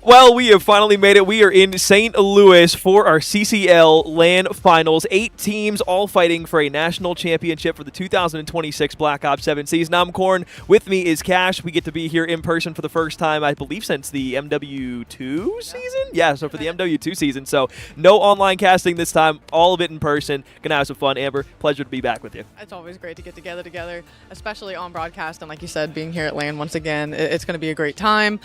Well, we have finally made it. We are in St. Louis for our CCL LAN finals. 8 teams all fighting for a national championship for the 2026 Black Ops 7 season. I'm Corn. With me is Cash. We get to be here in person for the first time, I believe, since the MW2 season? Yeah, so for the MW2 season. So no online casting this time, all of it in person. Gonna have some fun. Amber, pleasure to be back with you. It's always great to get together, especially on broadcast. And like you said, being here at LAN once again, it's going to be a great time.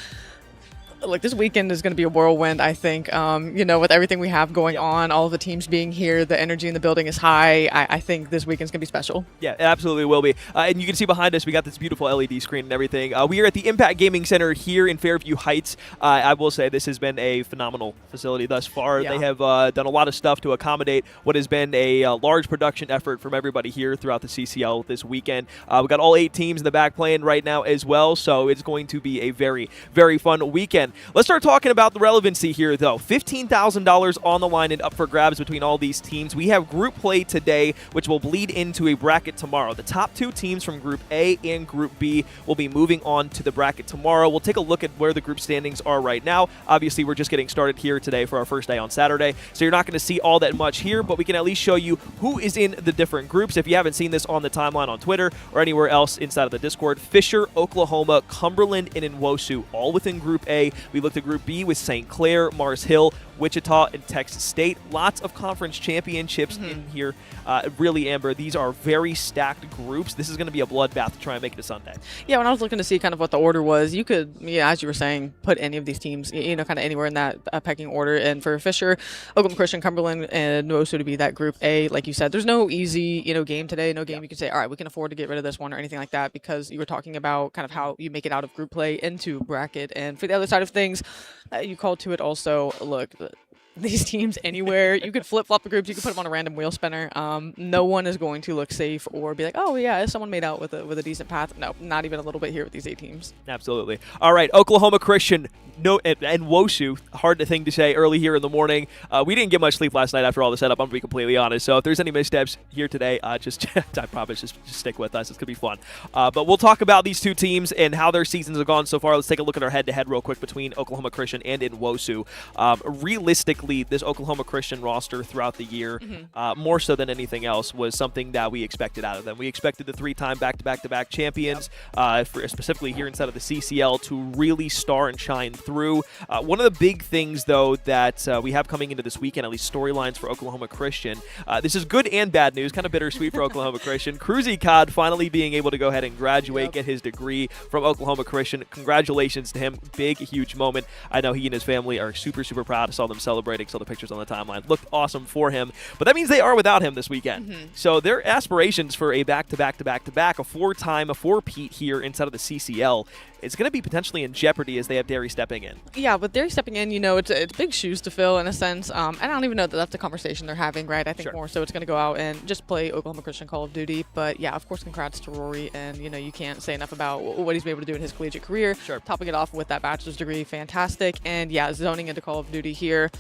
Look, this weekend is going to be a whirlwind, I think. With everything we have going on, all of the teams being here, the energy in the building is high. I think this weekend's going to be special. Yeah, it absolutely will be. And you can see behind us, we got this beautiful LED screen and everything. We are at the Impact Gaming Center here in Fairview Heights. I will say this has been a phenomenal facility thus far. Yeah. They have done a lot of stuff to accommodate what has been a large production effort from everybody here throughout the CCL this weekend. We've got all 8 teams in the back playing right now as well, so it's going to be a very, very fun weekend. Let's start talking about the relevancy here, though. $15,000 on the line and up for grabs between all these teams. We have group play today, which will bleed into a bracket tomorrow. The top 2 teams from Group A and Group B will be moving on to the bracket tomorrow. We'll take a look at where the group standings are right now. Obviously, we're just getting started here today for our first day on Saturday, so you're not going to see all that much here, but we can at least show you who is in the different groups. If you haven't seen this on the timeline on Twitter or anywhere else inside of the Discord, Fisher, Oklahoma, Cumberland, and Nwosu, all within Group A. We looked at Group B with St. Clair, Mars Hill, Wichita, and Texas State. Lots of conference championships in here. Really, Amber, these are very stacked groups. This is going to be a bloodbath to try and make it to Sunday. Yeah, when I was looking to see kind of what the order was, you could, as you were saying, put any of these teams, kind of anywhere in that pecking order. And for Fisher, Oklahoma Christian, Cumberland, and Nwosu to be that Group A, like you said, there's no easy, game today, no game you can say, all right, we can afford to get rid of this one or anything like that, because you were talking about kind of how you make it out of group play into bracket. And for the other side of things, you called to it also, look, these teams anywhere, you could flip-flop the groups, you could put them on a random wheel spinner. No one is going to look safe or be like, oh yeah, someone made out with a decent path. No, not even a little bit here with these 8 teams. Absolutely. All right, Oklahoma Christian and Nwosu, hard thing to say early here in the morning. We didn't get much sleep last night after all the setup, I'm going to be completely honest. So if there's any missteps here today, I promise, just stick with us. It's going to be fun. But we'll talk about these 2 teams and how their seasons have gone so far. Let's take a look at our head-to-head real quick between Oklahoma Christian and Nwosu. Realistically, this Oklahoma Christian roster throughout the year, more so than anything else, was something that we expected out of them. We expected the 3-time back-to-back-to-back champions, specifically here inside of the CCL, to really star and shine through. One of the big things, though, that we have coming into this weekend, at least storylines for Oklahoma Christian, this is good and bad news, kind of bittersweet for Oklahoma Christian. Cruzy CoD finally being able to go ahead and graduate, get his degree from Oklahoma Christian. Congratulations to him. Big, huge moment. I know he and his family are super, super proud. I saw them celebrating celebrating. Saw the pictures on the timeline. Looked awesome for him. But that means they are without him this weekend. So their aspirations for a back-to-back-to-back-to-back, a four-peat here inside of the CCL, it's going to be potentially in jeopardy as they have Derry stepping in. Yeah, with Derry stepping in, it's big shoes to fill in a sense. And I don't even know that that's the conversation they're having, right? I think more so it's going to go out and just play Oklahoma Christian Call of Duty. But yeah, of course, congrats to Rory. And, you can't say enough about what he's been able to do in his collegiate career. Topping it off with that bachelor's degree, fantastic. And yeah, zoning into Call of Duty here.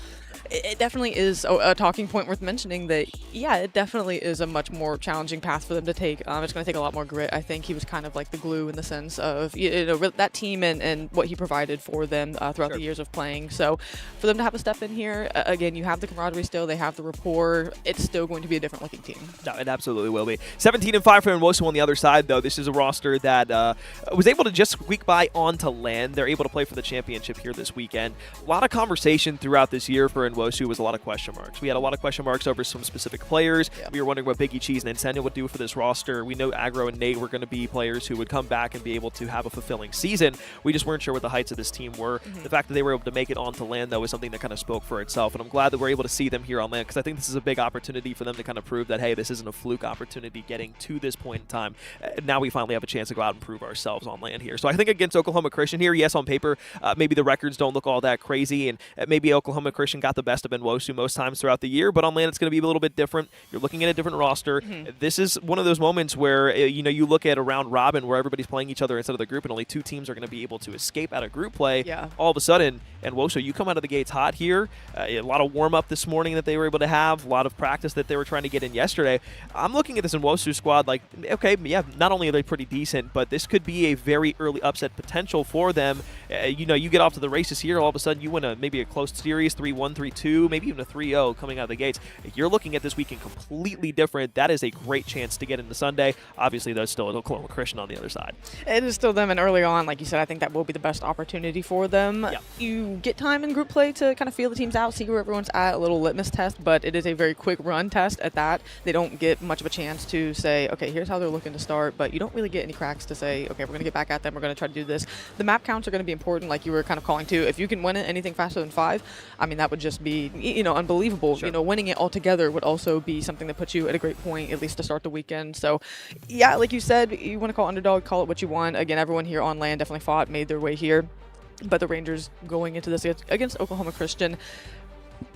It definitely is a talking point worth mentioning that, yeah, it definitely is a much more challenging path for them to take. It's going to take a lot more grit. I think he was kind of like the glue in the sense of that team and what he provided for them throughout the years of playing. So for them to have a step in here, again, you have the camaraderie still, they have the rapport. It's still going to be a different looking team. No, it absolutely will be. 17-5 for Nwosu on the other side, though. This is a roster that was able to just squeak by onto LAN. They're able to play for the championship here this weekend. A lot of conversation throughout this year for Nwosu was a lot of question marks. We had a lot of question marks over some specific players. We were wondering what Biggie Cheese and Insenia would do for this roster. We know Agro and Nate were going to be players who would come back and be able to have a fulfilling season. We just weren't sure what the heights of this team were. The fact that they were able to make it onto LAN, though, is something that kind of spoke for itself. And I'm glad that we're able to see them here on LAN because I think this is a big opportunity for them to kind of prove that, hey, this isn't a fluke opportunity getting to this point in time. Now we finally have a chance to go out and prove ourselves on LAN here. So I think against Oklahoma Christian here, yes, on paper, maybe the records don't look all that crazy, and maybe Oklahoma Christian got the best of Nwosu most times throughout the year, but on LAN it's going to be a little bit different. You're looking at a different roster. This is one of those moments where you look at a round robin where everybody's playing each other instead of the group, and only two teams are going to be able to escape out of group play. All of a sudden, and Nwosu, you come out of the gates hot here. A lot of warm up this morning that they were able to have, a lot of practice that they were trying to get in yesterday. I'm looking at this Nwosu squad like, okay, yeah, not only are they pretty decent, but this could be a very early upset potential for them. You get off to the races here, all of a sudden you win maybe a close series, 3-1, 3-2, maybe even a 3-0 coming out of the gates. You're looking at this weekend completely different. That is a great chance to get into Sunday. Obviously, there's still Oklahoma Christian on the other side. It is still them, and early on, like you said, I think that will be the best opportunity for them. You get time in group play to kind of feel the teams out, see where everyone's at, a little litmus test, but it is a very quick run test at that. They don't get much of a chance to say, okay, here's how they're looking to start, but you don't really get any cracks to say, okay, we're going to get back at them, we're going to try to do this. The map counts are going to be important, like you were kind of calling too. If you can win it anything faster than 5, I mean, that would just be, unbelievable. Winning it all together would also be something that puts you at a great point, at least to start the weekend. So, yeah, like you said, you want to call underdog, call it what you want. Again, everyone here on LAN definitely fought, made their way here. But the Rangers going into this against Oklahoma Christian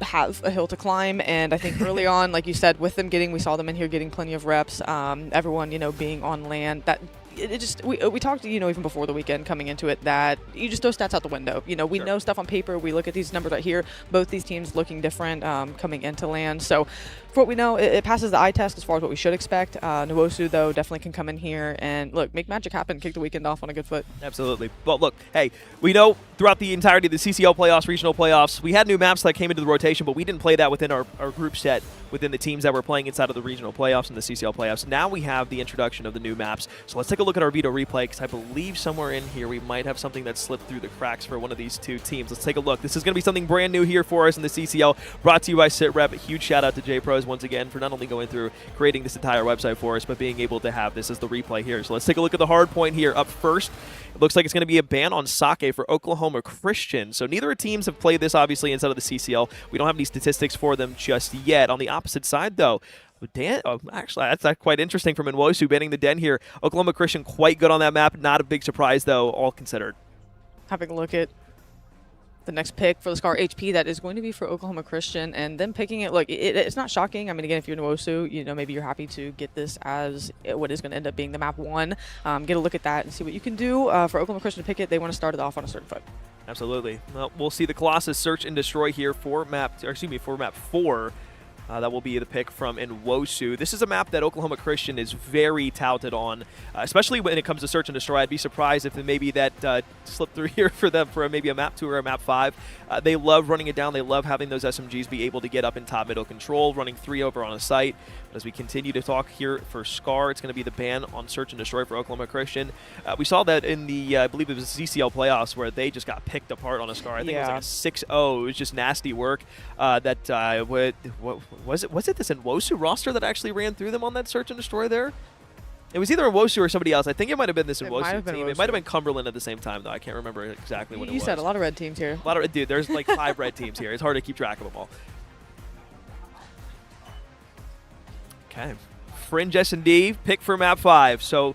have a hill to climb, and I think early on, like you said, with them we saw them in here getting plenty of reps, everyone, being on LAN, that we talked, even before the weekend coming into it, that you just throw stats out the window. We know stuff on paper. We look at these numbers right here. Both these teams looking different coming into LAN. So for what we know, it passes the eye test as far as what we should expect. Nwosu, though, definitely can come in here and, look, make magic happen, kick the weekend off on a good foot. Absolutely. Well, look, hey, we know throughout the entirety of the CCL playoffs, regional playoffs, we had new maps that came into the rotation, but we didn't play that within our group set within the teams that were playing inside of the regional playoffs and the CCL playoffs. Now we have the introduction of the new maps. So let's take a look at our veto replay, because I believe somewhere in here we might have something that slipped through the cracks for one of these two teams. Let's take a look. This is going to be something brand new here for us in the CCL, brought to you by SitRep. A huge shout out to JPros once again for not only going through creating this entire website for us, but being able to have this as the replay here. So let's take a look at the hard point here up first. It looks like it's going to be a ban on Sake for Oklahoma Christian. So neither teams have played this, obviously, inside of the CCL. We don't have any statistics for them just yet. On the opposite side, though, actually, that's quite interesting from Nwosu banning the Den here. Oklahoma Christian quite good on that map. Not a big surprise, though, all considered. Having a look at the next pick for the Scar HP, that is going to be for Oklahoma Christian, and them picking it, look, it's not shocking. I mean, again, if you're Nwosu, maybe you're happy to get this as what is going to end up being the map 1. Get a look at that and see what you can do. For Oklahoma Christian to pick it, they want to start it off on a certain foot. Absolutely. Well, we'll see the Colossus search and destroy here for map 4. That will be the pick from Nwosu. This is a map that Oklahoma Christian is very touted on, especially when it comes to search and destroy. I'd be surprised if maybe that slipped through here for them for maybe a map 2 or a map 5. They love running it down. They love having those SMGs be able to get up in top middle control, running 3 over on a site. But as we continue to talk here for Scar, it's going to be the ban on search and destroy for Oklahoma Christian. We saw that in the, I believe it was the CCL playoffs, where they just got picked apart on a Scar. I think it was like a 6-0. It was just nasty work. Was it this Nwosu roster that actually ran through them on that search and destroy there? It was either Nwosu or somebody else. I think it might have been this Nwosu team. Nwosu. It might have been Cumberland at the same time, though. I can't remember exactly what it was. You said a lot of red teams here. A lot of dude. There's like 5 red teams here. It's hard to keep track of them all. Okay. Fringe S&D, pick for map 5. So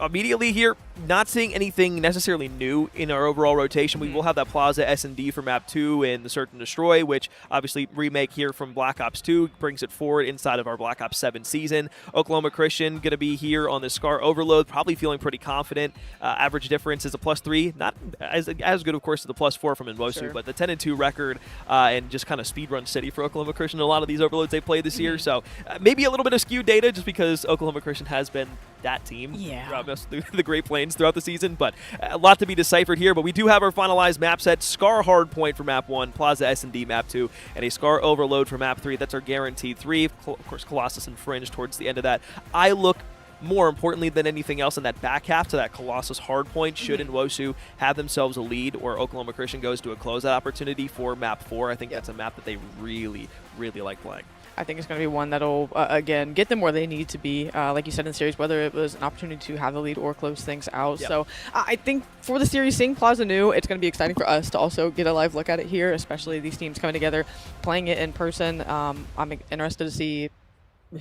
immediately here, not seeing anything necessarily new in our overall rotation. We will have that Plaza S&D for map 2 and the Search and Destroy, which obviously remake here from Black Ops 2 brings it forward inside of our Black Ops 7 season. Oklahoma Christian going to be here on the Scar Overload, probably feeling pretty confident. Average difference is a +3, not as good, of course, as the +4 from Nwosu, sure. but the 10-2 record and just kind of speedrun city for Oklahoma Christian. A lot of these overloads they played this year, so maybe a little bit of skewed data just because Oklahoma Christian has been that team throughout the Great Plains throughout the season, but a lot to be deciphered here. But we do have our finalized map set: Scar Hardpoint for map 1, Plaza S&D map 2, and a Scar Overload for map 3. That's our guaranteed 3. Of course, Colossus and Fringe towards the end of that. I look more importantly than anything else in that back half to that Colossus Hardpoint. Should Nwosu have themselves a lead or Oklahoma Christian goes to a closeout opportunity for map 4, I think that's a map that they really, really like playing. I think it's going to be one that'll, again, get them where they need to be, like you said in the series, whether it was an opportunity to have the lead or close things out. Yep. So I think for the series, seeing Plaza new, it's going to be exciting for us to also get a live look at it here, especially these teams coming together, playing it in person. I'm interested to see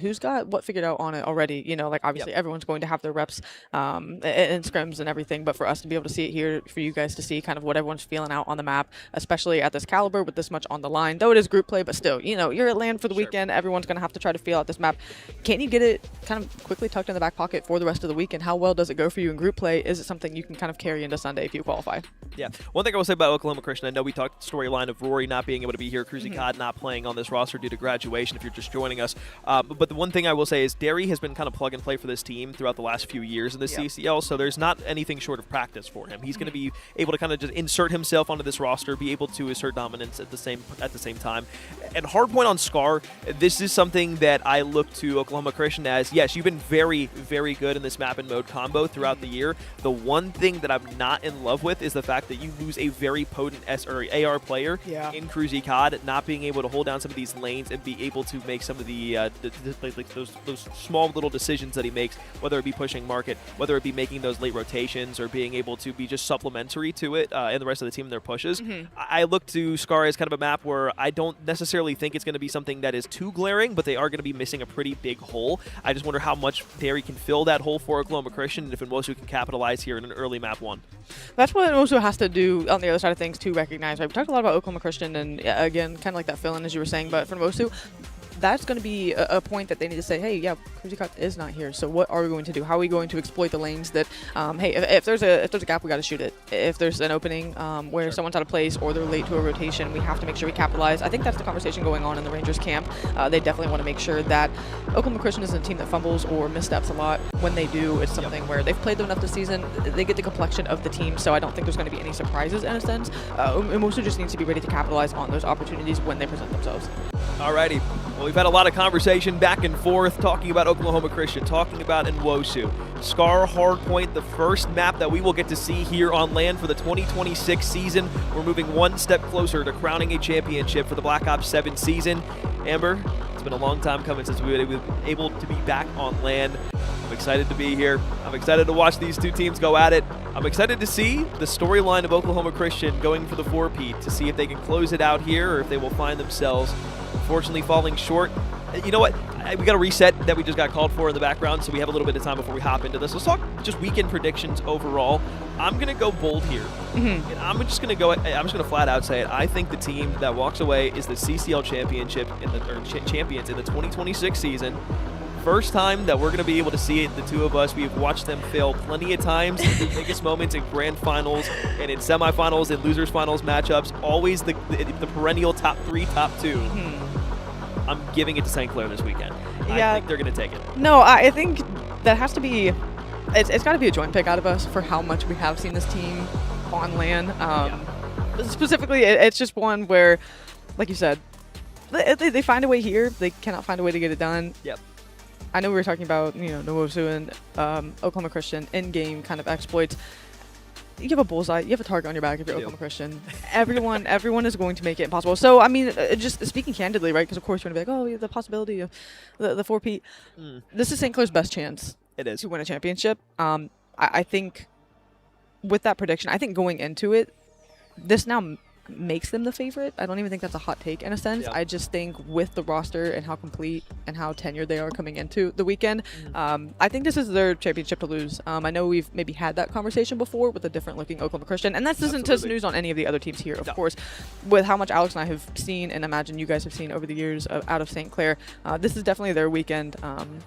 who's got what figured out on it already. You know, like obviously everyone's going to have their reps and scrims and everything, but for us to be able to see it here, for you guys to see kind of what everyone's feeling out on the map, especially at this caliber with this much on the line, though it is group play, but still, you know, you're at LAN for the weekend, everyone's going to have to try to feel out this map. Can you get it kind of quickly tucked in the back pocket for the rest of the weekend? How well does it go for you in group play? Is it something you can kind of carry into Sunday if you qualify? Yeah. One thing I will say about Oklahoma Christian, I know we talked storyline of Rory not being able to be here, Cruzy CoD not playing on this roster due to graduation if you're just joining us, but the one thing I will say is Derry has been kind of plug and play for this team throughout the last few years in the CCL, so there's not anything short of practice for him. He's going to be able to kind of just insert himself onto this roster, be able to assert dominance at the same time. And Hardpoint on Scar, this is something that I look to Oklahoma Christian as, yes, you've been very, very good in this map and mode combo throughout the year. The one thing that I'm not in love with is the fact that you lose a very potent AR player in Cruzy CoD, not being able to hold down some of these lanes and be able to make some of those small little decisions that he makes, whether it be pushing market, whether it be making those late rotations or being able to be just supplementary to it and the rest of the team in their pushes. I look to Scar as kind of a map where I don't necessarily think it's going to be something that is too glaring, but they are going to be missing a pretty big hole. I just wonder how much Derry can fill that hole for Oklahoma Christian and if Nwosu can capitalize here in an early map 1. That's what Nwosu has to do on the other side of things to recognize. Right? We talked a lot about Oklahoma Christian and, again, kind of like that fill-in as you were saying, but for Nwosu, that's going to be a point that they need to say, hey, yeah, Cruzy CoD is not here, so what are we going to do? How are we going to exploit the lanes that, hey, if there's a gap, we got to shoot it. If there's an opening where someone's out of place or they're late to a rotation, we have to make sure we capitalize. I think that's the conversation going on in the Rangers camp. They definitely want to make sure that Oklahoma Christian isn't a team that fumbles or missteps a lot. When they do, it's something where they've played them enough this season, they get the complexion of the team, so I don't think there's going to be any surprises in a sense. Nwosu just needs to be ready to capitalize on those opportunities when they present themselves. Alrighty. Well, we've had a lot of conversation back and forth talking about Oklahoma Christian, talking about Nwosu. Scar Hardpoint, the first map that we will get to see here on LAN for the 2026 season. We're moving one step closer to crowning a championship for the Black Ops 7 season. Amber, it's been a long time coming since we were able to be back on LAN. I'm excited to be here. I'm excited to watch these two teams go at it. I'm excited to see the storyline of Oklahoma Christian going for the 4-peat to see if they can close it out here or if they will find themselves unfortunately falling short. You know what? We got a reset that we just got called for in the background, so we have a little bit of time before we hop into this. Let's talk just weekend predictions overall. I'm going to go bold here. And I'm just going to flat out say it. I think the team that walks away is the CCL championship champions in the 2026 season. First time that we're going to be able to see it, the two of us. We've watched them fail plenty of times in the biggest moments in grand finals and in semifinals and losers finals matchups. Always the perennial top 3, top 2. I'm giving it to St. Clair this weekend. I think they're going to take it. No, I think that has to be, it's got to be a joint pick out of us for how much we have seen this team on LAN. Specifically, it's just one where, like you said, they find a way here. They cannot find a way to get it done. I know we were talking about, Nwosu and Oklahoma Christian in-game kind of exploits. You have a bullseye, you have a target on your back if you're Oklahoma Christian. Everyone is going to make it impossible. So, I mean, just speaking candidly, right, because of course you're going to be like, oh, the possibility of the 4-peat. This is St. Clair's best chance It is. To win a championship. I think with that prediction, I think going into it, this now makes them the favorite. I don't even think that's a hot take in a sense. I just think with the roster and how complete and how tenured they are coming into the weekend, I think this is their championship to lose. I know we've maybe had that conversation before with a different looking Oklahoma Christian, and this isn't just news on any of the other teams here, of course. With how much Alex and I have seen and imagine you guys have seen over the years out of St. Clair, this is definitely their weekend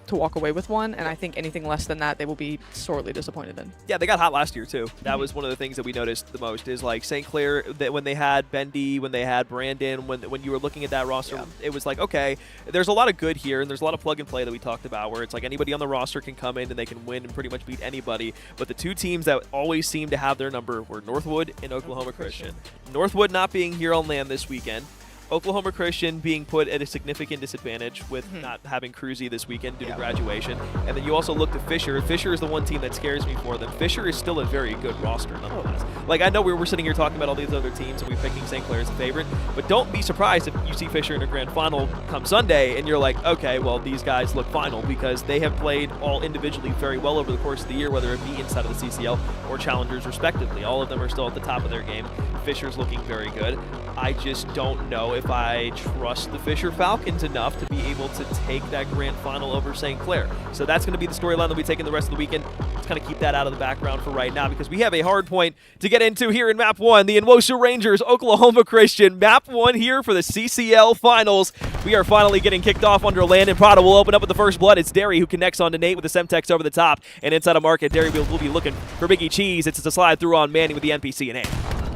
to walk away with one, and I think anything less than that they will be sorely disappointed in. Yeah, they got hot last year too. That was one of the things that we noticed the most is like St. Clair, that when they had Bendy, when they had Brandon, when you were looking at that roster, it was like, okay, there's a lot of good here, and there's a lot of plug and play that we talked about where it's like anybody on the roster can come in and they can win and pretty much beat anybody. But the two teams that always seemed to have their number were Northwood and Oklahoma Christian. Northwood not being here on LAN this weekend. Oklahoma Christian being put at a significant disadvantage with not having Cruzy this weekend due to graduation. And then you also look to Fisher. Fisher is the one team that scares me for them. Fisher is still a very good roster nonetheless. Like, I know we're sitting here talking about all these other teams and we're picking St. Clair as a favorite, but don't be surprised if you see Fisher in a grand final come Sunday and you're like, okay, well, these guys look final because they have played all individually very well over the course of the year, whether it be inside of the CCL or Challengers respectively. All of them are still at the top of their game. Fisher's looking very good. I just don't know if I trust the Fisher Falcons enough to be able to take that grand final over St. Clair. So that's going to be the storyline that we take in the rest of the weekend. Let's kind of keep that out of the background for right now because we have a hard point to get into here in Map 1. The Inwosu Rangers, Oklahoma Christian. Map 1 here for the CCL Finals. We are finally getting kicked off under LAN, and Prada will open up with the first blood. It's Derry who connects on to Nate with the Semtex over the top. And inside of Market, Derry will be looking for Biggie Cheese. It's a slide through on Manny with the NPC in hand.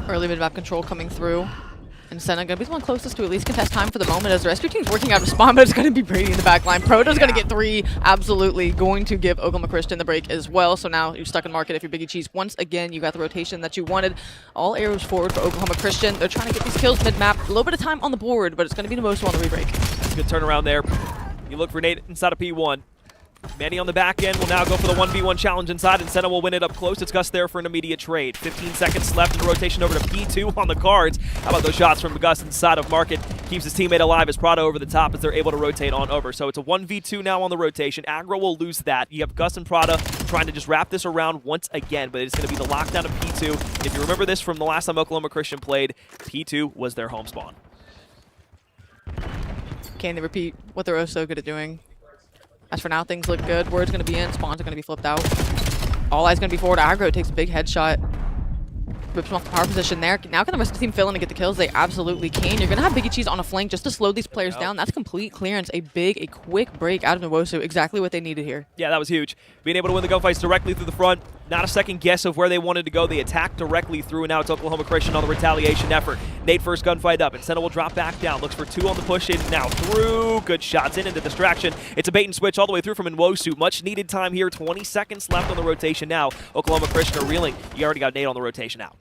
Early mid-map control coming through. And Senna going to be the one closest to at least contest time for the moment as the rescue team's working out of spawn, but it's going to be Brady in the back line. Proto's going to get 3, absolutely going to give Oklahoma Christian the break as well. So now you're stuck in Market if you're Biggie Cheese. Once again, you got the rotation that you wanted. All arrows forward for Oklahoma Christian. They're trying to get these kills mid-map. A little bit of time on the board, but it's going to be Inwosu on the rebreak. That's a good turnaround there. You look for Nate inside of P1. Manny on the back end will now go for the 1v1 challenge inside, and Senna will win it up close. It's Gus there for an immediate trade. 15 seconds left in the rotation over to P2 on the cards. How about those shots from Gus inside of Market? Keeps his teammate alive as Prado over the top as they're able to rotate on over. So it's a 1v2 now on the rotation. Aggro will lose that. You have Gus and Prada trying to just wrap this around once again, but it's going to be the lockdown of P2. If you remember this from the last time Oklahoma Christian played, P2 was their home spawn. Can they repeat what they're so good at doing? As for now, things look good. Word's going to be in. Spawns are going to be flipped out. All eyes going to be forward. Aggro takes a big headshot. Rips him off the power position there. Now can the rest of the team fill in and get the kills? They absolutely can. You're going to have Biggie Cheese on a flank just to slow these players down. That's complete clearance. A quick break out of Inwosu. Exactly what they needed here. Yeah, that was huge. Being able to win the gunfights directly through the front. Not a second guess of where they wanted to go. They attacked directly through, and now it's Oklahoma Christian on the retaliation effort. Nate first gunfight up, and Senna will drop back down. Looks for 2 on the push in, now through. Good shots in into distraction. It's a bait and switch all the way through from Inwosu. Much needed time here. 20 seconds left on the rotation now. Oklahoma Christian are reeling. You already got Nate on the rotation out.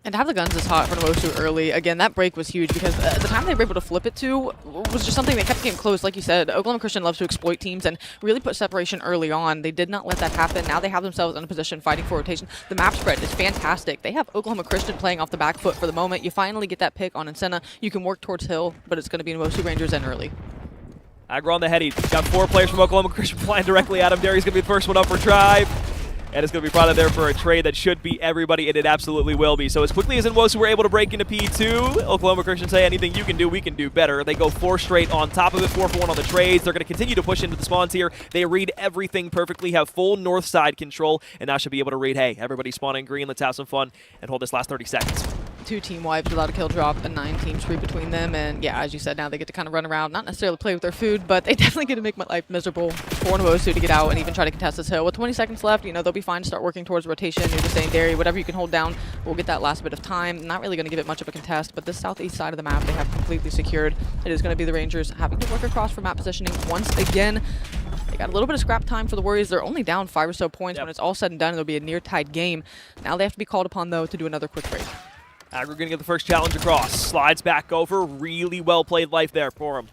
And to have the guns this hot for Inwosu early, again, that break was huge because the time they were able to flip it to was just something that kept the game close. Like you said, Oklahoma Christian loves to exploit teams and really put separation early on. They did not let that happen. Now they have themselves in a position fighting for rotation. The map spread is fantastic. They have Oklahoma Christian playing off the back foot for the moment. You finally get that pick on Encena. You can work towards Hill, but it's going to be Inwosu Rangers in early. Aggro on the heady. Got 4 players from Oklahoma Christian flying directly at him. Derry's going to be the first one up for drive. And it's going to be probably there for a trade that should beat everybody, and it absolutely will be. So as quickly as Inwosu were able to break into P2, Oklahoma Christian say anything you can do, we can do better. They go 4 straight on top of it, 4 for 1 on the trades. They're going to continue to push into the spawns here. They read everything perfectly, have full north side control, and now should be able to read, hey, everybody spawning green, let's have some fun, and hold this last 30 seconds. 2 team wipes without a kill drop, a 9-team sweep between them, and yeah, as you said, now they get to kind of run around, not necessarily play with their food, but they definitely get to make my life miserable for Inwosu to get out and even try to contest this hill. With 20 seconds left, you know, they'll be fine to start working towards rotation. You're just saying, Derry, whatever you can hold down, we'll get that last bit of time. Not really going to give it much of a contest, but this southeast side of the map they have completely secured. It is going to be the Rangers having to work across for map positioning once again. They got a little bit of scrap time for the Warriors. They're only down 5 or so points. When it's all said and done. It'll be a near-tied game. Now they have to be called upon, though, to do another quick break. Aggro going to get the first challenge across. Slides back over. Really well-played life there for him.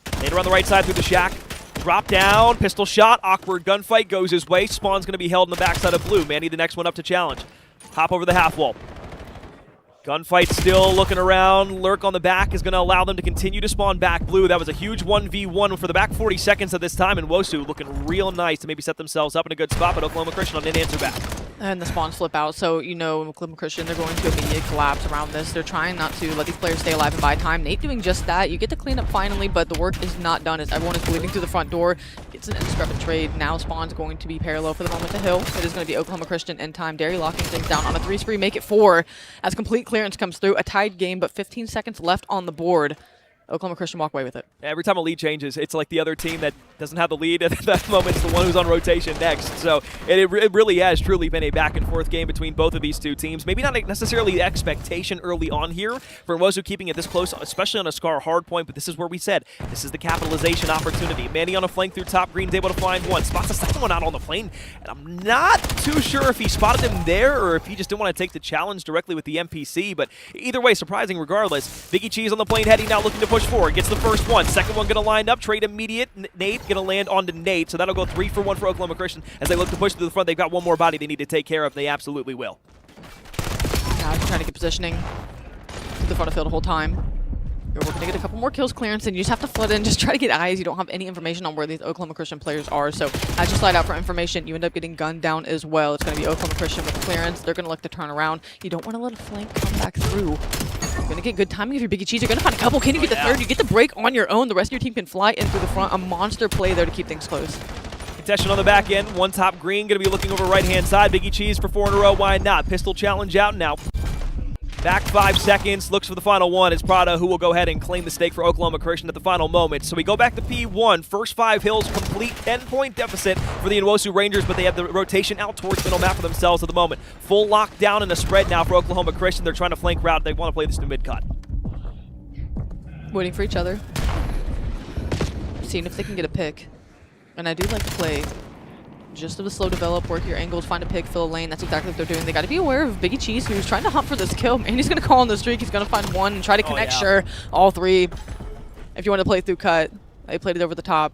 Nader on the right side through the shack. Drop down. Pistol shot. Awkward gunfight goes his way. Spawn's going to be held in the backside of blue. Manny the next one up to challenge. Hop over the half wall. Gunfight still looking around. Lurk on the back is going to allow them to continue to spawn back blue. That was a huge 1v1 for the back 40 seconds at this time, and Wosu looking real nice to maybe set themselves up in a good spot, but Oklahoma Christian on an answer back. And the spawns flip out, so you know Oklahoma Christian, they're going to immediate collapse around this. They're trying not to let these players stay alive and buy time. Nate doing just that. You get to clean up finally, but the work is not done as everyone is bleeding through the front door. It's an indiscrepant trade. Now spawn's going to be parallel for the moment to Hill. It is going to be Oklahoma Christian in time. Derry locking things down on a 3 spree, make it 4 as complete clearance comes through. A tied game, but 15 seconds left on the board. Oklahoma Christian walk away with it. Every time a lead changes, it's like the other team that doesn't have the lead at that moment is the one who's on rotation next. So it really has truly been a back-and-forth game between both of these two teams. Maybe not necessarily the expectation early on here for Wosu keeping it this close, especially on a Scar hard point, but this is where we said this is the capitalization opportunity. Manny on a flank through top, Green's able to find one. Spots the second one out on the plane, and I'm not too sure if he spotted him there or if he just didn't want to take the challenge directly with the NPC, but either way, surprising regardless. Biggie Cheese on the plane heading now looking to push forward. Gets the first one. Second one going to line up. Trade immediate. Nate going to land onto Nate. So that'll go 3 for 1 for Oklahoma Christian as they look to push to the front. They've got one more body they need to take care of. They absolutely will. Now trying to get positioning to the front of field the whole time. You're working to get a couple more kills clearance, and you just have to flood in, just try to get eyes. You don't have any information on where these Oklahoma Christian players are, so as you slide out for information, you end up getting gunned down as well. It's going to be Oklahoma Christian with clearance. They're going to look to turn around. You don't want to let a flank come back through. You're going to get good timing if you're Biggie Cheese. You're going to find a couple. Can you get the third? You get the break on your own. The rest of your team can fly in through the front. A monster play there to keep things close. Contestion on the back end. One top Green going to be looking over right-hand side. Biggie Cheese for 4 in a row. Why not? Pistol challenge out now. Back 5 seconds, looks for the final one. It's Prada who will go ahead and claim the stake for Oklahoma Christian at the final moment. So we go back to P1. First 5 hills complete, 10-point deficit for the Nwosu Rangers, but they have the rotation out towards middle map for themselves at the moment. Full lockdown and a spread now for Oklahoma Christian. They're trying to flank route. They want to play this new mid-cut. Waiting for each other. Seeing if they can get a pick. And I do like to play just of a slow develop, work your angles, find a pick, fill a lane. That's exactly what they're doing. They got to be aware of Biggie Cheese, who's trying to hunt for this kill. Man, he's going to call on the streak. He's going to find one and try to connect. Sure, all 3. If you want to play through cut, they played it over the top.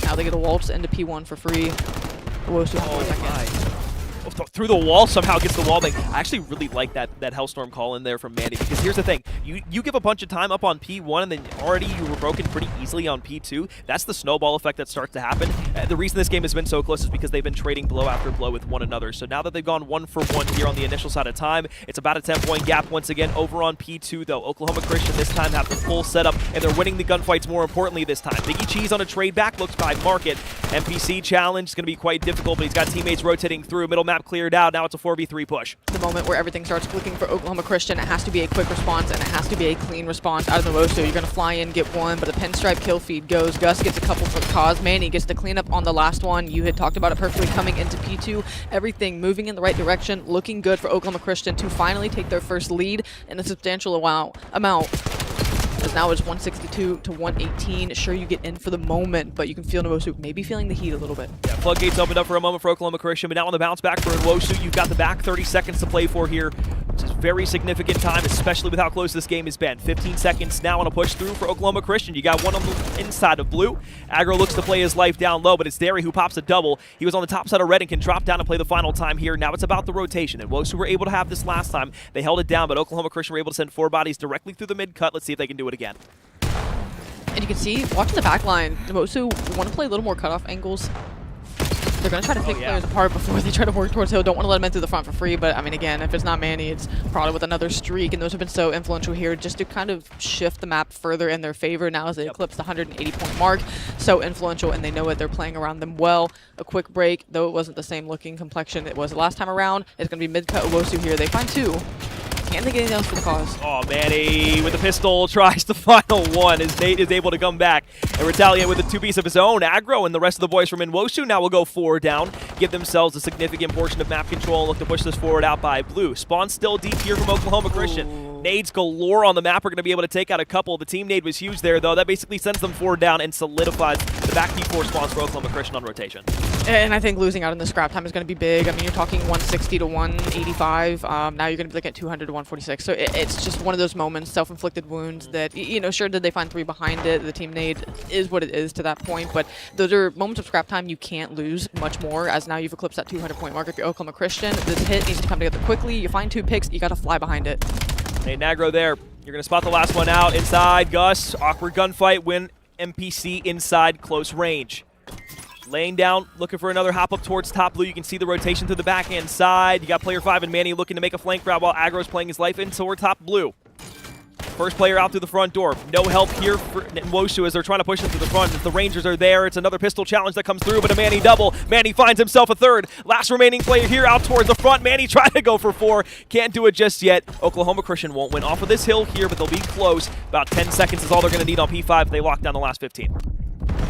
Now they get a waltz into P1 for free. Through the wall, somehow gets the wall back. I actually really like that Hellstorm call in there from Mandy, because here's the thing. You give a bunch of time up on P1 and then already you were broken pretty easily on P2. That's the snowball effect that starts to happen. The reason this game has been so close is because they've been trading blow after blow with one another. So now that they've gone 1 for 1 here on the initial side of time, it's about a 10-point gap once again over on P2, though. Oklahoma Christian this time have the full setup, and they're winning the gunfights more importantly this time. Biggie Cheese on a trade back, looks by market. NPC challenge is going to be quite difficult, but he's got teammates rotating through. Middle map cleared out. Now it's a 4v3 push. The moment where everything starts clicking for Oklahoma Christian, it has to be a quick response, and it has to be a clean response out of the Nwosu. You're going to fly in, get one, but a pinstripe kill feed goes. Gus gets a couple for the cause. Manny gets to clean up on the last one. You had talked about it perfectly coming into P2. Everything moving in the right direction, looking good for Oklahoma Christian to finally take their first lead in a substantial amount. As now it's 162 to 118. Sure, you get in for the moment, but you can feel Nwosu maybe feeling the heat a little bit. Yeah, floodgates opened up for a moment for Oklahoma Christian, but now on the bounce back for Nwosu, you've got the back 30 seconds to play for here, which is very significant time, especially with how close this game has been. 15 seconds now on a push through for Oklahoma Christian. You got one on the inside of blue. Aggro looks to play his life down low, but it's Derry who pops a double. He was on the top side of red and can drop down and play the final time here. Now it's about the rotation, and Nwosu were able to have this last time. They held it down, but Oklahoma Christian were able to send 4 bodies directly through the mid-cut. Let's see if they can do it again. And you can see, watching the back line, Nwosu want to play a little more cutoff angles. They're going to try to pick players apart before they try to work towards Hill. Don't want to let them in through the front for free, but I mean, again, if it's not Manny, it's probably with another streak, and those have been so influential here just to kind of shift the map further in their favor now as they eclipse the 180-point mark. So influential, and they know it. They're playing around them well. A quick break, though it wasn't the same looking complexion it was the last time around. It's going to be mid-cut Nwosu here. They find 2. Can they get anything else for the cause? Oh, Manny with the pistol tries the final one as Nate is able to come back and retaliate with a 2-piece of his own. Aggro and the rest of the boys from Nwosu now will go 4 down, give themselves a significant portion of map control and look to push this forward out by blue. Spawn still deep here from Oklahoma Christian. Nades galore on the map. We're going to be able to take out a couple. The team nade was huge there, though. That basically sends them 4 down and solidifies the back P4 spawns for Oklahoma Christian on rotation. And I think losing out in the scrap time is going to be big. I mean, you're talking 160 to 185. Now you're going to be looking at 200 to 146. So it's just one of those moments, self-inflicted wounds that, you know, sure, did they find 3 behind it? The team nade is what it is to that point. But those are moments of scrap time you can't lose much more, as now you've eclipsed that 200-point mark if you're Oklahoma Christian. This hit needs to come together quickly. You find 2 picks, you got to fly behind it. Hey, Nagro there. You're going to spot the last one out. Inside, Gus. Awkward gunfight. Win MPC inside close range. Laying down, looking for another hop up towards top blue. You can see the rotation to the backhand side. You got player 5 and Manny looking to make a flank grab while Aggro's playing his life in toward top blue. First player out through the front door. No help here for Nwosu as they're trying to push him to the front. If the Rangers are there, it's another pistol challenge that comes through, but a Manny double. Manny finds himself a third. Last remaining player here out towards the front. Manny trying to go for 4. Can't do it just yet. Oklahoma Christian won't win off of this hill here, but they'll be close. About 10 seconds is all they're going to need on P5 if they lock down the last 15.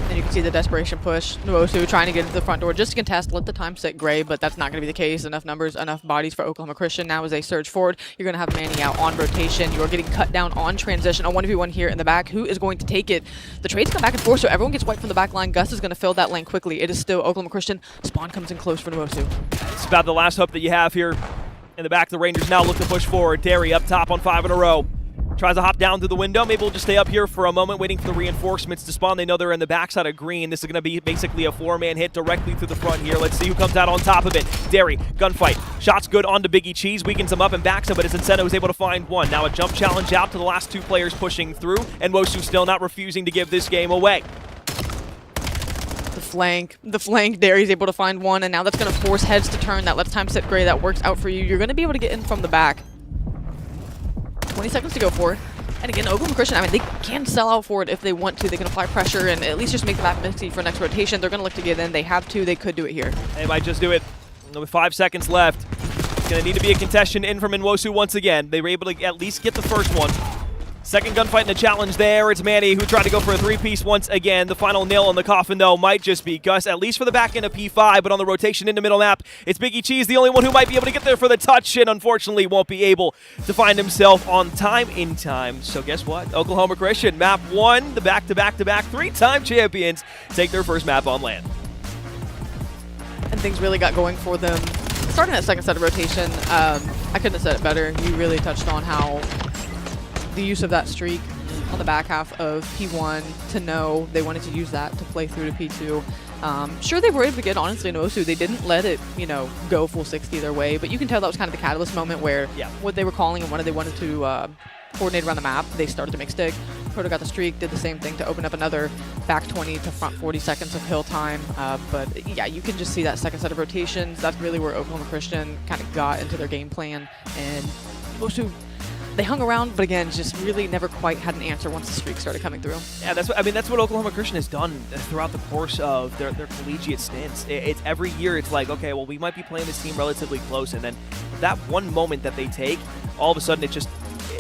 And you can see the desperation push. Nwosu trying to get into the front door just to contest, let the time sit gray, but that's not going to be the case. Enough numbers, enough bodies for Oklahoma Christian. Now as they surge forward, you're going to have Manny out on rotation. You are getting cut down on transition. A 1v1 here in the back. Who is going to take it? The trades come back and forth, so everyone gets wiped from the back line. Gus is going to fill that lane quickly. It is still Oklahoma Christian. Spawn comes in close for Nwosu. It's about the last hope that you have here in the back. The Rangers now look to push forward. Derry up top on 5 in a row. Tries to hop down through the window. Maybe we'll just stay up here for a moment waiting for the reinforcements to spawn. They know they're in the backside of green. This is going to be basically a 4-man hit directly through the front here. Let's see who comes out on top of it. Derry, gunfight. Shots good onto Biggie Cheese. Weakens him up and backs him, but his Inceno is able to find one. Now a jump challenge out to the last 2 players pushing through, and Nwosu still not refusing to give this game away. The flank, Derry's able to find one, and now that's going to force heads to turn. That lets time sit gray. That works out for you. You're going to be able to get in from the back. 20 seconds to go for it. And again, Oklahoma Christian, I mean, they can sell out for it if they want to. They can apply pressure and at least just make the map mixy for next rotation. They're going to look to get in. They have to. They could do it here. They might just do it with 5 seconds left. It's going to need to be a contestation in from Nwosu once again. They were able to at least get the first one. Second gunfight in the challenge there. It's Manny who tried to go for a 3-piece once again. The final nail in the coffin, though, might just be Gus, at least for the back end of P5, but on the rotation into middle map, it's Biggie Cheese, the only one who might be able to get there for the touch, and unfortunately won't be able to find himself on time in time. So guess what? Oklahoma Christian, map 1, the back-to-back-to-back 3-time champions, take their first map on LAN. And things really got going for them. Starting that second set of rotation, I couldn't have said it better. You really touched on how the use of that streak on the back half of P1 to know they wanted to use that to play through to P2. Sure, they were able to get, honestly, Nwosu. They didn't let it, go full 60 their way, but you can tell that was kind of the catalyst moment where what they were calling and what they wanted to coordinate around the map, they started to make stick. Proto got the streak, did the same thing to open up another back 20 to front 40 seconds of hill time. But yeah, you can just see that second set of rotations. That's really where Oklahoma Christian kind of got into their game plan. And Nwosu, they hung around, but again, just really never quite had an answer once the streak started coming through. Yeah, that's what Oklahoma Christian has done throughout the course of their collegiate stints. It's every year it's like, okay, well, we might be playing this team relatively close, and then that one moment that they take, all of a sudden it just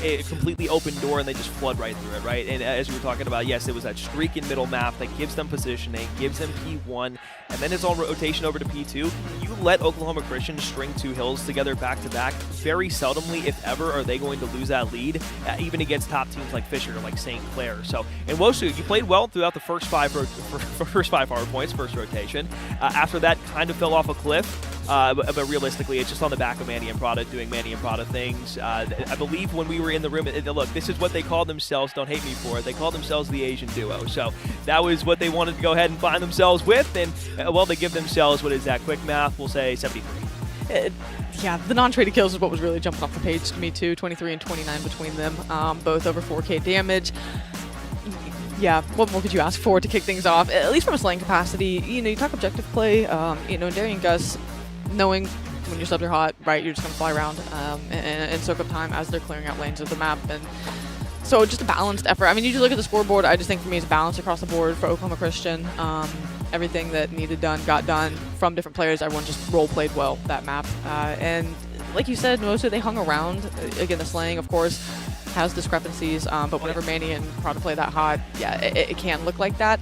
a completely open door and they just flood right through it, right? And as we were talking about, yes, it was that streak in middle map that gives them positioning, gives them P1, and then it's on rotation over to P2. You let Oklahoma Christian string 2 hills together back to back. Very seldomly, if ever, are they going to lose that lead, even against top teams like Fisher, like St. Clair. So, in Nwosu, you played well throughout the first 5 hard points, first rotation. After that, kind of fell off a cliff. But realistically, it's just on the back of Manny and Prada doing Manny and Prada things. I believe when we were in the room, look, this is what they call themselves. Don't hate me for it. They call themselves the Asian duo. So that was what they wanted to go ahead and find themselves with. And, well, they give themselves, what is that, quick math, we'll say 73. Yeah, the non-traded kills is what was really jumping off the page to me, too. 23 and 29 between them, both over 4K damage. Yeah, what more could you ask for to kick things off? At least from a slaying capacity, you talk objective play, Derry and Gus, knowing when your subs are hot, right, you're just going to fly around and soak up time as they're clearing out lanes of the map. And so just a balanced effort. I mean, you just look at the scoreboard, I just think for me it's balanced across the board for Oklahoma Christian. Everything that needed done got done from different players. Everyone just role-played well that map. And like you said, Nwosu, they hung around. Again, the slaying, of course, has discrepancies, but whenever Manny and Prada play that hot, yeah, it can look like that.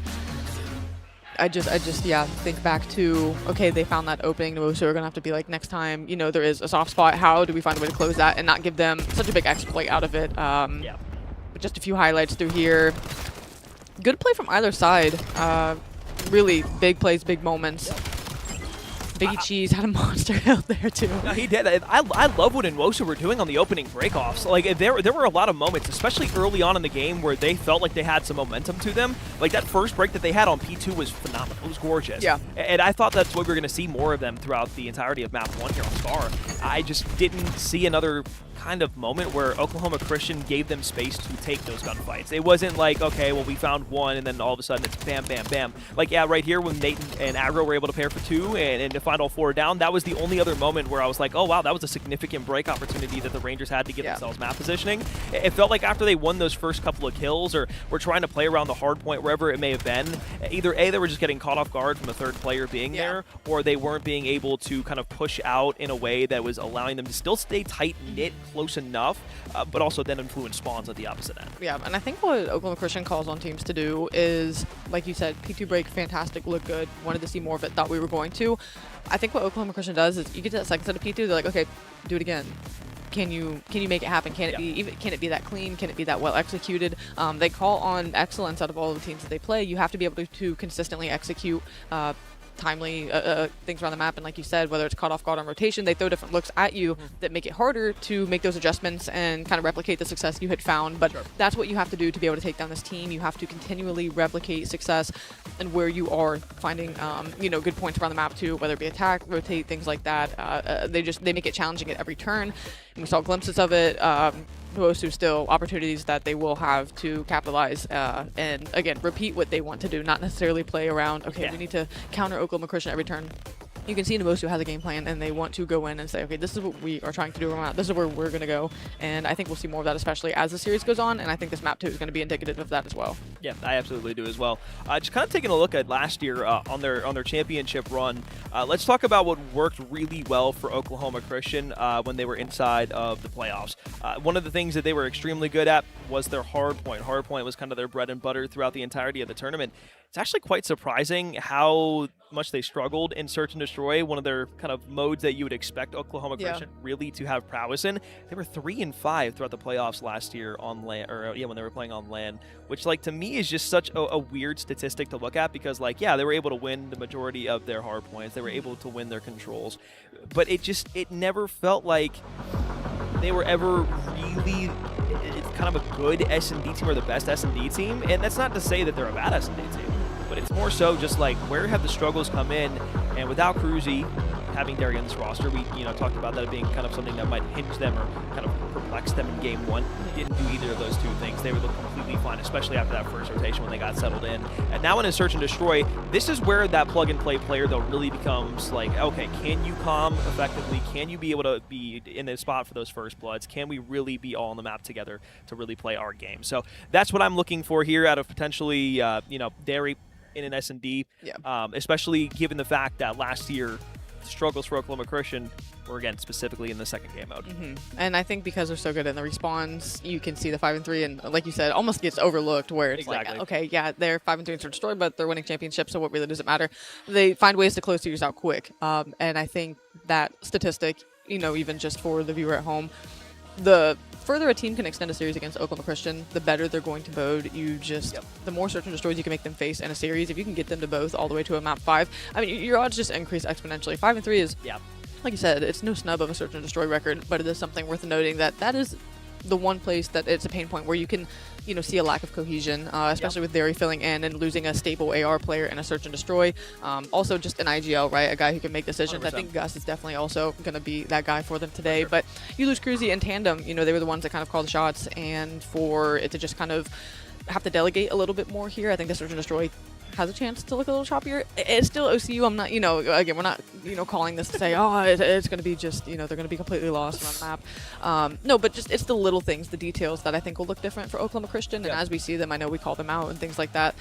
I just think back to, okay, they found that opening. So we're gonna have to be like, next time, there is a soft spot. How do we find a way to close that and not give them such a big exploit out of it? But just a few highlights through here. Good play from either side. Really big plays, big moments. Biggie Cheese had a monster out there too. No, he did. I love what Nwosu were doing on the opening breakoffs. Like there were a lot of moments, especially early on in the game, where they felt like they had some momentum to them. Like that first break that they had on P2 was phenomenal. It was gorgeous. Yeah. And I thought that's what we were going to see more of them throughout the entirety of map 1 here on Scar. I just didn't see another kind of moment where Oklahoma Christian gave them space to take those gunfights. It wasn't like, okay, well, we found one, and then all of a sudden it's bam, bam, bam. Like, yeah, right here when Nate and Aggro were able to pair for 2 and to find all 4 down, that was the only other moment where I was like, oh, wow, that was a significant break opportunity that the Rangers had to give themselves map positioning. It felt like after they won those first couple of kills or were trying to play around the hard point, wherever it may have been, either A, they were just getting caught off guard from the third player being there, or they weren't being able to kind of push out in a way that was allowing them to still stay tight-knit close enough, but also then influence spawns at the opposite end. Yeah, and I think what Oklahoma Christian calls on teams to do is, like you said, P2 break, fantastic, look good, wanted to see more of it, thought we were going to. I think what Oklahoma Christian does is you get to that second set of P2, they're like, okay, do it again. Can you make it happen? Can it be that clean? Can it be that well executed? They call on excellence out of all of the teams that they play. You have to be able to consistently execute timely things around the map, and like you said, whether it's caught off guard on rotation, they throw different looks at you that make it harder to make those adjustments and kind of replicate the success you had found. But that's what you have to do to be able to take down this team. You have to continually replicate success and where you are finding good points around the map too, whether it be attack, rotate, things like that. They make it challenging at every turn, and we saw glimpses of it. Those are still opportunities that they will have to capitalize and, again, repeat what they want to do, not necessarily play around, okay, we need to counter Oklahoma Christian every turn. You can see Namosu has a game plan, and they want to go in and say, okay, this is what we are trying to do around. This is where we're going to go, and I think we'll see more of that, especially as the series goes on, and I think this map, too, is going to be indicative of that as well. Yeah, I absolutely do as well. Just kind of taking a look at last year on their championship run, let's talk about what worked really well for Oklahoma Christian when they were inside of the playoffs. One of the things that they were extremely good at was their hardpoint. Hardpoint was kind of their bread and butter throughout the entirety of the tournament. It's actually quite surprising how much they struggled in Search and Destroy, one of their kind of modes that you would expect Oklahoma Christian really to have prowess in. They were 3-5 throughout the playoffs last year on LAN, or when they were playing on LAN, which, like, to me is just such a weird statistic to look at because, like, yeah, they were able to win the majority of their hard points. They were able to win their controls, but it never felt like they were ever really kind of a good S&D team or the best S&D team. And that's not to say that they're a bad S&D team, but it's more so just like where have the struggles come in, and without Cruzy having Derry on this roster, we talked about that being kind of something that might hinge them or kind of perplex them in game one. Didn't do either of those two things. They would look completely fine, especially after that first rotation when they got settled in. And now in a Search and Destroy, this is where that plug-and-play player, though, really becomes like, okay, can you comm effectively? Can you be able to be in the spot for those first bloods? Can we really be all on the map together to really play our game? So that's what I'm looking for here out of potentially, Derry in an S&D, especially given the fact that last year struggles for Oklahoma Christian were, again, specifically in the second game mode. And I think because they're so good in the respawns, you can see the 5-3, and like you said, almost gets overlooked where it's like, okay, yeah, they're 5-3 in Search and Destroy, but they're winning championships, so what really does it matter? They find ways to close series out quick, and I think that statistic, even just for the viewer at home, the further a team can extend a series against Oklahoma Christian, the better they're going to bode. The more Search and Destroys you can make them face in a series, if you can get them to both all the way to a map 5, I mean, your odds just increase exponentially. 5-3 is, like you said, it's no snub of a Search and Destroy record, but it is something worth noting that is the one place that it's a pain point where you can see a lack of cohesion, especially with Derry filling in and losing a stable AR player in a Search and Destroy. Also just an IGL, right? A guy who can make decisions. 100%. I think Gus is definitely also going to be that guy for them today. But you lose Cruzy and Tandem, they were the ones that kind of called the shots, and for it to just kind of have to delegate a little bit more here, I think the Search and Destroy has a chance to look a little choppier. It's still OCU. I'm not, again, we're not, calling this to say, oh, it's going to be just, they're going to be completely lost around the map. No, but just it's the little things, the details that I think will look different for Oklahoma Christian. And as we see them, I know we call them out and things like that.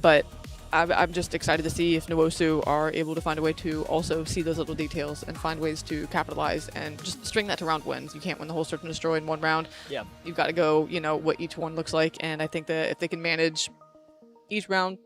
But I'm just excited to see if Nwosu are able to find a way to also see those little details and find ways to capitalize and just string that to round wins. You can't win the whole Search and Destroy in one round. Yeah. You've got to go, what each one looks like. And I think that if they can manage each round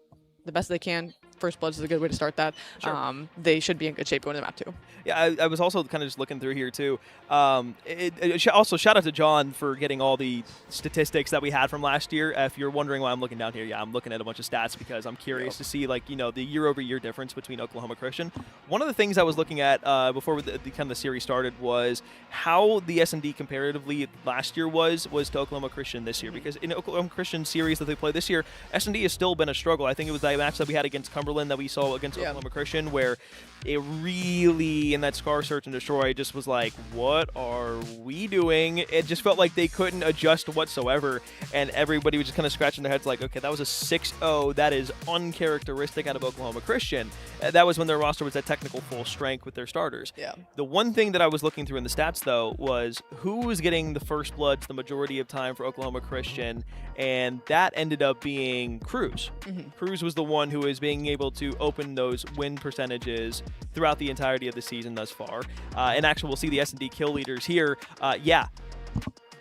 the best they can, First Bloods is a good way to start that. Sure. They should be in good shape going to the map too. Yeah, I was also kind of just looking through here too. Also, shout out to John for getting all the statistics that we had from last year. If you're wondering why I'm looking down here, I'm looking at a bunch of stats because I'm curious to see the year-over-year difference between Oklahoma Christian. One of the things I was looking at before the series started was how the S&D comparatively last year was to Oklahoma Christian this year, because in Oklahoma Christian series that they played this year, S&D has still been a struggle. I think it was that match that we had against Cumberland Cumberland that we saw against Oklahoma Christian, where it really, in that Scar Search and Destroy, just was like, what are we doing? It just felt like they couldn't adjust whatsoever, and everybody was just kind of scratching their heads like, okay, that was a 6-0. That is uncharacteristic out of Oklahoma Christian. That was when their roster was at technical full strength with their starters. Yeah. The one thing that I was looking through in the stats, though, was who was getting the first bloods the majority of time for Oklahoma Christian, and that ended up being Cruz. Cruz was the one who is being able to open those win percentages throughout the entirety of the season thus far. And actually, we'll see the S&D kill leaders here.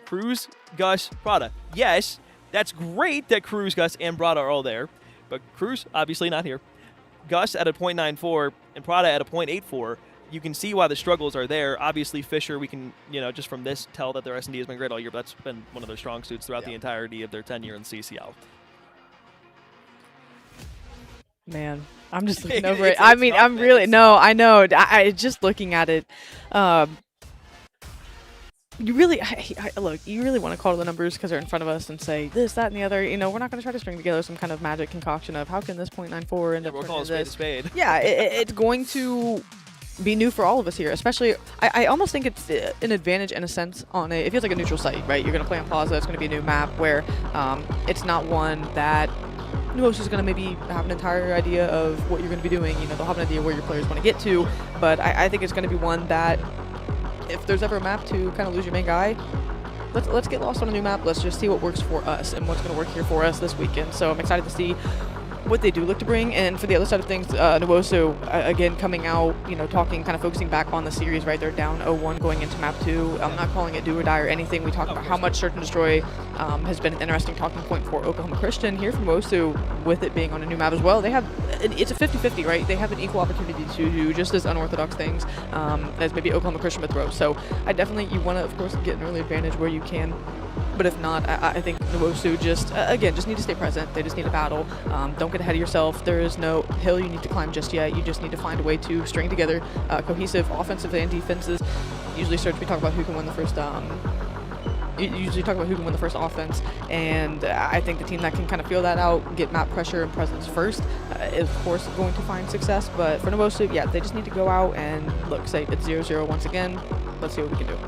Cruz, Gus, Prada. Yes, that's great that Cruz, Gus, and Prada are all there, but Cruz, obviously not here. Gus at a .94 and Prada at a .84. You can see why the struggles are there. Obviously, Fisher, we can, just from this tell that their S&D has been great all year, but that's been one of their strong suits throughout the entirety of their tenure in CCL. Man, I'm just looking over it. I mean, I'm really, no, I know. I just looking at it, you really, look, you really want to call the numbers because they're in front of us and say this, that, and the other. We're not going to try to string together some kind of magic concoction of how can this .94 end up we'll call a spade. Yeah, it's going to be new for all of us here, especially I almost think it's an advantage in a sense on it feels like a neutral site, right? You're going to play on Plaza. It's going to be a new map where it's not one that Nuos is going to maybe have an entire idea of what you're going to be doing. They'll have an idea where your players want to get to, but I think it's going to be one that if there's ever a map to kind of lose your main guy, let's get lost on a new map. Let's just see what works for us and what's going to work here for us this weekend. So I'm excited to see what they do look to bring. And for the other side of things, Nuoso, again, coming out, talking, kind of focusing back on the series, right? They're down 0-1 going into map 2. I'm not calling it do or die or anything. We talked about how much Search and Destroy has been an interesting talking point for Oklahoma Christian. Here from Nuoso, with it being on a new map as well, it's a 50-50, right? They have an equal opportunity to do just as unorthodox things as maybe Oklahoma Christian would throw. So you want to, of course, get an early advantage where you can. But if not, I think Nuosu just need to stay present. They just need to battle. Don't get ahead of yourself. There is no hill you need to climb just yet. You just need to find a way to string together cohesive offensive and defenses. Usually, Search, we talk about who can win the first. Usually talk about who can win the first offense, and I think the team that can kind of feel that out, get map pressure and presence first, is of course going to find success. But for Nuosu, they just need to go out and look, say it's 0-0 once again. Let's see what we can do.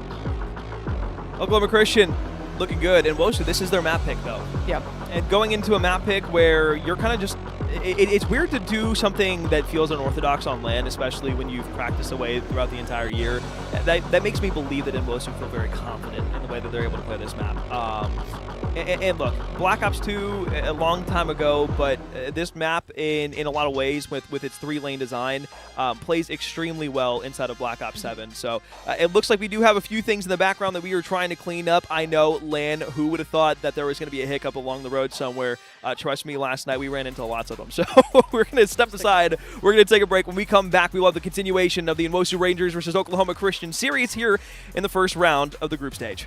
Oklahoma Christian looking good, and Wosu, this is their map pick though. Yeah. And going into a map pick where you're kind of just, it's weird to do something that feels unorthodox on LAN, especially when you've practiced away throughout the entire year. That makes me believe that Inwosu feel very confident in the way that they're able to play this map. And look, Black Ops 2 a long time ago, but this map in a lot of ways with its 3-lane design plays extremely well inside of Black Ops 7. So it looks like we do have a few things in the background that we are trying to clean up. I know, LAN, who would have thought that there was going to be a hiccup along the road somewhere? Trust me, last night we ran into lots of them. So we're going to step aside. We're going to take a break. When we come back, we will have the continuation of the Inwosu Rangers versus Oklahoma Christian series here in the first round of the group stage.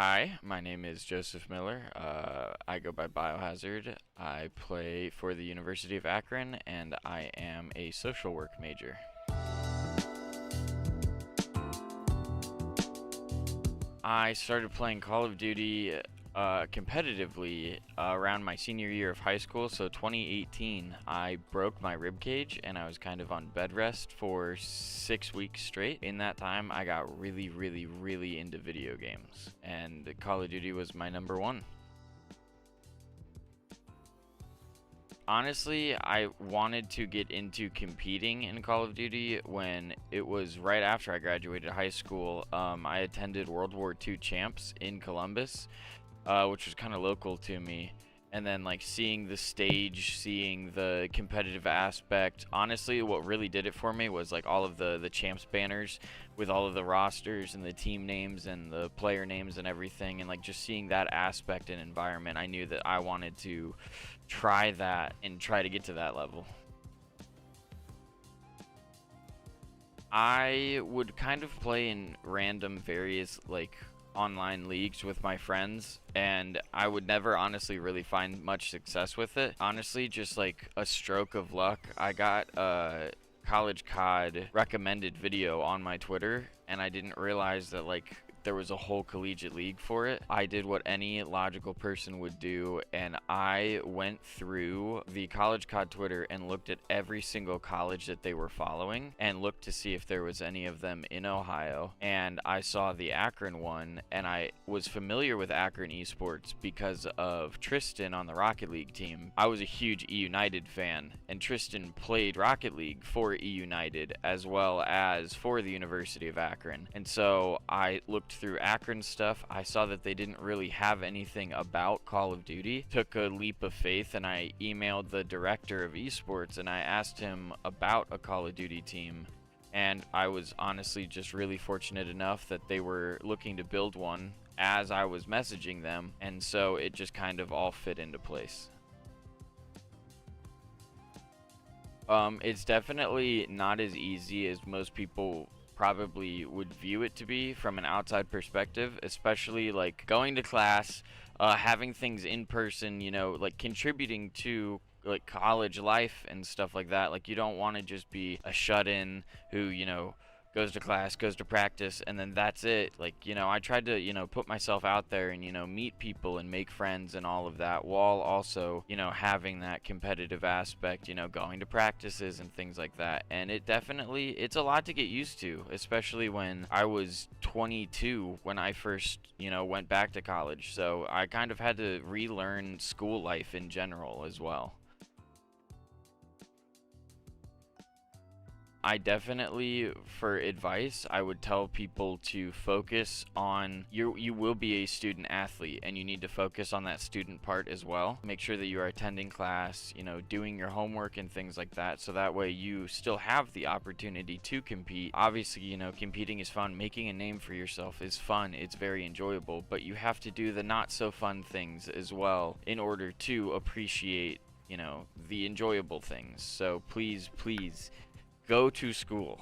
Hi, my name is Joseph Miller. I go by Biohazard. I play for the University of Akron, and I am a social work major. I started playing Call of Duty competitively around my senior year of high school, so 2018. I broke my rib cage and I was kind of on bed rest for 6 weeks straight. In that time, I got really into video games, and Call of Duty was my number one. Honestly, I wanted to get into competing in Call of Duty when it was right after I graduated high school. I attended World War II Champs in Columbus, which was kind of local to me. And then like seeing the stage, seeing the competitive aspect. Honestly, what really did it for me was like all of the Champs banners with all of the rosters and the team names and the player names and everything. And like just seeing that aspect and environment, I knew that I wanted to try that and try to get to that level. I would kind of play in random various like online leagues with my friends, and I would never honestly really find much success with it. Honestly, just like a stroke of luck, I got a college COD recommended video on my Twitter, and I didn't realize that like there was a whole collegiate league for it. I did what any logical person would do, and I went through the college COD Twitter and looked at every single college that they were following and looked to see if there was any of them in Ohio. And I saw the Akron one, and I was familiar with Akron esports because of Tristan on the Rocket League team. I was a huge E United fan, and Tristan played Rocket League for E United as well as for the University of Akron. And so I looked through Akron stuff. I saw that they didn't really have anything about Call of Duty. Took a leap of faith, and I emailed the director of esports and I asked him about a Call of Duty team. And I was honestly just really fortunate enough that they were looking to build one as I was messaging them, and so it just kind of all fit into place. It's definitely not as easy as most people probably would view it to be from an outside perspective, especially like going to class, having things in person, you know, like contributing to like college life and stuff like that. Like you don't want to just be a shut-in who, you know, goes to class, goes to practice, and then that's it. Like, you know, I tried to, you know, put myself out there and, you know, meet people and make friends and all of that, while also, you know, having that competitive aspect, you know, going to practices and things like that. And it definitely, it's a lot to get used to, especially when I was 22 when I first, you know, went back to college. So I kind of had to relearn school life in general as well. I definitely, for advice, I would tell people to focus on, you will be a student athlete, and you need to focus on that student part as well. Make sure that you are attending class, you know, doing your homework and things like that, so that way you still have the opportunity to compete. Obviously, you know, competing is fun. Making a name for yourself is fun. It's very enjoyable, but you have to do the not so fun things as well in order to appreciate, you know, the enjoyable things. So please go to school.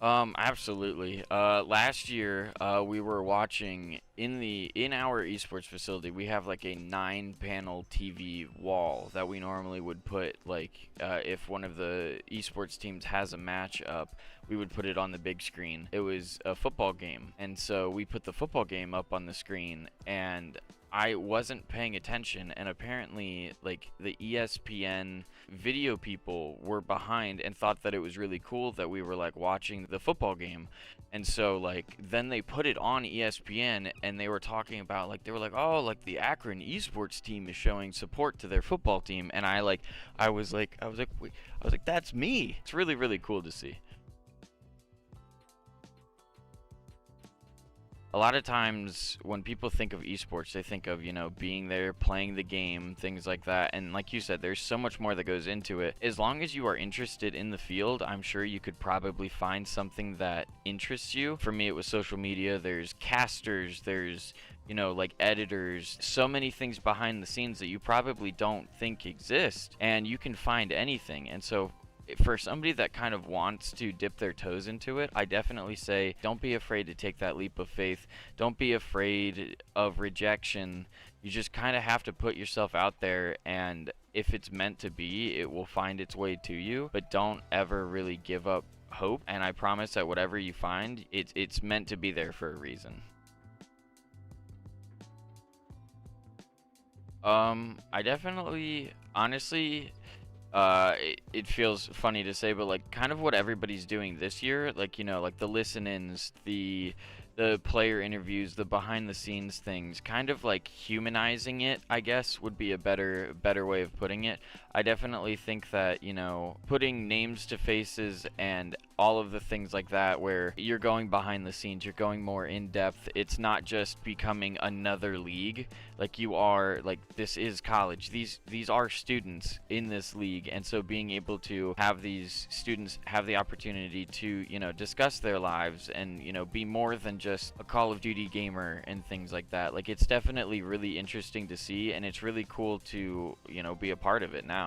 Absolutely. Last year, we were watching in our esports facility. We have like a 9-panel TV wall that we normally would put, like, if one of the esports teams has a match up, we would put it on the big screen. It was a football game, and so we put the football game up on the screen, and I wasn't paying attention, and apparently like the ESPN video people were behind and thought that it was really cool that we were like watching the football game. And so like then they put it on ESPN, and they were talking about like, they were like, oh, like the Akron esports team is showing support to their football team. And I was like that's me. It's really cool to see. A lot of times when people think of esports, they think of, you know, being there, playing the game, things like that. And like you said, there's so much more that goes into it. As long as you are interested in the field, I'm sure you could probably find something that interests you. For me, it was social media. There's casters, there's, you know, like editors, so many things behind the scenes that you probably don't think exist. And you can find anything. And so for somebody that kind of wants to dip their toes into it, I definitely say don't be afraid to take that leap of faith. Don't be afraid of rejection. You just kind of have to put yourself out there, and if it's meant to be, it will find its way to you. But don't ever really give up hope, and I promise that whatever you find, it's meant to be there for a reason. I definitely, honestly, it feels funny to say, but like kind of what everybody's doing this year, like, you know, like the listen-ins, the player interviews, the behind the scenes things, kind of like humanizing it, I guess, would be a better way of putting it. I definitely think that, you know, putting names to faces and all of the things like that, where you're going behind the scenes, you're going more in depth. It's not just becoming another league. Like, you are, like, this is college. These are students in this league, and so being able to have these students have the opportunity to, you know, discuss their lives and, you know, be more than just a Call of Duty gamer and things like that. Like, it's definitely really interesting to see, and it's really cool to, you know, be a part of it now.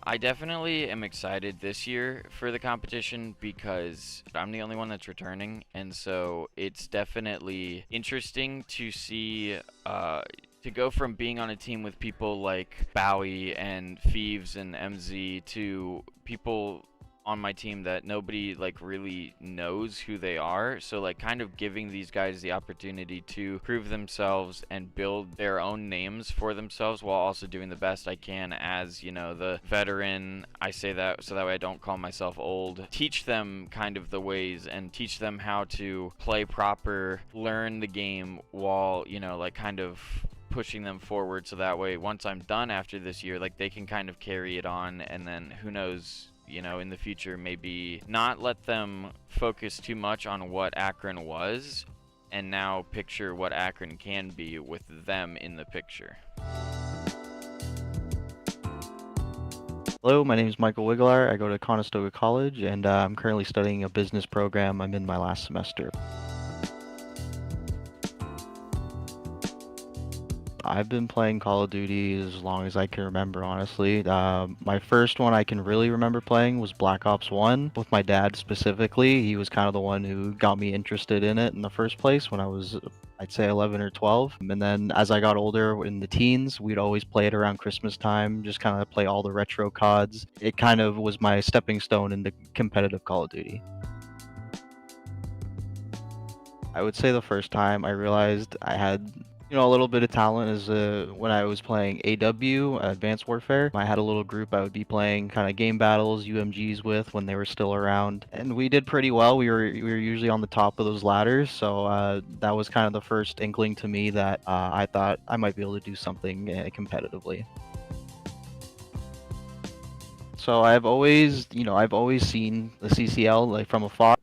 I definitely am excited this year for the competition because I'm the only one that's returning, and so it's definitely interesting to see to go from being on a team with people like Bowie and Thieves and MZ to people on my team that nobody like really knows who they are. So like kind of giving these guys the opportunity to prove themselves and build their own names for themselves while also doing the best I can as, you know, the veteran. I say that so that way I don't call myself old. Teach them kind of the ways and teach them how to play proper, learn the game while, you know, like kind of pushing them forward, so that way once I'm done after this year, like they can kind of carry it on, and then who knows, you know, in the future, maybe not let them focus too much on what Akron was and now picture what Akron can be with them in the picture. Hello, my name is Michael Wiglar. I go to Conestoga College, and I'm currently studying a business program. I'm in my last semester. I've been playing Call of Duty as long as I can remember, honestly. My first one I can really remember playing was Black Ops 1 with my dad specifically. He was kind of the one who got me interested in it in the first place when I was, I'd say, 11 or 12. And then as I got older in the teens, we'd always play it around Christmas time, just kind of play all the retro CODs. It kind of was my stepping stone into competitive Call of Duty. I would say the first time I realized I had, you know, a little bit of talent is when I was playing AW, Advanced Warfare. I had a little group I would be playing kind of game battles, UMGs with when they were still around, and we did pretty well. We were usually on the top of those ladders, so that was kind of the first inkling to me that I thought I might be able to do something competitively. So I've always seen the CCL like from afar.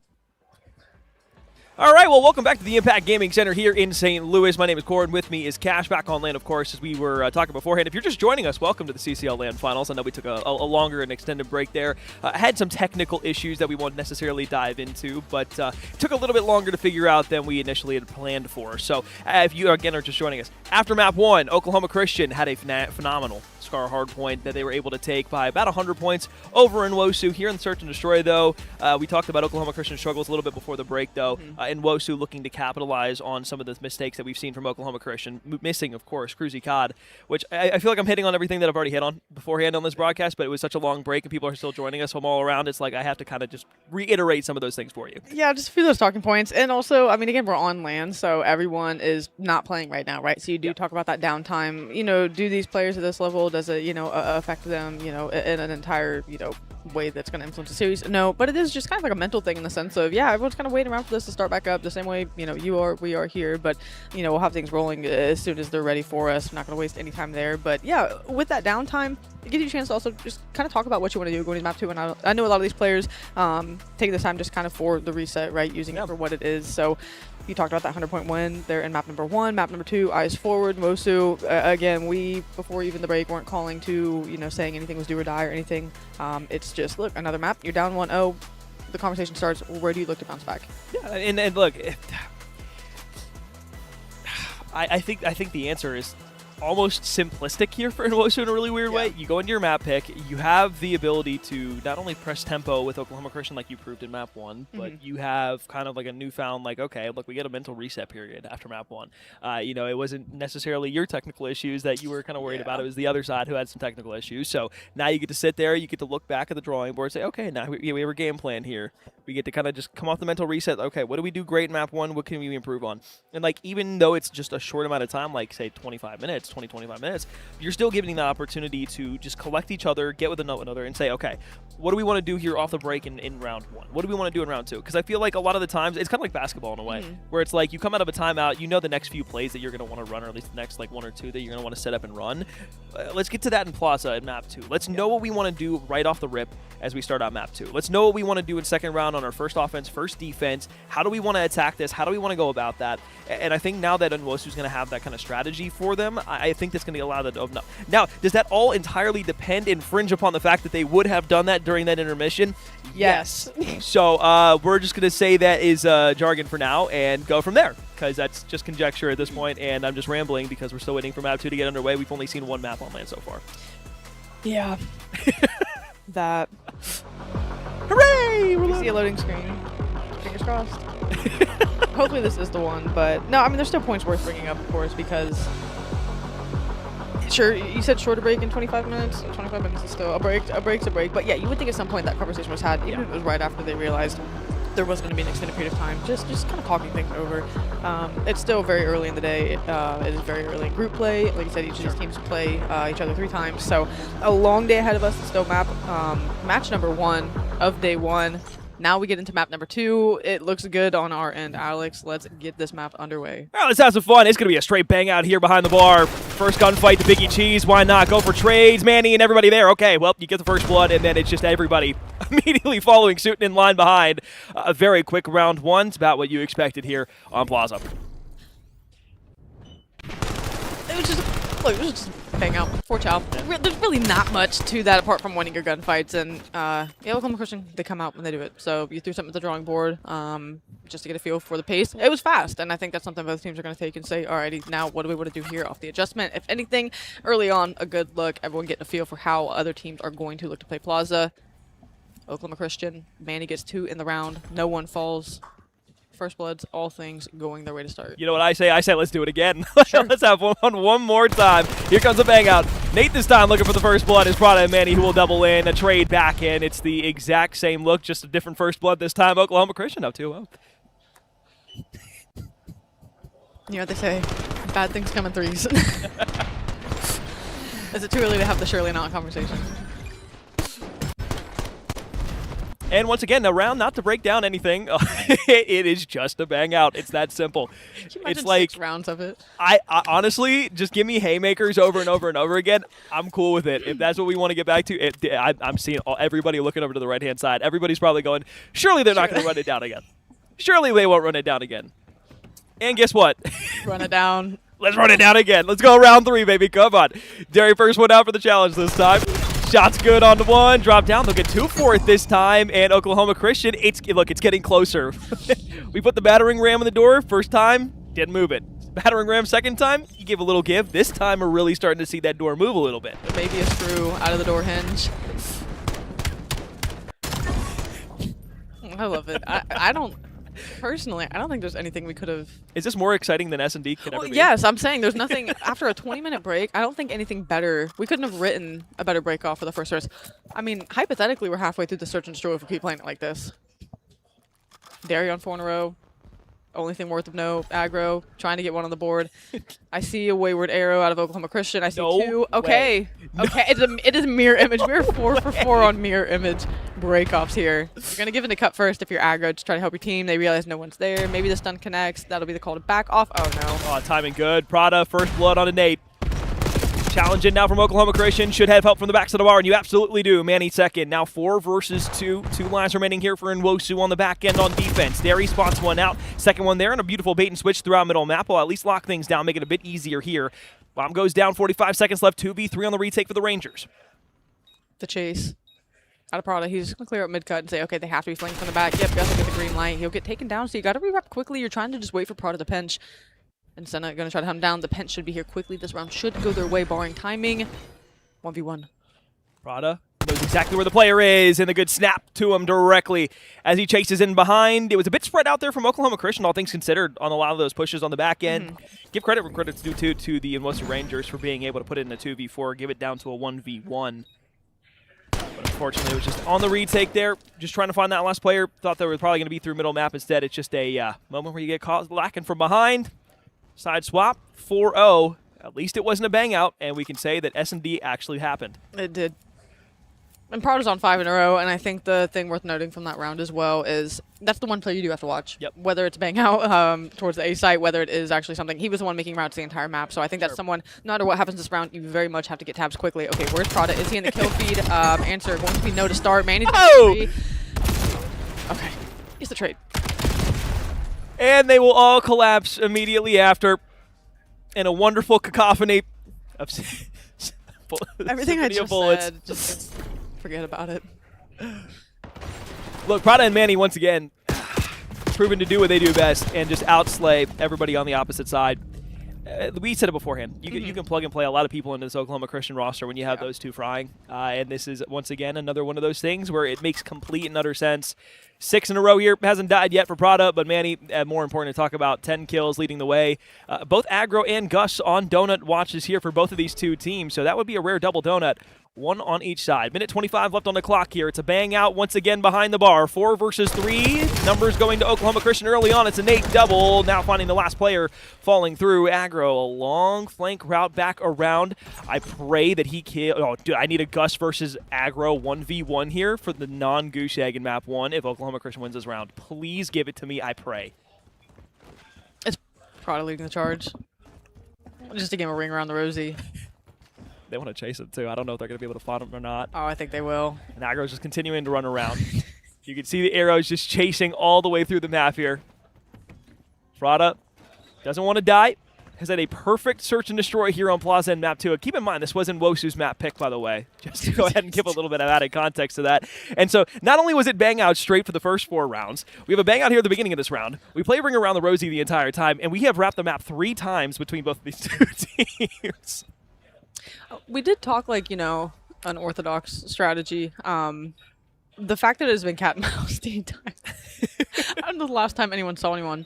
All right, well, welcome back to the Impact Gaming Center here in St. Louis. My name is Corin. With me is Cash, back on LAN, of course, as we were talking beforehand. If you're just joining us, welcome to the CCL LAN Finals. I know we took a longer and extended break there. Had some technical issues that we won't necessarily dive into, but took a little bit longer to figure out than we initially had planned for. So if you, again, are just joining us, after Map 1, Oklahoma Christian had a phenomenal Scar hardpoint that they were able to take by about 100 points over in WOSU. Here in Search and Destroy, though, we talked about Oklahoma Christian struggles a little bit before the break, though. In WOSU, looking to capitalize on some of the mistakes that we've seen from Oklahoma Christian, missing, of course, Cruzy COD, which I feel like I'm hitting on everything that I've already hit on beforehand on this broadcast, but it was such a long break and people are still joining us from all around. It's like I have to kind of just reiterate some of those things for you. Yeah, just a few of those talking points. And also, I mean, again, we're on LAN, so everyone is not playing right now, right? So you do talk about that downtime. You know, do these players at this level, does it, you know, affect them, you know, in an entire, you know, way that's going to influence the series? No, but it is just kind of like a mental thing in the sense of, yeah, everyone's kind of waiting around for this to start back up the same way, you know, we are here, but, you know, we'll have things rolling as soon as they're ready for us. We're not going to waste any time there. But yeah, with that downtime, it gives you a chance to also just kind of talk about what you want to do going to map 2. And I know a lot of these players take this time just kind of for the reset, right, using it for what it is. So you talked about that 100-point win there in map number 1. Map number 2, eyes forward, Mosu. Again, we, before even the break, weren't calling to, you know, saying anything was do or die or anything. It's just, look, another map, you're down 1-0. The conversation starts, where do you look to bounce back? Yeah, and look, I think the answer is almost simplistic here for Nwosu in a really weird way. You go into your map pick, you have the ability to not only press tempo with Oklahoma Christian like you proved in map 1, but you have kind of like a newfound, like, okay, look, we get a mental reset period after map 1. You know, it wasn't necessarily your technical issues that you were kind of worried about. It was the other side who had some technical issues. So now you get to sit there, you get to look back at the drawing board and say, okay, now we have a game plan here. We get to kind of just come off the mental reset. Okay, what do we do great in map 1? What can we improve on? And like, even though it's just a short amount of time, like say 25 minutes, 25 minutes, you're still giving the opportunity to just collect each other, get with another, and say, okay, what do we want to do here off the break in round 1? What do we want to do in round 2? Because I feel like a lot of the times, it's kind of like basketball in a way, where it's like you come out of a timeout, you know the next few plays that you're going to want to run, or at least the next like 1 or 2 that you're going to want to set up and run. Let's get to that in Plaza in map 2. Let's know what we want to do right off the rip as we start out map 2. Let's know what we want to do in second round on our first offense, first defense. How do we want to attack this? How do we want to go about that? And I think now that Nwosu is going to have that kind of strategy for them, I think that's going to allow them to open up. Now, does that all entirely depend, infringe upon the fact that they would have done that during that intermission? Yes. So we're just going to say that is jargon for now and go from there, because that's just conjecture at this point, and I'm just rambling because we're still waiting for map 2 to get underway. We've only seen 1 map on land so far. Yeah. That. Hooray! We see a loading screen. Fingers crossed. Hopefully this is the one, but no, I mean, there's still points worth bringing up, of course, because sure, you said shorter break in 25 minutes. 25 minutes is still a break. A break's a break, but yeah, you would think at some point that conversation was had, even if it was right after they realized there was going to be an extended period of time, just kind of talking things over. It's still very early in the day. It is very early in group play. Like I said, each of these teams play each other 3 times, so a long day ahead of us. It's still match number 1 of day 1. Now we get into map number 2. It looks good on our end, Alex. Let's get this map underway. All right, let's have some fun. It's going to be a straight bang out here behind the bar. First gunfight to Biggie Cheese. Why not? Go for trades. Manny and everybody there. Okay, well, you get the first blood, and then it's just everybody immediately following suit and in line behind. A very quick round 1. It's about what you expected here on Plaza. It was just bang out. 4 chow. There's really not much to that apart from winning your gunfights, and yeah, Oklahoma Christian, they come out when they do it. So you threw something at the drawing board just to get a feel for the pace. It was fast, and I think that's something both teams are going to take and say, alrighty, now what do we want to do here off the adjustment? If anything, early on, a good look. Everyone getting a feel for how other teams are going to look to play Plaza. Oklahoma Christian, Manny gets 2 in the round. No one falls. First bloods, all things going their way to start. You know what I say? I say let's do it again. Sure. Let's have one more time. Here comes a bang out. Nate this time looking for the first blood is Prada and Manny, who will double in, a trade back in. It's the exact same look, just a different first blood this time. Oklahoma Christian up 2-0. You know what they say, bad things come in 3s. Is it too early to have the surely not conversation? And once again, a round not to break down anything. It is just a bang out. It's that simple. Can you imagine it's like 6 rounds of it. I honestly, just give me haymakers over and over and over again. I'm cool with it. If that's what we want to get back to, I'm seeing everybody looking over to the right-hand side. Everybody's probably going, surely they're not going to run it down again. Surely they won't run it down again. And guess what? Run it down. Let's run it down again. Let's go round 3, baby. Come on. Derry first one out for the challenge this time. Shot's good on the 1. Drop down. They'll get 2 for it this time. And Oklahoma Christian, look, it's getting closer. We put the battering ram in the door. First time, didn't move it. Battering ram second time, you give a little give. This time, we're really starting to see that door move a little bit. Maybe a screw out of the door hinge. I love it. I don't... Personally, I don't think there's anything we could have... Is this more exciting than S&D could ever be? Yes, I'm saying there's nothing... After a 20-minute break, I don't think anything better... We couldn't have written a better break off for the first race. I mean, hypothetically, we're halfway through the search and destroy if we keep playing it like this. Derry on 4 in a row. Only thing worth of note, aggro, trying to get 1 on the board. I see a wayward arrow out of Oklahoma Christian. I see 2. Okay. Okay, it is a mirror image. We're 4 for 4 on mirror image breakoffs here. You're going to give it a cut first if you're aggro. Just try to help your team. They realize no one's there. Maybe the stun connects. That'll be the call to back off. Oh, no. Oh, timing good. Prada, first blood on a Nate. Challenging now from Oklahoma Christian. Should have help from the backs of the bar, and you absolutely do. Manny second. Now 4 versus 2. 2 lines remaining here for Nwosu on the back end on defense. Derry spots 1 out. Second one there, and a beautiful bait and switch throughout middle map. Will at least lock things down, make it a bit easier here. Bomb goes down, 45 seconds left. 2v3 on the retake for the Rangers. The chase. Out of Prada, he's going to clear up mid-cut and say, okay, they have to be flanked from the back. Yep, got to get the green light. He'll get taken down, so you got to re-rep quickly. You're trying to just wait for Prada to pinch. And Senna going to try to hunt him down. The Pent should be here quickly. This round should go their way, barring timing. 1v1. Prada knows exactly where the player is, and the good snap to him directly as he chases in behind. It was a bit spread out there from Oklahoma Christian, all things considered, on a lot of those pushes on the back end. Give credit where credit's due to the Inwosu Rangers for being able to put it in a 2v4, give it down to a 1v1. But unfortunately, it was just on the retake there, just trying to find that last player. Thought they were probably going to be through middle map instead. It's just a moment where you get caught lacking from behind. Side swap, 4-0. At least it wasn't a bang out, and we can say that S&D actually happened. It did. And Prada's on 5 in a row, and I think the thing worth noting from that round as well is that's the one play you do have to watch. Yep. Whether it's bang out towards the A site, whether it is actually something. He was the one making routes the entire map, so I think that's someone, no matter what happens this round, you very much have to get tabs quickly. Okay, where's Prada? Is he in the kill feed? Answer going to be no to start. Manny's okay, he's the trade. And they will all collapse immediately after in a wonderful cacophony of Everything I just bullets. said, just forget about it. Look, Prada and Manny, once again, proven to do what they do best and just outslay everybody on the opposite side. We said it beforehand. You can plug and play a lot of people into this Oklahoma Christian roster when you have those two frying. And this is, once again, another one of those things where it makes complete and utter sense. 6 in a row here. Hasn't died yet for Prada, but Manny, more important to talk about, 10 kills leading the way. Both Aggro and Gus on donut watches here for both of these two teams, so that would be a rare double donut. One on each side. Minute 25 left on the clock here. It's a bang out once again behind the bar. 4 versus 3. Numbers going to Oklahoma Christian early on. It's a Nate double. Now finding the last player falling through. Aggro, a long flank route back around. I pray that he kill. Oh, dude, I need a Gus versus Aggro 1v1 here for the non-Goose Egg in map 1 if Oklahoma Christian wins this round. Please give it to me, I pray. It's Prada leading the charge. Just to give him a ring around the rosy. They want to chase it, too. I don't know if they're going to be able to find him or not. Oh, I think they will. And Aggro's just continuing to run around. You can see the arrows just chasing all the way through the map here. Prada doesn't want to die. Has had a perfect search and destroy here on Plaza and map 2. Keep in mind, this was in Wosu's map pick, by the way. Just to go ahead and give a little bit of added context to that. And so, not only was it bang out straight for the first 4 rounds, we have a bang out here at the beginning of this round. We play Ring Around the Rosie the entire time, and we have wrapped the map 3 times between both of these two teams. We did talk like, you know, unorthodox strategy. The fact that it has been cat and mouse the entire I don't know the last time anyone saw anyone.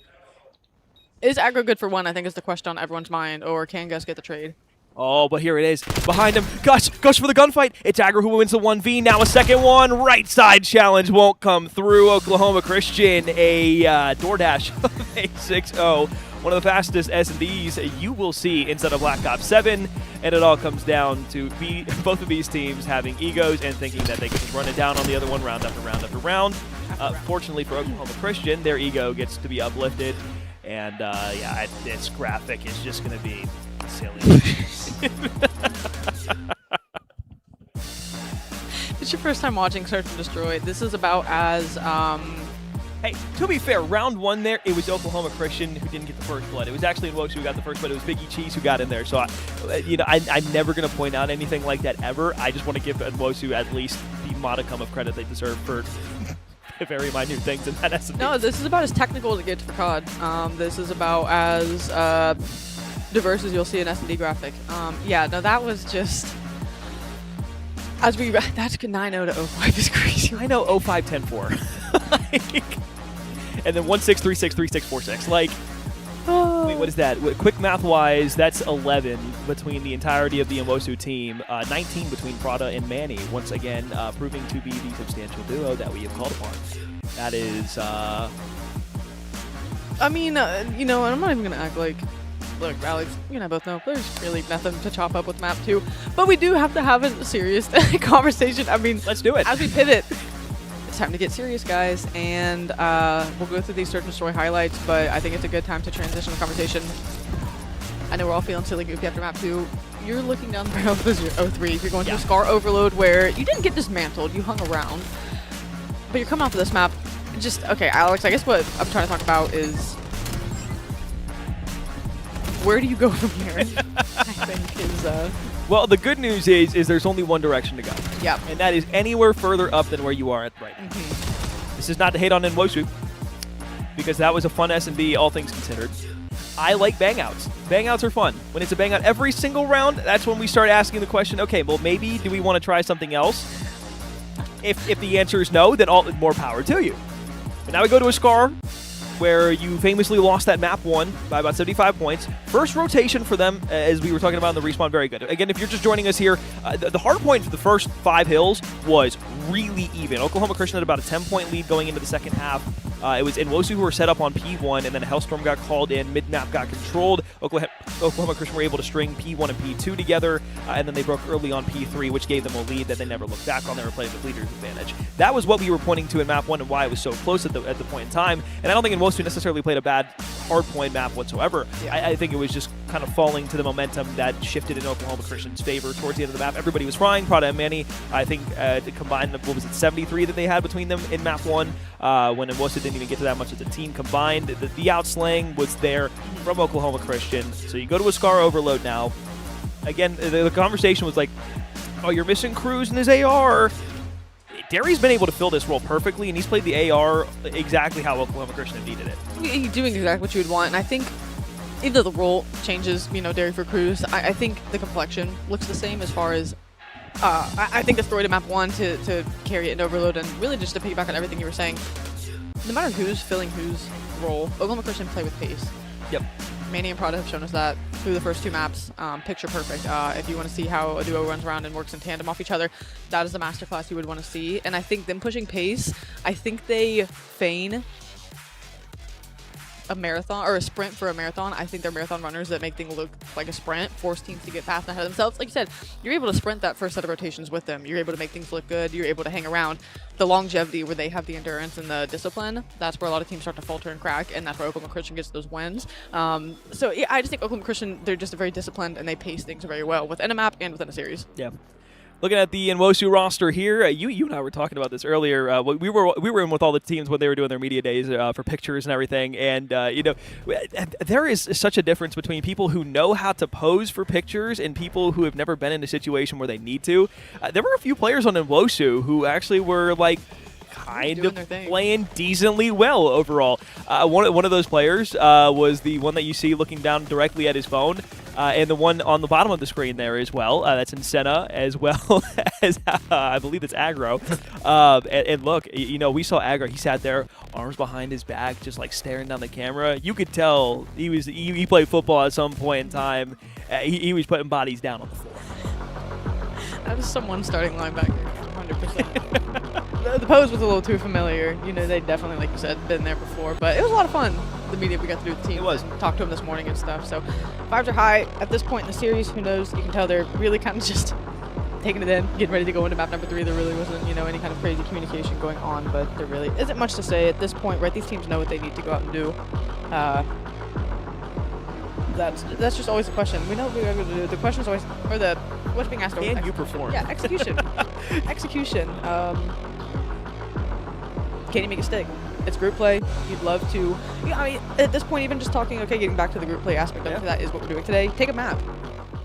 Is Aggro good for 1, I think is the question on everyone's mind, or can Gus get the trade? Oh, but here it is. Behind him. Gus for the gunfight. It's Aggro who wins the 1v. Now a second one. Right side challenge won't come through. Oklahoma Christian, a DoorDash of a 6-0. One of the fastest S&Ds you will see inside of Black Ops 7. And it all comes down to both of these teams having egos and thinking that they can just run it down on the other one round after round after round. Fortunately for Oklahoma Christian, their ego gets to be uplifted. And yeah, this graphic is just going to be silly. It's your first time watching Search and Destroy. This is about as Hey, to be fair, round 1 there, it was Oklahoma Christian who didn't get the first blood. It was actually Inwosu who got the first blood. It was Biggie Cheese who got in there. So, I'm never going to point out anything like that ever. I just want to give Inwosu at least the modicum of credit they deserve for very minute things in that S&D. No, this is about as technical as it gets for CoD. This is about as diverse as you'll see an S&D graphic. Yeah, no, that was just... That's 9-0 to 05 is crazy. I know 05, 10, 4. And then 1-6, 3-6, 3-6, 4-6. Like, wait, what is that? Quick math-wise, that's 11 between the entirety of the Inwosu team. 19 between Prada and Manny. Once again, proving to be the substantial duo that we have called upon. That is... I mean, you know, I'm not even going to act like... Look, Alex, you and I both know there's really nothing to chop up with map 2. But we do have to have a serious conversation. I mean... Let's do it. As we pivot... It's time to get serious, guys, and we'll go through these Search and Destroy highlights, but I think it's a good time to transition the conversation. I know we're all feeling silly goofy after map 2. You're looking down the barrel of this 03. You're going through Scar Overload where you didn't get dismantled, you hung around. But you're coming off of this map. Just, okay, Alex, I guess what I'm trying to talk about is where do you go from here? I think is... Well, the good news is there's only one direction to go. Yeah. And that is anywhere further up than where you are at right now. This is not to hate on Inwosu, because that was a fun S&D, all things considered. I like bang-outs. Bang-outs are fun. When it's a bang-out every single round, that's when we start asking the question, okay, well, maybe do we want to try something else? If the answer is no, then more power to you. But now we go to a Scar, where you famously lost that map 1 by about 75 points. First rotation for them, as we were talking about in the respawn, very good. Again, if you're just joining us here, the hard point for the first 5 hills was really even. Oklahoma Christian had about a 10-point lead going into the second half. It was Nwosu who were set up on P1, and then a Hellstorm got called in, mid-map got controlled. Oklahoma Christian were able to string P1 and P2 together, and then they broke early on P3, which gave them a lead that they never looked back on. They were playing with leader's advantage. That was what we were pointing to in map 1 and why it was so close at the point in time. And I don't think Nwosu necessarily played a bad hardpoint map whatsoever. Yeah. I think it was just kind of falling to the momentum that shifted in Oklahoma Christian's favor towards the end of the map. Everybody was frying. Prada and Manny, I think, combined, what was it, 73 that they had between them in map 1, when Nwosu didn't even get to that much as a team combined. The outslaying was there from Oklahoma Christian. So you go to a Scar overload now. Again, the conversation was like, oh, you're missing Cruz and his AR. Derry's been able to fill this role perfectly, and he's played the AR exactly how Oklahoma Christian needed it. He's doing exactly what you would want, and I think either the role changes, Derry for Cruz. I think the complexion looks the same as far as I think the story to map 1 to carry it into overload, and really just to piggyback on everything you were saying, no matter who's filling whose role, Oklahoma Christian play with pace. Yep. Manny and Prada have shown us that through the first 2 maps. Picture perfect. If you want to see how a duo runs around and works in tandem off each other, that is the masterclass you would want to see. And I think them pushing pace, I think they feign a marathon or a sprint for a marathon. I think they're marathon runners that make things look like a sprint, force teams to get fast and ahead of themselves. Like you said, you're able to sprint that first set of rotations with them. You're able to make things look good. You're able to hang around. The longevity where they have the endurance and the discipline, that's where a lot of teams start to falter and crack, and that's where Oklahoma Christian gets those wins. So yeah, I just think Oklahoma Christian, they're just very disciplined and they pace things very well within a map and within a series. Yeah. Looking at the Nwosu roster here, you and I were talking about this earlier. We were in with all the teams when they were doing their media days for pictures and everything, and there is such a difference between people who know how to pose for pictures and people who have never been in a situation where they need to. There were a few players on Nwosu who actually were like kind of playing decently well overall. One of those players was the one that you see looking down directly at his phone. And the one on the bottom of the screen there as well, that's in Senna, as well as, I believe it's Aggro. And look, we saw Aggro. He sat there, arms behind his back, just like staring down the camera. You could tell he played football at some point in time. He was putting bodies down on the floor. That is someone starting linebacker, 100%. The pose was a little too familiar. They definitely, like you said, been there before. But it was a lot of fun, the media we got to do with the team. It was. Talk to them this morning and stuff. So vibes are high. At this point in the series, who knows? You can tell they're really kind of just taking it in, getting ready to go into map number 3. There really wasn't, any kind of crazy communication going on. But there really isn't much to say at this point, right? These teams know what they need to go out and do. That's just always the question. We know what we're going to do. The question is always, or what's being asked over. Can you perform? Yeah, execution. Execution. Can you make it stick? It's group play. You'd love to. At this point, even just talking, getting back to the group play aspect of that is what we're doing today. Take a map.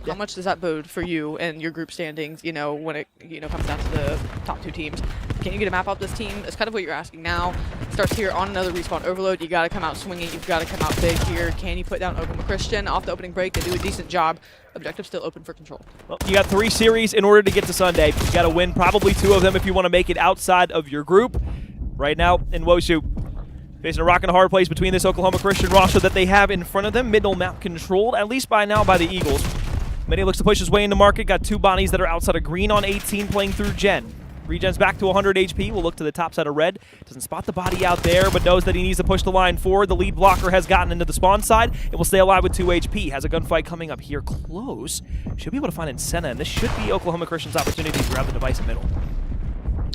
How much does that bode for you and your group standings, when it comes down to the top 2 teams? Can you get a map off this team? It's kind of what you're asking now. Starts here on another respawn overload. You got to come out swinging. You've got to come out big here. Can you put down Oklahoma Christian off the opening break and do a decent job? Objective still open for control. Well, you got 3 series in order to get to Sunday. You got to win probably 2 of them if you want to make it outside of your group. Right now, Nwosu facing a rock and a hard place between this Oklahoma Christian roster that they have in front of them. Middle map controlled, at least by now, by the Eagles. Manny looks to push his way into market. Got 2 bodies that are outside of green on 18 playing through Gen. Regen's back to 100 HP. We'll look to the top side of red. Doesn't spot the body out there, but knows that he needs to push the line forward. The lead blocker has gotten into the spawn side. It will stay alive with 2 HP. Has a gunfight coming up here close. Should be able to find Senna, and this should be Oklahoma Christian's opportunity to grab the device in middle.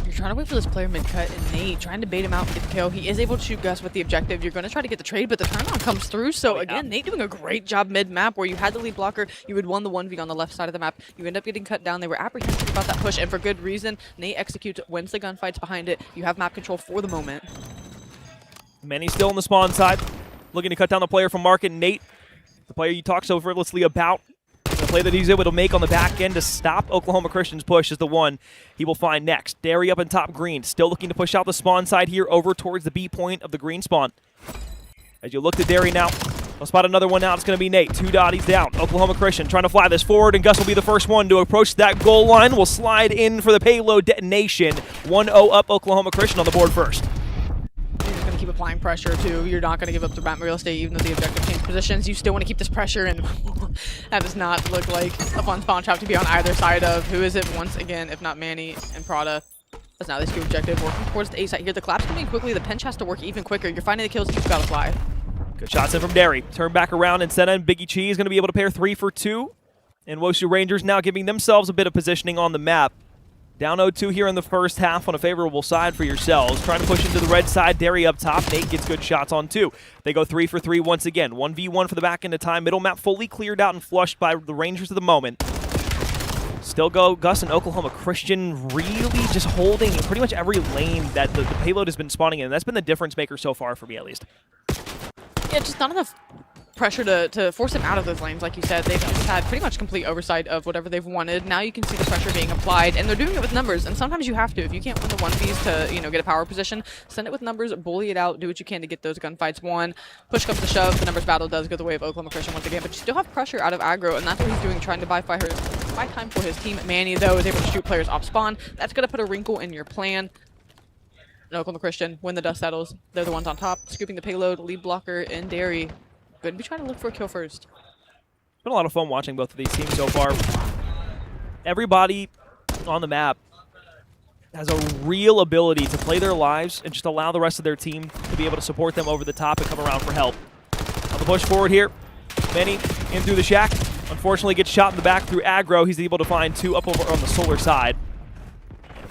You're trying to wait for this player mid-cut, and Nate trying to bait him out and get the kill. He is able to shoot Gus with the objective. You're going to try to get the trade, but the turn-on comes through. So again, Nate doing a great job mid-map where you had the lead blocker. You had won the 1v on the left side of the map. You end up getting cut down. They were apprehensive about that push, and for good reason. Nate executes, wins the gunfights behind it. You have map control for the moment. Manny's still on the spawn side, looking to cut down the player from market. Nate, the player you talk so effortlessly about. The play that he's able to make on the back end to stop Oklahoma Christian's push is the one he will find next. Derry up in top green, still looking to push out the spawn side here over towards the B point of the green spawn. As you look to Derry now, We'll spot another one now. It's going to be Nate. 2 dotties down. Oklahoma Christian trying to fly this forward, and Gus will be the first one to approach that goal line. Will slide in for the payload detonation. 1-0 up Oklahoma Christian on the board first. You're just going to keep applying pressure, too. You're not going to give up the map real estate, even though the objective changed positions. You still want to keep this pressure, and that does not look like a fun spawn trap to be on either side of. Who is it once again, if not Manny and Prada? That's now the scoop objective. Working towards the A side here. The collapse coming quickly. The pinch has to work even quicker. You're finding the kills. You've got to fly. Good shots in from Derry. Turn back around, and Senna and Biggie Cheese going to be able to pair 3 for 2. And Wosu Rangers now giving themselves a bit of positioning on the map. Down 0-2 here in the first half on a favorable side for yourselves. Trying to push into the red side. Derry up top. Nate gets good shots on 2. They go 3 for 3 once again. 1v1 for the back end of time. Middle map fully cleared out and flushed by the Rangers at the moment. Still go Gus and Oklahoma Christian really just holding pretty much every lane that the payload has been spawning in. That's been the difference maker so far for me, at least. Yeah, just not enough pressure to force them out of those lanes. Like you said, they've just had pretty much complete oversight of whatever they've wanted. Now you can see the pressure being applied, and they're doing it with numbers. And sometimes you have to. If you can't win the 1Vs to, get a power position, send it with numbers, bully it out, do what you can to get those gunfights won. Push comes to shove, the numbers battle does go the way of Oklahoma Christian once again, but you still have pressure out of aggro, and that's what he's doing, trying to buy time for his team. Manny, though, is able to shoot players off spawn. That's going to put a wrinkle in your plan. Oklahoma Christian, when the dust settles, they're the ones on top, scooping the payload, lead blocker, and Derry. Going to be trying to look for a kill first. It's been a lot of fun watching both of these teams so far. Everybody on the map has a real ability to play their lives and just allow the rest of their team to be able to support them over the top and come around for help. On the push forward here, Manny in through the shack. Unfortunately gets shot in the back through aggro. He's able to find 2 up over on the solar side.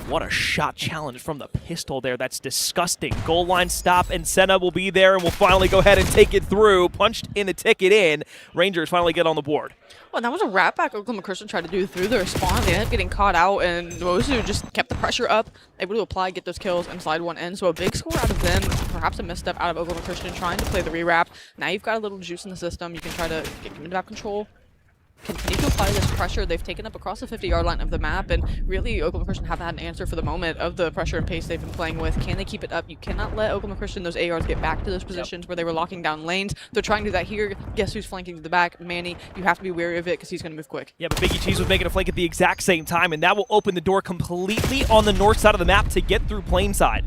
What a shot challenge from the pistol there. That's disgusting. Goal line stop, and Senna will be there and will finally go ahead and take it through. Punched in the ticket in. Rangers finally get on the board. Well, that was a wrap back Oklahoma Christian tried to do through their spawn. They ended up getting caught out, and Wosu just kept the pressure up, able to apply, get those kills, and slide one in. So a big score out of them, perhaps a misstep out of Oklahoma Christian trying to play the rewrap. Now you've got a little juice in the system. You can try to get into map control. Continue to apply this pressure. They've taken up across the 50-yard line of the map, and really Oklahoma Christian haven't had an answer for the moment of the pressure and pace they've been playing with. Can they keep it up? You cannot let Oklahoma Christian, those ARs, get back to those positions where they were locking down lanes. They're trying to do that here. Guess who's flanking to the back? Manny. You have to be wary of it because he's going to move quick. Yeah, but Biggie Cheese was making a flank at the exact same time, and that will open the door completely on the north side of the map to get through plain side.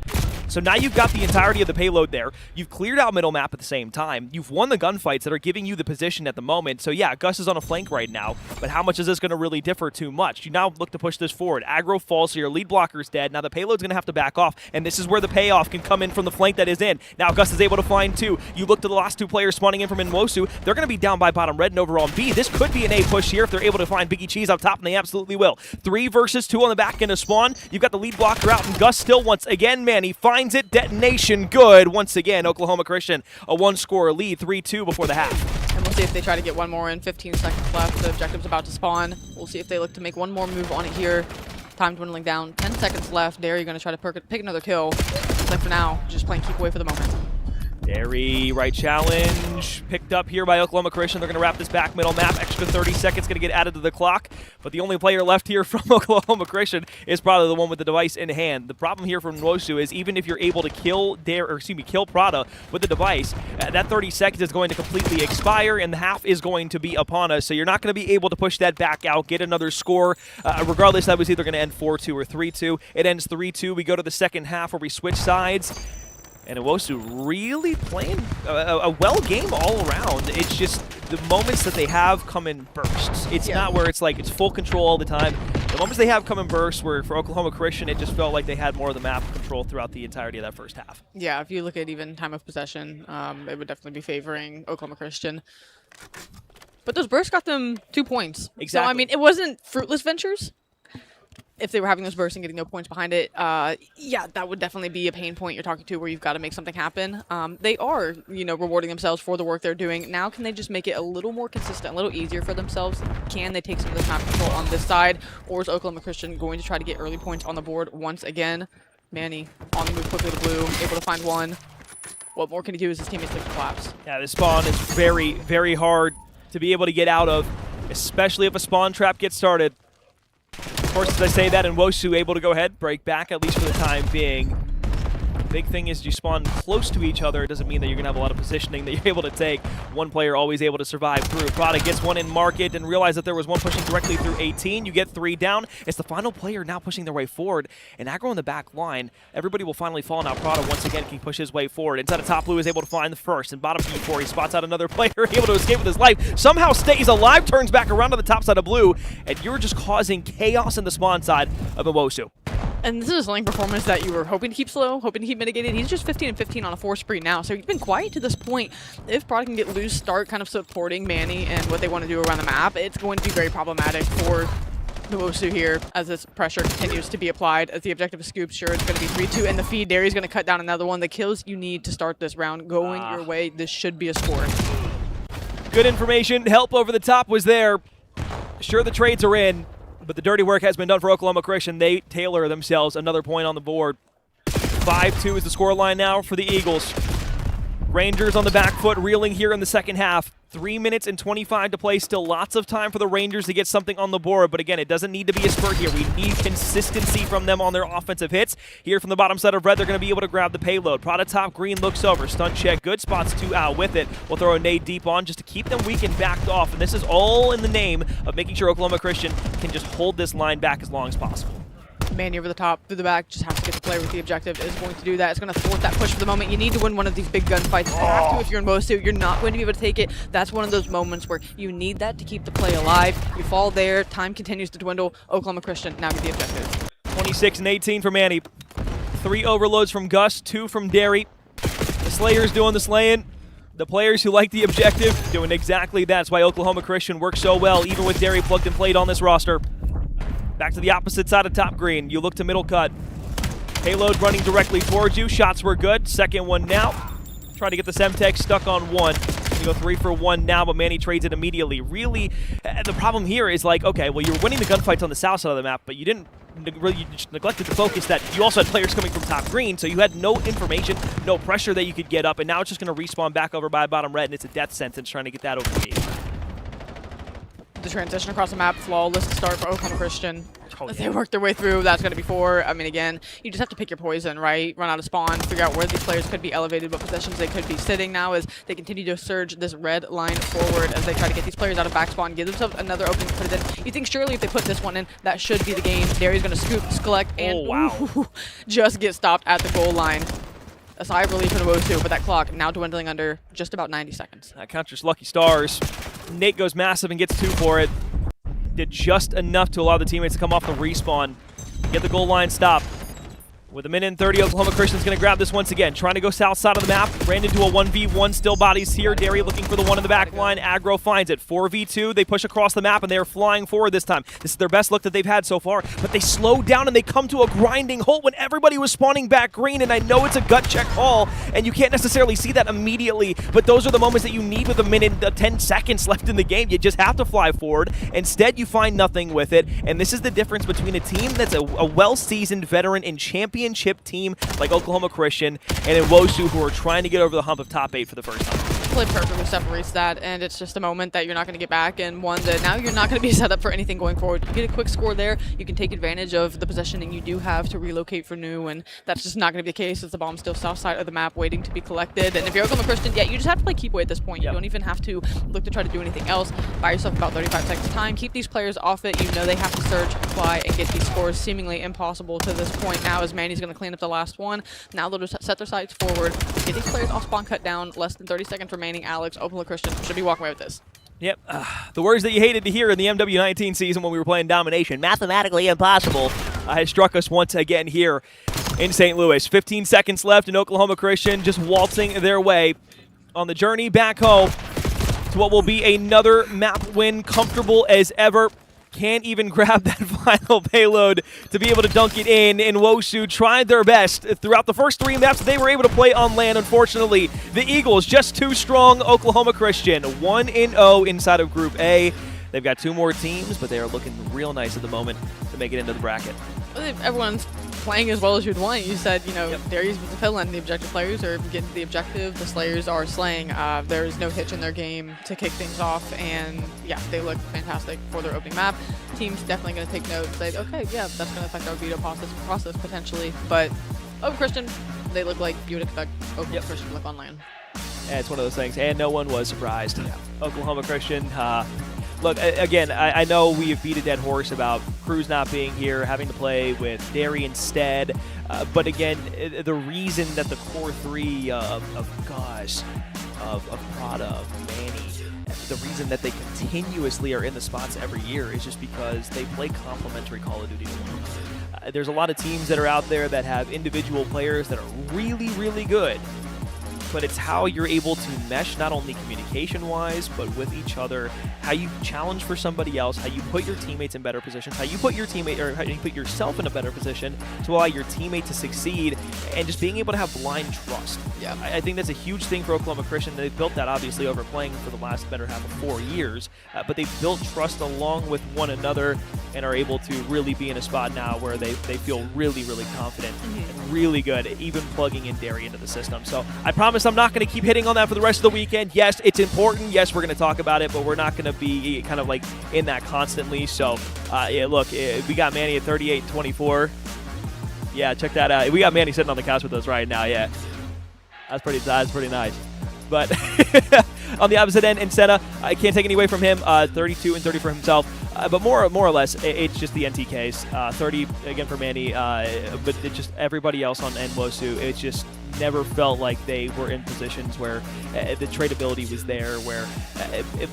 So now you've got the entirety of the payload there. You've cleared out middle map at the same time. You've won the gunfights that are giving you the position at the moment. So yeah, Gus is on a flank right now, but how much is this going to really differ too much? You now look to push this forward. Aggro falls, so your lead blocker's dead. Now the payload's going to have to back off, and this is where the payoff can come in from the flank that is in. Now Gus is able to find 2. You look to the last 2 players spawning in from Nwosu. They're going to be down by bottom red and over on B. This could be an A push here if they're able to find Biggie Cheese up top, and they absolutely will. 3 versus 2 on the back end of spawn. You've got the lead blocker out, and Gus still once again, man, he finds it. Detonation good. Once again, Oklahoma Christian, a 1-score lead, 3-2 before the half. And we'll see if they try to get one more in. 15 seconds left. The objective's about to spawn. We'll see if they look to make one more move on it here. Time dwindling down. 10 seconds left. Derry going to try to pick another kill. Looks like for now, just playing keep away for the moment. Derry, right challenge, picked up here by Oklahoma Christian. They're going to wrap this back middle map. Extra 30 seconds going to get added to the clock. But the only player left here from Oklahoma Christian is probably the one with the device in hand. The problem here from Nwosu is even if you're able to kill Prada with the device, that 30 seconds is going to completely expire, and the half is going to be upon us. So you're not going to be able to push that back out, get another score. Regardless, that was either going to end 4-2 or 3-2. It ends 3-2. We go to the second half where we switch sides. And Nwosu really playing a well game all around. It's just the moments that they have come in bursts. It's not where it's like it's full control all the time. The moments they have come in bursts where for Oklahoma Christian, it just felt like they had more of the map control throughout the entirety of that first half. Yeah, if you look at even time of possession, it would definitely be favoring Oklahoma Christian. But those bursts got them 2 points. Exactly. So, I mean, it wasn't fruitless ventures. If they were having those bursts and getting no points behind it, yeah, that would definitely be a pain point you're talking to where you've got to make something happen. They are, rewarding themselves for the work they're doing. Now can they just make it a little more consistent, a little easier for themselves? Can they take some of this map control on this side? Or is Oklahoma Christian going to try to get early points on the board once again? Manny on the move quickly to blue, able to find one. What more can he do as his teammates take the collapse? Yeah, this spawn is very, very hard to be able to get out of, especially if a spawn trap gets started. Of course, as I say that, Nwosu able to go ahead, break back, at least for the time being. Big thing is you spawn close to each other. It doesn't mean that you're going to have a lot of positioning that you're able to take. One player always able to survive through. Prada gets one in market and realize that there was one pushing directly through 18. You get 3 down. It's the final player now pushing their way forward. And aggro in the back line. Everybody will finally fall. Now Prada once again can push his way forward. Inside of top blue is able to find the first. And bottom B4, he spots out another player able to escape with his life. Somehow stays alive, turns back around to the top side of blue. And you're just causing chaos in the spawn side of Iwosu. And this is a lane performance that you were hoping to keep slow, hoping to keep mitigated. He's just 15 and 15 on a 4 spree now, so he's been quiet to this point. If Prada can get loose, start kind of supporting Manny and what they want to do around the map, it's going to be very problematic for Iwosu here as this pressure continues to be applied. As the objective is scooped, sure, it's going to be 3-2 in the feed. Derry's going to cut down another one. The kills you need to start this round going your way. This should be a score. Good information. Help over the top was there. Sure, the trades are in. But the dirty work has been done for Oklahoma Christian. They tailor themselves another point on the board. 5-2 is the scoreline now for the Eagles. Rangers on the back foot, reeling here in the second half. 3 minutes and 25 to play. Still lots of time for the Rangers to get something on the board. But again, it doesn't need to be a spurt here. We need consistency from them on their offensive hits. Here from the bottom side of red, they're going to be able to grab the payload. Prada top green looks over. Stun check. Good spots 2 out with it. We'll throw a nade deep on just to keep them weak and backed off. And this is all in the name of making sure Oklahoma Christian can just hold this line back as long as possible. Manny over the top, through the back, just has to get the player with the objective, is going to do that. It's going to thwart that push for the moment. You need to win one of these big gunfights. You have to if you're in Iwosu. You're not going to be able to take it. That's one of those moments where you need that to keep the play alive. You fall there, time continues to dwindle. Oklahoma Christian now get the objective. 26 and 18 for Manny. 3 overloads from Gus, 2 from Derry. The Slayers doing the slaying. The players who like the objective doing exactly that. That's why Oklahoma Christian works so well, even with Derry plugged and played on this roster. Back to the opposite side of top green. You look to middle cut. Payload running directly towards you. Shots were good. Second one now. Try to get the Semtex stuck on 1. You go 3 for 1 now, but Manny trades it immediately. Really, the problem here is like, okay, well, you're winning the gunfights on the south side of the map, but you didn't really, you just neglected to focus that you also had players coming from top green, so you had no information, no pressure that you could get up, and now it's just going to respawn back over by bottom red, and it's a death sentence trying to get that over the gate. The transition across the map, flawless start for Oklahoma Christian. Oh, As they work their way through, that's going to be 4. I mean, again, you just have to pick your poison, right? Run out of spawn, figure out where these players could be elevated, what positions they could be sitting now as they continue to surge this red line forward as they try to get these players out of back spawn, give themselves another opening to put it in. You think surely if they put this one in, that should be the game. Derry's going to scoop, collect, and just get stopped at the goal line. A sigh of relief in Iwosu, but that clock now dwindling under just about 90 seconds. That counts your lucky stars. Nate goes massive and gets 2 for it. Did just enough to allow the teammates to come off the respawn, get the goal line stopped. With a minute and 30, Oklahoma Christian's going to grab this once again. Trying to go south side of the map. Ran into a 1v1. Still bodies here. Derry looking for the one in the back line. Aggro finds it. 4v2. They push across the map, and they are flying forward this time. This is their best look that they've had so far. But they slow down, and they come to a grinding halt when everybody was spawning back green. And I know it's a gut check call, and you can't necessarily see that immediately. But those are the moments that you need with a minute and 10 seconds left in the game. You just have to fly forward. Instead, you find nothing with it. And this is the difference between a team that's a well-seasoned veteran and championship team like Oklahoma Christian and Iwosu, who are trying to get over the hump of top 8 for the first time. Play perfectly separates that, and it's just a moment that you're not going to get back, and one that now you're not going to be set up for anything going forward. You get a quick score there, you can take advantage of the positioning you do have to relocate for new, and that's just not going to be the case as the bomb's still south side of the map waiting to be collected. And if you're Oklahoma Christian, yeah, you just have to play keep away at this point. You don't even have to look to try to do anything else. Buy yourself about 35 seconds time. Keep these players off it. You know they have to surge, fly, and get these scores seemingly impossible to this point now as Manny's going to clean up the last one. Now they'll just set their sights forward, get these players off spawn cut down, less than 30 seconds remaining. Alex, Oklahoma Christian should be walking away with this. Yep. The words that you hated to hear in the MW19 season when we were playing Domination, mathematically impossible, has struck us once again here in St. Louis. 15 seconds left, and Oklahoma Christian just waltzing their way on the journey back home to what will be another map win, comfortable as ever. Can't even grab that final payload to be able to dunk it in. And Iwosu tried their best throughout the first 3 maps they were able to play on LAN. Unfortunately, the Eagles just too strong. Oklahoma Christian 1-0 inside of Group A. They've got 2 more teams, but they are looking real nice at the moment to make it into the bracket. Everyone's playing as well as you'd want. You said, you know, Derry's with the fill in. The objective players are getting to the objective. The Slayers are slaying. There's no hitch in their game to kick things off. And, yeah, they look fantastic for their opening map. Team's definitely going to take note and say, okay, yeah, that's going to affect our veto process potentially. But Christian they look like you would expect Oklahoma Christian to look on LAN. And it's one of those things, and no one was surprised. Oklahoma Christian, look, again, I know we have beat a dead horse about Cruz not being here, having to play with Derry instead, but again, the reason that the core three of Prada, of Manny, the reason that they continuously are in the spots every year is just because they play complementary Call of Duty to one another. There's a lot of teams that are out there that have individual players that are really, really good, but it's how you're able to mesh not only communication-wise, but with each other, how you challenge for somebody else, how you put your teammates in better positions, how you put your teammate or how you put yourself in a better position to allow your teammate to succeed, and just being able to have blind trust. Yeah, I think that's a huge thing for Oklahoma Christian. They've built that obviously over playing for the last better half of 4 years, but they've built trust along with one another and are able to really be in a spot now where they feel really, really confident and really good, even plugging in Derry into the system. So I promise I'm not going to keep hitting on that for the rest of the weekend. Yes, it's important. Yes, we're going to talk about it, but we're not going to be kind of like in that constantly. So, yeah, look, we got Manny at 38-24. Yeah, check that out. We got Manny sitting on the couch with us right now. Yeah, that's pretty nice. But on the opposite end, Senna, I can't take any away from him. 32 and 30 for himself. But more or less, it's just the NTKs. 30 again for Manny, but it's just everybody else on Nwosu. It just never felt like they were in positions where the tradability was there, where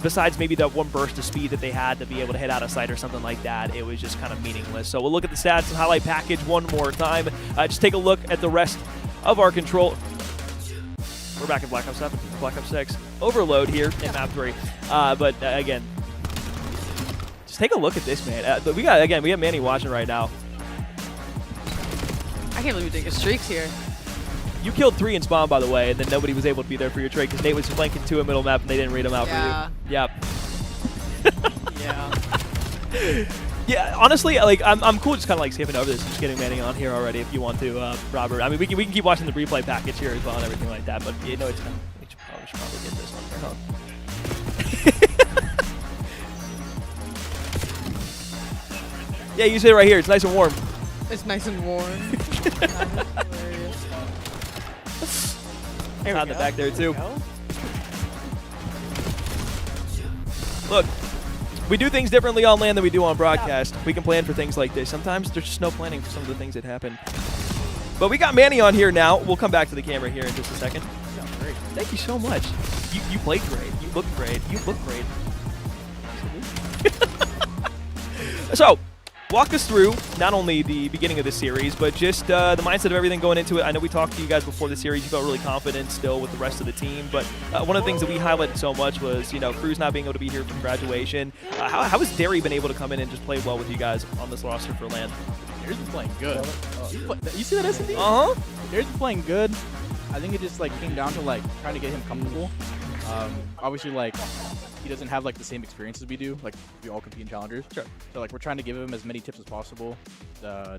besides maybe that one burst of speed that they had to be able to hit out of sight or something like that, it was just kind of meaningless. So we'll look at the stats and highlight package one more time. Just take a look at the rest of our control. We're back in Black Ops 7, Black Ops 6. Overload here in map 3. But again, just take a look at this, man. We got Manny watching right now. I can't believe you're taking streaks here. You killed 3 in spawn, by the way, and then nobody was able to be there for your trade because Nate was flanking 2 in middle map and they didn't read them out for you. Yep. Yeah. Yeah, honestly, like I'm cool just kind of like skipping over this and just getting Manny on here already if you want to, Robert. I mean, we can keep watching the replay package here as well and everything like that, but you know, it's kind of, we should probably get this one here, huh? Yeah, you sit right here. It's nice and warm. It's nice and warm. That is hilarious. It's hot in the back there too. Look, we do things differently on LAN than we do on broadcast. We can plan for things like this. Sometimes there's just no planning for some of the things that happen. But we got Manny on here now. We'll come back to the camera here in just a second. Great. Thank you so much. You played great. You look great. You look great. So, walk us through not only the beginning of the series, but just the mindset of everything going into it. I know we talked to you guys before the series. You felt really confident still with the rest of the team, but one of the things that we highlighted so much was, you know, Cruz not being able to be here from graduation. How has Derry been able to come in and just play well with you guys on this roster for LAN? Derry's been playing good. You see that S&D? Uh-huh. Derry's been playing good. I think it just like came down to like trying to get him comfortable. Obviously, like he doesn't have like the same experiences we do. Like we all compete in challengers. Sure. So like we're trying to give him as many tips as possible.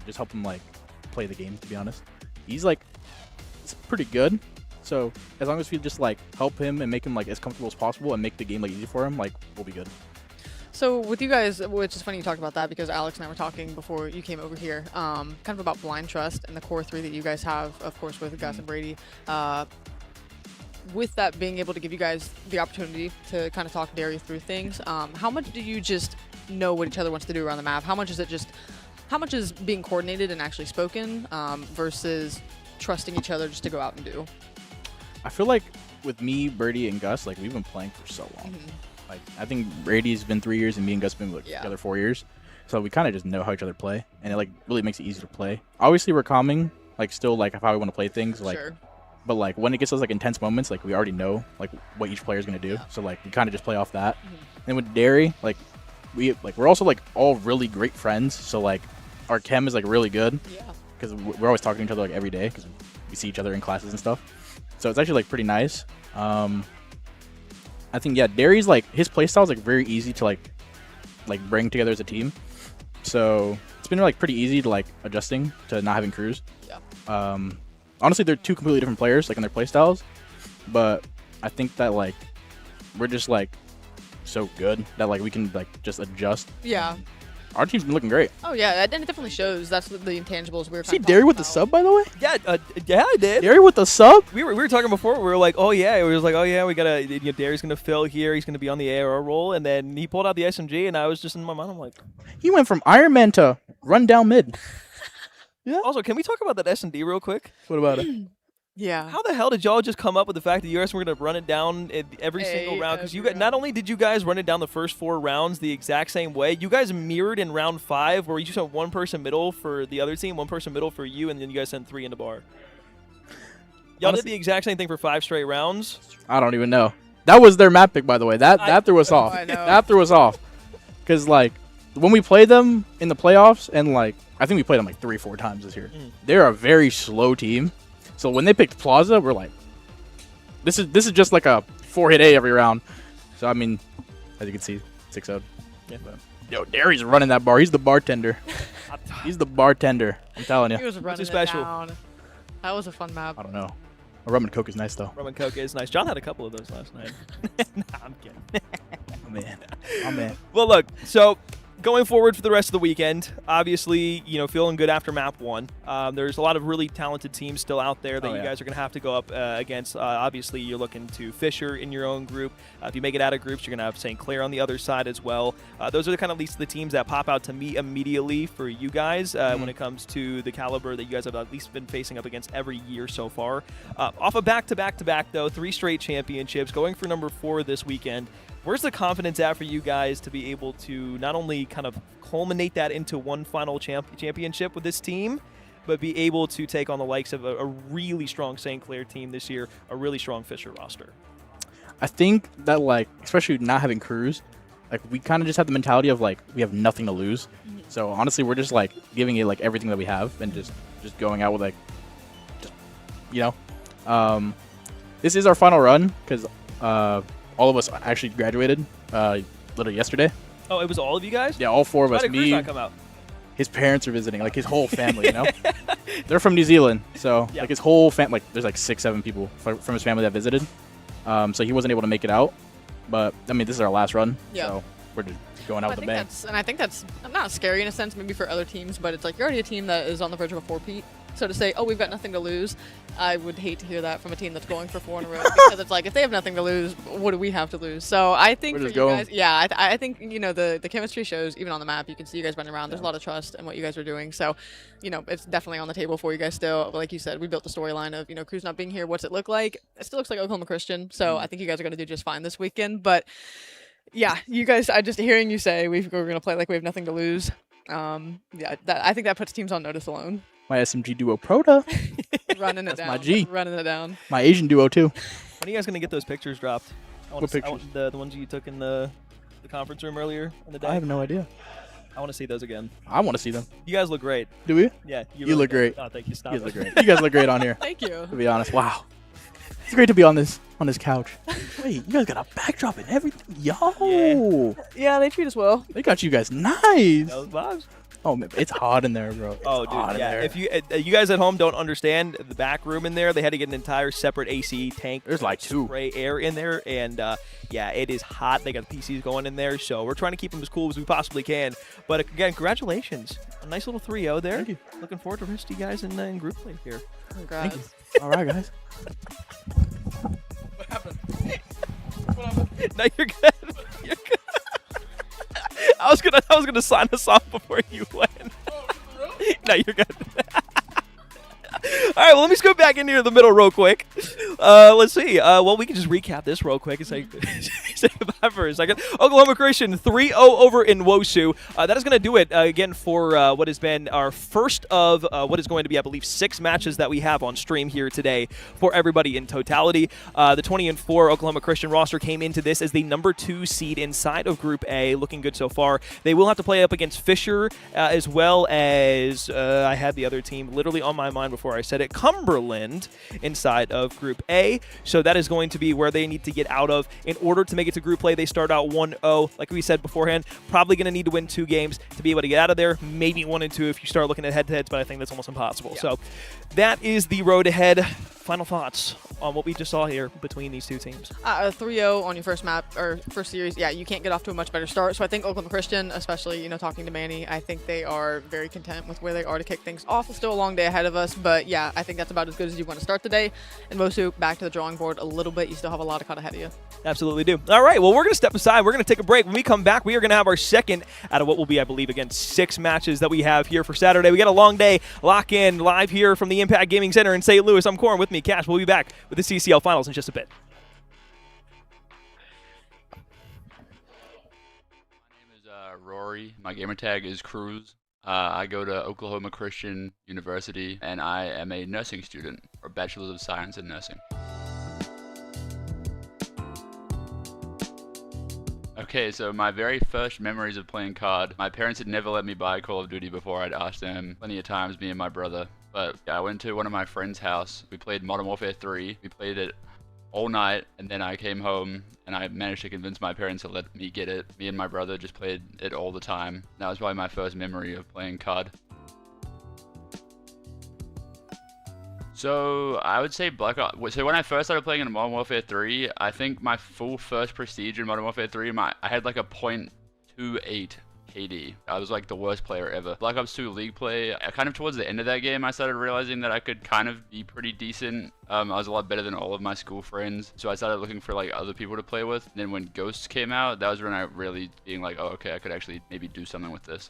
Just help him like play the game. To be honest, he's like it's pretty good. So as long as we just like help him and make him like as comfortable as possible and make the game like easy for him, like we'll be good. So with you guys, which is funny you talked about that because Alex and I were talking before you came over here, kind of about blind trust and the core 3 that you guys have, of course, with Gus and Brady. With that being able to give you guys the opportunity to kind of talk Derry through things, how much do you just know what each other wants to do around the map? How much is being coordinated and actually spoken versus trusting each other just to go out and do? I feel like with me, Birdie, and Gus, like we've been playing for so long. Like I think Brady's been 3 years and me and Gus been like together 4 years. So we kind of just know how each other play, and it like really makes it easy to play. Obviously, we're calming, like still like how we want to play things, like. Sure. But like when it gets those like intense moments, like we already know like what each player is gonna do. So like we kind of just play off that. And with Derry, like we're also like all really great friends. So like our chem is like really good. Yeah. Because we're always talking to each other like every day because we see each other in classes and stuff. So it's actually like pretty nice. I think Derry's like his playstyle is like very easy to like bring together as a team. So it's been like pretty easy to like adjusting to not having Cruz. Yeah. Honestly, they're 2 completely different players, like in their playstyles, but I think that like we're just like so good that like we can like just adjust. Yeah. our team's been looking great. Oh yeah, and it definitely shows. That's the intangibles we were. See Derry with the sub, by the way. Yeah, yeah, I did. Derry with the sub. We were talking before. We were like, oh yeah, it was like, oh yeah, we gotta. Derry's gonna fill here. He's gonna be on the AR roll, and then he pulled out the SMG, and I was just in my mind. I'm like, he went from Iron Man to run down mid. Yeah. Also, can we talk about that S&D real quick? What about it? Yeah. How the hell did y'all just come up with the fact that you guys were going to run it down in every single round? Because you not only did you guys run it down the first 4 rounds the exact same way, you guys mirrored in round 5 where you sent 1 person middle for the other team, 1 person middle for you, and then you guys sent 3 into bar. Y'all did the exact same thing for 5 straight rounds? I don't even know. That was their map pick, by the way. That threw us off. That threw us off. Because, like, when we played them in the playoffs, and, like, I think we played them, like, 3 or 4 times this year. They're a very slow team. So when they picked Plaza, we're like, this is just like a 4-hit A every round. So, I mean, as you can see, 6-0. Yeah. Yo, Derry's running that bar. He's the bartender. He's the bartender. I'm telling you. He was running special. down. That was a fun map. I don't know. A rum and Coke is nice, though. Rum and Coke is nice. John had a couple of those last night. Nah, I'm kidding. Oh, man. Oh, man. Well, look, so going forward for the rest of the weekend, obviously, feeling good after map 1. There's a lot of really talented teams still out there that you guys are going to have to go up against. Obviously, you're looking to Fisher in your own group. If you make it out of groups, you're going to have St. Clair on the other side as well. Those are the kind of least the teams that pop out to me immediately for you guys when it comes to the caliber that you guys have at least been facing up against every year so far. Off of back-to-back-to-back, though, 3 straight championships, going for number 4 this weekend. Where's the confidence at for you guys to be able to not only kind of culminate that into one final championship with this team, but be able to take on the likes of a really strong St. Clair team this year, a really strong Fisher roster? I think that, like, especially not having crews, like, we kind of just have the mentality of, like, we have nothing to lose. So, honestly, we're just, like, giving it, like, everything that we have and just going out with, like, this is our final run because all of us actually graduated literally yesterday. Oh, it was all of you guys? Yeah, all 4 of us. Why did Cruz not come out? His parents are visiting, like his whole family, They're from New Zealand, so like his whole family, like there's like 6-7 people from his family that visited. So he wasn't able to make it out. But, I mean, this is our last run, so we're just going out with a bang. And I think that's not scary in a sense, maybe for other teams, but it's like you're already a team that is on the verge of a 4-peat. So to say, oh, we've got nothing to lose, I would hate to hear that from a team that's going for 4 in a row because it's like, if they have nothing to lose, what do we have to lose? So I think for you guys, I think, the chemistry shows, even on the map, you can see you guys running around. There's a lot of trust in what you guys are doing. So, it's definitely on the table for you guys still. Like you said, we built the storyline of, Cruz not being here. What's it look like? It still looks like Oklahoma Christian. So I think you guys are going to do just fine this weekend. But yeah, you guys, I just hearing you say we're going to play like we have nothing to lose. I think that puts teams on notice alone. My SMG duo Proto. Running it down. My G. Running it down. My Asian duo, too. When are you guys going to get those pictures dropped? What pictures? The ones you took in the conference room earlier in the day? I have no idea. I want to see those again. I want to see them. You guys look great. Do we? Yeah. You really look great. Oh, thank you. Stop. You guys look great. You guys look great on here. Thank you. To be honest. Wow. It's great to be on this couch. Wait, you guys got a backdrop and everything? Yo. Yeah, they treat us well. They got you guys nice. Those vibes. Oh, man, it's hot in there, bro. Oh, dude, yeah. If you guys at home don't understand the back room in there, they had to get an entire separate AC tank. There's like 2. Spray air in there, and yeah, it is hot. They got the PCs going in there, so we're trying to keep them as cool as we possibly can. But again, congratulations. A nice little 3-0 there. Thank you. Looking forward to the rest of you guys in group play here. Congrats. Thank you. All right, guys. What happened? No, you're good. You're good. I was gonna sign us off before you went. No, you're good. All right, well, let me scoot back into the middle real quick. Let's see. Well, we can just recap this real quick and say goodbye for a second. Oklahoma Christian 3-0 over in Wosu. That is going to do it again for what has been our first of what is going to be, I believe, 6 matches that we have on stream here today for everybody in totality. The 20-4 Oklahoma Christian roster came into this as the number 2 seed inside of Group A, looking good so far. They will have to play up against Fisher as well as I had the other team literally on my mind before I said it, Cumberland inside of Group A. So that is going to be where they need to get out of in order to make it to group play. They start out 1-0. Like we said beforehand, probably going to need to win 2 games to be able to get out of there. Maybe 1 and 2 if you start looking at head-to-heads, but I think that's almost impossible. Yeah. So that is the road ahead. final thoughts on what we just saw here between these two teams? 3-0 on your first map or first series, yeah, you can't get off to a much better start. So I think Oklahoma Christian, especially, talking to Manny, I think they are very content with where they are to kick things off. It's still a long day ahead of us, but yeah, I think that's about as good as you want to start the day. And Mosu, back to the drawing board a little bit. You still have a lot of CoD ahead of you. Absolutely do. All right, well, we're going to step aside. We're going to take a break. When we come back, we are going to have our second out of what will be, I believe, again, 6 matches that we have here for Saturday. We got a long day. Lock in live here from the Impact Gaming Center in St. Louis. I'm Corin, with me, Cash. We'll be back with the CCL Finals in just a bit. My name is Rory. My gamer tag is Cruz. I go to Oklahoma Christian University, and I am a nursing student, or Bachelor's of Science in Nursing. Okay, so my very first memories of playing CoD, my parents had never let me buy Call of Duty before. I'd asked them plenty of times, me and my brother. But yeah, I went to one of my friend's house. We played Modern Warfare 3. We played it all night, and then I came home and I managed to convince my parents to let me get it. Me and my brother just played it all the time. That was probably my first memory of playing CoD. So I would say Black Ops. So when I first started playing in Modern Warfare 3, I think my full first prestige in Modern Warfare 3, I had like a .28 KD. I was like the worst player ever. Black Ops 2 League play, kind of towards the end of that game, I started realizing that I could kind of be pretty decent. I was a lot better than all of my school friends, so I started looking for like other people to play with. And then when Ghosts came out, that was when I really being like, oh, okay, I could actually maybe do something with this.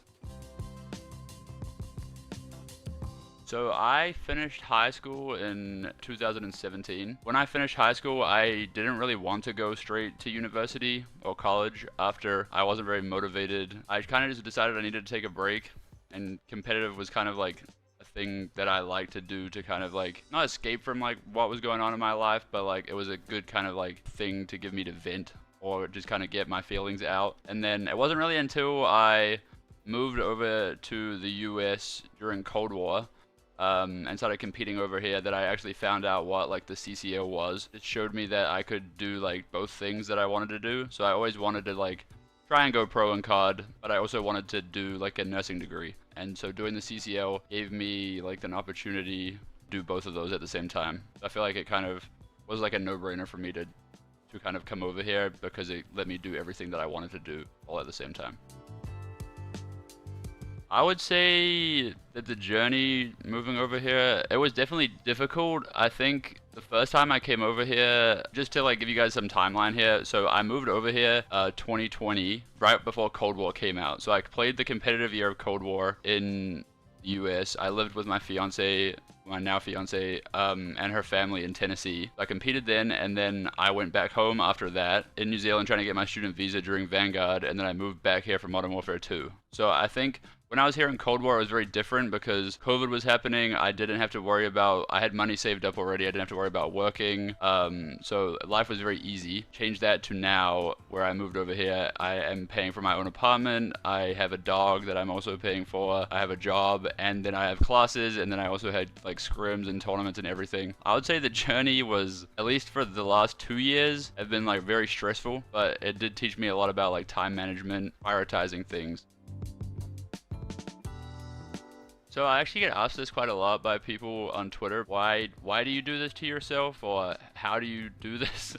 So I finished high school in 2017. When I finished high school, I didn't really want to go straight to university or college after I wasn't very motivated. I kind of just decided I needed to take a break, and competitive was kind of like a thing that I like to do to kind of like, not escape from like what was going on in my life, but like it was a good kind of like thing to give me to vent or just kind of get my feelings out. And then it wasn't really until I moved over to the US during Cold War and started competing over here that I actually found out what like the CCL was. It showed me that I could do like both things that I wanted to do. So I always wanted to like try and go pro in CoD, but I also wanted to do like a nursing degree. And so doing the CCL gave me like an opportunity to do both of those at the same time. I feel like it kind of was like a no-brainer for me to kind of come over here because it let me do everything that I wanted to do all at the same time. I would say that the journey moving over here, it was definitely difficult. I think the first time I came over here, just to like give you guys some timeline here, so I moved over here 2020, right before Cold War came out. So I played the competitive year of Cold War in the US. I lived with my fiance, my now fiance, and her family in Tennessee. I competed then, and then I went back home after that in New Zealand trying to get my student visa during Vanguard, and then I moved back here for Modern Warfare 2. So I think when I was here in Cold War, it was very different because COVID was happening. I didn't have to worry about, I had money saved up already. I didn't have to worry about working. So life was very easy. Change that to now where I moved over here. I am paying for my own apartment. I have a dog that I'm also paying for. I have a job, and then I have classes, and then I also had like scrims and tournaments and everything. I would say the journey was, at least for the last 2 years, have been like very stressful, but it did teach me a lot about like time management, prioritizing things. So I actually get asked this quite a lot by people on Twitter. Why do you do this to yourself, or how do you do this?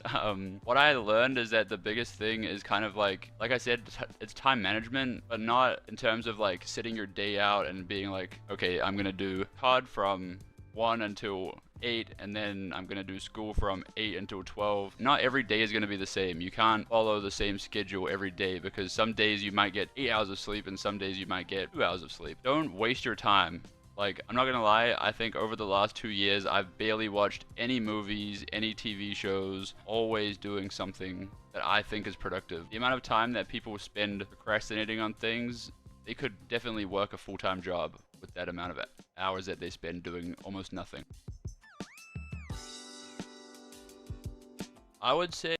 What I learned is that the biggest thing is kind of like I said, it's time management, but not in terms of like sitting your day out and being like, okay, I'm gonna do COD from 1 until 8, and then I'm gonna do school from 8 until 12. Not every day is gonna be the same. You can't follow the same schedule every day because some days you might get 8 hours of sleep and some days you might get 2 hours of sleep. Don't waste your time. Like, I'm not gonna lie, I think over the last 2 years, I've barely watched any movies, any TV shows, always doing something that I think is productive. The amount of time that people spend procrastinating on things, they could definitely work a full-time job with that amount of hours that they spend doing almost nothing. I would say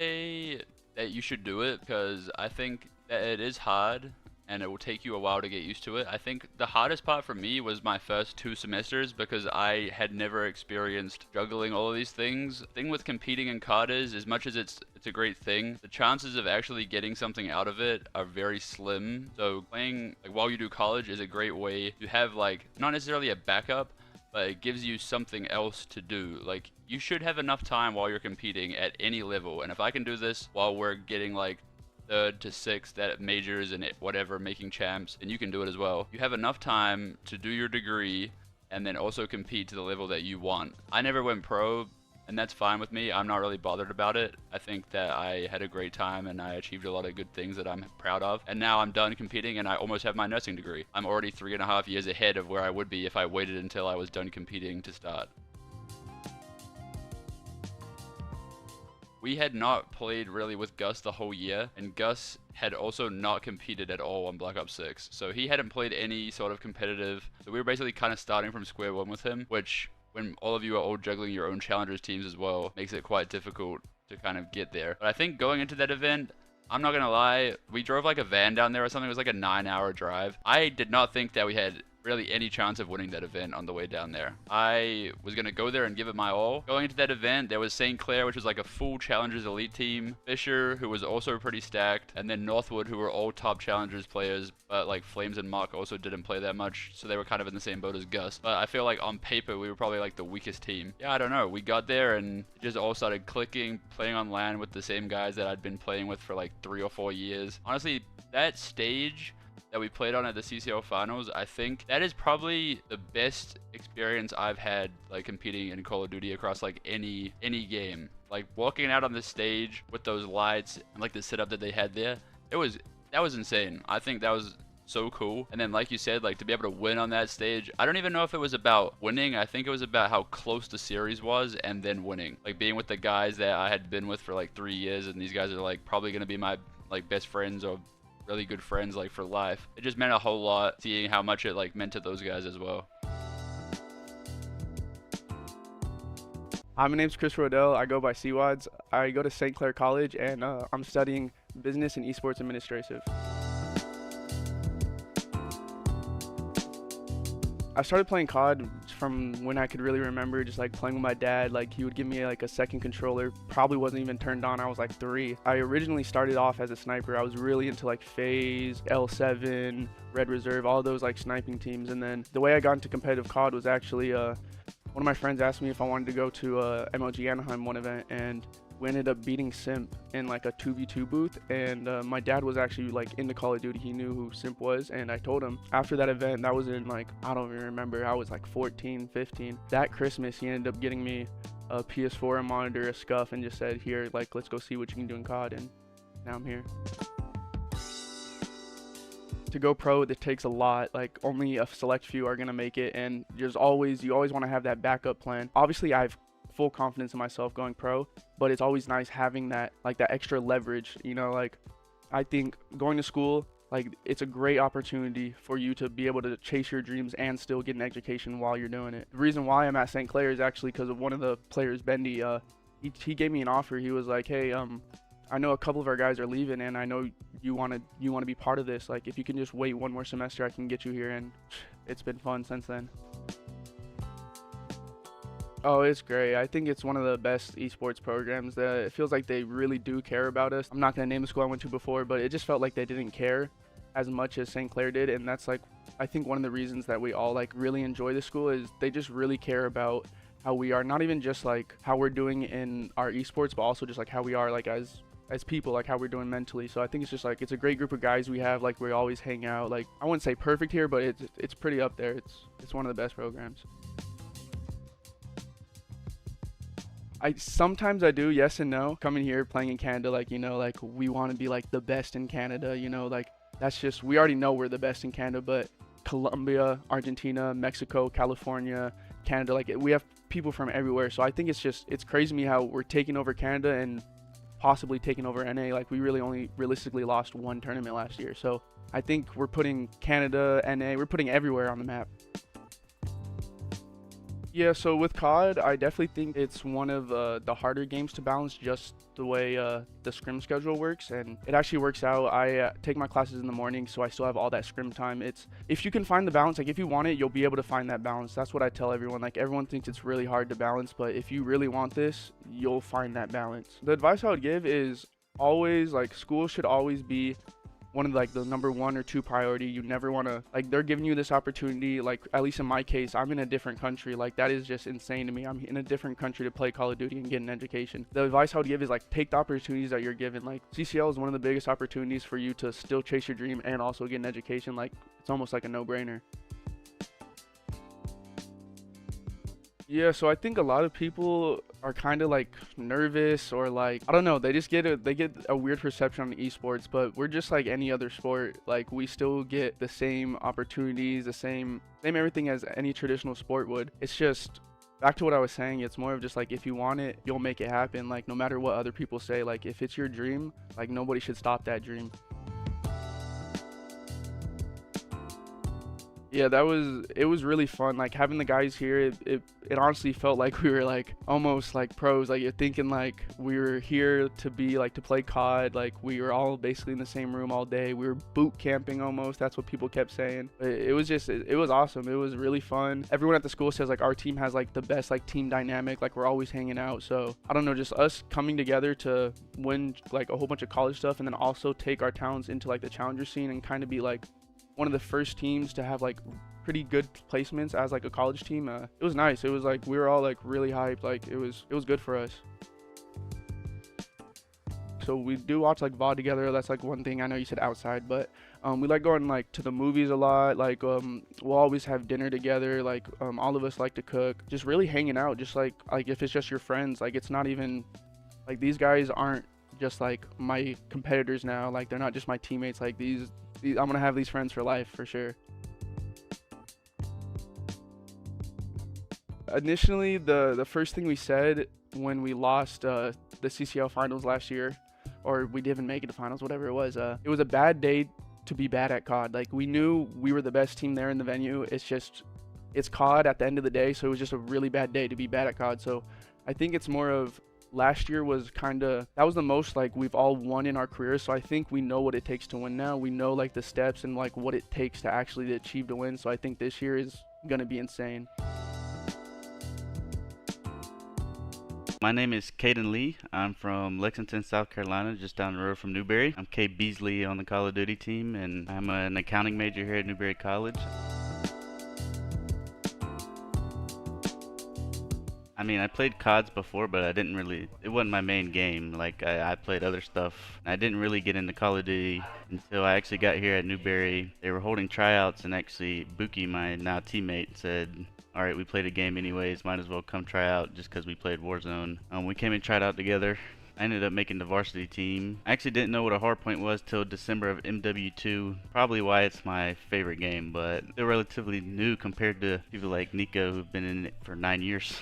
say that you should do it because I think that it is hard and it will take you a while to get used to it. I think the hardest part for me was my first 2 semesters because I had never experienced juggling all of these things. The thing with competing in CoD is, as much as it's a great thing, the chances of actually getting something out of it are very slim. So playing like while you do college is a great way to have like not necessarily a backup, but it gives you something else to do. Like, you should have enough time while you're competing at any level. And if I can do this while we're getting like 3rd to 6th at majors and whatever, making champs, then you can do it as well. You have enough time to do your degree and then also compete to the level that you want. I never went pro, and that's fine with me. I'm not really bothered about it. I think that I had a great time and I achieved a lot of good things that I'm proud of. And now I'm done competing and I almost have my nursing degree. I'm already 3.5 years ahead of where I would be if I waited until I was done competing to start. We had not played really with Gus the whole year, and Gus had also not competed at all on Black Ops 6. So he hadn't played any sort of competitive. So we were basically kind of starting from square one with him, which when all of you are all juggling your own challengers teams as well, makes it quite difficult to kind of get there. But I think going into that event, I'm not gonna lie, we drove like a van down there or something. It was like a 9-hour drive. I did not think that we had really any chance of winning that event on the way down there. I was gonna go there and give it my all. Going into that event, there was St. Clair, which was like a full Challengers Elite team, Fisher, who was also pretty stacked, and then Northwood, who were all top Challengers players, but like Flames and Mock also didn't play that much, so they were kind of in the same boat as Gus. But I feel like on paper, we were probably like the weakest team. Yeah, I don't know. We got there and it just all started clicking, playing on LAN with the same guys that I'd been playing with for like 3 or 4 years. Honestly, that stage that we played on at the CCL finals, I think that is probably the best experience I've had like competing in Call of Duty across like any game. Like walking out on the stage with those lights and like the setup that they had there, that was insane. I think that was so cool. And then like you said, like to be able to win on that stage, I don't even know if it was about winning. I think it was about how close the series was and then winning. Like being with the guys that I had been with for like 3 years, and these guys are like probably gonna be my like best friends or really good friends like for life. It just meant a whole lot seeing how much it like meant to those guys as well. Hi, my name's Chris Rodell. I go by CWADS. I go to St. Clair College and I'm studying business and esports administrative. I started playing COD from when I could really remember, just like playing with my dad. Like he would give me like a second controller, probably wasn't even turned on. I was like 3. I originally started off as a sniper. I was really into like FaZe, L7, Red Reserve, all those like sniping teams. And then the way I got into competitive COD was actually one of my friends asked me if I wanted to go to MLG Anaheim one event, and we ended up beating Simp in like a 2v2 booth. And my dad was actually like into Call of Duty. He knew who Simp was, and I told him after that event, that was in like, I don't even remember, I was like 14, 15. That Christmas, he ended up getting me a PS4, a monitor, a scuff, and just said, here, like, let's go see what you can do in COD. And now I'm here. To go pro, it takes a lot. Like only a select few are gonna make it, and you always want to have that backup plan. Obviously, I have full confidence in myself going pro, but it's always nice having that like that extra leverage, you know. Like I think going to school, like it's a great opportunity for you to be able to chase your dreams and still get an education while you're doing it. The reason why I'm at St. Clair is actually because of one of the players, Bendy. He gave me an offer. He was like, hey, I know a couple of our guys are leaving, and I know you want to be part of this. Like if you can just wait one more semester, I can get you here. And it's been fun since then. Oh, it's great. I think it's one of the best esports programs. It feels like they really do care about us. I'm not going to name the school I went to before, but it just felt like they didn't care as much as St. Clair did. And that's like, I think one of the reasons that we all like really enjoy the school is they just really care about how we are, not even just like how we're doing in our esports, but also just like how we are like as people, like how we're doing mentally. So I think it's just like, it's a great group of guys we have. Like we always hang out. Like I wouldn't say perfect here, but it's pretty up there. It's one of the best programs. Sometimes I do, yes and no. Coming here, playing in Canada, like, you know, like we want to be like the best in Canada, you know, like that's just, we already know we're the best in Canada, but Colombia, Argentina, Mexico, California, Canada, like we have people from everywhere. So I think it's crazy to me how we're taking over Canada and possibly taking over NA. Like we really only realistically lost one tournament last year. So I think we're putting Canada, NA, we're putting everywhere on the map. Yeah, so with COD, I definitely think it's one of the harder games to balance, just the way the scrim schedule works, and it actually works out. I take my classes in the morning, so I still have all that scrim time. It's, if you can find the balance, like if you want it, you'll be able to find that balance. That's what I tell everyone. Like, everyone thinks it's really hard to balance, but if you really want this, you'll find that balance. The advice I would give is always, like, school should always be one of like the number 1 or 2 priority. You never want to, like, they're giving you this opportunity, like at least in my case, I'm in a different country. Like, that is just insane to me. I'm in a different country to play Call of Duty and get an education. The advice I would give is, like, take the opportunities that you're given. Like, CCL is one of the biggest opportunities for you to still chase your dream and also get an education. Like, it's almost like a no-brainer. Yeah, so I think a lot of people are kind of like nervous, or like, I don't know, they get a weird perception on esports, but we're just like any other sport. Like, we still get the same opportunities, the same everything as any traditional sport would. It's just, back to what I was saying, it's more of just like, if you want it, you'll make it happen. Like, no matter what other people say, like, if it's your dream, like, nobody should stop that dream. Yeah, it was really fun. Like, having the guys here, it honestly felt like we were like almost like pros. Like, you're thinking like we were here to be like to play COD. Like, we were all basically in the same room all day. We were boot camping almost. That's what people kept saying. It was just, it was awesome. It was really fun. Everyone at the school says like our team has like the best like team dynamic. Like, we're always hanging out. So I don't know, just us coming together to win like a whole bunch of college stuff, and then also take our talents into like the challenger scene and kind of be like one of the first teams to have like pretty good placements as like a college team. It was nice. It was like we were all like really hyped. Like, it was good for us. So we do watch like VOD together. That's like one thing. I know you said outside, but we like going like to the movies a lot. Like, we'll always have dinner together. Like, all of us like to cook. Just really hanging out. Just like if it's just your friends. Like, it's not even like, these guys aren't just like my competitors now. Like, they're not just my teammates. Like, these I'm gonna have these friends for life for sure. Initially, the first thing we said when we lost the CCL finals last year, or we didn't make it to finals, whatever it was a bad day to be bad at COD. Like, we knew we were the best team there in the venue. It's COD at the end of the day, so it was just a really bad day to be bad at COD. So I think it's more of, last year was that was the most like we've all won in our careers. So I think we know what it takes to win now. We know like the steps and like what it takes to actually achieve to win. So I think this year is gonna be insane. My name is Caden Lee. I'm from Lexington, South Carolina, just down the road from Newberry. I'm Kate Beasley on the Call of Duty team, and I'm an accounting major here at Newberry College. I mean, I played CODs before, but it wasn't my main game. Like, I played other stuff. I didn't really get into Call of Duty until I actually got here at Newberry. They were holding tryouts, and actually Buki, my now teammate, said, alright, we played a game anyways, might as well come try out just because we played Warzone. We came and tried out together. I ended up making the varsity team. I actually didn't know what a hardpoint was till December of MW2. Probably why it's my favorite game, but still relatively new compared to people like Nico who've been in it for 9 years.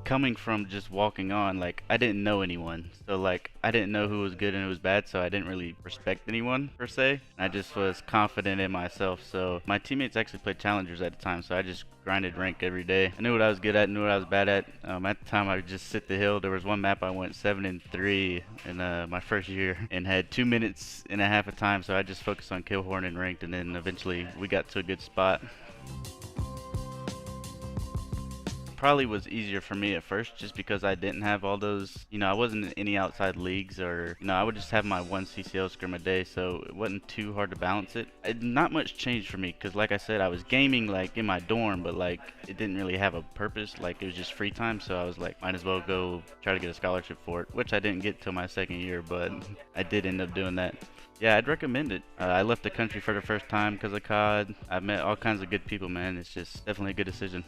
Coming from just walking on, like, I didn't know anyone, so like I didn't know who was good and who was bad, so I didn't really respect anyone per se. I just was confident in myself. So my teammates actually played challengers at the time, so I just grinded rank every day. I knew what I was good at, knew what I was bad at. At the time I would just sit the hill. There was one map I went 7-3 in my first year and had 2 minutes and a half of time, so I just focused on kill horn and ranked, and then eventually we got to a good spot. Probably was easier for me at first just because I didn't have all those, I wasn't in any outside leagues, or I would just have my one CCL scrim a day, so it wasn't too hard to balance it. Not much changed for me because, like I said, I was gaming like in my dorm, but like it didn't really have a purpose. Like, it was just free time, so I was like, might as well go try to get a scholarship for it, which I didn't get till my second year, but I did end up doing that. Yeah, I'd recommend it. I left the country for the first time because of COD. I've met all kinds of good people, man. It's just definitely a good decision.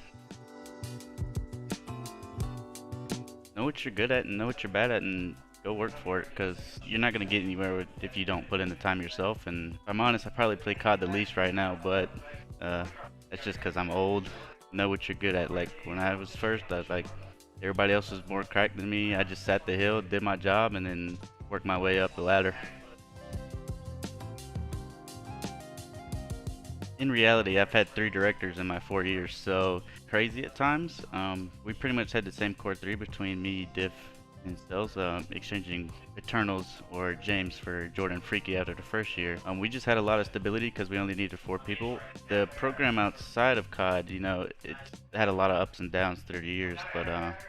Know what you're good at and know what you're bad at, and go work for it, because you're not going to get anywhere if you don't put in the time yourself. And if I'm honest, I probably play COD the least right now, but that's just because I'm old. Know what you're good at. Like, when I was first, I was like, everybody else was more cracked than me. I just sat the hill, did my job, and then worked my way up the ladder. in reality, I've had 3 directors in my 4 years, so crazy at times. We pretty much had the same core 3 between me, Diff, and Cells, exchanging Eternals or James for Jordan Freaky after the first year. We just had a lot of stability because we only needed 4 people. The program outside of COD, you know, it had a lot of ups and downs through the years, but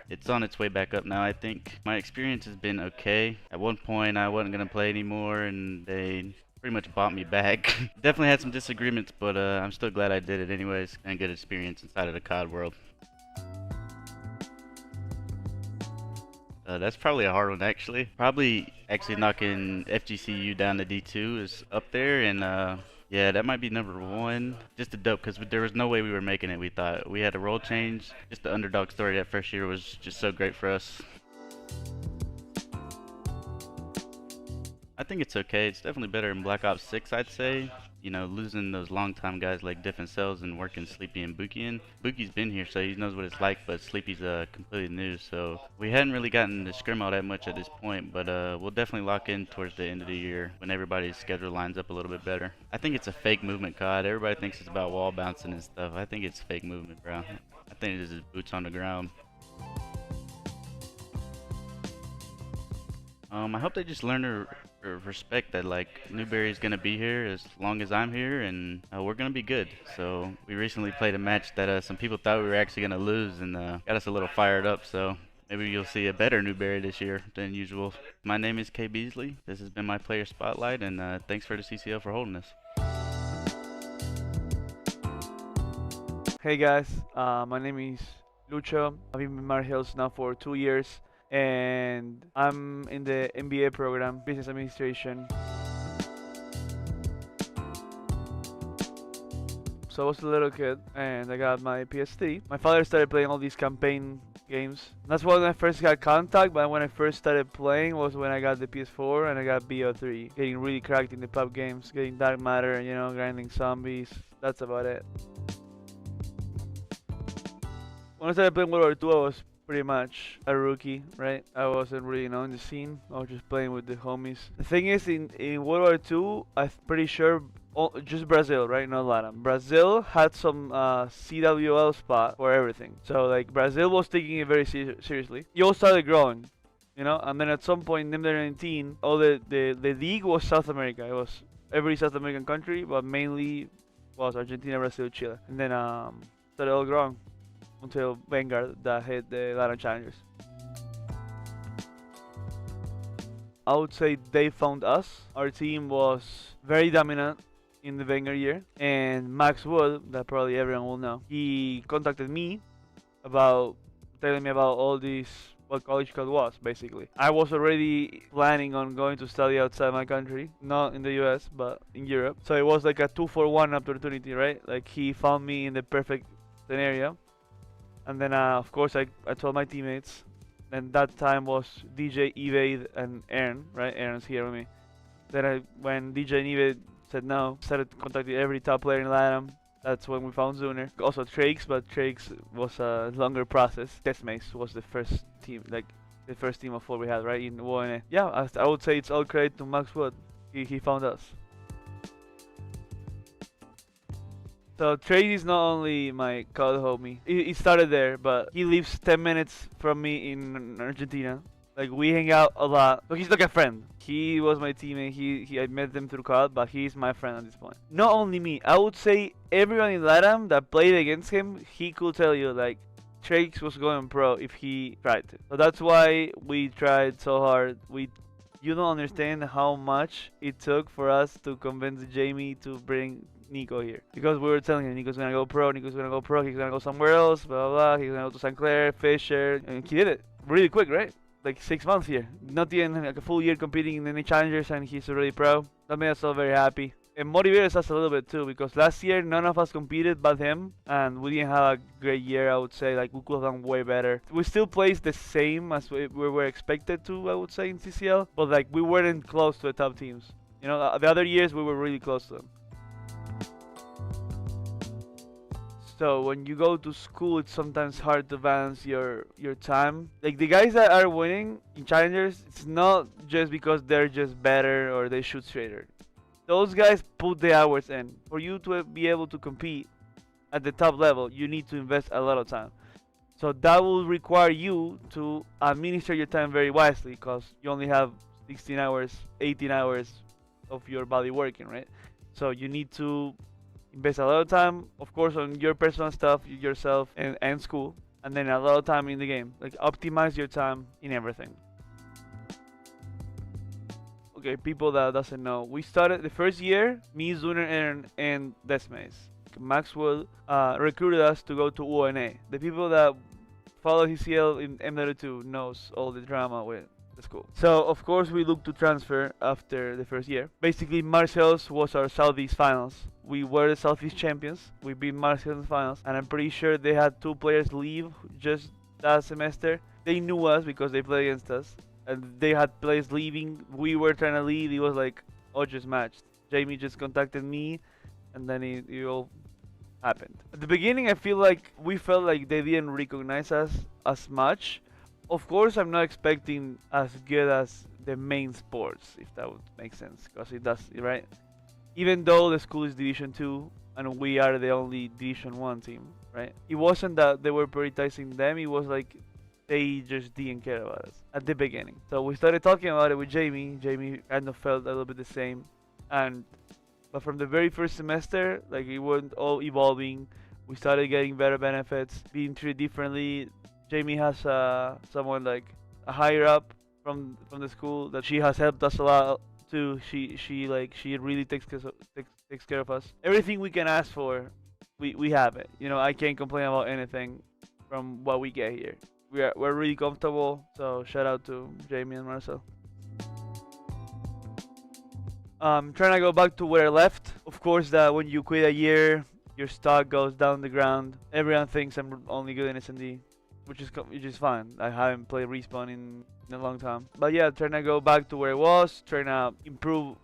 it's on its way back up now, I think. My experience has been okay. At one point, I wasn't going to play anymore, and they pretty much bought me back. Definitely had some disagreements, but I'm still glad I did it anyways, and good experience inside of the COD world. That's probably a hard one, actually. Probably actually knocking FGCU down to D2 is up there, and yeah, that might be number 1. Just a dope, because there was no way we were making it, we thought. We had a role change. Just the underdog story that first year was just so great for us. I think it's okay. It's definitely better than Black Ops 6, I'd say. You know, losing those long-time guys like Diff and Cells and working Sleepy and Buki in. Buki's been here, so he knows what it's like, but Sleepy's completely new, so we hadn't really gotten to scrim all that much at this point, but we'll definitely lock in towards the end of the year when everybody's schedule lines up a little bit better. I think it's a fake movement, COD. Everybody thinks it's about wall bouncing and stuff. I think it's fake movement, bro. I think it's just boots on the ground. I hope they just learn to respect that, like, Newberry's gonna be here as long as I'm here, and we're gonna be good. So we recently played a match that some people thought we were actually gonna lose, and got us a little fired up. So maybe you'll see a better Newberry this year than usual. My name is K Beasley. This has been my player spotlight, and thanks for the CCL for holding this. Hey guys, my name is Lucho. I've been in Mar Hills now for 2 years, and I'm in the MBA program, Business Administration. So I was a little kid, and I got my PS3. My father started playing all these campaign games. That's when I first got contact, but when I first started playing was when I got the PS4 and I got BO3. Getting really cracked in the pub games, getting Dark Matter, you know, grinding zombies. That's about it. When I started playing World War II, I was pretty much a rookie, right? I wasn't really known the scene. I was just playing with the homies. The thing is, in World War II, I'm pretty sure just Brazil, right? Not LAN. Brazil had some CWL spot for everything. So like Brazil was taking it very seriously. You all started growing, you know. And then at some point in 2019, all the league was South America. It was every South American country, but mainly was Argentina, Brazil, Chile. And then started all growing until Vanguard that hit the LAN Challengers. I would say they found us. Our team was very dominant in the Vanguard year, and Max Wood, that probably everyone will know, he contacted me about telling me about all these, what college CoD was, basically. I was already planning on going to study outside my country, not in the US, but in Europe. So it was like a 2-for-1 opportunity, right? Like he found me in the perfect scenario. And then, of course, I told my teammates, and that time was DJ, Evade, and Aaron, right? Aaron's here with me. Then when DJ and Evade said no, started contacting every top player in LATAM. That's when we found Zuner. Also Trakes, but Trakes was a longer process. Testmates was the first team, like the first team of 4 we had, right? In one. Yeah, I would say it's all credit to Max Wood. He found us. So Trace is not only my CoD homie. He started there, but he lives 10 minutes from me in Argentina. Like we hang out a lot. So he's like a friend. He was my teammate. I met them through CoD, but he's my friend at this point. Not only me, I would say everyone in LATAM that played against him, he could tell you like Trace was going pro if he tried to. So that's why we tried so hard. You don't understand how much it took for us to convince Jamie to bring Nico here, because we were telling him Nico's gonna go pro, he's gonna go somewhere else, blah blah blah, he's gonna go to St. Clair, Fisher, and he did it really quick, right? Like 6 months here, not even like a full year competing in any challengers, and he's already pro. That made us all very happy. It motivated us a little bit too, because last year none of us competed but him, and we didn't have a great year. I would say like we could have done way better. We still placed the same as we were expected to, I would say, in CCL, but like we weren't close to the top teams. You know, the other years we were really close to them. So when you go to school, it's sometimes hard to balance your time. Like the guys that are winning in challengers, it's not just because they're just better or they shoot straighter. those guys put the hours in. For you to be able to compete at the top level, you need to invest a lot of time. So that will require you to administer your time very wisely, because you only have 16 hours, 18 hours of your body working, right? So you need to invest a lot of time, of course, on your personal stuff, yourself, and school, and then a lot of time in the game. Like, optimize your time in everything. Okay, people that doesn't know, we started the first year, me, Zuner, and Desmaze. Maxwell recruited us to go to UNA. The people that follow CCL in MW2 knows all the drama with the school. So of course we looked to transfer after the first year. Basically, Marcel's was our Southeast finals. We were the Southeast champions. We beat Marcel's in the finals, and I'm pretty sure they had 2 players leave just that semester. They knew us because they played against us, and they had players leaving. We were trying to leave. It was like, oh, just matched. Jamie just contacted me, and then it all happened. At the beginning, I feel like we felt like they didn't recognize us as much. Of course, I'm not expecting as good as the main sports, if that would make sense, because it does, right? Even though the school is Division 2 and we are the only Division 1 team, right? It wasn't that they were prioritizing them, it was like they just didn't care about us at the beginning. So we started talking about it with Jamie. Jamie kind of felt a little bit the same, but from the very first semester, like, it went all evolving. We started getting better benefits, being treated differently. Jamie has someone like a higher up from the school that she has helped us a lot too. She really takes care of us. Everything we can ask for, we have it. You know, I can't complain about anything from what we get here. We're really comfortable. So shout out to Jamie and Marcel. Trying to go back to where I left. Of course, that when you quit a year, your stock goes down the ground. Everyone thinks I'm only good in S&D, which is fine. I haven't played Respawn in a long time. But yeah, trying to go back to where I was, trying to improve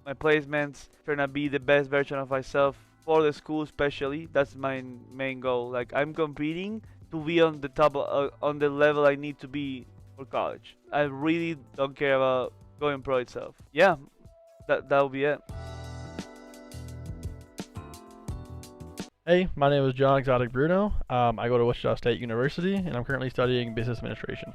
my placements, trying to be the best version of myself for the school especially. That's my main goal. Like, I'm competing to be on the top, on the level I need to be for college. I really don't care about going pro itself. Yeah. That'll be it. Hey, my name is John Exotic Bruno. I go to Wichita State University, and I'm currently studying business administration.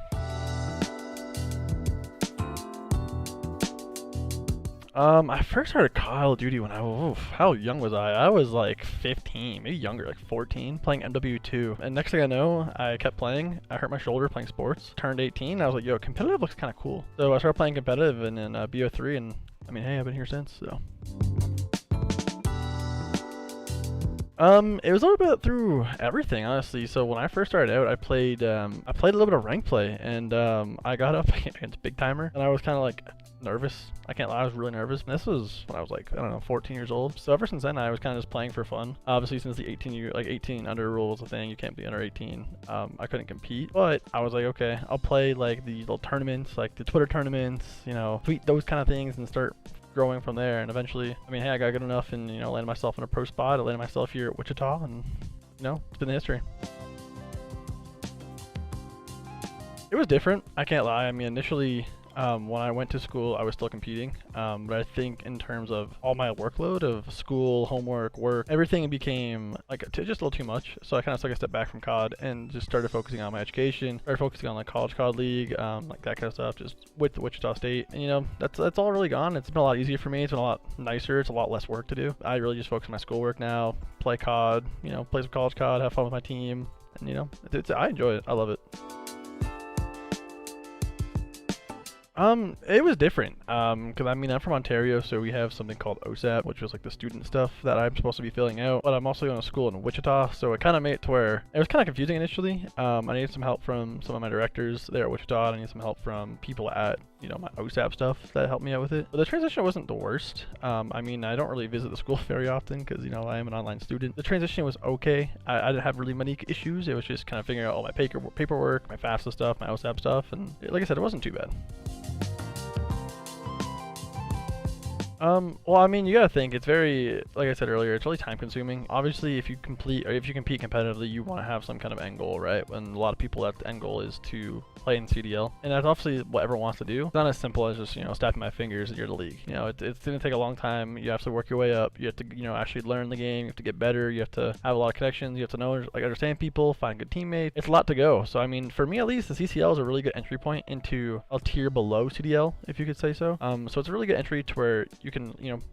I first started Call of Duty when how young was I? I was like 15, maybe younger, like 14, playing MW2. And next thing I know, I kept playing. I hurt my shoulder playing sports. Turned 18, I was like, yo, competitive looks kind of cool. So I started playing competitive and in BO3, and I mean, hey, I've been here since, so. It was a little bit through everything, honestly. So when I first started out, I played a little bit of rank play, and I got up against Big Timer, and I was kind of like nervous. I can't lie, I was really nervous. And this was when I was like, I don't know, 14 years old. So ever since then, I was kind of just playing for fun. Obviously, since the 18 under rule was a thing, you can't be under 18. I couldn't compete, but I was like, okay, I'll play like these little tournaments, like the Twitter tournaments, you know, tweet those kind of things, and start growing from there. And eventually, I mean, hey, I got good enough, and you know, landed myself in a pro spot. I landed myself here at Wichita, and you know, it's been history. It was different, I can't lie. I mean, initially, when I went to school, I was still competing, but I think in terms of all my workload of school, homework, work, everything became like just a little too much. So I kind of took a step back from COD and just started focusing on my education, started focusing on like college COD League, like that kind of stuff, just with Wichita State. And you know, that's all really gone. It's been a lot easier for me. It's been a lot nicer. It's a lot less work to do. I really just focus on my schoolwork now, play COD, you know, play some college COD, have fun with my team, and you know, I enjoy it. I love it. It was different, because I mean, I'm from Ontario, so we have something called OSAP, which was like the student stuff that I'm supposed to be filling out, but I'm also going to school in Wichita, so it kind of made it to where it was kind of confusing initially. I needed some help from some of my directors there at Wichita, and I needed some help from people at, you know, my OSAP stuff that helped me out with it. But the transition wasn't the worst. I mean, I don't really visit the school very often because, you know, I am an online student. The transition was okay. I didn't have really many issues. It was just kind of figuring out all my paperwork, my FAFSA stuff, my OSAP stuff, and like I said, it wasn't too bad. Well, I mean, you gotta think it's very, like I said earlier, it's really time consuming. Obviously, if you compete or if you compete competitively, you want to have some kind of end goal, right? And a lot of people, that end goal is to play in CDL, and that's obviously what everyone wants to do. It's not as simple as just, snapping my fingers and you're the league. It's gonna take a long time. You have to work your way up. You have to, actually learn the game. You have to get better. You have to have a lot of connections. You have to know, understand people, find good teammates. It's a lot to go. So I mean, for me at least, the CCL is a really good entry point into a tier below CDL, if you could say so. So it's a really good entry to where you can,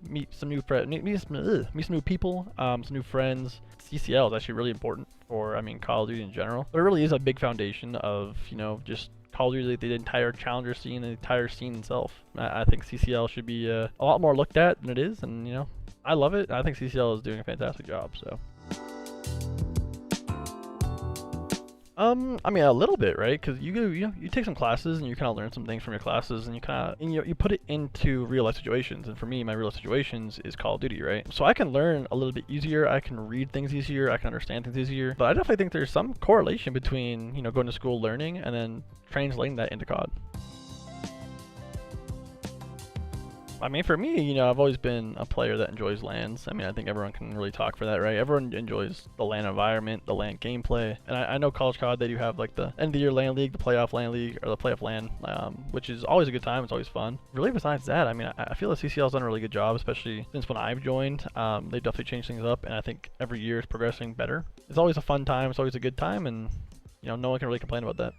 meet some new meet some new people, some new friends. CCL is actually really important for, Call of Duty in general. But it really is a big foundation of, just Call of Duty, the entire challenger scene, the entire scene itself. I think CCL should be a lot more looked at than it is, and I love it. I think CCL is doing a fantastic job. So. A little bit, right? Because you take some classes and you kind of learn some things from your classes, and you put it into real life situations. And for me, my real life situations is Call of Duty, right? So I can learn a little bit easier. I can read things easier. I can understand things easier. But I definitely think there's some correlation between going to school, learning, and then translating that into COD. For me, I've always been a player that enjoys LANs. I think everyone can really talk for that, right? Everyone enjoys the LAN environment, the LAN gameplay. And I know College COD, they do have like the end of the year LAN League, the playoff LAN League, or the playoff LAN, which is always a good time. It's always fun. Really, besides that, I feel that CCL's done a really good job, especially since when I've joined. They've definitely changed things up, and I think every year it's progressing better. It's always a fun time. It's always a good time, and no one can really complain about that.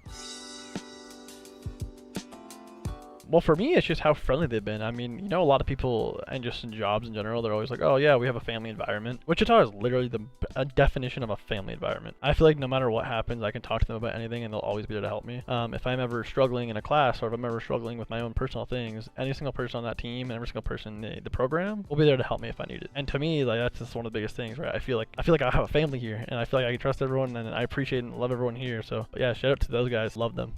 Well, for me, it's just how friendly they've been. A lot of people, and just in jobs in general, they're always like, oh yeah, we have a family environment. Wichita is literally a definition of a family environment. I feel like no matter what happens, I can talk to them about anything and they'll always be there to help me. If I'm ever struggling in a class, or if I'm ever struggling with my own personal things, any single person on that team and every single person in the program will be there to help me if I need it. And to me, that's just one of the biggest things, right? I feel like I have a family here, and I feel like I can trust everyone, and I appreciate and love everyone here. So yeah, shout out to those guys. Love them.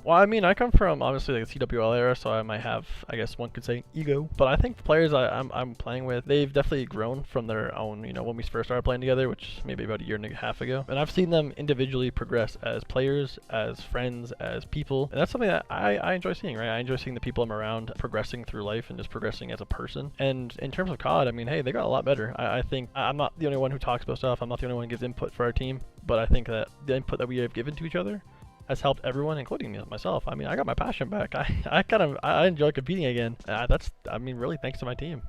Well, I come from obviously like the CWL era, so I might have, I guess one could say, ego. But I think the players I'm playing with, they've definitely grown from their own, when we first started playing together, which maybe about a year and a half ago. And I've seen them individually progress as players, as friends, as people. And that's something that I enjoy seeing, right? I enjoy seeing the people I'm around progressing through life and just progressing as a person. And in terms of COD, hey, they got a lot better. I think I'm not the only one who talks about stuff. I'm not the only one who gives input for our team. But I think that the input that we have given to each other has helped everyone, including myself. I got my passion back. I enjoy competing again. That's really thanks to my team.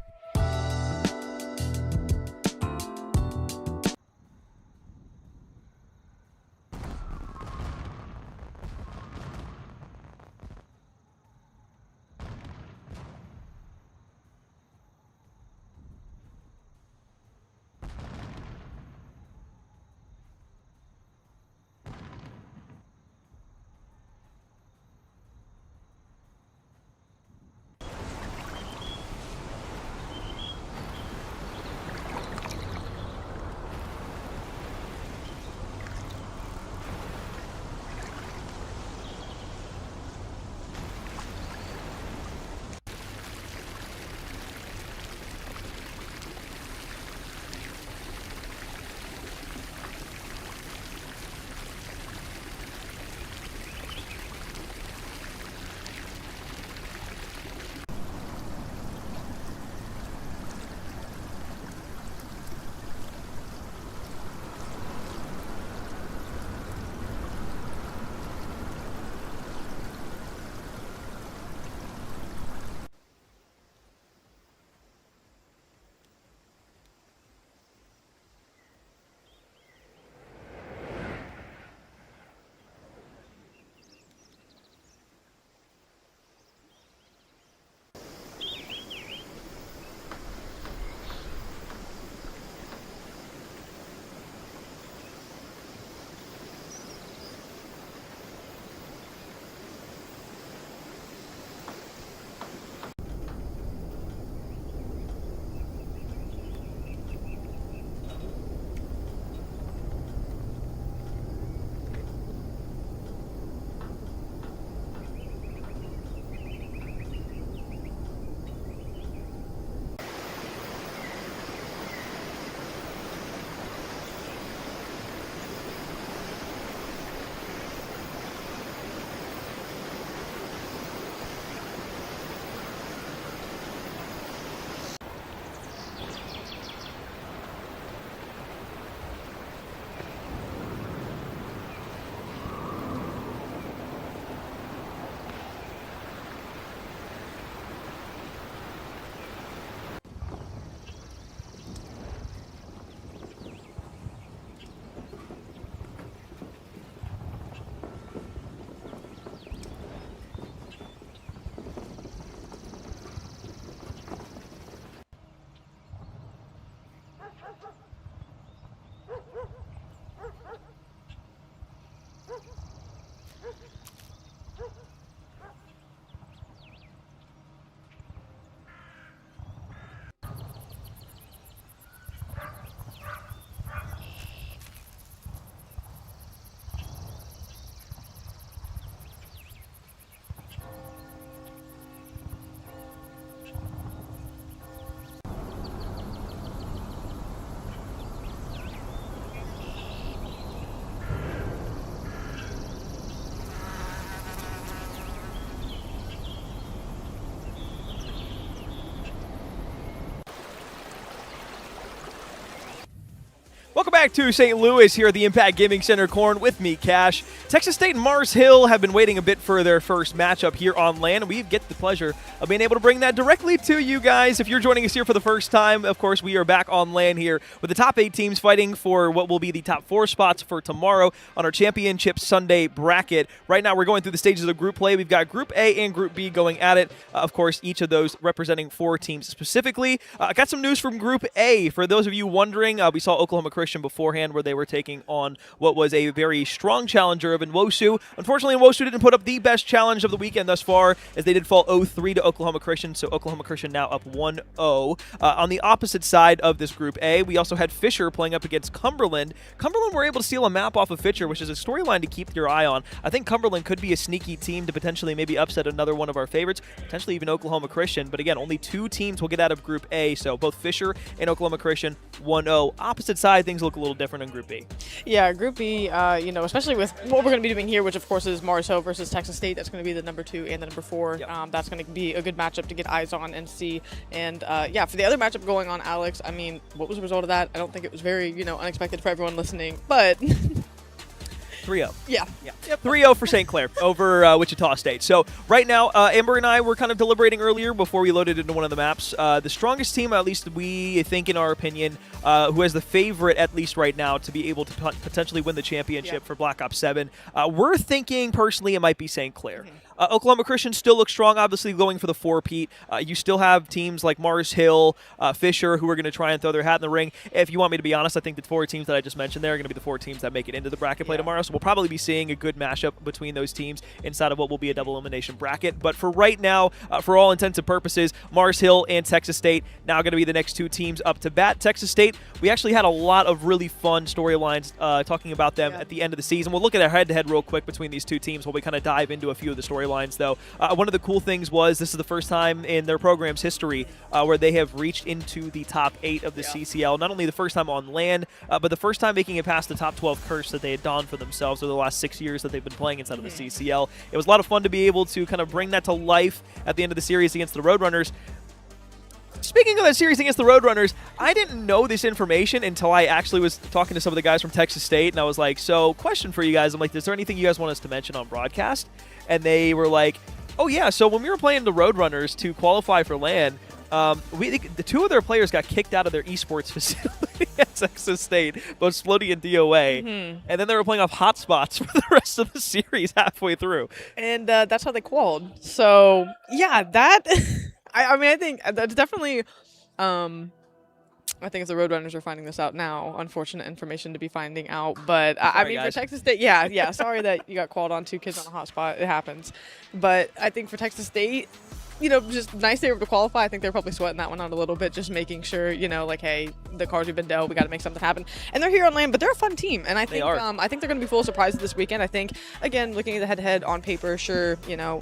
back to St. Louis here at the Impact Gaming Center. Corn with me, Cash. Texas State and Mars Hill have been waiting a bit for their first matchup here on LAN, and we get the pleasure of being able to bring that directly to you guys. If you're joining us here for the first time, of course, we are back on LAN here with the top 8 teams fighting for what will be the top 4 spots for tomorrow on our Championship Sunday bracket. Right now, we're going through the stages of the group play. We've got Group A and Group B going at it. Of course, each of those representing 4 teams specifically. I got some news from Group A. For those of you wondering, we saw Oklahoma Christian beforehand where they were taking on what was a very strong challenger of Nwosu. Unfortunately, Nwosu didn't put up the best challenge of the weekend thus far, as they did fall 0-3 to Oklahoma Christian, so Oklahoma Christian now up 1-0. On the opposite side of this Group A, we also had Fisher playing up against Cumberland. Cumberland were able to steal a map off of Fisher, which is a storyline to keep your eye on. I think Cumberland could be a sneaky team to potentially maybe upset another one of our favorites, potentially even Oklahoma Christian. But again, only 2 teams will get out of Group A, so both Fisher and Oklahoma Christian 1-0. Opposite side, things look a little different in Group B. Yeah, Group B, especially with what we're going to be doing here, which of course is Mars Hill versus Texas State. That's going to be the number 2 and the number 4. Yep. That's going to be a good matchup to get eyes on and see. And for the other matchup going on, Alex, I mean, what was the result of that? I don't think it was very, unexpected for everyone listening, but 3-0. Yeah. Yep. 3-0 for St. Clair over Wichita State. So right now, Amber and I were kind of deliberating earlier before we loaded into one of the maps. The strongest team, at least we think in our opinion, who has the favorite, at least right now, to be able to potentially win the championship for Black Ops 7, we're thinking personally it might be St. Clair. Mm-hmm. Oklahoma Christian still looks strong, obviously going for the 4-peat. You still have teams like Mars Hill, Fisher, who are going to try and throw their hat in the ring. If you want me to be honest, I think the 4 teams that I just mentioned there are going to be the 4 teams that make it into the bracket play tomorrow. So we'll probably be seeing a good mashup between those teams inside of what will be a double elimination bracket. But for right now, for all intents and purposes, Mars Hill and Texas State now going to be the next 2 teams up to bat. Texas State, we actually had a lot of really fun storylines talking about them at the end of the season. We'll look at our head-to-head real quick between these 2 teams while we kind of dive into a few of the storylines, though. One of the cool things was this is the first time in their program's history where they have reached into the top 8 of the CCL. Not only the first time on LAN, but the first time making it past the top 12 curse that they had donned for themselves over the last 6 years that they've been playing inside of the CCL. It was a lot of fun to be able to kind of bring that to life at the end of the series against the Roadrunners. Speaking of that series against the Roadrunners, I didn't know this information until I actually was talking to some of the guys from Texas State, and I was like, so question for you guys. I'm like, is there anything you guys want us to mention on broadcast? And they were like, oh yeah, so when we were playing the Roadrunners to qualify for LAN, the 2 of their players got kicked out of their esports facility at Texas State, both Splody and DOA, and then they were playing off hotspots for the rest of the series halfway through. And that's how they qualified. So, yeah, that... I think that's definitely... I think if the Roadrunners are finding this out now, unfortunate information to be finding out. But sorry, I mean, guys. for Texas State, sorry that you got called on 2 kids on a hotspot. It happens. But I think for Texas State, just nice they were able to qualify. I think they're probably sweating that one out a little bit, just making sure, like, hey, the cards we've been dealt, we got to make something happen. And they're here on LAN, but they're a fun team. And I think I think they're going to be full of surprises this weekend. I think, again, looking at the head-to-head on paper, sure,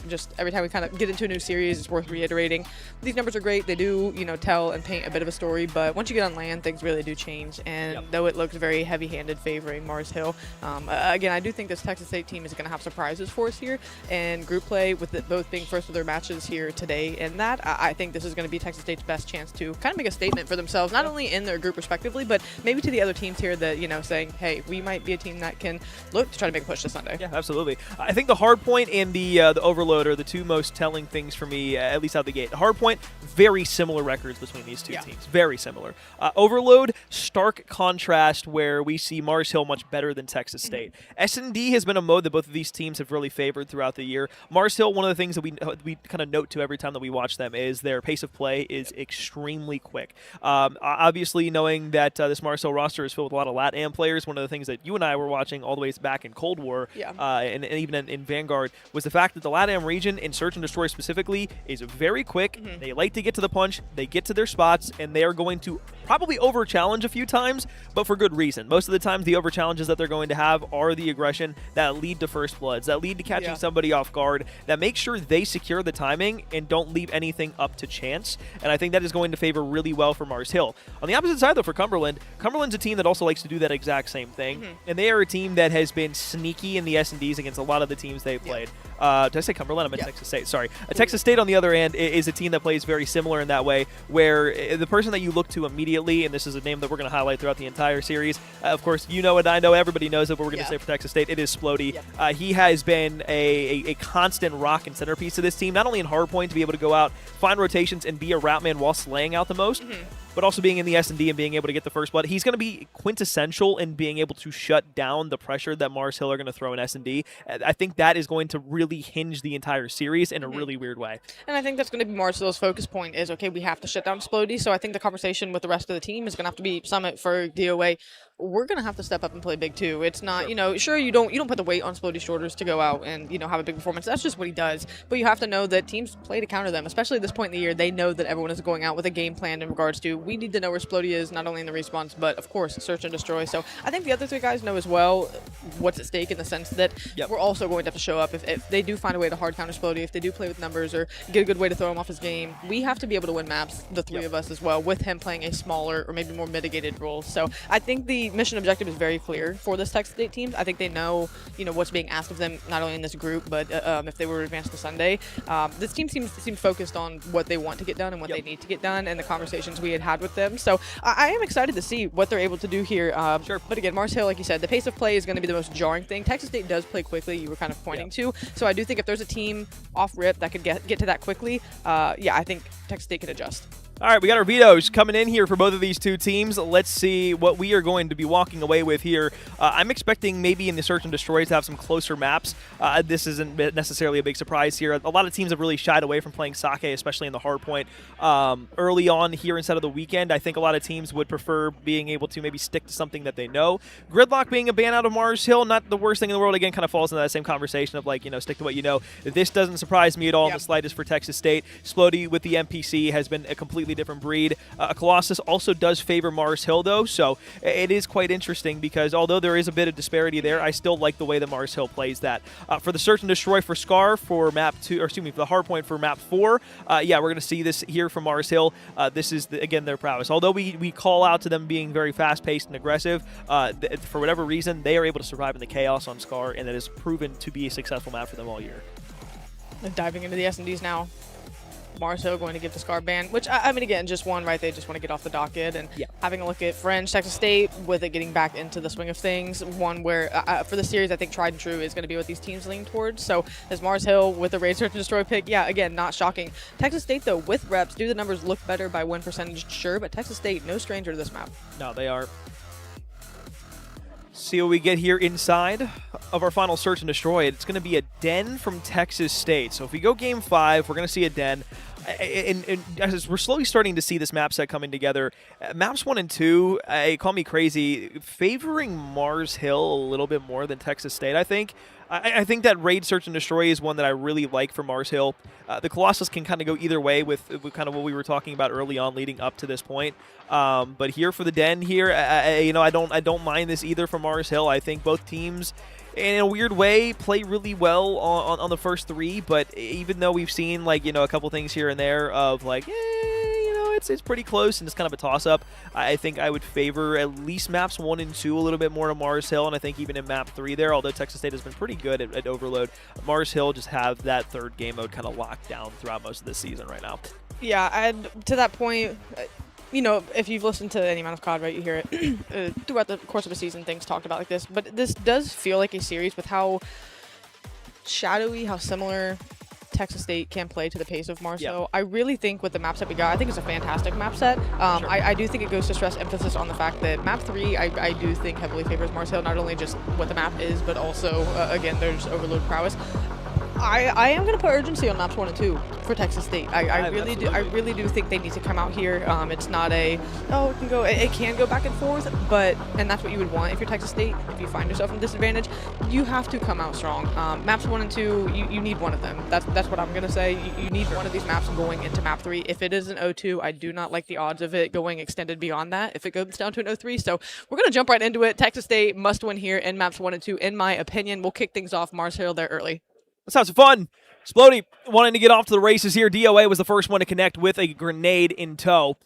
just every time we kind of get into a new series, it's worth reiterating. These numbers are great. They do, tell and paint a bit of a story. But once you get on LAN, things really do change. And though it looks very heavy-handed favoring Mars Hill, again, I do think this Texas State team is going to have surprises for us here. And group play, with it both being first of their matches here today, and that I think this is going to be Texas State's best chance to kind of make a statement for themselves, not only in their group respectively, but maybe to the other teams here that, saying, hey, we might be a team that can look to try to make a push this Sunday. Yeah, absolutely. I think the hardpoint and the overload are the 2 most telling things for me, at least out of the gate. The hardpoint, very similar records between these 2 teams. Very similar. Overload, stark contrast where we see Mars Hill much better than Texas State. S&D has been a mode that both of these teams have really favored throughout the year. Mars Hill, one of the things that we kind of note to every time that we watch them is their pace of play is extremely quick. Obviously, knowing that this Mars Hill roster is filled with a lot of LATAM players, one of the things that you and I were watching all the way back in Cold War and even in Vanguard was the fact that the LATAM region, in Search and Destroy specifically, is very quick. They like to get to the punch, they get to their spots, and they are going to probably over-challenge a few times, but for good reason. Most of the times, the over-challenges that they're going to have are the aggression that lead to first bloods, that lead to catching somebody off guard, that make sure they secure the timing and don't leave anything up to chance. And I think that is going to favor really well for Mars Hill. On the opposite side, though, for Cumberland's a team that also likes to do that exact same thing, and they are a team that has been sneaky in the S&Ds against a lot of the teams they've played. Did I say Cumberland? I meant Texas State. Sorry. Texas State, on the other hand, is a team that plays very similar in that way, where the person that you look to immediately, and this is a name that we're going to highlight throughout the entire series, of course, you know it, I know, everybody knows it, but we're going to say for Texas State, it is Splody. He has been a constant rock and centerpiece to this team, not only in hardpoint to be able to go out, find rotations, and be a route man while slaying out the most, but also being in the S&D and being able to get the first blood. He's going to be quintessential in being able to shut down the pressure that Mars Hill are going to throw in S&D. I think that is going to really hinge the entire series in a really weird way. And I think that's going to be Mars Hill's focus point is, okay, we have to shut down Splody. So I think the conversation with the rest of the team is going to have to be Summit for DOA. We're going to have to step up and play big too. It's not, you know, sure, you don't put the weight on Splody's shoulders to go out and, you know, have a big performance. That's just what he does. But you have to know that teams play to counter them, especially at this point in the year. They know that everyone is going out with a game plan in regards to, we need to know where Splody is, not only in the respawns, but of course, search and destroy. So I think the other three guys know as well what's at stake, in the sense that we're also going to have to show up. If they do find a way to hard counter Splody, if they do play with numbers or get a good way to throw him off his game, we have to be able to win maps, the three of us as well, with him playing a smaller or maybe more mitigated role. So I think the mission objective is very clear for this Texas State team. I think they know, you know, what's being asked of them, not only in this group, but if they were advanced to Sunday. This team seems focused on what they want to get done and what they need to get done, and the conversations we had with them. So I am excited to see what they're able to do here. But again, Mars Hill, like you said, the pace of play is going to be the most jarring thing. Texas State does play quickly, you were kind of pointing to. So I do think if there's a team off rip that could get to that quickly, I think Texas State could adjust. All right, we got our vetoes coming in here for both of these two teams. Let's see what we are going to be walking away with here. I'm expecting maybe in the Search and Destroy to have some closer maps. This isn't necessarily a big surprise here. A lot of teams have really shied away from playing Sake, especially in the hardpoint early on here instead of the weekend. I think a lot of teams would prefer being able to maybe stick to something that they know. Gridlock being a ban out of Mars Hill, not the worst thing in the world. Again, kind of falls into that same conversation of, like, you know, stick to what you know. This doesn't surprise me at all in the slightest for Texas State. Splody with the NPC has been a completely different breed. Colossus also does favor Mars Hill, though, so it is quite interesting because although there is a bit of disparity there, I still like the way that Mars Hill plays that. For the Search and Destroy for Scar for map 2, or excuse me, for the Hardpoint for map 4, we're going to see this here from Mars Hill. This is, again, their prowess. Although we call out to them being very fast-paced and aggressive, for whatever reason, they are able to survive in the chaos on Scar, and that has proven to be a successful map for them all year. Diving into the S&Ds now. Mars Hill going to give the Scar ban, which, I mean, again, just one, right? They just want to get off the docket, and having a look at French, Texas State, with it getting back into the swing of things, one where, for the series, I think tried and true is going to be what these teams lean towards. So, as Mars Hill with the Raid Search and Destroy pick, again, not shocking. Texas State, though, with reps, do the numbers look better by win percentage? Sure, but Texas State, no stranger to this map. No, they are. See what we get here inside of our final Search and Destroy. It's going to be a den from Texas State. So if we go game 5, we're going to see a den. And as we're slowly starting to see this map set coming together, maps 1 and 2, call me crazy, favoring Mars Hill a little bit more than Texas State, I think. I think that Raid Search and Destroy is one that I really like for Mars Hill. The Colossus can kind of go either way with kind of what we were talking about early on leading up to this point. But here for the den here, I don't mind this either for Mars Hill. I think both teams, in a weird way, play really well on the first 3, but even though we've seen, like, a couple things here and there of, like, it's pretty close and it's kind of a toss-up, I think I would favor at least maps 1 and 2 a little bit more to Mars Hill, and I think even in map 3 there, although Texas State has been pretty good at Overload, Mars Hill just have that third game mode kind of locked down throughout most of this season right now. Yeah, and to that point, if you've listened to any amount of COD, right, you hear it throughout the course of a season, things talked about like this. But this does feel like a series with how shadowy, how similar Texas State can play to the pace of Mars Hill. I really think with the map set we got, I think it's a fantastic map set. I do think it goes to stress emphasis on the fact that map 3, I do think heavily favors Mars Hill, not only just what the map is, but also, again, there's overload prowess. I am going to put urgency on maps 1 and 2 for Texas State. I really do think they need to come out here. It's not it can go back and forth, and that's what you would want if you're Texas State. If you find yourself in disadvantage, you have to come out strong. Maps 1 and 2, you need one of them. That's what I'm going to say. You need one of these maps going into map 3. If it is an 0-2, I do not like the odds of it going extended beyond that if it goes down to an 0-3. So we're going to jump right into it. Texas State must win here in maps 1 and 2, in my opinion. We'll kick things off. Mars Hill there early. Let's have some fun. Splody wanting to get off to the races here. DOA was the first one to connect with a grenade in tow.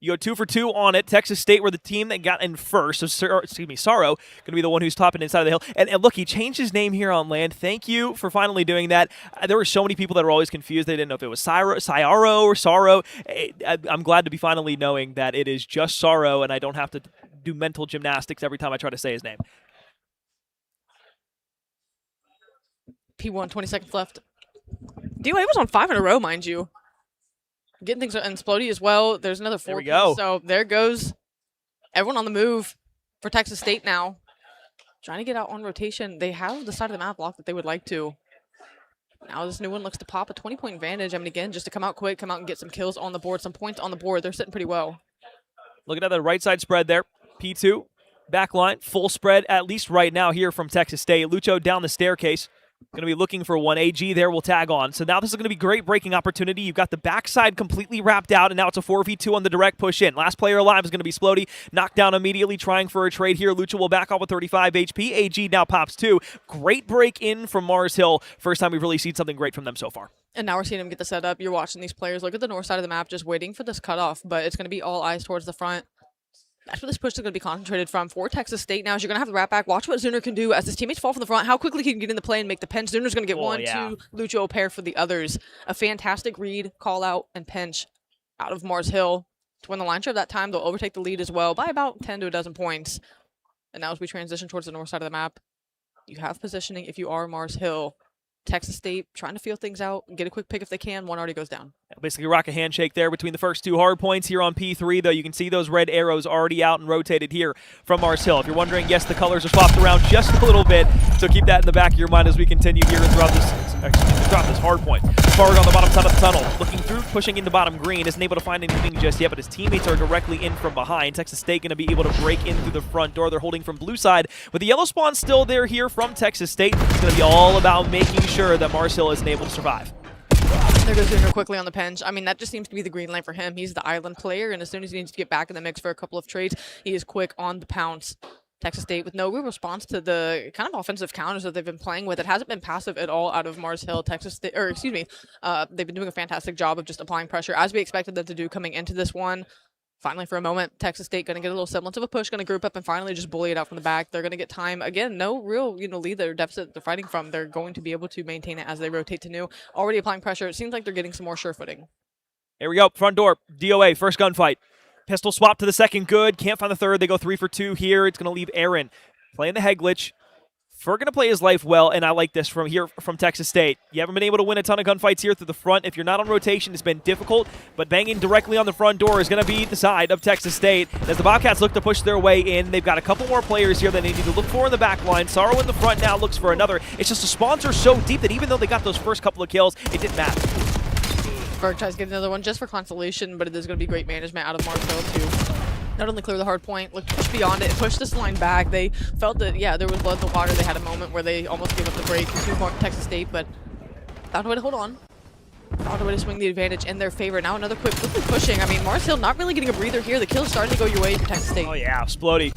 You go 2 for 2 on it. Texas State were the team that got in first. So, Sorrow going to be the one who's topping inside of the hill. And look, he changed his name here on land. Thank you for finally doing that. There were so many people that were always confused. They didn't know if it was Cyaro or Sorrow. I'm glad to be finally knowing that it is just Sorrow, and I don't have to do mental gymnastics every time I try to say his name. P1, 20 seconds left. DOA was on 5 in a row, mind you. Getting things, and Splody as well. There's another 4. There we go. So there goes everyone on the move for Texas State now. Trying to get out on rotation. They have the side of the map blocked that they would like to. Now this new one looks to pop a 20-point advantage. I mean, again, just to come out quick, come out and get some kills on the board, some points on the board. They're sitting pretty well. Looking at the right side spread there. P2, backline, full spread, at least right now here from Texas State. Lucho down the staircase. Going to be looking for one. AG there will tag on. So now this is going to be great breaking opportunity. You've got the backside completely wrapped out, and now it's a 4v2 on the direct push in. Last player alive is going to be Splody. Knocked down immediately, trying for a trade here. Lucha will back off with 35 HP. AG now pops 2. Great break in from Mars Hill. First time we've really seen something great from them so far. And now we're seeing them get the setup. You're watching these players look at the north side of the map, just waiting for this cutoff, but it's going to be all eyes towards the front. That's where this push is going to be concentrated from for Texas State. Now, as you're going to have the wrap back, watch what Zuner can do as his teammates fall from the front. How quickly he can get in the play and make the pinch. Zuner's going to get 1, 2, Lucho a pair for the others. A fantastic read, call out, and pinch out of Mars Hill to win the line share of that time. They'll overtake the lead as well by about 10 to a dozen points. And now as we transition towards the north side of the map, you have positioning if you are Mars Hill. Texas State trying to feel things out, get a quick pick if they can. One already goes down. Basically rock a handshake there between the first 2 hard points here on P3, though you can see those red arrows already out and rotated here from Mars Hill. If you're wondering, yes, the colors are swapped around just a little bit, so keep that in the back of your mind as we continue here throughout this hard point. Forward on the bottom side of the tunnel, looking through, pushing into bottom green, isn't able to find anything just yet, but his teammates are directly in from behind. Texas State going to be able to break in through the front door. They're holding from blue side, with the yellow spawn still there here from Texas State. It's going to be all about making sure that Mars Hill isn't able to survive. There goes Zuner quickly on the pinch. I mean, that just seems to be the green light for him. He's the island player, and as soon as he needs to get back in the mix for a couple of trades, he is quick on the pounce. Texas State with no real response to the kind of offensive counters that they've been playing with. It hasn't been passive at all out of Mars Hill. Texas State, or excuse me, they've been doing a fantastic job of just applying pressure as we expected them to do coming into this one. Finally, for a moment, Texas State going to get a little semblance of a push, going to group up and finally just bully it out from the back. They're going to get time. Again, no real lead or deficit they're fighting from. They're going to be able to maintain it as they rotate to new. Already applying pressure. It seems like they're getting some more sure footing. Here we go. Front door. DOA. First gunfight. Pistol swap to the second. Good. Can't find the third. They go 3 for 2 here. It's going to leave Aaron playing the head glitch. Fur going to play his life well, and I like this from here from Texas State. You haven't been able to win a ton of gunfights here through the front. If you're not on rotation, it's been difficult, but banging directly on the front door is going to be the side of Texas State. As the Bobcats look to push their way in, they've got a couple more players here that they need to look for in the back line. Sorrow in the front now looks for another. It's just the spawns are so deep that even though they got those first couple of kills, it didn't matter. Berg tries to get another one just for consolation, but it is going to be great management out of Mars Hill to not only clear the hard point, look to push beyond it, push this line back. They felt that, yeah, there was blood in the water. They had a moment where they almost gave up the break to Texas State, but found a way to hold on. Found a way to swing the advantage in their favor. Now another quickly pushing. I mean, Mars Hill not really getting a breather here. The kill's starting to go your way for Texas State. Oh, yeah, Splody.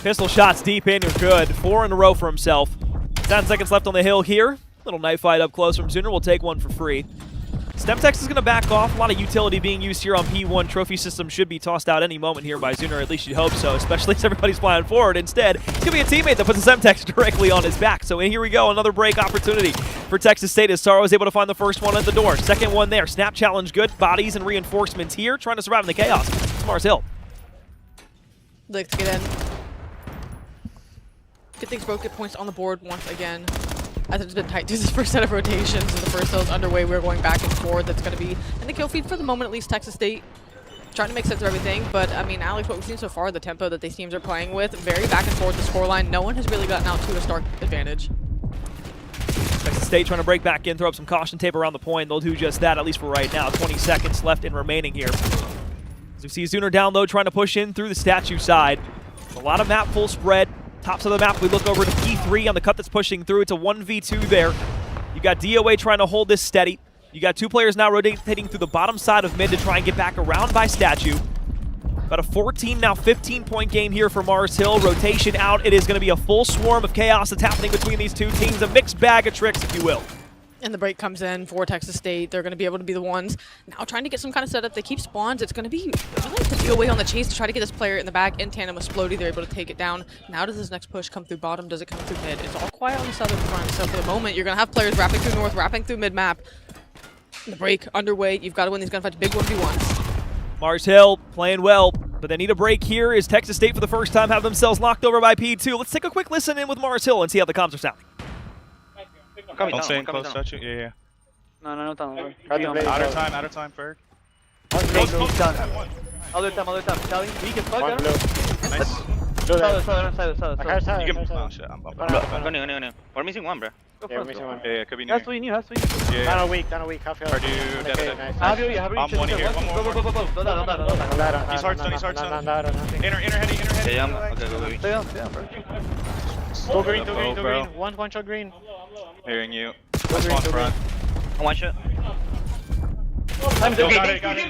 Pistol shots deep in, you're good. 4 in a row for himself. 10 seconds left on the hill here. Little knife fight up close from Zuner. We'll take one for free. StemTex is going to back off. A lot of utility being used here on P1. Trophy system should be tossed out any moment here by Zuner. At least you'd hope so, especially as everybody's flying forward. Instead, it's going to be a teammate that puts a StemTex directly on his back. So here we go. Another break opportunity for Texas State as Sorrow is able to find the first one at the door. Second one there. Snap challenge good. Bodies and reinforcements here. Trying to survive in the chaos. It's Mars Hill. Let's get in. Get things broke. Get points on the board once again. As it's been tight through this first set of rotations, and the first hill's underway, we're going back and forth. That's going to be in the kill feed for the moment, at least. Texas State trying to make sense of everything, but I mean, Alex, what we've seen so far, the tempo that these teams are playing with, very back and forth, the scoreline. No one has really gotten out to a stark advantage. Texas State trying to break back in, throw up some caution tape around the point. They'll do just that, at least for right now. 20 seconds left and remaining here. As we see Zuner down low, trying to push in through the statue side. A lot of map full spread. Tops of the map, we look over to P3 on the cut that's pushing through. It's a 1v2 there. You got DOA trying to hold this steady. You got 2 players now rotating through the bottom side of mid to try and get back around by statue. About a 14, now 15-point game here for Mars Hill. Rotation out. It is going to be a full swarm of chaos that's happening between these two teams. A mixed bag of tricks, if you will. And the break comes in for Texas State. They're going to be able to be the ones now trying to get some kind of setup. They keep spawns. It's going to be really to be away on the chase to try to get this player in the back in tandem with Splody. They're able to take it down. Now does this next push come through bottom? Does it come through mid? It's all quiet on the southern front. So for the moment, you're going to have players wrapping through north, wrapping through mid map. The break underway. You've got to win these gunfights. Big 1v1s. Mars Hill playing well, but they need a break here as Texas State for the first time have themselves knocked over by P2. Let's take a quick listen in with Mars Hill and see how the comms are sounding. Don't stay in close touch it. Yeah. No tunnel. Out of time, Ferg. He's done. Other time. Tell him. We can fuck him. Nice. Side. You can. Oh shit, I'm Go. We're missing one, bro. Yeah, could be near. That's what you knew. Yeah. Down a week. Half health. Are you dead? Have you? I'm one here. One more. Go. He's hard stun. Inner heady. Yeah, okay, go. Stay on, bro. Go green. Bro. One shot green. Hearing you. That's one front. One shot. I'm Got okay. it. Got it.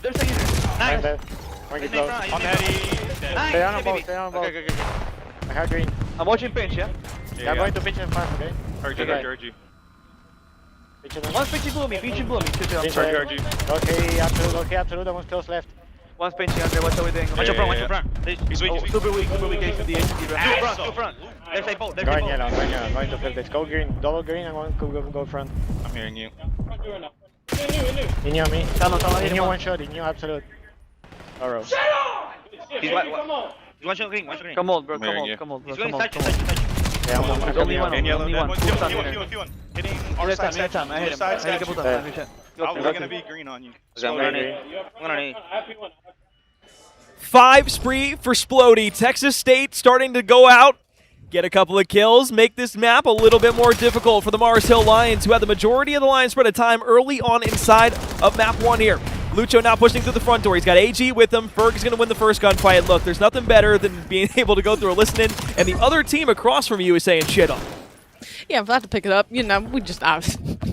There's a user. Nice. I'm heady. Stay on both. Okay. I have green. I'm watching pinch, yeah? I'm going to pitch in front, okay? Heard you. One's pinching below me. Heard you. Okay, absolute. One's close left. One's pinching under. Watch how we're doing. Watch your front. He's weak. Super weak. Against the HT. Two front. There's a bolt. Going yellow. I'm going to flip this. Go green. Double green. I'm going to go front. I'm hearing you. In you, me. Tunnel. In you, one shot. In you, absolute. Arrow. He's one shot green. Come on, bro. He's Come on. Yeah, There's only one. In yellow. Only one. He won. Hitting our side. I hit him. I hit a couple times. I'm gonna be green on you. I'm going to 5 spree for Splody. Texas State starting to go out, get a couple of kills, make this map a little bit more difficult for the Mars Hill Lions, who had the majority of the line spread of time early on inside of map 1 here. Lucho now pushing through the front door. He's got AG with him. Ferg is going to win the first gunfight. Look, there's nothing better than being able to go through a listening, and the other team across from you is saying shit on. Yeah, I'm glad to pick it up. You know, I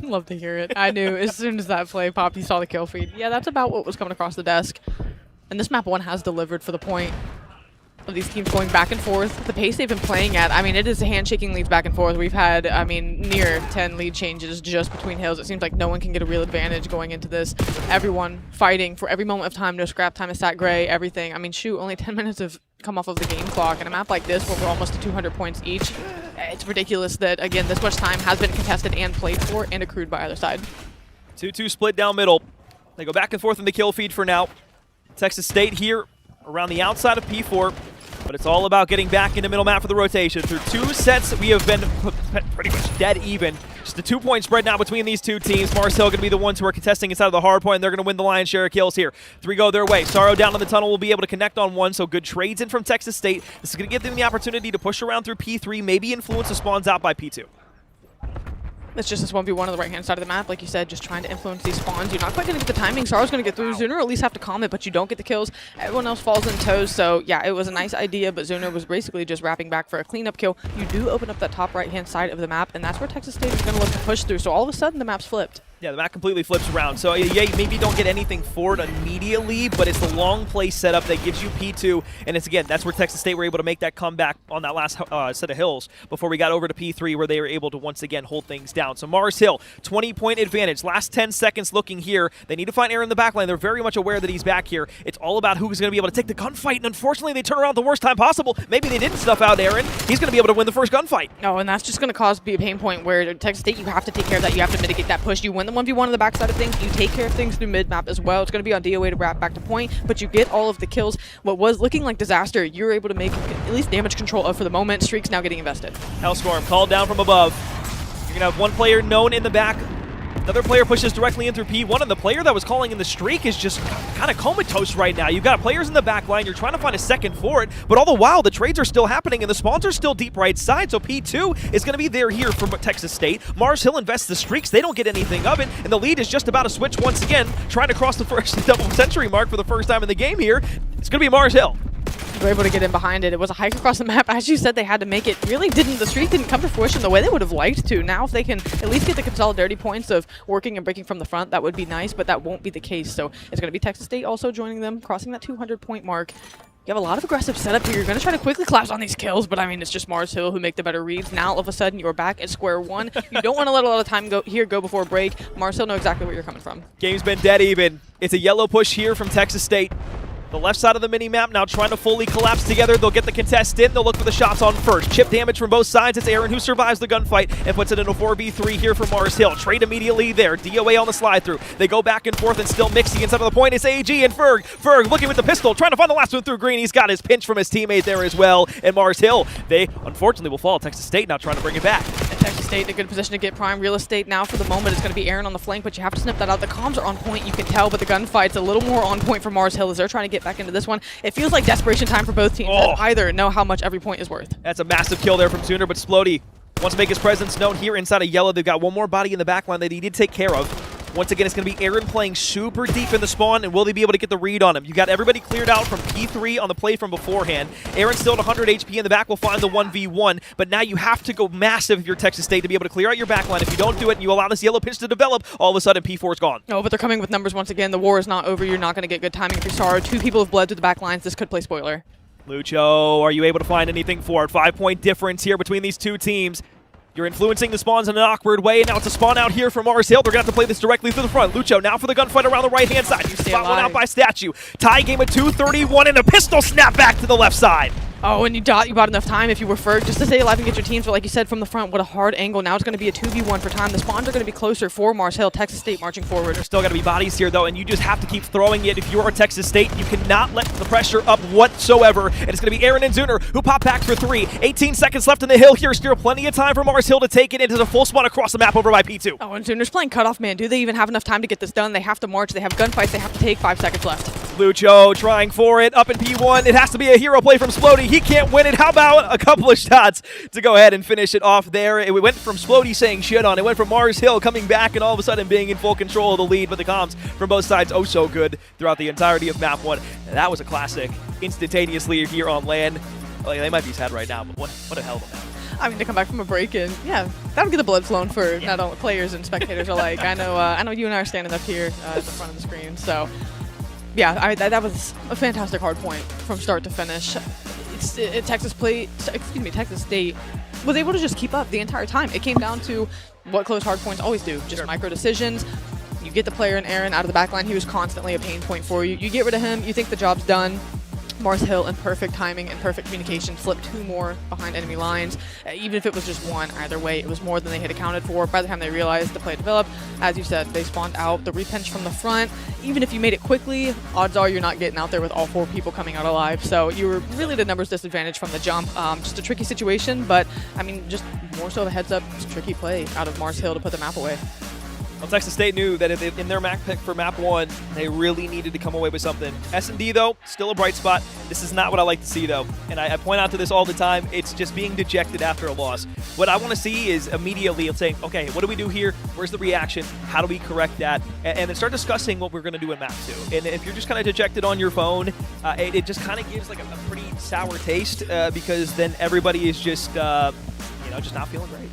love to hear it. I knew as soon as that play popped, you saw the kill feed. Yeah, that's about what was coming across the desk. And this map 1 has delivered for the point of these teams going back and forth. The pace they've been playing at, I mean, it is handshaking leads back and forth. We've had, I mean, near 10 lead changes just between hills. It seems like no one can get a real advantage going into this. Everyone fighting for every moment of time. No scrap time, a stat gray, everything. I mean, shoot, only 10 minutes have come off of the game clock. In a map like this, where we're almost to 200 points each, it's ridiculous that, again, this much time has been contested and played for and accrued by either side. 2-2 split down middle. They go back and forth in the kill feed for now. Texas State here around the outside of P4, but it's all about getting back into middle map for the rotation. Through 2 sets, we have been pretty much dead even. Just a 2-point spread now between these two teams. Mars Hill going to be the ones who are contesting inside of the hard point, and they're going to win the lion's share of kills here. 3 go their way. Sorrow down in the tunnel will be able to connect on 1, so good trades in from Texas State. This is going to give them the opportunity to push around through P3, maybe influence the spawns out by P2. It's just this 1v1 on the right-hand side of the map, like you said, just trying to influence these spawns. You're not quite going to get the timing. Sorrow's going to get through. Zuner at least have to calm it, but you don't get the kills. Everyone else falls in toes, so yeah, it was a nice idea, but Zuner was basically just wrapping back for a cleanup kill. You do open up that top right-hand side of the map, and that's where Texas State is going to look to push through. So all of a sudden, the map's flipped. Yeah, the map completely flips around. So yeah, maybe you don't get anything for it immediately, but it's the long play setup that gives you P2. And it's, again, that's where Texas State were able to make that comeback on that last set of hills before we got over to P3, where they were able to once again hold things down. So Mars Hill, 20-point advantage. Last 10 seconds looking here. They need to find Aaron in the backline. They're very much aware that he's back here. It's all about who's going to be able to take the gunfight. And unfortunately, they turn around the worst time possible. Maybe they didn't snuff out Aaron. He's going to be able to win the first gunfight. No, and that's just going to cause be a pain point where Texas State, you have to take care of that. You have to mitigate that push. You win the 1v1 on the backside of things, you take care of things through mid-map as well. It's going to be on DOA to wrap back to point, but you get all of the kills. What was looking like disaster, you're able to make at least damage control of for the moment. Streak's now getting invested. Hellstorm called down from above. You're going to have one player known in the back. Another player pushes directly in through P1, and the player that was calling in the streak is just kind of comatose right now. You've got players in the back line. You're trying to find a second for it, but all the while, the trades are still happening, and the spawns are still deep right side, so P2 is going to be there here from Texas State. Mars Hill invests the streaks. They don't get anything of it, and the lead is just about to switch once again, trying to cross the first double century mark for the first time in the game here. It's going to be Mars Hill. They were able to get in behind it. It was a hike across the map. As you said, they had to make it. Really the streak didn't come to fruition the way they would have liked to. Now, if they can at least get the consolidarity points of working and breaking from the front, that would be nice, but that won't be the case. So it's going to be Texas State also joining them, crossing that 200-point mark. You have a lot of aggressive setup here. You're going to try to quickly collapse on these kills, but I mean, it's just Mars Hill who make the better reads. Now, all of a sudden, you're back at square one. You don't want to let a lot of time go before break. Mars Hill know exactly where you're coming from. Game's been dead even. It's a yellow push here from Texas State. The left side of the mini-map now trying to fully collapse together. They'll get the contest in. They'll look for the shots on first. Chip damage from both sides. It's Aaron who survives the gunfight and puts it in a 4v3 here for Mars Hill. Trade immediately there. DOA on the slide through. They go back and forth and still mixing inside of the point. It's AG and Ferg. Ferg looking with the pistol, trying to find the last one through green. He's got his pinch from his teammate there as well. And Mars Hill, they unfortunately will fall. Texas State now trying to bring it back. And Texas State in a good position to get prime real estate now for the moment. It's going to be Aaron on the flank, but you have to snip that out. The comms are on point, you can tell, but the gunfight's a little more on point for Mars Hill as they're trying to get back into this one. It feels like desperation time for both teams. Either know how much every point is worth. That's a massive kill there from Sooner, but Splody wants to make his presence known here inside of yellow. They've got one more body in the back line that he did take care of. Once again, it's going to be Aaron playing super deep in the spawn, and will they be able to get the read on him? You got everybody cleared out from P3 on the play from beforehand. Aaron still at 100 HP in the back will find the 1v1, but now you have to go massive if you're Texas State to be able to clear out your back line. If you don't do it and you allow this yellow pitch to develop, all of a sudden P4 is gone. Oh, but they're coming with numbers once again. The war is not over. You're not going to get good timing if you're Sorrow. 2 people have bled through the back lines. This could play spoiler. Lucho, are you able to find anything for it? 5-point difference here between these two teams. You're influencing the spawns in an awkward way. Now it's a spawn out here from Mars Hill. They're going to have to play this directly through the front. Lucho now for the gunfight around the right-hand side. You spot one out by Statue. Tie game at 2:31 and a pistol snap back to the left side. Oh, and you bought enough time if you were Ferg just to stay alive and get your teams. But like you said, from the front, what a hard angle. Now it's going to be a 2v1 for time. The spawns are going to be closer for Mars Hill. Texas State marching forward. There's still got to be bodies here, though, and you just have to keep throwing it. If you are Texas State, you cannot let the pressure up whatsoever. And it's going to be Aaron and Zuner who pop back for 3. 18 seconds left in the hill here. Still plenty of time for Mars Hill to take it into the full spawn across the map over by P2. Oh, and Zuner's playing cutoff man. Do they even have enough time to get this done? They have to march. They have gunfights. They have to take 5 seconds left. Lucho trying for it up in P1. It has to be a hero play from Splody. He can't win it. How about a couple of shots to go ahead and finish it off there? It went from Splody saying shit on. It went from Mars Hill coming back and all of a sudden being in full control of the lead, but the comms from both sides oh so good throughout the entirety of map 1. And that was a classic. Instantaneously here on LAN. Like, they might be sad right now, but what a hell of a map. I mean, to come back from a break and yeah, that'll get the blood flowing for not only players and spectators alike. I know you and I are standing up here at the front of the screen, so yeah, that was a fantastic hard point from start to finish. Texas State was able to just keep up the entire time. It came down to what close hard points always do, just micro decisions. You get the player in Aaron out of the back line. He was constantly a pain point for you. You get rid of him, you think the job's done. Mars Hill in perfect timing and perfect communication flipped 2 more behind enemy lines. Even if it was just 1, either way, it was more than they had accounted for. By the time they realized the play developed, as you said, they spawned out the repinch from the front. Even if you made it quickly, odds are you're not getting out there with all 4 people coming out alive. So you were really the numbers disadvantage from the jump. Just a tricky situation, but I mean, just more so of a heads up, tricky play out of Mars Hill to put the map away. Well, Texas State knew that in their map pick for map 1, they really needed to come away with something. S&D, though, still a bright spot. This is not what I like to see, though. And I point out to this all the time. It's just being dejected after a loss. What I want to see is immediately saying, okay, what do we do here? Where's the reaction? How do we correct that? And then start discussing what we're going to do in map 2. And if you're just kind of dejected on your phone, it just kind of gives like a pretty sour taste because then everybody is just just not feeling great.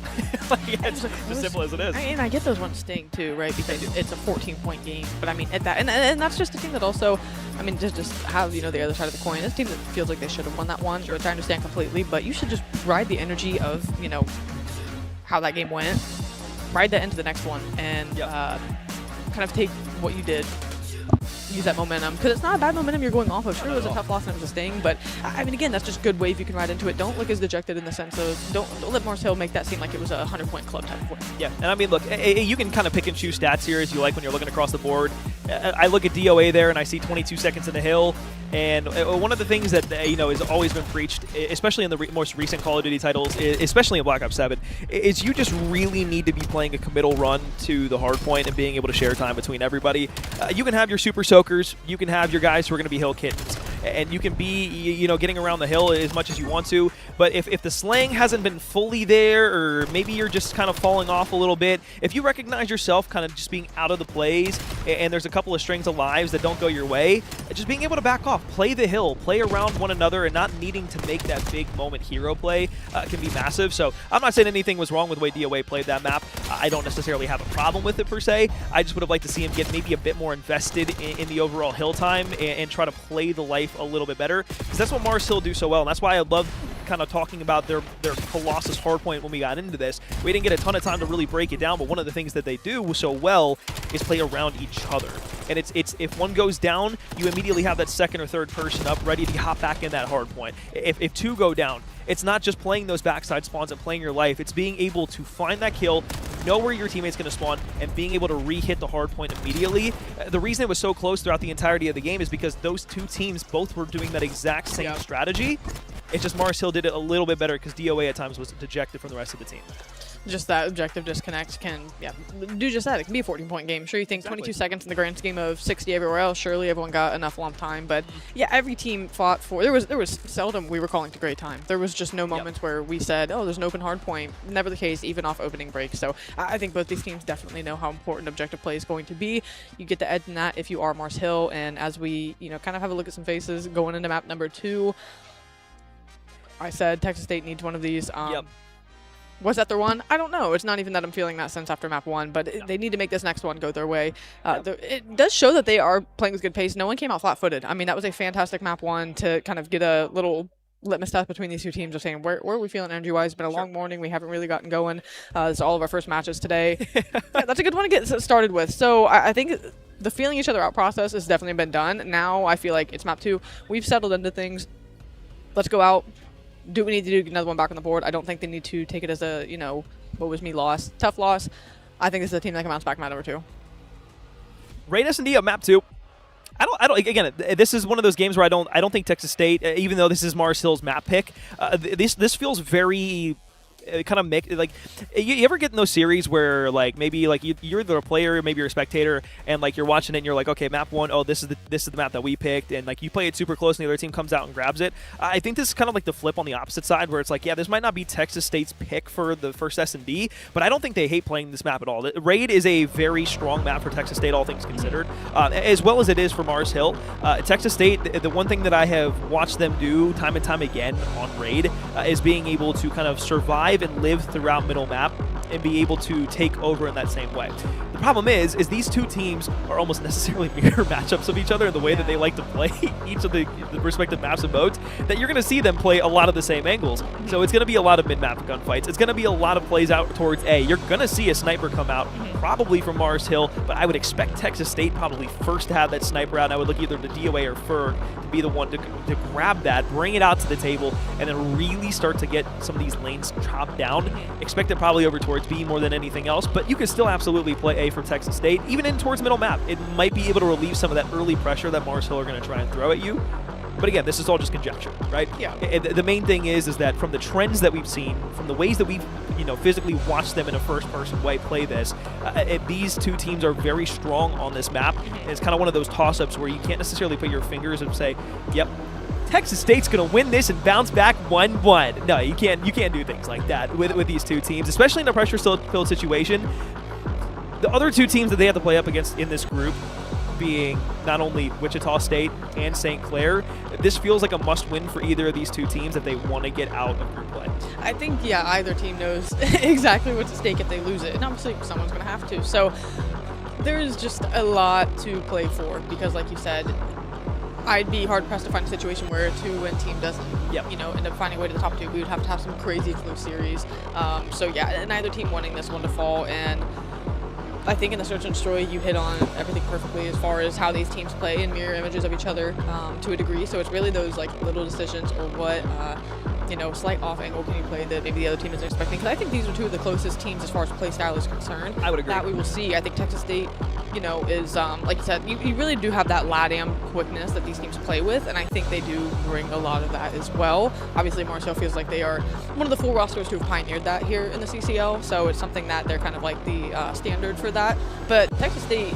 Like, it's as simple as it is. And I get those ones sting too, right? Because it's a 14-point game. But I mean, at that, and that's just a team that also, I mean, just have the other side of the coin. This team that feels like they should have won that one, which I understand completely. But you should just ride the energy of how that game went, ride that into the next one, and kind of take what you did. Use that momentum, because it's not a bad momentum you're going off of. Sure, it was a tough loss and it was a sting, but I mean, again, that's just good wave you can ride into it. Don't look as dejected in the sense of don't let Mars Hill make that seem like it was a 100-point club type of win. Yeah, and I mean, look, you can kind of pick and choose stats here as you like when you're looking across the board. I look at DOA there and I see 22 seconds in the hill, and one of the things that has always been preached, especially in the most recent Call of Duty titles, especially in Black Ops 7, is you just really need to be playing a committal run to the hard point and being able to share time between everybody. You can have your super soakers, you can have your guys who are going to be hill kittens, and you can be getting around the hill as much as you want to, but if the slang hasn't been fully there, or maybe you're just kind of falling off a little bit, if you recognize yourself kind of just being out of the plays and there's a couple of strings of lives that don't go your way, just being able to back off, play the hill, play around one another, and not needing to make that big moment hero play can be massive. So I'm not saying anything was wrong with the way DOA played that map. I don't necessarily have a problem with it per se. I just would have liked to see him get maybe a bit more invested in the overall hill time and try to play the life life a little bit better, because that's what Mars Hill do so well, and that's why I love kind of talking about their Colossus hardpoint when we got into this. We didn't get a ton of time to really break it down, but one of the things that they do so well is play around each other. And it's if one goes down, you immediately have that second or third person up ready to hop back in that hardpoint. If two go down, it's not just playing those backside spawns and playing your life. It's being able to find that kill, know where your teammate's going to spawn, and being able to re-hit the hard point immediately. The reason it was so close throughout the entirety of the game is because those two teams both were doing that exact same strategy. It's just Mars Hill did it a little bit better because DOA at times was dejected from the rest of the team. Just that objective disconnect can do just that. It can be a 14-point game. Sure, you think 22 seconds in the grand scheme of 60 everywhere else, surely everyone got enough lump time. But yeah, every team fought for. There was seldom we were calling to great time. There was just no moments where we said, oh, there's an open hard point. Never the case, even off opening breaks. So I think both these teams definitely know how important objective play is going to be. You get the edge in that if you are Mars Hill. And as we kind of have a look at some faces going into map number 2, I said Texas State needs one of these. Was that their one? I don't know. It's not even that I'm feeling that sense after map 1, but they need to make this next one go their way. It does show that they are playing with good pace. No one came out flat-footed. I mean, that was a fantastic map 1 to kind of get a little litmus test between these two teams of saying, where are we feeling energy-wise? It's been a long morning. We haven't really gotten going. This is all of our first matches today. That's a good one to get started with. So I think the feeling each other out process has definitely been done. Now I feel like it's map 2. We've settled into things. Let's go out. Do what we need to do, get another one back on the board. I don't think they need to take it as a, what was me loss. Tough loss. I think this is a team that can bounce back map number 2. Raid S&D up map 2. I don't. Again, this is one of those games where I don't think Texas State, even though this is Mars Hill's map pick, this feels very kind of make like you ever get in those series where like maybe like you're the player, maybe you're a spectator, and like you're watching it and you're like, okay, map 1, oh, this is the map that we picked, and like you play it super close and the other team comes out and grabs it. I think this is kind of like the flip on the opposite side where it's like, yeah, this might not be Texas State's pick for the first S&D, but I don't think they hate playing this map at all. The Raid is a very strong map for Texas State, all things considered, as well as it is for Mars Hill. Texas State, the one thing that I have watched them do time and time again on Raid is being able to kind of survive and live throughout middle map and be able to take over in that same way. The problem is these two teams are almost necessarily mirror matchups of each other in the way that they like to play each of the respective maps and modes, that you're going to see them play a lot of the same angles. So it's going to be a lot of mid-map gunfights. It's going to be a lot of plays out towards A. You're going to see a sniper come out, probably from Mars Hill, but I would expect Texas State probably first to have that sniper out, and I would look either to DOA or Ferg to be the one to grab that, bring it out to the table, and then really start to get some of these lanes chopped down. Expect it probably over towards B more than anything else, but you can still absolutely play A from Texas State, even in towards middle map. It might be able to relieve some of that early pressure that Mars Hill are going to try and throw at you. But again, this is all just conjecture, right? Yeah. The main thing is that from the trends that we've seen, from the ways that we've physically watched them in a first-person way play this, these two teams are very strong on this map. And it's kind of one of those toss-ups where you can't necessarily put your fingers and say, yep, Texas State's going to win this and bounce back 1-1. No, you can't do things like that with these two teams, especially in a pressure-filled situation. The other two teams that they have to play up against in this group being not only Wichita State and St. Clair, this feels like a must-win for either of these two teams if they want to get out of group play. I think, either team knows exactly what's at stake if they lose it, and obviously someone's going to have to. So there's just a lot to play for because, like you said, I'd be hard-pressed to find a situation where a 2-win team doesn't, end up finding a way to the top 2. We would have to have some crazy close series. Neither team wanting this one to fall, and I think in the Search and Destroy, you hit on everything perfectly as far as how these teams play in mirror images of each other to a degree. So it's really those little decisions or what slight off angle can you play that maybe the other team isn't expecting. Because I think these are two of the closest teams as far as play style is concerned. I would agree. That we will see. I think Texas State, is like you said, you really do have that LADAM quickness that these teams play with, and I think they do bring a lot of that as well. Obviously, Mars Hill feels like they are one of the full rosters who have pioneered that here in the CCL, so it's something that they're kind of like the standard for that. But Texas State,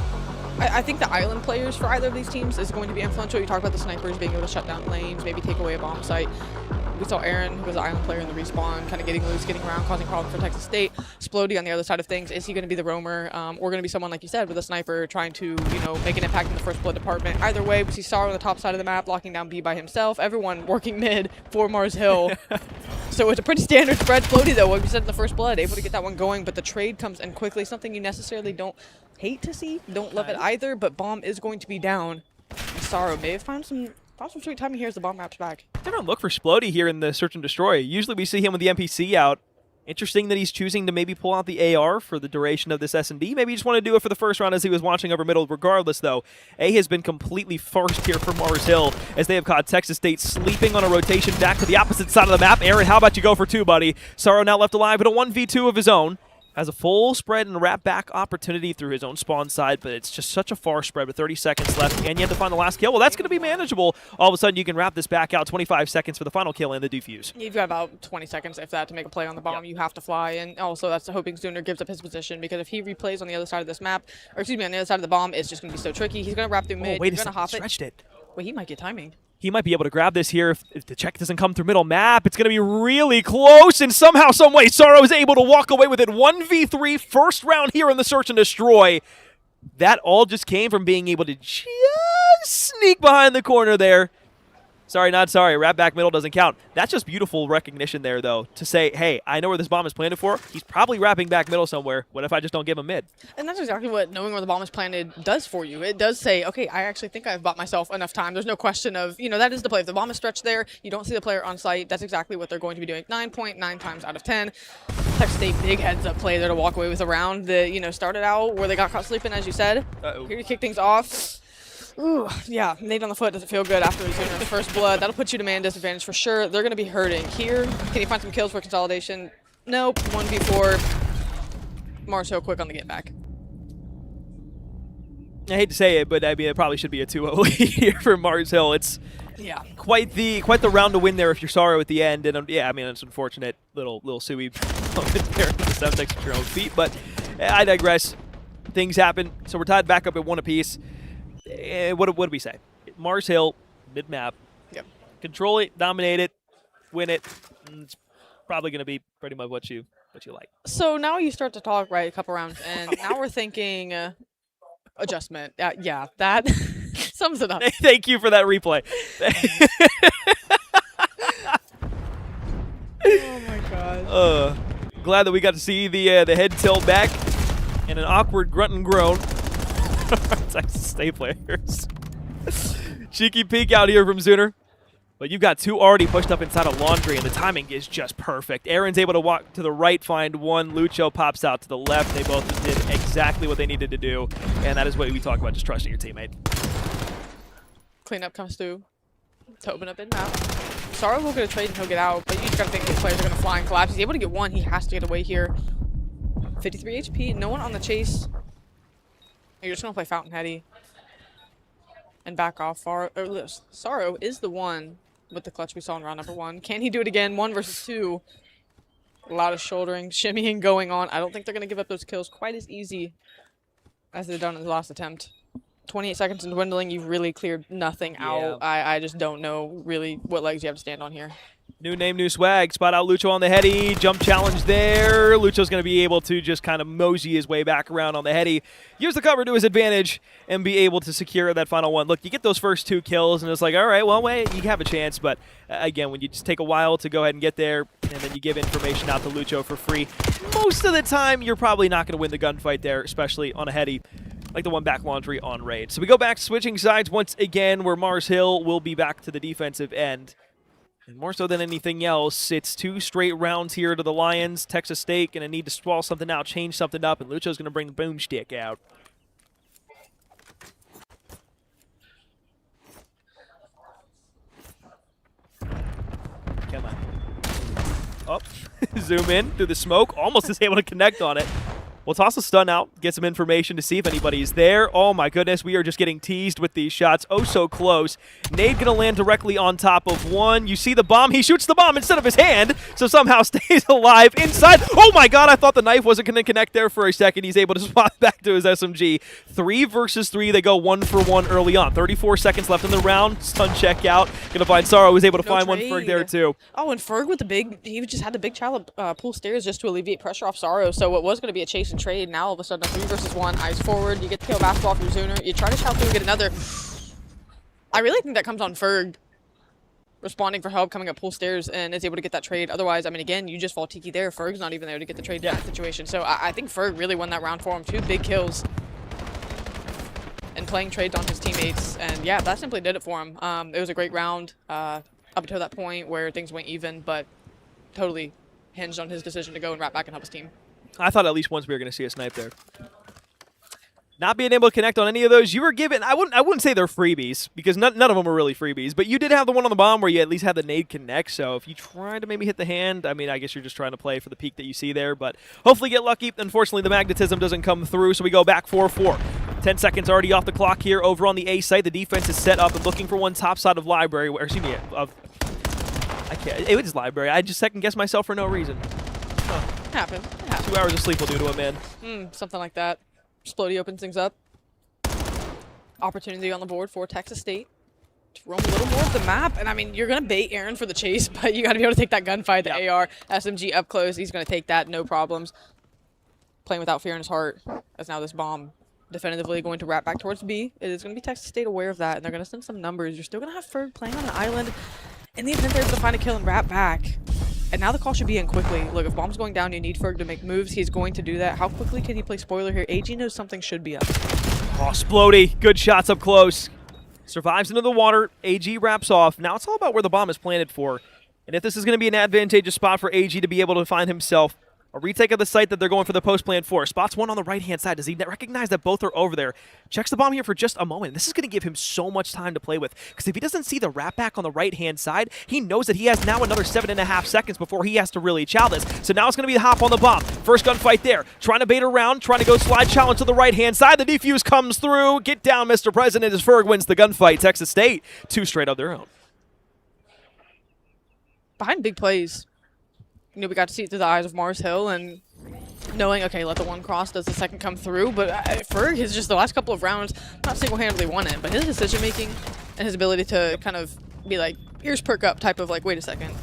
I think the island players for either of these teams is going to be influential. You talk about the snipers being able to shut down lanes, maybe take away a bomb site. We saw Aaron, who was an island player in the respawn, kind of getting loose, getting around, causing problems for Texas State. Splody on the other side of things, is he going to be the roamer or going to be someone, like you said, with a sniper trying to, make an impact in the first blood department? Either way, we see Sorrow on the top side of the map, locking down B by himself. Everyone working mid for Mars Hill. So it's a pretty standard spread. Splody, though, like we said in the first blood, able to get that one going, but the trade comes in quickly, something you necessarily don't hate to see, don't love it either, but bomb is going to be down. Sorrow may have found some Possible sweet timing here as the bomb wraps back. Different look for Splody here in the Search and Destroy. Usually we see him with the NPC out. Interesting that he's choosing to maybe pull out the AR for the duration of this S&D. Maybe he just wanted to do it for the first round as he was watching over middle. Regardless, though, A has been completely forced here for Mars Hill as they have caught Texas State sleeping on a rotation back to the opposite side of the map. Aaron, how about you go for 2, buddy? Sorrow now left alive with a 1v2 of his own. Has a full spread and wrap back opportunity through his own spawn side, but it's just such a far spread with 30 seconds left, and you have to find the last kill. Well, that's going to be manageable. All of a sudden, you can wrap this back out. 25 seconds for the final kill and the defuse. You've got about 20 seconds, if that, to make a play on the bomb. Yep. You have to fly, and also that's hoping Zuner gives up his position, because if he replays on the other side of this map, or excuse me, on the other side of the bomb, it's just going to be so tricky. He's going to wrap through mid. Wait He's going to hop stretched it. Wait, he might get timing. He might be able to grab this here if the check doesn't come through middle map. It's going to be really close, and somehow, some way, Sorrow is able to walk away with it. 1v3, first round here in the Search and Destroy. That all just came from being able to just sneak behind the corner there. Sorry, not sorry. Wrap back middle doesn't count. That's just beautiful recognition there, though, to say, hey, I know where this bomb is planted for. He's probably wrapping back middle somewhere. What if I just don't give him mid? And that's exactly what knowing where the bomb is planted does for you. It does say, okay, I actually think I've bought myself enough time. There's no question of, that is the play. If the bomb is stretched there, you don't see the player on site. That's exactly what they're going to be doing. 9.9 times out of 10. Texas State, big heads-up play there to walk away with a round that, started out where they got caught sleeping, as you said. Here to kick things off. Ooh, yeah, nade on the foot doesn't feel good after he's doing his first blood. That'll put you to man disadvantage for sure. They're going to be hurting. Here, can he find some kills for consolidation? Nope, 1v4. Mars Hill quick on the get back. I hate to say it, but I mean, it probably should be a 2-0 lead here for Mars Hill. It's quite the round to win there if you're Sorrow at the end. And yeah, I mean, it's unfortunate little suey moment there with the 7 at your own feet, but I digress. Things happen, so we're tied back up at 1 apiece. What do we say? Mars Hill, mid-map. Yep. Control it, dominate it, win it. It's probably going to be pretty much what you like. So now you start to talk, right, a couple rounds, and now we're thinking adjustment. Yeah, that sums it up. Thank you for that replay. Oh, my God. Glad that we got to see the head tilt back and an awkward grunt and groan. Texas State players. Cheeky peek out here from Zuner. But you've got 2 already pushed up inside of Laundry, and the timing is just perfect. Aaron's able to walk to the right, find one. Lucho pops out to the left. They both did exactly what they needed to do, and that is what we talk about, just trusting your teammate. Cleanup comes through to open up in map. Sorrow will get a trade and he'll get out, but you just got to think these players are going to fly and collapse. He's able to get one. He has to get away here. 53 HP. No one on the chase. You're just going to play Fountainheady and back off far. Sorrow is the one with the clutch we saw in round number 1. Can he do it again? 1 versus 2. A lot of shouldering, shimmying going on. I don't think they're going to give up those kills quite as easy as they've done in the last attempt. 28 seconds and dwindling. You've really cleared nothing out. I just don't know really what legs you have to stand on here. New name, new swag. Spot out Lucho on the heady. Jump challenge there. Lucho's going to be able to just kind of mosey his way back around on the heady. Use the cover to his advantage and be able to secure that final one. Look, you get those first 2 kills, and it's like, all right, well, wait, you have a chance. But, again, when you just take a while to go ahead and get there, and then you give information out to Lucho for free, most of the time you're probably not going to win the gunfight there, especially on a heady like the one back Laundry on raid. So we go back switching sides once again, where Mars Hill will be back to the defensive end. And more so than anything else, it's 2 straight rounds here to the Lions. Texas State going to need to swallow something out, change something up, and Lucho's going to bring the boomstick out. Come on. Oh, zoom in through the smoke. Almost is able to connect on it. We'll toss a stun out, get some information to see if anybody's there. Oh my goodness, we are just getting teased with these shots. Oh, so close. Nade gonna land directly on top of one. You see the bomb. He shoots the bomb instead of his hand, so somehow stays alive inside. Oh my god, I thought the knife wasn't gonna connect there for a second. He's able to swap back to his SMG. 3 versus 3. They go 1 for 1 early on. 34 seconds left in the round. Stun check out. Gonna find Sorrow, who's able to find trade. one Ferg there too. Oh, and Ferg with the big, he just had the big child pull stairs just to alleviate pressure off Sorrow. So what was gonna be a chase and trade, now all of a sudden a 3 versus 1, eyes forward, you get the kill basketball from Zuner, you try to shout through and get another. I really think that comes on Ferg responding for help, coming up pull stairs, and is able to get that trade. Otherwise, I mean, again, you just fall tiki there. Ferg's not even there to get the trade in that situation. So I think Ferg really won that round for him. 2 big kills. and playing trades on his teammates. And yeah, that simply did it for him. It was a great round up until that point where things went even, but totally hinged on his decision to go and wrap back and help his team. I thought at least once we were going to see a snipe there. Not being able to connect on any of those, you were given, I wouldn't say they're freebies, because none of them were really freebies, but you did have the one on the bomb where you at least had the nade connect, so if you tried to maybe hit the hand, I mean, I guess you're just trying to play for the peak that you see there, but hopefully get lucky. Unfortunately, the magnetism doesn't come through, so we go back 4-4. 10 seconds already off the clock here over on the A site. The defense is set up and looking for one top side of library, or excuse me, I can't, it was library. I just second-guessed myself for no reason. Happened. 2 hours of sleep will do to a man. Something like that. Splody opens things up. Opportunity on the board for Texas State to roam a little more of the map. And I mean, you're going to bait Aaron for the chase, but you got to be able to take that gunfight, the AR, SMG up close. He's going to take that, no problems. Playing without fear in his heart, as now this bomb definitively going to wrap back towards B. It is going to be Texas State aware of that, and they're going to send some numbers. You're still going to have Ferg playing on an island. In the event they're able to find a kill and wrap back. And now the call should be in quickly. Look, if bomb's going down, you need Ferg to make moves. He's going to do that. How quickly can he play spoiler here? AG knows something should be up. Oh, Splody, good shots up close. Survives into the water. AG wraps off. Now it's all about where the bomb is planted for. And if this is going to be an advantageous spot for AG to be able to find himself a retake of the site that they're going for the post plan for. Spots one on the right-hand side. Does he recognize that both are over there? Checks the bomb here for just a moment. This is going to give him so much time to play with. Because if he doesn't see the wrap back on the right-hand side, he knows that he has now another 7.5 seconds before he has to really chow this. So now it's going to be the hop on the bomb. First gunfight there. Trying to bait around. Trying to go slide challenge to the right-hand side. The defuse comes through. Get down, Mr. President, as Ferg wins the gunfight. Texas State, 2 straight of their own. Behind big plays. You know, we got to see it through the eyes of Mars Hill and knowing, okay, let the one cross, does the second come through? But Ferg has just the last couple of rounds not single-handedly won it, but his decision-making and his ability to kind of be like, ears perk up type of like, wait a second.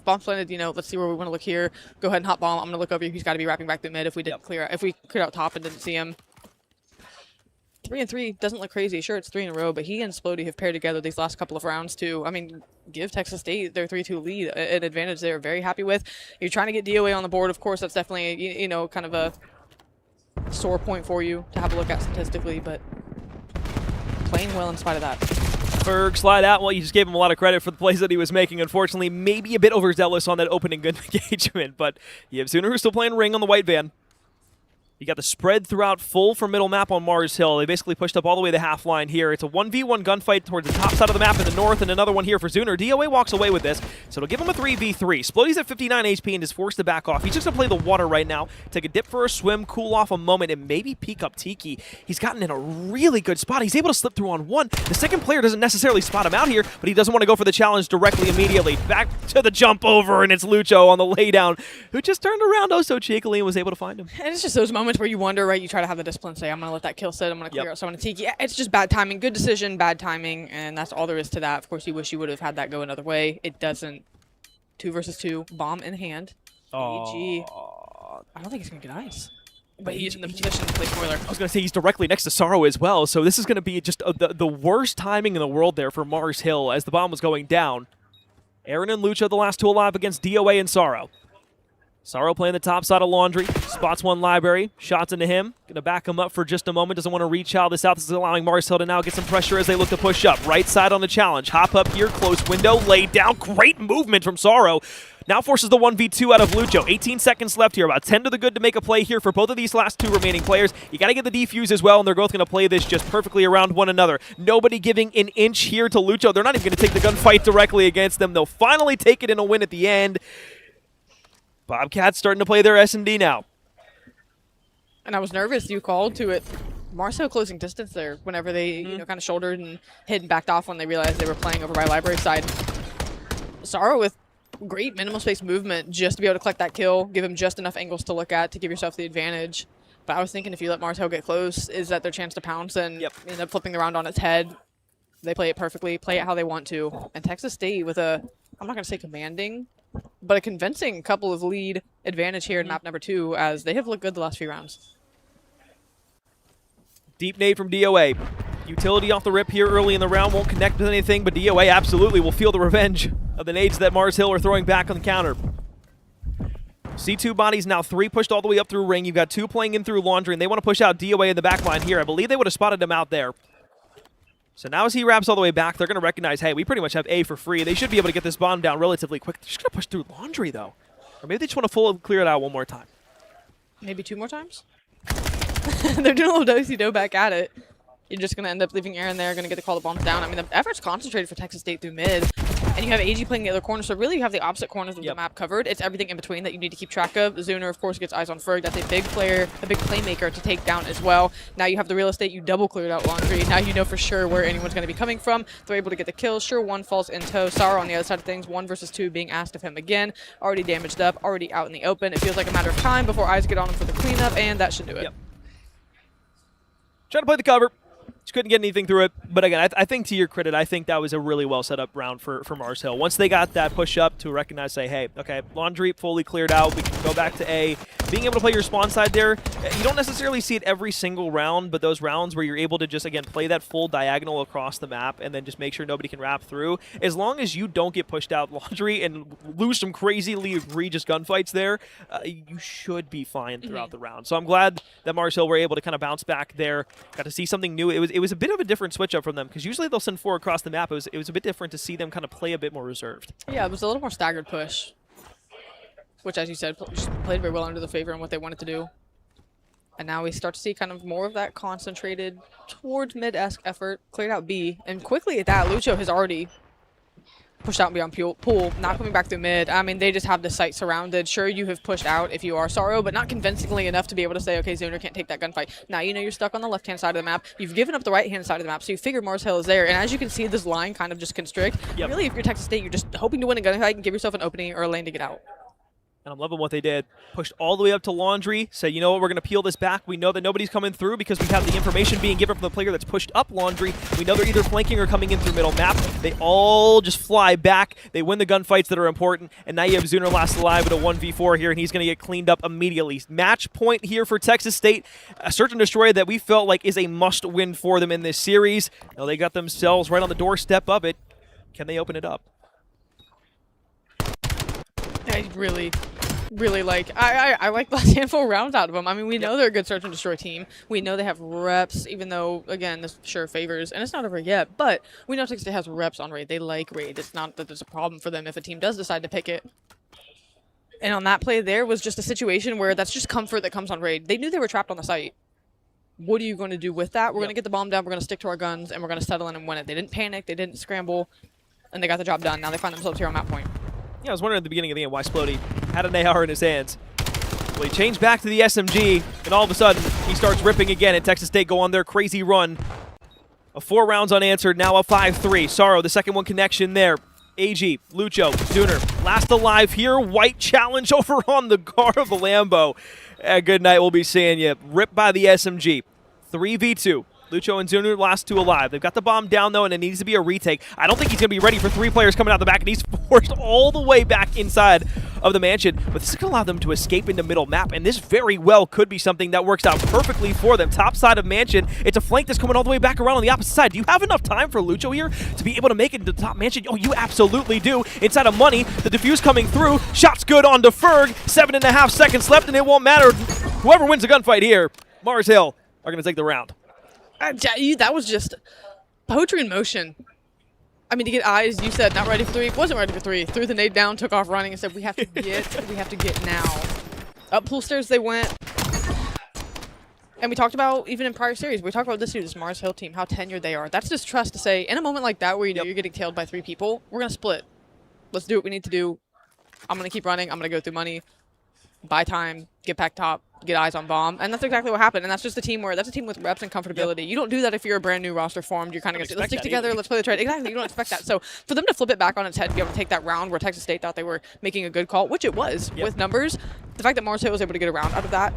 Bomb planted, you know, let's see where we want to look here. Go ahead and hot bomb. I'm going to look over here. He's got to be wrapping back the mid if we didn't clear out. If we cleared out top and didn't see him. 3-3 doesn't look crazy. Sure, it's 3 in a row, but he and Splody have paired together these last couple of rounds to, I mean, give Texas State their 3-2 lead, an advantage they're very happy with. You're trying to get DOA on the board, of course, that's definitely, you know, kind of a sore point for you to have a look at statistically, but playing well in spite of that. Ferg slide out. Well, you just gave him a lot of credit for the plays that he was making. Unfortunately, maybe a bit overzealous on that opening gun engagement, but you have Zuner who's still playing ring on the white van. You got the spread throughout full for middle map on Mars Hill. They basically pushed up all the way to the half line here. It's a 1v1 gunfight towards the top side of the map in the north, and another one here for Zuner. DOA walks away with this, so it'll give him a 3v3. Splody's at 59 HP and is forced to back off. He's just going to play the water right now, take a dip for a swim, cool off a moment, and maybe peek up Tiki. He's gotten in a really good spot. He's able to slip through on one. The second player doesn't necessarily spot him out here, but he doesn't want to go for the challenge directly immediately. Back to the jump over, and it's Lucho on the laydown, who just turned around oh so cheekily and was able to find him. And it's just those moments where you wonder, right? You try to have the discipline, say, I'm going to let that kill sit, I'm going to clear out someone to Tiki. Yeah, it's just bad timing. Good decision, bad timing, and that's all there is to that. Of course, you wish you would have had that go another way. It doesn't. 2 versus 2, bomb in hand. AG. I don't think he's going to get ice. But he's in the position to play spoiler. I was going to say he's directly next to Sorrow as well, so this is going to be just the worst timing in the world there for Mars Hill as the bomb was going down. Aaron and Lucha, the last 2 alive against DOA and Sorrow. Sorrow playing the top side of Laundry. Spots one library. Shots into him. Going to back him up for just a moment. Doesn't want to reach out this out. This is allowing Mars Hill to now get some pressure as they look to push up. Right side on the challenge. Hop up here. Close window. Laid down. Great movement from Sorrow. Now forces the 1v2 out of Lucho. 18 seconds left here. About 10 to the good to make a play here for both of these last 2 remaining players. You got to get the defuse as well, and they're both going to play this just perfectly around one another. Nobody giving an inch here to Lucho. They're not even going to take the gunfight directly against them. They'll finally take it in a win at the end. Bobcats starting to play their S&D now. And I was nervous you called to it. Marcel closing distance there whenever they you know, kind of shouldered and hid and backed off when they realized they were playing over by library side. Sorrow with great minimal space movement just to be able to collect that kill, give him just enough angles to look at to give yourself the advantage. But I was thinking if you let Marcel get close, is that their chance to pounce and end up flipping the round on its head. They play it perfectly, play it how they want to. And Texas State with a, I'm not going to say commanding, but a convincing couple of lead advantage here in map number 2 as they have looked good the last few rounds. Deep nade from DOA. Utility off the rip here early in the round. Won't connect with anything, but DOA absolutely will feel the revenge of the nades that Mars Hill are throwing back on the counter. C2 bodies now 3 pushed all the way up through ring. You've got 2 playing in through laundry, and they want to push out DOA in the back line here. I believe they would have spotted him out there. So now as he wraps all the way back, they're going to recognize, hey, we pretty much have A for free. They should be able to get this bomb down relatively quick. They're just going to push through laundry, though. Or maybe they just want to full clear it out one more time. Maybe 2 more times? They're doing a little do-si-do back at it. You're just going to end up leaving Aaron there, going to get the call the bombs down. I mean, the effort's concentrated for Texas State through mid. And you have AG playing the other corner, so really you have the opposite corners of the map covered. It's everything in between that you need to keep track of. Zuner, of course, gets eyes on Ferg. That's a big player, a big playmaker to take down as well. Now you have the real estate. You double cleared out laundry. Now you know for sure where anyone's going to be coming from. They're able to get the kill. Sure, 1 falls in tow. Sara on the other side of things, 1 versus 2 being asked of him again. Already damaged up, already out in the open. It feels like a matter of time before eyes get on him for the cleanup, and that should do it. Trying to play the cover. Just couldn't get anything through it. But again, I think to your credit, I think that was a really well set up round for Mars Hill. Once they got that push up to recognize, say, hey, okay, laundry fully cleared out. We can go back to A. Being able to play your spawn side there, you don't necessarily see it every single round, but those rounds where you're able to just, again, play that full diagonal across the map and then just make sure nobody can wrap through, as long as you don't get pushed out laundry and lose some crazily egregious gunfights there, you should be fine throughout the round. So I'm glad that Mars Hill were able to kind of bounce back there, got to see something new. It was a bit of a different switch up from them, because usually they'll send 4 across the map. It was a bit different to see them kind of play a bit more reserved. Yeah, it was a little more staggered push, which, as you said, just played very well under the favor and what they wanted to do. And now we start to see kind of more of that concentrated towards mid-esque effort. Cleared out B, and quickly at that, Lucho has already pushed out beyond pool, not coming back through mid. I mean, they just have the site surrounded. Sure, you have pushed out if you are Saro, but not convincingly enough to be able to say, okay, Zuner can't take that gunfight. Now you know you're stuck on the left-hand side of the map. You've given up the right-hand side of the map, so you figure Mars Hill is there. And as you can see, this line kind of just constrict. Really, if you're Texas State, you're just hoping to win a gunfight and give yourself an opening or a lane to get out. And I'm loving what they did. Pushed all the way up to laundry. Said, you know what, we're going to peel this back. We know that nobody's coming through because we have the information being given from the player that's pushed up laundry. We know they're either flanking or coming in through middle map. They all just fly back. They win the gunfights that are important. And now you have Zuner last alive at a 1v4 here, and he's going to get cleaned up immediately. Match point here for Texas State. A search and destroy that we felt like is a must-win for them in this series. Now they got themselves right on the doorstep of it. Can they open it up? I really like, I like the last handful of rounds out of them. I mean, we know they're a good search and destroy team. We know they have reps, even though, again, this sure favors, and it's not over yet, but we know Texas State has reps on raid. They like raid. It's not that there's a problem for them if a team does decide to pick it. And on that play there was just a situation where that's just comfort that comes on raid. They knew they were trapped on the site. What are you going to do with that? We're going to get the bomb down, we're going to stick to our guns, and we're going to settle in and win it. They didn't panic, they didn't scramble, and they got the job done. Now they find themselves here on map point. Yeah, I was wondering at the beginning of the game why Splody had an AR in his hands. Well, he changed back to the SMG, and all of a sudden, he starts ripping again, and Texas State go on their crazy run. 4 rounds unanswered, now a 5-3. Saro, the second one connection there. AG, Lucho, Zuner, last alive here. White challenge over on the car of the Lambo. Good night, we'll be seeing you. Ripped by the SMG. 3v2. Lucho and Zuner, last 2 alive. They've got the bomb down, though, and it needs to be a retake. I don't think he's going to be ready for 3 players coming out the back, and he's forced all the way back inside of the mansion. But this is going to allow them to escape into middle map, and this very well could be something that works out perfectly for them. Top side of mansion, it's a flank that's coming all the way back around on the opposite side. Do you have enough time for Lucho here to be able to make it into the top mansion? Oh, you absolutely do. Inside of money, the defuse coming through. Shot's good on to Ferg. 7.5 seconds left, and it won't matter. Whoever wins the gunfight here, Mars Hill are going to take the round. That was just poetry in motion. I mean, to get eyes, you said not ready for 3, wasn't ready for 3. Threw the nade down, took off running, and said, we have to get now. Up pool stairs they went. And we talked about, even in prior series, we talked about this Mars Hill team, how tenured they are. That's just trust to say, in a moment like that where you know you're getting tailed by 3 people, we're going to split. Let's do what we need to do. I'm going to keep running. I'm going to go through money, buy time, get back top, get eyes on bomb, and that's exactly what happened. And that's just a team that's a team with reps and comfortability. You don't do that if you're a brand new roster formed. You're kind of going to let's stick together, let's play the trade. Exactly, you don't expect that. So for them to flip it back on its head, to be able to take that round where Texas State thought they were making a good call, which it was with numbers, the fact that Mars Hill was able to get a round out of that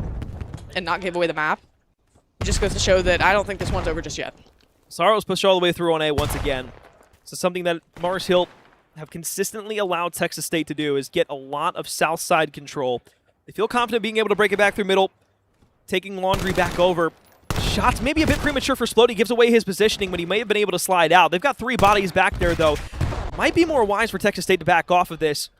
and not give away the map just goes to show that I don't think this one's over just yet. Saro's pushed all the way through on A once again. So something that Mars Hill have consistently allowed Texas State to do is get a lot of south side control. They feel confident being able to break it back through middle, taking laundry back over. Shots maybe a bit premature for Splody. Gives away his positioning, but he may have been able to slide out. They've got 3 bodies back there, though. Might be more wise for Texas State to back off of this.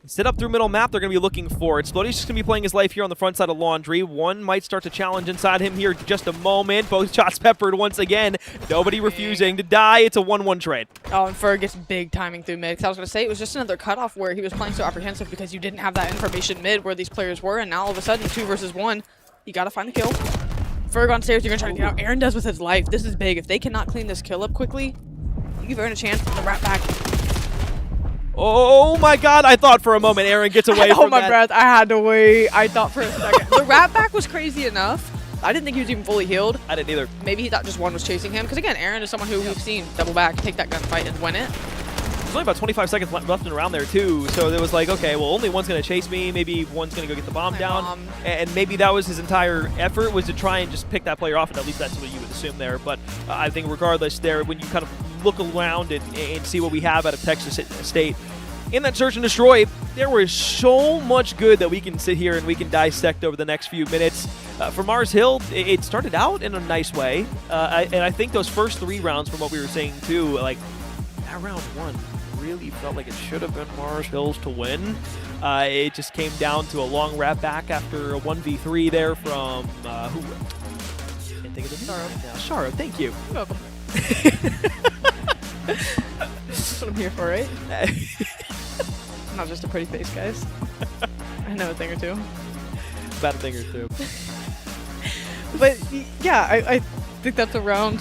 Sit up through middle map, they're going to be looking for it. Sploddy's just going to be playing his life here on the front side of Laundry. One might start to challenge inside him here in just a moment. Both shots peppered once again. Nobody refusing to die. It's a 1-1 trade. Oh, and Ferg gets big timing through mid. 'Cause I was going to say, it was just another cutoff where he was playing so apprehensive because you didn't have that information mid where these players were, and now all of a sudden, 2 versus 1, you got to find the kill. Ferg on stairs, you're going to try to get out. Aaron does with his life. This is big. If they cannot clean this kill up quickly, you give Aaron a chance to wrap back. Oh my god, I thought for a moment Aaron gets away from Hold my that. breath. I had to wait. I thought for a second. The wrap back was crazy enough. I didn't think he was even fully healed. I didn't either. Maybe he thought just one was chasing him. Because again, Aaron is someone who we've seen double back, take that gunfight, and win it. There's only about 25 seconds left in around there too, so it was like, okay, well, only one's going to chase me, maybe one's going to go get the bomb down, and maybe that was his entire effort, was to try and just pick that player off, and at least that's what you would assume there. But I think regardless there, when you kind of look around and see what we have out of Texas State, in that search and destroy, there was so much good that we can sit here and we can dissect over the next few minutes. For Mars Hill, it started out in a nice way, and I think those first 3 rounds, from what we were saying too, like that round 1 really felt like it should have been Mars Hill's to win. It just came down to a long wrap back after a 1v3 there from who? Can't think of the name. Sharo, thank you. You're welcome. That's what I'm here for, right? I'm not just a pretty face, guys. I know a thing or two. About a thing or two. But yeah, I think that's a round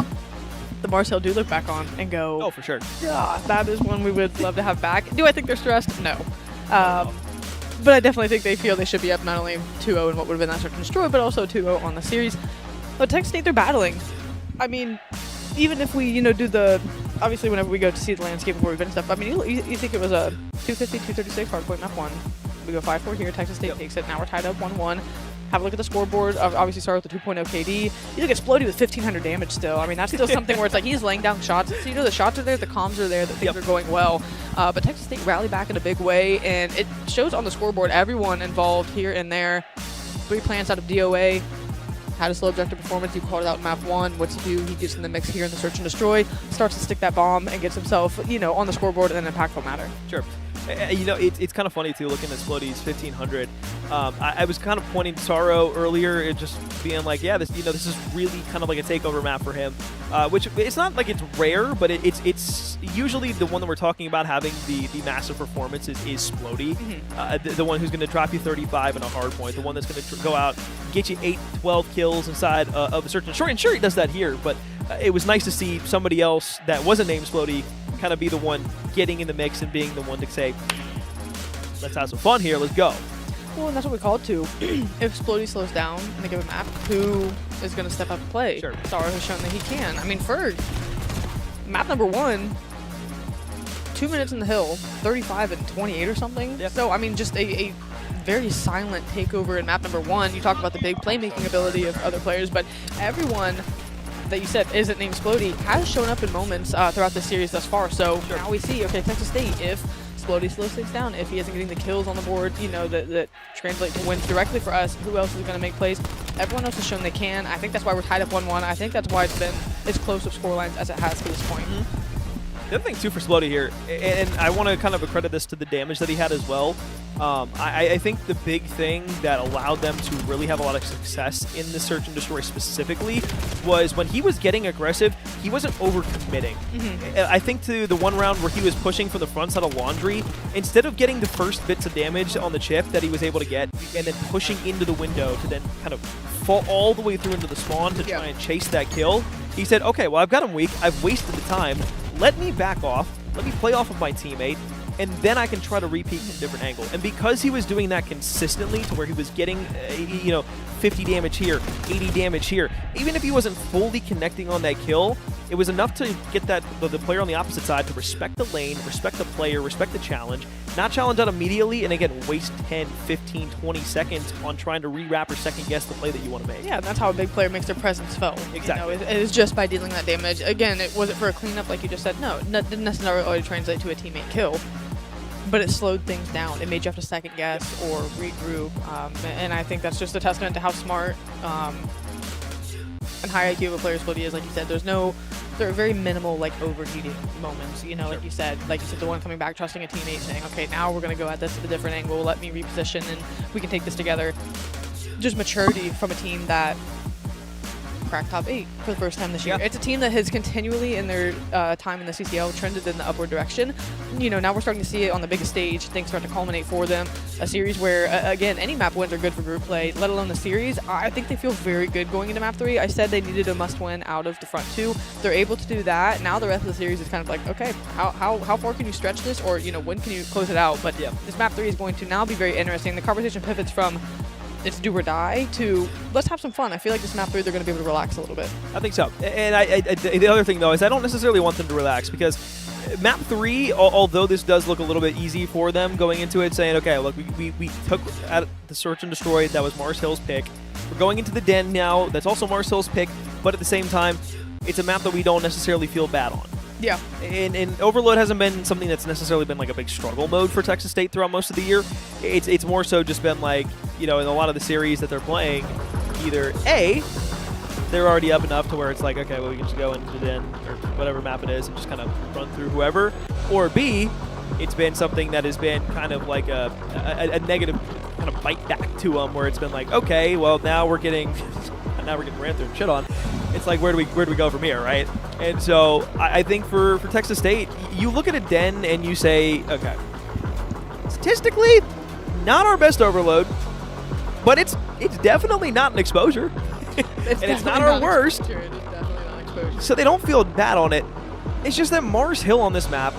the Marcel do look back on and go, oh, for sure. Yeah, that is one we would love to have back. Do I think they're stressed? No. But I definitely think they feel they should be up not only 2-0 in what would have been that search and destroy, but also 2-0 on the series. But Texas State, they're battling. I mean, even if we, do the, obviously whenever we go to see the landscape before we finish stuff, I mean, you think it was a 250, 236 hardpoint map 1. We go 5-4 here, Texas State takes it. Now we're tied up 1-1. Have a look at the scoreboard. Obviously started with the 2.0 KD. You look at Splody with 1,500 damage still. I mean, that's still something where it's like he's laying down shots. So, the shots are there, the comms are there, that things are going well. But Texas State rallied back in a big way, and it shows on the scoreboard everyone involved here and there. 3 plants out of DOA. Had a slow objective performance. You called it out in map 1. What's he do? He gets in the mix here in the search and destroy, starts to stick that bomb, and gets himself, on the scoreboard in an impactful manner. Sure. It's kind of funny too, looking at Splody's 1,500. I was kind of pointing to Sorrow earlier, and just being like, yeah, this is really kind of like a takeover map for him. Which it's not like it's rare, but it's usually the one that we're talking about having the massive performance is Splody. The one who's going to drop you 35 in a hard point, the one that's going to go out, get you 8, 12 kills inside of a search and destroy. And sure, he does that here, but it was nice to see somebody else that wasn't named Splody kind of be the one getting in the mix and being the one to say, let's have some fun here, let's go. Well, and that's what we call it too. If Splody slows down in a given map, who is going to step up and play? Sure. Sorrow has shown that he can. I mean, Ferg, map number 1, 2 minutes in the hill, 35 and 28 or something. Yep. So, I mean, just a very silent takeover in map number 1. You talk about the big playmaking ability of other players, but everyone that you said isn't named Splody has shown up in moments throughout the series thus far. So now we see, okay, Texas State, if Splody slows things down, if he isn't getting the kills on the board, that translate to wins directly for us, who else is going to make plays? Everyone else has shown they can. I think that's why we're tied up 1-1. I think that's why it's been as close of scorelines as it has to this point. The other thing too for Splody here, and I want to kind of accredit this to the damage that he had as well. I think the big thing that allowed them to really have a lot of success in the search and destroy specifically was when he was getting aggressive, he wasn't overcommitting. I think to the one round where he was pushing from the front side of Laundry, instead of getting the first bits of damage on the chip that he was able to get, and then pushing into the window to then kind of fall all the way through into the spawn to try and chase that kill, he said, okay, well, I've got him weak, I've wasted the time, let me back off, let me play off of my teammate, and then I can try to repeat from a different angle. And because he was doing that consistently to where he was getting, 50 damage here, 80 damage here, even if he wasn't fully connecting on that kill, it was enough to get that the player on the opposite side to respect the lane, respect the player, respect the challenge, not challenge out immediately, and again, waste 10, 15, 20 seconds on trying to re-wrap or second-guess the play that you want to make. Yeah, and that's how a big player makes their presence felt. Exactly. It is just by dealing that damage. Again, was it for a cleanup like you just said? No, it didn't necessarily translate to a teammate kill. But it slowed things down. It made you have to second guess or regroup, and I think that's just a testament to how smart and high IQ of a player Splody is. Like you said, there's no there are very minimal like overheating moments. You know, like you said, the one coming back, trusting a teammate, saying, okay, now we're gonna go at this at a different angle. Let me reposition, and we can take this together. Just maturity from a team that cracked top 8 for the first time this year. It's a team that has continually in their time in the CCL trended in the upward direction. You know, now we're starting to see it on the biggest stage. Things start to culminate for them. A series where, again, any map wins are good for group play, let alone the series. I think they feel very good going into map 3. I said they needed a must-win out of the front 2. They're able to do that. Now the rest of the series is kind of like, okay, how far can you stretch this? Or, you know, when can you close it out? But this map 3 is going to now be very interesting. The conversation pivots from it's do or die to let's have some fun. I feel like this map 3 they're going to be able to relax a little bit. I think so. And the other thing though is I don't necessarily want them to relax, because map 3, although this does look a little bit easy for them going into it, saying, okay, look, we took out the search and destroy, that was Mars Hill's pick. We're going into the den now, that's also Mars Hill's pick, but at the same time, it's a map that we don't necessarily feel bad on. Yeah. And Overload hasn't been something that's necessarily been like a big struggle mode for Texas State throughout most of the year. It's more so just been like, you know, in a lot of the series that they're playing, either A, they're already up enough to where it's like, okay, well, we can just go into the den or whatever map it is and just kind of run through whoever. Or B, it's been something that has been kind of like a negative kind of bite back to them, where it's been like, okay, well, now we're getting ran through and shit on. It's like, where do we go from here, right? And so I think for Texas State, you look at a den and you say, okay, statistically, not our best Overload, but it's definitely not an exposure. It's not our worst. It's definitely not exposure. So they don't feel bad on it. It's just that Mars Hill on this map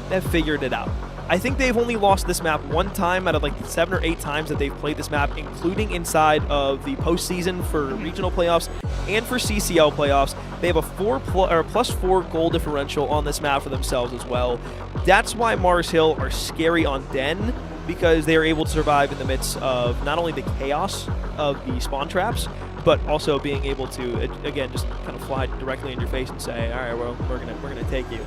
have figured it out. I think they've only lost this map one time out of like 7 or 8 times that they've played this map, including inside of the postseason for regional playoffs and for CCL playoffs. They have a +4 goal differential on this map for themselves as well. That's why Mars Hill are scary on Den, because they are able to survive in the midst of not only the chaos of the spawn traps, but also being able to, again, just kind of fly directly in your face and say, all right, well, we're gonna take you.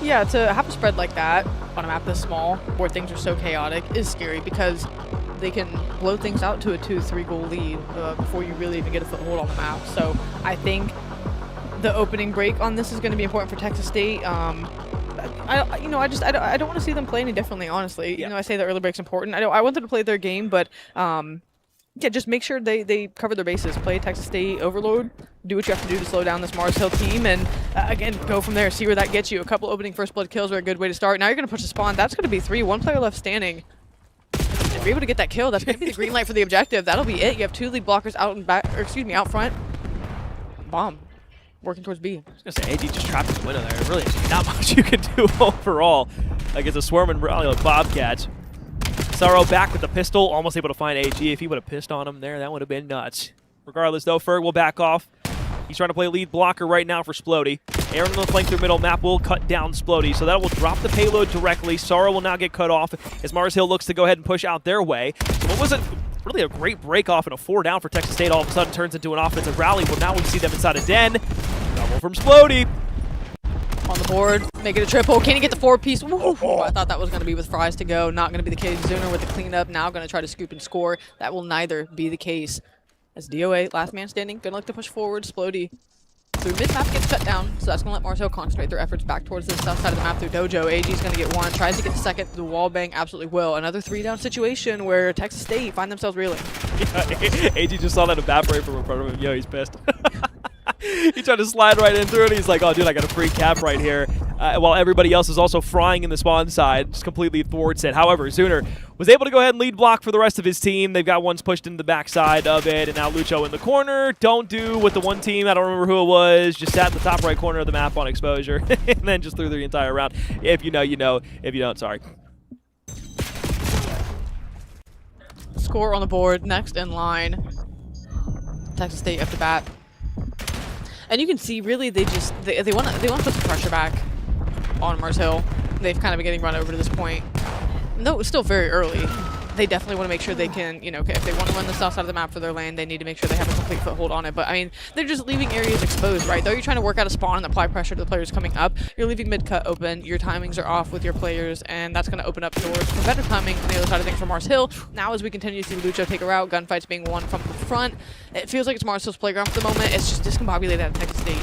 Yeah, to have a spread like that on a map this small, where things are so chaotic, is scary, because they can blow things out to a 2-3 goal lead before you really even get a foothold on the map. So I think the opening break on this is going to be important for Texas State. I don't want to see them play any differently, honestly. You know, I say the early break's important. I want them to play their game, but yeah, just make sure they cover their bases. Play Texas State Overload. Do what you have to do to slow down this Mars Hill team, and again, go from there. See where that gets you. A couple opening first blood kills are a good way to start. Now you're going to push the spawn. That's going to be 3. 1 player left standing. If you're able to get that kill, that's going to be the green light for the objective. That'll be it. You have 2 lead blockers out and back, or excuse me, out front. Bomb. Working towards B. I was going to say, AG just trapped in the window there. Really, not much you can do overall against a swarming rally of Bobcats. Sorrow back with the pistol, almost able to find AG. If he would have pissed on him there, that would have been nuts. Regardless, though, Ferg will back off. He's trying to play lead blocker right now for Splody. Aaron on the flank through middle. Map will cut down Splody, so that will drop the payload directly. Sorrow will now get cut off as Mars Hill looks to go ahead and push out their way. So what was really a great break off and a 4 down for Texas State all of a sudden turns into an offensive rally. Well, now we see them inside a den. Double from Splody. On the board, make it a triple. Can he get the 4-piece? I thought that was going to be with Fries to go. Not going to be the case. Zuner with the cleanup. Now going to try to scoop and score. That will neither be the case. As DOA, last man standing, going to look to push forward. Splody through mid-map gets shut down, so that's going to let Mars Hill concentrate their efforts back towards the south side of the map through Dojo. AG's going to get 1, tries to get the second. The wall bang absolutely will. Another 3-down situation where Texas State find themselves reeling. Yeah, AG just saw that evaporate from in front of him. Yo, he's pissed. He tried to slide right in through it. He's like, oh, dude, I got a free cap right here. While everybody else is also frying in the spawn side, just completely thwarts it. However, Zuner was able to go ahead and lead block for the rest of his team. They've got ones pushed into the backside of it, and now Lucho in the corner. Don't do what the one team, I don't remember who it was, just sat in the top right corner of the map on exposure, and then just threw the entire round. If you know, you know. If you don't, sorry. Score on the board, next in line. Texas State up to bat. And you can see, really, they want to put some pressure back on Mars Hill. They've kind of been getting run over to this point. No, it's still very early. They definitely want to make sure they can, you know, if they want to run the south side of the map for their lane, they need to make sure they have a complete foothold on it. But, I mean, they're just leaving areas exposed, right? Though you're trying to work out a spawn and apply pressure to the players coming up, you're leaving mid-cut open, your timings are off with your players, and that's going to open up doors for better timing on the other side of things for Mars Hill. Now, as we continue to see Lucho take a route, gunfights being won from the front, it feels like it's Mars Hill's playground for the moment. It's just discombobulated out of Texas State.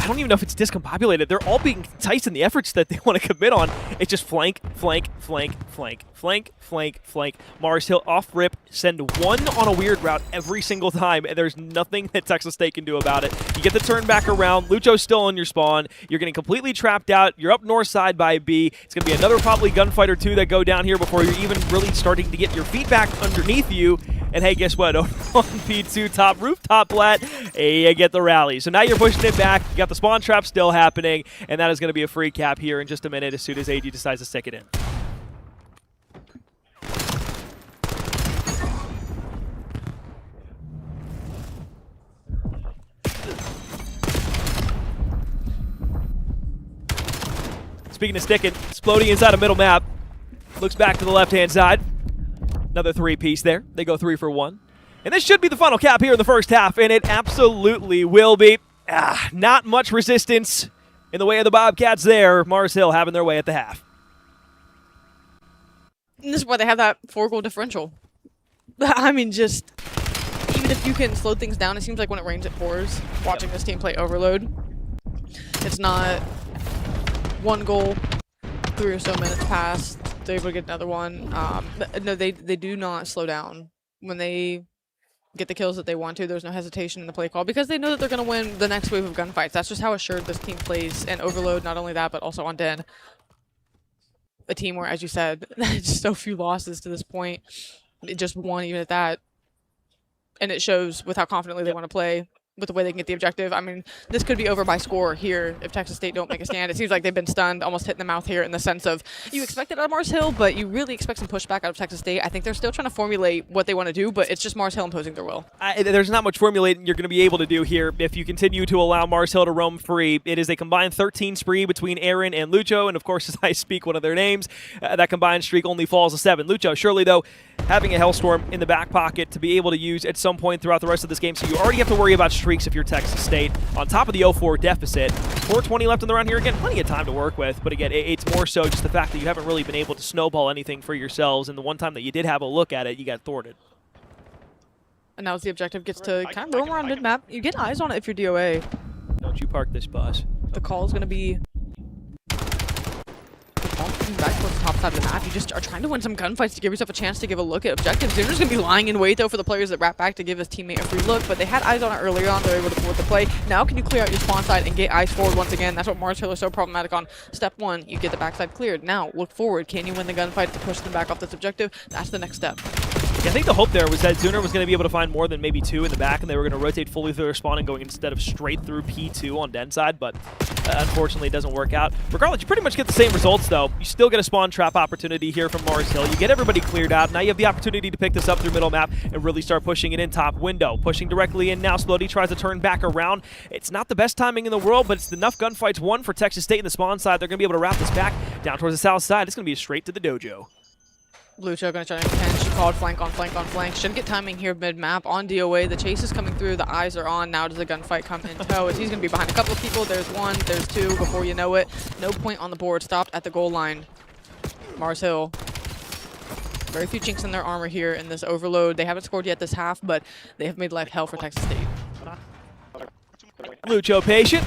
I don't even know if it's discombobulated. They're all being enticed in the efforts that they want to commit on. It's just flank, flank, flank, flank, flank, flank, flank. Mars Hill off rip, send one on a weird route every single time, and there's nothing that Texas State can do about it. You get the turn back around. Lucho's still on your spawn. You're getting completely trapped out. You're up north side by B. It's going to be another probably gunfight or two that go down here before you're even really starting to get your feet back underneath you. And hey, guess what? On P2 top rooftop plat, hey, you get the rally. So now you're pushing it back. You got the spawn trap still happening, and that is going to be a free cap here in just a minute as soon as AG decides to stick it in. Speaking of sticking, Splody inside a middle map. Looks back to the left-hand side. Another three-piece there. They go 3 for 1. And this should be the final cap here in the first half, and it absolutely will be. Not much resistance in the way of the Bobcats there. Mars Hill having their way at the half. And this is why they have that 4-goal differential. I mean, just even if you can slow things down, it seems like when it rains, it pours. Watching this team play Overload, it's not 1 goal, 3 or so minutes pass, they're able to get another one. No, they do not slow down. When they get the kills that they want to, there's no hesitation in the play call because they know that they're going to win the next wave of gunfights. That's just how assured this team plays. And Overload, not only that, but also on Den. A team where, as you said, just so few losses to this point. Just one even at that. And it shows with how confidently they want to play, with the way they can get the objective. I mean, this could be over by score here if Texas State don't make a stand. It seems like they've been stunned, almost hit in the mouth here in the sense of you expect it out of Mars Hill, but you really expect some pushback out of Texas State. I think they're still trying to formulate what they want to do, but it's just Mars Hill imposing their will. There's not much formulating you're going to be able to do here if you continue to allow Mars Hill to roam free. It is a combined 13 spree between Aaron and Lucho, and of course, as I speak one of their names, that combined streak only falls to 7. Lucho, surely though, having a Hellstorm in the back pocket to be able to use at some point throughout the rest of this game, so you already have to worry about streaks if you're Texas State. On top of the 0-4 deficit, 4:20 left in the round here. Again, plenty of time to work with, but again, it's more so just the fact that you haven't really been able to snowball anything for yourselves, and the one time that you did have a look at it, you got thwarted. And now as the objective gets to kind of roam around mid-map, you get eyes on it if you're DOA. Don't you park this bus. The call is going to be back towards the top side of the map. You just are trying to win some gunfights to give yourself a chance to give a look at objectives. They're just going to be lying in wait, though, for the players that wrap back to give his teammate a free look, but they had eyes on it earlier on. They're able to pull the play. Now can you clear out your spawn side and get eyes forward once again? That's what Mars Hill is so problematic on. Step 1, you get the backside cleared. Now, look forward. Can you win the gunfight to push them back off this objective? That's the next step. Yeah, I think the hope there was that Zuner was going to be able to find more than maybe 2 in the back, and they were going to rotate fully through their spawn and going instead of straight through P2 on Den side, but unfortunately it doesn't work out. Regardless, you pretty much get the same results, though. You still get a spawn trap opportunity here from Mars Hill. You get everybody cleared out. Now you have the opportunity to pick this up through middle map and really start pushing it in top window. Pushing directly in now. Splody tries to turn back around. It's not the best timing in the world, but it's enough gunfights won for Texas State in the spawn side. They're going to be able to wrap this back down towards the south side. It's going to be straight to the dojo. Lucho going to try to pinch. She called flank on flank on flank. Should get timing here mid-map on DOA. The chase is coming through. The eyes are on. Now does the gunfight come in tow? As he's going to be behind a couple of people. There's 1, there's 2. Before you know it, no point on the board. Stopped at the goal line. Mars Hill. Very few chinks in their armor here in this Overload. They haven't scored yet this half, but they have made life hell for Texas State. Lucho patient.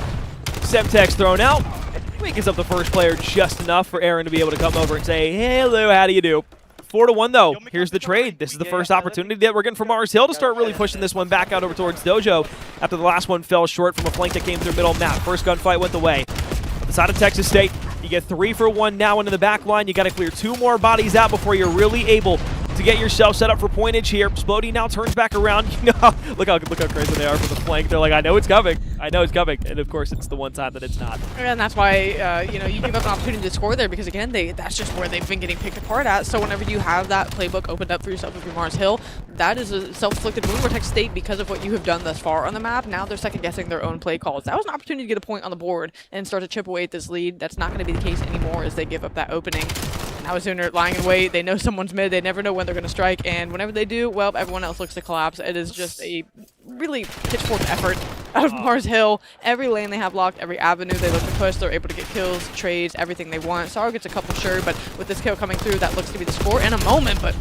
Semtex thrown out. Wakens up the first player just enough for Aaron to be able to come over and say, hey, hello, how do you do? 4-1 though. Here's the trade. This is the first opportunity that we're getting from Mars Hill to start really pushing this one back out over towards Dojo after the last one fell short from a flank that came through middle map. First gunfight went the way. On the side of Texas State, you get 3 for 1 now into the back line. You got to clear 2 more bodies out before you're really able to get yourself set up for pointage here. Splody now turns back around. You know, look how crazy they are from the flank. They're like, I know it's coming. I know it's coming. And of course, it's the one time that it's not. And that's why, you know, you give up an opportunity to score there because, again, that's just where they've been getting picked apart at. So whenever you have that playbook opened up for yourself with your Mars Hill, that is a self-inflicted wound for Texas State because of what you have done thus far on the map. Now they're second-guessing their own play calls. That was an opportunity to get a point on the board and start to chip away at this lead. That's not going to be the case anymore as they give up that opening. Now Zuner lying in wait. They know someone's mid. They never know when they're going to strike. And whenever they do, well, everyone else looks to collapse. It is just a really pitchfork effort out of Mars Hill. Every lane they have locked, every avenue they look to push, they're able to get kills, trades, everything they want. Sorrow gets a couple sure, but with this kill coming through, that looks to be the score in a moment. But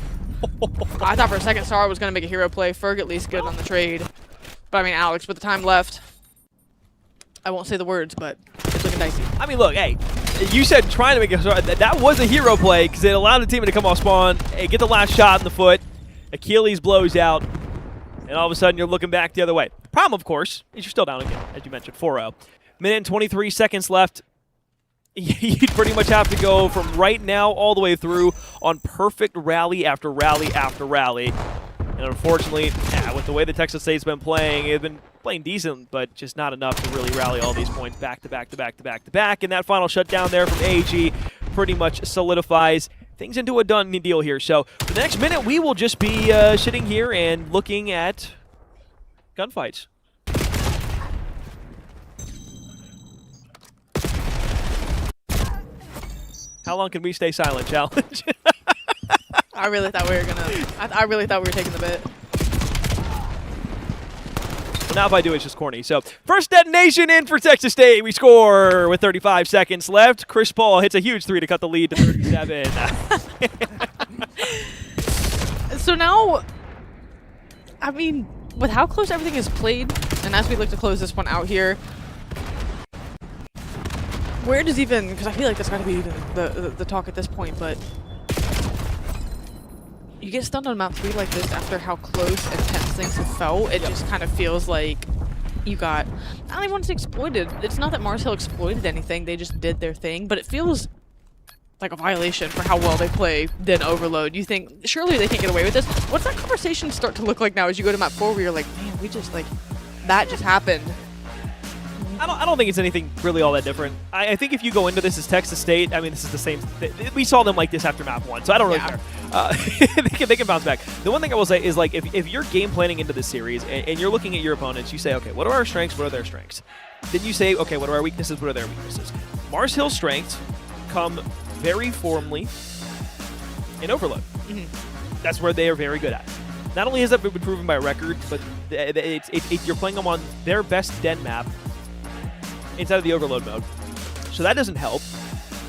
I thought for a second Sorrow was going to make a hero play. Ferg at least good on the trade. But I mean, Alex, with the time left, I won't say the words, but it's looking dicey. I mean, look, hey, you said trying to make a start. That was a hero play because it allowed the team to come off spawn and get the last shot in the foot. Achilles blows out, and all of a sudden you're looking back the other way. The problem, of course, is you're still down again, as you mentioned, 4-0. Minute and 23 seconds left. You'd pretty much have to go from right now all the way through on perfect rally after rally after rally. And unfortunately, with the way the Texas State's been playing, they've been playing decent, but just not enough to really rally all these points back to back to back to back to back. And that final shutdown there from AG pretty much solidifies things into a done deal here. So for the next minute, we will just be sitting here and looking at gunfights. How long can we stay silent? Challenge. I really thought we were gonna. I really thought we were taking the bit. Well, now if I do, it's just corny. So first detonation in for Texas State. We score with 35 seconds left. Chris Paul hits a huge 3 to cut the lead to 37. So now, I mean, with how close everything is played, and as we look to close this one out here, where does even, because I feel like that's got to be the talk at this point, but you get stunned on map 3 like this after how close and tense things have felt. It just kind of feels like you got, I don't even want to say exploited. It's not that Mars Hill exploited anything, they just did their thing, but it feels like a violation for how well they play then Overload. You think, surely they can't get away with this. What's that conversation start to look like now as you go to map 4 where you're like, man, we just like, that just happened. I don't think it's anything really all that different. I think if you go into this as Texas State, I mean, this is the same. We saw them like this after map 1, so I don't really care. They can bounce back. The one thing I will say is, like, if you're game planning into this series and you're looking at your opponents, you say, okay, what are our strengths? What are their strengths? Then you say, okay, what are our weaknesses? What are their weaknesses? Mars Hill's strengths come very formally in Overload. That's where they are very good at. Not only has that been proven by record, but you're playing them on their best den map inside of the Overload mode. So that doesn't help.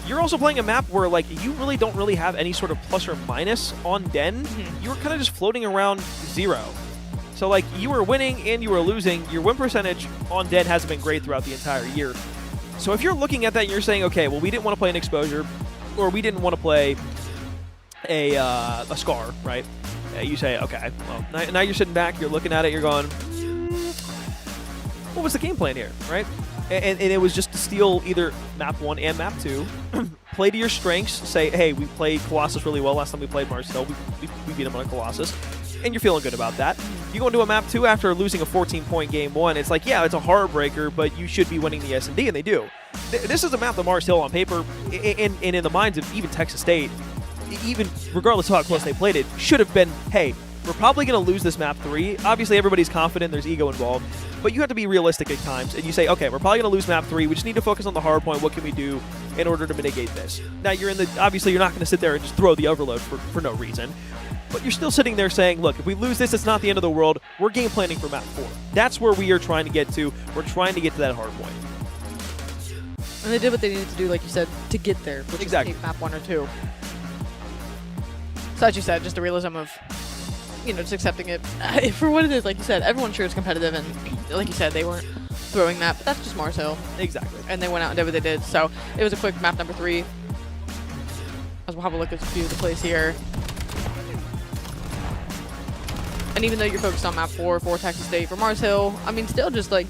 You're also playing a map where, like, you really don't really have any sort of plus or minus on den. You were kind of just floating around 0. So, like, you were winning and you were losing. Your win percentage on den hasn't been great throughout the entire year. So if you're looking at that and you're saying, okay, well, we didn't want to play an exposure, or we didn't want to play a scar, right? You say, okay, well, now you're sitting back, you're looking at it, you're going, what was the game plan here, right? And it was just to steal either map 1 and map 2, play to your strengths, say, hey, we played Colossus really well last time we played Mars Hill, we beat them on a Colossus, and you're feeling good about that. You go into a map 2 after losing a 14-point game 1, it's like, yeah, it's a heartbreaker, but you should be winning the S&D, and they do. This is a map that Mars Hill on paper, and in the minds of even Texas State, even regardless of how close they played it, should have been, hey, we're probably going to lose this map 3. Obviously, everybody's confident, there's ego involved, but you have to be realistic at times, and you say, okay, we're probably going to lose map 3. We just need to focus on the hard point. What can we do in order to mitigate this? Now, obviously, you're not going to sit there and just throw the Overload for no reason, but you're still sitting there saying, look, if we lose this, it's not the end of the world. We're game planning for map 4. That's where we are trying to get to. We're trying to get to that hard point. And they did what they needed to do, like you said, to get there, which exactly. is take map 1 or 2. So as you said, just the realism of, you know, just accepting it for what it is. Like you said, everyone's sure it's competitive, and like you said, they weren't throwing that, but that's just Mars Hill. Exactly. And they went out and did what they did. So it was a quick map number 3. As we'll have a look at a few of the plays here. And even though you're focused on map 4 for Texas State, for Mars Hill, I mean, still just like,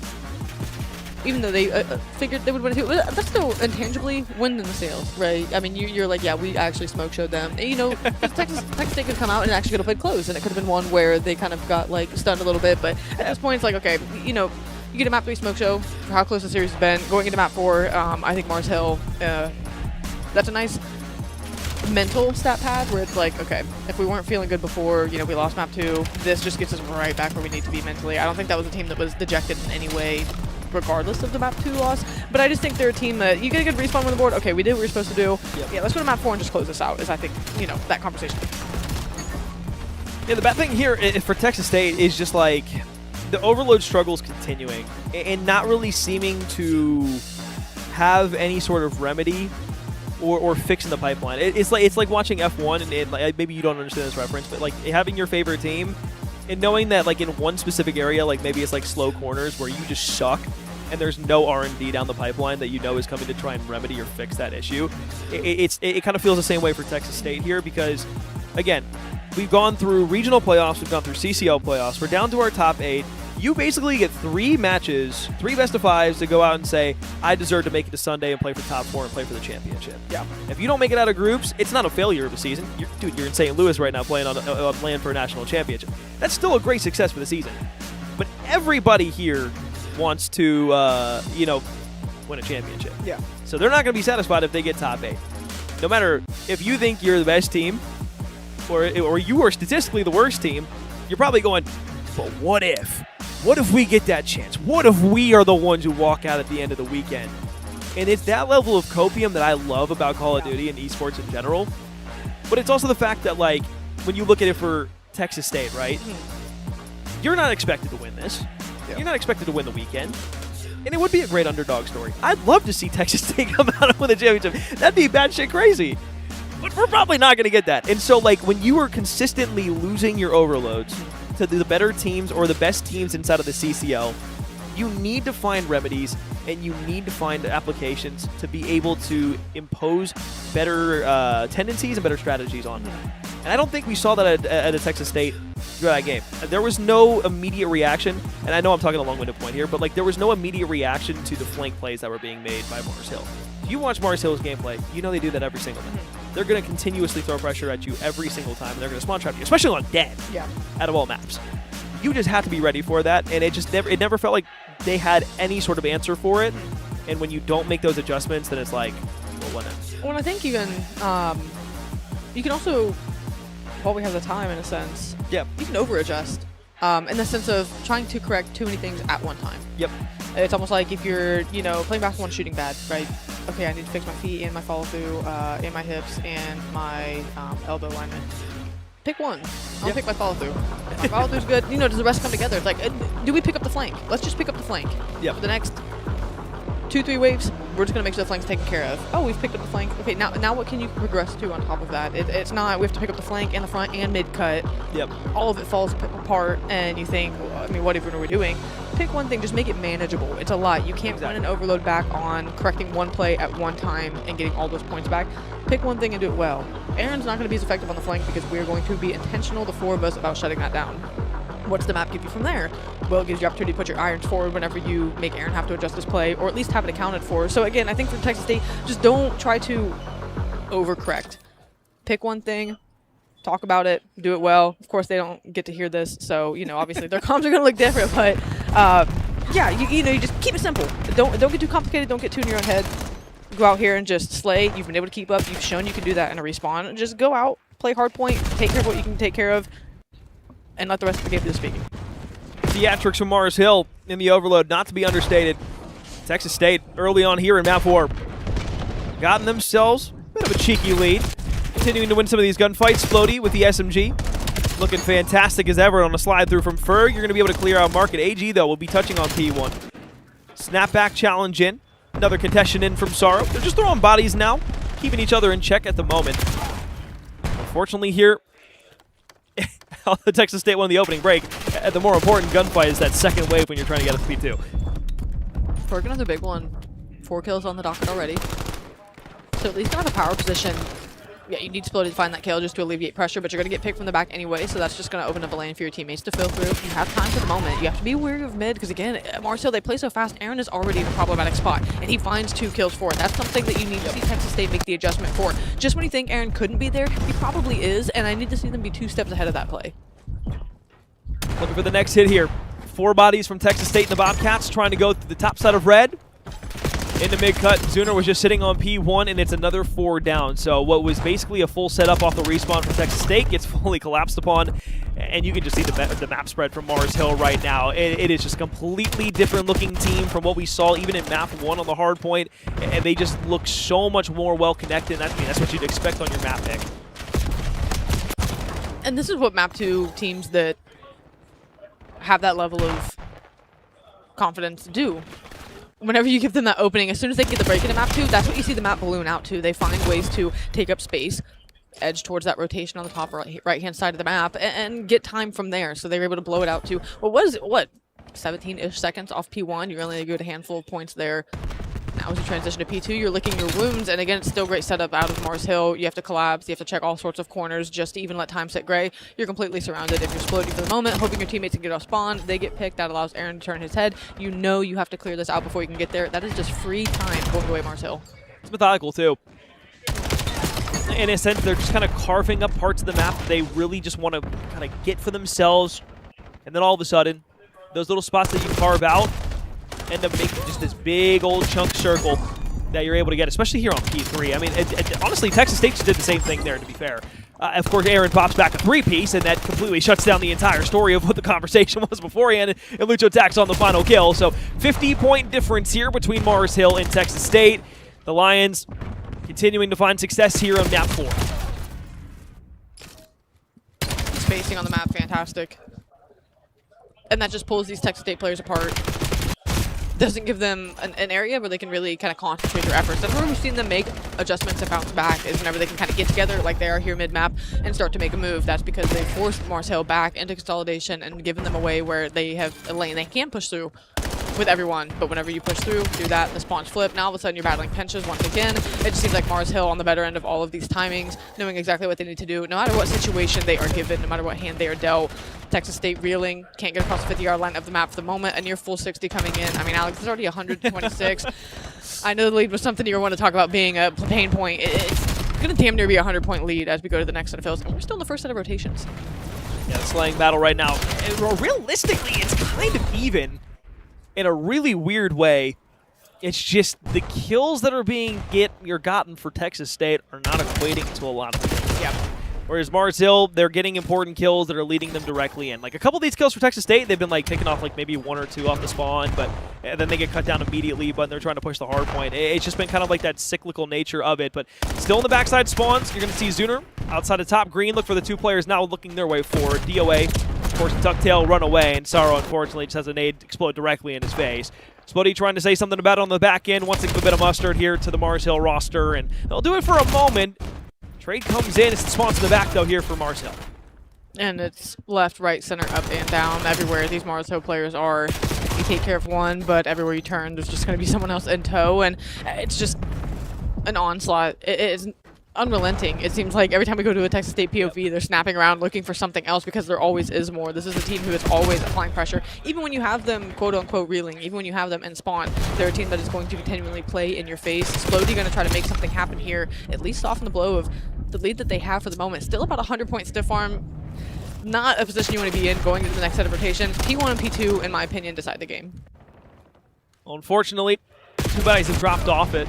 even though they figured they would win it too, that's still intangibly win in the sales, right? I mean, you're like, yeah, we actually smoke showed them. And, you know, Texas State could come out and actually could have played close, and it could have been one where they kind of got like stunned a little bit. But at this point, it's like, okay, you know, you get a map 3 smoke show for how close the series has been. Going into map 4, I think Mars Hill, that's a nice mental stat pad where it's like, okay, if we weren't feeling good before, you know, we lost map 2, this just gets us right back where we need to be mentally. I don't think that was a team that was dejected in any way, regardless of the map 2 loss, but I just think they're a team that you get a good respawn on the board. Okay, we did what we were supposed to do. Yeah, let's go to map 4 and just close this out, is I think, you know, that conversation. Yeah, the bad thing here for Texas State is just like the Overload struggles continuing and not really seeming to have any sort of remedy or fix in the pipeline. It's like watching F1 and like, maybe you don't understand this reference, but like having your favorite team and knowing that like in one specific area, like maybe it's like slow corners where you just suck, and there's no R&D down the pipeline that you know is coming to try and remedy or fix that issue, it kind of feels the same way for Texas State here because, again, we've gone through regional playoffs, we've gone through CCL playoffs, we're down to our top 8. You basically get 3 matches, 3 best-of-5s to go out and say, I deserve to make it to Sunday and play for top 4 and play for the championship. Yeah. If you don't make it out of groups, it's not a failure of a season. Dude, you're in St. Louis right now playing on LAN for a national championship. That's still a great success for the season. But everybody here wants to, win a championship. Yeah. So they're not going to be satisfied if they get top 8. No matter if you think you're the best team or you are statistically the worst team, you're probably going, but what if? What if we get that chance? What if we are the ones who walk out at the end of the weekend? And it's that level of copium that I love about Call of Duty and esports in general. But it's also the fact that, like, when you look at it for Texas State, right? You're not expected to win this. Yeah. You're not expected to win the weekend. And it would be a great underdog story. I'd love to see Texas State come out and win the championship. That'd be batshit crazy. But we're probably not going to get that. And so, like, when you are consistently losing your overloads to the better teams or the best teams inside of the CCL, you need to find remedies and you need to find applications to be able to impose better tendencies and better strategies on them. And I don't think we saw that at Texas State through that game. There was no immediate reaction, and I know I'm talking a long-winded point here, but like there was no immediate reaction to the flank plays that were being made by Mars Hill. If you watch Mars Hill's gameplay, you know they do that every single night. They're going to continuously throw pressure at you every single time, and they're going to spawn trap you, especially on dead. Yeah. Out of all maps. You just have to be ready for that, and it never felt like they had any sort of answer for it. And when you don't make those adjustments, then it's like, well, what next? Well, I think you can also, while we have the time in a sense, you can over-adjust in the sense of trying to correct too many things at one time. Yep. It's almost like if you're, playing basketball and shooting bad, right? Okay, I need to fix my feet and my follow-through and my hips and my elbow alignment. Pick one. I'll pick my follow-through. My follow-through's good. Does the rest come together? It's like, do we pick up the flank? Let's just pick up the flank. Yeah. For the next 2-3 waves, we're just going to make sure the flank's taken care of. Oh, we've picked up the flank. Okay, now what can you progress to on top of that? It's not, we have to pick up the flank and the front and mid-cut. Yep. All of it falls apart, and you think, what even are we doing? Pick one thing, just make it manageable. It's a lot. You can't run an overload back on correcting one play at one time and getting all those points back. Pick one thing and do it well. Aaron's not going to be as effective on the flank because we're going to be intentional, the 4 of us, about shutting that down. What's the map give you from there? Well, it gives you opportunity to put your irons forward whenever you make Aaron have to adjust his play, or at least have it accounted for. So again, I think for Texas State, just don't try to overcorrect. Pick one thing, talk about it, do it well. Of course, they don't get to hear this, so obviously their comms are going to look different. But you just keep it simple. Don't get too complicated. Don't get too in your own head. Go out here and just slay. You've been able to keep up. You've shown you can do that in a respawn. Just go out, play hardpoint, take care of what you can take care of, and let the rest of the game do the speaking. Theatrics from Mars Hill in the overload, not to be understated. Texas State early on here in map 4. Gotten themselves a bit of a cheeky lead. Continuing to win some of these gunfights. Floaty with the SMG. Looking fantastic as ever on a slide through from Fur. You're going to be able to clear out Market. AG, though, will be touching on P1. Snapback challenge in. Another contestant in from Sorrow. They're just throwing bodies now, keeping each other in check at the moment. Unfortunately here, the Texas State won the opening break. The more important gunfight is that second wave when you're trying to get up to P2. Ferg another big one. 4 kills on the docket already. So at least gonna have a power position. Yeah, you need Splody to find that kill just to alleviate pressure, but you're going to get picked from the back anyway, so that's just going to open up a lane for your teammates to fill through. You have time for the moment. You have to be wary of mid, because again, Marcel, they play so fast. Aaron is already in a problematic spot, and he finds 2 kills for it. That's something that you need to see Texas State make the adjustment for. Just when you think Aaron couldn't be there, he probably is, and I need to see them be 2 steps ahead of that play. Looking for the next hit here. 4 bodies from Texas State and the Bobcats trying to go to the top side of red. In the mid-cut, Zuner was just sitting on P1, and it's another 4 down. So what was basically a full setup off the respawn from Texas State gets fully collapsed upon, and you can just see the map spread from Mars Hill right now. It is just a completely different-looking team from what we saw even in map 1 on the hard point, and they just look so much more well-connected. That's what you'd expect on your map pick. And this is what map 2 teams that have that level of confidence do. Whenever you give them that opening, as soon as they get the break into map 2, that's what you see the map balloon out to. They find ways to take up space, edge towards that rotation on the top right-hand side of the map, and get time from there. So they were able to blow it out to, what, 17-ish seconds off P1. You're only a good handful of points there. Now as you transition to P2, you're licking your wounds, and again, it's still great setup out of Mars Hill. You have to collapse, you have to check all sorts of corners just to even let time sit gray. You're completely surrounded. If you're exploding for the moment, hoping your teammates can get off spawn, they get picked. That allows Aaron to turn his head. You know you have to clear this out before you can get there. That is just free time going away Mars Hill. It's methodical, too. In a sense, they're just kind of carving up parts of the map that they really just want to kind of get for themselves. And then all of a sudden, those little spots that you carve out end up making just this big old chunk circle that you're able to get, especially here on P3. I mean, honestly, Texas State just did the same thing there, to be fair. Of course, Aaron pops back a 3-piece, and that completely shuts down the entire story of what the conversation was beforehand, and Lucho tacks on the final kill. So 50-point difference here between Mars Hill and Texas State. The Lions continuing to find success here on map 4. Spacing on the map, fantastic. And that just pulls these Texas State players apart. Doesn't give them an area where they can really kind of concentrate their efforts. That's where we've seen them make adjustments and bounce back, is whenever they can kind of get together like they are here mid-map and start to make a move. That's because they forced Mars Hill back into consolidation and given them a way where they have a lane they can push through with everyone. But whenever you push through, do that, the spawns flip. Now all of a sudden you're battling pinches once again. It just seems like Mars Hill on the better end of all of these timings, knowing exactly what they need to do, no matter what situation they are given, no matter what hand they are dealt. Texas State reeling, can't get across the 50-yard line of the map for the moment. A near full 60 coming in. I mean, Alex, it's already 126. I know the lead was something you want to talk about being a pain point. It's going to damn near be a 100-point lead as we go to the next set of hills. And we're still in the first set of rotations. Yeah, the slaying battle right now. And realistically, it's kind of even in a really weird way. It's just the kills that are being gotten for Texas State are not equating to a lot of kills. Yeah. Whereas Mars Hill, they're getting important kills that are leading them directly in. Like a couple of these kills for Texas State, they've been like picking off like maybe 1 or 2 off the spawn, but then they get cut down immediately, but they're trying to push the hard point. It's just been kind of like that cyclical nature of it, but still in the backside spawns, you're going to see Zuner outside of top green. Look for the 2 players now looking their way forward. DOA, of course, Ducktail run away, and Saro unfortunately just has a nade explode directly in his face. Spuddy trying to say something about it on the back end, wants to give a bit of mustard here to the Mars Hill roster, and they'll do it for a moment. Trade comes in. It's the spawns in the back, though, here for Mars Hill. And it's left, right, center, up, and down. Everywhere these Mars Hill players are, you take care of one, but everywhere you turn, there's just going to be someone else in tow, and it's just an onslaught. It's unrelenting. It seems like every time we go to a Texas State POV, they're snapping around looking for something else because there always is more. This is a team who is always applying pressure. Even when you have them quote-unquote reeling, even when you have them in spawn, they're a team that is going to continually play in your face. Slowly going to try to make something happen here, at least soften the blow of the lead that they have for the moment. Still about 100-point stiff arm. Not a position you want to be in going into the next set of rotations. P1 and P2, in my opinion, decide the game. Well, unfortunately, 2 bodies have dropped off it.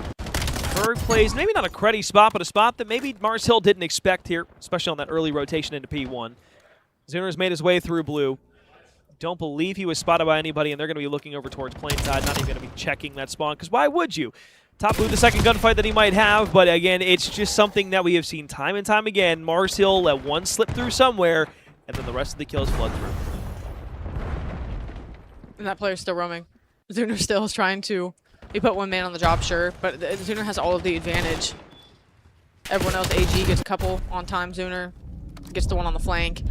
Berg plays maybe not a cruddy spot, but a spot that maybe Mars Hill didn't expect here, especially on that early rotation into P1. Zuner's made his way through blue. Don't believe he was spotted by anybody, and they're going to be looking over towards plain side, not even going to be checking that spawn, because why would you? Top blue, the second gunfight that he might have, but again, it's just something that we have seen time and time again. Mars Hill let one slip through somewhere, and then the rest of the kills flood through. And that player's still roaming. Zuner still is trying to... He put 1 man on the job, sure, but Zuner has all of the advantage. Everyone else, AG gets a couple on time. Zuner gets the one on the flank.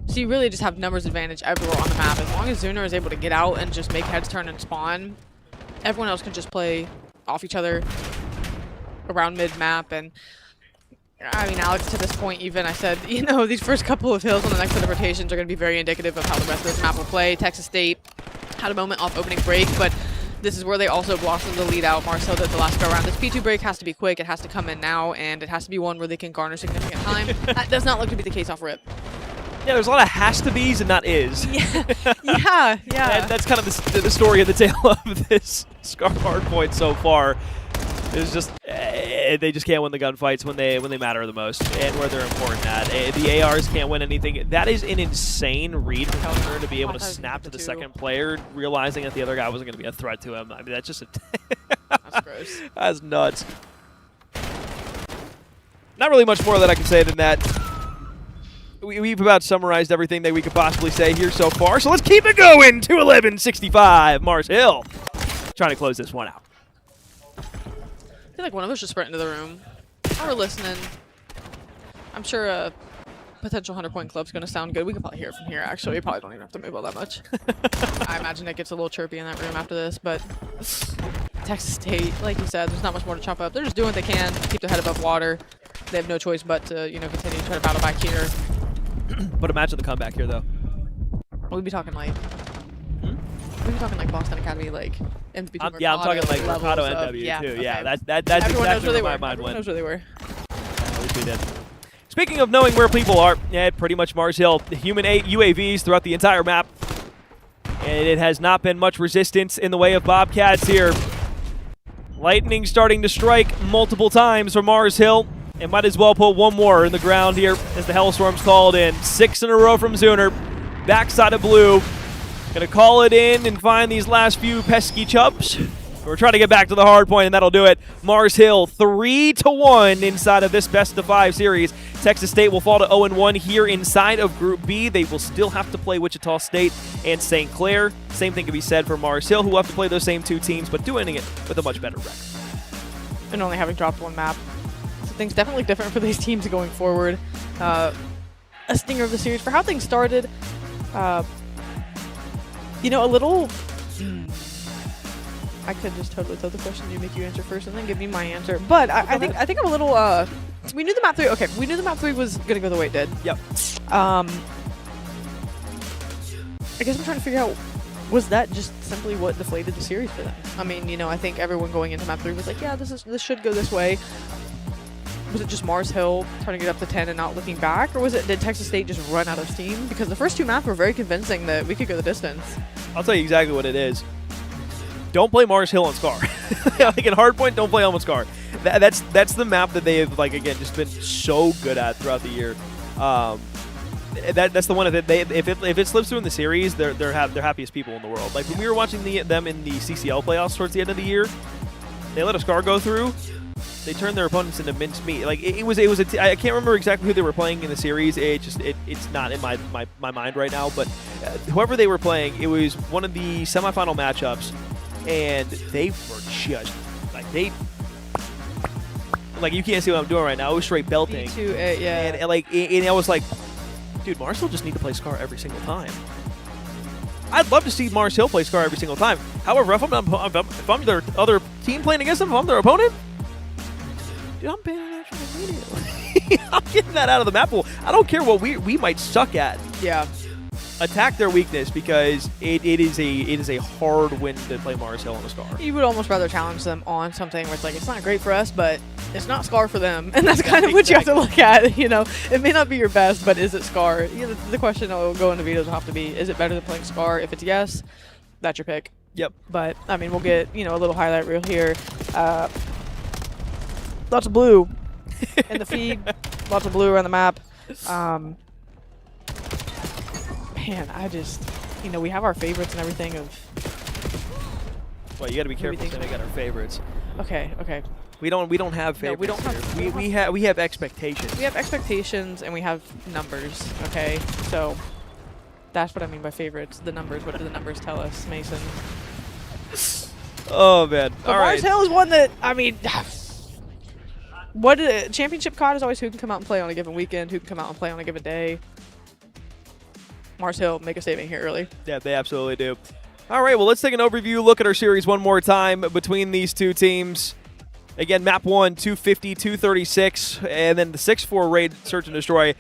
So you really just have numbers advantage everywhere on the map. As long as Zuner is able to get out and just make heads turn and spawn, everyone else can just play off each other around mid-map. And I mean, Alex, to this point even, I said, you know, these first couple of hills on the next set of rotations are going to be very indicative of how the rest of this map will play. Texas State had a moment off opening break, but this is where they also blossomed the lead out. Mars Hill did the last go around. This P2 break has to be quick. It has to come in now, and it has to be one where they can garner significant time. That does not look to be the case off rip. Yeah, there's a lot of has to be's and not is. Yeah. That's kind of the story of the tale of this Scar hardpoint so far. It's just they just can't win the gunfights when they matter the most and where they're important at. The ARs can't win anything. That is an insane read for Keltner to be able to snap to the second player, realizing that the other guy wasn't going to be a threat to him. I mean, that's just that's gross. That's nuts. Not really much more that I can say than that. We've about summarized everything that we could possibly say here so far, so let's keep it going. 2-11-65, Mars Hill. Trying to close this one out. I feel like one of us just sprint into the room. While we're listening, I'm sure potential 100-point club's going to sound good. We can probably hear it from here, actually. We probably don't even have to move all that much. I imagine it gets a little chirpy in that room after this, but Texas State, like you said, there's not much more to chop up. They're just doing what they can to keep their head above water. They have no choice but to, you know, continue to try to battle back here. But imagine the comeback here, though. We'd be talking like... We'd be talking like Boston Academy, like in between. Yeah, I'm talking like Mercado NW yeah, too. okay. Yeah, that's Everyone knows exactly where they where were. my mind Everyone went. knows where they were. At least we did. Speaking of knowing where people are, yeah, pretty much Mars Hill, human UAVs throughout the entire map, and it has not been much resistance in the way of Bobcats here. Lightning starting to strike multiple times from Mars Hill, and might as well put one more in the ground here as the Hellstorm's called in. 6 in a row from Zuner, backside of blue. Gonna call it in and find these last few pesky chubs. We're trying to get back to the hard point, and that'll do it. Mars Hill 3-1 inside of this best-of-5 series. Texas State will fall to 0-1 here inside of Group B. They will still have to play Wichita State and St. Clair. Same thing can be said for Mars Hill, who will have to play those same two teams, but doing it with a much better record. And only having dropped one map. So things definitely different for these teams going forward. A stinger of the series for how things started. You know, a little... I could just totally throw the question to you, make you answer first, and then give me my answer. But I think I'm a little... we knew the map 3... Okay, we knew the map 3 was going to go the way it did. Yep. I guess I'm trying to figure out, was that just simply what deflated the series for them? I mean, you know, I think everyone going into map 3 was like, yeah, this should go this way. Was it just Mars Hill turning it up to 10 and not looking back? Or did Texas State just run out of steam? Because the first two maps were very convincing that we could go the distance. I'll tell you exactly what it is. Don't play Mars Hill on Scar. Like in Hardpoint, don't play on Scar. That's the map that they have, like, again, just been so good at throughout the year. That's the one that if it slips through in the series, they're happiest people in the world. Like when we were watching them in the CCL playoffs towards the end of the year, they let a Scar go through. They turned their opponents into minced meat. Like I can't remember exactly who they were playing in the series. It's not in my mind right now. But whoever they were playing, it was one of the semifinal matchups, and they were just like you can't see what I'm doing right now. It was straight belting. V2, yeah. And I was like, dude, Mars Hill just need to play Scar every single time. I'd love to see Mars Hill play Scar every single time. However, if I'm their other team playing against them, if I'm their opponent, dude, I'm banning that shit immediately. I'm getting that out of the map pool. I don't care what we might suck at. Yeah. Attack their weakness, because it is a hard win to play Mars Hill on a Scar. You would almost rather challenge them on something where it's like, it's not great for us, but it's not Scar for them. And that's kind of what you have to look at, you know. It may not be your best, but is it Scar? You know, the question that will go into vetoes will have to be, is it better than playing Scar? If it's yes, that's your pick. Yep. But, I mean, we'll get, you know, a little highlight reel here. Lots of blue in the feed. Lots of blue around the map. Man, I just, you know, we have our favorites and everything of... Well, you got to be careful saying I got our favorites. Okay. We don't have favorites. No, we don't have. We have expectations. We have expectations and we have numbers. Okay, so that's what I mean by favorites. The numbers. What do the numbers tell us, Mason? Oh man! But All Mars right. Hill is one that, I mean, what championship COD is always who can come out and play on a given weekend, who can come out and play on a given day. Mars Hill make a saving here early. Yeah, they absolutely do. All right, well, let's take an overview look at our series one more time between these two teams. Again, map 1, 250, 236, and then the 6-4 raid search and destroy.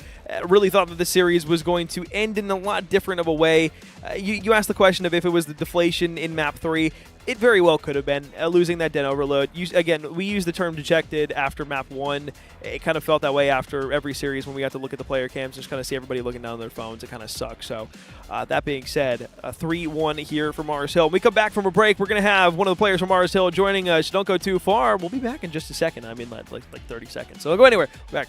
Really thought that the series was going to end in a lot different of a way. You asked the question of if it was the deflation in map 3. It very well could have been, losing that den overload. Again, we used the term dejected after map 1. It kind of felt that way after every series when we got to look at the player cams, just kind of see everybody looking down on their phones. It kind of sucks. So that being said, 3-1 here for Mars Hill. When we come back from a break, we're going to have one of the players from Mars Hill joining us. Don't go too far. We'll be back in just a second. I mean, like 30 seconds. So don't go anywhere. We're back.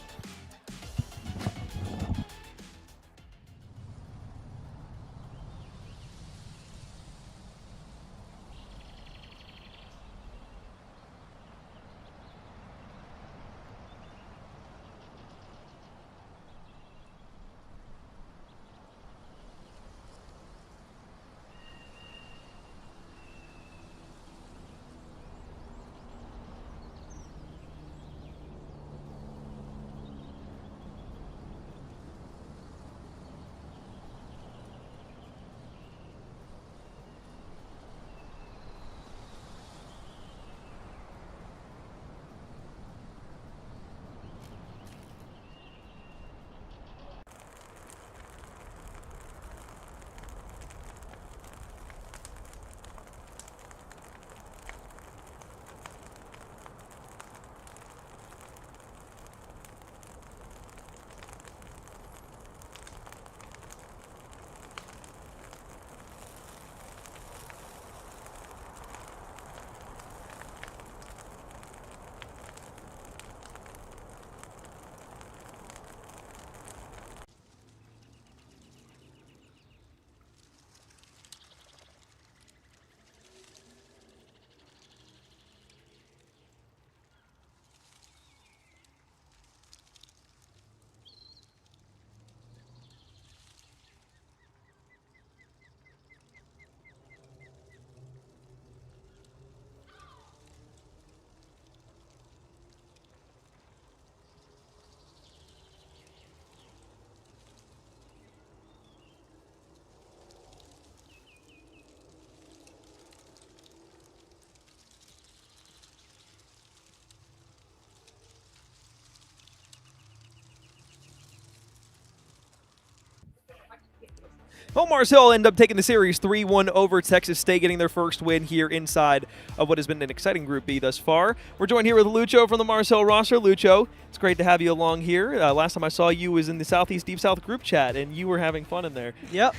Well, Mars Hill end up taking the series 3-1 over Texas State, getting their first win here inside of what has been an exciting Group B thus far. We're joined here with Lucho from the Mars Hill roster. Lucho, it's great to have you along here. Last time I saw you was in the Southeast Deep South group chat, and you were having fun in there. Yep.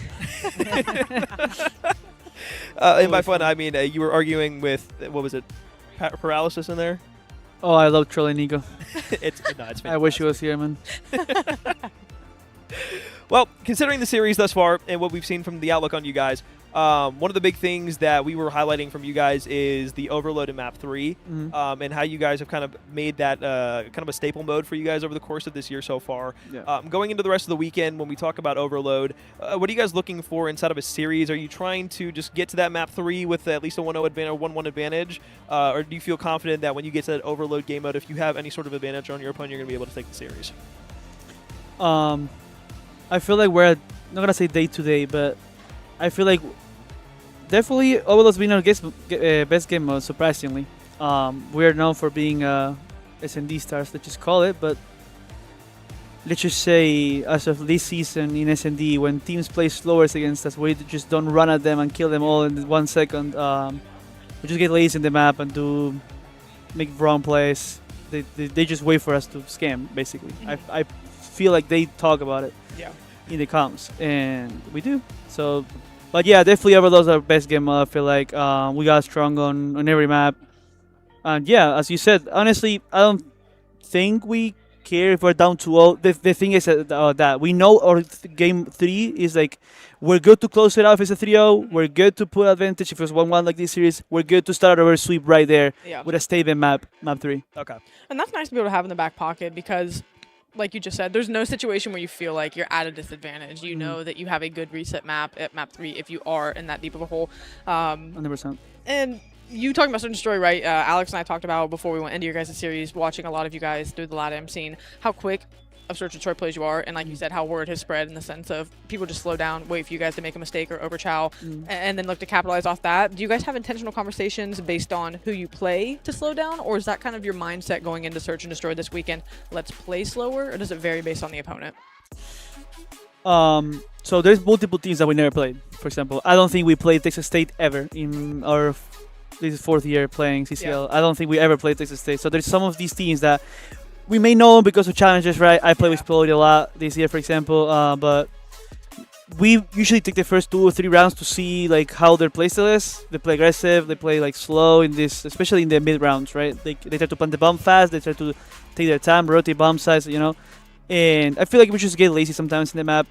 And by fun, I mean you were arguing with, what was it, paralysis in there? Oh, I love trolling Nico. It's fantastic. I wish he was here, man. Well, considering the series thus far and what we've seen from the outlook on you guys, one of the big things that we were highlighting from you guys is the overload in Map 3 and how you guys have kind of made that kind of a staple mode for you guys over the course of this year so far. Yeah. Going into the rest of the weekend, when we talk about overload, what are you guys looking for inside of a series? Are you trying to just get to that Map 3 with at least a 1-0 advantage or 1-1 advantage? Or do you feel confident that when you get to that overload game mode, if you have any sort of advantage on your opponent, you're going to be able to take the series? I feel like we're not gonna say day to day, but I feel like definitely Overload's been our best game mode. Surprisingly, we are known for being SND stars, let's just call it. But let's just say, as of this season in SND, when teams play slower against us, we just don't run at them and kill them all in 1 second. We just get lazy in the map and make wrong plays. They just wait for us to scam, basically. I feel like they talk about it in the comms, and we do. So, but yeah, definitely Overload's our best game mode. I feel like we got strong on every map. And yeah, as you said, honestly, I don't think we care if we're down 2-0. The thing is that we know our game 3 is like, we're good to close it out if it's a 3-0. We're good to put advantage if it's 1-1 like this series. We're good to start our sweep right there with a statement map 3. Okay. And that's nice to be able to have in the back pocket because, like you just said, there's no situation where you feel like you're at a disadvantage. You know that you have a good reset map at map 3 if you are in that deep of a hole. 100%. And you talking about Search and Destroy, right? Alex and I talked about before we went into your guys' series, watching a lot of you guys through the LAN scene, how quick of Search and Destroy plays you are, and like you said, how word has spread in the sense of people just slow down, wait for you guys to make a mistake or overchow, and then look to capitalize off that. Do you guys have intentional conversations based on who you play to slow down, or is that kind of your mindset going into Search and Destroy this weekend? Let's play slower, or does it vary based on the opponent? So there's multiple teams that we never played. For example, I don't think we played Texas State ever in our this is 4th year playing CCL. I don't think we ever played Texas State. So there's some of these teams that we may know because of challenges, right? I play with Pelody a lot this year, for example, but we usually take the first 2 or 3 rounds to see like how their playstyle is. They play aggressive, they play like slow in this, especially in the mid rounds, right? They try to plant the bomb fast, they try to take their time, rotate bomb size, you know. And I feel like we just get lazy sometimes in the map.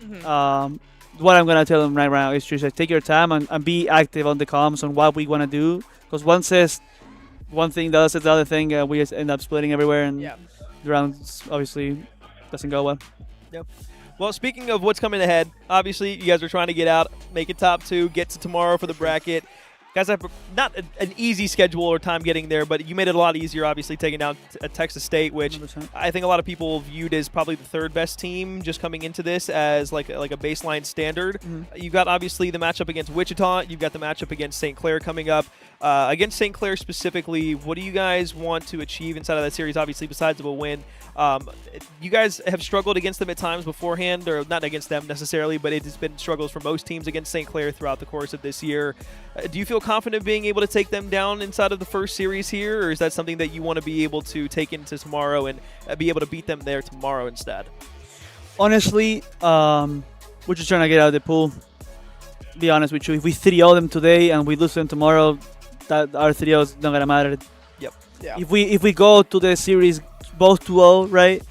What I'm gonna tell them right now is just like, take your time and be active on the comms on what we wanna do. Because one says one thing, the other says the other thing, we just end up splitting everywhere, and the rounds obviously doesn't go well. Yep. Well, speaking of what's coming ahead, obviously you guys are trying to get out, make it top 2, get to tomorrow for the bracket. Guys have not an easy schedule or time getting there, but you made it a lot easier, obviously, taking down Texas State, which 100%. I think a lot of people viewed as probably the 3rd best team just coming into this as like a baseline standard. You've got, obviously, the matchup against Wichita. You've got the matchup against St. Clair coming up. Against St. Clair specifically, what do you guys want to achieve inside of that series, obviously, besides of a win? You guys have struggled against them at times beforehand, or not against them necessarily, but it has been struggles for most teams against St. Clair throughout the course of this year. Do you feel confident being able to take them down inside of the first series here, or is that something that you want to be able to take into tomorrow and be able to beat them there tomorrow instead? Honestly, we're just trying to get out of the pool. Be honest with you, if we 3-0 them today and we lose them tomorrow, that our 3-0 is not gonna matter. Yep. Yeah. If we go to the series both 2-0, right?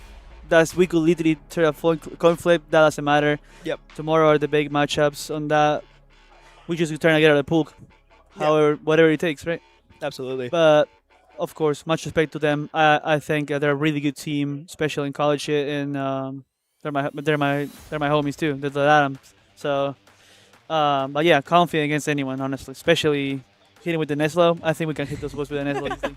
We could literally turn a coin flip. That doesn't matter. Yep. Tomorrow are the big matchups on that. We just trying to get out of the pool, however, whatever it takes, right? Absolutely. But of course, much respect to them. I think they're a really good team, especially in college shit, and they're my homies too. They're the Adams. So, but yeah, confident against anyone, honestly, especially hitting with the Neslo. I think we can hit those balls with the Neslo easily.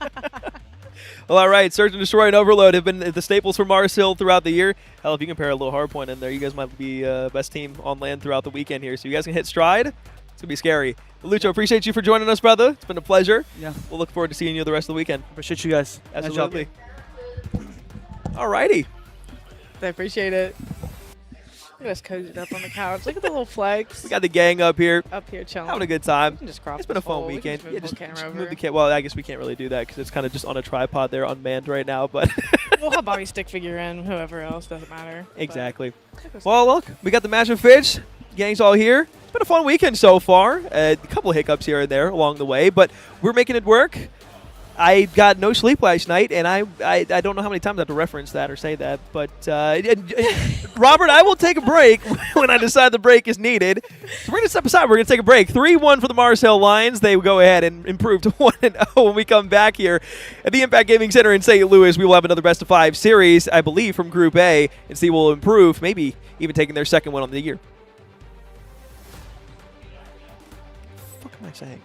Well, all right. Search and Destroy and Overload have been the staples for Mars Hill throughout the year. Hell, if you compare a little hardpoint in there, you guys might be best team on LAN throughout the weekend here. So you guys can hit stride. It's going to be scary. Lucho, appreciate you for joining us, brother. It's been a pleasure. Yeah. We'll look forward to seeing you the rest of the weekend. Appreciate you guys. Absolutely. All righty. I appreciate it. Look at us cozied up on the couch. Look at the little flex. We got the gang up here. Up here chilling. Having a good time. We can just crop It's been a this fun hole. We can weekend. move Yeah, the just camera move over. the well, I guess we can't really do that because it's kind of just on a tripod there, unmanned right now. But We'll have Bobby stick figure in. Whoever else, doesn't matter. exactly. Well, look, we got the Massive Fish. Gang's all here. It's been a fun weekend so far. A couple hiccups here and there along the way, but we're making it work. I got no sleep last night, and I don't know how many times I have to reference that or say that. But, Robert, I will take a break when I decide the break is needed. So we're going to step aside. We're going to take a break. 3-1 for the Mars Hill Lions. They will go ahead and improve to 1-0 when we come back here at the Impact Gaming Center in St. Louis. We will have another best-of-5 series, I believe, from Group A, and see will improve, maybe even taking their second win on the year. What the fuck am I saying?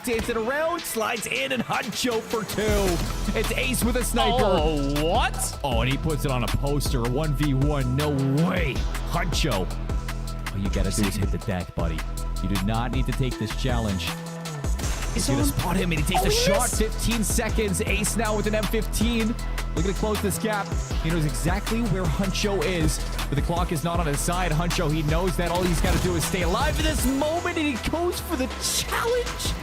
Dancing around, slides in, and Huncho for 2. It's Ace with a sniper. Oh, what? Oh, and he puts it on a poster. 1v1. No way. Huncho. All you gotta do is hit the deck, buddy. You do not need to take this challenge. He's gonna spot him and he takes a shot. 15 seconds. Ace now with an M15. Looking to close this gap. He knows exactly where Huncho is, but the clock is not on his side. Huncho, he knows that all he's got to do is stay alive in this moment, and he goes for the challenge.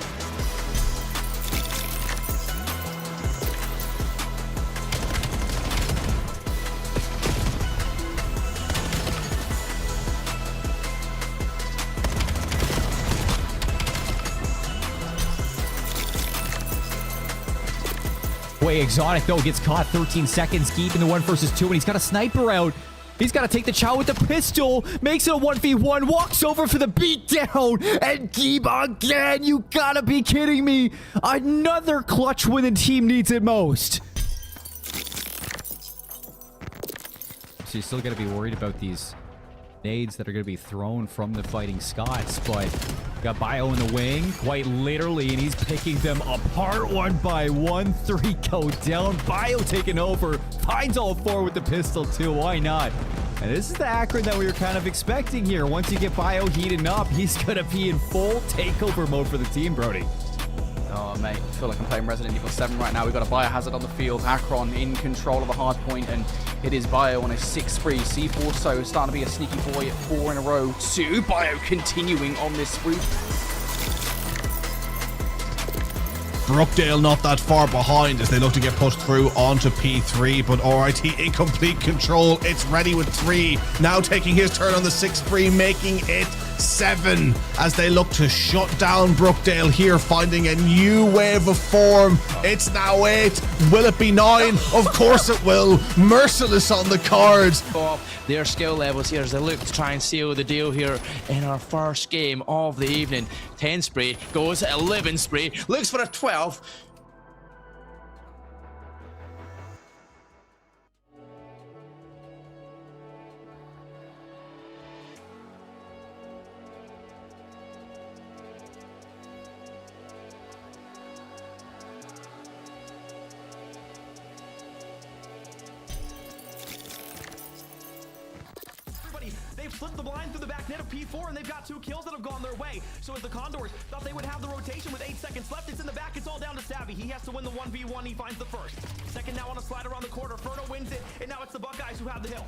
Way Exotic, though, gets caught. 13 seconds, keeping the 1 versus 2, and he's got a sniper out. He's got to take the chow with the pistol. Makes it a 1v1. Walks over for the beatdown. And Geeb again. You gotta be kidding me. Another clutch when the team needs it most. So you still got to be worried about these nades that are going to be thrown from the Fighting Scots, but got Bio in the wing, quite literally, and he's picking them apart one by one. 3 go down. Bio taking over, finds all 4 with the pistol too. Why not? And this is the Akron that we were kind of expecting here. Once you get Bio heating up, he's going to be in full takeover mode for the team, Brody. Oh, mate, I feel like I'm playing Resident Evil 7 right now. We've got a Biohazard on the field, Akron in control of the hard point, and it is Bio on a 6 spree. C4 so starting to be a sneaky boy at 4 in a row. 2, Bio continuing on this spree. Brookdale not that far behind as they look to get pushed through onto P3, but RIT in complete control. It's ready with 3. Now taking his turn on the 6 spree, making it 7 as they look to shut down Brookdale here, finding a new wave of form. It's now 8. Will it be 9? Of course it will. Merciless on the cards. Their skill levels here as they look to try and seal the deal here in our first game of the evening. 10 spray goes 11 spray, looks for a 12. They've slipped the blind through the back net of P4, and they've got 2 kills that have gone their way. So as the Condors thought they would have the rotation with 8 seconds left, it's in the back. It's all down to Savvy. He has to win the 1v1. He finds the first. Second now on a slide around the corner. Ferno wins it, and now it's the Buckeyes who have the hill.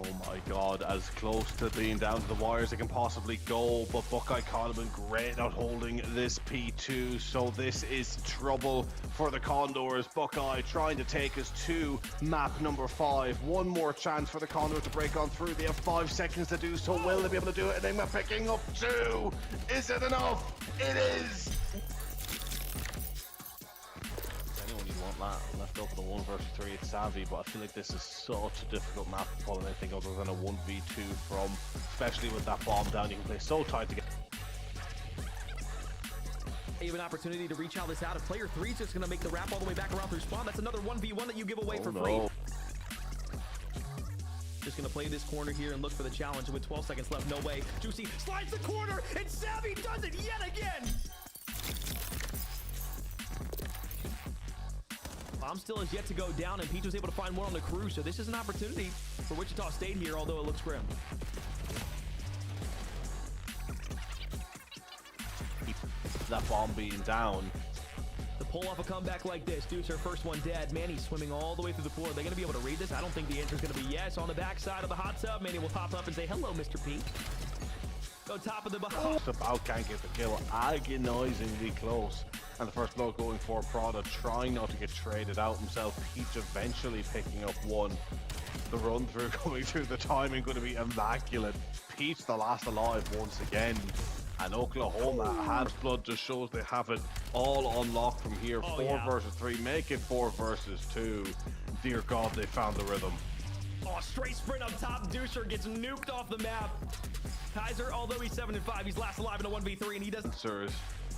Oh my god, as close to being down to the wire as they can possibly go, but Buckeye Condon great at holding this P2, so this is trouble for the Condors. Buckeye trying to take us to map number 5. One more chance for the Condors to break on through. They have 5 seconds to do so. Will they be able to do it? And then we're picking up 2. Is it enough? It is! Left over the 1 versus 3 at Savvy, but I feel like this is such a difficult map to pull anything other than a 1v2 from, especially with that bomb down. You can play so tight to get. You have an opportunity to reach out this out. If player 3 is just going to make the wrap all the way back around through spawn, that's another 1v1 that you give away for free. Just going to play this corner here and look for the challenge. With 12 seconds left, no way. Juicy slides the corner, and Savvy does it yet again. Bomb still is yet to go down, and Peach was able to find one on the crew, so this is an opportunity for Wichita State here, although it looks grim. That bomb being down. To pull off a comeback like this, Deuce, her first one dead. Manny swimming all the way through the floor. Are they going to be able to read this? I don't think the answer is going to be yes. On the backside of the hot tub, Manny will pop up and say, hello, Mr. Pink. Go top of the box. About can't get the kill, agonizingly close. And the first blow going for Prada, trying not to get traded out himself. Peach eventually picking up 1. The run through coming through, the timing going to be immaculate. Peach the last alive once again. And Oklahoma has blood, just shows they have it all on lock from here. 4 versus 3, make it 4 versus 2. Dear God, they found the rhythm. Oh, straight sprint up top. Deucer gets nuked off the map. Kaiser, although he's 7-5, he's last alive in a 1v3, and he doesn't.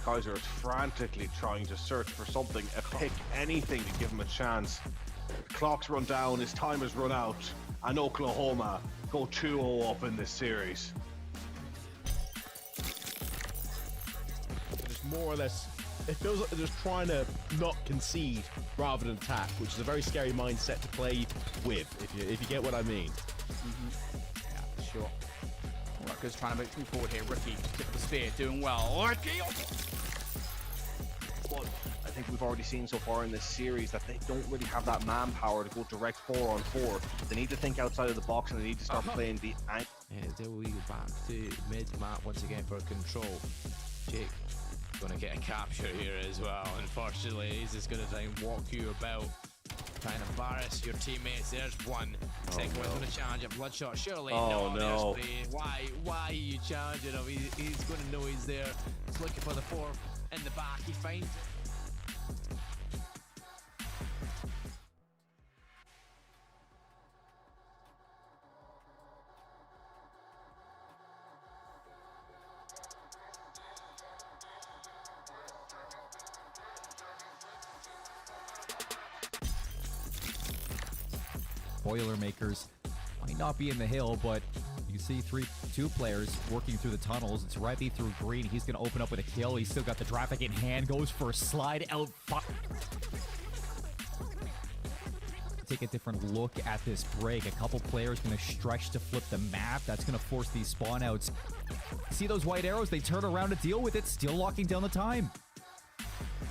Kaiser is frantically trying to search for something, a pick, anything to give him a chance. The clock's run down, his time has run out, and Oklahoma go 2-0 up in this series. Just more or less, it feels like they're just trying to not concede rather than attack, which is a very scary mindset to play with, if you get what I mean. Yeah, sure. Rucker's trying to move forward here. Rookie, tip of the spear, doing well. Rookie! But I think we've already seen so far in this series that they don't really have that manpower to go direct 4-on-4. They need to think outside of the box and they need to start playing the angle. Yeah, there we go back to mid-map once again for control. Jake gonna get a capture here as well. Unfortunately, he's just gonna try and walk you about, trying to embarrass your teammates. There's one. Second one's gonna challenge a bloodshot. Surely no. Why are you challenging him? He's gonna know he's there. He's looking for the fourth in the back. He finds it. Boilermakers might not be in the hill, but you see two players working through the tunnels. It's Revy through green. He's going to open up with a kill. He's still got the traffic in hand. Goes for a slide out. Take a different look at this break. A couple players going to stretch to flip the map. That's going to force these spawn outs. See those white arrows? They turn around to deal with it. Still locking down the time.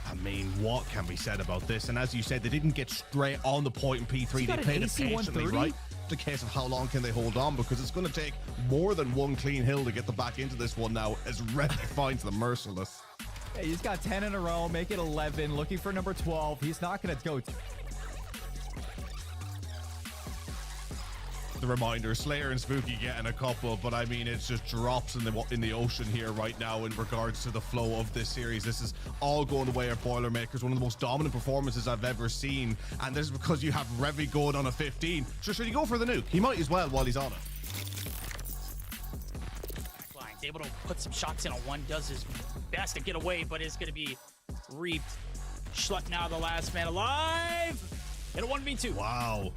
I mean, what can be said about this? And as you said, they didn't get straight on the point in P3. They played it patiently, right? The case of how long can they hold on, because it's going to take more than one clean hill to get them back into this one now as Revy finds them merciless. Hey, he's got 10 in a row, make it 11, looking for number 12. He's not going to go. The reminder, Slayer and Spooky getting a couple, but I mean, it's just drops in the ocean here right now in regards to the flow of this series. This is all going the way of Boilermakers, one of the most dominant performances I've ever seen, and this is because you have Revy going on a 15. So should he go for the nuke? He might as well while he's on it. Backline's able to put some shots in on one, does his best to get away, but is going to be reaped. Schluck now the last man alive in a 1v2. Wow.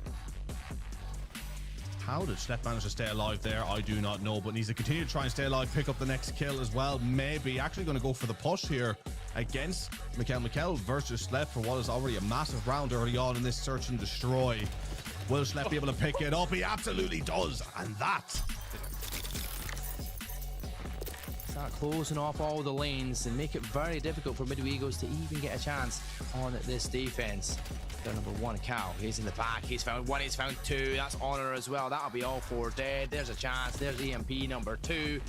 How did Schlepp manage to stay alive there? I do not know, but needs to continue to try and stay alive, pick up the next kill as well. Maybe actually going to go for the push here against Mikkel versus Schlepp for what is already a massive round early on in this search and destroy. Will Schlepp be able to pick it up? He absolutely does, and that. Start closing off all the lanes and make it very difficult for Midwegos to even get a chance on this defense. Their number one, Cal. He's in the back. He's found one. He's found two. That's Honor as well. That'll be all four dead. There's a chance. There's EMP number 2.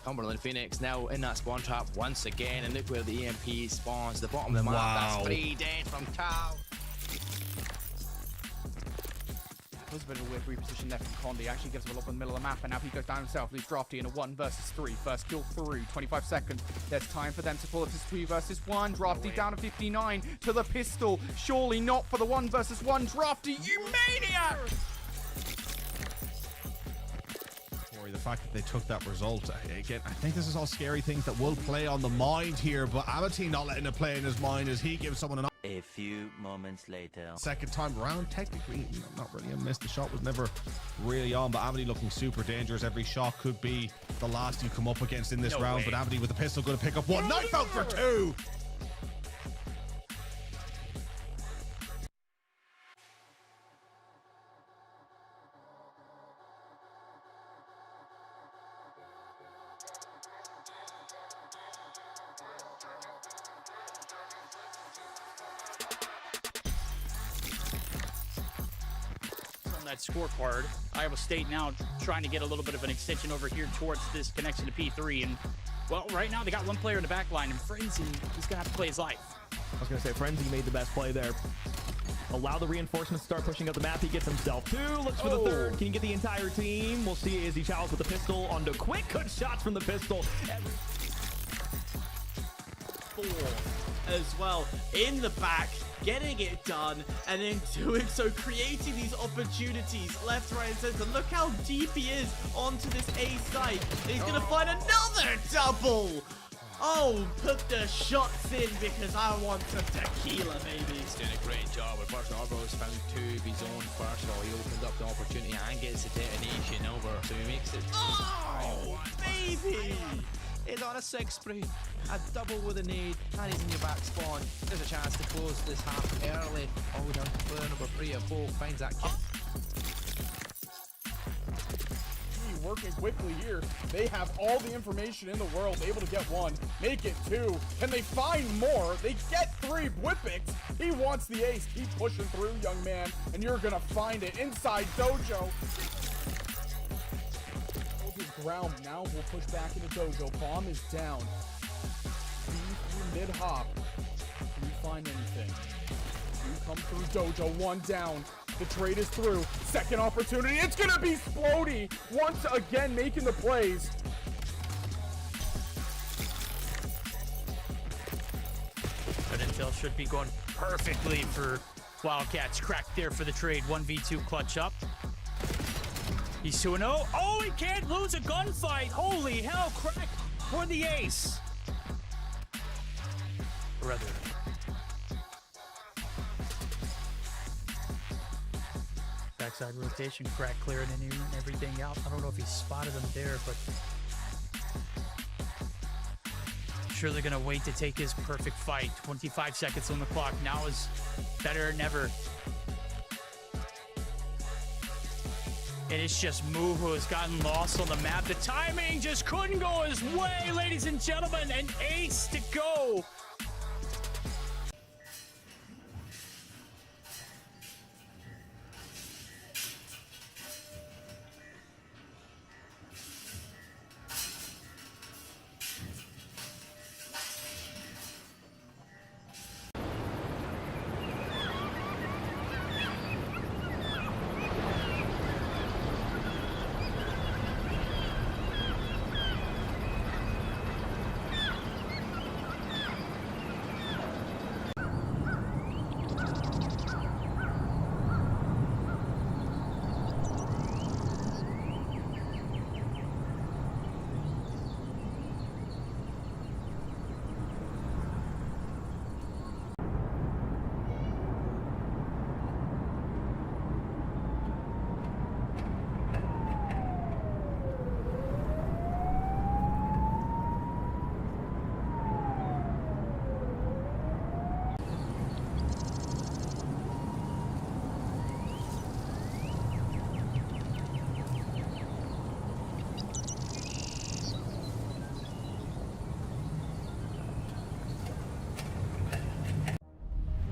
Cumberland Phoenix now in that spawn trap once again. And look where the EMP spawns. The bottom of the map. That's 3 dead from Cal. Was a bit of a weird reposition there from Condi. Actually gives him a look in the middle of the map, and now he goes down himself. Leaves Drafty in a 1 versus 3. First kill through, 25 seconds. There's time for them to pull up to 3 versus 1. Drafty down to 59 to the pistol. Surely not for the 1 versus 1. Drafty, you maniac! The fact that they took that result, again, I think this is all scary things that will play on the mind here, but Amity not letting it play in his mind as he gives someone an A few moments later. second time around. Technically, not really a miss. The shot was never really on, but Amity looking super dangerous. Every shot could be the last you come up against in this round, but Amity with the pistol going to pick up 1. Knife out for 2! That scorecard. Iowa State now trying to get a little bit of an extension over here towards this connection to P3, and well, right now they got one player in the back line, and Frenzy, he's gonna have to play his life. I was gonna say Frenzy made the best play there. Allow the reinforcements to start pushing up the map. He gets himself 2, looks for the third. Can he get the entire team? We'll see as he challenge with the pistol onto quick. Good shots from the pistol. 4 as well in the back, getting it done, and then doing so, creating these opportunities left, right, and center. Look how deep he is onto this A site. And he's gonna find another double. Oh, put the shots in because I want some tequila, baby. He's doing a great job. First Arbo's found 2 of his own. First of all, he opened up the opportunity and gets the detonation over, so he makes it. Oh, baby! He's on a 6 spree, a double with a nade, and he's in your back spawn. There's a chance to close this half early. Oh, down to player number 3 or 4 finds that kill. working quickly here. They have all the information in the world, able to get 1, make it 2. Can they find more? They get 3. Whippix, he wants the ace. Keep pushing through, young man, and you're gonna find it inside Dojo. His ground now will push back into Dojo. Bomb is down. B through mid hop. Can you find anything? You come through Dojo, 1 down. The trade is through. Second opportunity. It's gonna be Splody once again making the plays. But intel should be going perfectly for Wildcats. Cracked there for the trade. 1v2 clutch up. He's 2-0. Oh, he can't lose a gunfight. Holy hell, crack for the ace. Brother. Backside rotation, crack clearing and everything out. I don't know if he spotted him there, but sure they're gonna wait to take his perfect fight. 25 seconds on the clock. Now is better than ever. And it's just Moo who has gotten lost on the map. The timing just couldn't go his way, ladies and gentlemen. An ace to go.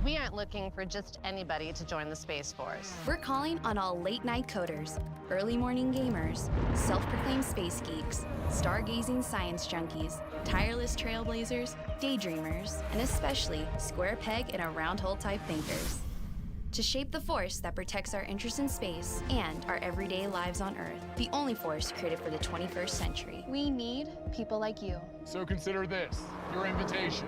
We aren't looking for just anybody to join the Space Force. We're calling on all late-night coders, early morning gamers, self-proclaimed space geeks, stargazing science junkies, tireless trailblazers, daydreamers, and especially square peg in a round hole type thinkers. To shape the force that protects our interest in space and our everyday lives on Earth, the only force created for the 21st century. We need people like you. So consider this your invitation.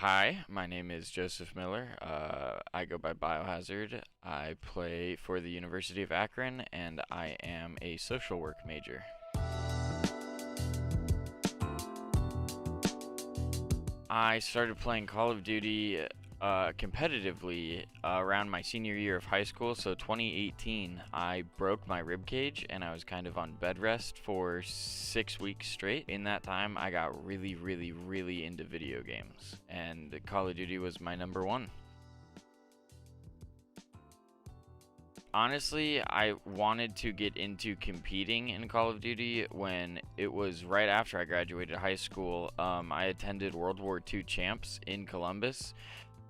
Hi, my name is Joseph Miller. I go by Biohazard. I play for the University of Akron, and I am a social work major. I started playing Call of Duty competitively around my senior year of high school, so 2018. I broke my rib cage and I was kind of on bed rest for 6 weeks straight. In that time, I got really, really, really into video games, and Call of Duty was my number one. Honestly, I wanted to get into competing in Call of Duty when it was right after I graduated high school. I attended World War II Champs in Columbus,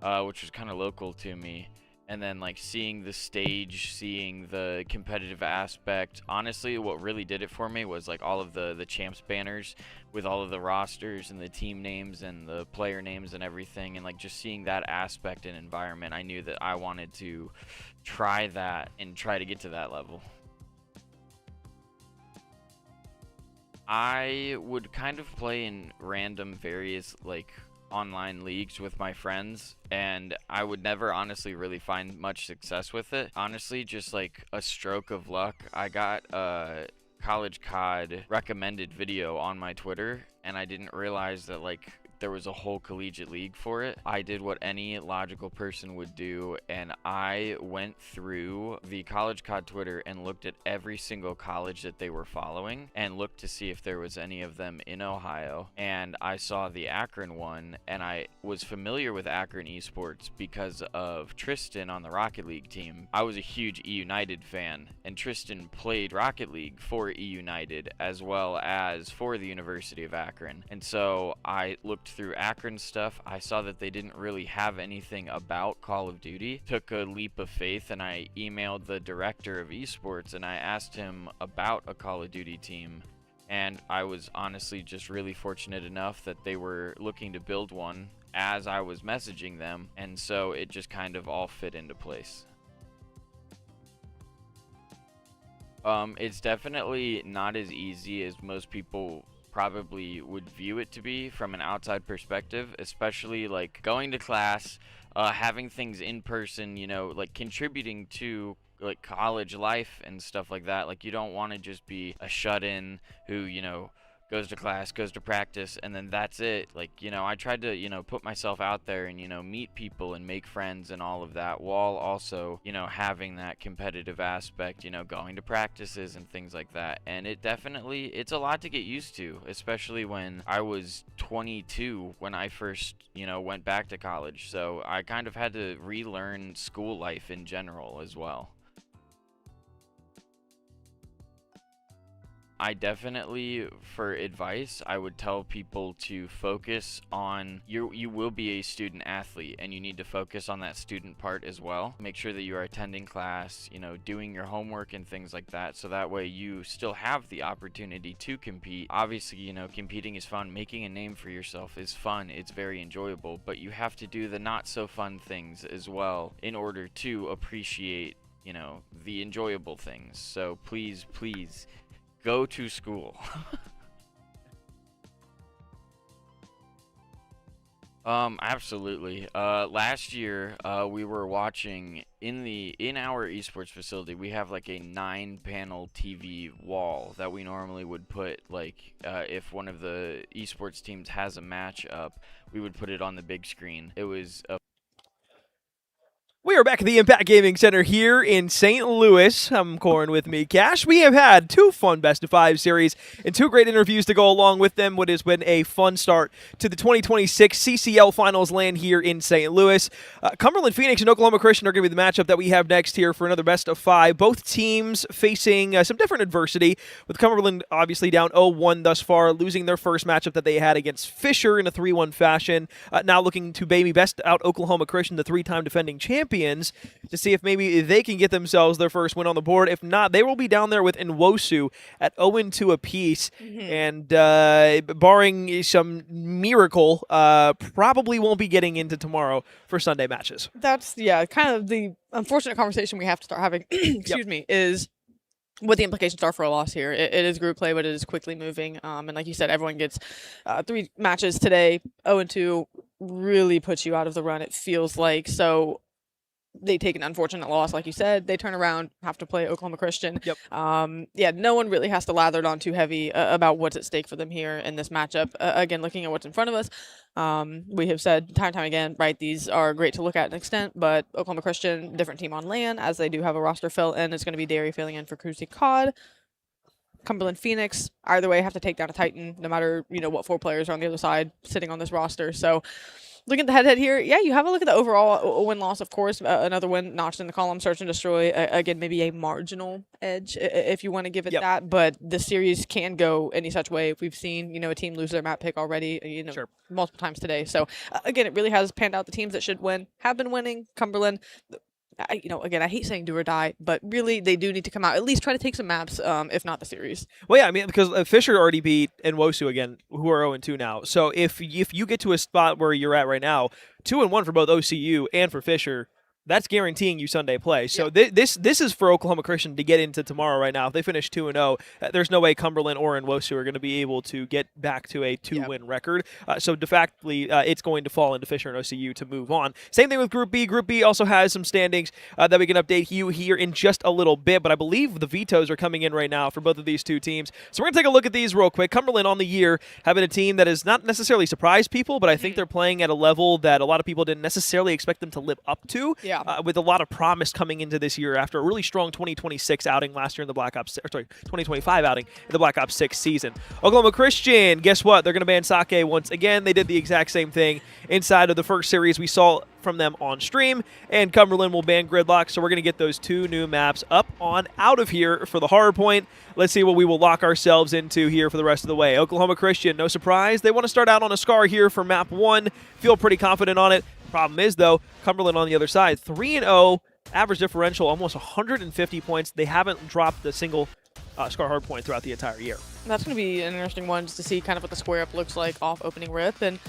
which was kind of local to me. And then like seeing the stage, seeing the competitive aspect, honestly what really did it for me was like all of the Champs banners with all of the rosters and the team names and the player names and everything, and like just seeing that aspect and environment, I knew that I wanted to try that and try to get to that level. I would kind of play in random various like online leagues with my friends, and I would never honestly really find much success with it. Honestly, just like a stroke of luck, I got a college COD recommended video on my Twitter, and I didn't realize that like there was a whole collegiate league for it. I did what any logical person would do, and I went through the college COD Twitter and looked at every single college that they were following and looked to see if there was any of them in Ohio. And I saw the Akron one, and I was familiar with Akron esports because of Tristan on the Rocket League team. I was a huge E United fan, and Tristan played Rocket League for E United as well as for the University of Akron. And so I looked through Akron stuff. I saw that they didn't really have anything about Call of Duty. Took a leap of faith, and I emailed the director of esports and I asked him about a Call of Duty team, and I was honestly just really fortunate enough that they were looking to build one as I was messaging them, and so it just kind of all fit into place. It's definitely not as easy as most people probably would view it to be from an outside perspective, especially like going to class, having things in person, you know, like contributing to like college life and stuff like that. Like you don't want to just be a shut-in who, you know, goes to class, goes to practice, and then that's it. Like, you know, I tried to, you know, put myself out there and, you know, meet people and make friends and all of that, while also, you know, having that competitive aspect, you know, going to practices and things like that. And it definitely, it's a lot to get used to, especially when I was 22 when I first, you know, went back to college. So I kind of had to relearn school life in general as well. I definitely, for advice, I would tell people to focus on, you will be a student athlete, and you need to focus on that student part as well. Make sure that you are attending class, you know, doing your homework and things like that, so that way you still have the opportunity to compete. Obviously, you know, competing is fun. Making a name for yourself is fun. It's very enjoyable, but you have to do the not so fun things as well in order to appreciate, you know, the enjoyable things. So please, please, go to school. Absolutely. Last year, we were watching in our esports facility. We have like a 9-panel TV wall that we normally would put, like, if one of the esports teams has a match up, we would put it on the big screen. It was a We are back at the Impact Gaming Center here in St. Louis. I'm Corin, with me, Cash. We have had 2 fun Best of 5 series and 2 great interviews to go along with them. What has been a fun start to the 2026 CCL Finals LAN here in St. Louis. Cumberland Phoenix and Oklahoma Christian are going to be the matchup that we have next here for another Best of 5. Both teams facing some different adversity, with Cumberland obviously down 0-1 thus far, losing their first matchup that they had against Fisher in a 3-1 fashion. Now looking to maybe best out Oklahoma Christian, the 3-time defending champions, to see if maybe they can get themselves their first win on the board. If not, they will be down there with Nwosu at 0-2 apiece. And barring some miracle, probably won't be getting into tomorrow for Sunday matches. That's, yeah, kind of the unfortunate conversation we have to start having, excuse me, is what the implications are for a loss here. It is group play, but it is quickly moving. And like you said, everyone gets 3 matches today, 0-2. really puts you out of the run, it feels like. So they take an unfortunate loss, like you said. They turn around, have to play Oklahoma Christian. Yep. Yeah, no one really has to lather it on too heavy about what's at stake for them here in this matchup. Again, looking at what's in front of us, we have said time and time again, right, these are great to look at an extent, but Oklahoma Christian, different team on LAN, as they do have a roster fill, and it's going to be Derry filling in for Cruzy CoD. Cumberland Phoenix, either way, have to take down a Titan, no matter, you know, what 4 players are on the other side sitting on this roster. So looking at the head-to-head here, yeah, you have a look at the overall win-loss, of course. Another win notched in the column, search and destroy. Again, maybe a marginal edge, if you want to give it that. But the series can go any such way. We've seen, you know, a team lose their map pick already, you know, multiple times today. So, again, it really has panned out. The teams that should win have been winning. Cumberland, you know, again, I hate saying do or die, but really they do need to come out, at least try to take some maps, if not the series. Well, yeah, I mean, because Fisher already beat Nwosu again, who are 0-2 now. So if you get to a spot where you're at right now, 2-1 for both OCU and for Fisher, that's guaranteeing you Sunday play. So this is for Oklahoma Christian to get into tomorrow right now. If they finish 2-0, there's no way Cumberland or Nwosu are going to be able to get back to a 2-win record. So de facto, it's going to fall into Fisher and OCU to move on. Same thing with Group B. Group B also has some standings that we can update you here in just a little bit, but I believe the vetoes are coming in right now for both of these two teams. So we're going to take a look at these real quick. Cumberland on the year have been a team that has not necessarily surprised people, but I think they're playing at a level that a lot of people didn't necessarily expect them to live up to. With a lot of promise coming into this year after a really strong 2026 outing last year in the Black Ops, 2025 outing in the Black Ops 6 season. Oklahoma Christian, guess what? They're going to ban Sake once again. They did the exact same thing inside of the first series we saw from them on stream, and Cumberland will ban Gridlock, so we're going to get those 2 new maps up on out of here for the hardpoint. Let's see what we will lock ourselves into here for the rest of the way. Oklahoma Christian, no surprise. They want to start out on a Scar here for map 1. Feel pretty confident on it. Problem is, though, Cumberland on the other side, 3-0, average differential, almost 150 points. They haven't dropped a single Scar hardpoint throughout the entire year. That's going to be an interesting one just to see kind of what the square up looks like off opening rip. And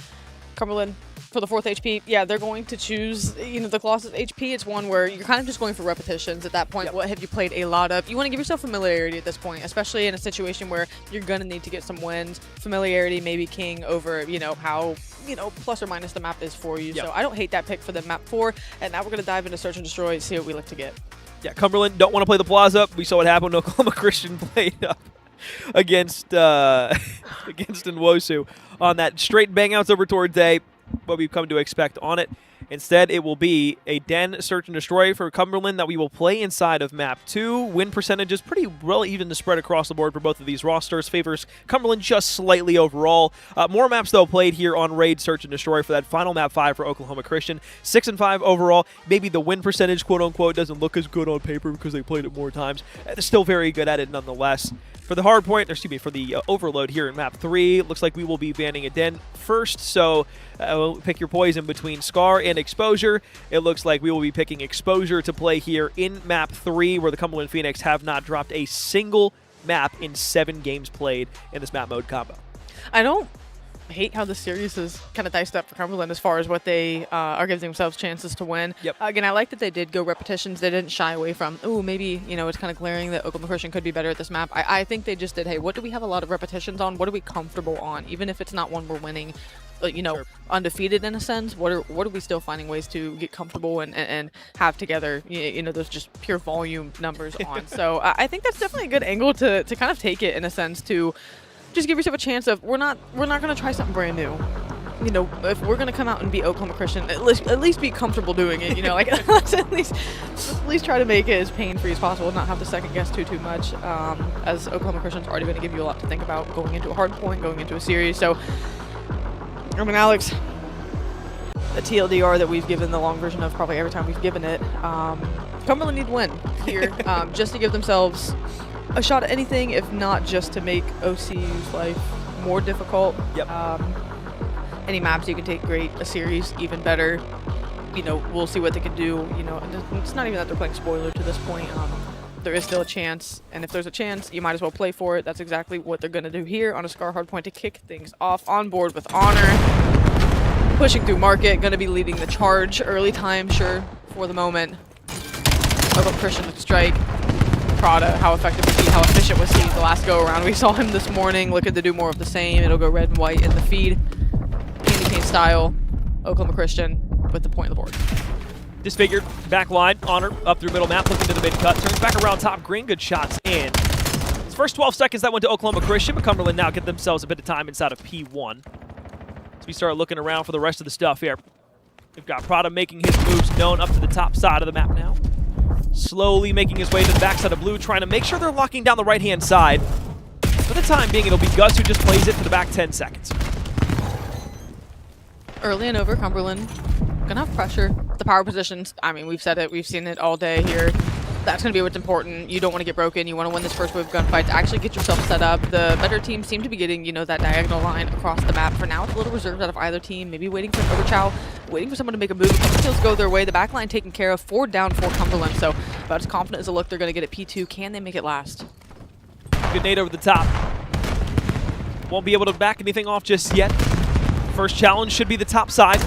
Cumberland, for the 4th HP, yeah, they're going to choose, you know, the Colossus HP. It's one where you're kind of just going for repetitions at that point. What have you played a lot of? You want to give yourself familiarity at this point, especially in a situation where you're going to need to get some wins. Familiarity maybe king over, you know, how, you know, plus or minus the map is for you. So I don't hate that pick for the map 4. And now we're going to dive into Search and Destroy and see what we look to get. Yeah, Cumberland don't want to play the Plaza. We saw what happened when Oklahoma Christian played up against Nwosu on that straight bang outs over towards A. What we've come to expect on it. Instead, it will be a Den Search and Destroy for Cumberland that we will play inside of map 2. Win percentage is pretty well even to spread across the board for both of these rosters. Favors Cumberland just slightly overall. More maps, though, played here on Raid Search and Destroy for that final map 5 for Oklahoma Christian. 6-5 overall. Maybe the win percentage, quote-unquote, doesn't look as good on paper because they played it more times. They're still very good at it nonetheless. For the hardpoint, excuse me, for the overload here in map 3, looks like we will be banning a Den first, so pick your poison between Scar and Exposure. It looks like we will be picking Exposure to play here in map 3, where the Cumberland Phoenix have not dropped a single map in 7 games played in this map mode combo. I don't hate how the series is kind of diced up for Cumberland as far as what they are giving themselves chances to win. Again, I like that they did go repetitions. They didn't shy away from, oh, maybe, you know, it's kind of glaring that Oklahoma Christian could be better at this map. I think they just did, hey, what do we have a lot of repetitions on? What are we comfortable on? Even if it's not one we're winning, you know, undefeated in a sense, what are we still finding ways to get comfortable and have together, you know, those just pure volume numbers on. So I think that's definitely a good angle to kind of take it in a sense to just give yourself a chance of we're not going to try something brand new. You know, if we're going to come out and beat Oklahoma Christian, at least be comfortable doing it, you know, like let's at least try to make it as pain-free as possible and not have to second guess too much, as Oklahoma Christian's already going to give you a lot to think about going into a hard point, going into a series. So, I mean, Alex, the TLDR that we've given the long version of probably every time we've given it, Cumberland need to win here just to give themselves a shot at anything, if not just to make OCU's life more difficult. Any maps you can take, great. A series, even better. You know, we'll see what they can do. You know, it's not even that they're playing spoiler to this point. There is still a chance, and if there's a chance, you might as well play for it. That's exactly what they're going to do here on a Scar hardpoint to kick things off. On board with honor. Pushing through market, going to be leading the charge. Early time, sure, for the moment. Oklahoma Christian with strike. Prada, how effective was he, how efficient was he the last go around. We saw him this morning looking to do more of the same. It'll go red and white in the feed. Candy cane style. Oklahoma Christian with the point of the board. Disfigured, back line, Honor up through middle map, looking to the mid cut, turns back around top green, good shots in. His first 12 seconds that went to Oklahoma Christian, but Cumberland now get themselves a bit of time inside of P1. As we start looking around for the rest of the stuff here. We've got Prada making his moves known up to the top side of the map now. Slowly making his way to the backside of blue, trying to make sure they're locking down the right-hand side. For the time being, it'll be Gus who just plays it for the back 10 seconds. Early and over, Cumberland gonna have pressure. The power positions, I mean, we've said it, we've seen it all day here. That's gonna be what's important. You don't want to get broken. You want to win this first wave of gunfights. Actually get yourself set up. The better teams seem to be getting, you know, that diagonal line across the map. For now, it's a little reserved out of either team. Maybe waiting for an overchow, waiting for someone to make a move. A couple kills go their way. The back line taken care of. 4 down for Cumberland. So about as confident as a look they're gonna get at P2. Can they make it last? Good nade over the top. Won't be able to back anything off just yet. First challenge should be the top side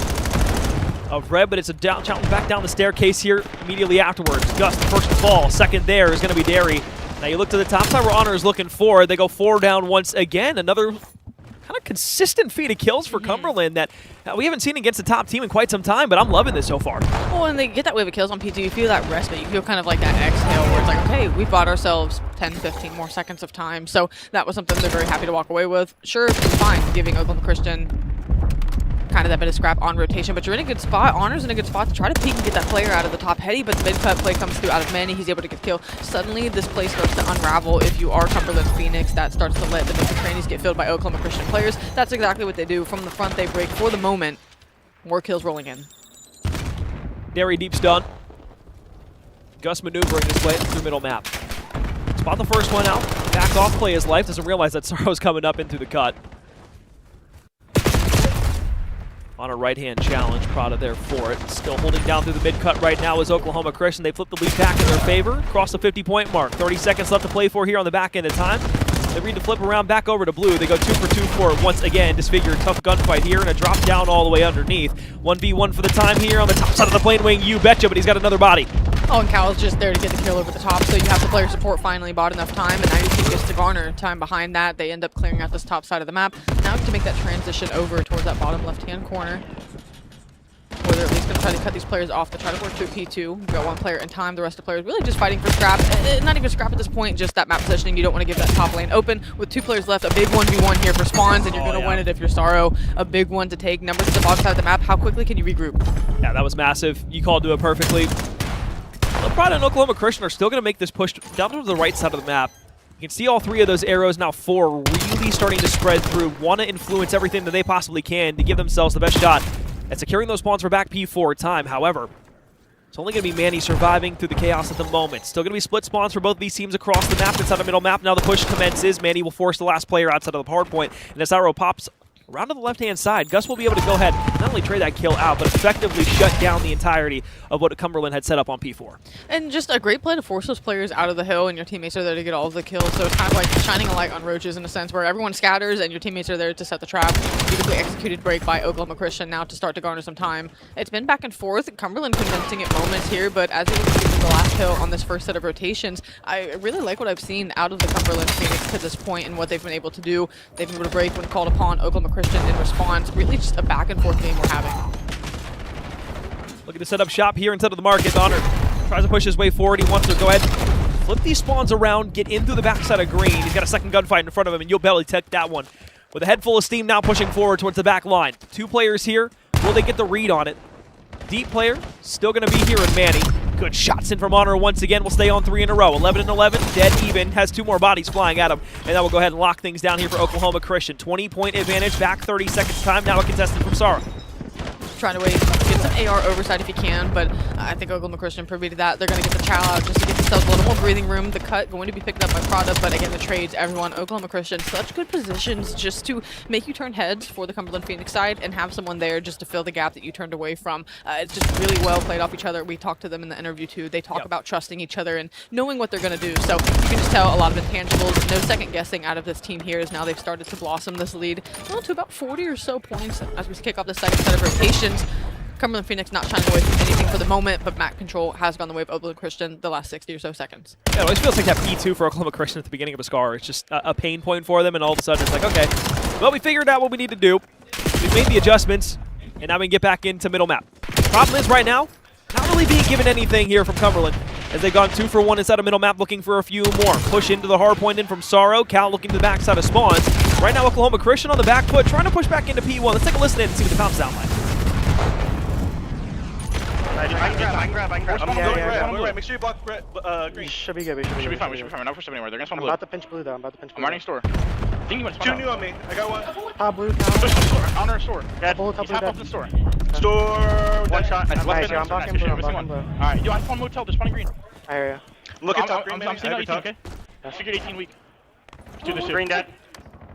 of red, but it's a down challenge back down the staircase here immediately afterwards. Gus, the first to fall. Second there is going to be Derry. Now you look to the top side where Honor is looking for. They go 4 down once again. Another kind of consistent feat of kills for Cumberland that we haven't seen against the top team in quite some time, but I'm loving this so far. Well, and they get that wave of kills on P2. You feel that respite. You feel kind of like that exhale where it's like, okay, we bought ourselves 10, 15 more seconds of time. So that was something they're very happy to walk away with. Sure, it's fine giving Oklahoma Christian kind of that bit of scrap on rotation, but you're in a good spot. Honor's in a good spot to try to peek and get that player out of the top heady, but the mid-cut play comes through out of many. He's able to get the kill. Suddenly, this play starts to unravel. If you are Cumberland Phoenix, that starts to let the mid trainees get filled by Oklahoma Christian players. That's exactly what they do. From the front, they break for the moment. More kills rolling in. Derry deep stun. Gus maneuvering his way through middle map. Spot the first one out. Back off, play his life. Doesn't realize that Sorrow's coming up into the cut. On a right-hand challenge, Prada there for it. Still holding down through the mid-cut right now is Oklahoma Christian. They flip the lead back in their favor, cross the 50-point mark. 30 seconds left to play for here on the back end of time. They read to flip around back over to blue. They go 2 for 2 for it once again. Disfigured, tough gunfight here, and a drop down all the way underneath. 1v1 for the time here on the top side of the plane wing. You betcha, but he's got another body. Oh, and Cal's just there to get the kill over the top, so you have the player support finally bought enough time, and now your team gets to garner time behind that. They end up clearing out this top side of the map. Now to make that transition over towards that bottom left-hand corner, where they're at least going to try to cut these players off to try to work through P2. You've got one player in time, the rest of the players really just fighting for scrap. Not even scrap at this point, just that map positioning. You don't want to give that top lane open. With 2 players left, a big 1v1 here for spawns, and you're going to win it if you're Sorrow. A big one to take. Numbers at the bottom side of the map. How quickly can you regroup? Yeah, that was massive. You called to it perfectly. Prada and Oklahoma Christian are still going to make this push down to the right side of the map. You can see all 3 of those arrows, now 4, really starting to spread through. Want to influence everything that they possibly can to give themselves the best shot at securing those spawns for back P4 time. However, it's only going to be Manny surviving through the chaos at the moment. Still going to be split spawns for both of these teams across the map inside the middle map. Now the push commences. Manny will force the last player outside of the hard point, and as arrow pops around to the left-hand side, Gus will be able to go ahead and not only trade that kill out, but effectively shut down the entirety of what Cumberland had set up on P4. And just a great play to force those players out of the hill, and your teammates are there to get all of the kills. So it's kind of like shining a light on roaches in a sense, where everyone scatters and your teammates are there to set the trap. Beautifully executed break by Oklahoma Christian now to start to garner some time. It's been back and forth. Cumberland convincing at moments here, but as it was getting the last kill on this first set of rotations, I really like what I've seen out of the Cumberland Phoenix to this point and what they've been able to do. They've been able to break when called upon. Oklahoma Christian in response. Really just a back and forth game we're having. Looking to set up shop here inside of the market. Honor tries to push his way forward. He wants to go ahead, flip these spawns around, get in through the backside of green. He's got a second gunfight in front of him, and you'll barely take that one. With a head full of steam now pushing forward towards the back line. 2 players here. Will they get the read on it? Deep player, still going to be here in Manny. Good shots in from Honor once again. Will stay on 3 in a row. 11 and 11, dead even. Has 2 more bodies flying at him. And that will go ahead and lock things down here for Oklahoma Christian. 20-point advantage, back 30 seconds time. Now a contestant from Sorrow. Trying to get some AR oversight if you can, but I think Oklahoma Christian privy to that. They're going to get the chow out just to get themselves a little more breathing room. The cut going to be picked up by Prada, but again, the trades, everyone, Oklahoma Christian, such good positions just to make you turn heads for the Cumberland Phoenix side and have someone there just to fill the gap that you turned away from. It's just really well played off each other. We talked to them in the interview too. They talk about trusting each other and knowing what they're going to do. So you can just tell a lot of intangibles. No second guessing out of this team here as now they've started to blossom this lead to about 40 or so points as we kick off the second set of rotations. Cumberland Phoenix not shying away from anything for the moment, but map control has gone the way of Oklahoma Christian the last 60 or so seconds. Yeah, it always feels like that P2 for Oklahoma Christian at the beginning of a scar. It's just a pain point for them, and all of a sudden it's like, okay, well, we figured out what we need to do. We've made the adjustments. And now we can get back into middle map. Problem is right now, not really being given anything here from Cumberland, as they've gone 2 for 1 inside of middle map, looking for a few more. Push into the hard point in from Sorrow. Cal looking to the backside of spawns. Right now, Oklahoma Christian on the back foot, trying to push back into P1. Let's take a listen in and see what the comps sound like. I can grab. I'm right. Make sure you block green. Should be good. We should be fine. We're not pushing anywhere. They're gonna spawn blue. I'm about to pinch blue though. I'm running store. I think you went spawn 2 new on me. I got one. Top blue. Push the store. Honor store. Dead. He's half up the store. Store. One shot. Nice, I'm blocking blue. I'm blocking blue. Alright, yo, I spawn motel. They're spawning green. I hear you. Look at top green. I'm seeing 18, okay? Figure 18 weak. Do this shit. Green dead.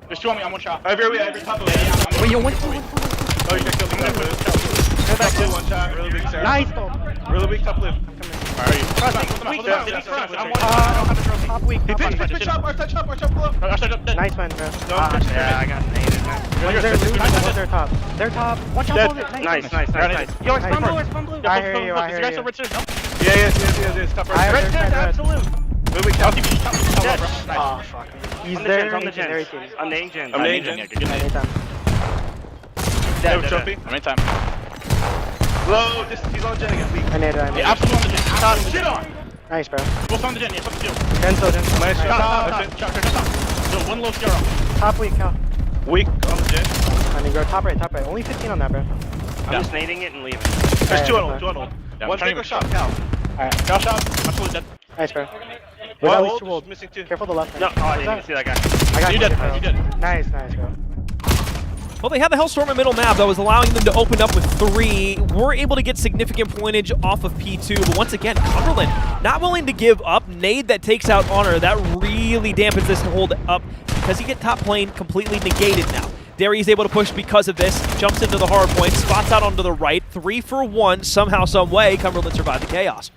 There's 2 on me. I'm 1 shot. Every top of it. Wait, yo, one. Oh, you got killed. Back to 1 shot. Really big Sarah. Nice. Really big top live. Where are you? Top weak. He pitch up. Our touch up below. Nice one, bro. Yeah, I got naded, man. One's their loot, one's their top. Their top. Watch out, nice. Yo, it's spawn blue. I hear you. Yes. Top right. Red tent, absolute. Moving top. Oh, fuck. He's there. I'm the gens. I'm the gens. Dead. I'm in time. Low, he's on gen again. Weak. I naded him. Yeah, absolutely on the gen. Shit on. Nice, bro. Both on the gen. Yeah, fuck the deal. Genso. Nice shot. So 1 low Sierra. Top weak, Cal. Weak on the gen. I mean, bro, top right. Only 15 on that, bro. I'm just nading it and leaving. There's 2 on hold. One bigger shot, Cal. Alright. Cal shot. Absolutely dead. Nice, bro. Missing 2. Careful the left. No, I didn't see that guy. I got you dead. Nice, bro. Well, they had the Hellstorm in middle map that was allowing them to open up with 3. We're able to get significant pointage off of P2, but once again, Cumberland not willing to give up. Nade that takes out Honor, that really dampens this hold up because he get top plane completely negated now. Derry's able to push because of this, jumps into the hard point, spots out onto the right, 3 for 1, somehow, some way, Cumberland survived the chaos.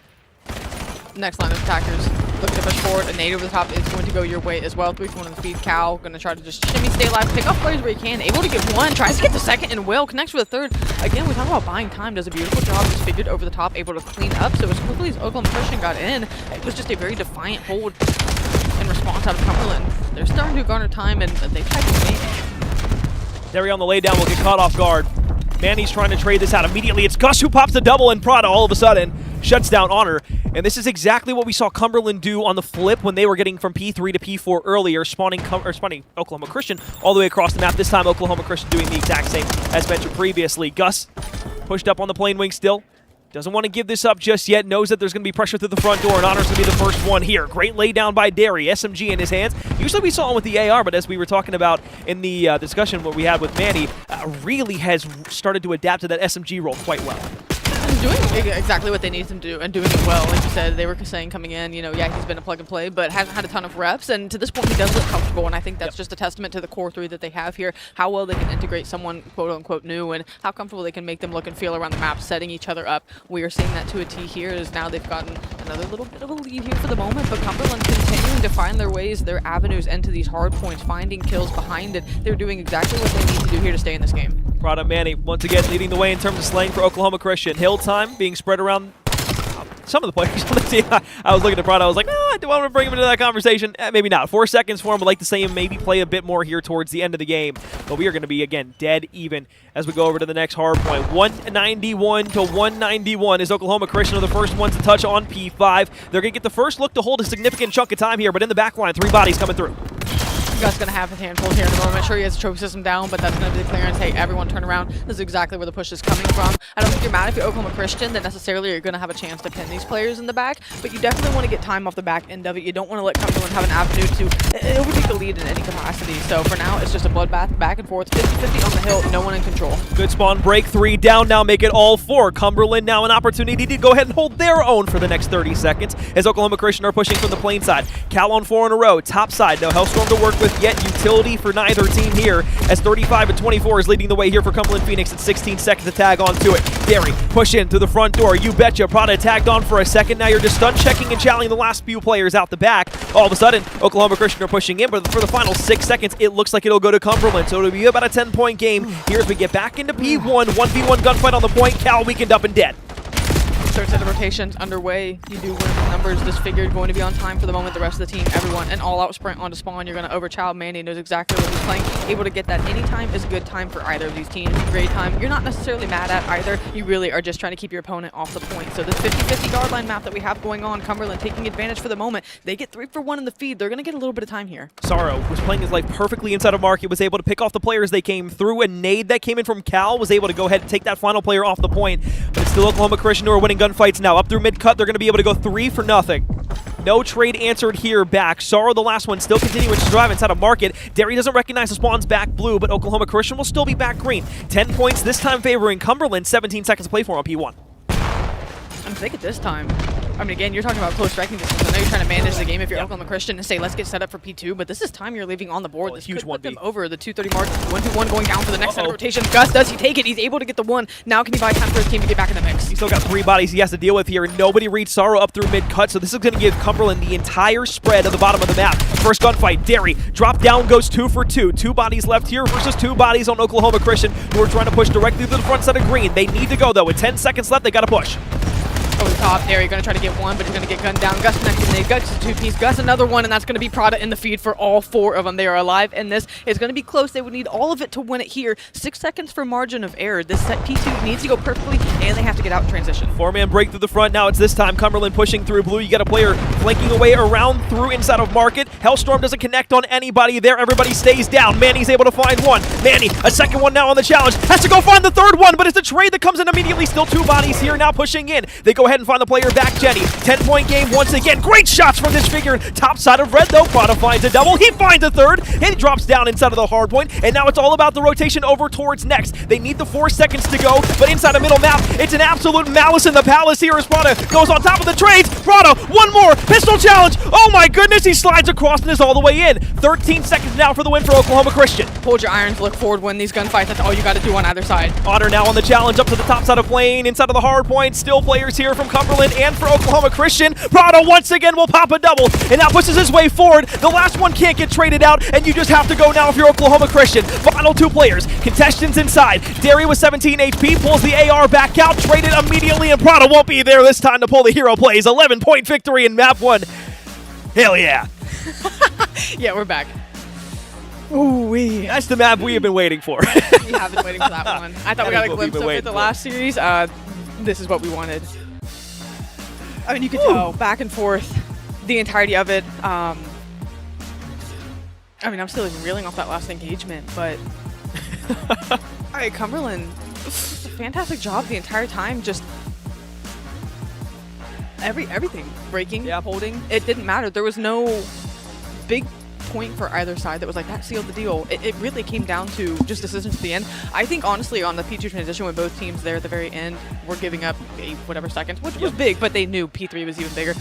Next line of attackers looking to push forward. A nade over the top is going to go your way as well. 3 for 1 on the feed. Cal going to try to just shimmy, stay alive, pick off players where he can. Able to get 1, tries to get the 2nd, and will. Connects with the 3rd. Again, we talk about buying time. Does a beautiful job. Just figured over the top, able to clean up. So as quickly as Oklahoma Christian got in, it was just a very defiant hold in response out of Cumberland. They're starting to garner time, and they tried to make. Derry on the laydown will get caught off guard. Manny's trying to trade this out immediately. It's Gus who pops the double, and Prada all of a sudden shuts down Honor. And this is exactly what we saw Cumberland do on the flip when they were getting from P3 to P4 earlier, spawning Oklahoma Christian all the way across the map. This time, Oklahoma Christian doing the exact same as mentioned previously. Gus pushed up on the plane wing still. Doesn't want to give this up just yet. Knows that there's going to be pressure through the front door, and Honor's going to be the first one here. Great laydown by Derry. SMG in his hands. Usually we saw him with the AR, but as we were talking about in the discussion what we had with Manny, really has started to adapt to that SMG role quite well. Doing exactly what they need him to do and doing it well. Like you said, they were saying coming in, yeah, he's been a plug and play, but hasn't had a ton of reps. And to this point, he does look comfortable. And I think that's just a testament to the core 3 that they have here, how well they can integrate someone quote unquote new and how comfortable they can make them look and feel around the map, setting each other up. We are seeing that to a T here as now they've gotten another little bit of a lead here for the moment. But Cumberland continuing to find their ways, their avenues into these hard points, finding kills behind it. They're doing exactly what they need to do here to stay in this game. Prada Manny once again leading the way in terms of slaying for Oklahoma Christian. Hill time being spread around some of the players on the team. I was looking at Prada, I was like, do I want to bring him into that conversation? Maybe not. 4 seconds for him. I'd like to see him maybe play a bit more here towards the end of the game. But we are going to be, again, dead even as we go over to the next hard point. 191 to 191 is Oklahoma Christian are the first ones to touch on P5. They're going to get the first look to hold a significant chunk of time here, but in the back line, 3 bodies coming through. Gus going to have his handful here in a moment. Sure, he has a trophy system down, but that's going to be the clearance. Hey, everyone turn around. This is exactly where the push is coming from. I don't think you're mad if you're Oklahoma Christian that necessarily you're going to have a chance to pin these players in the back, but you definitely want to get time off the back end of it. You don't want to let Cumberland have an avenue to overtake the lead in any capacity. So for now, it's just a bloodbath back and forth, 50-50 on the hill, no one in control. Good spawn, break 3 down now, make it all 4. Cumberland now an opportunity to go ahead and hold their own for the next 30 seconds as Oklahoma Christian are pushing from the plane side. Cal on 4 in a row, top side, no Hellstorm to work with yet. Utility for neither team here as 35-24 is leading the way here for Cumberland Phoenix at 16 seconds to tag onto it. Derry push in through the front door. You betcha. Prada tagged on for a second. Now you're just stun checking and challenging the last few players out the back. All of a sudden, Oklahoma Christian are pushing in, but for the final 6 seconds, it looks like it'll go to Cumberland. So it'll be about a 10-point game here as we get back into P1. 1v1 gunfight on the point. Cal weakened up and dead. third set of rotations underway. You do win the numbers disfigured, going to be on time for the moment. The rest of the team, everyone, an all-out sprint onto spawn. You're going to overchild. Manny knows exactly what he's playing. Able to get that anytime is a good time for either of these teams. Great time. You're not necessarily mad at either. You really are just trying to keep your opponent off the point. So this 50-50 guard line map that we have going on, Cumberland taking advantage for the moment. They get 3 for 1 in the feed. They're going to get a little bit of time here. Sorrow was playing his life perfectly inside of Market, was able to pick off the players they came through. A nade that came in from Cal was able to go ahead and take that final player off the point. But it's still Oklahoma Christian who are winning gunfights now. Up through mid-cut, they're going to be able to go 3 for nothing. No trade answered here back. Sorrow, the last one, still continuing to drive inside of Market. Derry doesn't recognize the spawns back blue, but Oklahoma Christian will still be back green. 10 points, this time favoring Cumberland. 17 seconds to play for on P1. And if they get this time, I mean, again, you're talking about close striking distance. I know you're trying to manage the game if you're Oklahoma Christian and say, let's get set up for P2, but this is time you're leaving on the board. This huge could put them over the 230 mark. 1-2-1 going down for the next set of rotations. Gus, does he take it? He's able to get the 1. Now can he buy time for his team to get back in the mix? He's still got 3 bodies he has to deal with here, and nobody reads Sorrow up through mid-cut, so this is going to give Cumberland the entire spread of the bottom of the map. First gunfight, Derry. Drop down goes 2 for 2. 2 bodies left here versus 2 bodies on Oklahoma Christian, who are trying to push directly to the front side of green. They need to go, though. With 10 seconds left, they got to push. Over the top, Derry going to try to get 1, but he's going to get gunned down. Gus connected, and Gus is a 2-piece. Gus another 1, and that's going to be Prada in the feed for all 4 of them. They are alive, and this is going to be close. They would need all of it to win it here. 6 seconds for margin of error. This set P2 needs to go perfectly, and they have to get out in transition. 4-man break through the front. Now it's this time Cumberland pushing through blue. You got a player flanking away around through inside of Market. Hellstorm doesn't connect on anybody there. Everybody stays down. Manny's able to find 1. Manny, a second one now on the challenge. Has to go find the 3rd one, but it's the trade that comes in immediately. Still 2 bodies here now pushing in. They go ahead and find the player back. Jenny, 10-point game once again. Great shots from this figure. Top side of red, though. Prada finds a double. He finds a 3rd. And he drops down inside of the hard point. And now it's all about the rotation over towards next. They need the 4 seconds to go. But inside the middle map, it's an absolute malice in the palace here as Prada goes on top of the trades. Prada, 1 more. Pistol challenge. Oh my goodness. He slides across and is all the way in. 13 seconds now for the win for Oklahoma Christian. Hold your irons. Look forward. Win these gunfights. That's all you got to do on either side. Otter now on the challenge up to the top side of lane. Inside of the hard point. Still players here from Cumberland and for Oklahoma Christian. Prada once again will pop a double, and now pushes his way forward. The last one can't get traded out, and you just have to go now if you're Oklahoma Christian. Final 2 players. Contestants inside. Derry with 17 HP pulls the AR back out, traded immediately, and Prada won't be there this time to pull the hero plays. 11-point victory in map 1. Hell yeah. Yeah, we're back. Ooh-wee. That's the map we have been waiting for. We have been waiting for that one. I thought we got a glimpse of it the last series. This is what we wanted. I mean, you could tell back and forth the entirety of it. I mean, I'm still even reeling off that last engagement, but all right, Cumberland, a fantastic job the entire time. Just everything breaking, holding. It didn't matter. There was no big point for either side that was like that sealed the deal. It really came down to just decisions at the end. I think honestly on the P2 transition when both teams there at the very end were giving up 8 whatever seconds, which was big, but they knew P3 was even bigger.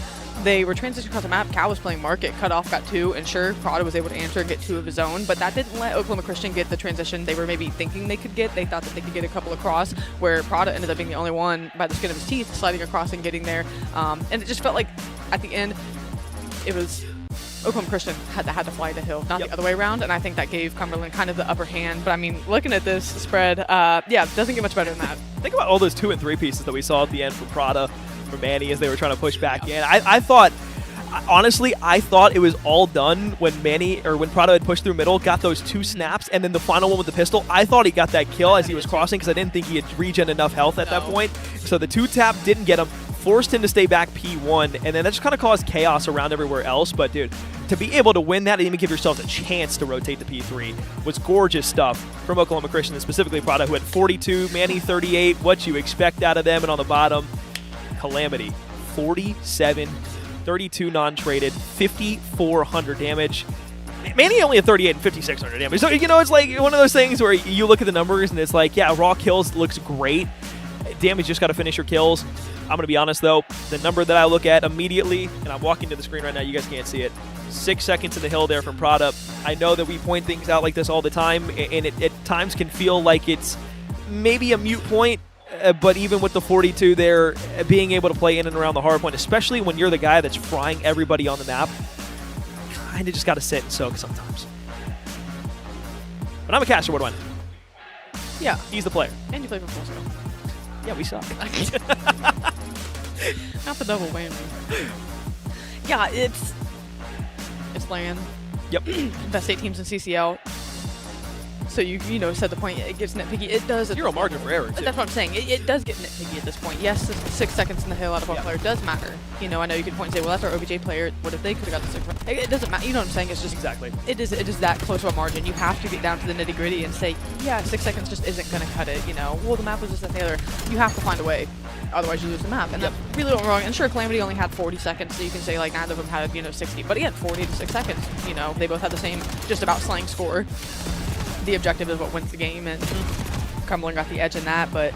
They were transitioning across the map. Cal was playing Market, cut off, got 2, and sure, Prada was able to answer and get 2 of his own, but that didn't let Oklahoma Christian get the transition they were maybe thinking they could get. They thought that they could get a couple across, where Prada ended up being the only one by the skin of his teeth sliding across and getting there. And it just felt like at the end it was Oklahoma Christian had to fly the hill, not the other way around, and I think that gave Cumberland kind of the upper hand. But I mean, looking at this spread, yeah, doesn't get much better than that. Think about all those 2 and 3 pieces that we saw at the end for Prada, for Manny as they were trying to push back in. I thought, honestly, I thought it was all done when when Prada had pushed through middle, got those 2 snaps, and then the final one with the pistol. I thought he got that kill as he was crossing because I didn't think he had regen enough health at that point. So the 2-tap didn't get him, forced him to stay back P1, and then that just kind of caused chaos around everywhere else. But dude, to be able to win that and even give yourselves a chance to rotate the P3 was gorgeous stuff from Oklahoma Christian, and specifically Prada, who had 42, Manny 38. What you expect out of them. And on the bottom, Calamity, 47, 32 non-traded, 5,400 damage. Manny only had 38 and 5,600 damage. So, you know, it's like one of those things where you look at the numbers and it's like, yeah, raw kills looks great. Damage, just got to finish your kills. I'm going to be honest, though. The number that I look at immediately, and I'm walking to the screen right now, you guys can't see it, 6 seconds in the hill there from Prada. I know that we point things out like this all the time, and it at times can feel like it's maybe a moot point, but even with the 42 there, being able to play in and around the hard point, especially when you're the guy that's frying everybody on the map, kind of just got to sit and soak sometimes. But I'm a caster, what do I know? Yeah. He's the player. And you play for Full Scale. Yeah, we suck. Not the double whammy. Yeah, it's LAN. Yep. Best 8 teams in CCL. So you know, said the point, it gets nitpicky. It does. Zero margin for error, too. That's what I'm saying. It does get nitpicky at this point. Yes, 6 seconds in the hill out of one player does matter. You know, I know you could point and say, well, that's our OBJ player. What if they could have got the 6? It doesn't matter. You know what I'm saying? It's just exactly. It is that close to a margin. You have to get down to the nitty gritty and say, yeah, 6 seconds just isn't going to cut it. You know, well, the map was just that the other. You have to find a way. Otherwise, you lose the map. And that's really not wrong. And sure, Calamity only had 40 seconds, so you can say, like, neither of them had, 60. But again, 40 to 6 seconds. You know, they both had the same just about slang score. The objective is what wins the game, and Cumberland got the edge in that, but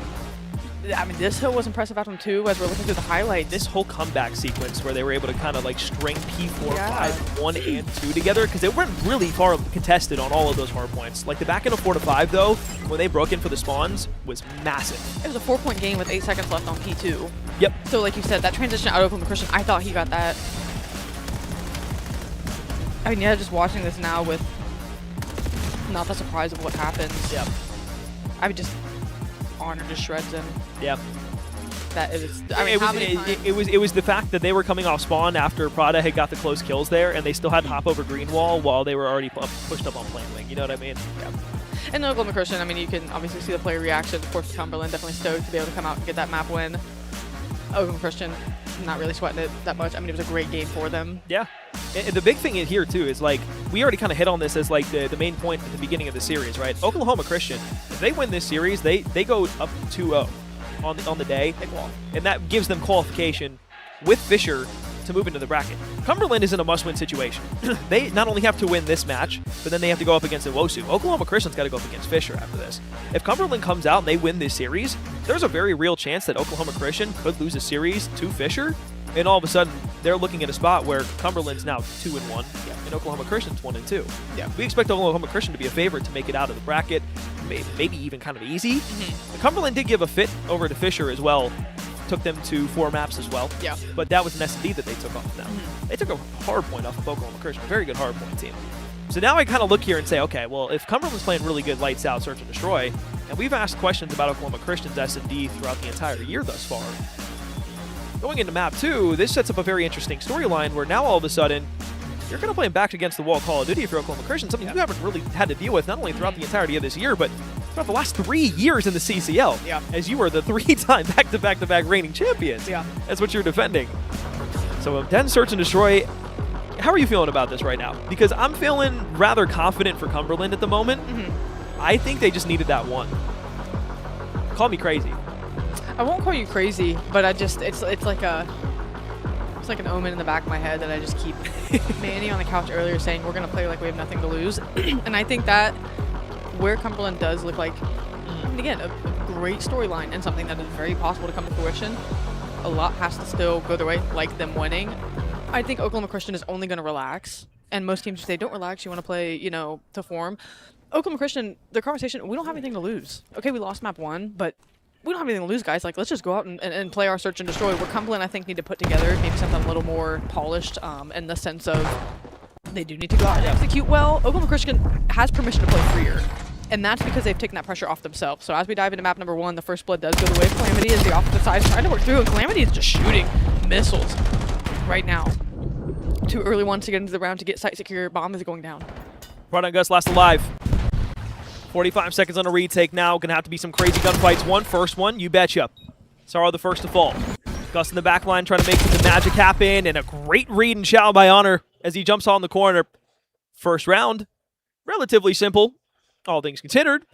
I mean, this hill was impressive out of them too, as we're looking through the highlights. This whole comeback sequence where they were able to kind of like string P4, 5, 1, and 2 together, because they weren't really far contested on all of those hard points. Like the back end of 4 to 5, though, when they broke in for the spawns, was massive. It was a 4-point game with 8 seconds left on P2. Yep. So like you said, that transition out of Oklahoma Christian, I thought he got that. I mean, yeah, just watching this now with not the surprise of what happens. Yeah. I would just honor just shreds him. Yeah. That it was. I mean, it was the fact that they were coming off spawn after Prada had got the close kills there, and they still had to hop over green wall while they were already pushed up on plane wing. You know what I mean? Yeah. And Oklahoma Christian, I mean, you can obviously see the player reaction. Of course, Cumberland definitely stoked to be able to come out and get that map win. Oklahoma Christian, not really sweating it that much. I mean, it was a great game for them. Yeah. And the big thing in here, too, is like, we already kind of hit on this as like the main point at the beginning of the series, right? Oklahoma Christian, if they win this series, they go up 2-0 on the day. And that gives them qualification with Fisher to move into the bracket. Cumberland is in a must-win situation. They not only have to win this match, but then they have to go up against Iwosu. Oklahoma Christian's got to go up against Fisher after this. If Cumberland comes out and they win this series, there's a very real chance that Oklahoma Christian could lose a series to Fisher, and all of a sudden they're looking at a spot where Cumberland's now 2-1, and Oklahoma Christian's 1-2. Yeah. We expect Oklahoma Christian to be a favorite to make it out of the bracket, maybe even kind of easy. Cumberland did give a fit over to Fisher as well. Took them to 4 maps as well. Yeah. But that was an S&D that they took off them. They took a hard point off of Oklahoma Christian, a very good hard point team. So now I kind of look here and say, okay, well, if Cumberland's playing really good lights out, search and destroy, and we've asked questions about Oklahoma Christian's S&D throughout the entire year thus far, going into map 2, this sets up a very interesting storyline where now all of a sudden, you're going to play back against the wall Call of Duty if you're Oklahoma Christian, something you haven't really had to deal with, not only throughout the entirety of this year, but throughout the last 3 years in the CCL, as you were the 3-time back-to-back-to-back reigning champions. Yeah. That's what you're defending. So then search and destroy. How are you feeling about this right now? Because I'm feeling rather confident for Cumberland at the moment. I think they just needed that one. Call me crazy. I won't call you crazy, but I just it's like an omen in the back of my head that I just keep. Manny on the couch earlier saying we're gonna play like we have nothing to lose, and I think that where Cumberland does look like, I mean, again, a great storyline and something that is very possible to come to fruition. A lot has to still go their way, like them winning. I think Oklahoma Christian is only going to relax, and most teams say, don't relax, you want to play, to form. Oklahoma Christian, their conversation, we don't have anything to lose. Okay, we lost map 1, but we don't have anything to lose, guys. Like, let's just go out and play our search and destroy. Where Cumberland, I think, need to put together maybe something a little more polished in the sense of they do need to go out and execute well. Oklahoma Christian has permission to play freer. And that's because they've taken that pressure off themselves. So as we dive into map number 1, the first blood does go the way of Calamity as the opposite side is trying to work through, and Calamity is just shooting missiles right now. 2 early ones to get into the round to get site secure. Bomb is going down. Run on Gus, last alive. 45 seconds on a retake now. Gonna have to be some crazy gunfights. First one, you betcha. Sorrow the first to fall. Gus in the back line trying to make the magic happen, and a great read and chow by Honor as he jumps on the corner. First round, relatively simple, all things considered.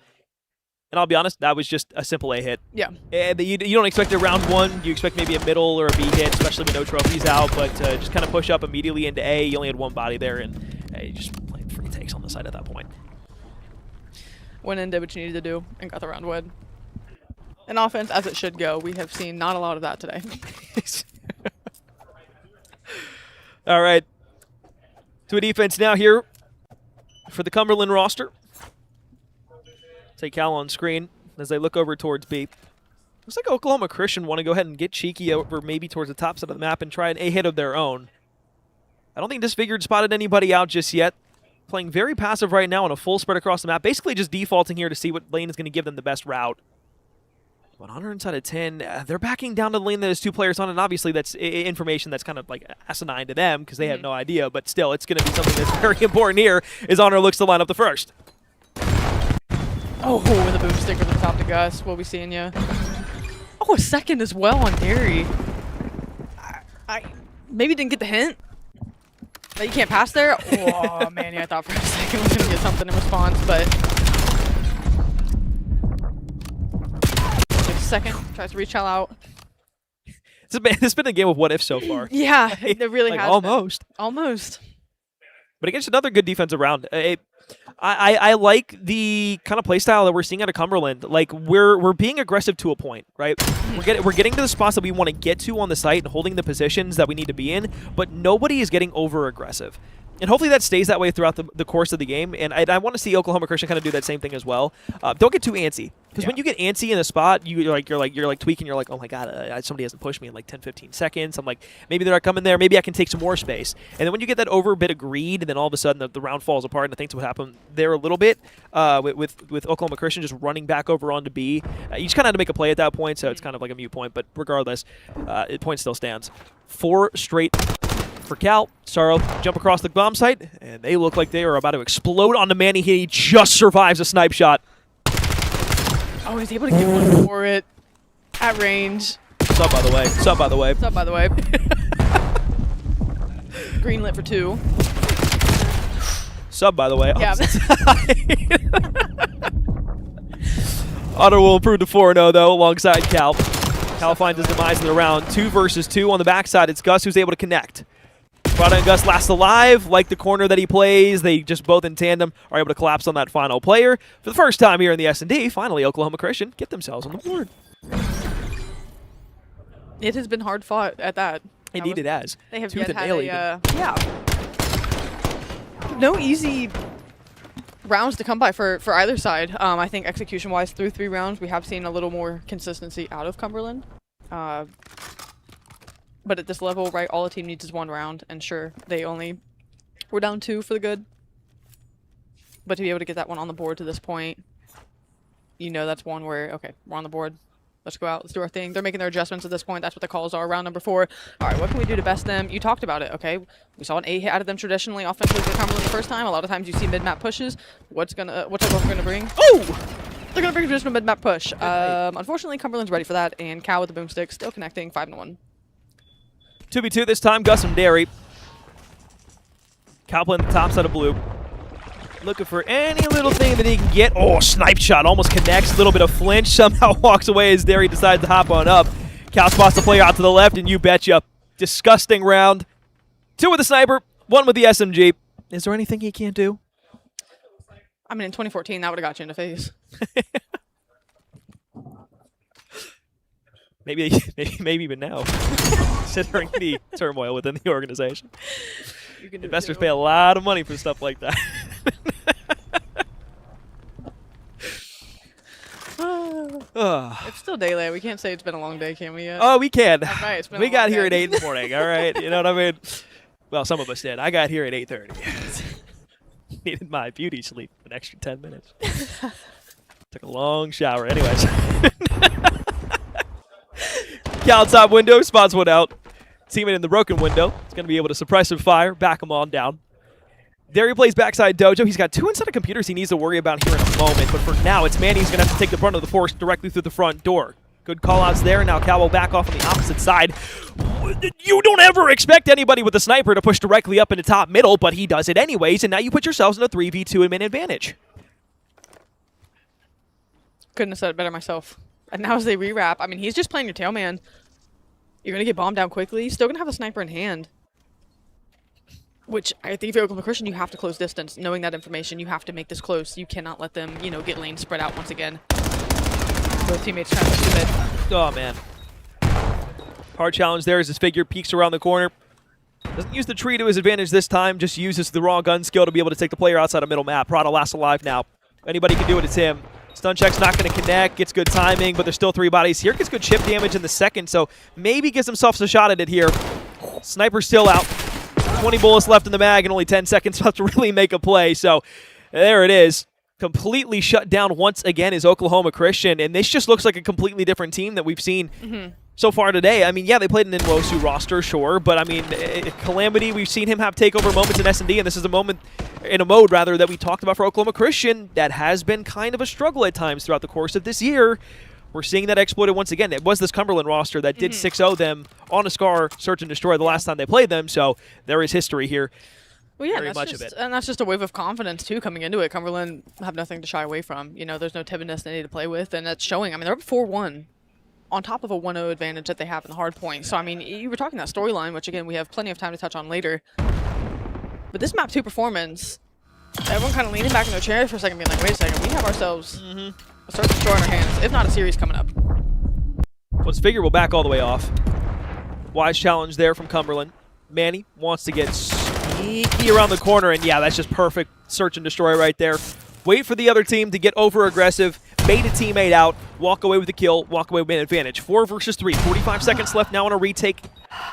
And I'll be honest, that was just a simple A hit. Yeah. And you don't expect a round 1. You expect maybe a middle or a B hit, especially with no trophies out. But just kind of push up immediately into A. You only had 1 body there, and you just played free takes on the side at that point. Went in, did what you needed to do, and got the round win. And offense, as it should go, we have seen not a lot of that today. All right. To a defense now here for the Cumberland roster. Take Cal on screen as they look over towards B. Looks like Oklahoma Christian want to go ahead and get cheeky over maybe towards the top side of the map and try an A hit of their own. I don't think Disfigured spotted anybody out just yet. Playing very passive right now on a full spread across the map. Basically just defaulting here to see what lane is going to give them the best route. But Honor inside of 10, they're backing down to the lane that there's 2 players on, and obviously that's information that's kind of like asinine to them because they have no idea, but still, it's going to be something that's very important here as Honor looks to line up the first. Oh, with a boomstick from the top to Gus. We'll be seeing you. Oh, a second as well on Derry. I maybe didn't get the hint that you can't pass there. Oh, man, yeah, I thought for a second I was going to get something in response, but... Second, tries to reach out. It's been a game of what if so far. Yeah, it really like has almost. Been. Almost. But against another good defensive round. I like the kind of play style that we're seeing out of Cumberland. Like we're being aggressive to a point, right? We're getting to the spots that we want to get to on the site and holding the positions that we need to be in, but nobody is getting over aggressive. And hopefully that stays that way throughout the course of the game. And I want to see Oklahoma Christian kind of do that same thing as well. Don't get too antsy. Because when you get antsy in a spot, you're like tweaking. You're like, oh my god, somebody hasn't pushed me in like 10, 15 seconds. I'm like, maybe they're not coming there. Maybe I can take some more space. And then when you get that over bit of greed, and then all of a sudden the round falls apart, and I think that's what happened there a little bit with Oklahoma Christian just running back over onto B. You just kind of had to make a play at that point, so it's kind of like a mute point. But regardless, point still stands. 4 straight for Cal. Sorrow jump across the bomb site, and they look like they are about to explode onto Manny. He just survives a snipe shot. Oh, he's able to get one for it at range. Sub, by the way. Sub, by the way. Sub, by the way. Green lit for 2. Sub, by the way. Yeah. Honor will improve to 4-0, though, alongside Cal. Cal finds his demise in the round. 2 versus 2 on the backside. It's Gus who's able to connect. Prada and Gus last alive, like the corner that he plays. They just both in tandem are able to collapse on that final player. For the first time here in the S&D, finally Oklahoma Christian get themselves on the board. It has been hard fought at that. Indeed it has. They have Tooth yet and had nail no easy rounds to come by for either side. I think execution-wise, through 3 rounds, we have seen a little more consistency out of Cumberland. But at this level, right, all a team needs is 1 round, and sure, they only were down 2 for the good. But to be able to get that one on the board to this point, you know that's one where, okay, we're on the board. Let's go out. Let's do our thing. They're making their adjustments at this point. That's what the calls are. Round number 4. All right, what can we do to best them? You talked about it, okay? We saw an A hit out of them traditionally offensively for Cumberland the first time. A lot of times you see mid-map pushes. What's Oklahoma going to bring? Oh! They're going to bring a traditional mid-map push. Unfortunately, Cumberland's ready for that, and Cal with the boomstick still connecting 5-1. 2v2 this time, Gus and Derry. Cal playing the top side of blue. Looking for any little thing that he can get. Oh, snipe shot. Almost connects. Little bit of flinch. Somehow walks away as Derry decides to hop on up. Cal spots the player out to the left, and you betcha. Disgusting round. 2 with the sniper, 1 with the SMG. Is there anything he can't do? I mean, in 2014, that would have got you in the face. Maybe even now, considering the turmoil within the organization. Investors pay a lot of money for stuff like that. It's still daylight. We can't say it's been a long day, can we yet? Oh, we can. Right, it's been We a got long here day. at 8 in the morning, all right? You know what I mean? Well, some of us did. I got here at 8:30. Needed my beauty sleep for an extra 10 minutes. Took a long shower. Anyways. Cal top window, spots one out. Teammate in the broken window. It's going to be able to suppress and fire, back him on down. Derry plays backside dojo. He's got 2 inside of computers he needs to worry about here in a moment. But for now, it's Manny who's going to have to take the brunt of the force directly through the front door. Good call-outs there. Now Cal will back off on the opposite side. You don't ever expect anybody with a sniper to push directly up into top middle, but he does it anyways, and now you put yourselves in a 3v2 and min advantage. Couldn't have said it better myself. And now as they rewrap, I mean, he's just playing your tail man. You're going to get bombed down quickly. He's still going to have a sniper in hand. Which, I think if you're Oklahoma Christian, you have to close distance. Knowing that information, you have to make this close. You cannot let them, you know, get lanes spread out once again. Both teammates trying to push the mid. Oh, man. Hard challenge there as his figure peeks around the corner. Doesn't use the tree to his advantage this time. Just uses the raw gun skill to be able to take the player outside of middle map. Prada last alive now. Anybody can do it, it's him. Stun check's not going to connect. Gets good timing, but there's still 3 bodies here. Gets good chip damage in the second, so maybe gives himself a shot at it here. Sniper's still out. 20 bullets left in the mag and only 10 seconds left to really make a play. So there it is. completely shut down once again is Oklahoma Christian, and this just looks like a completely different team that we've seen so far today. I mean, yeah, they played an Nwosu roster, sure, but I mean, Calamity, we've seen him have takeover moments in S&D, and this is a mode that we talked about for Oklahoma Christian that has been kind of a struggle at times throughout the course of this year. We're seeing that exploited once again. It was this Cumberland roster that did 6-0 them on a Scar Search and Destroy the last time they played them, so there is history here. Well, yeah, Very much of it. And that's just a wave of confidence, too, coming into it. Cumberland have nothing to shy away from. You know, there's no timidness they need to play with, and that's showing. I mean, they're up 4-1 on top of a 1-0 advantage that they have in the hard point. So, I mean, you were talking that storyline, which, again, we have plenty of time to touch on later. But this map 2 performance, everyone kind of leaning back in their chairs for a second, being like, wait a second, we have ourselves a Search and Destroy in our hands, if not a series coming up. Let's figure we'll back all the way off. Wise challenge there from Cumberland. Manny wants to get sneaky around the corner, and yeah, that's just perfect Search and Destroy right there. Wait for the other team to get over-aggressive, bait a teammate out, walk away with the kill, walk away with an advantage. 4 versus 3, 45 seconds left now on a retake.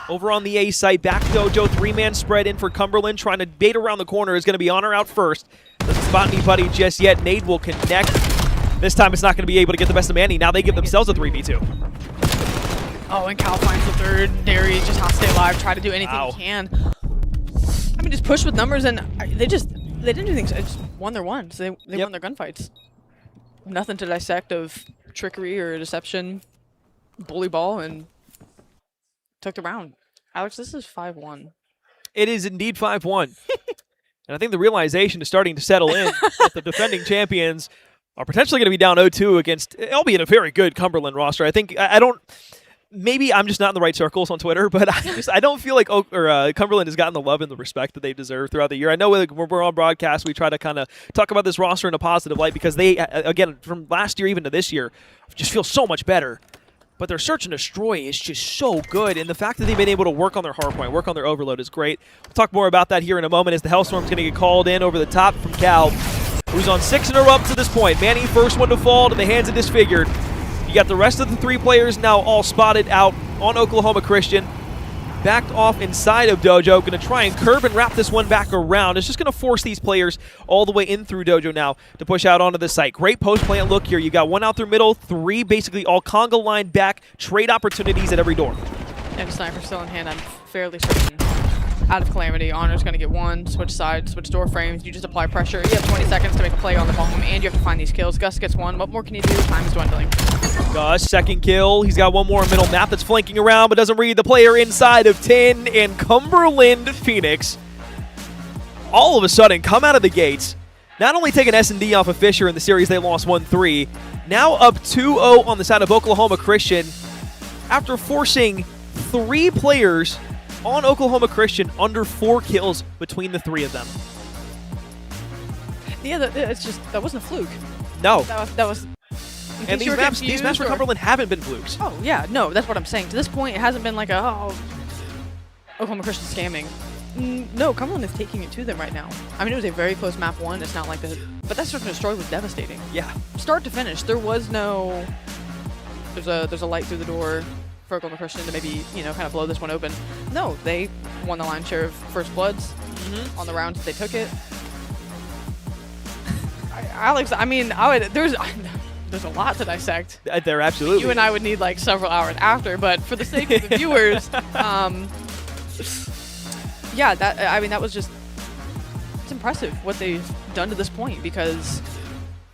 Over on the A site, back Dojo, 3-man spread in for Cumberland, trying to bait around the corner, is going to be Honor out first. Doesn't spot anybody just yet. Nade will connect. This time it's not going to be able to get the best of Manny. Now they give themselves a 3v2. Oh, and Cal finds the third. Nary just has to stay alive, try to do anything he can. I mean, just push with numbers, and they didn't do things. They just won their ones. They won their gunfights. Nothing to dissect of trickery or deception. Bully ball, and took the round. Alex, this is 5-1. It is indeed 5-1. And I think the realization is starting to settle in that the defending champions are potentially going to be down 0-2 against, albeit a very good Cumberland roster. I think, maybe I'm just not in the right circles on Twitter, but I don't feel like Cumberland has gotten the love and the respect that they deserve throughout the year. I know when we're on broadcast, we try to kind of talk about this roster in a positive light because they, again, from last year even to this year, just feel so much better. But their Search and Destroy is just so good, and the fact that they've been able to work on their hardpoint, work on their overload is great. We'll talk more about that here in a moment as the Hellstorm's going to get called in over the top from Cal, who's on 6 in a row up to this point. Manny, first one to fall to the hands of Disfigured. You got the rest of the 3 players now all spotted out on Oklahoma Christian. Backed off inside of Dojo. Going to try and curve and wrap this one back around. It's just going to force these players all the way in through Dojo now to push out onto the site. Great post-plant look here. You got 1 out through middle, 3 basically all conga line back. Trade opportunities at every door. And Sniper still in hand, I'm fairly certain. Out of Calamity, Honor's going to get 1, switch sides, switch door frames. You just apply pressure. You have 20 seconds to make a play on the bomb, and you have to find these kills. Gus gets 1. What more can you do? Time is dwindling. Gus, second kill. He's got 1 more middle map that's flanking around, but doesn't read the player inside of 10. And Cumberland Phoenix, all of a sudden, come out of the gates. Not only taking S&D off of Fisher in the series, they lost 1-3. Now up 2-0 on the side of Oklahoma Christian after forcing 3 players on Oklahoma Christian under 4 kills between the 3 of them. Yeah, it's just, that wasn't a fluke. No. That was and these maps for Cumberland haven't been flukes. Oh, yeah, no, that's what I'm saying. To this point, it hasn't been like Oklahoma Christian scamming. No, Cumberland is taking it to them right now. I mean, it was a very close map 1. It's not like but that Search and Destroy was devastating. Yeah. Start to finish, there was no, there's a light through the door for Oklahoma Christian to maybe, kind of blow this one open. No, they won the lion's share of first bloods on the rounds. They took it. Alex, I mean, there's a lot to dissect. There absolutely. You and I would need like several hours after, but for the sake of the viewers, yeah, that was just, it's impressive what they've done to this point because.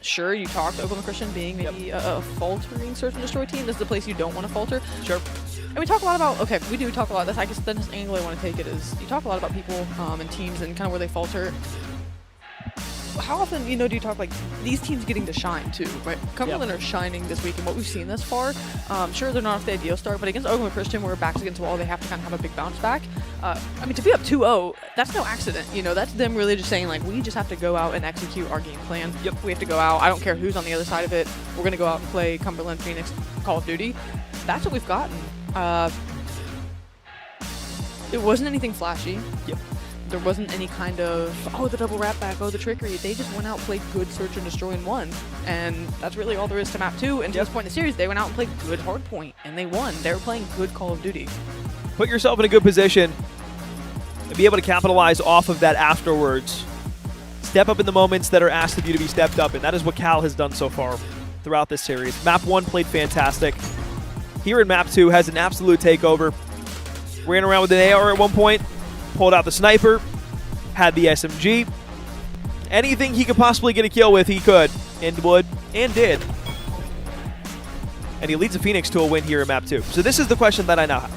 Sure, you talked Oklahoma Christian being maybe a faltering Search and Destroy team. This is the place you don't want to falter. Sure. And we talk a lot about, we do talk a lot. I guess the angle I want to take it is you talk a lot about people and teams and kind of where they falter. How often, do you talk like these teams getting to shine too, right? Cumberland are shining this week, and what we've seen thus far, sure, they're not off the ideal start, but against Oklahoma Christian, where backs against the wall, they have to kind of have a big bounce back. I mean, to be up 2-0, that's no accident. That's them really just saying, like, we just have to go out and execute our game plan. Yep. We have to go out. I don't care who's on the other side of it. We're going to go out and play Cumberland Phoenix Call of Duty. That's what we've gotten. It wasn't anything flashy. Yep. There wasn't any kind of, the double wrap back, the trickery. They just went out, played good Search and Destroy and won. And that's really all there is to map 2. And to this point in the series, they went out and played good hardpoint, and they won. They were playing good Call of Duty. Put yourself in a good position to be able to capitalize off of that afterwards. Step up in the moments that are asked of you to be stepped up, and that is what Cal has done so far throughout this series. Map 1 played fantastic. Here in Map 2 has an absolute takeover. Ran around with an AR at one point, pulled out the sniper, had the SMG. Anything he could possibly get a kill with, he could, and would, and did. And he leads the Phoenix to a win here in Map 2. So this is the question that I now have.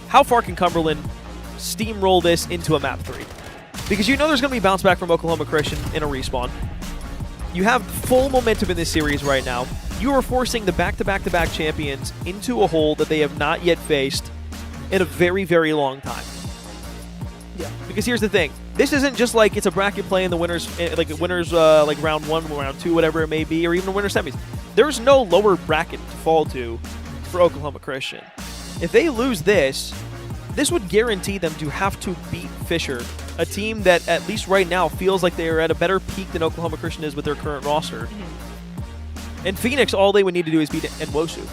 How far can Cumberland steamroll this into a Map 3? Because you know there's going to be bounce back from Oklahoma Christian in a respawn. You have full momentum in this series right now. You are forcing the back-to-back-to-back champions into a hole that they have not yet faced in a very, very long time. Yeah. Because here's the thing. This isn't just like it's a bracket play in the winners, like round 1, round 2, whatever it may be, or even the winner semis. There's no lower bracket to fall to for Oklahoma Christian. If they lose this would guarantee them to have to beat Fisher, a team that at least right now feels like they are at a better peak than Oklahoma Christian is with their current roster. And Phoenix, all they would need to do is beat Nwosu,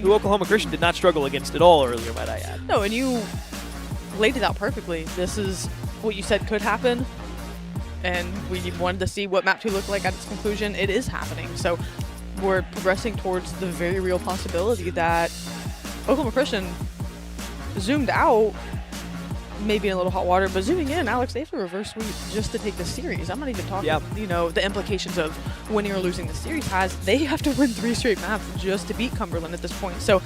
who Oklahoma Christian did not struggle against at all earlier, might I add. No, and you laid it out perfectly. This is what you said could happen, and we wanted to see what Map 2 looked like at its conclusion. It is happening. So we're progressing towards the very real possibility that Oklahoma Christian zoomed out, maybe in a little hot water, but zooming in, Alex, they have to reverse sweep just to take the series. I'm not even talking, the implications of winning or losing the series has. They have to win 3 straight maps just to beat Cumberland at this point. So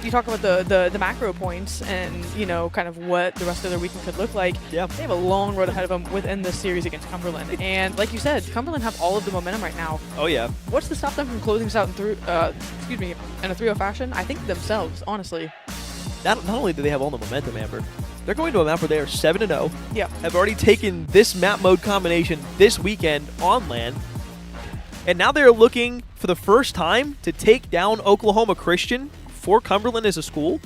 you talk about the macro points and, kind of what the rest of their weekend could look like. Yeah. They have a long road ahead of them within this series against Cumberland. And like you said, Cumberland have all of the momentum right now. Oh, yeah. What's to stop them from closing this out in a 3-0 fashion? I think themselves, honestly. Not only do they have all the momentum, Amber, they're going to a map where they are 7-0. Yeah. Have already taken this map mode combination this weekend on LAN. And now they're looking for the first time to take down Oklahoma Christian for Cumberland as a school.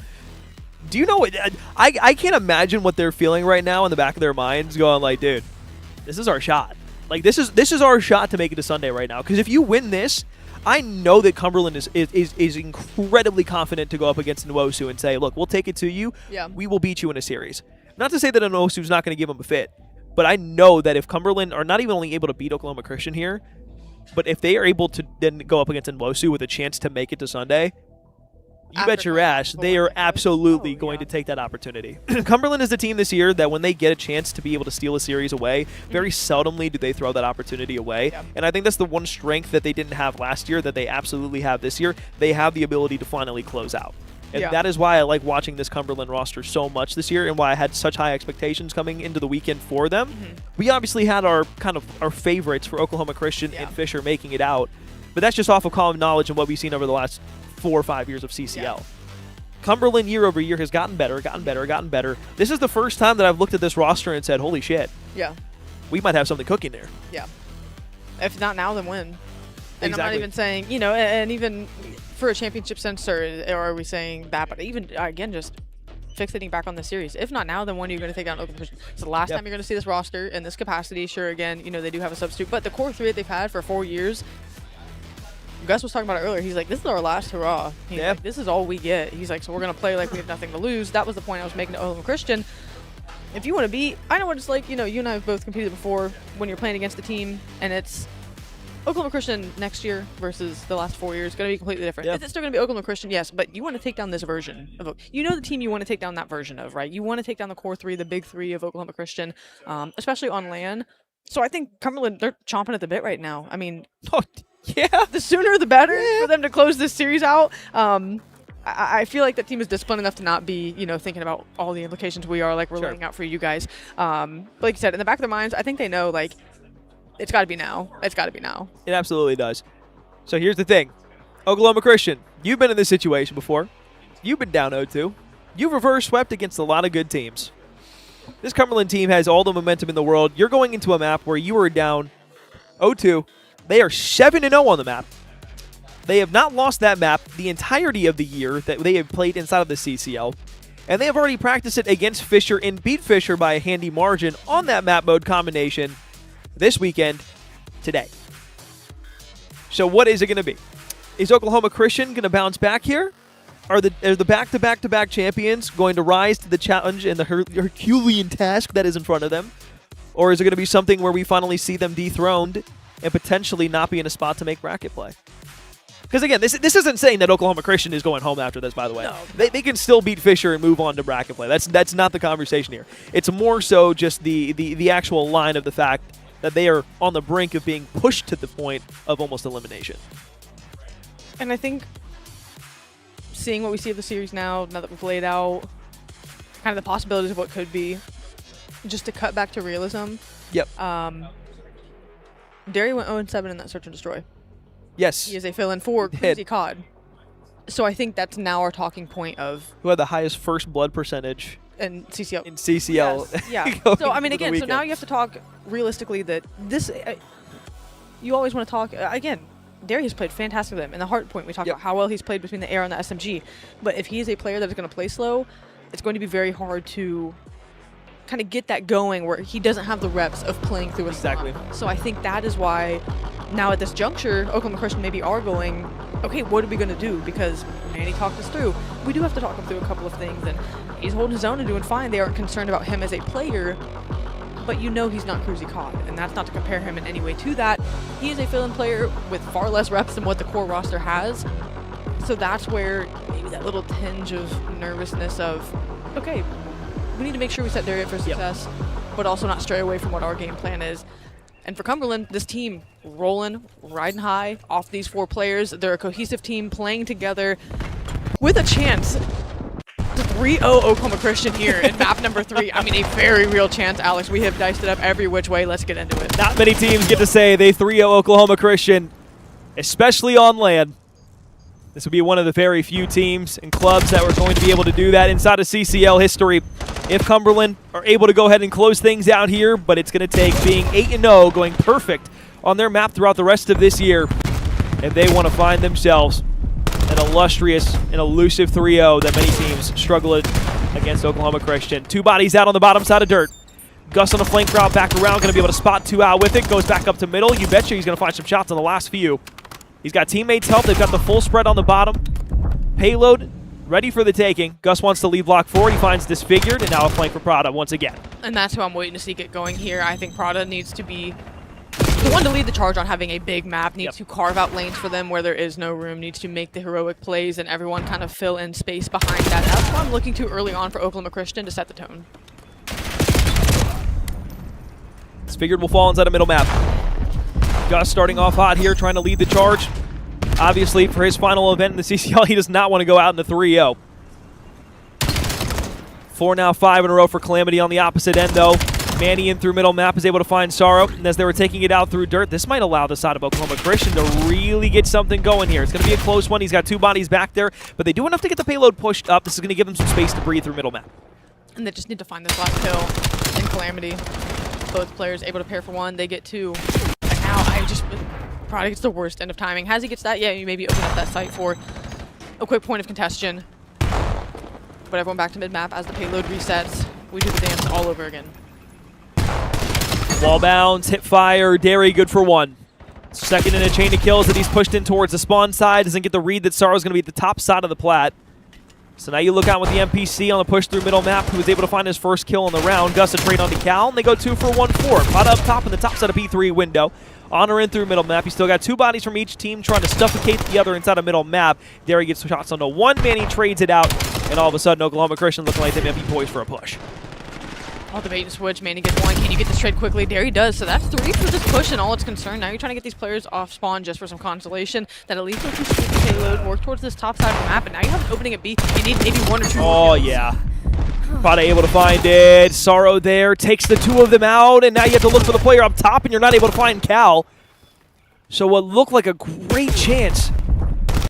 Do you know what? I can't imagine what they're feeling right now in the back of their minds, going like, dude, this is our shot. Like, this is our shot to make it to Sunday right now. Because if you win this, I know that Cumberland is incredibly confident to go up against Nwosu and say, look, we'll take it to you. Yeah. We will beat you in a series. Not to say that Nwosu's not going to give them a fit, but I know that if Cumberland are not even only able to beat Oklahoma Christian here, but if they are able to then go up against Nwosu with a chance to make it to Sunday, you bet your ass they are absolutely going to take that opportunity. Cumberland is the team this year that when they get a chance to be able to steal a series away, very seldomly do they throw that opportunity away. Yep. And I think that's the one strength that they didn't have last year that they absolutely have this year. They have the ability to finally close out. And that is why I like watching this Cumberland roster so much this year and why I had such high expectations coming into the weekend for them. We obviously had our favorites for Oklahoma Christian and Fisher making it out, but that's just off of common knowledge and what we've seen over the last 4 or 5 years of CCL. Cumberland year over year has gotten better. This is the first time that I've looked at this roster and said, holy shit. Yeah. We might have something cooking there. Yeah. If not now, then when? And Exactly. I'm not even saying, and even for a championship sense, or are we saying that? But even, again, just fixating back on the series. If not now, then when are you going to take down Oklahoma Christian? It's the last time you're going to see this roster in this capacity. Sure, again, they do have a substitute. But the core 3 that they've had for 4 years, Gus was talking about it earlier. He's like, this is our last hurrah. He's like, this is all we get. He's like, so we're going to play like we have nothing to lose. That was the point I was making to Oklahoma Christian. If you want to beat, I know what it's like, you and I have both competed before when you're playing against a team and it's Oklahoma Christian next year versus the last 4 years. Going to be completely different. It's still going to be Oklahoma Christian, yes, but you want to take down this version of, the team you want to take down that version of, right? You want to take down the core 3, the big 3 of Oklahoma Christian, especially on LAN. So I think Cumberland, they're chomping at the bit right now. I mean, the sooner the better for them to close this series out. I feel like that team is disciplined enough to not be, thinking about all the implications we are like we're laying out for you guys. But like you said, in the back of their minds, I think they know like it's got to be now. It's got to be now. It absolutely does. So here's the thing, Oklahoma Christian, you've been in this situation before. You've been down 0-2. You've reverse swept against a lot of good teams. This Cumberland team has all the momentum in the world. You're going into a map where you were down 0-2. They are 7-0 on the map. They have not lost that map the entirety of the year that they have played inside of the CCL. And they have already practiced it against Fisher and beat Fisher by a handy margin on that map mode combination this weekend, today. So what is it going to be? Is Oklahoma Christian going to bounce back here? are the back-to-back-to-back champions going to rise to the challenge and the Herculean task that is in front of them? Or is it going to be something where we finally see them dethroned and potentially not be in a spot to make bracket play? Because again, this isn't saying that Oklahoma Christian is going home after this, by the way. No. They can still beat Fisher and move on to bracket play. That's not the conversation here. It's more so just the actual line of the fact that they are on the brink of being pushed to the point of almost elimination. And I think seeing what we see of the series now that we've laid out, kind of the possibilities of what could be, just to cut back to realism. Yep. Derry went 0-7 in that Search and Destroy. Yes. He is a fill-in for Crazy CoD. So I think that's now our talking point of... Who had the highest first blood percentage in CCL. In CCL. Yes. Yeah. So, I mean, again, so now you have to talk realistically that this... you always want to talk... again, Derry has played fantastic with him. In the hardpoint, we talk about how well he's played between the AR and the SMG. But if he is a player that is going to play slow, it's going to be very hard to kind of get that going where he doesn't have the reps of playing through a slump. So I think that is why now at this juncture, Oklahoma Christian maybe are going, okay, what are we going to do? Because Manny talked us through. We do have to talk him through a couple of things, and he's holding his own and doing fine. They aren't concerned about him as a player, but you know he's not Cruzy CoD, and that's not to compare him in any way to that. He is a fill-in player with far less reps than what the core roster has. So that's where maybe that little tinge of nervousness of, okay, we need to make sure we set Derry up for success, but also not stray away from what our game plan is. And for Cumberland, this team rolling, riding high off these 4 players. They're a cohesive team playing together with a chance to 3-0 Oklahoma Christian here in map number 3. I mean, a very real chance, Alex. We have diced it up every which way. Let's get into it. Not many teams get to say they 3-0 Oklahoma Christian, especially on LAN. This would be one of the very few teams and clubs that were going to be able to do that inside of CCL history. If Cumberland are able to go ahead and close things out here, but it's going to take being 8-0, going perfect on their map throughout the rest of this year, if they want to find themselves an illustrious and elusive 3-0 that many teams struggle against Oklahoma Christian. 2 bodies out on the bottom side of dirt. Gus on the flank route back around, going to be able to spot 2 out with it. Goes back up to middle. You betcha he's going to find some shots on the last few. He's got teammates help. They've got the full spread on the bottom. Payload ready for the taking. Gus wants to lead block forward. He finds Disfigured, and now a flank for Prada once again. And that's who I'm waiting to see get going here. I think Prada needs to be the one to lead the charge on having a big map, needs to carve out lanes for them where there is no room, needs to make the heroic plays, and everyone kind of fill in space behind that. That's what I'm looking to early on for Oklahoma Christian to set the tone. Disfigured will fall inside a middle map. Gus starting off hot here, trying to lead the charge. Obviously, for his final event in the CCL, he does not want to go out in the 3-0. 4 now, 5 in a row for Calamity on the opposite end, though. Manny in through middle map is able to find Sorrow, and as they were taking it out through dirt, this might allow the side of Oklahoma Christian to really get something going here. It's going to be a close one. He's got 2 bodies back there, but they do enough to get the payload pushed up. This is going to give them some space to breathe through middle map. And they just need to find this last kill in Calamity. Both players able to pair for 1. They get 2. And now Prada gets the worst end of timing. As he gets that, yeah, you maybe open up that site for a quick point of congestion. But everyone back to mid-map as the payload resets. We do the dance all over again. Wall bounce, hip fire, Derry good for 1. Second in a chain of kills that he's pushed in towards the spawn side. Doesn't get the read that Sorrow's going to be at the top side of the plat. So now you look out with the NPC on the push through middle map, who was able to find his first kill in the round. Gus a trade onto Cal, and they go 2 for 1-4. Prada up top in the top side of P3 window. Honor in through middle map. He's still got 2 bodies from each team trying to suffocate the other inside of middle map. Derry gets shots onto 1 man, he trades it out, and all of a sudden Oklahoma Christian looking like they may be poised for a push. All the bait and switch. Manny gets 1. Can you get this trade quickly? Derry does. So that's 3 for this push and all it's concerned. Now you're trying to get these players off spawn just for some consolation. That at least lets you shoot the payload, work towards this top side of the map, and now you have an opening at B. You need maybe 1 or 2 more kills. Yeah. Prada able to find it. Sorrow there. Takes the 2 of them out, and now you have to look for the player up top, and you're not able to find Cal. So what looked like a great chance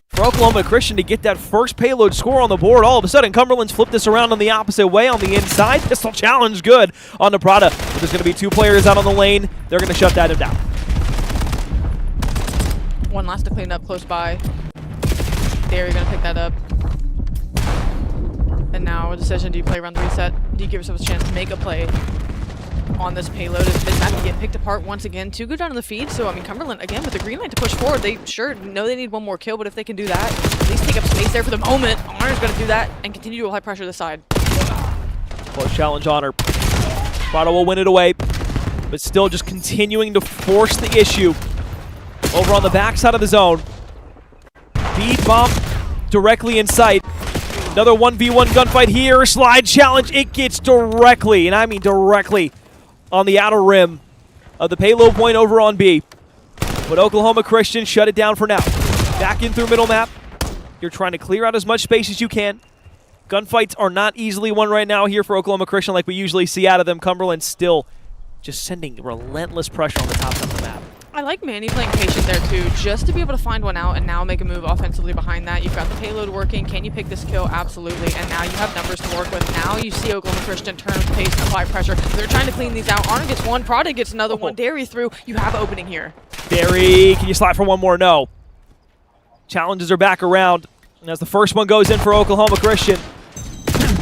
for Oklahoma Christian to get that first payload score on the board. All of a sudden, Cumberland's flipped this around on the opposite way on the inside. Pistol challenge good on the Prada. But there's going to be 2 players out on the lane. They're going to shut that down. 1 last to clean up close by. Derry going to pick that up. And now a decision, do you play around the reset? Do you give yourself a chance to make a play? on this payload as mid-map to get picked apart once again to go down to the feed. So, I mean, Cumberland, again, with the green light to push forward, they sure know they need one more kill, but if they can do that, at least take up space there for the moment. Honor's going to do that and continue to apply pressure to the side. Close challenge, Honor. Prado will win it away, but still just continuing to force the issue over on the backside of the zone. Bead bomb directly in sight. Another 1v1 gunfight here. Slide challenge. It gets directly, and I mean directly, on the outer rim of the payload point over on B. But Oklahoma Christian shut it down for now. Back in through middle map. You're trying to clear out as much space as you can. Gunfights are not easily won right now here for Oklahoma Christian like we usually see out of them. Cumberland still just sending relentless pressure on the top of the map. I like Manny playing patient there too, just to be able to find one out and now make a move offensively behind that. You've got the payload working. Can you pick this kill? Absolutely. And now you have numbers to work with. Now you see Oklahoma Christian turn the pace and apply pressure. They're trying to clean these out. Honor gets one. Prada gets another one. Derry through. You have opening here. Derry, can you slide for one more? No. Challenges are back around. And as the first one goes in for Oklahoma Christian,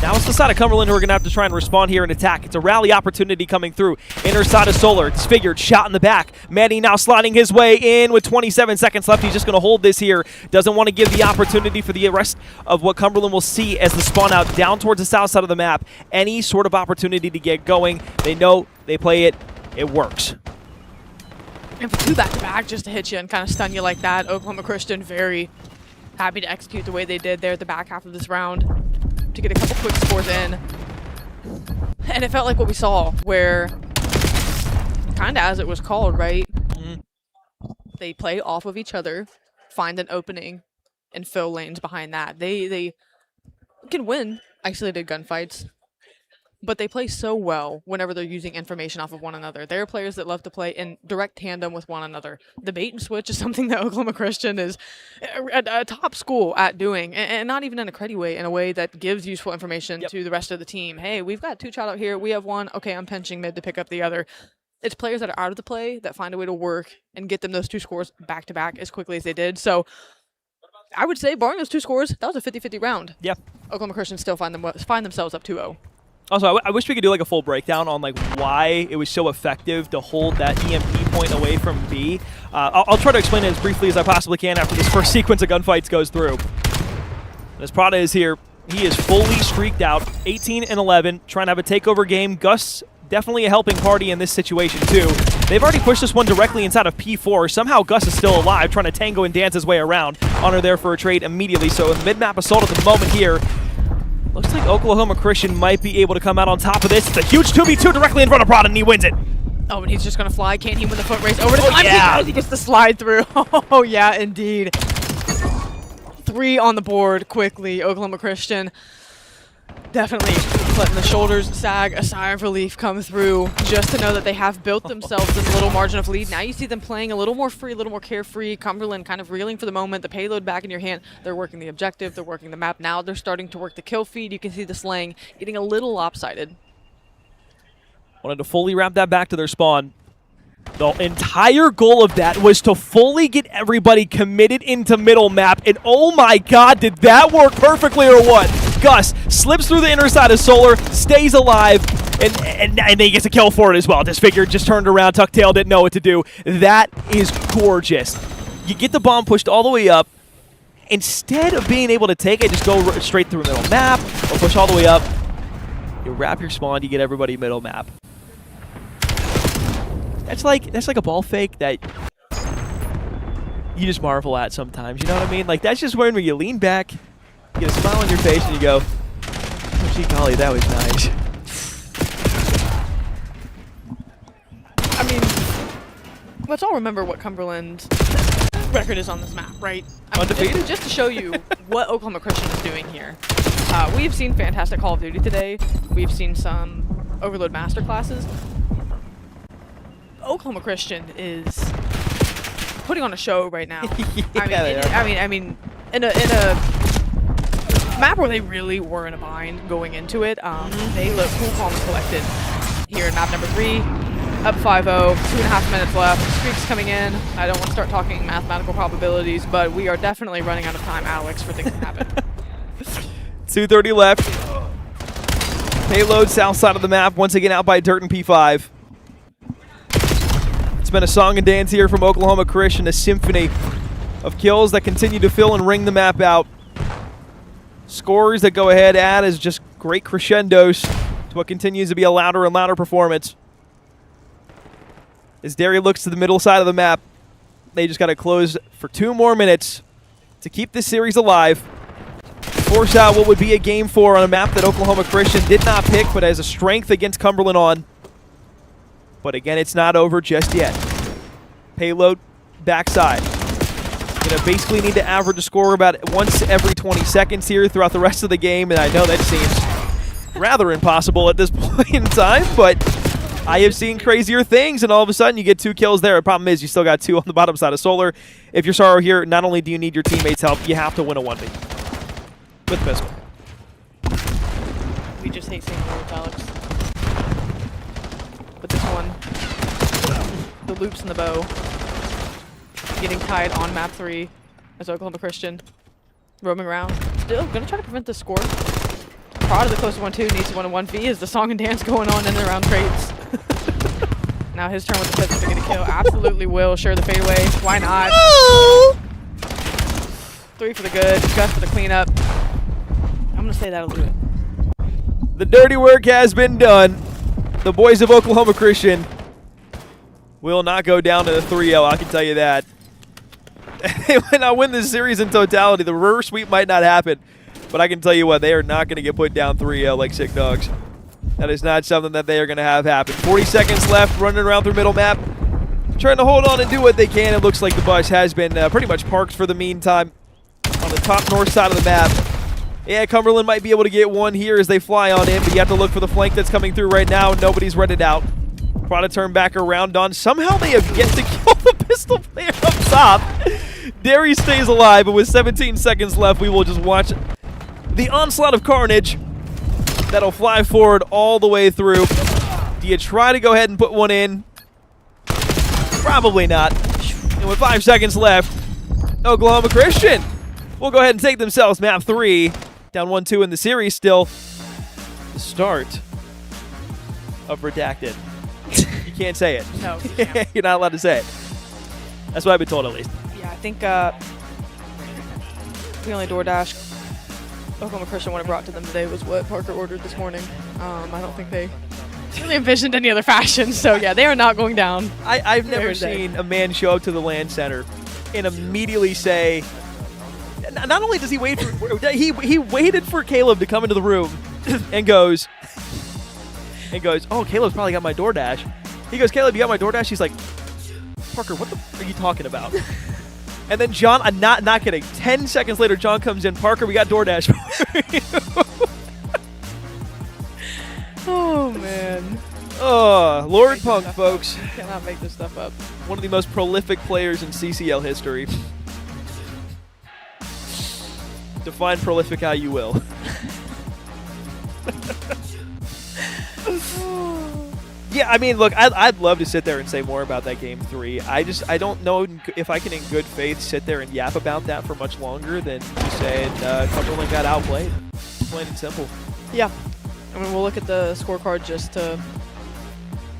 now it's the side of Cumberland who are going to have to try and respond here and attack. It's a rally opportunity coming through. Inner side of Solar. Disfigured. Shot in the back. Manny now sliding his way in with 27 seconds left. He's just going to hold this here. Doesn't want to give the opportunity for the rest of what Cumberland will see as the spawn out down towards the south side of the map. Any sort of opportunity to get going. They know, they play it, it works. And for two back-to-back just to hit you and kind of stun you like that, Oklahoma Christian very happy to execute the way they did there at the back half of this round to get a couple quick scores in. And it felt like what we saw, where kind of as it was called, right? They play off of each other, find an opening, and fill lanes behind that. They can win isolated gunfights, but they play so well whenever they're using information off of one another. There are players that love to play in direct tandem with one another. The bait and switch is something that Oklahoma Christian is a top school at doing, and not even in a cruddy way, in a way that gives useful information to the rest of the team. Hey, we've got two child out here. We have one. Okay, I'm pinching mid to pick up the other. It's players that are out of the play that find a way to work and get them those two scores back-to-back as quickly as they did. So I would say, barring those two scores, that was a 50-50 round. Yeah. Oklahoma Christian still find themselves up 2-0. Also, I wish we could do like a full breakdown on like why it was so effective to hold that EMP point away from B. I'll try to explain it as briefly as I possibly can after this first sequence of gunfights goes through. And as Prada is here, he is fully streaked out, 18-11, trying to have a takeover game. Gus definitely a helping party in this situation too. They've already pushed this one directly inside of P4. Somehow Gus is still alive, trying to tango and dance his way around. Honor there for a trade immediately. So in mid-map assault at the moment here, looks like Oklahoma Christian might be able to come out on top of this. It's a huge 2v2 directly in front of Prada, and he wins it. Oh, and he's just going to fly. Can't he win the foot race over to the yeah. He gets the slide through. Oh, yeah, indeed. 3 on the board quickly. Oklahoma Christian definitely letting the shoulders sag, a sigh of relief come through just to know that they have built themselves this little margin of lead. Now you see them playing a little more free, a little more carefree. Cumberland kind of reeling for the moment, the payload back in your hand. They're working the objective, they're working the map. Now they're starting to work the kill feed. You can see the slaying getting a little lopsided. Wanted to fully wrap that back to their spawn. The entire goal of that was to fully get everybody committed into middle map, and oh my god, did that work perfectly or what? Gus slips through the inner side of Solar, stays alive, and then he gets a kill for it as well. Disfigured just turned around, Tucktail didn't know what to do. That is gorgeous. You get the bomb pushed all the way up. Instead of being able to take it, just go straight through middle map, or push all the way up. You wrap your spawn, you get everybody middle map. That's like a ball fake that you just marvel at sometimes, you know what I mean? Like, that's just when you lean back, you get a smile on your face, and you go, oh, gee golly, that was nice. I mean, let's all remember what Cumberland's record is on this map, right? I mean, undefeated? Just to show you what Oklahoma Christian is doing here. We've seen fantastic Call of Duty today. We've seen some Overload masterclasses. Oklahoma Christian is putting on a show right now. I mean, in a map where they really were in a bind going into it, they look cool, calm, and collected. Here in map number 3, up 5-0, 2.5 minutes left. Streaks coming in. I don't want to start talking mathematical probabilities, but we are definitely running out of time, Alex, for things to happen. 2:30 left. Payload south side of the map, once again out by Dirt and P5. It's been a song and dance here from Oklahoma Christian, a symphony of kills that continue to fill and ring the map out. Scores that go ahead add as just great crescendos to what continues to be a louder and louder performance. As Derry looks to the middle side of the map, they just got to close for 2 more minutes to keep this series alive. Force out what would be a game 4 on a map that Oklahoma Christian did not pick, but has a strength against Cumberland on. But again, it's not over just yet. Payload, backside. Gonna basically need to average a score about once every 20 seconds here throughout the rest of the game, and I know that seems rather impossible at this point in time, but I have seen crazier things, and all of a sudden you get 2 kills there. The problem is you still got 2 on the bottom side of Solar. If you're Sorrow here, not only do you need your teammates' help, you have to win a 1v with pistol. We just hate seeing the words, Alex. But this one, the loops and the bow, getting tied on map 3 as Oklahoma Christian roaming around. Still gonna try to prevent the score. Prada, the closest one too, needs to win a 1v. Is the song and dance going on in and around trades? Now his turn with the pistol to get a kill. Absolutely will. Sure, the fadeaway. Why not? 3 for the good. Gus for the cleanup. I'm gonna say that'll do it. The dirty work has been done. The boys of Oklahoma Christian will not go down to the 3-0, I can tell you that. They might not win this series in totality. The reverse sweep might not happen, but I can tell you what, they are not going to get put down 3-0 like sick dogs. That is not something that they are going to have happen. 40 seconds left, running around through middle map, trying to hold on and do what they can. It looks like the bus has been pretty much parked for the meantime on the top north side of the map. Yeah, Cumberland might be able to get one here as they fly on in, but you have to look for the flank that's coming through right now. Nobody's rented out. Prada turn back around on. Somehow they have yet to kill the pistol player up top. Derry stays alive, but with 17 seconds left, we will just watch the onslaught of carnage that'll fly forward all the way through. Do you try to go ahead and put one in? Probably not. And with 5 seconds left, Oklahoma Christian will go ahead and take themselves map 3. Down 1-2 in the series still. The start of Redacted. You can't say it. No. You're not allowed to say it. That's what I've been told, at least. Yeah, I think the only DoorDash Oklahoma Christian would have brought to them today was what Parker ordered this morning. I don't think they really envisioned any other fashion, so yeah, they are not going down. I've never seen a man show up to the LAN center and immediately say, not only does he wait for, he waited for Caleb to come into the room and goes, oh, Caleb's probably got my DoorDash. He goes, Caleb, you got my DoorDash? He's like, Parker, what the are you talking about? And then John, I'm not kidding, 10 seconds later, John comes in, Parker, we got DoorDash for you. Oh, man. Oh, Lord Punk, folks. You cannot make this stuff up. One of the most prolific players in CCL history. Define prolific how you will. Yeah, I mean, look, I'd love to sit there and say more about that game 3. I don't know if I can in good faith sit there and yap about that for much longer than just saying Cumberland got outplayed. Plain and simple. Yeah. I mean, we'll look at the scorecard just to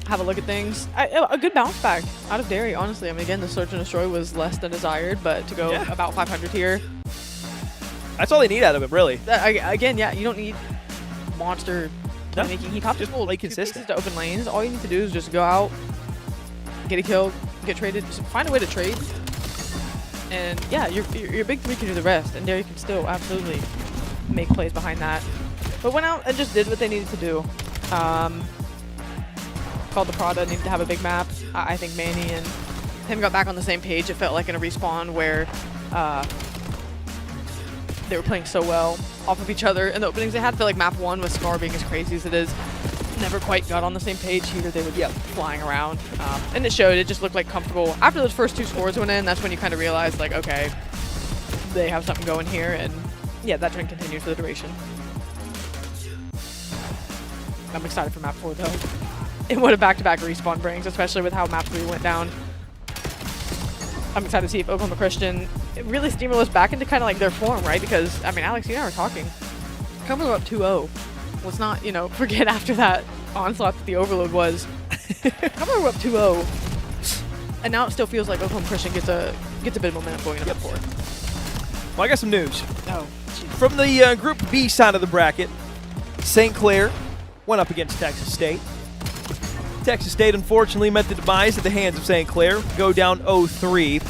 have a look at things. A good bounce back out of Derry, honestly. I mean, again, the Search and Destroy was less than desired, but to go about 500 here. That's all they need out of him, really. Again, yeah, you don't need monster playmaking. He popped just play consistent to open lanes. All you need to do is just go out, get a kill, get traded, just find a way to trade. And yeah, your big 3 can do the rest, and Derry can still absolutely make plays behind that. But went out and just did what they needed to do. Called the Prada, needed to have a big map. I think Manny and him got back on the same page. It felt like in a respawn where they were playing so well off of each other in the openings they had. I feel like map 1 with Scar being as crazy as it is, never quite got on the same page. Here they would be flying around. And it showed. It just looked like comfortable. After those first 2 scores went in, that's when you kind of realized, like, okay, they have something going here. And yeah, that trend continued for the duration. I'm excited for map 4 though. And what a back-to-back respawn brings, especially with how map 3 went down. I'm excited to see if Oklahoma Christian really steamroll us back into kind of like their form, right? Because, I mean, Alex, you and I were talking. Coming up 2-0. Let's not, forget after that onslaught that the overload was. Coming up 2-0. And now it still feels like Oklahoma Christian gets a bit of momentum going up for. Well, I got some news. Oh. From the Group B side of the bracket, St. Clair went up against Texas State. Texas State, unfortunately, met the demise at the hands of St. Clair, go down 0-3.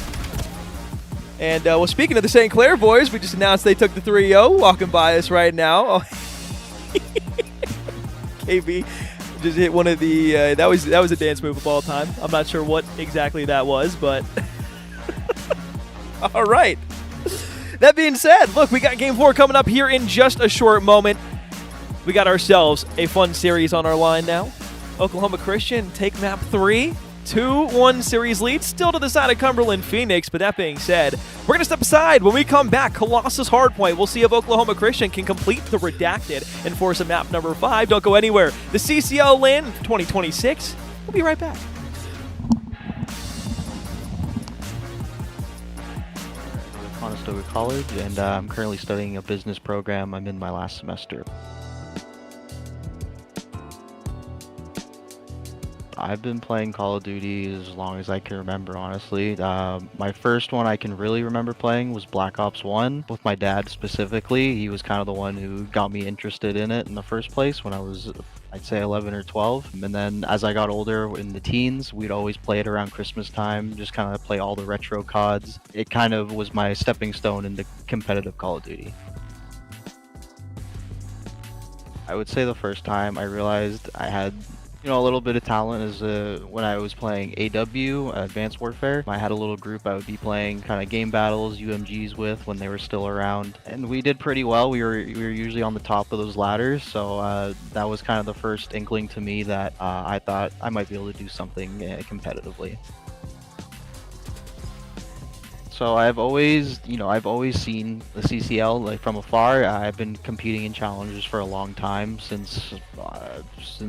And, well, speaking of the St. Clair boys, we just announced they took the 3-0, walking by us right now. Oh. KB just hit one of the, that was a dance move of all time. I'm not sure what exactly that was, but all right. That being said, look, we got Game 4 coming up here in just a short moment. We got ourselves a fun series on our line now. Oklahoma Christian take map 3. 2-1 series lead, still to the side of Cumberland Phoenix. But that being said, we're going to step aside. When we come back, Colossus Hardpoint. We'll see if Oklahoma Christian can complete the Redacted and force a map number 5. Don't go anywhere. The CCL LAN 2026. We'll be right back. Conestoga College, and I'm currently studying a business program. I'm in my last semester. I've been playing Call of Duty as long as I can remember, honestly. My first one I can really remember playing was Black Ops 1 with my dad specifically. He was kind of the one who got me interested in it in the first place when I was, I'd say 11 or 12. And then as I got older in the teens, we'd always play it around Christmas time, just kind of play all the retro CODs. It kind of was my stepping stone into competitive Call of Duty. I would say the first time I realized I had a little bit of talent is when I was playing AW, Advanced Warfare. I had a little group I would be playing kind of game battles, UMGs with when they were still around. And we did pretty well. We were usually on the top of those ladders. So that was kind of the first inkling to me that I thought I might be able to do something competitively. So I've always seen the CCL like from afar. I've been competing in challenges for a long time, since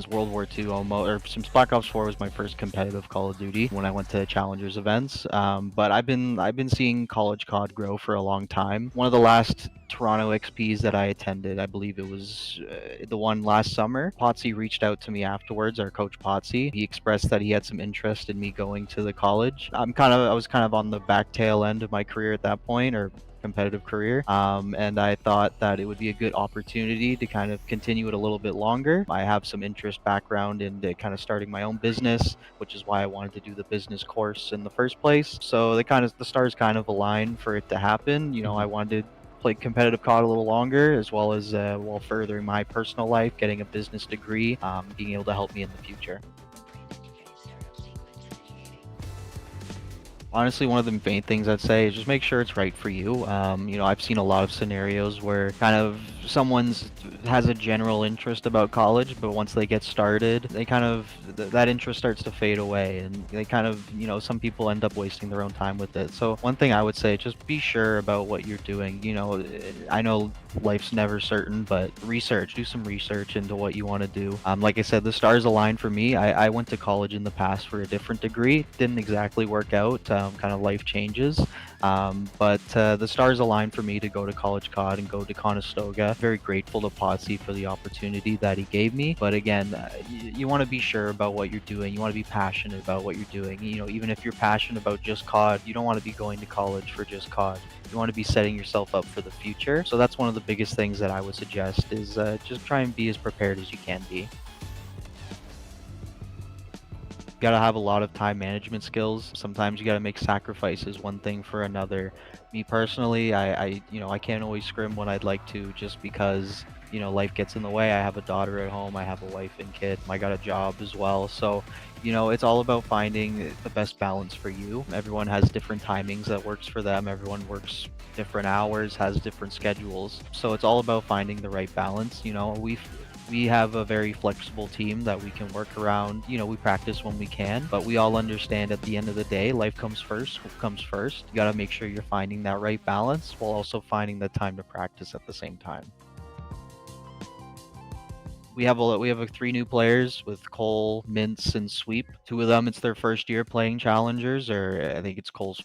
World War II almost, or since Black Ops 4 was my first competitive Call of Duty when I went to challengers events. But I've been seeing college COD grow for a long time. One of the last Toronto XPs that I attended, I believe it was the one last summer, Potsy reached out to me afterwards, our coach Potsy. He expressed that he had some interest in me going to the college. I was kind of on the back tail end of my career at that point, or competitive career, and I thought that it would be a good opportunity to kind of continue it a little bit longer. I have some interest background in kind of starting my own business, which is why I wanted to do the business course in the first place. So the stars kind of aligned for it to happen. I wanted to play competitive COD a little longer, as well as while furthering my personal life, getting a business degree, being able to help me in the future. Honestly, one of the main things I'd say is just make sure it's right for you. I've seen a lot of scenarios where kind of someone has a general interest about college, but once they get started, they kind of, that interest starts to fade away, and they kind of, some people end up wasting their own time with it. So one thing I would say, just be sure about what you're doing. I know life's never certain, but do some research into what you want to do. Like I said, the stars aligned for me. I went to college in the past for a different degree. Didn't exactly work out. Kind of life changes. But the stars aligned for me to go to College COD and go to Conestoga. Very grateful to Potsy for the opportunity that he gave me. But again, you want to be sure about what you're doing. You want to be passionate about what you're doing. Even if you're passionate about just COD, you don't want to be going to college for just COD. You want to be setting yourself up for the future. So that's one of the biggest things that I would suggest is just try and be as prepared as you can be. You gotta have a lot of time management skills. Sometimes you gotta make sacrifices, one thing for another. Me personally, I can't always scrim when I'd like to, just because life gets in the way. I have a daughter at home, I have a wife and kid, I got a job as well. So it's all about finding the best balance for you. Everyone has different timings that works for them. Everyone works different hours, has different schedules. So it's all about finding the right balance. We have a very flexible team that we can work around. We practice when we can, but we all understand at the end of the day, life comes first. You got to make sure you're finding that right balance while also finding the time to practice at the same time. We have 3 new players with Cole, Mintz, and Sweep. 2 of them, it's their first year playing challengers, or I think it's Cole's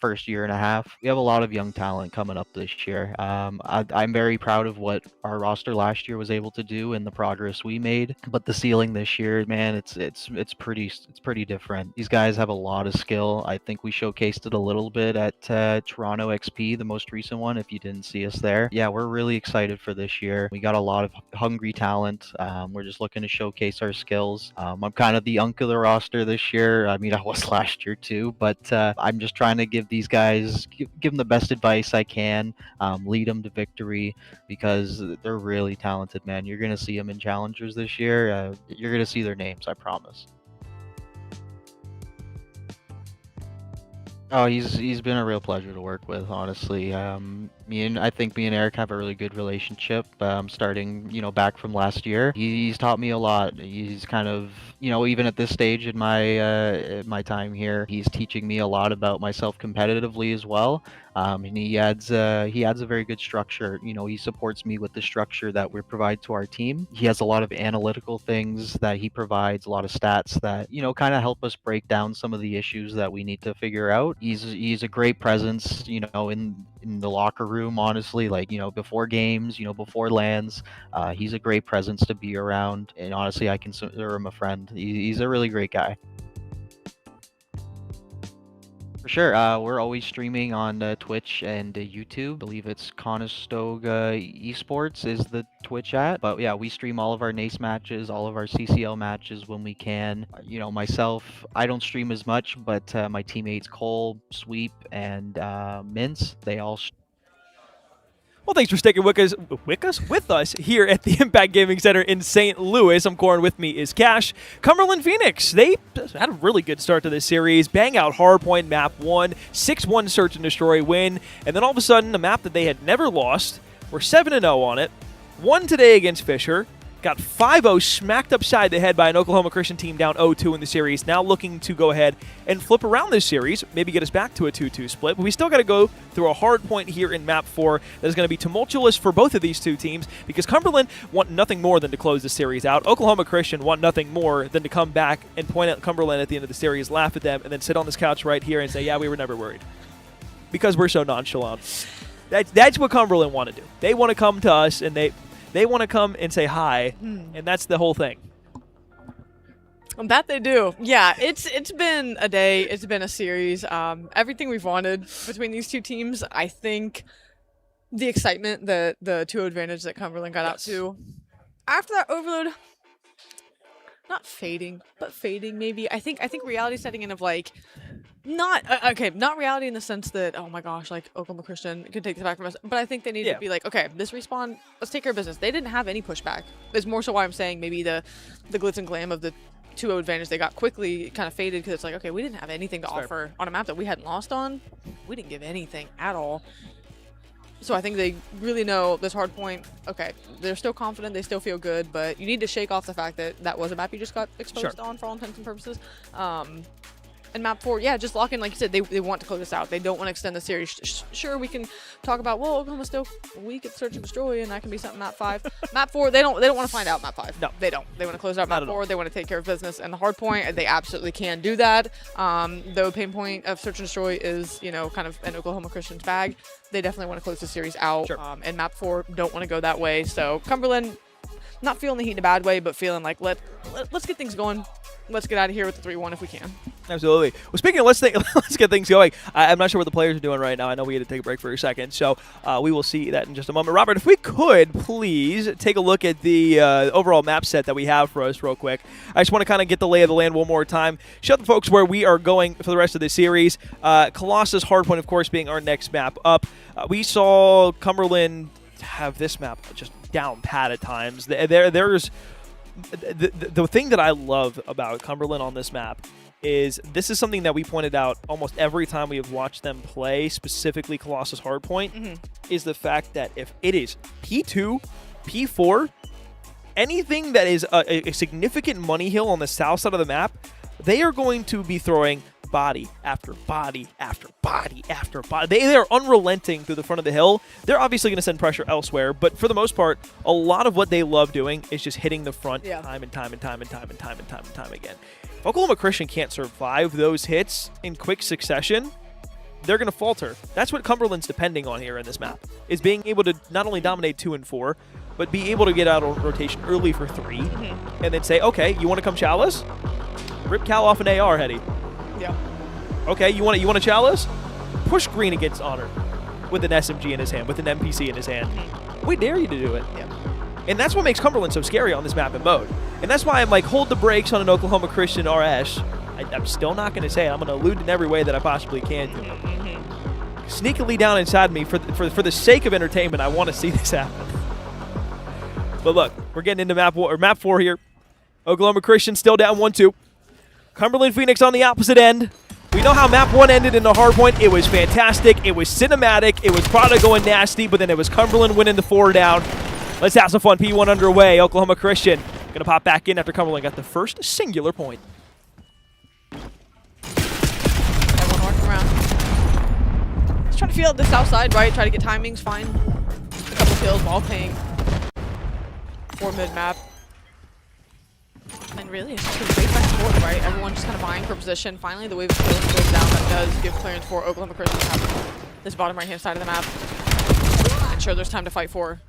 first year and a half. We have a lot of young talent coming up this year. I'm very proud of what our roster last year was able to do and the progress we made. But the ceiling this year, man, it's pretty different. These guys have a lot of skill. I think we showcased it a little bit at Toronto XP, the most recent one. If you didn't see us there, yeah, we're really excited for this year. We got a lot of hungry talent. We're just looking to showcase our skills. I'm kind of the unk of the roster this year. I mean, I was last year too, but I'm just trying to give these guys, give them the best advice I can, lead them to victory, because they're really talented, man. You're gonna see them in challengers this year. You're gonna see their names, I promise. Oh, he's been a real pleasure to work with, honestly. I think me and Eric have a really good relationship. Starting, back from last year, he's taught me a lot. He's kind of, even at this stage in my time here, he's teaching me a lot about myself competitively as well. And he adds a very good structure. He supports me with the structure that we provide to our team. He has a lot of analytical things that he provides, a lot of stats that kind of help us break down some of the issues that we need to figure out. He's a great presence, in the locker room, honestly, like, before games, before LANs. He's a great presence to be around, and honestly, I consider him a friend. He's a really great guy. For sure. We're always streaming on Twitch and YouTube. I believe it's Conestoga Esports is the Twitch at. But yeah, we stream all of our NACE matches, all of our CCL matches when we can. Myself, I don't stream as much, but my teammates Cole, Sweep, and Mintz, they all Well, thanks for sticking with us here at the Impact Gaming Center in St. Louis. I'm Corin. With me is Cash. Cumberland Phoenix, they had a really good start to this series. Bang out hardpoint map 1, 6-1 search and destroy win, and then all of a sudden, a map that they had never lost. We're 7-0 on it. Won today against Fisher. Got 5-0 smacked upside the head by an Oklahoma Christian team down 0-2 in the series. Now looking to go ahead and flip around this series, maybe get us back to a 2-2 split. But we still got to go through a hard point here in map 4 that is going to be tumultuous for both of these two teams, because Cumberland want nothing more than to close the series out. Oklahoma Christian want nothing more than to come back and point at Cumberland at the end of the series, laugh at them, and then sit on this couch right here and say, yeah, we were never worried. Because we're so nonchalant. That's what Cumberland want to do. They want to come to us, and they want to come and say hi, and that's the whole thing. That they do. Yeah, it's been a day. It's been a series. Everything we've wanted between these two teams. I think the excitement, the 2-0 advantage that Cumberland got out to after that overload, not fading, but fading maybe. I think reality setting in of like, not reality in the sense that, oh my gosh, like Oklahoma Christian can take this back from us, but I think they need to be like, okay, this respawn, let's take care of business. They didn't have any pushback. It's more so why I'm saying maybe the glitz and glam of the 2-0 advantage they got quickly kind of faded, because it's like, okay, we didn't have anything to offer on a map that we hadn't lost on. We didn't give anything at all. So I think they really know this hard point. Okay, they're still confident, they still feel good, but you need to shake off the fact that that was a map you just got exposed on for all intents and purposes. And map 4, yeah, just lock in, like you said, they want to close this out. They don't want to extend the series. Sure, we can talk about, well, Oklahoma's still weak at search and destroy, and that can be something map 5. Map 4, they don't want to find out map 5. No, they don't. They want to close out map 4. They want to take care of business. And the hard point, they absolutely can do that. Though pain point of search and destroy is, kind of an Oklahoma Christian's bag, they definitely want to close the series out. Sure. And map 4 don't want to go that way. So Cumberland, not feeling the heat in a bad way, but feeling like let's get things going. Let's get out of here with the 3-1 if we can. Absolutely. Well, speaking of let's get things going, I'm not sure what the players are doing right now. I know we had to take a break for a second, so we will see that in just a moment. Robert, if we could please take a look at the overall map set that we have for us real quick. I just want to kind of get the lay of the land one more time. Show the folks where we are going for the rest of the series. Colossus Hardpoint, of course, being our next map up. We saw Cumberland have this map just down pat at times. There's the thing that I love about Cumberland on this map is this is something that we pointed out almost every time we have watched them play, specifically Colossus Hardpoint, is the fact that if it is P2, P4, anything that is a significant money hill on the south side of the map, they are going to be throwing body after body after body after body. They are unrelenting through the front of the hill. They're obviously going to send pressure elsewhere, but for the most part, a lot of what they love doing is just hitting the front time and time and time and time and time and time and time again. If Oklahoma Christian can't survive those hits in quick succession, they're going to falter. That's what Cumberland's depending on here in this map, is being able to not only dominate 2 and 4, but be able to get out of rotation early for 3, and then say, okay, you want to come chalice? Rip Cal off an AR, Hetty. Yeah. Okay, you want to chalice? Push green against Honor with an SMG in his hand, with an MPC in his hand. We dare you to do it. Yeah. And that's what makes Cumberland so scary on this map and mode. And that's why I'm like, hold the brakes on an Oklahoma Christian RS. I'm still not going to say it. I'm going to allude in every way that I possibly can to it. Sneakily down inside me, for the sake of entertainment, I want to see this happen. But look, we're getting into map 4 here. Oklahoma Christian still down 1-2. Cumberland Phoenix on the opposite end. We know how map 1 ended in the hardpoint. It was fantastic. It was cinematic. It was Prada going nasty, but then it was Cumberland winning the 4 down. Let's have some fun. P1 underway. Oklahoma Christian going to pop back in after Cumberland got the first singular point. Everyone walking around. Just trying to feel out the south side, right? Try to get timings, fine. A couple kills, ball ping. 4 mid-map. And really, it's just a great back and forth, right? Everyone just kind of vying for position. Finally, the wave of kills goes down. That does give clearance for Oklahoma Christian to have this bottom right-hand side of the map. And sure, there's time to fight for.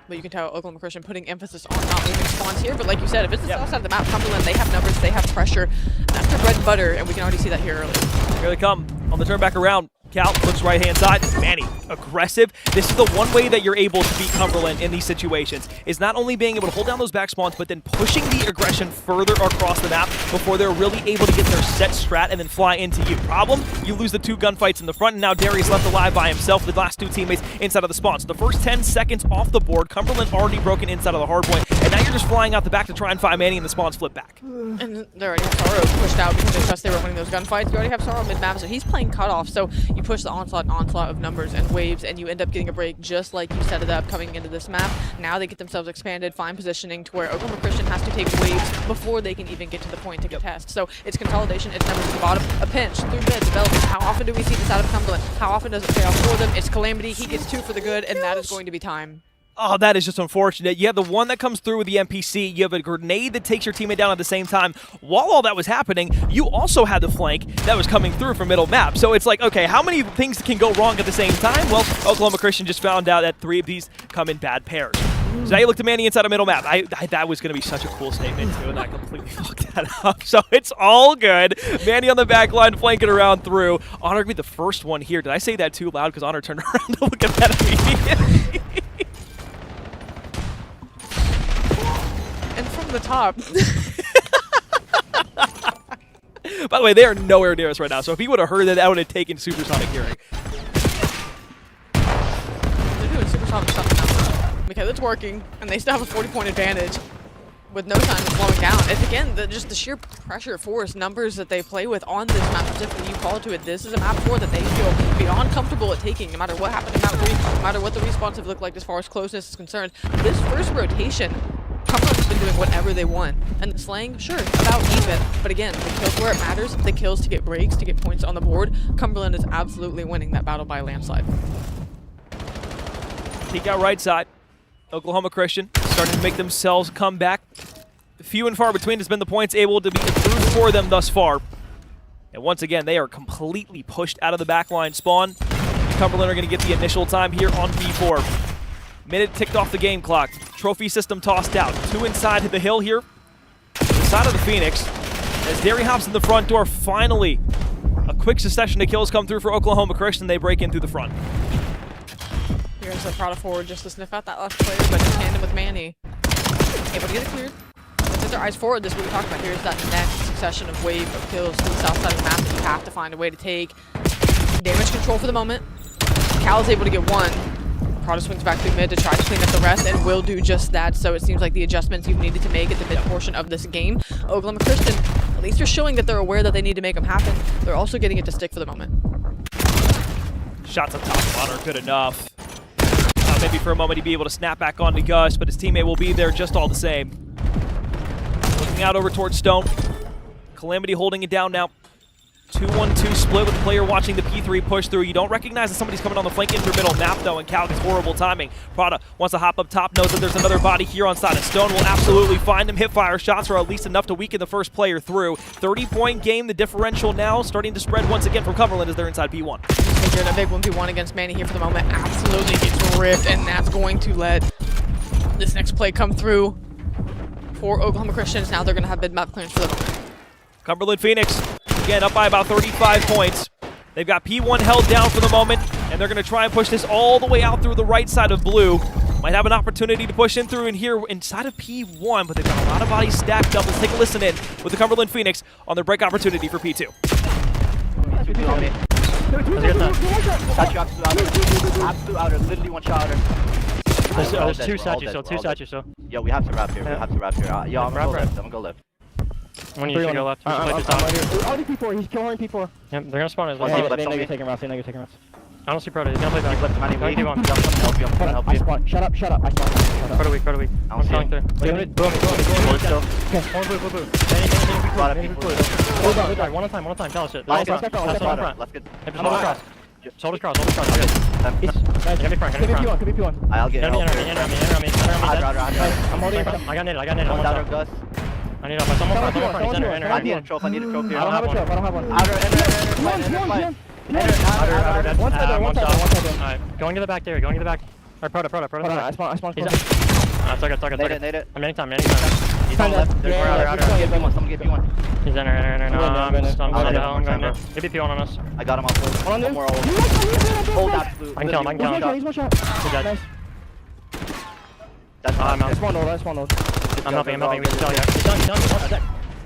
But you can tell Oklahoma Christian putting emphasis on not moving spawns here. But like you said, if it's the south side of the map, Cumberland, they have numbers, they have pressure. And that's their bread and butter, and we can already see that here early. Here they come on the turn back around. Cal looks right-hand side. Manny, aggressive. This is the one way that you're able to beat Cumberland in these situations, is not only being able to hold down those back spawns, but then pushing the aggression further across the map before they're really able to get their set strat and then fly into you. Problem, you lose the 2 gunfights in the front, and now Darius left alive by himself with the last 2 teammates inside of the spawn. So the first 10 seconds off the board, Cumberland already broken inside of the hardpoint, and now you're just flying out the back to try and find Manny, and the spawns flip back. And they already have Sorrow pushed out because they trust they were winning those gunfights. You already have Sorrow mid-map, so he's playing cutoff, so you push the onslaught of numbers and waves, and you end up getting a break just like you set it up coming into this map. Now they get themselves expanded, fine positioning to where Oklahoma Christian has to take waves before they can even get to the point to contest. So it's consolidation, it's numbers at the bottom, a pinch through mid development. How often do we see this out of Cumberland? How often does it pay off for them? It's Calamity, he gets 2 for the good, and that is going to be time. Oh, that is just unfortunate. You have the one that comes through with the NPC. You have a grenade that takes your teammate down at the same time. While all that was happening, you also had the flank that was coming through from middle map. So it's like, okay, how many things can go wrong at the same time? Well, Oklahoma Christian just found out that 3 of these come in bad pairs. So now you look to Manny inside of middle map. That was going to be such a cool statement, too, and I completely fucked that up. So it's all good. Manny on the back line, flanking around through. Honor to be the first one here. Did I say that too loud? Because Honor turned around to look at that immediately. And from the top. By the way, they are nowhere near us right now, so if he would have heard that, that would have taken supersonic hearing. They're doing supersonic stuff now. Because it's working, and they still have a 40-point advantage with no time of slowing down. It's again, just the sheer pressure, force, numbers that they play with on this map. Specifically, you call it to it. This is a map 4 that they feel beyond comfortable at taking, no matter what happened in map 3, no matter what the respawns have looked like as far as closeness is concerned. This first rotation, Cumberland's been doing whatever they want. And the slaying, sure, about even. But again, the kills where it matters, the kills to get breaks, to get points on the board, Cumberland is absolutely winning that battle by a landslide. Peek out right side. Oklahoma Christian starting to make themselves come back. Few and far between has been the points able to be improved for them thus far. And once again, they are completely pushed out of the backline spawn. Cumberland are going to get the initial time here on B4. Minute ticked off the game clock. Trophy system tossed out. 2 inside the hill here. The side of the Phoenix. As Derry hops in the front door, finally a quick succession of kills come through for Oklahoma Christian. They break in through the front. Here's a Prada forward just to sniff out that last player, but in tandem with Manny. Able to get it cleared. With their eyes forward, this is what we talked about. Here's that next succession of wave of kills to the south side of the map that you have to find a way to take. Damage control for the moment. Cal is able to get 1. Prada swings back through mid to try to clean up the rest and will do just that. So it seems like the adjustments you've needed to make at the mid portion of this game, Oklahoma Christian, at least they're showing that they're aware that they need to make them happen. They're also getting it to stick for the moment. Shots on top of Honor, good enough. Maybe for a moment he'd be able to snap back onto Gus, but his teammate will be there just all the same. Looking out over towards Stone. Calamity holding it down now. 2-1-2 split with the player watching the P3 push through. You don't recognize that somebody's coming on the flank into middle map, though, and Cal gets horrible timing. Prada wants to hop up top, knows that there's another body here on side of Stone. Will absolutely find him. Hip fire shots are at least enough to weaken the first player through. 30-point game. The differential now starting to spread once again from Cumberland as they're inside P1. They're in a big 1v1 against Manny here for the moment. Absolutely gets ripped, and that's going to let this next play come through for Oklahoma Christians. Now they're going to have mid-map clearance for the moment. Cumberland Phoenix, again, up by about 35 points. They've got P1 held down for the moment, and they're going to try and push this all the way out through the right side of blue. Might have an opportunity to push in through in here inside of P1, but they've got a lot of bodies stacked up. Let's take a listen in with the Cumberland Phoenix on their break opportunity for P2. Absolute outer, literally one shot outer. There's two statues, so two statues, so. Yo, we have to wrap here, we have to wrap here. Yo, I'm gonna go left, When you should go left. Already P4, he's killing P4. Yep, they're gonna spawn as well. They know you're taking routes, I don't see Proto, he's gonna play back. Left, Manny, Go keep on. I'm gonna help you, I'm gonna help you. Shut up, I spawn. Proto weak. I'm coming through. Blue me. Okay, blue. Hold on, one at a time, tell us it. That's on front. Let's get. Shoulders cross. Good. Get me front. Could be P1. I'll get Enemy. I'm holding. I got nade. I'm on outer Gus. I need help. Someone front. He's enter. I need a trophy here. I don't have a trophy. I don't have one. Outer, Outer. One side. Alright, going to the back there. Alright, Proto. I spawn. It's okay. Nade it. I'm anytime. He's on left. We're outer. Someone get P1. He's enter. No, I'm going to hell. I'm going to. Maybe P1 on us. I got him off. One more. Hold absolute. I can kill him. He's one shot. He's dead. That's I'm out. That's one node. I'm helping. We can tell you. He's done.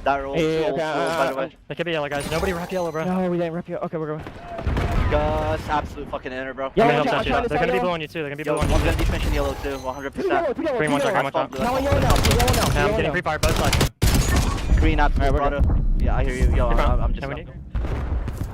That roll. By the way. It could be yellow, guys. Nobody rep yellow, bro. No, we didn't rep yellow. Okay, we're going. Gus, absolute fucking enter, bro. They're gonna be blue on you too. One's gonna be finishing yellow too, 100%. Green one top. I'm getting pre-fire both sides. Green absolute, Prado. Yeah, I hear you. Yo, I'm just.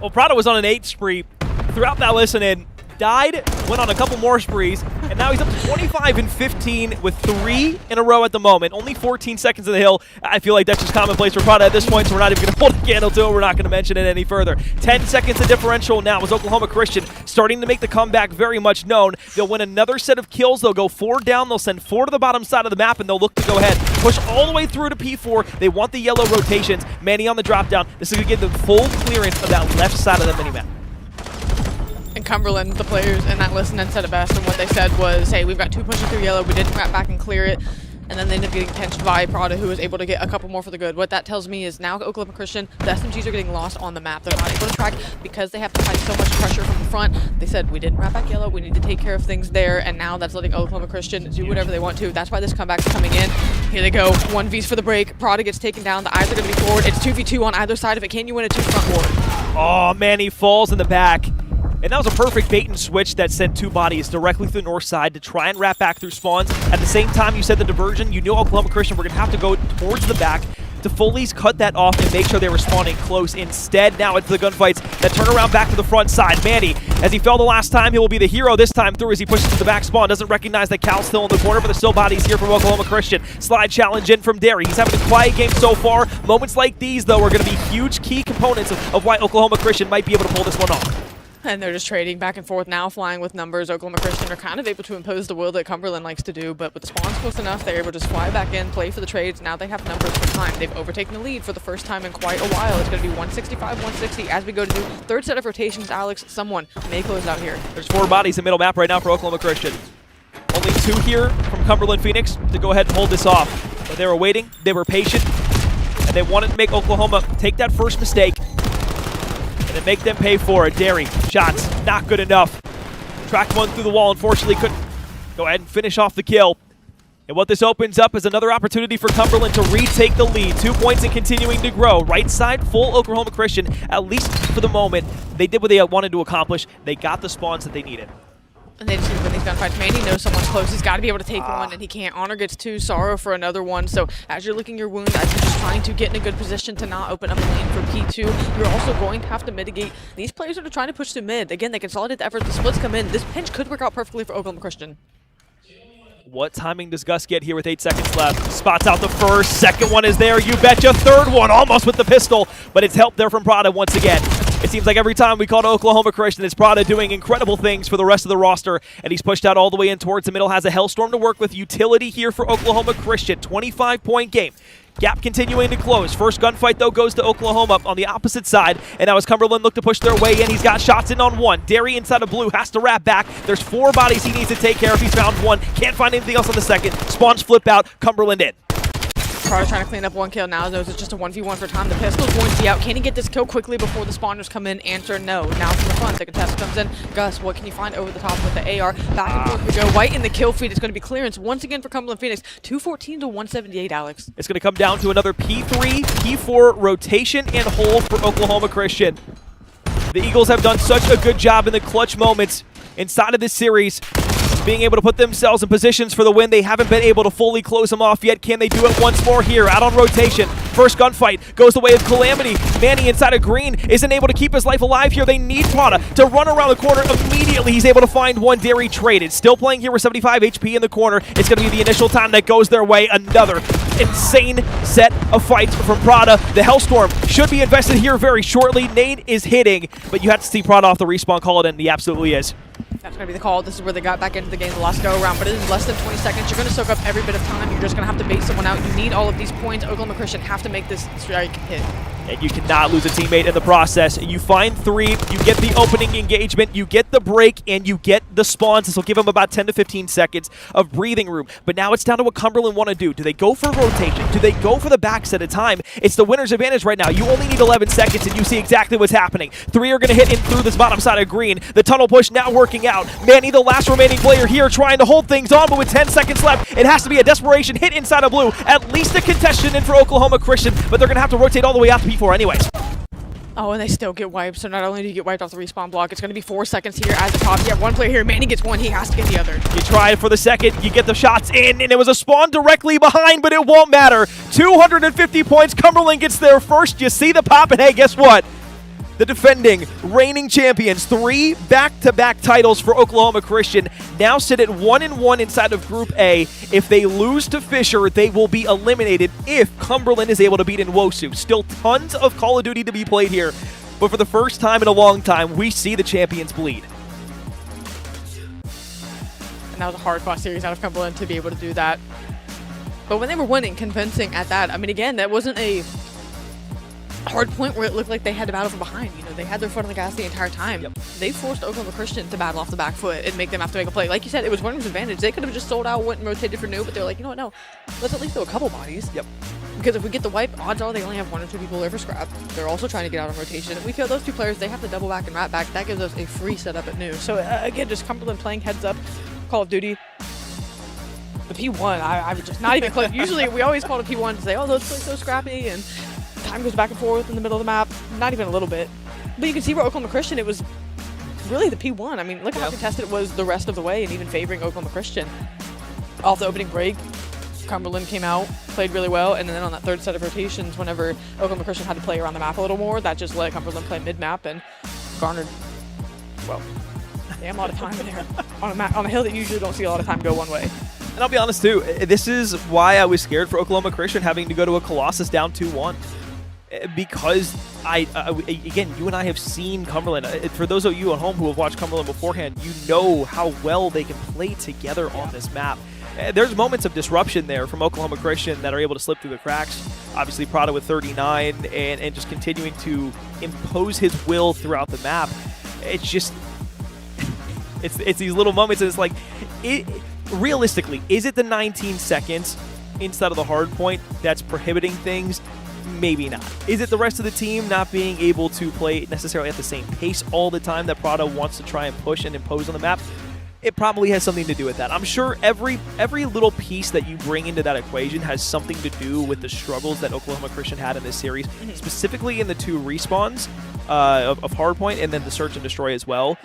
Well, Prado was on an 8 spree throughout that listen-in. Died, went on a couple more sprees, and now he's up to 25 and 15 with 3 in a row at the moment. Only 14 seconds of the hill. I feel like that's just commonplace for Prada at this point, so we're not even going to hold a candle to it. We're not going to mention it any further. 10 seconds of differential now as Oklahoma Christian starting to make the comeback very much known. They'll win another set of kills. They'll go 4 down. They'll send 4 to the bottom side of the map, and they'll look to go ahead. Push all the way through to P4. They want the yellow rotations. Manny on the drop down. This is going to give them full clearance of that left side of the minimap. And Cumberland, the players in that listen said it best, and what they said was, hey, we've got 2 pushing through yellow, we didn't wrap back and clear it, and then they ended up getting pinched by Prada, who was able to get a couple more for the good. What that tells me is now Oklahoma Christian, the SMGs are getting lost on the map. They're not able to track because they have to fight so much pressure from the front. They said, we didn't wrap back yellow, we need to take care of things there, and now that's letting Oklahoma Christian do whatever they want to. That's why this comeback is coming in. Here they go, 1Vs for the break. Prada gets taken down, the eyes are going to be forward. It's 2v2 on either side of it. Can you win a 2 front ward? Oh, Manny falls in the back. And that was a perfect bait and switch that sent 2 bodies directly through the north side to try and wrap back through spawns. At the same time, you said the diversion, you knew Oklahoma Christian were going to have to go towards the back to fully cut that off and make sure they were spawning close. Instead, now it's the gunfights that turn around back to the front side. Manny, as he fell the last time, he will be the hero this time through as he pushes to the back spawn. Doesn't recognize that Cal's still in the corner, but there's still bodies here from Oklahoma Christian. Slide challenge in from Derry. He's having a quiet game so far. Moments like these, though, are going to be huge key components of why Oklahoma Christian might be able to pull this one off. And they're just trading back and forth now, flying with numbers. Oklahoma Christian are kind of able to impose the will that Cumberland likes to do, but with the spawns close enough, they're able to just fly back in, play for the trades. Now they have numbers for time. They've overtaken the lead for the first time in quite a while. It's going to be 165-160 as we go to the 3rd set of rotations. Alex, someone may close out here. There's 4 bodies in middle map right now for Oklahoma Christian. Only 2 here from Cumberland Phoenix to go ahead and hold this off. But they were waiting, they were patient, and they wanted to make Oklahoma take that first mistake and then make them pay for it. Derry, shots, not good enough. Tracked one through the wall, unfortunately couldn't go ahead and finish off the kill. And what this opens up is another opportunity for Cumberland to retake the lead. 2 points and continuing to grow. Right side, full Oklahoma Christian, at least for the moment. They did what they wanted to accomplish. They got the spawns that they needed. And they just need to win these gunfights. Manny knows someone's close. He's got to be able to take one, and he can't. Honor gets 2, Sorrow for another one. So as you're licking your wounds, as you're just trying to get in a good position to not open up a lane for P2, you're also going to have to mitigate these players that are trying to push to mid. Again, they consolidate the effort. The splits come in. This pinch could work out perfectly for Oklahoma Christian. What timing does Gus get here with 8 seconds left? Spots out the first. Second one is there. You betcha. Third one almost with the pistol, but it's help there from Prada once again. It seems like every time we call to Oklahoma Christian, it's Prada doing incredible things for the rest of the roster, and he's pushed out all the way in towards the middle, has a Hellstorm to work with. Utility here for Oklahoma Christian, 25-point game. Gap continuing to close. First gunfight, though, goes to Oklahoma on the opposite side, and now as Cumberland look to push their way in, he's got shots in on one. Derry inside of blue has to wrap back. There's 4 bodies he needs to take care of. He's found one. Can't find anything else on the second. Spawns flip out. Cumberland in. Prada trying to clean up 1 kill now. Knows it's just a 1v1 for time. The pistol's going to be out. Can he get this kill quickly before the spawners come in? Answer no. Now from the front, the contest comes in. Gus, what can you find over the top with the AR? Back and forth we go. White in the kill feed. It's going to be clearance once again for Cumberland Phoenix. 214 to 178, Alex. It's going to come down to another P3, P4 rotation and hold for Oklahoma Christian. The Eagles have done such a good job in the clutch moments inside of this series, being able to put themselves in positions for the win. They haven't been able to fully close them off yet. Can they do it once more here? Out on rotation. First gunfight goes the way of Calamity. Manny inside of green isn't able to keep his life alive here. They need Prada to run around the corner immediately. He's able to find one. Derry traded. Still playing here with 75 HP in the corner. It's going to be the initial time that goes their way. Another insane set of fights from Prada. The Hellstorm should be invested here very shortly. Nade is hitting, but you have to see Prada off the respawn call it, and he absolutely is. That's going to be the call. This is where they got back into the game the last go-around, but it is less than 20 seconds. You're going to soak up every bit of time. You're just going to have to bait someone out. You need all of these points. Oklahoma Christian have to make this strike hit. And you cannot lose a teammate in the process. You find 3, you get the opening engagement, you get the break, and you get the spawns. This will give them about 10 to 15 seconds of breathing room. But now it's down to what Cumberland want to do. Do they go for rotation? Do they go for the backs at a time? It's the winner's advantage right now. You only need 11 seconds, and you see exactly what's happening. 3 are going to hit in through this bottom side of green. The tunnel push now working out. Manny, the last remaining player here, trying to hold things on, but with 10 seconds left, it has to be a desperation hit inside of blue. At least a contestation in for Oklahoma Christian, but they're going to have to rotate all the way out to P4 anyways. Oh, and they still get wiped. So not only do you get wiped off the respawn block, it's going to be 4 seconds here at the top. You have one player here. Manny gets one. He has to get the other. You try it for the second. You get the shots in, and it was a spawn directly behind, but it won't matter. 250 points. Cumberland gets there first. You see the pop, and hey, guess what? The defending, reigning champions, 3 back-to-back titles for Oklahoma Christian, now sit at 1-1 inside of Group A. If they lose to Fisher, they will be eliminated if Cumberland is able to beat Nwosu. Still tons of Call of Duty to be played here, but for the first time in a long time, we see the champions bleed. And that was a hard-fought series out of Cumberland to be able to do that. But when they were winning, convincing at that, I mean, again, that wasn't a hard point where it looked like they had to battle from behind. You know, they had their foot on the gas the entire time. Yep. They forced Oklahoma Christian to battle off the back foot and make them have to make a play. Like you said, it was winner's advantage. They could have just sold out, went and rotated for new, but they're like, you know what, no, let's at least throw a couple bodies. Yep. Because if we get the wipe, odds are they only have 1 or 2 people there for scrap. They're also trying to get out on rotation. If we kill those 2 players, they have to double back and wrap back. That gives us a free setup at new. So again, just Cumberland playing heads up, Call of Duty. The P1, I would just not even close. Usually we always call it P1 to say, oh, those plays so scrappy, and time goes back and forth in the middle of the map. Not even a little bit. But you can see where Oklahoma Christian, it was really the P1. I mean, look at how contested it was the rest of the way, and even favoring Oklahoma Christian. Off the opening break, Cumberland came out, played really well, and then on that 3rd set of rotations, whenever Oklahoma Christian had to play around the map a little more, that just let Cumberland play mid-map and garnered, well, damn lot of time there on a hill that you usually don't see a lot of time go one way. And I'll be honest, too, this is why I was scared for Oklahoma Christian having to go to a Colossus down 2-1. Because, again, you and I have seen Cumberland. For those of you at home who have watched Cumberland beforehand, you know how well they can play together on this map. There's moments of disruption there from Oklahoma Christian that are able to slip through the cracks. Obviously, Prada with 39 and just continuing to impose his will throughout the map. It's just, it's these little moments, and it's like, realistically, is it the 19 seconds inside of the hard point that's prohibiting things? Maybe not. Is it the rest of the team not being able to play necessarily at the same pace all the time that Prada wants to try and push and impose on the map? It probably has something to do with that. I'm sure every little piece that you bring into that equation has something to do with the struggles that Oklahoma Christian had in this series, specifically in the 2 respawns of Hardpoint and then the Search and Destroy as well.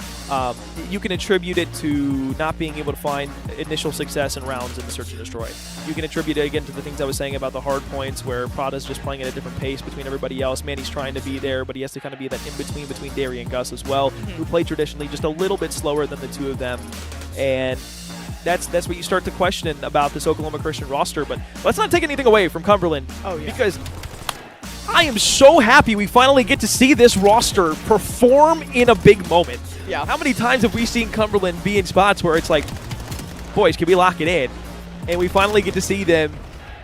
You can attribute it to not being able to find initial success in rounds in the Search and Destroy. You can attribute it again to the things I was saying about the Hardpoints, where Prada's just playing at a different pace between everybody else. Manny's trying to be there, but he has to kind of be that in-between between Derry and Gus as well, who play traditionally just a little bit slower than the 2 of them. And that's what you start to question about this Oklahoma Christian roster. But let's not take anything away from Cumberland. Oh, yeah. Because I am so happy we finally get to see this roster perform in a big moment. Yeah. How many times have we seen Cumberland be in spots where it's like, boys, can we lock it in? And we finally get to see them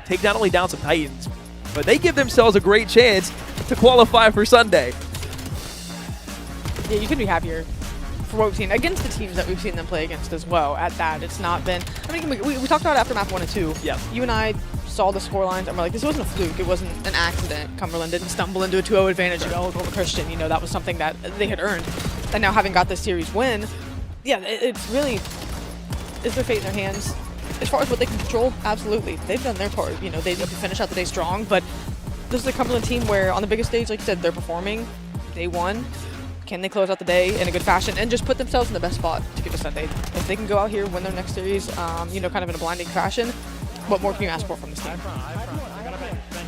take not only down some Titans, but they give themselves a great chance to qualify for Sunday. Yeah, you couldn't be happier for what we've seen against the teams that we've seen them play against as well. At that, it's not been. I mean, we talked about it after map 1 and 2. Yeah. You and I saw the score lines and we're like, this wasn't a fluke. It wasn't an accident. Cumberland didn't stumble into a 2-0 advantage at Oklahoma Christian. You know, that was something that they had earned. And now having got this series win, yeah, it's really is their fate in their hands. As far as what they can control, absolutely. They've done their part. You know, they need to finish out the day strong, but this is a Cumberland team where on the biggest stage, like you said, they're performing. Day one. Can they close out the day in a good fashion and just put themselves in the best spot to give us that day? If they can go out here, win their next series, you know, kind of in a blinding fashion, what more can you ask for from this team?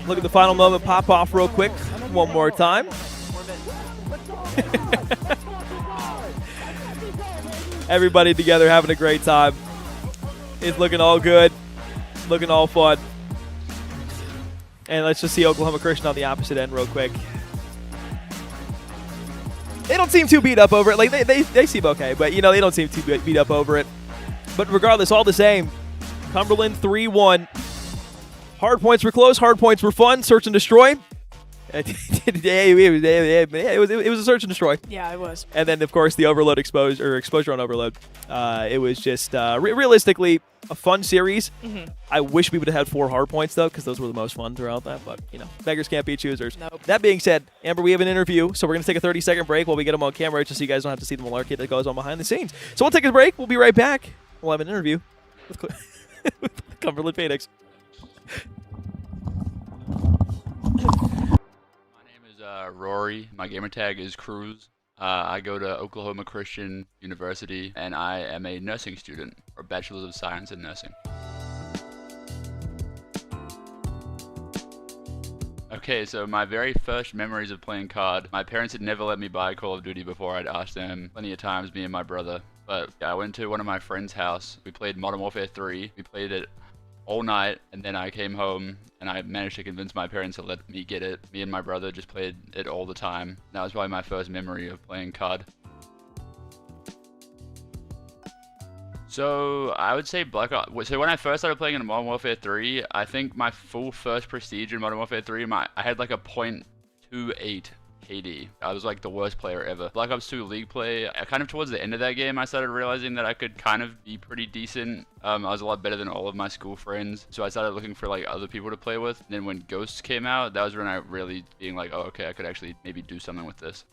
Look at the final moment pop off real quick. One more time. Everybody together having a great time. It's looking all good, looking all fun. And let's just see Oklahoma Christian on the opposite end real quick. They don't seem too beat up over it. Like they seem okay, but you know, they don't seem too beat up over it. But regardless, all the same, Cumberland 3-1. Hard points were close. Hard points were fun. Search and destroy. It was a search and destroy. Yeah, it was. And then of course the overload exposure on overload. It was just realistically a fun series. I wish we would have had 4 hard points though, because those were the most fun throughout that. But you know, beggars can't be choosers. Nope. That being said, Amber, we have an interview, so we're gonna take a 30-second break while we get them on camera, just so you guys don't have to see the malarkey that goes on behind the scenes. So we'll take a break. We'll be right back. We'll have an interview with Cumberland Phoenix. Rory. My gamer tag is Cruz. I go to Oklahoma Christian University, and I am a nursing student, or Bachelor's of Science in Nursing. Okay, so my very first memories of playing CoD, my parents had never let me buy Call of Duty before. I'd asked them plenty of times, me and my brother. But I went to one of my friend's house. We played Modern Warfare 3. We played it all night, and then I came home and I managed to convince my parents to let me get it. Me and my brother just played it all the time. That was probably my first memory of playing CoD. So I would say Black Ops. So when I first started playing in Modern Warfare 3, I think my full first prestige in Modern Warfare 3, I had like a .28 KD. I was like the worst player ever. Black Ops 2 League play, kind of towards the end of that game, I started realizing that I could kind of be pretty decent. I was a lot better than all of my school friends, so I started looking for like other people to play with. And then when Ghosts came out, that was when I really being like, oh, okay, I could actually maybe do something with this.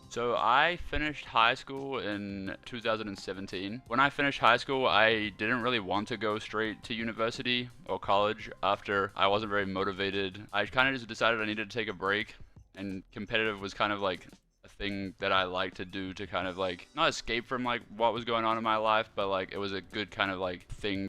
So I finished high school in 2017. When I finished high school, I didn't really want to go straight to university or college after I wasn't very motivated. I kind of just decided I needed to take a break, and competitive was kind of like a thing that I like to do to kind of like, not escape from like what was going on in my life, but like it was a good kind of like thing.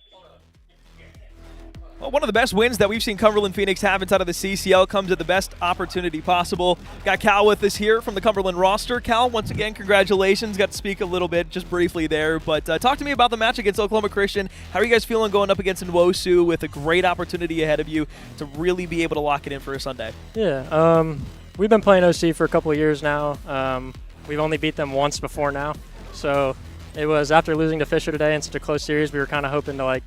Well, one of the best wins that we've seen Cumberland Phoenix have inside of the CCL comes at the best opportunity possible. Got Cal with us here from the Cumberland roster. Cal, once again, congratulations. Got to speak a little bit, just briefly there. But talk to me about the match against Oklahoma Christian. How are you guys feeling going up against Nwosu with a great opportunity ahead of you to really be able to lock it in for a Sunday? Yeah, we've been playing OC for a couple of years now. We've only beat them once before now. So it was after losing to Fisher today in such a close series, we were kind of hoping to like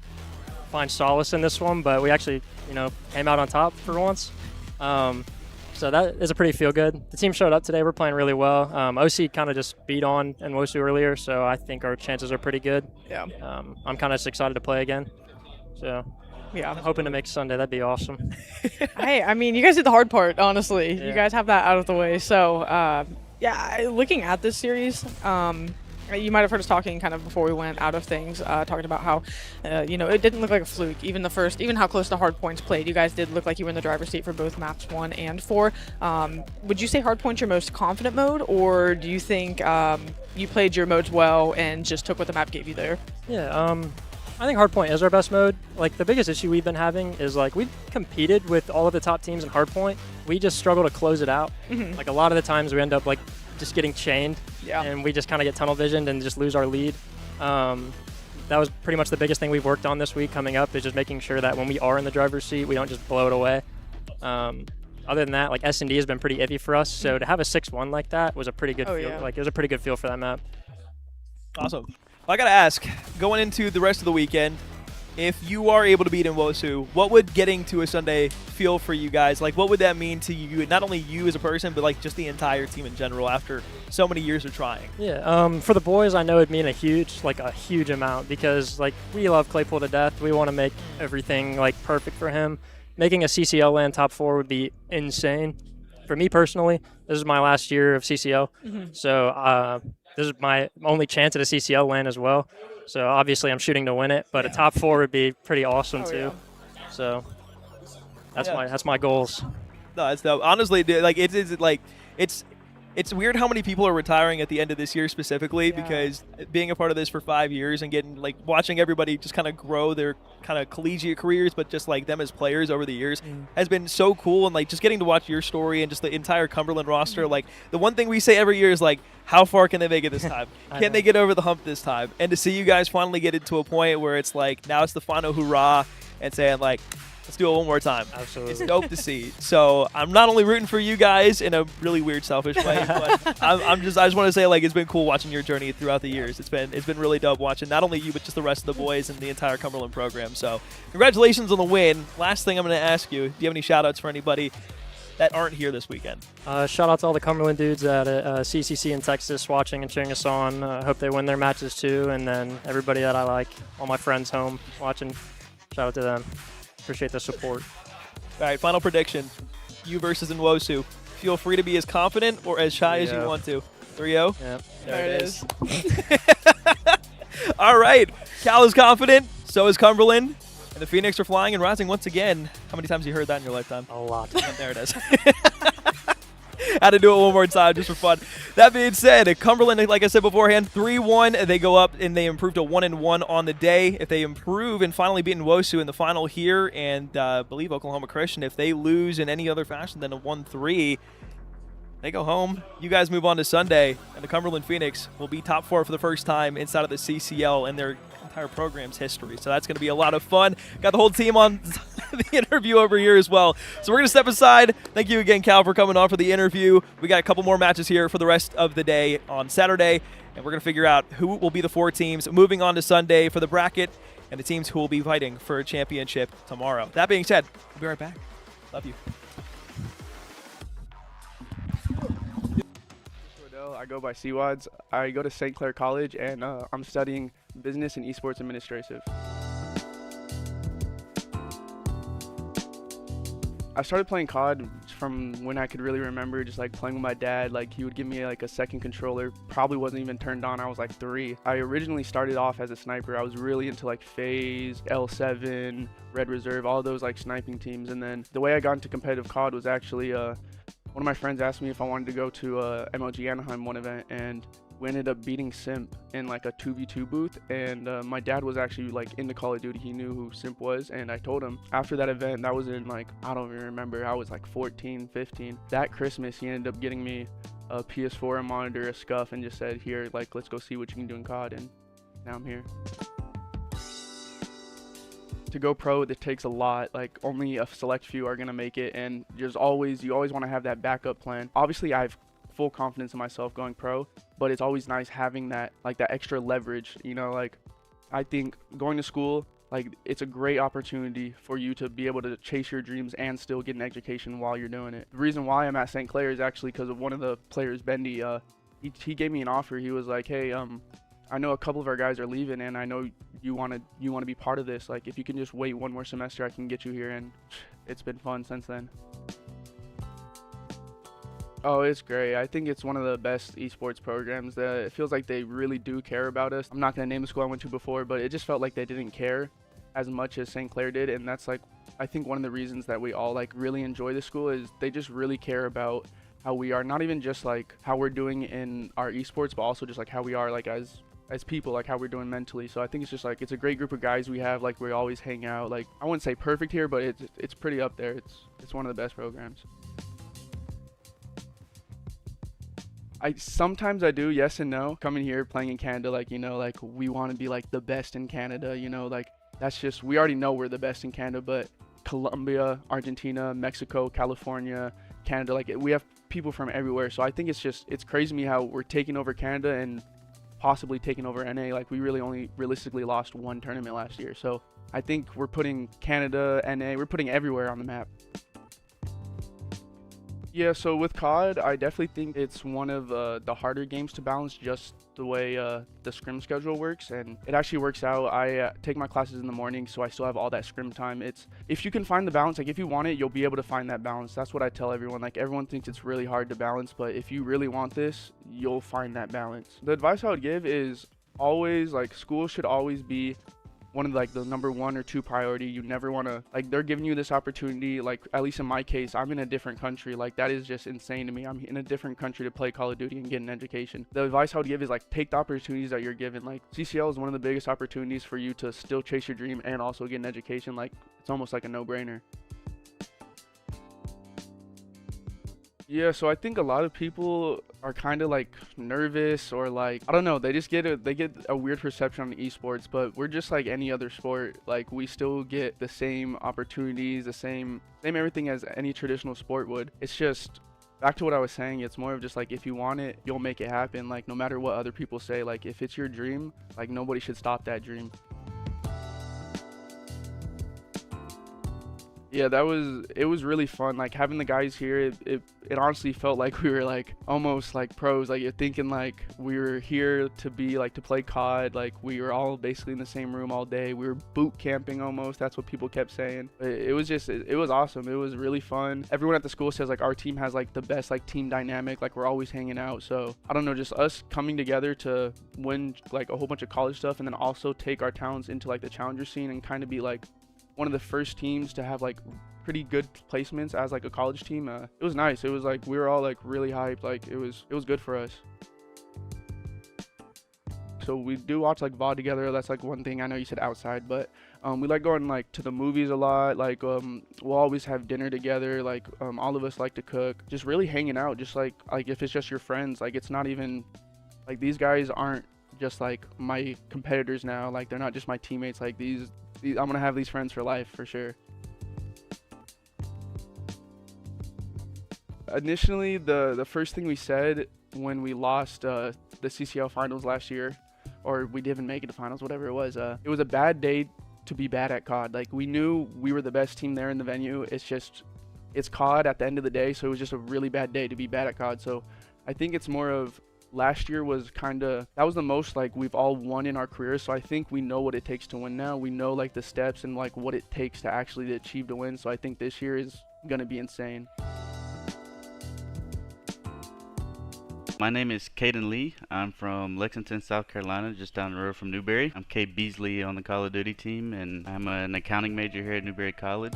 find solace in this one, but we actually, you know, came out on top for once. So that is a pretty feel good. The team showed up today. We're playing really well. OC kind of just beat on Nwosu earlier, so I think our chances are pretty good. Yeah. I'm kind of just excited to play again. So yeah, I'm hoping to make Sunday. That'd be awesome. Hey, I mean, you guys did the hard part, honestly. Yeah. You guys have that out of the way. So yeah, looking at this series, you might have heard us talking kind of before we went out of things, talking about how, you know, it didn't look like a fluke. Even how close the hard points played, you guys did look like you were in the driver's seat for both maps 1 and 4. Would you say hard point's your most confident mode, or do you think you played your modes well and just took what the map gave you there? Yeah, I think hardpoint is our best mode. Like the biggest issue we've been having is like we competed with all of the top teams in hardpoint. We just struggle to close it out. Like a lot of the times we end up like just getting chained, and we just kind of get tunnel visioned and just lose our lead. that was pretty much the biggest thing we've worked on this week coming up, is just making sure that when we are in the driver's seat, we don't just blow it away. Other than that, like S&D has been pretty iffy for us, so to have a 6-1 like that was a pretty good feel. Yeah. Like, it was a pretty good feel for that map. Awesome. Well, I gotta ask, going into the rest of the weekend, if you are able to beat Nwosu, what would getting to a Sunday feel for you guys? Like, what would that mean to you, not only you as a person, but like just the entire team in general after so many years of trying? Yeah, for the boys, I know it'd mean a huge amount, because like we love Claypool to death. We want to make everything like perfect for him. Making a CCL LAN top 4 would be insane. For me personally, this is my last year of CCL, so this is my only chance at a CCL LAN as well. So obviously I'm shooting to win it, but a top 4 would be pretty awesome too. So that's my goals. No, it's dope. Honestly, dude, like it's weird how many people are retiring at the end of this year specifically, because being a part of this for 5 years and getting like watching everybody just kind of grow their kind of collegiate careers, but just like them as players over the years has been so cool. And like just getting to watch your story and just the entire Cumberland roster, like the one thing we say every year is like, how far can they make it this time? Can they get over the hump this time? And to see you guys finally get it to a point where it's like, now it's the final hurrah and saying like, let's do it one more time. Absolutely. It's dope to see. So I'm not only rooting for you guys in a really weird, selfish way, but I just want to say, like, it's been cool watching your journey throughout the years. It's been really dope watching not only you, but just the rest of the boys and the entire Cumberland program. So congratulations on the win. Last thing I'm going to ask you, do you have any shout outs for anybody that aren't here this weekend? Shout out to all the Cumberland dudes at CCC in Texas watching and cheering us on. Hope they win their matches too. And then everybody that I like, all my friends home watching, shout out to them. Appreciate the support. All right, final prediction. You versus Nwosu. Feel free to be as confident or as shy as you want to. 3-0? Yep. There it is. All right. Cal is confident. So is Cumberland. And the Phoenix are flying and rising once again. How many times have you heard that in your lifetime? A lot. There it is. Had to do it one more time just for fun. That being said, Cumberland, like I said beforehand, 3-1. They go up and they improve to 1-1 on the day. If they improve and finally beat Nwosu in the final here, and believe Oklahoma Christian, if they lose in any other fashion than a 1-3, they go home. You guys move on to Sunday, and the Cumberland Phoenix will be top 4 for the first time inside of the CCL in their entire program's history. So that's going to be a lot of fun. Got the whole team on the interview over here as well. So we're going to step aside. Thank you again, Cal, for coming on for the interview. We got a couple more matches here for the rest of the day on Saturday, and we're going to figure out who will be the 4 teams moving on to Sunday for the bracket and the teams who will be fighting for a championship tomorrow. That being said, we'll be right back. Love you. I go by CWADS. I go to St. Clair College, and I'm studying business and esports administrative. I started playing COD from when I could really remember, just like playing with my dad. Like, he would give me like a second controller, probably wasn't even turned on. I was like 3. I originally started off as a sniper. I was really into like FaZe, L7, Red Reserve, all those like sniping teams. And then the way I got into competitive COD was actually one of my friends asked me if I wanted to go to MLG Anaheim one event, and we ended up beating Simp in like a 2v2 booth. And my dad was actually like into Call of Duty. He knew who Simp was, and I told him after that event, that was in like, I don't even remember, I was like 14, 15. That Christmas, he ended up getting me a PS4, a monitor, a scuff, and just said, here, like, let's go see what you can do in COD. And now I'm here. To go pro, it takes a lot. Like, only a select few are gonna make it, and you always want to have that backup plan. Obviously, I have full confidence in myself going pro, but it's always nice having that, like, that extra leverage, you know. Like, I think going to school, like, it's a great opportunity for you to be able to chase your dreams and still get an education while you're doing it. The reason why I'm at St. Clair is actually because of one of the players, Bendy. He gave me an offer. He was like, hey, I know a couple of our guys are leaving, and I know you want to be part of this. Like, if you can just wait one more semester, I can get you here. And it's been fun since then. Oh, it's great. I think it's one of the best esports programs. It feels like they really do care about us. I'm not going to name the school I went to before, but it just felt like they didn't care as much as St. Clair did. And that's, like, I think one of the reasons that we all, like, really enjoy the school is they just really care about how we are, not even just like how we're doing in our esports, but also just like how we are, like, as people, like how we're doing mentally. So I think it's just like, it's a great group of guys we have. Like, we always hang out. Like, I wouldn't say perfect here, but it's pretty up there. It's one of the best programs. Sometimes I do, yes and no. Coming here, playing in Canada, like, you know, like we want to be like the best in Canada, you know, like that's just, we already know we're the best in Canada, but Colombia, Argentina, Mexico, California, Canada, like we have people from everywhere. So I think it's crazy to me how we're taking over Canada and possibly taking over NA. Like we really only realistically lost one tournament last year. So I think we're putting Canada, NA, we're putting everywhere on the map. Yeah, so with CoD, I definitely think it's one of the harder games to balance, just the way the scrim schedule works, and it actually works out. I take my classes in the morning, so I still have all that scrim time. If you can find the balance, like if you want it, you'll be able to find that balance. That's what I tell everyone. Like everyone thinks it's really hard to balance, but if you really want this, you'll find that balance. The advice I would give is always, like, school should always be one of like the number 1 or 2 priority. You never want to, like, they're giving you this opportunity, like at least in my case, I'm in a different country. Like that is just insane to me. I'm in a different country to play Call of Duty and get an education. The advice I would give is like take the opportunities that you're given. Like CCL is one of the biggest opportunities for you to still chase your dream and also get an education. Like it's almost like a no-brainer. Yeah, so I think a lot of people are kind of like nervous, or like, I don't know, they get a weird perception on esports, but we're just like any other sport. Like we still get the same opportunities, the same everything as any traditional sport would. It's just back to what I was saying, it's more of just like if you want it, you'll make it happen. Like no matter what other people say, like if it's your dream, like nobody should stop that dream. Yeah, it was really fun. Like having the guys here, it honestly felt like we were like almost like pros. Like you're thinking like we were here to be like to play COD. Like we were all basically in the same room all day. We were boot camping almost. That's what people kept saying. It was just it was awesome. It was really fun. Everyone at the school says like our team has like the best like team dynamic. Like we're always hanging out. So I don't know, just us coming together to win like a whole bunch of college stuff, and then also take our talents into like the challenger scene and kind of be like one of the first teams to have like pretty good placements as like a college team. It was nice. It was like we were all like really hyped. Like it was good for us. So we do watch like VOD together. That's like one thing. I know you said outside, but we like going like to the movies a lot. Like we'll always have dinner together. Like all of us like to cook. Just really hanging out. Just like if it's just your friends. Like it's not even like these guys aren't just like my competitors now. Like they're not just my teammates. Like these I'm gonna have these friends for life for sure. Initially, the first thing we said when we lost the CCL finals last year, or we didn't make it to finals, whatever it was a bad day to be bad at COD. Like we knew we were the best team there in the venue. It's COD at the end of the day, so it was just a really bad day to be bad at COD. So I think it's more of last year was that was the most like we've all won in our careers. So I think we know what it takes to win now. We know like the steps and like what it takes to actually achieve to win. So I think this year is gonna be insane. My name is Caden Lee. I'm from Lexington, South Carolina, just down the road from Newberry. I'm Kay Beasley on the Call of Duty team, and I'm an accounting major here at Newberry College.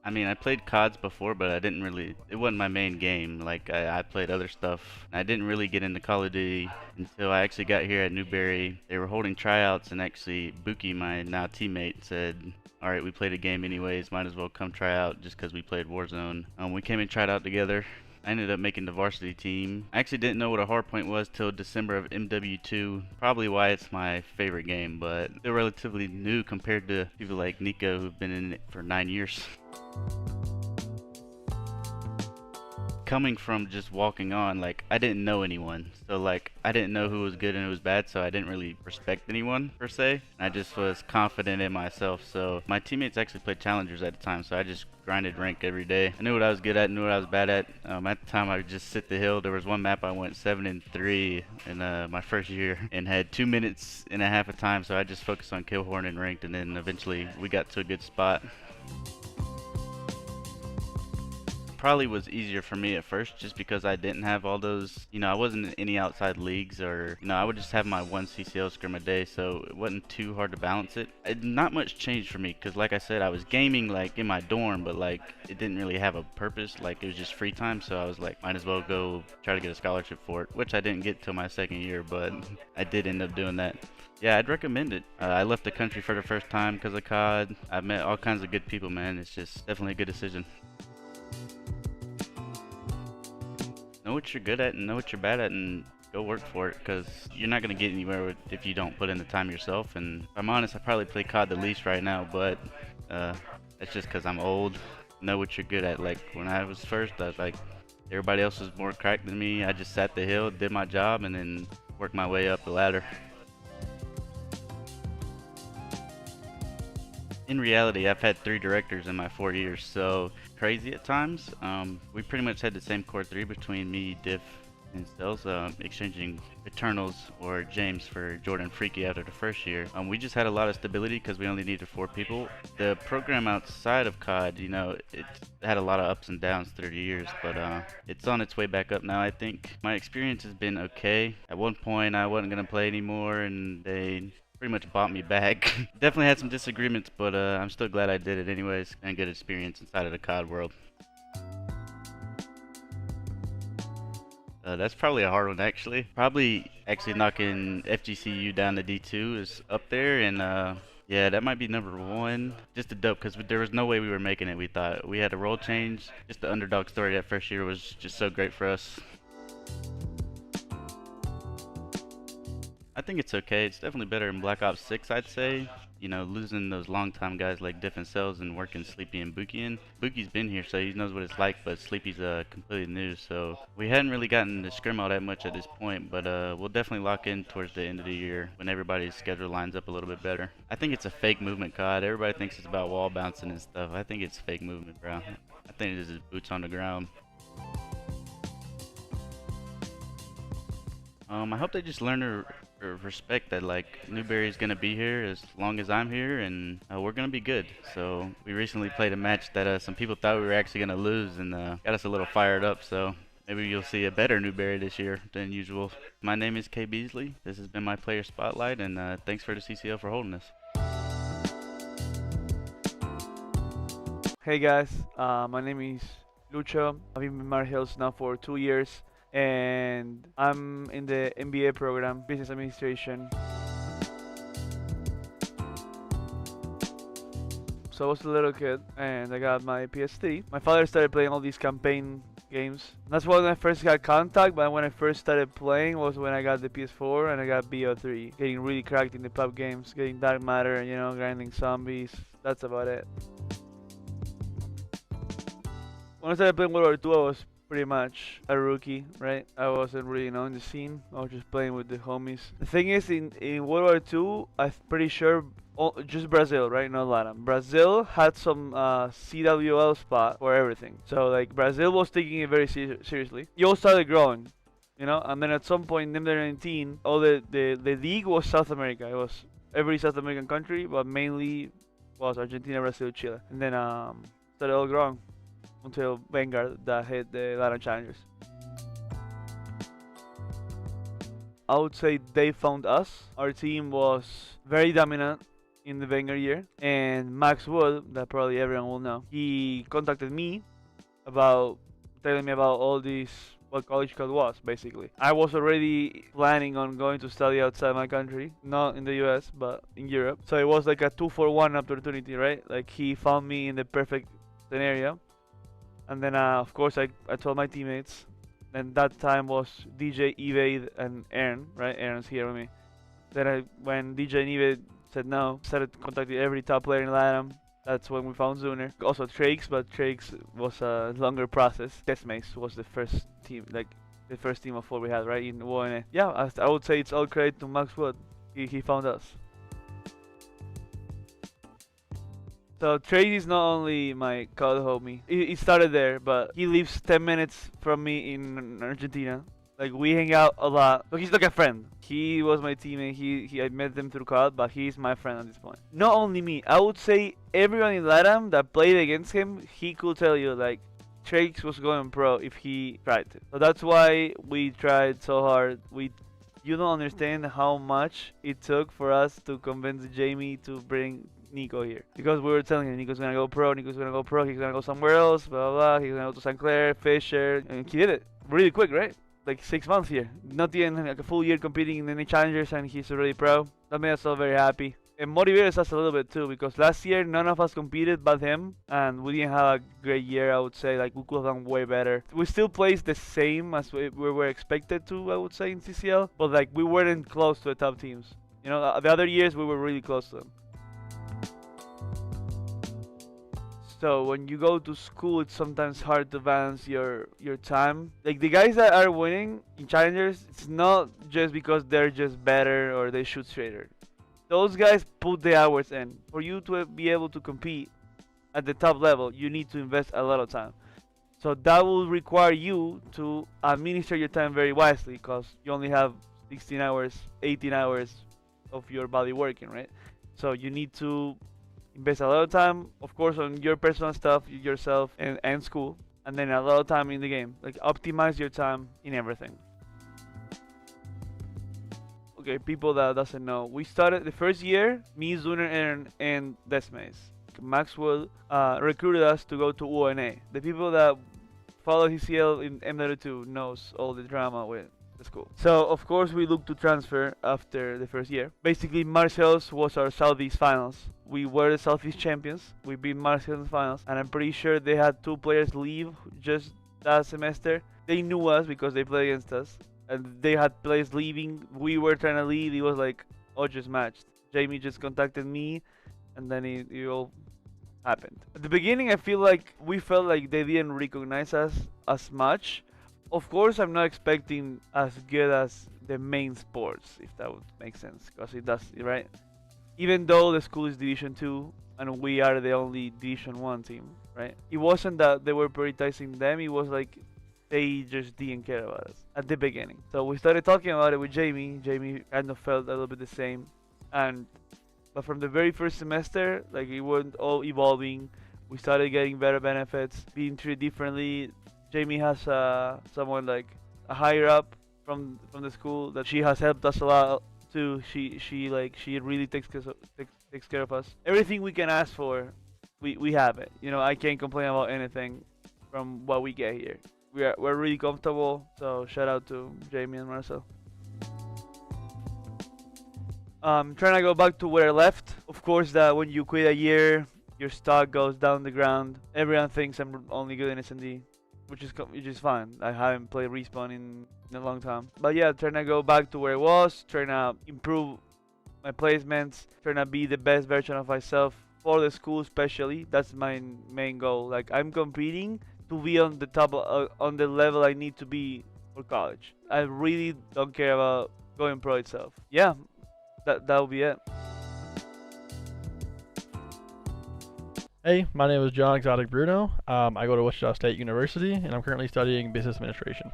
I mean, I played CODs before, but it wasn't my main game. Like, I played other stuff. I didn't really get into Call of Duty until I actually got here at Newberry. They were holding tryouts, and actually, Buki, my now teammate, said, all right, we played a game anyways, might as well come try out just because we played Warzone. We came and tried out together. I ended up making the varsity team. I actually didn't know what a hardpoint was till December of MW2. Probably why it's my favorite game, but they're relatively new compared to people like Nico who've been in it for 9 years. Coming from just walking on, like, I didn't know anyone. So, like, I didn't know who was good and who was bad, so I didn't really respect anyone, per se. I just was confident in myself. So, my teammates actually played challengers at the time, so I just grinded rank every day. I knew what I was good at, knew what I was bad at. At the time, I would just sit the hill. There was one map I went 7-3 in my first year and had 2 minutes and a half of time, so I just focused on kill horn and ranked, and then eventually we got to a good spot. Probably was easier for me at first just because I didn't have all those, I wasn't in any outside leagues, or I would just have my one CCL scrim a day, so it wasn't too hard to balance it. Not much changed for me because, like I said, I was gaming like in my dorm, but like it didn't really have a purpose. Like it was just free time, so I was like, might as well go try to get a scholarship for it, which I didn't get till my second year, but I did end up doing that. Yeah, I'd recommend it. I left the country for the first time because of COD. I met all kinds of good people, man. It's just definitely a good decision. know what you're good at and know what you're bad at, and go work for it, because you're not going to get anywhere if you don't put in the time yourself. And if I'm honest, I probably play COD the least right now, but that's just because I'm old. Know what you're good at. Like when I was first, I was like, everybody else was more cracked than me. I just sat the hill, did my job, and then worked my way up the ladder. In reality, I've had 3 directors in my 4 years, so crazy at times. We pretty much had the same core 3 between me, Diff, and Cells, exchanging Eternals or James for Jordan Freaky after the first year. We just had a lot of stability because we only needed 4 people. The program outside of COD, you know, it had a lot of ups and downs through the years, but it's on its way back up now, I think. My experience has been okay. At one point, I wasn't going to play anymore, and they pretty much bought me back. Definitely had some disagreements, but I'm still glad I did it anyways, and good experience inside of the COD world. That's probably a hard one, actually. Probably actually knocking FGCU down to D2 is up there, and yeah, that might be number 1. Just a dope, because there was no way we were making it, we thought. We had a role change. Just the underdog story that first year was just so great for us. I think it's okay. It's definitely better than Black Ops 6, I'd say. You know, losing those long-time guys like Diff and Cells and working Sleepy and Buki in. Buki's been here, so he knows what it's like, but Sleepy's completely new, so we hadn't really gotten to scrim all that much at this point, but we'll definitely lock in towards the end of the year when everybody's schedule lines up a little bit better. I think it's a fake movement, COD. Everybody thinks it's about wall bouncing and stuff. I think it's fake movement, bro. I think this is boots on the ground. I hope they just learn to respect that, like, Newberry's gonna be here as long as I'm here, and we're gonna be good. So we recently played a match that some people thought we were actually gonna lose, and got us a little fired up. So maybe you'll see a better Newberry this year than usual. My name is K Beasley. This has been my player spotlight, and thanks for the CCL for holding us. Hey guys, my name is Lucho. I've been in Mar Hills now for 2 years, and I'm in the MBA program, Business Administration. So I was a little kid, and I got my PS3. My father started playing all these campaign games. That's when I first got contact, but when I first started playing was when I got the PS4 and I got BO3. Getting really cracked in the pub games, getting Dark Matter, you know, grinding zombies. That's about it. When I started playing World War II, I was pretty much a rookie, right? I wasn't really known the scene. I was just playing with the homies. The thing is, in World War II, I'm pretty sure just Brazil, right? Not LAN. Brazil had some CWL spot for everything. So like Brazil was taking it very seriously. You all started growing, you know. And then at some point in 2019, all the league was South America. It was every South American country, but mainly was Argentina, Brazil, Chile. And then started all growing until Vanguard that hit the LAN Challengers. I would say they found us. Our team was very dominant in the Vanguard year, and Max Wood, that probably everyone will know, he contacted me about telling me about all these, what college COD was, basically. I was already planning on going to study outside my country, not in the US, but in Europe. So it was like a 2-for-1 opportunity, right? Like he found me in the perfect scenario. And then, of course, I told my teammates, and that time was DJ, Evade, and Aaron, right? Aaron's here with me. Then when DJ and Evade said no, started contacting every top player in LATAM. That's when we found Zuner. Also Trakes, but Trakes was a longer process. Testmates was the first team, like the first team of 4 we had, right? In one. Yeah, I would say it's all credit to Max Wood. He found us. So Trace is not only my COD homie. He started there, but he lives 10 minutes from me in Argentina. Like we hang out a lot. So he's like a friend. He was my teammate. I met them through COD, but he's my friend at this point. Not only me, I would say everyone in LATAM that played against him, he could tell you like Trakes was going pro if he tried to. So that's why we tried so hard. You don't understand how much it took for us to convince Jamie to bring Nico here, because we were telling him Nico's gonna go pro, he's gonna go somewhere else, blah blah blah, he's gonna go to St. Clair, Fisher, and he did it really quick, right? Like 6 months here, not even like a full year competing in any challengers, and he's already pro. That made us all very happy. it motivates us a little bit too, because last year none of us competed but him, and we didn't have a great year. I would say, like, we could have done way better. We still placed the same as we were expected to, I would say, in CCL, but like we weren't close to the top teams. You know, the other years we were really close to them. So when you go to school, it's sometimes hard to balance your time. Like, the guys that are winning in challengers, it's not just because they're just better or they shoot straighter. Those guys put the hours in. For you to be able to compete at the top level, you need to invest a lot of time. So that will require you to administer your time very wisely, because you only have 16 hours, 18 hours of your body working, right? So you need to invest a lot of time, of course, on your personal stuff, yourself, and school, and then a lot of time in the game. Like, optimize your time in everything. Okay, people that doesn't know, we started the first year, me, Zuner, and Desmaze. Maxwell recruited us to go to UNA. The people that follow CCL in MW2 knows all the drama with the school. So of course we looked to transfer after the first year. Basically, Marcel's was our Southeast finals. We were the Southeast champions. We beat Marcel in the finals, and I'm pretty sure they had 2 players leave just that semester. They knew us because they played against us, and they had players leaving. We were trying to leave. It was like, oh, just matched. Jamie just contacted me, and then it all happened. At the beginning, I feel like we felt like they didn't recognize us as much. Of course, I'm not expecting as good as the main sports, if that would make sense, because it does, right? Even though the school is Division 2 and we are the only Division 1 team, right? It wasn't that they were prioritizing them, it was like they just didn't care about us at the beginning. So we started talking about it with Jamie. Jamie kind of felt a little bit the same. But from the very first semester, like, it went all evolving. We started getting better benefits, being treated differently. Jamie has someone like a higher up from the school that she has helped us a lot too. She really takes care of us. Everything we can ask for, we have it. You know, I can't complain about anything from what we get here. We're really comfortable. So shout out to Jamie and Marcel. Trying to go back to where I left. Of course, that when you quit a year, your stock goes down the ground. Everyone thinks I'm only good in S&D. Which is fine. I haven't played Respawn in a long time. But yeah, trying to go back to where I was, trying to improve my placements, trying to be the best version of myself for the school especially. That's my main goal. Like, I'm competing to be on the top, on the level I need to be for college. I really don't care about going pro itself. Yeah, that'll be it. Hey, my name is John Exotic Bruno. I go to Wichita State University, and I'm currently studying business administration.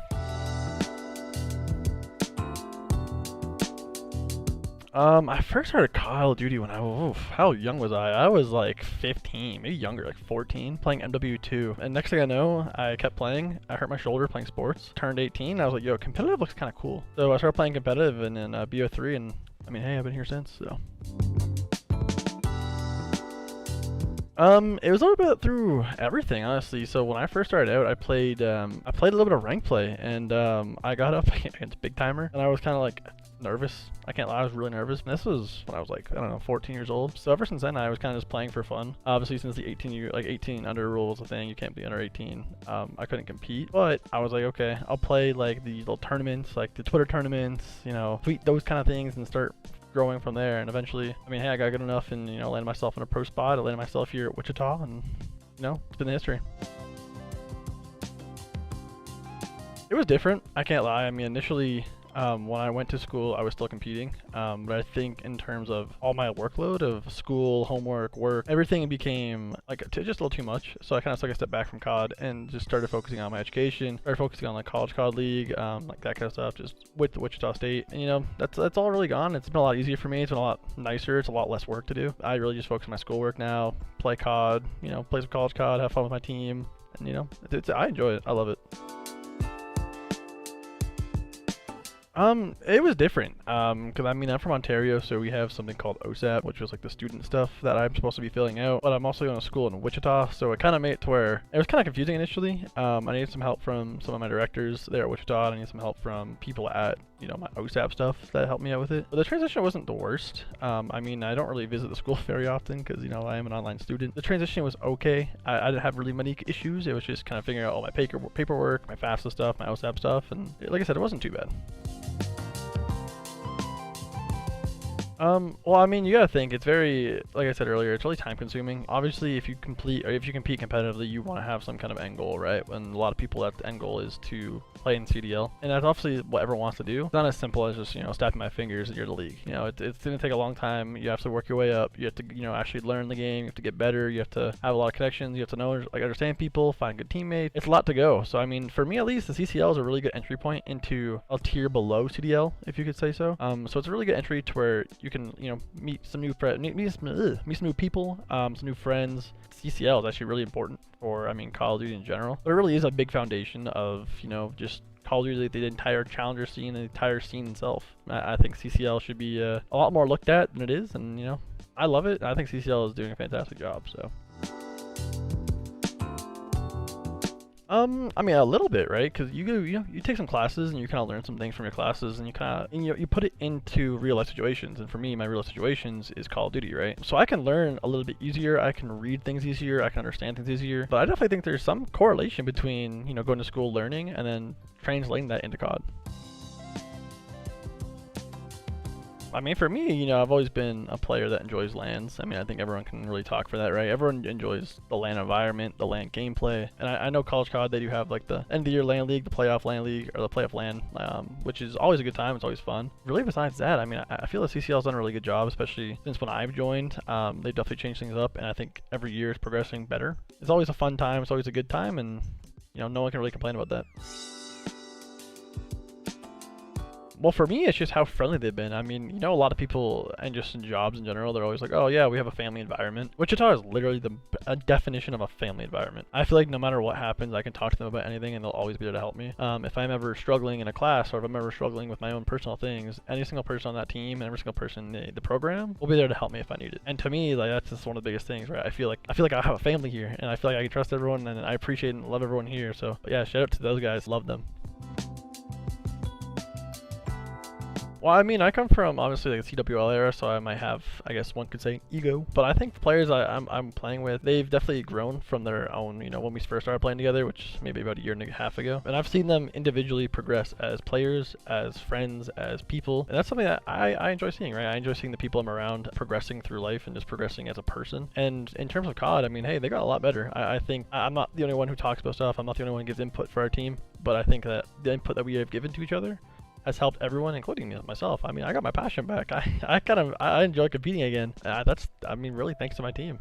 I first started Call of Duty when how young was I? I was like 15, maybe younger, like 14, playing MW2. And next thing I know, I kept playing. I hurt my shoulder playing sports. Turned 18, I was like, yo, competitive looks kind of cool. So I started playing competitive and then BO3, and I mean, hey, I've been here since, so. It was a little bit through everything, honestly. So when I first started out, I played a little bit of rank play, and I got up against Big Timer, and I was kind of like nervous. I can't lie, I was really nervous. And this was when I was like, I don't know, 14 years old. So ever since then, I was kind of just playing for fun. Obviously, since the 18 under rule was a thing, you can't be under 18. I couldn't compete, but I was like, okay, I'll play like these little tournaments, like the Twitter tournaments, you know, tweet those kind of things, and start growing from there. And eventually, I mean, hey, I got good enough and, you know, landed myself in a pro spot. I landed myself here at Wichita, and, you know, it's been the history. It was different, I can't lie. I mean, initially, when I went to school, I was still competing, but I think in terms of all my workload of school, homework, work, everything became like just a little too much. So I kind of took a step back from COD and just started focusing on my education, started focusing on like college COD League, like that kind of stuff, just with Wichita State. And, you know, that's all really gone. It's been a lot easier for me. It's been a lot nicer. It's a lot less work to do. I really just focus on my schoolwork now, play COD, you know, play some college COD, have fun with my team, and, you know, I enjoy it. I love it. It was different. Because I mean, I'm from Ontario, so we have something called OSAP, which was like the student stuff that I'm supposed to be filling out. But I'm also going to school in Wichita, so it kind of made it to where it was kind of confusing initially. I needed some help from some of my directors there at Wichita. And I needed some help from people at, you know, my OSAP stuff that helped me out with it. But the transition wasn't the worst. I mean, I don't really visit the school very often because, you know, I am an online student. The transition was okay. I didn't have really many issues. It was just kind of figuring out all my paperwork, my FAFSA stuff, my OSAP stuff, and like I said, it wasn't too bad. Well, I mean, you gotta think, it's very, like I said earlier, it's really time consuming. Obviously, if you compete competitively, you want to have some kind of end goal, right? And a lot of people, that end goal is to play in CDL. And that's obviously what everyone wants to do. It's not as simple as just, you know, snapping my fingers and you're the league. You know, it's gonna take a long time. You have to work your way up. You have to, you know, actually learn the game. You have to get better. You have to have a lot of connections. You have to know, like, understand people, find good teammates. It's a lot to go. So, I mean, for me at least, the CCL is a really good entry point into a tier below CDL, if you could say so. So it's a really good entry to where you can, you know, meet some new meet some new people, some new friends. CCL is actually really important for, I mean, Call of Duty in general. But it really is a big foundation of, you know, just Call of Duty, the entire challenger scene, the entire scene itself. I think CCL should be a lot more looked at than it is, and, you know, I love it. I think CCL is doing a fantastic job, so. I mean, a little bit, right? Because you take some classes and you kind of learn some things from your classes, and you put it into real life situations. And for me, my real life situations is Call of Duty, right? So I can learn a little bit easier. I can read things easier. I can understand things easier. But I definitely think there's some correlation between, you know, going to school, learning, and then translating that into COD. I mean, for me, you know, I've always been a player that enjoys LANs. I mean, I think everyone can really talk for that, right? Everyone enjoys the LAN environment, the LAN gameplay. And I know College COD, they do have like the end of the year LAN League, the playoff LAN League, or the playoff LAN, which is always a good time. It's always fun. Really, besides that, I mean, I feel that CCL's done a really good job, especially since when I've joined. They've definitely changed things up, and I think every year is progressing better. It's always a fun time. It's always a good time, and, you know, no one can really complain about that. Well, for me, it's just how friendly they've been. I mean, you know, a lot of people, and just in jobs in general, they're always like, oh yeah, we have a family environment. Wichita is literally a definition of a family environment. I feel like no matter what happens, I can talk to them about anything and they'll always be there to help me. If I'm ever struggling in a class, or if I'm ever struggling with my own personal things, any single person on that team and every single person in the program will be there to help me if I need it. And to me, like, that's just one of the biggest things, right? I feel like I have a family here, and I feel like I can trust everyone, and I appreciate and love everyone here. So yeah, shout out to those guys. Love them. Well, I mean, I come from obviously like the CWL era, so I might have, I guess one could say, ego. But I think the players I'm playing with, they've definitely grown from their own, you know, when we first started playing together, which maybe about a year and a half ago. And I've seen them individually progress as players, as friends, as people. And that's something that I enjoy seeing, right? I enjoy seeing the people I'm around progressing through life and just progressing as a person. And in terms of COD, I mean, hey, they got a lot better. I think I'm not the only one who talks about stuff. I'm not the only one who gives input for our team. But I think that the input that we have given to each other has helped everyone, including myself. I mean, I got my passion back. I enjoy competing again. I mean, really thanks to my team.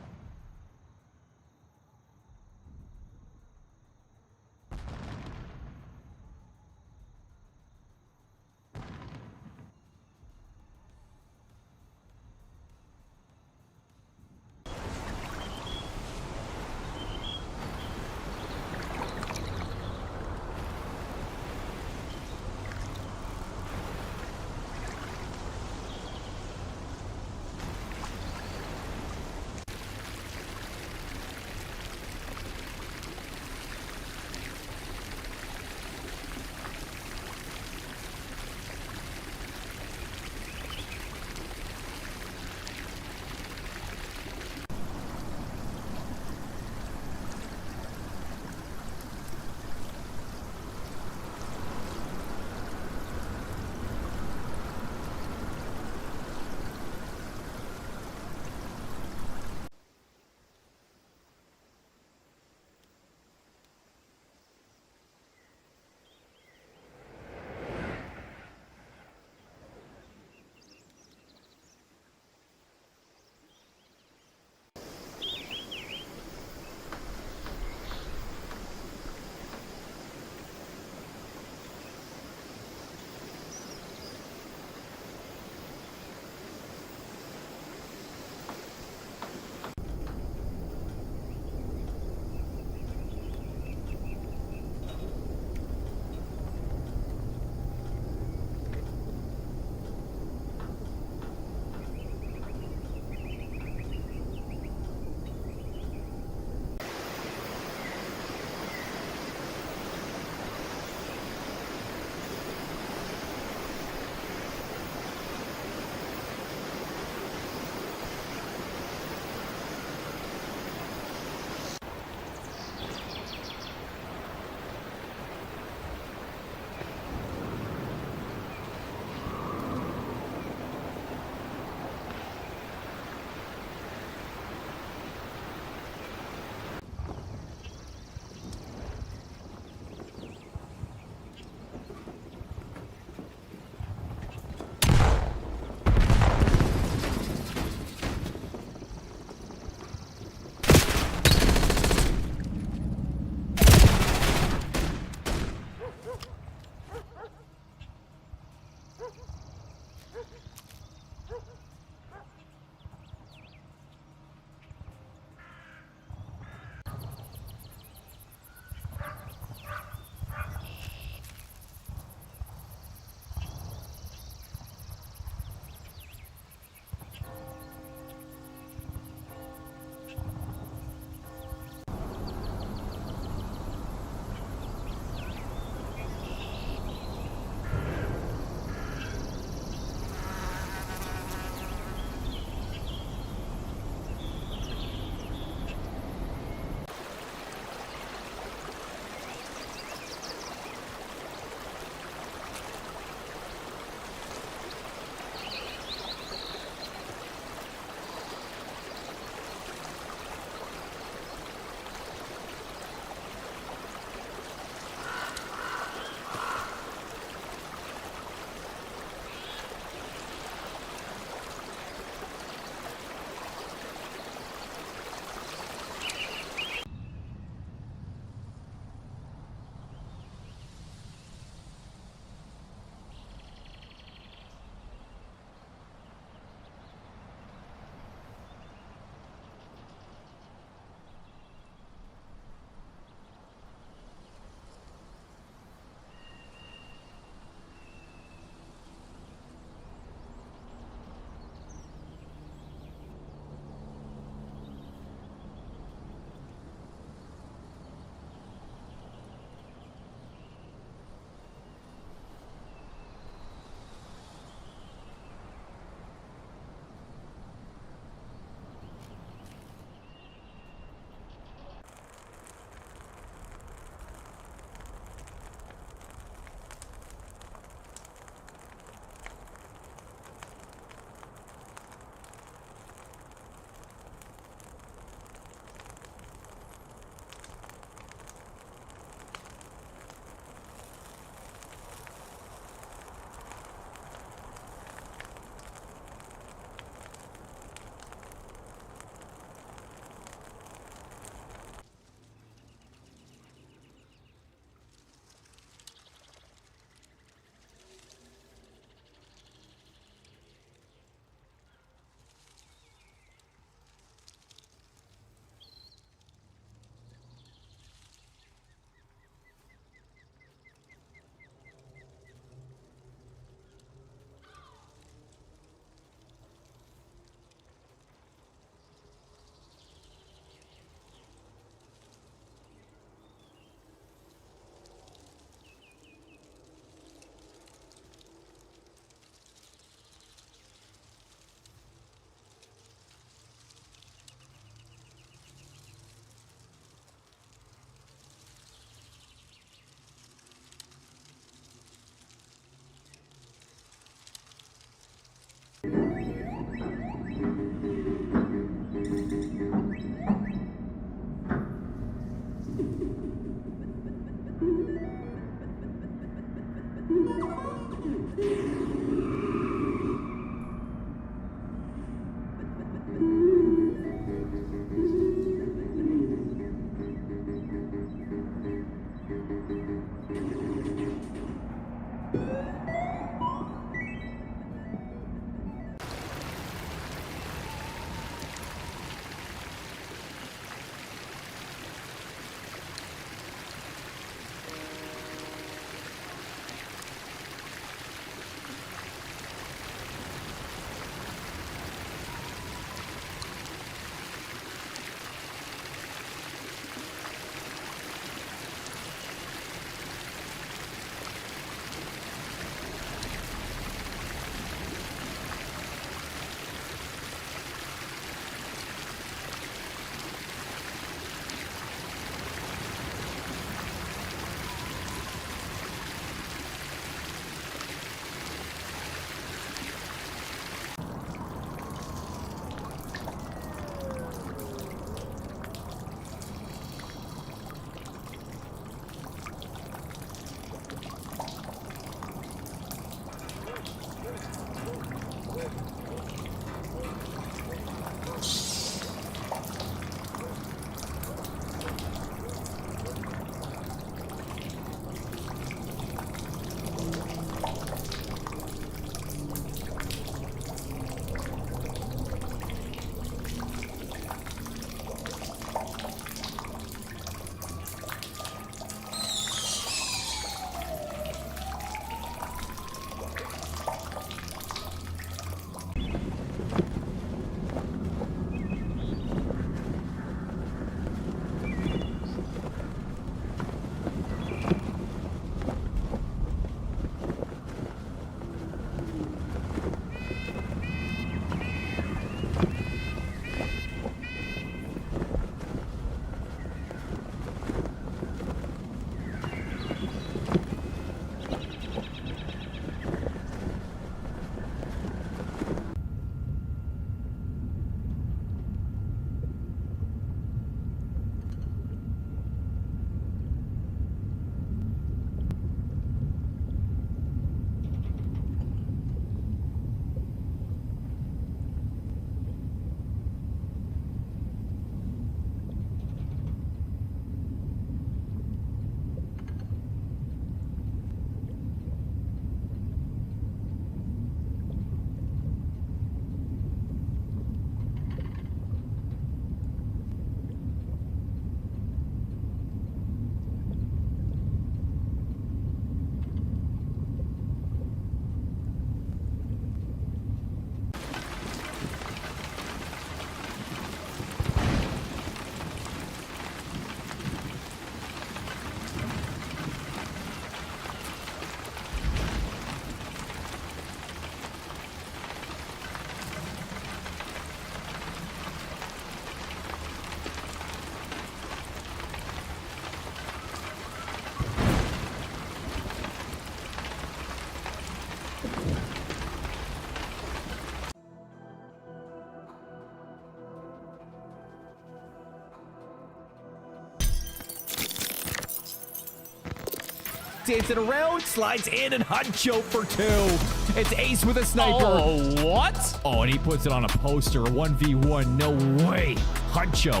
Dancing around, slides in, and Huncho for two. It's Ace with a sniper. Oh, what? Oh, and he puts it on a poster. 1v1. No way. Huncho.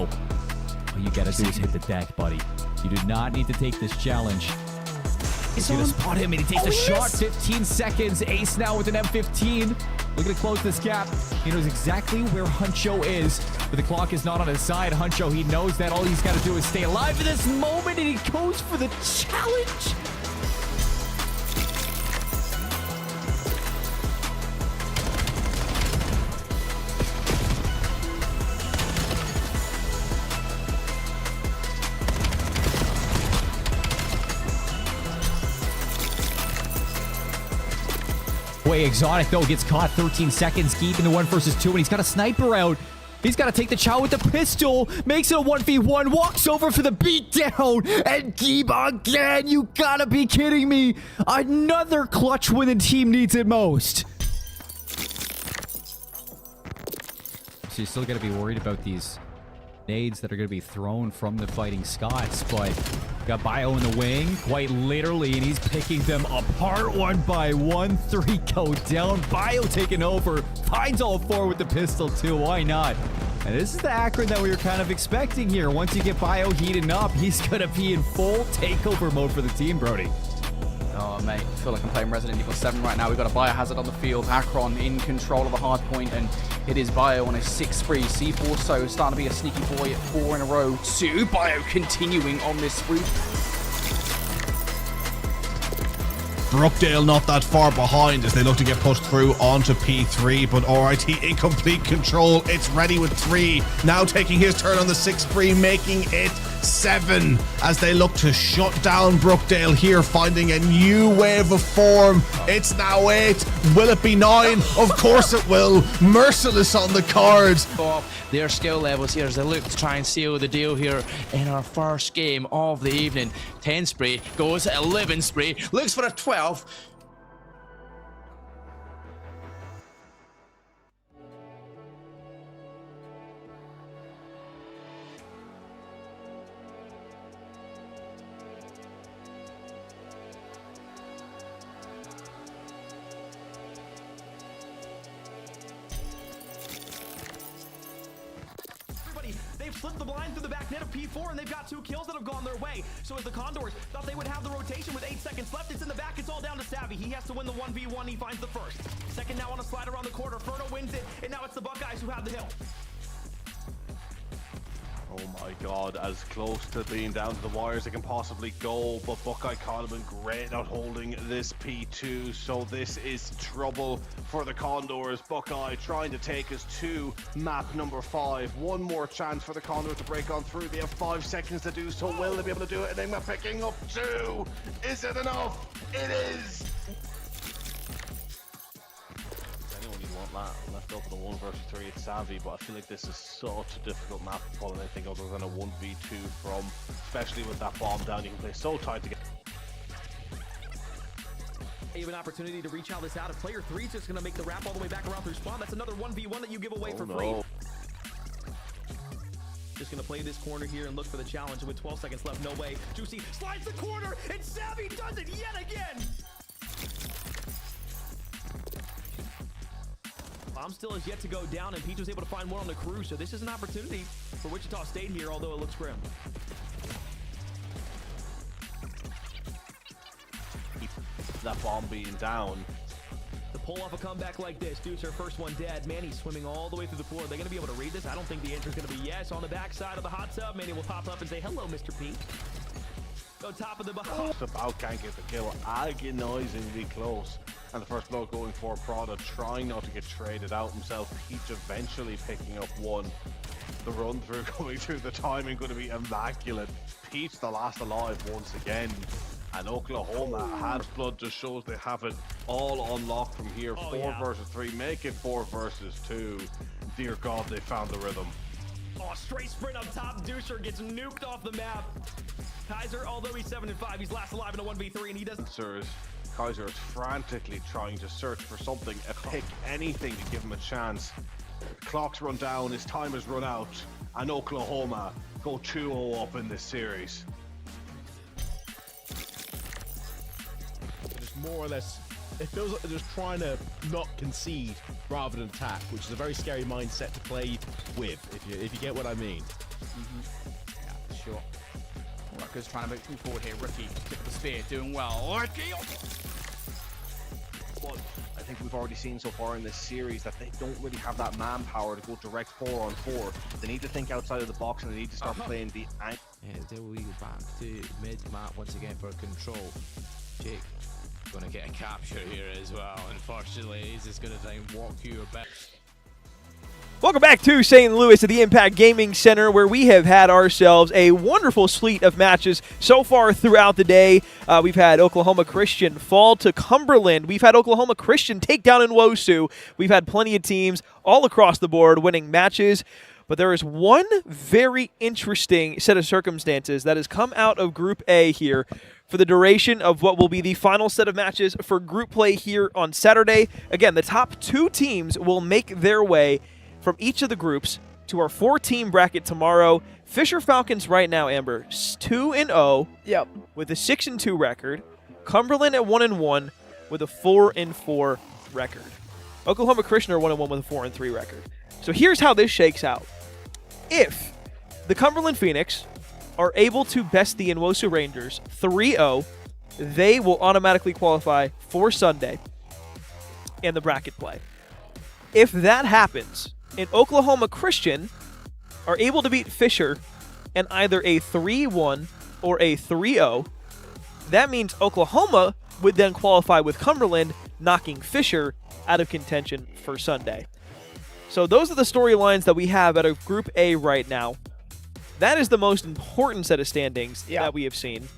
All you gotta do is hit the deck, buddy. You do not need to take this challenge. He's gonna spot him, and he takes a shot. 15 seconds. Ace now with an M15. Looking to close this gap. He knows exactly where Huncho is, but the clock is not on his side. Huncho, he knows that all he's got to do is stay alive in this moment, and he goes for the challenge. Way Exotic, though, gets caught. 13 seconds, keeping the 1 versus 2, and he's got a sniper out. He's got to take the chow with the pistol. Makes it a 1v1. Walks over for the beatdown. And Geeb again. You gotta be kidding me. Another clutch when the team needs it most. So you still got to be worried about these nades that are going to be thrown from the Fighting Scots, but got Bio in the wing, quite literally, and he's picking them apart one by one. 3 go down. Bio taking over, finds all 4 with the pistol too. Why not? And this is the Akron that we were kind of expecting here. Once you get Bio heating up, he's going to be in full takeover mode for the team, Brody. Oh, mate, I feel like I'm playing Resident Evil 7 right now. We've got a biohazard on the field. Akron in control of the hard point, and it is Bio on a 6-3. C4 so starting to be a sneaky boy at 4 in a row. 2. Bio continuing on this route. Brookdale not that far behind as they look to get pushed through onto P3, but RIT in complete control. It's ready with 3. Now taking his turn on the 6-3, making it 7 as they look to shut down Brookdale here, finding a new wave of form. It's now 8. Will it be 9? Of course it will. Merciless on the cards. Their skill levels here as they look to try and seal the deal here in our first game of the evening. 10 spray goes 11 spray, looks for a 12. They've slipped the blind through the back net of P4, and they've got 2 kills that have gone their way. So as the Condors thought they would have the rotation with 8 seconds left, it's in the back. It's all down to Savvy. He has to win the 1v1. He finds the first. Second now on a slide around the corner. Ferno wins it, and now it's the Buckeyes who have the hill. Oh my god, as close to being down to the wire as it can possibly go, but Buckeye Coleman great out holding this P2, so this is trouble for the Condors. Buckeye trying to take us to map number 5. One more chance for the Condors to break on through. They have 5 seconds to do so. Will they be able to do it? Enigma picking up 2. Is it enough? It is! Left over the 1 versus 3, it's Savvy, but I feel like this is such a difficult map to pull anything other than a 1v2 from, especially with that bomb down. You can play so tight to get. You have an opportunity to reach out this out. If player 3 is just going to make the wrap all the way back around through spawn, that's another 1v1 that you give away for free. Just going to play this corner here and look for the challenge with 12 seconds left. No way. Juicy slides the corner, and Savvy does it yet again. Bomb still is yet to go down, and Peach was able to find one on the crew, so this is an opportunity for Wichita State here, although it looks grim. That bomb being down. To pull off a comeback like this, dude's her first one dead. Manny's swimming all the way through the floor. Are they going to be able to read this? I don't think the answer is going to be yes. On the backside of the hot tub, Manny will pop up and say, hello, Mr. P. Go top of the box. About can't get the kill. Agonizingly close. And the first blow going for Prada, trying not to get traded out himself. Peach eventually picking up 1. The run through going through the timing going to be immaculate. Peach the last alive once again. And Oklahoma has blood, just shows they have it all unlocked from here. 4 versus 3, make it 4 versus 2. Dear God, they found the rhythm. Oh, straight sprint up top. Deucer gets nuked off the map. Kaiser, although he's 7-5, he's last alive in a 1v3, and he doesn't. Kaiser is frantically trying to search for something, pick anything to give him a chance. The clock's run down, his time has run out, and Oklahoma go 2-0 up in this series. Just more or less, it feels like they're just trying to not concede rather than attack, which is a very scary mindset to play with, if you get what I mean. Yeah, sure. Rutgers trying to move forward here. Rookie, tip of the spear, doing well. Rookie! But I think we've already seen so far in this series that they don't really have that manpower to go direct 4-on-4. They need to think outside of the box, and they need to start playing the... Yeah, there we go back to mid-map once again for control. Jake gonna get a capture here as well. Unfortunately, he's just gonna try and walk you back. Welcome back to St. Louis at the Impact Gaming Center, where we have had ourselves a wonderful slate of matches so far throughout the day. We've had Oklahoma Christian fall to Cumberland. We've had Oklahoma Christian take down Nwosu. We've had plenty of teams all across the board winning matches. But there is one very interesting set of circumstances that has come out of Group A here for the duration of what will be the final set of matches for group play here on Saturday. Again, the top 2 teams will make their way from each of the groups to our 4-team bracket tomorrow. Fisher Falcons right now, Amber, 2-0. Yep. With a 6-2 record. Cumberland at 1-1 with a 4-4 record. Oklahoma Christian are 1-1 with a 4-3 record. So here's how this shakes out. If the Cumberland Phoenix are able to best the Nwosu Rangers 3-0, they will automatically qualify for Sunday in the bracket play. If that happens, and Oklahoma Christian are able to beat Fisher in either a 3-1 or a 3-0, that means Oklahoma would then qualify with Cumberland, knocking Fisher out of contention for Sunday. So those are the storylines that we have out of Group A right now. That is the most important set of standings that we have seen.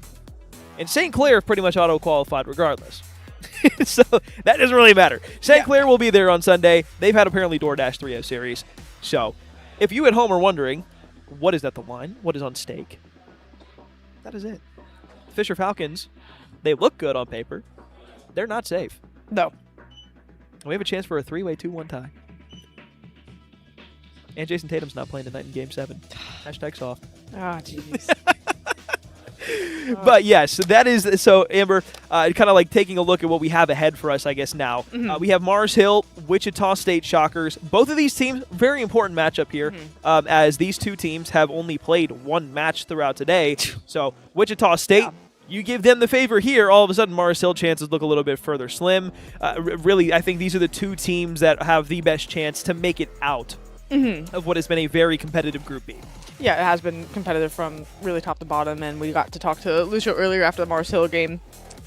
And St. Clair pretty much auto-qualified regardless. So that doesn't really matter. St. Clair will be there on Sunday. They've had apparently DoorDash 3-0 series. So if you at home are wondering, what is at the line? What is on stake? That is it. Fisher Falcons, they look good on paper. They're not safe. No. We have a chance for a 3-way 2-1 tie. And Jason Tatum's not playing tonight in Game 7. Hashtag soft. Ah, jeez. But yes, that is so. Amber, kind of like taking a look at what we have ahead for us, I guess now. We have Mars Hill, Wichita State Shockers. Both of these teams, very important matchup here, as these two teams have only played one match throughout today. So Wichita State. You give them the favor here, all of a sudden Mars Hill chances look a little bit further slim. Really, I think these are the two teams that have the best chance to make it out of what has been a very competitive Group B. Yeah, it has been competitive from really top to bottom, and we got to talk to Lucio earlier after the Mars Hill game.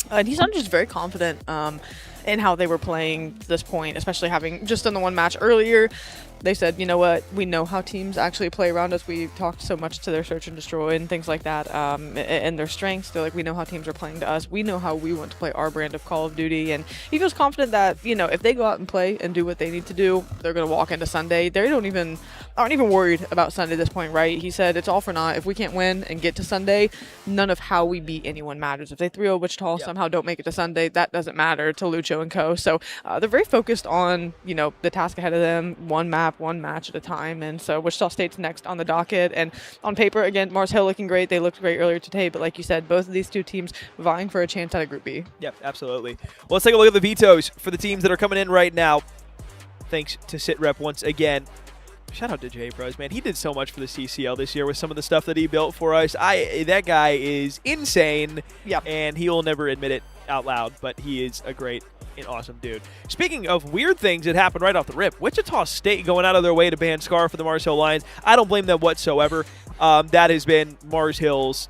And he sounded just very confident in how they were playing to this point, especially having just done the one match earlier. They said, you know what, we know how teams actually play around us. We talked so much to their search and destroy and things like that, and their strengths. They're like, we know how teams are playing to us. We know how we want to play our brand of Call of Duty. And he feels confident that, you know, if they go out and play and do what they need to do, they're going to walk into Sunday. They aren't even worried about Sunday at this point, right? He said, it's all for naught. If we can't win and get to Sunday, none of how we beat anyone matters. If they 3-0 Wichita somehow don't make it to Sunday, that doesn't matter to Lucho and co. So they're very focused on, you know, the task ahead of them, one map, one match at a time. And so Wichita State's next on the docket. And on paper, again, Mars Hill looking great. They looked great earlier today. But like you said, both of these two teams vying for a chance at a Group B. Yep, absolutely. Well, let's take a look at the vetoes for the teams that are coming in right now. Thanks to SitRep once again. Shout out to Jay Pros, man. He did so much for the CCL this year with some of the stuff that he built for us. That guy is insane, and he will never admit it out loud, but he is a great and awesome dude. Speaking of weird things that happened right off the rip, Wichita State going out of their way to ban Scar for the Mars Hill Lions. I don't blame them whatsoever. That has been Mars Hill's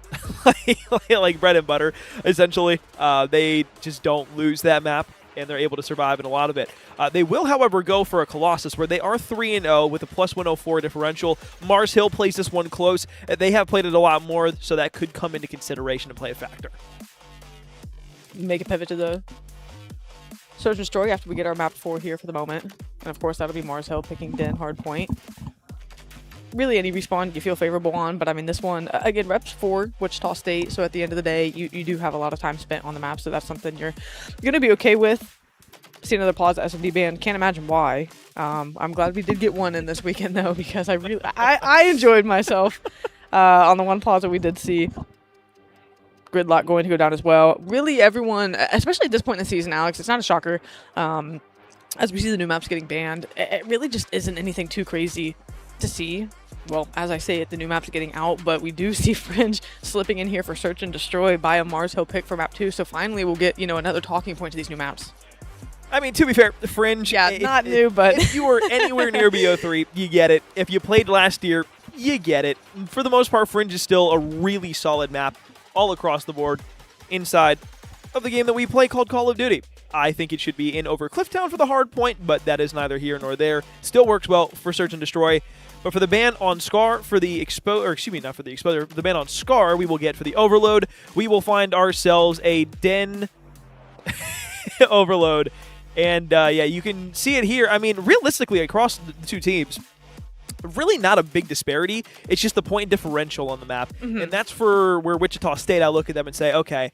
like bread and butter, essentially. They just don't lose that map, and they're able to survive in a lot of it. They will, however, go for a Colossus, where they are 3-0 with a +104 differential. Mars Hill plays this one close. They have played it a lot more, so that could come into consideration and play a factor. Make a pivot to the Search and Destroy after we get our map 4 here for the moment. And of course, that'll be Mars Hill picking Den hardpoint. Really, any respawn you feel favorable on, but I mean, this one, again, reps for Wichita State, so at the end of the day, you do have a lot of time spent on the map, so that's something you're going to be okay with. See another Plaza SMD ban, can't imagine why. I'm glad we did get one in this weekend, though, because I enjoyed myself on the one Plaza we did see. Gridlock going to go down as well. Really, everyone, especially at this point in the season, Alex, it's not a shocker. As we see the new maps getting banned, it really just isn't anything too crazy to see. Well, as I say it, the new map's getting out, but we do see Fringe slipping in here for Search and Destroy by a Mars Hill pick for map 2, so finally we'll get, you know, another talking point to these new maps. I mean, to be fair, the Fringe... Yeah, not new, but... If you were anywhere near BO3, you get it. If you played last year, you get it. For the most part, Fringe is still a really solid map all across the board inside of the game that we play called Call of Duty. I think it should be in over Clifftown for the hard point, but that is neither here nor there. Still works well for Search and Destroy. But for the ban on Scar, for the not for the Exposure, the ban on Scar we will get for the Overload, we will find ourselves a Den Overload. And yeah, you can see it here. I mean, realistically, across the two teams, really not a big disparity. It's just the point differential on the map. And that's for where Wichita State, I look at them and say, okay,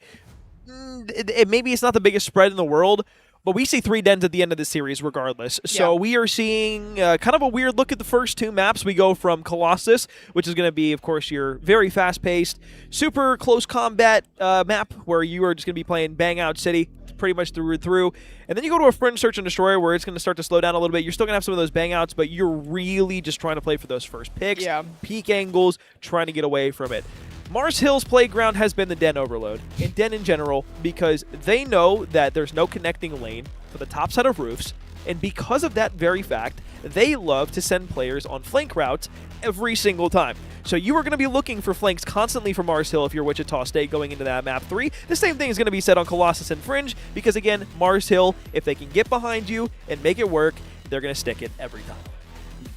maybe it's not the biggest spread in the world, But we see 3 dens at the end of the series regardless. So we are seeing kind of a weird look at the first 2 maps. We go from Colossus, which is going to be, of course, your very fast-paced, super close combat map where you are just going to be playing Bang Out City pretty much through and through. And then you go to a Fringe Search and Destroy where it's going to start to slow down a little bit. You're still going to have some of those bang outs, but you're really just trying to play for those first picks, peak angles, trying to get away from it. Mars Hill's playground has been the den overload, and den in general, because they know that there's no connecting lane for the top set of roofs, and because of that very fact, they love to send players on flank routes every single time. So you are going to be looking for flanks constantly for Mars Hill if you're Wichita State going into that map 3. The same thing is going to be said on Colossus and Fringe, because again, Mars Hill, if they can get behind you and make it work, they're going to stick it every time.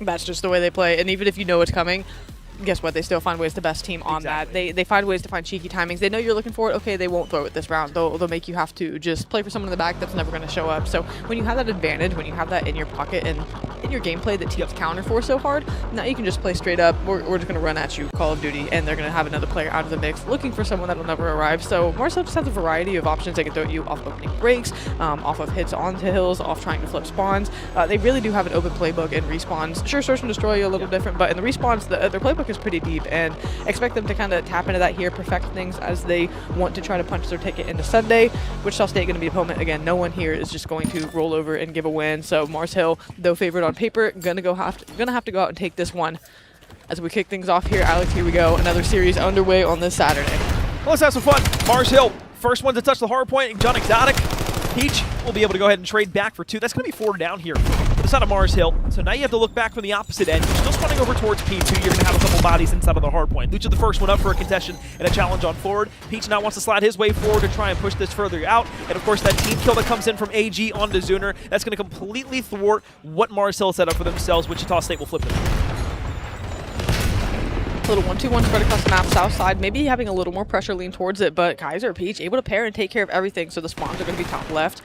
That's just the way they play, and even if you know it's coming, guess what? They still find ways to best team on that. They find ways to find cheeky timings. They know you're looking for it. Okay, they won't throw it this round. They'll make you have to just play for someone in the back that's never going to show up. So when you have that advantage, when you have that in your pocket and in your gameplay that teams counter for so hard, now you can just play straight up. We're just going to run at you, Call of Duty, and they're going to have another player out of the mix looking for someone that will never arrive. So Marcel just has a variety of options they can throw at you off opening breaks, off of hits onto hills, off trying to flip spawns. They really do have an open playbook and respawns. Sure, Search and Destroy a little different, but in the respawns, their playbook is pretty deep, and expect them to kind of tap into that here, perfect things as they want to try to punch their ticket into Sunday. Wichita State going to be opponent again. No one here is just going to roll over and give a win. So Mars Hill, though favored on paper, gonna have to go out and take this one. As we kick things off here, Alex, here we go. Another series underway on this Saturday. Well, let's have some fun. Mars Hill, first one to touch the hard point. John Exotic. Peach will be able to go ahead and trade back for 2. That's going to be 4 down here for the side of Mars Hill. So now you have to look back from the opposite end. You're still spawning over towards P2. You're going to have a couple bodies inside of the hard point. Lucha the first one up for a contestation and a challenge on forward. Peach now wants to slide his way forward to try and push this further out. And of course, that team kill that comes in from AG onto Zuner, that's going to completely thwart what Mars Hill set up for themselves. Wichita State will flip them. Little 1-2-1 spread across the map, south side, maybe having a little more pressure lean towards it, but Kaiser, Peach able to pair and take care of everything, so the spawns are going to be top left.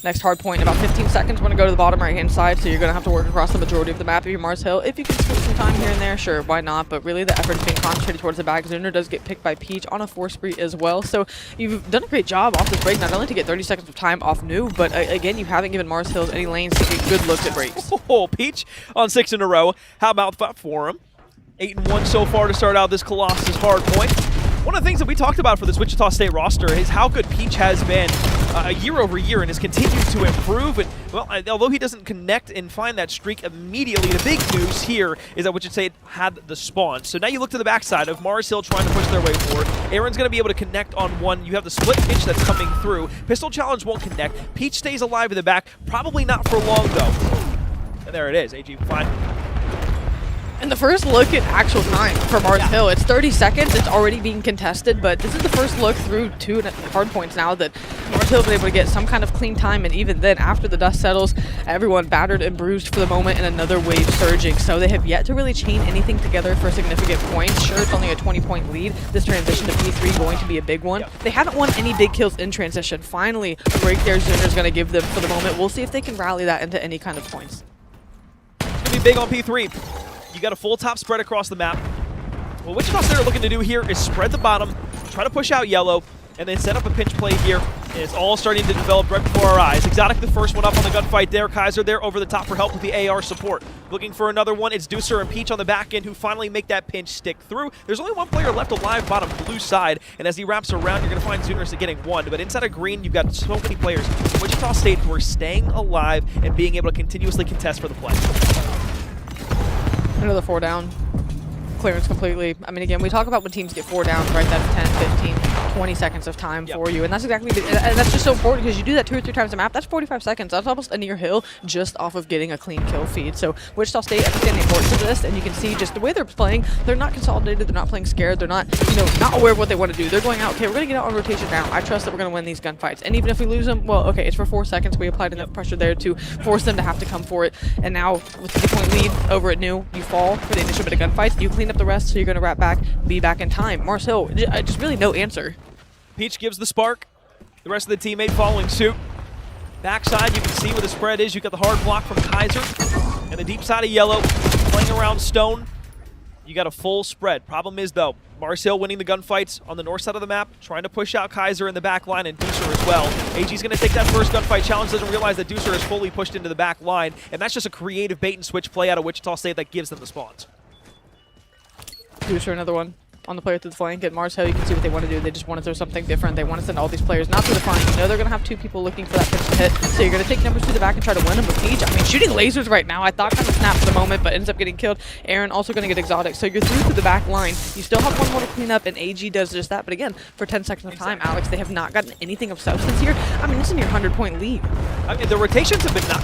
Next hard point in about 15 seconds. We're going to go to the bottom right-hand side, so you're going to have to work across the majority of the map if you're Mars Hill. If you can squeeze some time here and there, sure, why not? But really, the effort is being concentrated towards the back. Zuner does get picked by Peach on a 4 spree as well. So you've done a great job off this break, not only to get 30 seconds of time off new, but again, you haven't given Mars Hill any lanes to get good looks at breaks. Oh, Peach on 6 in a row. How about that for him? 8-1 so far to start out this Colossus hard point. One of the things that we talked about for this Wichita State roster is how good Peach has been year over year and has continued to improve. And well, although he doesn't connect and find that streak immediately, the big news here is that Wichita State had the spawn. So now you look to the backside of Mars Hill trying to push their way forward. Aaron's going to be able to connect on one. You have the split pitch that's coming through. Pistol challenge won't connect. Peach stays alive in the back. Probably not for long, though. And there it is. AG fine. And the first look at actual time for Mars Hill, it's 30 seconds, it's already being contested, but this is the first look through 2 hard points now that Mars Hill has been able to get some kind of clean time, and even then, after the dust settles, everyone battered and bruised for the moment and another wave surging. So they have yet to really chain anything together for significant points. Sure, it's only a 20-point lead. This transition to P3 going to be a big one. They haven't won any big kills in transition. Finally, a break there Zuner's going to give them for the moment. We'll see if they can rally that into any kind of points. It's going to be big on P3. You got a full top spread across the map. What Wichita State are looking to do here is spread the bottom, try to push out yellow, and then set up a pinch play here. And it's all starting to develop right before our eyes. Exotic the first one up on the gunfight there. Kaiser there over the top for help with the AR support. Looking for another one. It's Deucer and Peach on the back end who finally make that pinch stick through. There's only one player left alive bottom blue side, and as he wraps around, you're going to find Zuner getting 1. But inside of green, you've got so many players from Wichita State who are staying alive and being able to continuously contest for the play. Another 4 down. Clearance completely. I mean, again, we talk about when teams get 4 down, right? That's 10, 15, 20 seconds of time for you. And that's exactly, and that's just so important because you do that 2 or 3 times a map. That's 45 seconds. That's almost a near hill just off of getting a clean kill feed. So Wichita State understand the importance of this, and you can see just the way they're playing. They're not consolidated. They're not playing scared. They're not, not aware of what they want to do. They're going out, okay, we're going to get out on rotation now. I trust that we're going to win these gunfights. And even if we lose them, well, okay, it's for 4 seconds. We applied enough pressure there to force them to have to come for it. And now with the 3-point lead over at New, you fall for the initial bit of gunfights. You clean up the rest, so you're going to wrap back, be back in time. Mars Hill, just really no answer. Peach gives the spark. The rest of the teammate following suit. Backside, you can see where the spread is. You got the hard block from Kaiser. And the deep side of yellow, playing around Stone. You got a full spread. Problem is, though, Mars Hill winning the gunfights on the north side of the map, trying to push out Kaiser in the back line and Deucer as well. AG's going to take that first gunfight challenge, doesn't realize that Deucer is fully pushed into the back line, and that's just a creative bait-and-switch play out of Wichita State that gives them the spawns. Deucer, another one on the player through the flank. At Mars Hill, you can see what they want to do. They just want to throw something different. They want to send all these players not through the flank. You know they're going to have two people looking for that pitch to hit, so you're going to take numbers through the back and try to win them with Peach. I mean, shooting lasers right now, I thought kind of snapped for the moment, but ends up getting killed. Aaron also going to get exotic, so you're through to the back line. You still have one more to clean up, and AG does just that. But again, for 10 seconds of time, Alex, they have not gotten anything of substance here. I mean, it's in your 100-point lead. I mean, the rotations have been not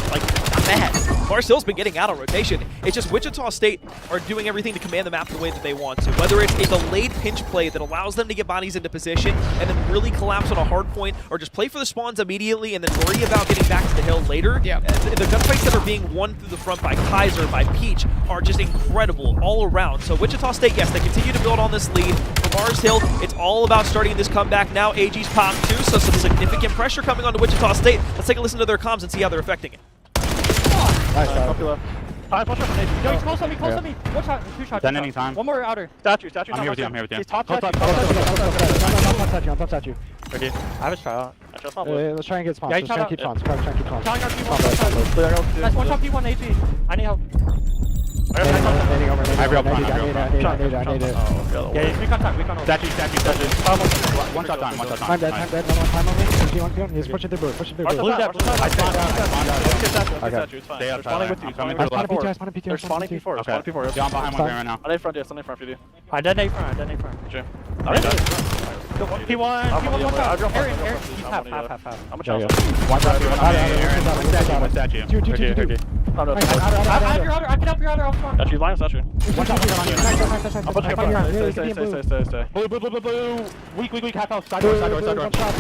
bad. Mars Hill's been getting out on rotation. It's just Wichita State are doing everything to command the map the way that they want to. Whether it's a delayed pinch play that allows them to get bodies into position and then really collapse on a hard point, or just play for the spawns immediately and then worry about getting back to the hill later. Yeah. The gunfights that are being won through the front by Kaiser, by Peach, are just incredible all around. So Wichita State, yes, they continue to build on this lead. For Mars Hill, it's all about starting this comeback now. AG's popped too, so some significant pressure coming onto Wichita State. Let's take a listen to their comms and see how they're affecting it. Nice shot. Alright, watch out for Nate. Yo, he's close on me, close on me. One shot, two shots. Done anytime. One more outer. Statue. I'm here with you, I'm here with you. He's top statue. On top statue. Ready? I have a shot. Let's try and get spawns. Yeah, Let's try and keep spawns. Try and keep spawns. Telling our P1. Nice, one shot P1 AP. I need help. I have real fun. I need it. Yeah, we can't hold. Statue. One shot time. I'm dead. No time on me. He's pushing through blue. Blue dead. I spawned. Okay. Stay up, They're spawning with you. I'm coming to the left. They're spawning P4. Okay. Spawning P4. Yeah, I'm behind one right now. On the front, yes. On the front for you. I detonate front. Sure. P1. Watch out. Aaron. He's half. I'm a child. One statue. Two. I can help your outer. Statue, line of statue. One shot. I'm pushing up. Stay. Blue. Weak. Half health. Side door. One shot.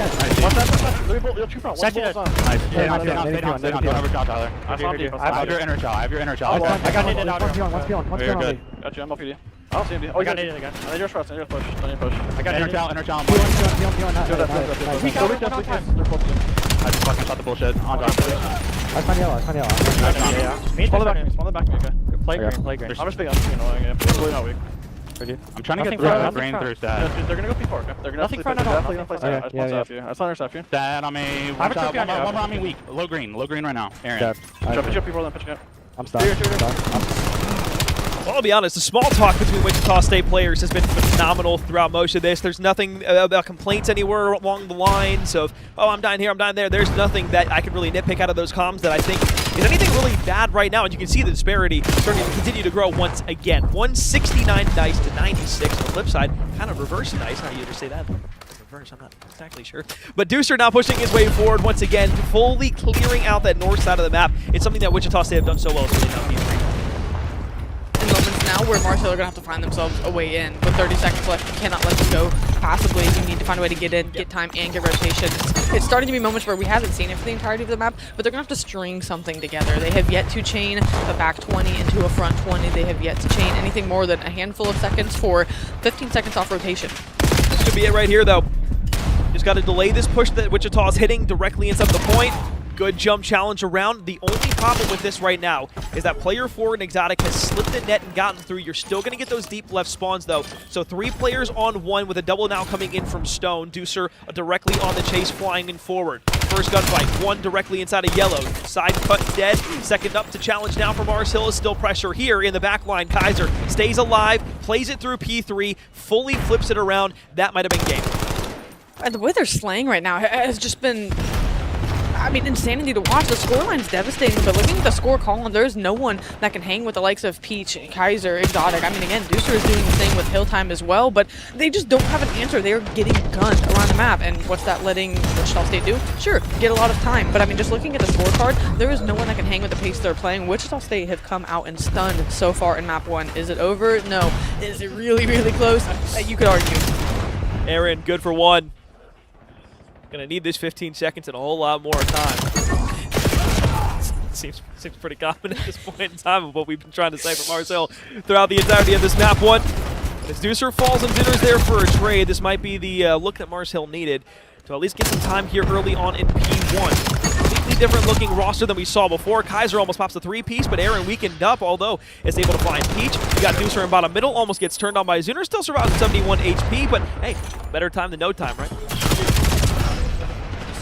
Statue. Nice. Stay down. Don't ever drop, Tyler. I have your inner shell. I got needed outer. One's Very on good. me. Got you. I'm up with you. I don't see him. Oh, you got needed again. I need your push. I need push. I got inner shell. I just fucking shot the bullshit. On drop. I spawn yellow. Spawn the back. Okay. Play green. I'm just being annoying. Yeah. Really not weak. I'm trying to get through green through stat. They're gonna go P4. Okay. They're gonna definitely play stat. I spawned you. I staff you. Stat on me. One shot. One on me weak. Low green right now. Aaron. Jump P4 then pitch it. I'm stuck. Well, I'll be honest, the small talk between Wichita State players has been phenomenal throughout most of this. There's nothing about complaints anywhere along the lines of, oh, I'm dying here, I'm dying there. There's nothing that I can really nitpick out of those comms that I think is anything really bad right now. And you can see the disparity starting to continue to grow once again. 169 dice to 96. On the flip side, kind of reverse dice. How you ever say that? Reverse, I'm not exactly sure. But Deucer now pushing his way forward once again, fully clearing out that north side of the map. It's something that Wichita State have done so well. It's really not P3. Moments now where Mars Hill are going to have to find themselves a way in. With 30 seconds left, you cannot let this go passively. You need to find a way to get in, get time, and get rotation. It's starting to be moments where we haven't seen it for the entirety of the map, but they're going to have to string something together. They have yet to chain a back 20 into a front 20. They have yet to chain anything more than a handful of seconds for 15 seconds off rotation. This could be it right here, though. Just got to delay this push that Wichita is hitting directly inside the point. Good jump challenge around. The only problem with this right now is that player 4 and Exotic has slipped the net and gotten through. You're still going to get those deep left spawns, though. So 3 players on 1 with a double now coming in from Stone. Deucer directly on the chase, flying in forward. First gunfight, 1 directly inside of yellow. Side cut dead. Second up to challenge now for Mars Hill is still pressure here in the back line. Kaiser stays alive, plays it through P3, fully flips it around. That might have been game. And the way they're slaying right now has just been, I mean, insanity to watch. The scoreline's devastating, but looking at the score column, there's no one that can hang with the likes of Peach, Kaiser, Exotic. I mean, again, Deucer is doing the same with Hill Time as well, but they just don't have an answer. They are getting gunned around the map, and what's that letting Wichita State do? Sure, get a lot of time, but I mean, just looking at the scorecard, there is no one that can hang with the pace they're playing. Wichita State have come out and stunned so far in map 1. Is it over? No. Is it really, really close? You could argue. Aaron, good for 1. Gonna need this 15 seconds and a whole lot more time. Seems pretty common at this point in time of what we've been trying to say for Mars Hill throughout the entirety of this map 1. As Deucer falls and Dinner's there for a trade, this might be the look that Mars Hill needed to at least get some time here early on in P1. Completely different looking roster than we saw before. Kaiser almost pops the 3-piece, but Aaron weakened up, although is able to find Peach. You got Deucer in bottom middle, almost gets turned on by Zuner, still survives at 71 HP, but hey, better time than no time, right?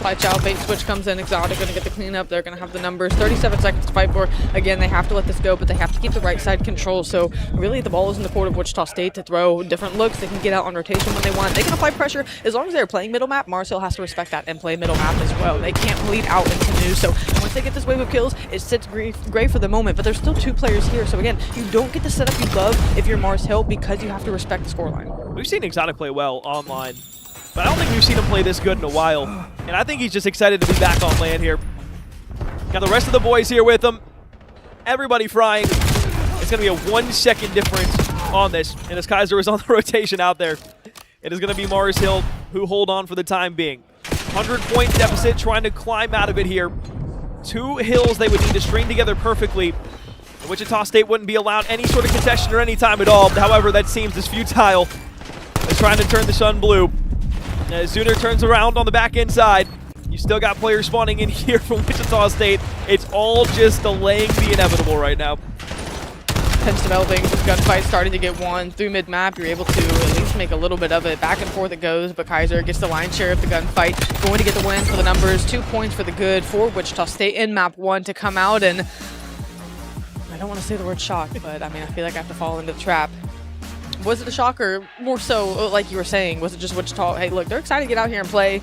Slide chow, bait switch comes in, Exotic gonna get the cleanup, they're gonna have the numbers, 37 seconds to fight for. Again, they have to let this go, but they have to keep the right side control, so really the ball is in the court of Wichita State to throw different looks. They can get out on rotation when they want. They can apply pressure. As long as they're playing middle map, Mars Hill has to respect that and play middle map as well. They can't bleed out into new, so once they get this wave of kills, it sits great for the moment, but there's still 2 players here, so again, you don't get the setup you love if you're Mars Hill because you have to respect the scoreline. We've seen Exotic play well online, but I don't think we've seen him play this good in a while. And I think he's just excited to be back on LAN here. Got the rest of the boys here with him. Everybody frying. It's going to be a 1-second difference on this. And as Kaiser was on the rotation out there, it is going to be Mars Hill who hold on for the time being. 100-point deficit, trying to climb out of it here. 2 hills they would need to string together perfectly. Wichita State wouldn't be allowed any sort of contention or any time at all. However, that seems as futile as trying to turn the sun blue. As Zuner turns around on the back end side, you still got players spawning in here from Wichita State. It's all just delaying the inevitable right now. Tense developing, gunfight starting to get won through mid-map. You're able to at least make a little bit of it. Back and forth it goes, but Kaiser gets the lion's share of the gunfight. Going to get the win for the numbers. 2 points for the good for Wichita State in map 1 to come out. And I don't want to say the word shock, but I mean, I feel like I have to fall into the trap. Was it a shock, or more so, like you were saying, was it just Wichita? Hey, look, they're excited to get out here and play.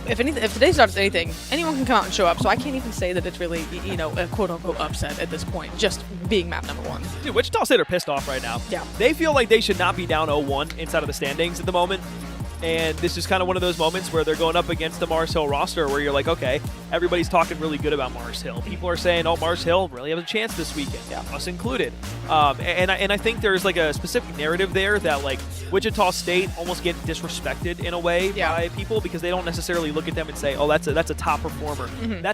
If today's not anything, anyone can come out and show up. So I can't even say that it's really, you know, a quote-unquote upset at this point, just being map number 1. Dude, Wichita State are pissed off right now. Yeah. They feel like they should not be down 0-1 inside of the standings at the moment. And this is kind of one of those moments where they're going up against the Mars Hill roster where you're like, okay, everybody's talking really good about Mars Hill. People are saying, oh, Mars Hill really have a chance this weekend, us included. And I think there's like a specific narrative there that like Wichita State almost get disrespected in a way by people because they don't necessarily look at them and say, oh, that's a top performer.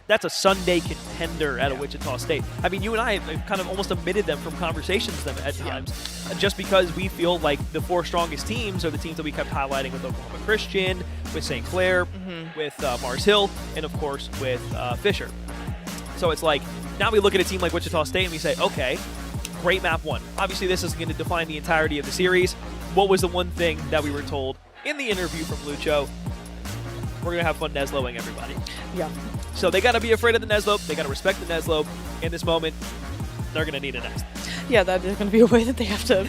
That's a Sunday contender at a Wichita State. I mean, you and I have kind of almost omitted them from conversations with them at times just because we feel like the 4 strongest teams are the teams that we kept highlighting with Oklahoma Christian, with St. Clair, with Mars Hill, and of course with Fisher. So it's like, now we look at a team like Wichita State and we say, okay, great map 1. Obviously this is going to define the entirety of the series. What was the one thing that we were told in the interview from Lucho? We're going to have fun Nesloing everybody. Yeah. So they got to be afraid of the Neslo. They got to respect the Neslo. In this moment, they're going to need a Nest. Yeah, that is going to be a way that they have to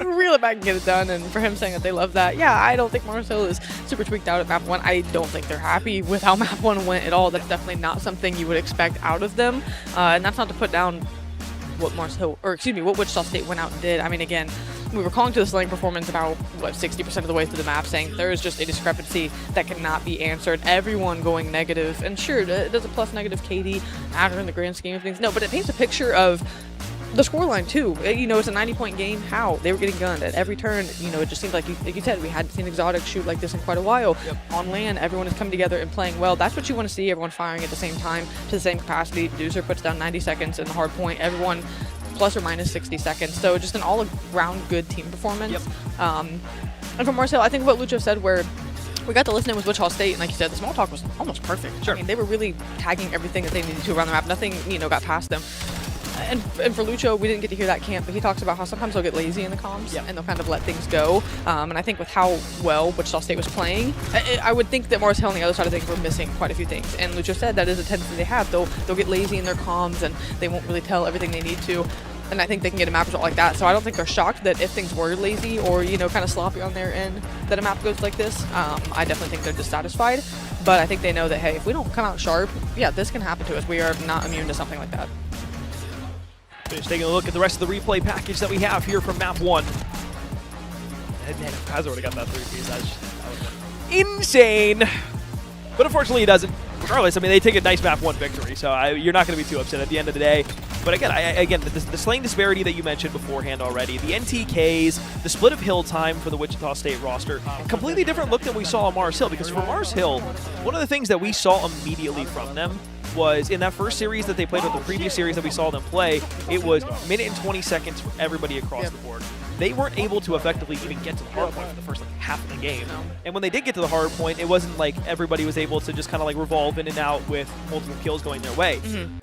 reel it back and get it done. And for him saying that they love that, yeah, I don't think Mars Hill is super tweaked out at map 1. I don't think they're happy with how map 1 went at all. That's definitely not something you would expect out of them. And that's not to put down what what Wichita State went out and did. I mean, again, we were calling to the slaying performance about, 60% of the way through the map, saying there is just a discrepancy that cannot be answered. Everyone going negative. And sure, does a plus negative KD matter in the grand scheme of things? No, but it paints a picture of the scoreline too. You know, it's a 90-point game. How? They were getting gunned at every turn. You know, it just seemed like you said, we hadn't seen Exotic shoot like this in quite a while. On LAN, everyone has come together and playing well. That's what you want to see, everyone firing at the same time, to the same capacity. Deucer puts down 90 seconds in the hard point. Everyone plus or minus 60 seconds. So just an all-around good team performance. And for Mars Hill, I think what Lucho said where we got to listen in with Wichita State, and like you said, the small talk was almost perfect. Sure. I mean, they were really tagging everything that they needed to around the map. Nothing, got past them. And for Lucho, we didn't get to hear that camp, but he talks about how sometimes they'll get lazy in the comms and they'll kind of let things go. And I think with how well Wichita State was playing, I would think that Mars Hill on the other side of things were missing quite a few things. And Lucho said that is a tendency they have. They'll get lazy in their comms and they won't really tell everything they need to. And I think they can get a map result like that. So I don't think they're shocked that if things were lazy or, kind of sloppy on their end, that a map goes like this. I definitely think they're dissatisfied. But I think they know that, hey, if we don't come out sharp, this can happen to us. We are not immune to something like that. Just taking a look at the rest of the replay package that we have here from map 1. And man, if Kaiser would have got that 3-piece, that would have been insane. But unfortunately, he doesn't. Regardless, I mean, they take a nice map 1 victory, so you're not going to be too upset at the end of the day. But again, the slaying disparity that you mentioned beforehand already, the NTKs, the split of hill time for the Wichita State roster, completely different look than we saw on Mars Hill. Because for Mars Hill, one of the things that we saw immediately from them was in that first series that they played with the previous series that we saw them play, it was minute and 20 seconds for everybody across the board. They weren't able to effectively even get to the hard point for the first half of the game. And when they did get to the hard point, it wasn't like everybody was able to just kind of like revolve in and out with multiple kills going their way.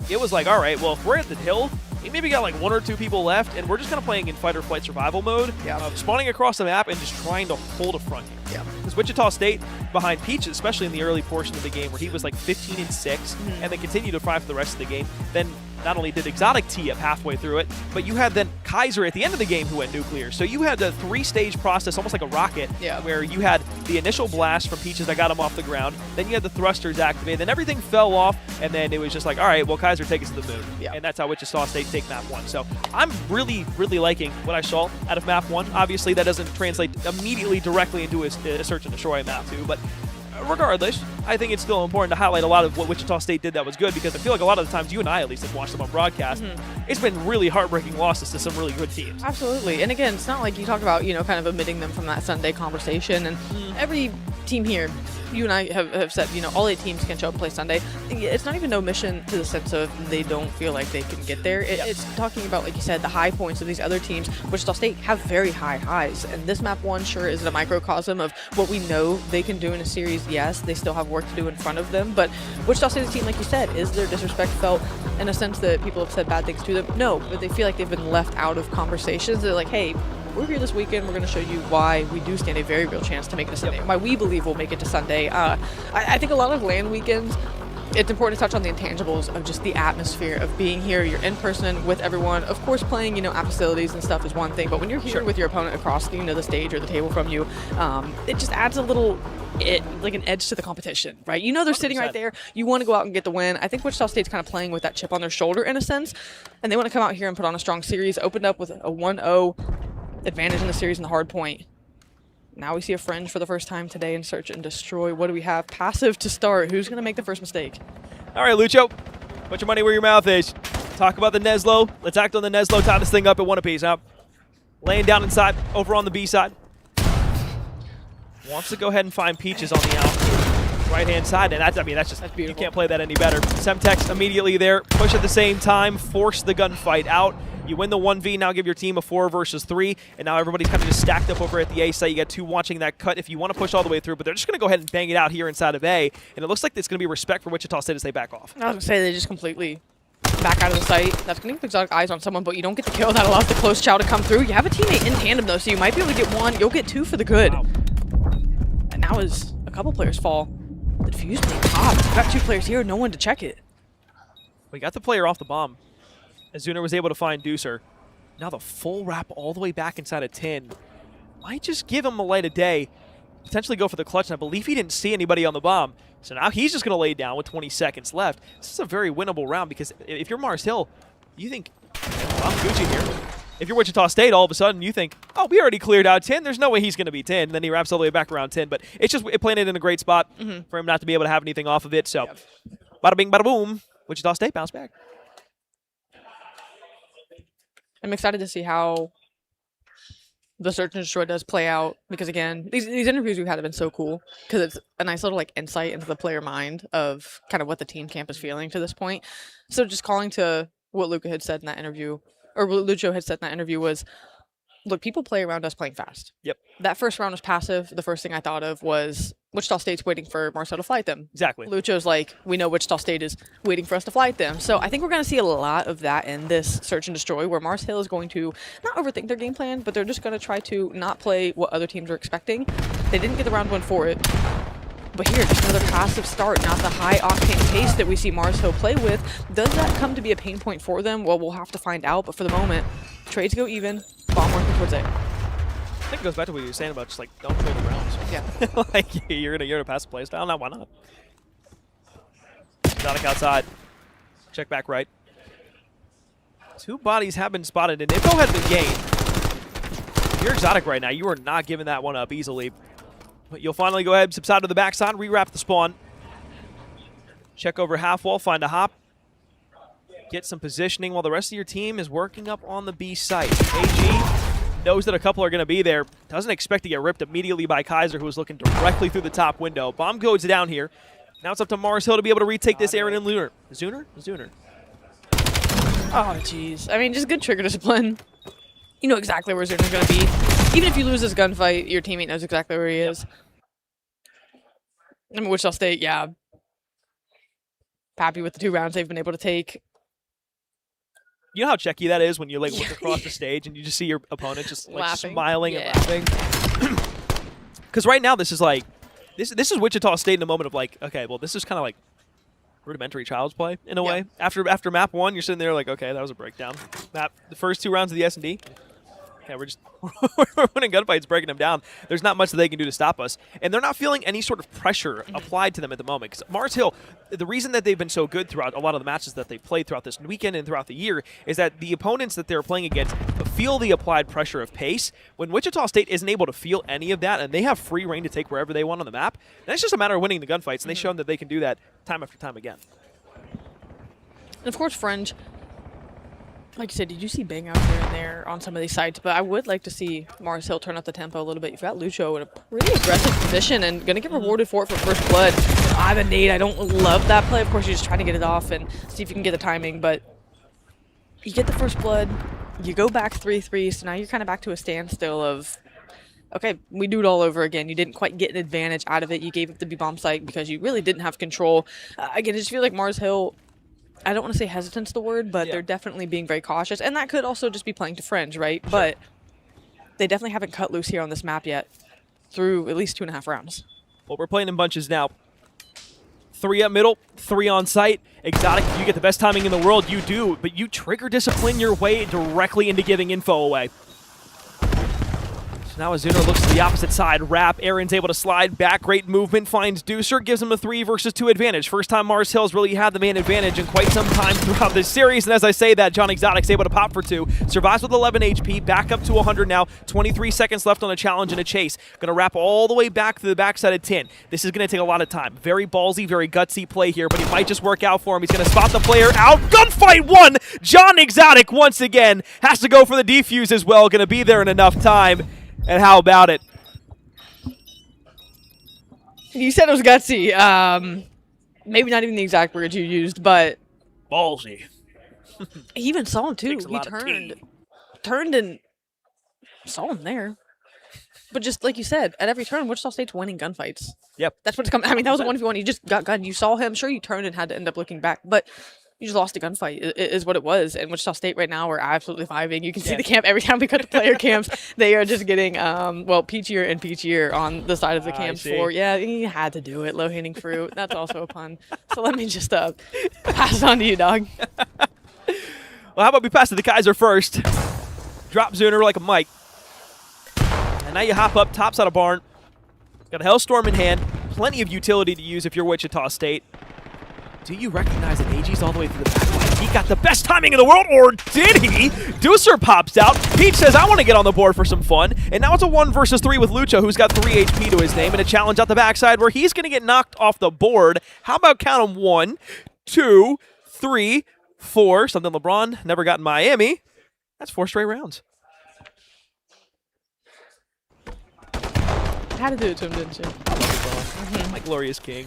It was like, all right, well, if we're at the hill, we maybe got like 1 or 2 people left, and we're just kind of playing in fight or flight survival mode, spawning across the map and just trying to hold a front here. Because Wichita State behind Peach, especially in the early portion of the game where he was like 15-6, and then continued to fry for the rest of the game, then not only did Exotic tee up halfway through it, but you had then Kaiser at the end of the game who went nuclear. So you had a 3-stage process, almost like a rocket, where you had the initial blast from Peaches that got him off the ground, then you had the thrusters activated, then everything fell off, and then it was just like, all right, well, Kaiser, take us to the moon. And that's how Wichita State take map 1. So I'm really, really liking what I saw out of map 1. Obviously, that doesn't translate immediately directly into a search and destroy map 2, but regardless, I think it's still important to highlight a lot of what Wichita State did that was good, because I feel like a lot of the times you and I at least have watched them on broadcast, it's been really heartbreaking losses to some really good teams. Absolutely. And again, it's not like you talk about, you know, kind of omitting them from that Sunday conversation. And every team here, you and I have said, you know, all 8 teams can show up and play Sunday. It's not even no mission to the sense of they don't feel like they can get there. It's talking about, like you said, the high points of these other teams. Wichita State have very high highs. And this map 1 sure isn't a microcosm of what we know they can do in a series. Yes, they still have work to do in front of them. But Wichita State's team, like you said, is their disrespect felt in a sense that people have said bad things to them? No, but they feel like they've been left out of conversations. They're like, hey, we're here this weekend. We're going to show you why we do stand a very real chance to make it to Sunday. Why we believe we'll make it to Sunday. I think a lot of LAN weekends, it's important to touch on the intangibles of just the atmosphere of being here. You're in person with everyone. Of course, playing, you know, at facilities and stuff is one thing, but when you're here with your opponent across, you know, the stage or the table from you, it just adds a little, like an edge to the competition, right? You know they're sitting right there. You want to go out and get the win. I think Wichita State's kind of playing with that chip on their shoulder in a sense, and they want to come out here and put on a strong series. Opened up with a 1-0 advantage in the series in the hard point. Now we see a Fringe for the first time today in Search and Destroy. What do we have? Passive to start. Who's going to make the first mistake? All right, Lucho, put your money where your mouth is. Talk about the Neslo. Let's act on the Neslo. Tie this thing up at 1 apiece. Now, laying down inside, over on the B side. Wants to go ahead and find Peaches on the out right-hand side, and that's just beautiful. You can't play that any better. Semtex immediately there, push at the same time, force the gunfight out. You win the 1v, now give your team a 4 versus 3, and now everybody's kind of just stacked up over at the A site. You got 2 watching that cut if you want to push all the way through, but they're just going to go ahead and bang it out here inside of A, and it looks like it's going to be respect for Wichita State as they back off. I was going to say they just completely back out of the site. That's going to give Exotic eyes on someone, but you don't get the kill. That allows the close chow to come through. You have a teammate in tandem, though, so you might be able to get 1. You'll get 2 for the good. Wow. And now as a couple players fall, the defuse being popped. You've got 2 players here, no one to check it. We got the player off the bomb. Azuner was able to find Deucer. Now the full wrap all the way back inside of 10. Might just give him a light of day. Potentially go for the clutch, and I believe he didn't see anybody on the bomb. So now he's just going to lay down with 20 seconds left. This is a very winnable round, because if you're Mars Hill, you think, well, I'm Gucci here. If you're Wichita State, all of a sudden you think, oh, we already cleared out 10. There's no way he's going to be 10. And then he wraps all the way back around 10. But it's just, it planted in a great spot for him not to be able to have anything off of it. So bada bing, bada boom. Wichita State bounce back. I'm excited to see how the Search and Destroy does play out, because again, these interviews we've had have been so cool, because it's a nice little like insight into the player mind of kind of what the team camp is feeling to this point. So just calling to what Luca had said in that interview, or what Lucho had said in that interview was, look, people play around us playing fast. Yep. That first round was passive. The first thing I thought of was Wichita State's waiting for Marcel to flight them. Exactly. Lucho's like, we know Wichita State is waiting for us to flight them. So I think we're going to see a lot of that in this Search and Destroy, where Mars Hill is going to not overthink their game plan, but they're just going to try to not play what other teams are expecting. They didn't get the round 1 for it. But here, just another passive start, not the high-octane pace that we see Mars Hill play with. Does that come to be a pain point for them? Well, we'll have to find out. But for the moment, trades go even. Bomb working towards A. I think it goes back to what you were saying about just like don't trade rounds. Yeah. Like you're gonna pass the play style. Now why not? Exotic outside. Check back right. 2 bodies have been spotted, and info has been gained. If you're Exotic right now, you are not giving that one up easily. But you'll finally go ahead, subside to the backside, rewrap the spawn. Check over half wall, find a hop. Get some positioning while the rest of your team is working up on the B site. AG knows that a couple are going to be there. Doesn't expect to get ripped immediately by Kaiser, who was looking directly through the top window. Bomb goes down here. Now it's up to Mars Hill to be able to retake this Aaron and Lunar. Zuner? Oh, jeez. I mean, just good trigger discipline. You know exactly where Zuner's going to be. Even if you lose this gunfight, your teammate knows exactly where he is. I mean, Wichita State, yeah. Happy with the 2 rounds they've been able to take. You know how checky that is when you like look across the stage and you just see your opponent just like Laughing. smiling and laughing. Because right now this is like, this is Wichita State in a moment of like, okay, well this is kind of like rudimentary child's play in a way. After map 1, you're sitting there like, okay, that was a breakdown. The first 2 rounds of the S&D. Yeah, we're just we're winning gunfights, breaking them down. There's not much that they can do to stop us. And they're not feeling any sort of pressure applied to them at the moment. Because Mars Hill, the reason that they've been so good throughout a lot of the matches that they've played throughout this weekend and throughout the year is that the opponents that they're playing against feel the applied pressure of pace. When Wichita State isn't able to feel any of that and they have free reign to take wherever they want on the map, then it's just a matter of winning the gunfights. And they've shown that they can do that time after time again. And of course, Fringe. Like you said, did you see Bang out here and there on some of these sites? But I would like to see Mars Hill turn up the tempo a little bit. You've got Lucho in a pretty aggressive position and going to get rewarded for it for first blood. I have a nade. I don't love that play. Of course, you're just trying to get it off and see if you can get the timing. But you get the first blood. You go back 3-3. So now you're kind of back to a standstill of, okay, we do it all over again. You didn't quite get an advantage out of it. You gave up the B-bomb site because you really didn't have control. Again, I just feel like Mars Hill, I don't want to say hesitant's the word, but they're definitely being very cautious. And that could also just be playing to Fringe, right? Sure. But they definitely haven't cut loose here on this map yet through at least 2.5 rounds. Well, we're playing in bunches now. 3 up middle, 3 on site. Exotic, you get the best timing in the world, you do, but you trigger discipline your way directly into giving info away. So now Azuna looks to the opposite side. Wrap, Aaron's able to slide back. Great movement, finds Deucer, gives him a 3 versus 2 advantage. First time Mars Hill's really had the man advantage in quite some time throughout this series. And as I say that, John Exotic's able to pop for 2. Survives with 11 HP, back up to 100 now. 23 seconds left on a challenge and a chase. Gonna wrap all the way back to the backside of 10. This is gonna take a lot of time. Very ballsy, very gutsy play here, but it might just work out for him. He's gonna spot the player out. Gunfight 1! John Exotic once again has to go for the defuse as well. Gonna be there in enough time. And how about it? You said it was gutsy. Maybe not even the exact words you used, but ballsy. He even saw him too. He turned and saw him there. But just like you said, at every turn, Wichita State's winning gunfights. Yep. That's what's coming. I mean, that was a 1v1. You just got gunned. You saw him. Sure, you turned and had to end up looking back, but you just lost a gunfight is what it was. And Wichita State right now, we're absolutely vibing. You can see the camp every time we cut to player camps. They are just getting, well, peachier and peachier on the side of the camps for, you had to do it. Low-hanging fruit. That's also a pun. So let me just pass it on to you, dog. Well, how about we pass to the Kaiser first? Drop Zuner like a mic. And now you hop up, top side of barn. Got a Hellstorm in hand. Plenty of utility to use if you're Wichita State. Do you recognize that AG's all the way through the back line? He got the best timing in the world, or did he? Deucer pops out. Peach says, I want to get on the board for some fun. And now it's a 1 versus 3 with Lucho, who's got 3 HP to his name, and a challenge out the backside where he's going to get knocked off the board. How about count them 1, 2, 3, 4. Something LeBron never got in Miami. That's 4 straight rounds. Had to do it to him, didn't you? My glorious king.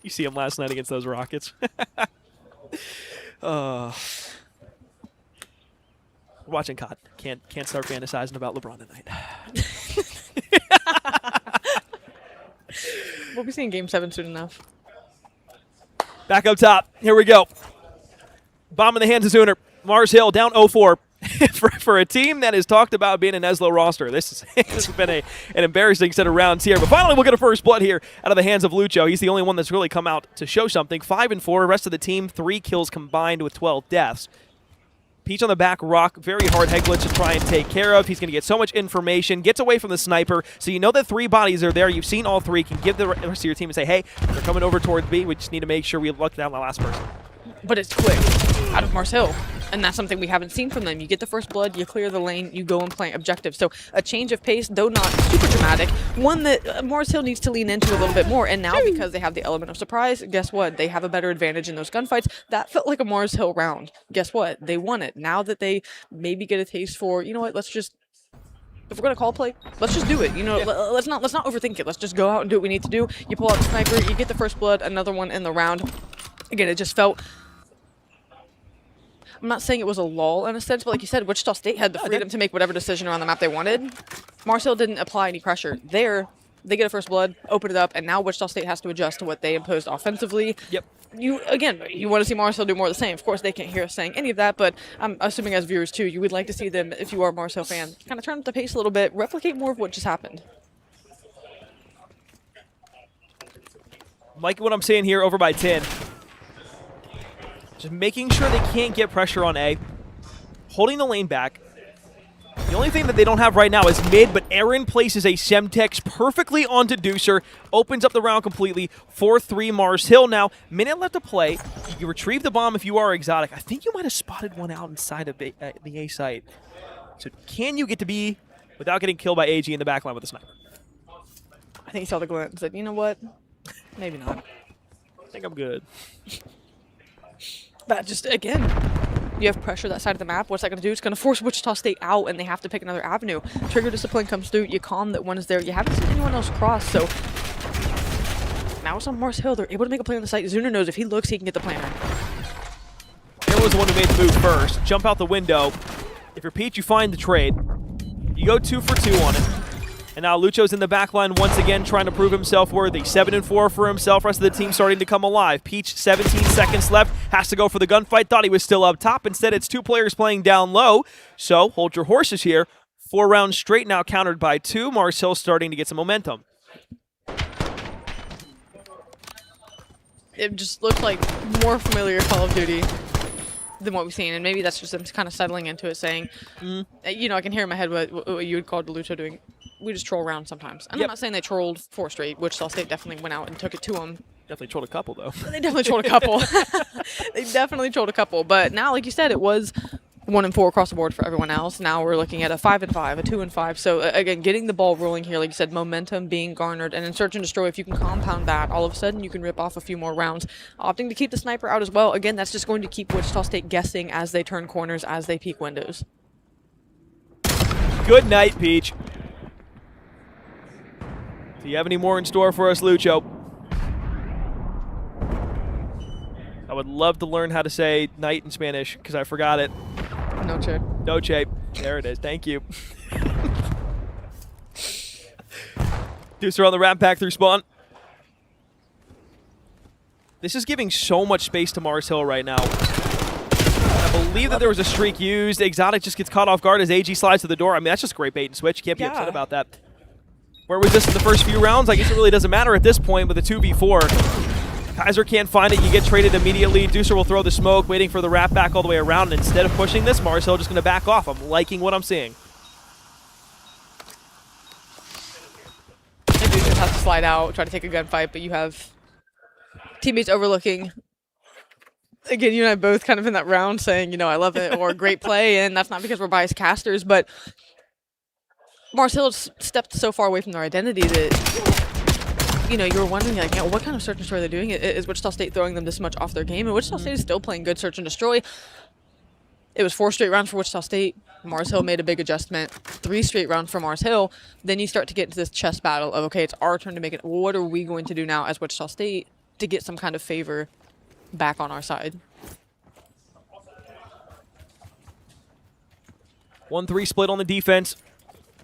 You see him last night against those Rockets. Watching CoD. Can't start fantasizing about LeBron tonight. We'll be seeing Game 7 soon enough. Back up top. Here we go. Bomb in the hands of Zuner. Mars Hill down 0-4. for a team that has talked about being an Eslo roster. This has been an embarrassing set of rounds here. But finally, we'll get a first blood here out of the hands of Lucho. He's the only one that's really come out to show something. 5-4. Rest of the team, 3 kills combined with 12 deaths. Peach on the back rock, very hard head glitch to try and take care of. He's going to get so much information, gets away from the sniper, so you know that 3 bodies are there. You've seen all 3. Can give the rest of your team and say, hey, they're coming over towards B. We just need to make sure we lock down the last person. But it's quick out of Mars Hill. And that's something we haven't seen from them. You get the first blood, you clear the lane, you go and play objectives. So a change of pace, though not super dramatic, one that Mars Hill needs to lean into a little bit more. And now because they have the element of surprise, guess what? They have a better advantage in those gunfights. That felt like a Mars Hill round. Guess what? They won it. Now that they maybe get a taste for, you know what, let's just if we're gonna call play, let's just do it. You know, let's not overthink it. Let's just go out and do what we need to do. You pull out the sniper, you get the first blood, another one in the round. Again, it just felt. I'm not saying it was a lull in a sense, but like you said, Wichita State had the freedom to make whatever decision around the map they wanted. Mars didn't apply any pressure. There, they get a first blood, open it up, and now Wichita State has to adjust to what they imposed offensively. Yep. You want to see Mars do more of the same. Of course, they can't hear us saying any of that, but I'm assuming as viewers too, you would like to see them, if you are a Mars Hill fan, kind of turn up the pace a little bit, replicate more of what just happened. Like what I'm saying here, over by 10. Just making sure they can't get pressure on A. Holding the lane back. The only thing that they don't have right now is mid, but Aaron places a Semtex perfectly onto Deucer, opens up the round completely. 4-3 Mars Hill now. Minute left to play. You retrieve the bomb if you are exotic. I think you might have spotted one out inside of the A site. So can you get to B without getting killed by AG in the backline with a sniper? I think he saw the glint and said, you know what? Maybe not. I think I'm good. But just, again, you have pressure that side of the map. What's that going to do? It's going to force Wichita State out, and they have to pick another avenue. Trigger discipline comes through. You calm that one is there. You haven't seen anyone else cross, so now it's on Mars Hill. They're able to make a play on the site. Zuner knows if he looks, he can get the planner. Aaron was the one who made the move first. Jump out the window. If you're Peach, you find the trade. You go 2 for 2 on it. And now Lucho's in the back line once again trying to prove himself worthy. 7-4 for himself. Rest of the team starting to come alive. Peach, 17 seconds left. Has to go for the gunfight. Thought he was still up top. Instead, it's 2 players playing down low. So hold your horses here. 4 rounds straight now countered by 2. Mars Hill starting to get some momentum. It just looked like more familiar Call of Duty than what we've seen, and maybe that's just them kind of settling into it, saying, you know, I can hear in my head what you would call Lucho doing. We just troll around sometimes. And I'm not saying they trolled 4 straight. Wichita State definitely went out and took it to them. Definitely trolled a couple, though. They definitely trolled a couple. They definitely trolled a couple. But now, like you said, it was 1-4 across the board for everyone else. Now we're looking at a 5-5, a 2-5. So again, getting the ball rolling here, like you said, momentum being garnered, and in Search and Destroy, if you can compound that, all of a sudden you can rip off a few more rounds. Opting to keep the sniper out as well. Again, that's just going to keep Wichita State guessing as they turn corners, as they peek windows. Good night, Peach. Do you have any more in store for us, Lucho? I would love to learn how to say night in Spanish, because I forgot it. Noche. Noche. There it is. Thank you. Deucer on the ramp pack through spawn. This is giving so much space to Mars Hill right now. I believe that there was a streak used. Exotic just gets caught off guard as AG slides to the door. I mean, that's just great bait and switch. You can't be upset about that. Where was this in the first few rounds? I guess it really doesn't matter at this point with a 2v4. Kaiser can't find it. You get traded immediately. Deucer will throw the smoke, waiting for the wrap back all the way around. And instead of pushing this, Mars Hill just going to back off. I'm liking what I'm seeing. And Deucer has to slide out, try to take a gunfight, but you have teammates overlooking. Again, you and I both kind of in that round saying, you know, I love it, or great play, and that's not because we're biased casters, but Mars Hill stepped so far away from their identity that, you know, you were wondering, like, you know, what kind of search and destroy they're doing? Is Wichita State throwing them this much off their game? And Wichita State is still playing good search and destroy. It was 4 straight rounds for Wichita State. Mars Hill made a big adjustment. 3 straight rounds for Mars Hill. Then you start to get into this chess battle of, okay, it's our turn to make it. What are we going to do now as Wichita State to get some kind of favor back on our side? 1-3 split on the defense.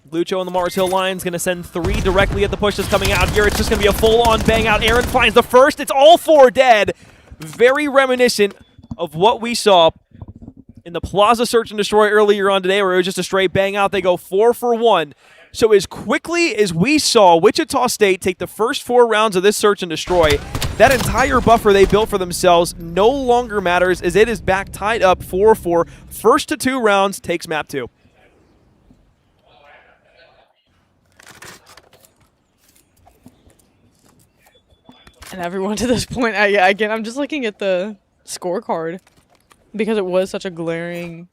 Lucho on the Mars Hill line is going to send 3 directly at the push that's coming out here. It's just going to be a full-on bang out. Aaron finds the first. It's all 4 dead. Very reminiscent of what we saw in the Plaza Search and Destroy earlier on today, where it was just a straight bang out. They go 4 for 1. So as quickly as we saw Wichita State take the first 4 rounds of this Search and Destroy, that entire buffer they built for themselves no longer matters, as it is back tied up 4-4. First to 2 rounds takes map 2. And everyone to this point, again, I'm just looking at the scorecard because it was such a glaring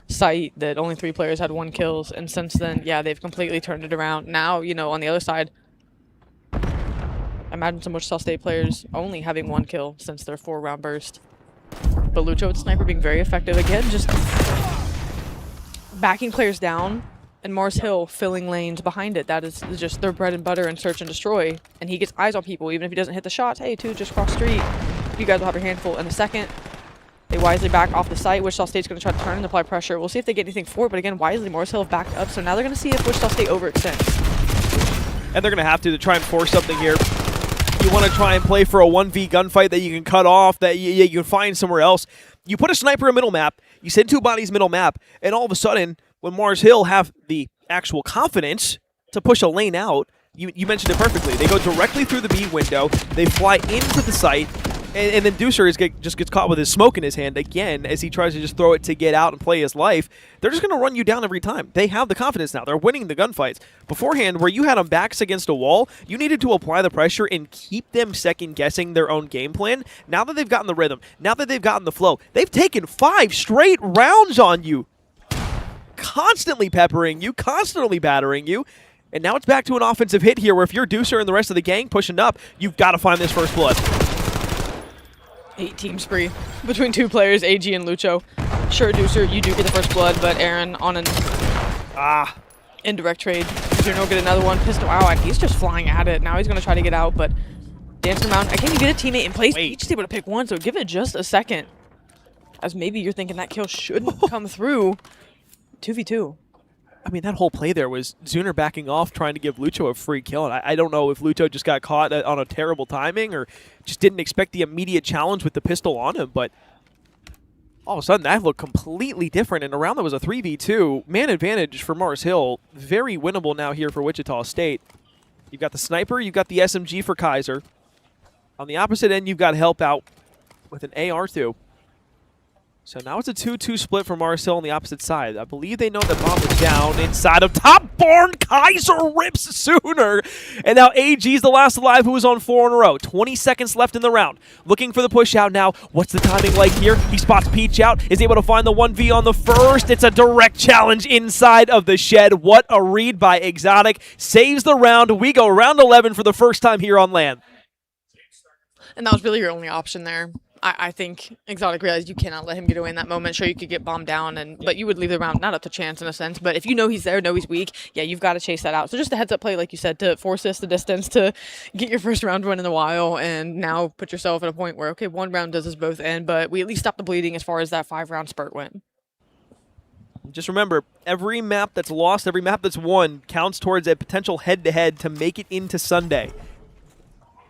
sight that only 3 players had 1 kills. And since then, yeah, they've completely turned it around. Now, you know, on the other side, imagine some Wichita State players only having 1 kill since their 4-round burst. But Lucho with Sniper being very effective. Again, just backing players down and Mars Hill filling lanes behind it. That is just their bread and butter in search and destroy. And he gets eyes on people, even if he doesn't hit the shots. Hey, two, just cross street. You guys will have your handful in a second. They wisely back off the site. Wichita State's going to try to turn and apply pressure. We'll see if they get anything for it, but again, wisely, Mars Hill have backed up, so now they're going to see if Wichita State overextends. And they're going to have to try and force something here. You want to try and play for a 1v gunfight that you can cut off, that you can find somewhere else. You put a sniper in middle map, you send two bodies middle map, and all of a sudden, when Mars Hill have the actual confidence to push a lane out, you mentioned it perfectly. They go directly through the B window, they fly into the site, and then Deucer just gets caught with his smoke in his hand again as he tries to just throw it to get out and play his life. They're just going to run you down every time. They have the confidence now. They're winning the gunfights. Beforehand, where you had them backs against a wall, you needed to apply the pressure and keep them second-guessing their own game plan. Now that they've gotten the rhythm, now that they've gotten the flow, they've taken 5 straight rounds on you. Constantly peppering you, constantly battering you. And now it's back to an offensive hit here where if you're Deucer and the rest of the gang pushing up, you've got to find this first blood. 8-team spree between 2 players, AG and Lucho. Sure, Deucer, you do get the first blood, but Aaron on an indirect trade. Juno get another one. Pistol out, and he's just flying at it. Now he's going to try to get out, but dancing around. Again, you get a teammate in place. Each is able to pick one, so give it just a second. As maybe you're thinking that kill shouldn't come through. 2v2. I mean, that whole play there was Zuner backing off, trying to give Lucho a free kill. And I don't know if Lucho just got caught on a terrible timing or just didn't expect the immediate challenge with the pistol on him. But all of a sudden, that looked completely different. And around that was a 3v2. Man advantage for Mars Hill. Very winnable now here for Wichita State. You've got the sniper. You've got the SMG for Kaiser. On the opposite end, you've got help out with an AR2. So now it's a 2-2 split for Mars Hill on the opposite side. I believe they know that bomb is down inside of top barn. Kaiser rips sooner. And now AG's the last alive who was on 4 in a row. 20 seconds left in the round. Looking for the push out now. What's the timing like here? He spots Peach out. Is able to find the 1v on the first. It's a direct challenge inside of the shed. What a read by Exotic. Saves the round. We go round 11 for the first time here on LAN. And that was really your only option there. I think Exotic realized you cannot let him get away in that moment. Sure, you could get bombed down, but you would leave the round not up to chance in a sense. But if you know he's there, know he's weak, yeah, you've got to chase that out. So just a heads-up play, like you said, to force us the distance to get your first round win in a while, and now put yourself at a point where, okay, 1 round does us both end, but we at least stop the bleeding as far as that 5-round spurt went. Just remember, every map that's lost, every map that's won counts towards a potential head-to-head to make it into Sunday.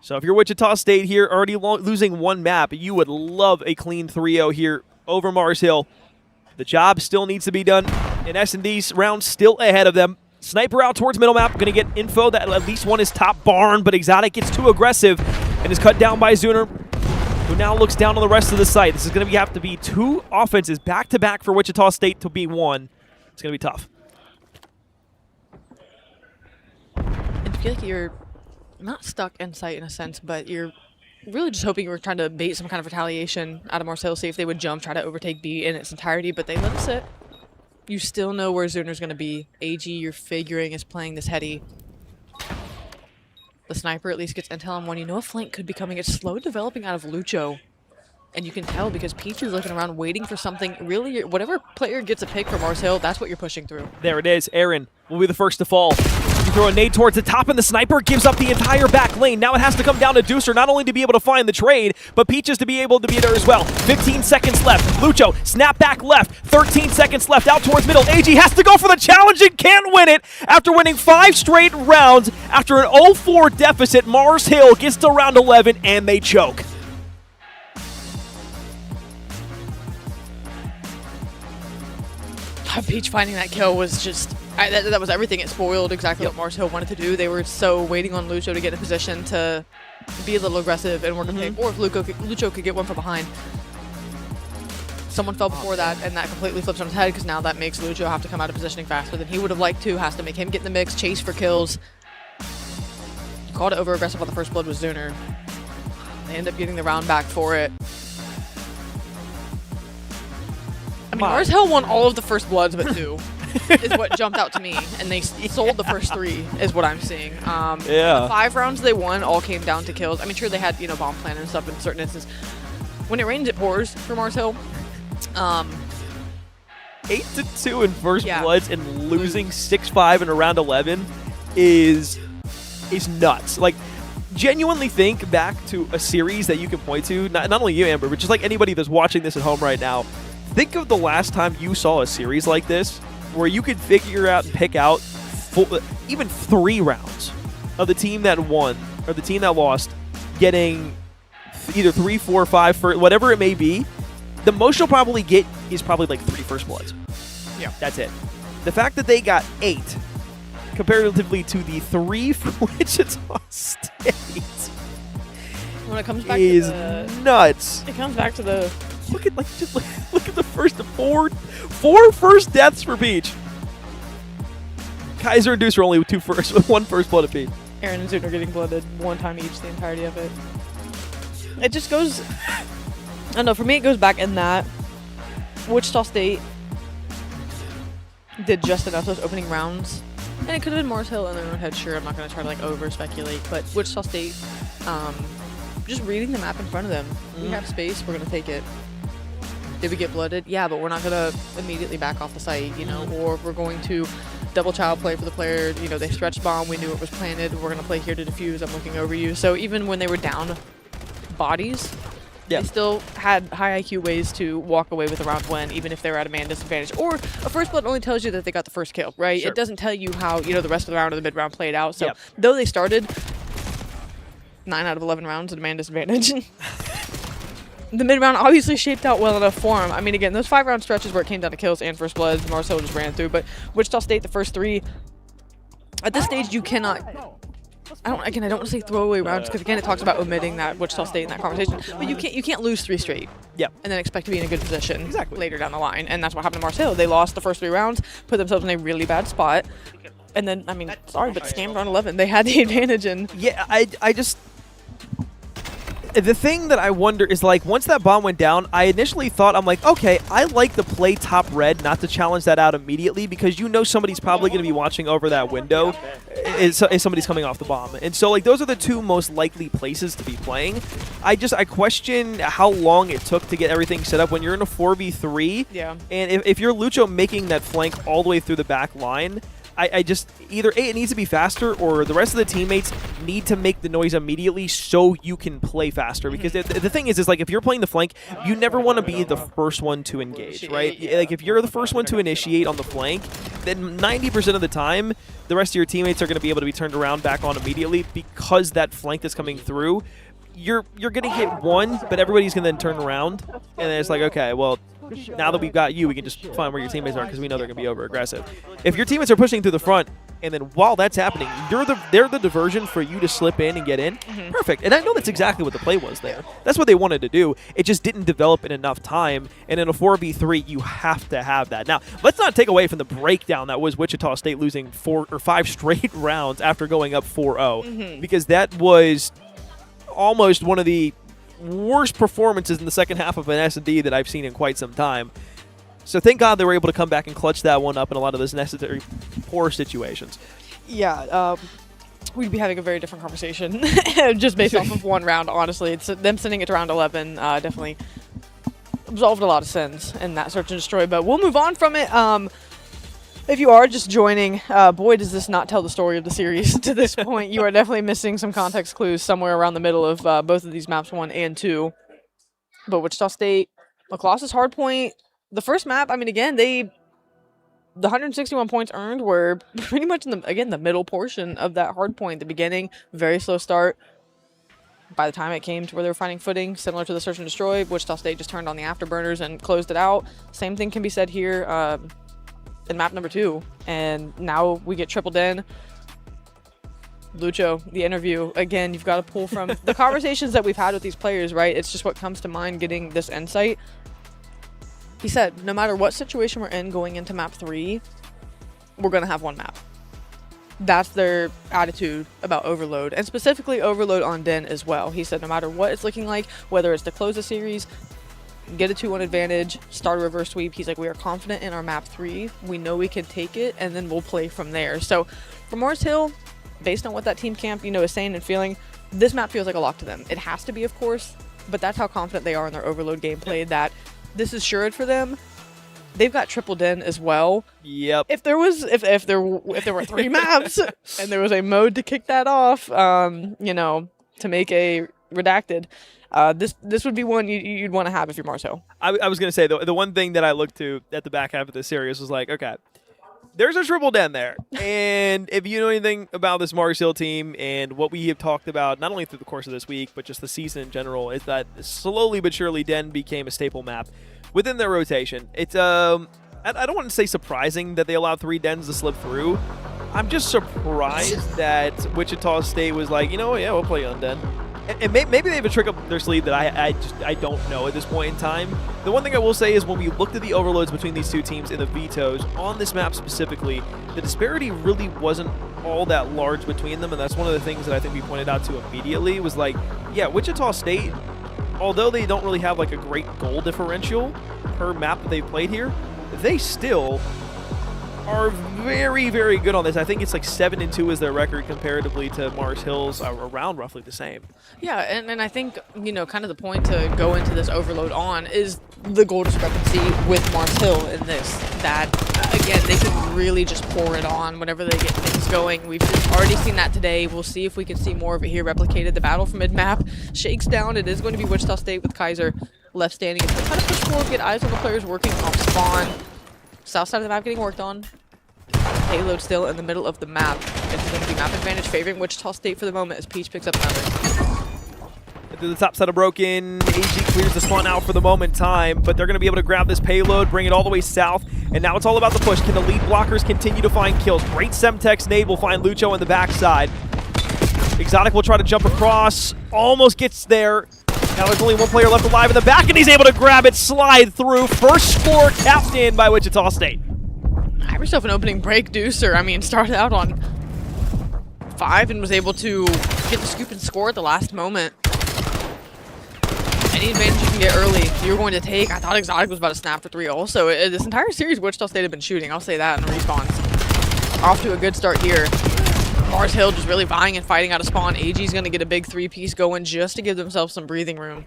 So if you're Wichita State here, already losing 1 map, you would love a clean 3-0 here over Mars Hill. The job still needs to be done, and S&D's round still ahead of them. Sniper out towards middle map, going to get info that at least one is top barn, but Exotic gets too aggressive and is cut down by Zuner, who now looks down on the rest of the site. This is going to have to be 2 offenses back-to-back for Wichita State to be won. It's going to be tough. I feel like you're not stuck in sight in a sense, but you're really just hoping you were trying to bait some kind of retaliation out of Mars Hill, see if they would jump, try to overtake B in its entirety, but they let it sit. You still know where Zuner's going to be. AG, you're figuring, is playing this heady. The sniper at least gets intel on one. You know a flank could be coming. It's slow developing out of Lucho. And you can tell because Peach is looking around waiting for something. Really, whatever player gets a pick from Mars Hill, that's what you're pushing through. There it is. Aaron will be the first to fall. You throw a nade towards the top, and the sniper gives up the entire back lane. Now it has to come down to Deucer, not only to be able to find the trade, but Peaches to be able to be there as well. 15 seconds left. Lucho, snap back left. 13 seconds left out towards middle. AG has to go for the challenge and can't win it after winning 5 straight rounds. After an 0-4 deficit, Mars Hill gets to round 11, and they choke. Peach finding that kill was just, that was everything. It spoiled exactly what Mars Hill wanted to do. They were so waiting on Lucho to get in a position to be a little aggressive in order to pick, or if Lucho could get one from behind. Someone fell before that, and that completely flips on his head because now that makes Lucho have to come out of positioning faster than he would have liked to, has to make him get in the mix, chase for kills. You called it over-aggressive on the first blood with Zuner. They end up getting the round back for it. I mean, Mars Hill won all of the first bloods but 2 is what jumped out to me, and they sold the first 3 is what I'm seeing. The 5 rounds they won all came down to kills. I mean, sure, they had, you know, bomb plan and stuff in certain instances. When it rains, it pours for Mars Hill. 8-2 in first bloods and losing 6-5 in around 11 is nuts. Like, genuinely think back to a series that you can point to, not only you, Amber, but just like anybody that's watching this at home right now. Think of the last time you saw a series like this where you could figure out and pick out even 3 rounds of the team that won or the team that lost getting either 3, 4, 5, whatever it may be. The most you'll probably get is probably like 3 first bloods. Yeah. That's it. The fact that they got 8 comparatively to the 3 for Wichita State when it comes back is to the, nuts. It comes back to the look at the first 4 first deaths for Peach. Kaiser and Deuce are only 1 first blood apiece. Aaron and Zoon are getting blooded 1 time each the entirety of it. It just goes. I don't know. For me, it goes back in that Wichita State did just enough those opening rounds. And it could have been Mars Hill in their own head, sure. I'm not going to try to, like, over-speculate. But Wichita State, just reading the map in front of them. We have space, we're going to take it. Did we get blooded? Yeah, but we're not going to immediately back off the site, you know, or we're going to double child play for the player. You know, they stretched bomb, we knew it was planted. We're going to play here to defuse, I'm looking over you. So even when they were down bodies, they still had high IQ ways to walk away with a round win, even if they were at a man disadvantage. Or a first blood only tells you that they got the first kill, right? Sure. It doesn't tell you how, you know, the rest of the round or the mid round played out. So though they started 9 out of 11 rounds at a man disadvantage, the mid round obviously shaped out well enough for them. I mean, again, those 5 round stretches where it came down to kills and first bloods, Marcel just ran through. But Wichita State, the first 3, at this stage, you cannot. I don't want to say throwaway rounds because again it talks about omitting that Wichita State in that conversation. But you can't lose 3 straight. Yeah. And then expect to be in a good position later down the line. And that's what happened to Mars Hill. They lost the first 3 rounds, put themselves in a really bad spot. And then, I mean, sorry, but scammed round 11. They had the advantage. And yeah, I just. The thing that I wonder is, like, once that bomb went down, I initially thought, I'm like, okay, I like the play top red, not to challenge that out immediately, because you know somebody's probably going to be watching over that window if somebody's coming off the bomb. And so, like, those are the 2 most likely places to be playing. I question how long it took to get everything set up when you're in a 4v3. Yeah. And if you're Lucho making that flank all the way through the back line, I just either A, it needs to be faster, or the rest of the teammates need to make the noise immediately so you can play faster. Because the thing is like, if you're playing the flank, you never want to be the first one to engage, right? Like, if you're the first one to initiate on the flank, then 90% of the time, the rest of your teammates are going to be able to be turned around back on immediately, because that flank that's coming through, you're going to hit one, but everybody's going to then turn around, and then it's like, okay, well, now that we've got you, we can just find where your teammates are, because we know they're going to be over-aggressive. If your teammates are pushing through the front, and then while that's happening, they're the diversion for you to slip in and get in, perfect. And I know that's exactly what the play was there. That's what they wanted to do. It just didn't develop in enough time, and in a 4v3, you have to have that. Now, let's not take away from the breakdown that was Wichita State losing 4 or 5 straight rounds after going up 4-0, because that was almost one of the worst performances in the second half of an S&D that I've seen in quite some time. So thank God they were able to come back and clutch that one up in a lot of those necessary poor situations. Yeah, we'd be having a very different conversation just based off of 1 round, honestly. It's them sending it to round 11 definitely absolved a lot of sins in that search and destroy. But we'll move on from it. If you are just joining, boy, does this not tell the story of the series to this point. You are definitely missing some context clues somewhere around the middle of both of these maps, 1 and 2. But Wichita State, Laclosse's hardpoint, the first map, I mean, again, the 161 points earned were pretty much in the middle portion of that hardpoint. The beginning, very slow start. By the time it came to where they were finding footing, similar to the search and destroy, Wichita State just turned on the afterburners and closed it out. Same thing can be said here. In map number 2, and now we get tripled in. Lucho, the interview, again, you've got to pull from the conversations that we've had with these players, right? It's just what comes to mind, getting this insight. He said, no matter what situation we're in going into map 3, we're going to have 1 map. That's their attitude about Overload, and specifically Overload on Den as well. He said no matter what it's looking like, whether it's to close the series, get a 2-1 advantage, start a reverse sweep. He's like, we are confident in our map 3. We know we can take it, and then we'll play from there. So for Mars Hill, based on what that team camp, is saying and feeling, this map feels like a lock to them. It has to be, of course, but that's how confident they are in their Overload gameplay, that this is assured for them. they've got triple den as well. Yep. If there was if there were 3 maps and there was a mode to kick that off, you know, to make a redacted, this would be one you'd want to have if you're Mars Hill. I was gonna say the one thing that I looked to at the back half of this series was like, okay, there's a triple den there, and if you know anything about this Mars Hill team and what we have talked about, not only through the course of this week but just the season in general, is that slowly but surely den became a staple map within their rotation. It's I don't want to say surprising that they allowed 3 dens to slip through. I'm just surprised that Wichita State was like, you know, yeah, we'll play on den. And maybe they have a trick up their sleeve that I don't know at this point in time. The one thing I will say is when we looked at the overloads between these two teams in the vetoes, on this map specifically, the disparity really wasn't all that large between them, and that's one of the things that I think we pointed out to immediately was like, yeah, Wichita State, although they don't really have like a great goal differential per map that they've played here, they still are very, very good on this. I think it's like 7-2 is their record comparatively to Mars Hill's around roughly the same. Yeah, and I think, you know, kind of the point to go into this overload on is the goal discrepancy with Mars Hill in this. That, again, they can really just pour it on whenever they get things going. We've already seen that today. We'll see if we can see more of it here replicated. The battle for mid-map shakes down. It is going to be Wichita State with Kaiser left standing. It's going to try to push forward, get eyes on the players working off spawn. South side of the map getting worked on. Payload still in the middle of the map. It's going to be map advantage favoring Wichita State for the moment as Peach picks up another. To the top side of Broken, AG clears the spawn out for the moment in time, but they're going to be able to grab this payload, bring it all the way south, and now it's all about the push. Can the lead blockers continue to find kills? Great Semtex nade will find Lucho on the backside. Exotic will try to jump across, almost gets there. Now there's only one player left alive in the back, and he's able to grab it, slide through. First score capped in by Wichita State. Have yourself an opening break, Deucer. I mean, started out on 5 and was able to get the scoop and score at the last moment. Any advantage you can get early, you're going to take. I thought Exotic was about to snap for 3 also. This entire series, Wichita State have been shooting. I'll say that in the respawns. Off to a good start here. Mars Hill just really vying and fighting out of spawn. AG's going to get a big 3-piece going just to give themselves some breathing room.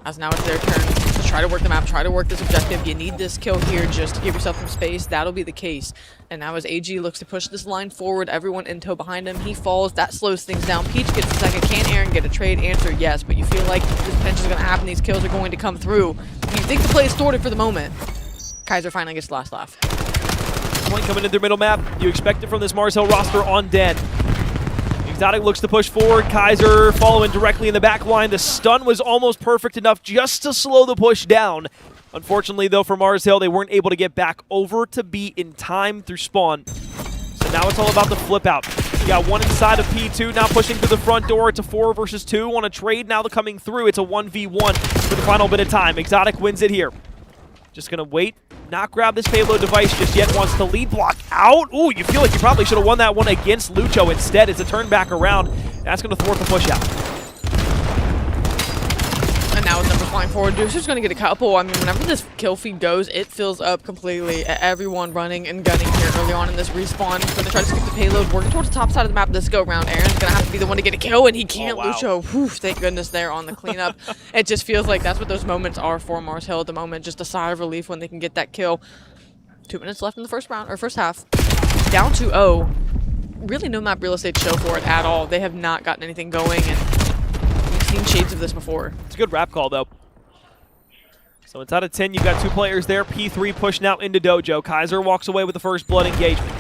As now it's their turn to try to work the map, try to work this objective. You need this kill here just to give yourself some space. That'll be the case. And now as AG looks to push this line forward, everyone in tow behind him. He falls. That slows things down. Peach gets a second. Can Aaron get a trade? Answer, yes. But you feel like this pinch is going to happen. These kills are going to come through. You think the play is sorted for the moment. Kaiser finally gets the last laugh. Point coming in their middle map. You expect it from this Mars Hill roster on Den. Exotic looks to push forward. Kaiser following directly in the back line. The stun was almost perfect enough just to slow the push down. Unfortunately, though, for Mars Hill, they weren't able to get back over to B in time through spawn. So now it's all about the flip out. You got one inside of P2, now pushing through the front door. It's a 4 versus 2 on a trade. Now they're coming through. It's a 1v1 for the final bit of time. Exotic wins it here. Just going to wait, not grab this payload device just yet. Wants to lead block out. Ooh, you feel like you probably should have won that one against Lucho instead. It's a turn back around. That's going to thwart the push out. And now with numbers flying forward, Deucer's going to get a couple. I mean, whenever this kill feed goes, it fills up completely. Everyone running and gunning here early on in this respawn. Going to try to skip the payload, working towards the top side of the map this go round. Aaron's going to have to be the one to get a kill, and he can't. Oh, wow. Lucho, whew, thank goodness there on the cleanup. It just feels like that's what those moments are for Mars Hill at the moment. Just a sigh of relief when they can get that kill. 2 minutes left in the first round, or first half. Down 2-0. Really no map real estate to show for it at all. They have not gotten anything going, and we've seen shades of this before. It's a good rap call, though. So it's out of 10. You've got 2 players there. P3 pushed now into Dojo. Kaiser walks away with the first blood engagement.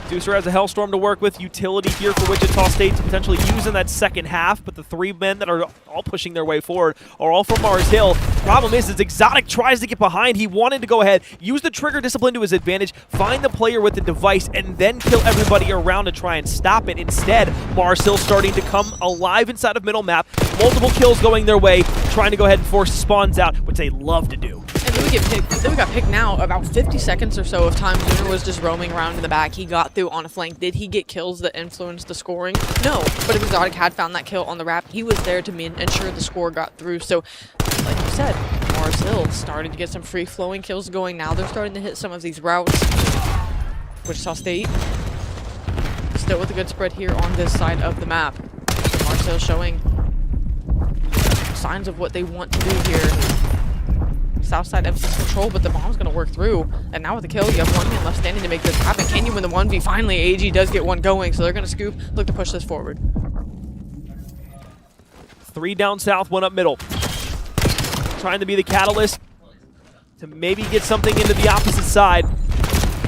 Deucer has a Hellstorm to work with. Utility here for Wichita State to potentially use in that second half, but the 3 men that are all pushing their way forward are all from Mars Hill. Problem is Exotic tries to get behind. He wanted to go ahead, use the trigger discipline to his advantage, find the player with the device, and then kill everybody around to try and stop it. Instead, Mars Hill starting to come alive inside of middle map. Multiple kills going their way, trying to go ahead and force spawns out, which they love to do. And then we got picked now. About 50 seconds or so of time. Lunar was just roaming around in the back. He got through on a flank. Did he get kills that influenced the scoring? No. But if Exotic had found that kill on the wrap, he was there to ensure the score got through. So, like you said, Mars Hill started to get some free-flowing kills going. Now they're starting to hit some of these routes. Wichita State still with a good spread here on this side of the map. Mars Hill showing signs of what they want to do here. south side emphasis control, but the bomb's going to work through. And now with the kill, you have one man left standing to make this happen. Can you win the 1v? Finally, AG does get one going, so they're going to scoop, look to push this forward. 3 down south, 1 up middle. Trying to be the catalyst to maybe get something into the opposite side.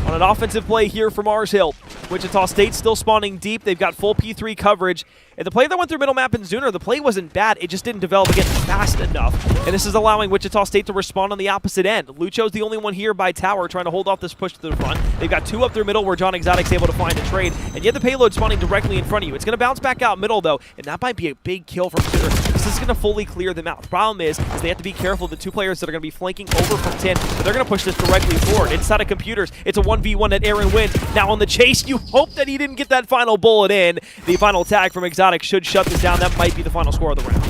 On an offensive play here for Mars Hill. Wichita State still spawning deep. They've got full P3 coverage. And the play that went through middle map in Zuner, the play wasn't bad. It just didn't develop again fast enough. And this is allowing Wichita State to respond on the opposite end. Lucho's the only one here by tower trying to hold off this push to the front. They've got 2 up through middle where John Exotic's able to find a trade. And yet the payload spawning directly in front of you. It's going to bounce back out middle though. And that might be a big kill from Zuner. This is going to fully clear them out. The problem is they have to be careful of the 2 players that are going to be flanking over from 10. But they're going to push this directly forward. Inside of computers, it's a 1v1 at Aaron Wynn. Now on the chase, you hope that he didn't get that final bullet in. The final tag from Exotic should shut this down. That might be the final score of the round.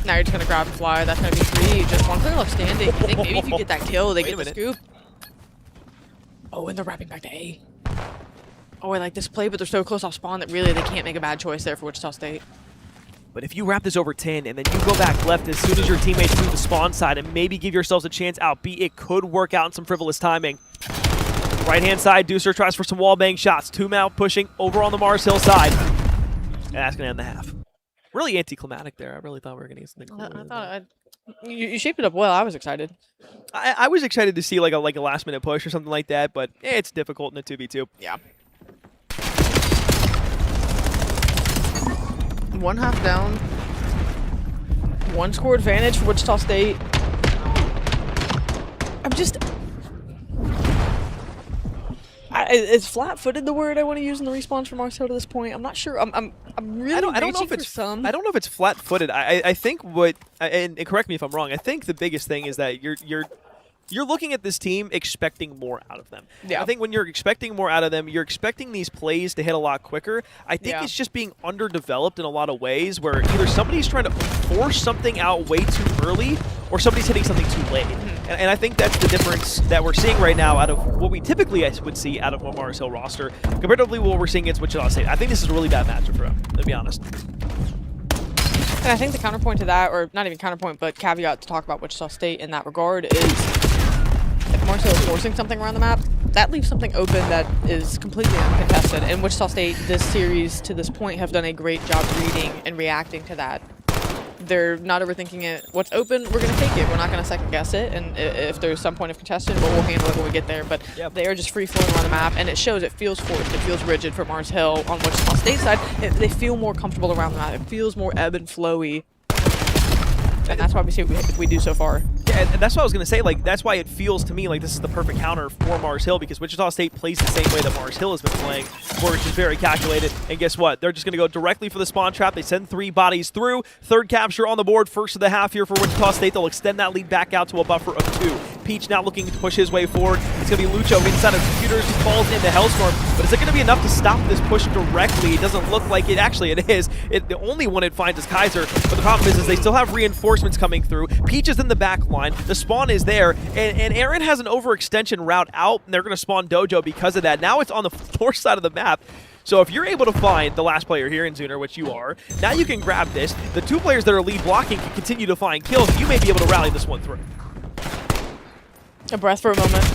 Now you're just going to grab and fly. That's going to be 3. Just 1 player left standing. I think maybe if you get that kill, they get the scoop. Oh, and they're wrapping back to A. Oh, I like this play, but they're so close off spawn that really they can't make a bad choice there for Wichita State. But if you wrap this over 10 and then you go back left as soon as your teammates move the spawn side and maybe give yourselves a chance out B, it could work out in some frivolous timing. Right-hand side, Deucer tries for some wall bang shots. 2 mount pushing over on the Mars Hill side. And that's going to end the half. Really anticlimactic there. I really thought we were going to get something cool. I thought you shaped it up well. I was excited. I was excited to see like a last-minute push or something like that, but it's difficult in a 2v2. Yeah. 1 half down. 1 score advantage for Wichita State. Is flat-footed the word I want to use in the response from Marcel to this point? I'm not sure. I'm really I don't know if it's some. I don't know if it's flat-footed. I think and correct me if I'm wrong. I think the biggest thing is that you're looking at this team expecting more out of them. Yeah. I think when you're expecting more out of them, you're expecting these plays to hit a lot quicker. I think it's just being underdeveloped in a lot of ways where either somebody's trying to force something out way too early or somebody's hitting something too late. And I think that's the difference that we're seeing right now out of what we typically would see out of a Mars Hill roster comparatively what we're seeing against Wichita State. I think this is a really bad matchup for them, to be honest. And I think the counterpoint to that, or not even counterpoint, but caveat to talk about Wichita State in that regard is if Mars Hill is forcing something around the map, that leaves something open that is completely uncontested. And Wichita State, this series to this point, have done a great job reading and reacting to that. They're not overthinking it. What's open, we're going to take it. We're not going to second guess it. And if there's some point of contention, we'll handle it when we get there. But they are just free flowing around the map, and it shows. It feels forced. It feels rigid for Mars Hill. On Wichita State side, they feel more comfortable around the map. It feels more ebb and flowy. And that's why we see what we do so far. Yeah, and that's what I was going to say. Like, that's why it feels to me like this is the perfect counter for Mars Hill, because Wichita State plays the same way that Mars Hill has been playing, where it's just very calculated. And guess what? They're just going to go directly for the spawn trap. They send 3 bodies through. 3rd capture on the board. First of the half here for Wichita State. They'll extend that lead back out to a buffer of 2. Peach now looking to push his way forward. It's going to be Lucho inside of computers. He falls into Hellstorm. But is it going to be enough to stop this push directly? It doesn't look like it. Actually, it is. The only one it finds is Kaiser. But the problem is they still have reinforcements coming through. Peach is in the back line. The spawn is there. And Aaron has an overextension route out. And they're going to spawn Dojo because of that. Now it's on the north side of the map. So if you're able to find the last player here in Zuner, which you are, now you can grab this. The 2 players that are lead blocking can continue to find kills. You may be able to rally this one through. A breath for a moment.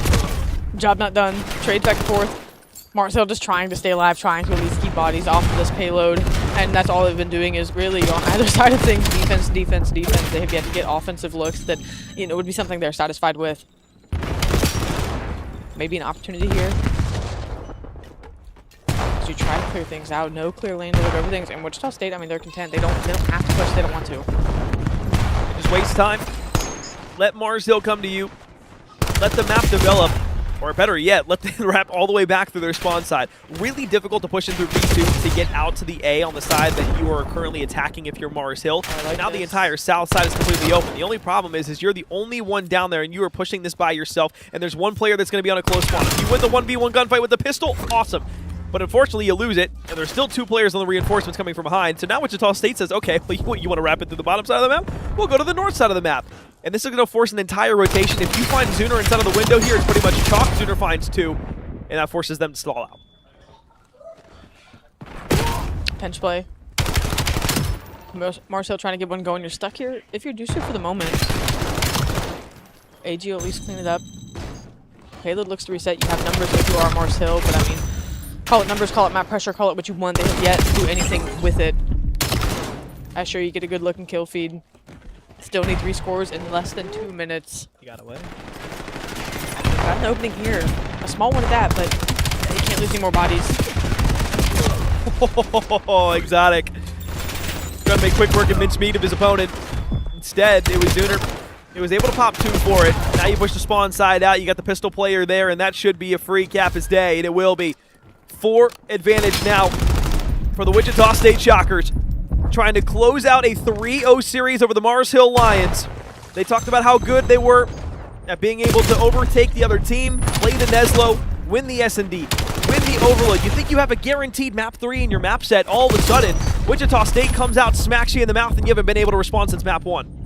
Job not done. Trades back and forth. Mars Hill just trying to stay alive, trying to at least keep bodies off of this payload. And that's all they've been doing is really on either side of things. Defense, defense, defense. They have yet to get offensive looks that, you know, would be something they're satisfied with. Maybe an opportunity here. As you try to clear things out. No clear lane to look over things. And Wichita State, I mean, they're content. They don't have to push. They don't want to. Just waste time. Let Mars Hill come to you. Let the map develop. Or better yet, let them wrap all the way back through their spawn side. Really difficult to push in through B2 to get out to the A on the side that you are currently attacking if you're Mars Hill. Now the entire south side is completely open. The only problem is you're the only one down there and you are pushing this by yourself, and there's 1 player that's going to be on a close spawn. If you win the 1v1 gunfight with the pistol, awesome. But unfortunately, you lose it, and there's still 2 players on the reinforcements coming from behind. So now Wichita State says, okay, well, you want to wrap it through the bottom side of the map? We'll go to the north side of the map. And this is going to force an entire rotation. If you find Zuner inside of the window here, it's pretty much chalk. Zuner finds 2, and that forces them to stall out. Pinch play. Marcel trying to get one going. You're stuck here. If you're Deucer for the moment, AG will at least clean it up. Payload looks to reset. You have numbers if you are Mars Hill, but I mean, call it numbers, call it map pressure, call it what you want. They have yet to do anything with it. Asher, you get a good looking kill feed. Still need 3 scores in less than 2 minutes. You got away. Got an opening here. A small one at that, but he can't lose any more bodies. Oh, Exotic. Trying to make quick work and mince meat of his opponent. Instead, it was Dooner. He was able to pop 2 for it. Now you push the spawn side out. You got the pistol player there, and that should be a free cap his day, and it will be. 4 advantage now for the Wichita State Shockers. Trying to close out a 3-0 series over the Mars Hill Lions. They talked about how good they were at being able to overtake the other team, play the Neslo, win the S&D, win the Overload. You think you have a guaranteed map 3 in your map set, all of a sudden, Wichita State comes out, smacks you in the mouth, and you haven't been able to respond since map 1.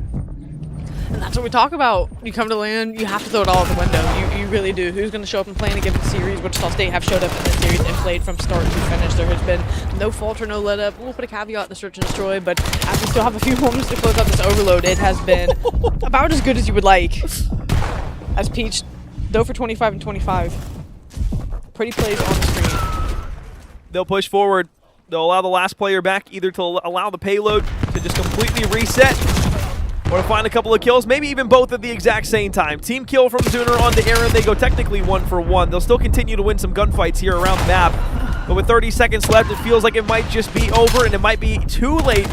And that's what we talk about. You come to LAN, you have to throw it all out the window. You really do. Who's going to show up and play in a given series? Wichita State have showed up in this series and played from start to finish. There has been no falter, no let up. We'll put a caveat in the search and destroy, but as we still have a few moments to close out this Overload, it has been about as good as you would like. As Peach, though for 25 and 25. Pretty plays on the screen. They'll push forward. They'll allow the last player back, either to allow the payload to just completely reset, or to find a couple of kills, maybe even both at the exact same time. Team kill from Zuner onto Aaron. They go technically 1 for 1. They'll still continue to win some gunfights here around the map. But with 30 seconds left, it feels like it might just be over, and it might be too late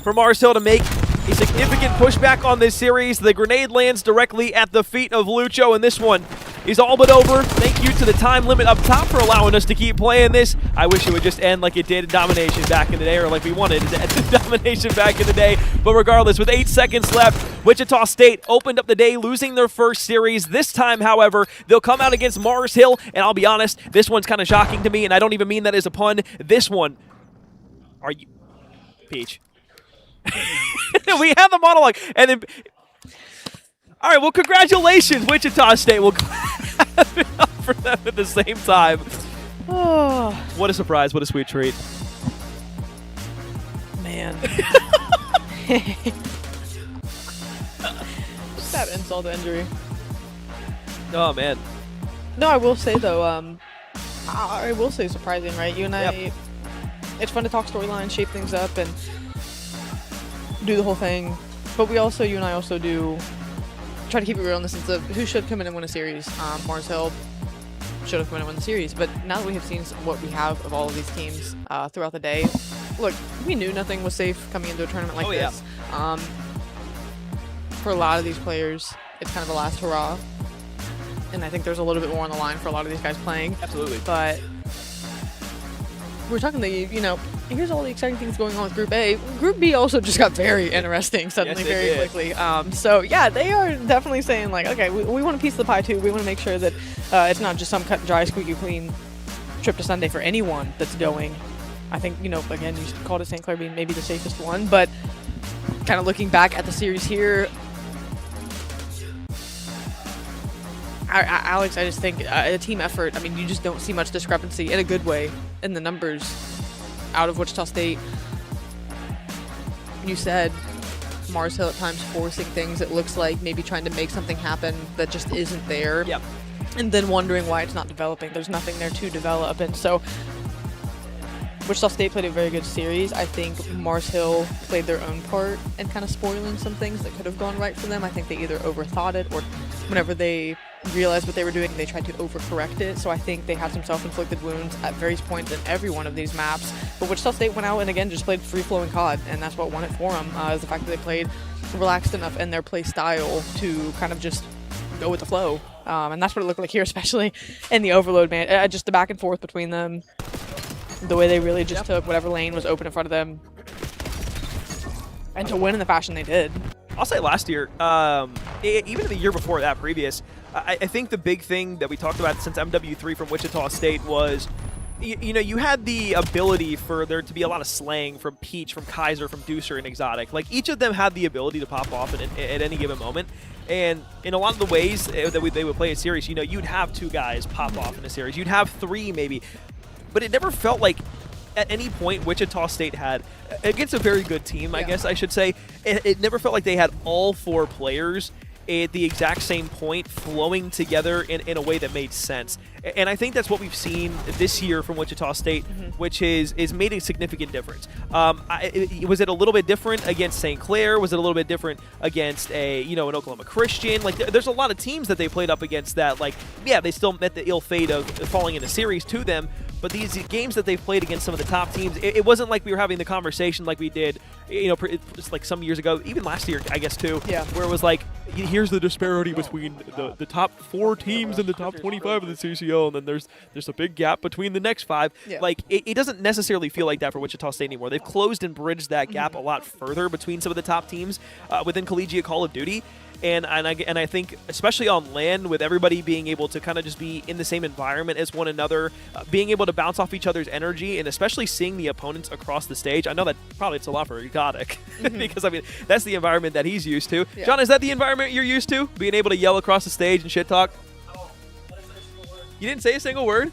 for Mars Hill to make a significant pushback on this series. The grenade lands directly at the feet of Lucho, and this one is all but over. Thank you to the time limit up top for allowing us to keep playing this. I wish it would just end like it did in Domination back in the day, or like we wanted it to end in Domination back in the day. But regardless, with 8 seconds left, Wichita State opened up the day losing their first series. This time, however, they'll come out against Mars Hill, and I'll be honest, this one's kind of shocking to me, and I don't even mean that as a pun. This one, are you... Peach. We have the monologue, and then... All right, well, congratulations, Wichita State. We'll clap it up for them at the same time. Oh, what a surprise. What a sweet treat. Man. Just that insult to injury. Oh, man. No, I will say, though, I will say surprising, right? You and I, it's fun to talk storylines, shape things up, and do the whole thing. But we also, you and I also do try to keep it real in the sense of who should come in and win a series. Mars Hill should have come in and won the series, but now that we have seen what we have of all of these teams throughout the day, look, we knew nothing was safe coming into a tournament like this. For a lot of these players, it's kind of a last hurrah, and I think there's a little bit more on the line for a lot of these guys playing. Absolutely. But we're talking here's all the exciting things going on with Group A. Group B also just got very interesting suddenly, very quickly. So yeah, they are definitely saying like, okay, we want a piece of the pie too. We want to make sure that it's not just some cut and dry, squeaky clean trip to Sunday for anyone that's going. I think, again, you called it St. Clair being maybe the safest one, but kind of looking back at the series here, Alex, I just think a team effort. I mean, you just don't see much discrepancy in a good way in the numbers out of Wichita State. You said Mars Hill at times forcing things. It looks like maybe trying to make something happen that just isn't there. Yep. And then wondering why it's not developing. There's nothing there to develop. And so Wichita State played a very good series. I think Mars Hill played their own part in kind of spoiling some things that could have gone right for them. I think they either overthought it, or whenever they realized what they were doing, they tried to overcorrect it. So I think they had some self-inflicted wounds at various points in every one of these maps. But Wichita State went out and again just played free-flowing CoD, and that's what won it for them, is the fact that they played relaxed enough in their play style to kind of just go with the flow. And that's what it looked like here, especially in the Overload, man. Just the back and forth between them, the way they really just took whatever lane was open in front of them, and to win in the fashion they did. I'll say last year, even the year before that, previous, I think the big thing that we talked about since MW3 from Wichita State was, you had the ability for there to be a lot of slang from Peach, from Kaiser, from Deucer, and Exotic. Like, each of them had the ability to pop off at any given moment. And in a lot of the ways that they would play a series, you'd have 2 guys pop off in a series. You'd have 3 maybe. But it never felt like at any point Wichita State had, against a very good team, I guess I should say, it never felt like they had all 4 players at the exact same point flowing together in a way that made sense. And I think that's what we've seen this year from Wichita State, which is made a significant difference. Was it a little bit different against St. Clair? Was it a little bit different against an Oklahoma Christian? Like, there's a lot of teams that they played up against that, like, yeah, they still met the ill fate of falling in a series to them. But these games that they've played against some of the top teams, it wasn't like we were having the conversation like we did, like some years ago, even last year, I guess, too, where it was like, here's the disparity between the top 4 teams and the top 25 of the CCL, and then there's a big gap between the next 5. Like, it doesn't necessarily feel like that for Wichita State anymore. They've closed and bridged that gap a lot further between some of the top teams within collegiate Call of Duty. And I think, especially on LAN, with everybody being able to kind of just be in the same environment as one another, being able to bounce off each other's energy, and especially seeing the opponents across the stage. I know that probably it's a lot for Exotic, because, I mean, that's the environment that he's used to. Yeah. John, is that the environment you're used to? Being able to yell across the stage and shit talk? You didn't say a single word?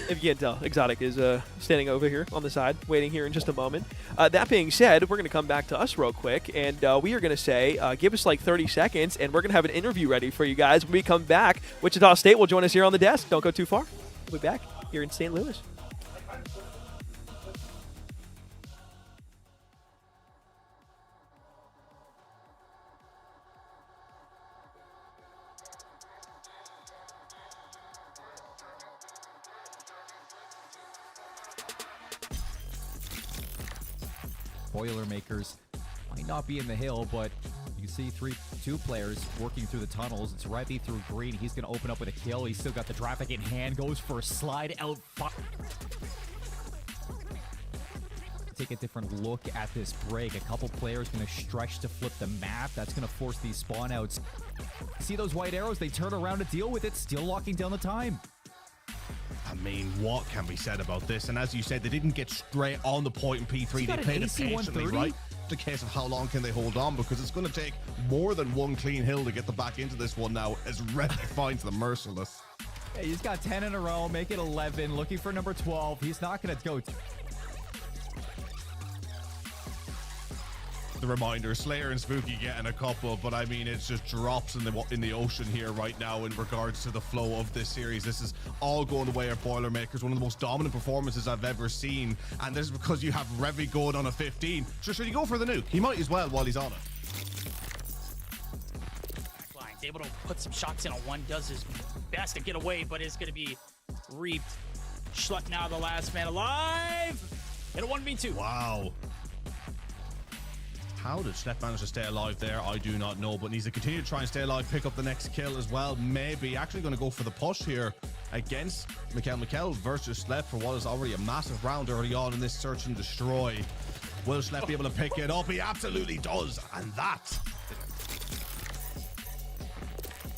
If you can't tell, Exotic is standing over here on the side, waiting here in just a moment. That being said, we're going to come back to us real quick, and we are going to say, give us like 30 seconds, and we're going to have an interview ready for you guys. When we come back, Wichita State will join us here on the desk. Don't go too far. We'll be back here in St. Louis. Boilermakers might not be in the hill, but you can see 2 players working through the tunnels. It's Revy through green. He's going to open up with a kill. He's still got the traffic in hand. Goes for a slide out. Take a different look at this break. A couple players going to stretch to flip the map. That's going to force these spawn outs. See those white arrows? They turn around to deal with it, still locking down the time. I mean, what can be said about this? And as you said, they didn't get straight on the point in P3. They played it patiently, right? It's a case of how long can they hold on, because it's going to take more than one clean hill to get them back into this one now, as Red finds the merciless. Yeah, he's got 10 in a row, make it 11, looking for number 12. He's not going to go. The reminder, Slayer and Spooky getting a couple, but I mean, it's just drops in the ocean here right now in regards to the flow of this series. This is all going the way of Boilermakers, one of the most dominant performances I've ever seen, and this is because you have Revy going on a 15. So should he go for the nuke? He might as well while he's on it. Backline's able to put some shots in on one, does his best to get away, but is going to be reaped. Schluck now the last man alive. In a 1v2. Wow. How did Schlepp manage to stay alive there? I do not know, but needs to continue to try and stay alive, pick up the next kill as well. Maybe actually going to go for the push here against Mikkel versus Schlepp for what is already a massive round early on in this search and destroy. Will Schlepp be able to pick it up? He absolutely does, and that.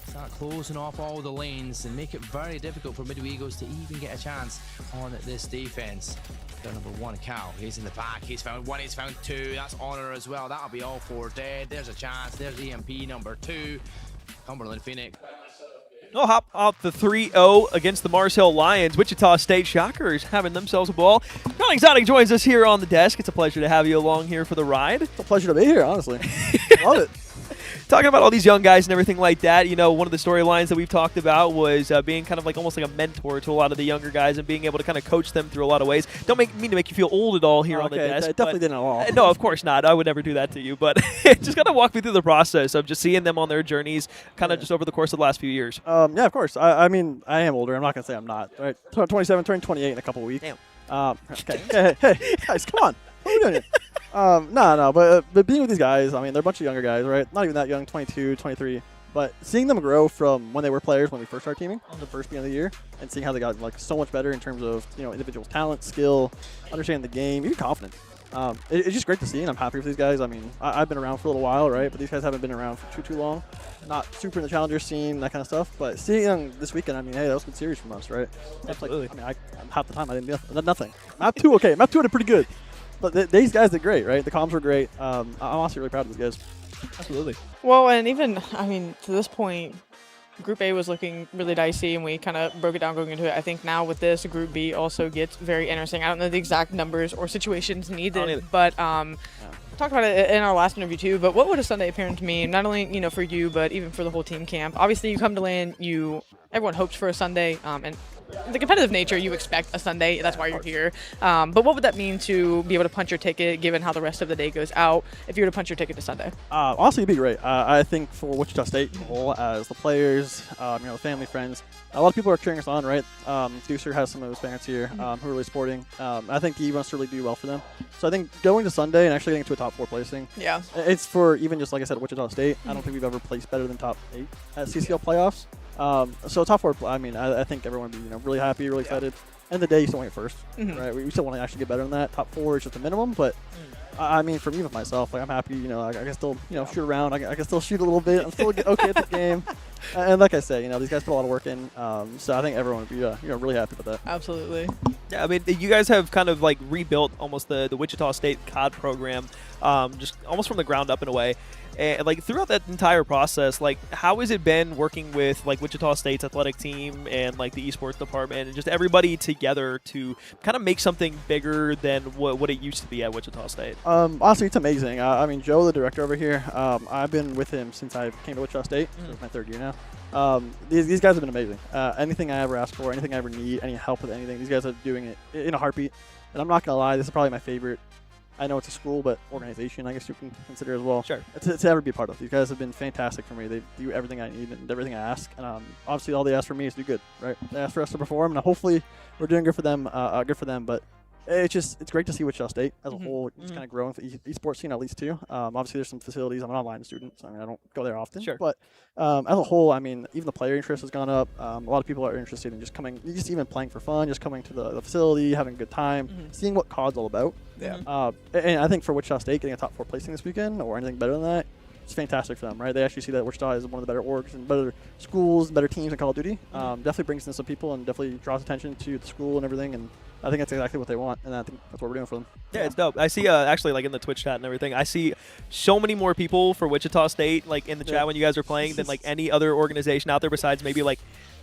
Start closing off all the lanes and make it very difficult for Midway Eagles to even get a chance on this defense. Their number 1, Cal. He's in the back. He's found 1. He's found 2. That's Honor as well. That'll be all 4 dead. There's a chance. There's EMP number 2. Cumberland Phoenix. No, hop off the 3-0 against the Mars Hill Lions. Wichita State Shockers having themselves a ball. John Exotic joins us here on the desk. It's a pleasure to have you along here for the ride. It's a pleasure to be here, honestly. Love it. Talking about all these young guys and everything like that, you know, one of the storylines that we've talked about was being kind of like almost like a mentor to a lot of the younger guys and being able to kind of coach them through a lot of ways. Don't mean to make you feel old at all here on the desk. I definitely didn't at all. No, of course not. I would never do that to you. But just kind of walk me through the process of just seeing them on their journeys kind of just over the course of the last few years. Yeah, of course. I mean, I am older. I'm not going to say I'm not. Right? 27, turning 28 in a couple of weeks. Damn. Okay. Hey, guys, come on. What are we doing here? But being with these guys, I mean, they're a bunch of younger guys, right? Not even that young, 22, 23. But seeing them grow from when they were players when we first started teaming, the first beginning of the year, and seeing how they got like so much better in terms of individual talent, skill, understanding the game, even confidence. It's just great to see, and I'm happy with these guys. I mean, I've been around for a little while, right? But these guys haven't been around for too long. Not super in the challenger scene, that kind of stuff. But seeing them this weekend, I mean, hey, that was a good series from us, right? Absolutely. Like, I mean, half the time I did nothing. Map 2, okay. Map 2 did pretty good. But these guys did great, right? The comms were great. I'm honestly really proud of these guys. Absolutely. Well, and even, I mean, to this point, Group A was looking really dicey, and we kind of broke it down going into it. I think now with this, Group B also gets very interesting. I don't know the exact numbers or situations needed, but talked about it in our last interview too. But what would a Sunday appearance mean? Not only for you, but even for the whole team camp. Obviously, you come to LAN, everyone hopes for a Sunday, and the competitive nature, you expect a Sunday. That's why you're here. But what would that mean to be able to punch your ticket, given how the rest of the day goes out, if you were to punch your ticket to Sunday? Honestly, it'd be great. I think for Wichita State, as the players, the family, friends, a lot of people are cheering us on, right? Deucer has some of his parents here who are really supporting. I think he wants to really do well for them. So I think going to Sunday and actually getting to a top 4 placing, it's for even just like I said, Wichita State. I don't think we've ever placed better than top 8 at CCL playoffs. So top 4, I mean, I think everyone would be really happy, really excited. And the day you still want it first, right? We still want to actually get better than that. Top 4 is just a minimum, but I mean, for me, with myself, like I'm happy. I can still shoot around. I can still shoot a little bit. I'm still okay at the game. And like I say, these guys put a lot of work in. So I think everyone would be really happy with that. Absolutely. Yeah, I mean, you guys have kind of like rebuilt almost the Wichita State COD program, just almost from the ground up in a way. And like throughout that entire process, like how has it been working with like Wichita State's athletic team and like the esports department and just everybody together to kind of make something bigger than what it used to be at Wichita State? Honestly, it's amazing. I mean, Joe, the director over here, I've been with him since I came to Wichita State. So it's my 3rd year now. These guys have been amazing. Anything I ever ask for, anything I ever need, any help with anything, these guys are doing it in a heartbeat. And I'm not going to lie, this is probably my favorite. I know it's a school, but organization, I guess you can consider as well. Sure. To ever be a part of. These guys have been fantastic for me. They do everything I need and everything I ask. And obviously, all they ask for me is to do good, right? They ask for us to perform, and hopefully, we're doing good for them. But it's great to see Wichita State as a whole just kind of growing for esports scene at least too. Obviously, there's some facilities. I'm an online student, so I mean I don't go there often. Sure. But as a whole, I mean even the player interest has gone up. A lot of people are interested in just coming, just even playing for fun, just coming to the facility, having a good time, seeing what COD's all about. Yeah. And I think for Wichita State getting a top 4 placing this weekend or anything better than that, it's fantastic for them, right? They actually see that Wichita is one of the better orgs and better schools and better teams in Call of Duty. Definitely brings in some people and definitely draws attention to the school and everything. And I think that's exactly what they want, and I think that's what we're doing for them. Yeah, it's dope. I see, actually, like in the Twitch chat and everything, I see so many more people for Wichita State, like in the chat when you guys are playing, than like any other organization out there besides maybe like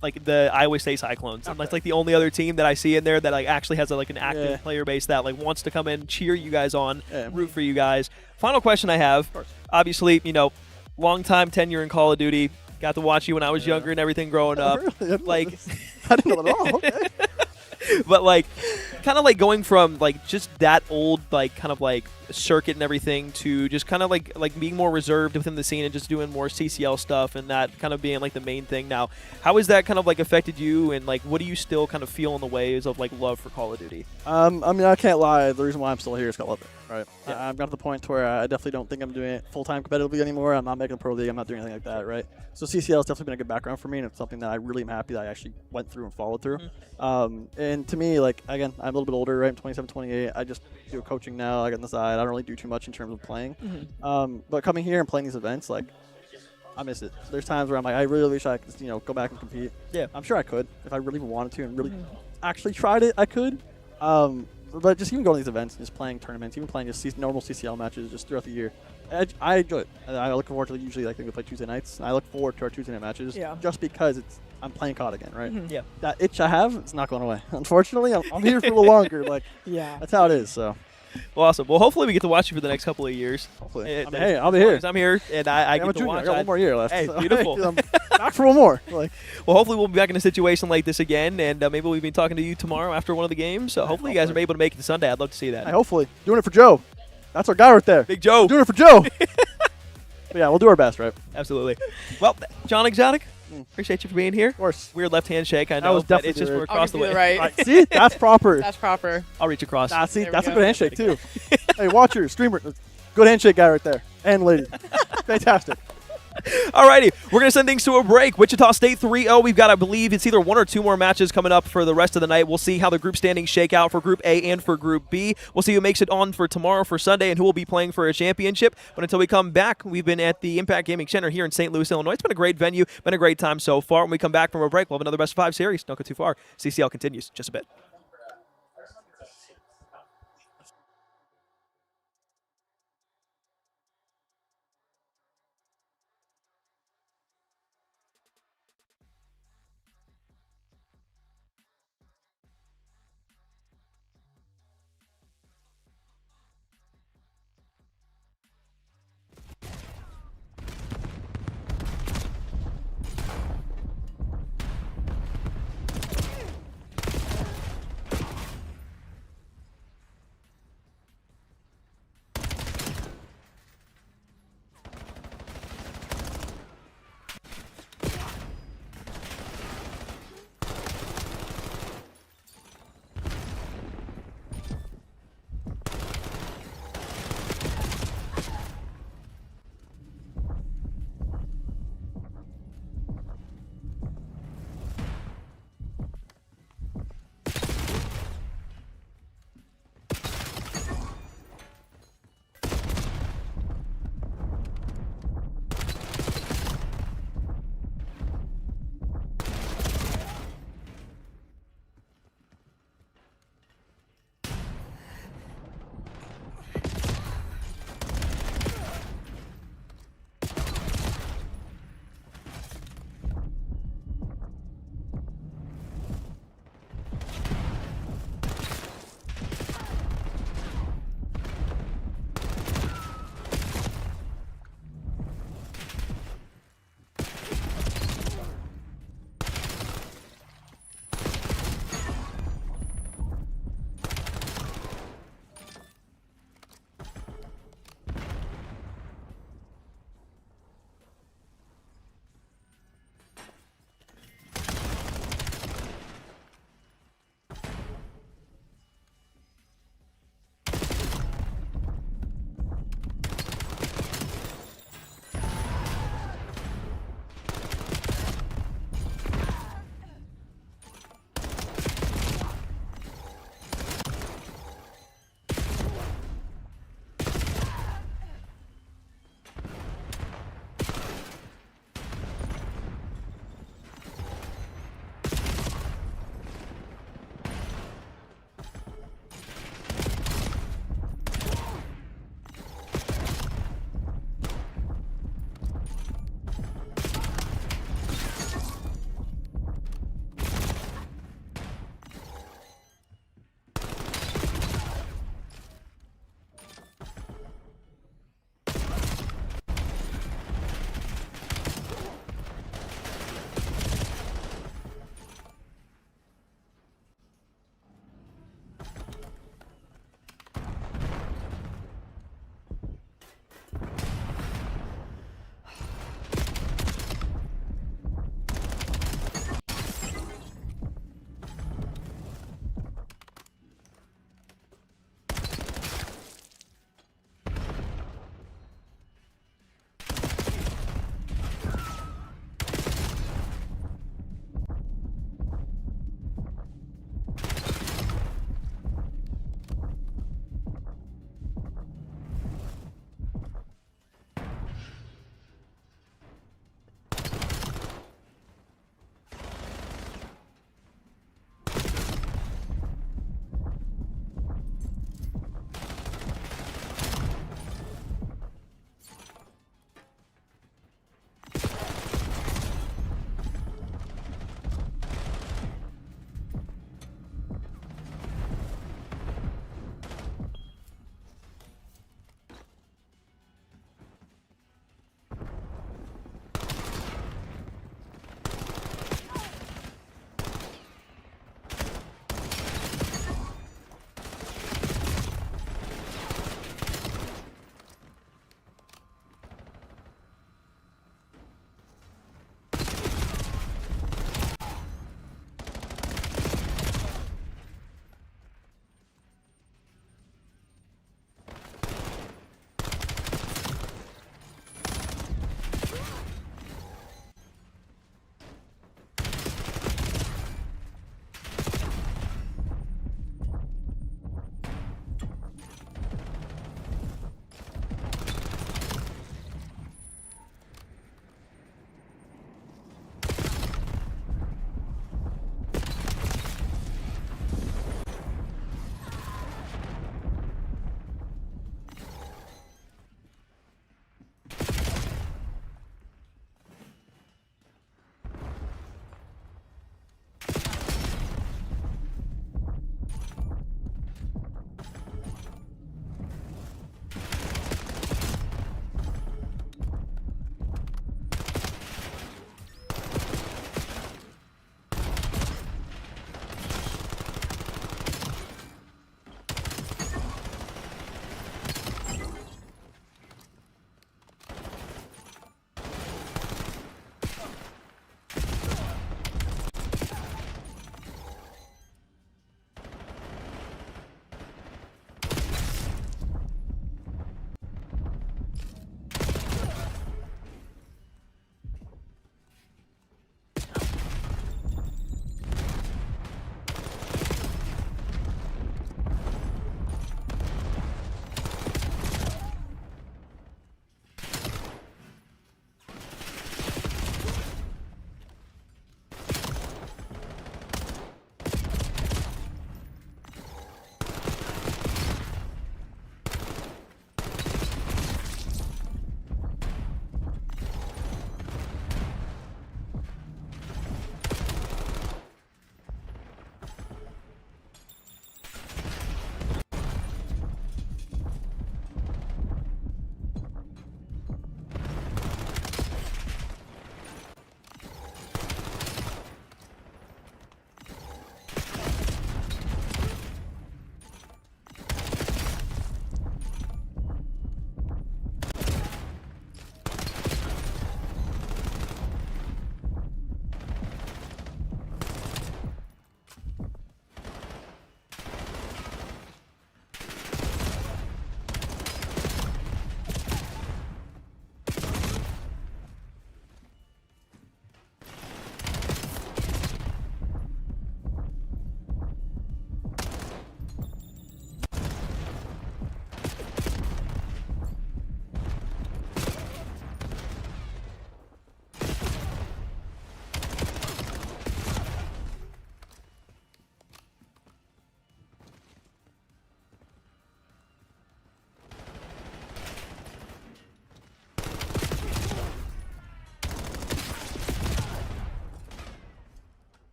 the Iowa State Cyclones. And that's like the only other team that I see in there that like actually has like an active player base that like wants to come in, cheer you guys on, root for you guys. Final question I have, obviously, long time tenure in Call of Duty. Got to watch you when I was younger and everything growing up. Really? Like, I didn't know that at all. Okay. But like kind of like going from like just that old like kind of like circuit and everything to just kind of like being more reserved within the scene and just doing more CCL stuff and that kind of being like the main thing now. How has that kind of like affected you, and like what do you still kind of feel in the ways of like love for Call of Duty? I mean, I can't lie. The reason why I'm still here is 'cause I love it, right? Yeah. I've got to the point where I definitely don't think I'm doing it full-time competitively anymore. I'm not making a pro league. I'm not doing anything like that, right? So CCL has definitely been a good background for me, and it's something that I really am happy that I actually went through and followed through. And to me, like, again, I'm a little bit older, right? I'm 27, 28. I just do coaching now, like on the side. I don't really do too much in terms of playing. But coming here and playing these events, like, I miss it. There's times where I'm like, I really wish I could, go back and compete. Yeah. I'm sure I could. If I really wanted to and really actually tried it, I could. But just even going to these events, just playing tournaments, even playing just normal CCL matches just throughout the year, I enjoy it. I look forward to usually, I think we play Tuesday nights. I look forward to our Tuesday night matches just because I'm playing COD again, right? Yeah. That itch I have, it's not going away. Unfortunately, I'm here for a little longer. Like, that's how it is. So. Well, awesome. Well, hopefully we get to watch you for the next couple of years. Hopefully. Hey, I'll be here. I'm here, and I get to watch. I got one more year left. Hey, so beautiful. I'm back for one more. Like, well, hopefully we'll be back in a situation like this again, and maybe we'll be talking to you tomorrow after one of the games. So hopefully you guys are able to make it to Sunday. I'd love to see that. Hey, hopefully. Doing it for Joe. That's our guy right there. Big Joe. Doing it for Joe. But yeah, we'll do our best, right? Absolutely. Well, John Exotic, appreciate you for being here. Of course. Weird left hand shake, I That know, was but definitely it's just the we're across the way. Right. See? That's proper. That's proper. I'll reach across. See, There we that's a go. good handshake, too. Hey, watcher, streamer. Good handshake guy right there. And lady. Fantastic. Alrighty, we're going to send things to a break. Wichita State 3-0. We've got, I believe, it's either 1 or 2 more matches coming up for the rest of the night. We'll see how the group standings shake out for Group A and for Group B. We'll see who makes it on for tomorrow for Sunday and who will be playing for a championship. But until we come back, we've been at the Impact Gaming Center here in St. Louis, Illinois. It's been a great venue, been a great time so far. When we come back from a break, we'll have another Best of 5 series. Don't go too far. CCL continues just a bit.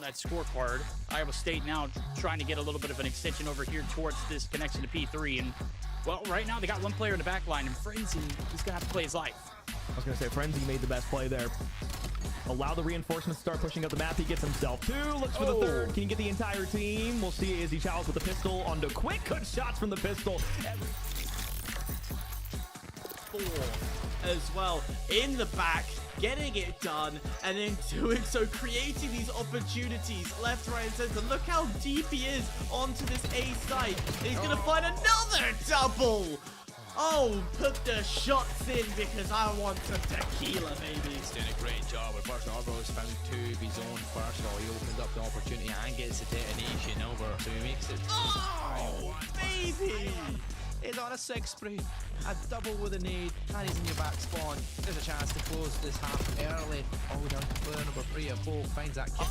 that scorecard. Iowa State now trying to get a little bit of an extension over here towards this connection to P3. And, well, right now they got one player in the back line, and Frenzy, he's going to have to play his life. I was going to say, Frenzy made the best play there. Allow the reinforcements to start pushing up the map. He gets himself 2, looks for the 3rd. Can he get the entire team? We'll see Izzy Chalice with the pistol onto Quick. Good shots from the pistol. 4 as well in the back, getting it done, and in doing so creating these opportunities left, right, and center. Look how deep he is onto this A site. And he's gonna find another double. Oh, put the shots in because I want some tequila, baby. He's doing a great job. First Arbo's found 2 of his own. First of all, he opens up the opportunity and gets the detonation over, so he makes it. Oh, baby! He's on a 6 spree, a double with a nade, and he's in your back spawn. There's a chance to close this half early. Oh, down to player number 3 of 4 finds that kill.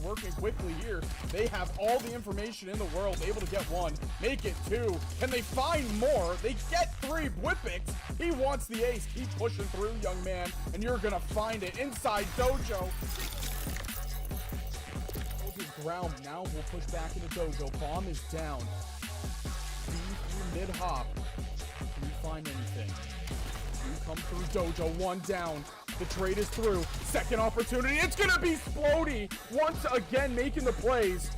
Working quickly here. They have all the information in the world, able to get 1, make it 2. Can they find more? They get 3. Whippix, he wants the ace. Keep pushing through, young man, and you're gonna find it inside Dojo. Ground now will push back into Dojo. Bomb is down. B through mid hop. Can you find anything? You come through Dojo. 1 down. The trade is through. Second opportunity. It's gonna be Splody once again making the plays.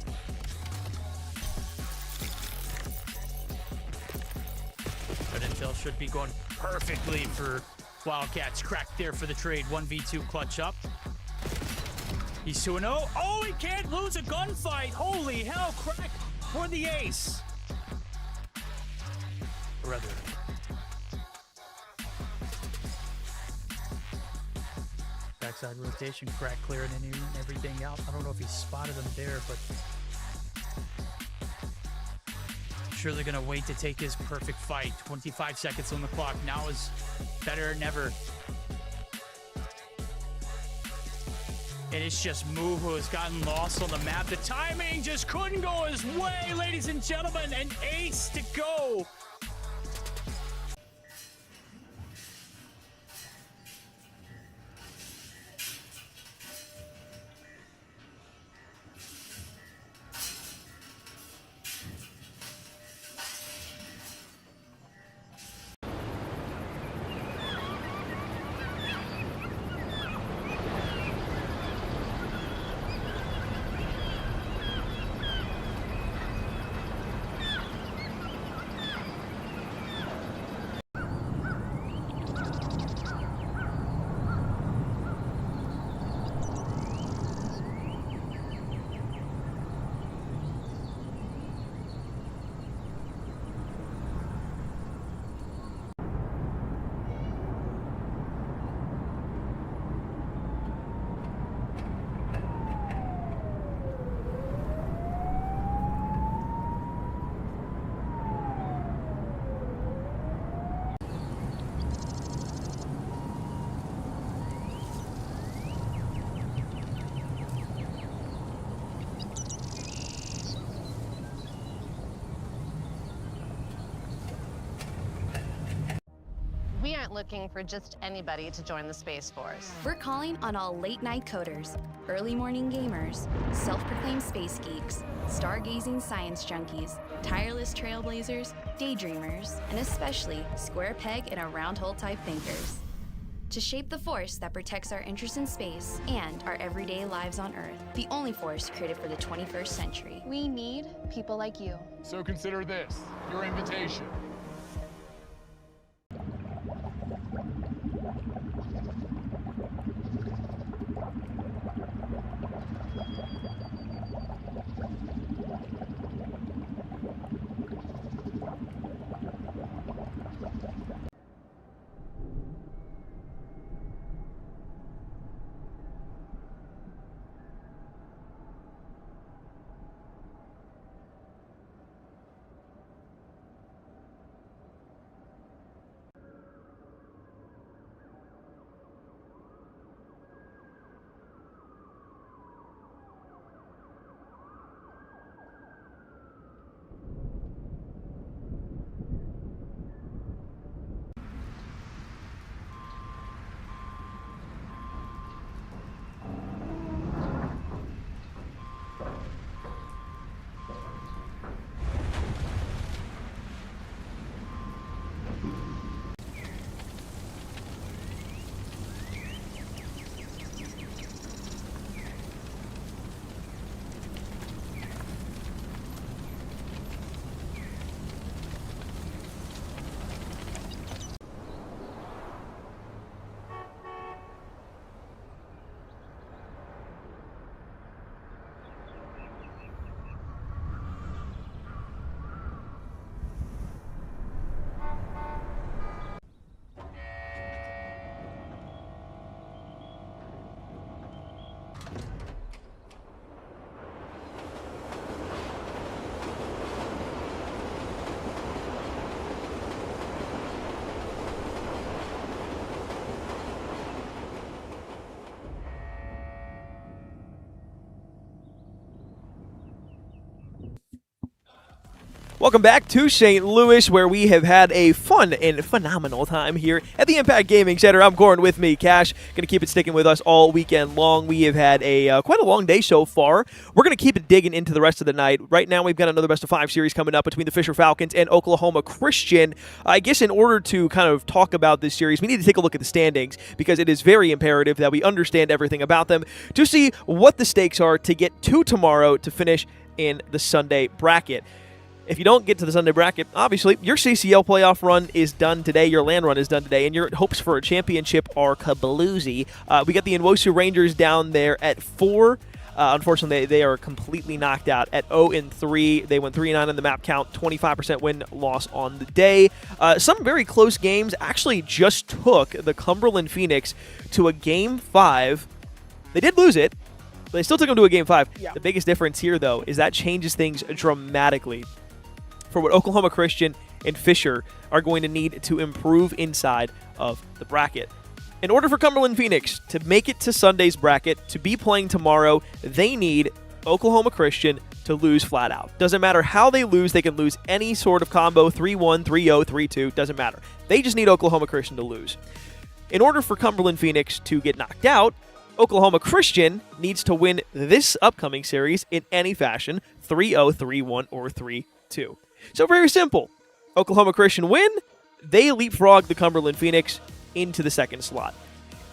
But intel should be going perfectly for Wildcats. Cracked there for the trade. 1v2 clutch up. He's 2-0. Oh, he can't lose a gunfight. Holy hell, Crack for the ace. Brother. Backside rotation, Crack clearing everything out. I don't know if he spotted him there, but I'm sure they're gonna wait to take his perfect fight. 25 seconds on the clock. Now is better than ever. And it's just Moo who has gotten lost on the map. The timing just couldn't go his way, ladies and gentlemen. An ace to go. We aren't looking for just anybody to join the Space Force. We're calling on all late-night coders, early morning gamers, self-proclaimed space geeks, stargazing science junkies, tireless trailblazers, daydreamers, and especially square peg in a round hole type thinkers. To shape the force that protects our interest in space and our everyday lives on Earth, the only force created for the 21st century. We need people like you. So consider this your invitation. Welcome back to St. Louis, where we have had a fun and phenomenal time here at the Impact Gaming Center. I'm Goran, with me, Cash. Going to keep it sticking with us all weekend long. We have had a quite a long day so far. We're going to keep it digging into the rest of the night. Right now, we've got another best-of-5 series coming up between the Fisher Falcons and Oklahoma Christian. I guess in order to kind of talk about this series, we need to take a look at the standings, because it is very imperative that we understand everything about them to see what the stakes are to get to tomorrow to finish in the Sunday bracket. If you don't get to the Sunday bracket, obviously, your CCL playoff run is done today, your LAN run is done today, and your hopes for a championship are kabloozy. We got the Nwosu Rangers down there at 4. Unfortunately, they are completely knocked out at 0-3. They went 3-9 on the map count, 25% win-loss on the day. Some very close games actually just took the Cumberland Phoenix to a Game 5. They did lose it, but they still took them to a Game 5. Yeah. The biggest difference here, though, is that changes things dramatically for what Oklahoma Christian and Fisher are going to need to improve inside of the bracket. In order for Cumberland Phoenix to make it to Sunday's bracket, to be playing tomorrow, they need Oklahoma Christian to lose flat out. Doesn't matter how they lose, they can lose any sort of combo, 3-1, 3-0, 3-2, doesn't matter. They just need Oklahoma Christian to lose. In order for Cumberland Phoenix to get knocked out, Oklahoma Christian needs to win this upcoming series in any fashion, 3-0, 3-1, or 3-2. So very simple. Oklahoma Christian win, they leapfrog the Cumberland Phoenix into the second slot.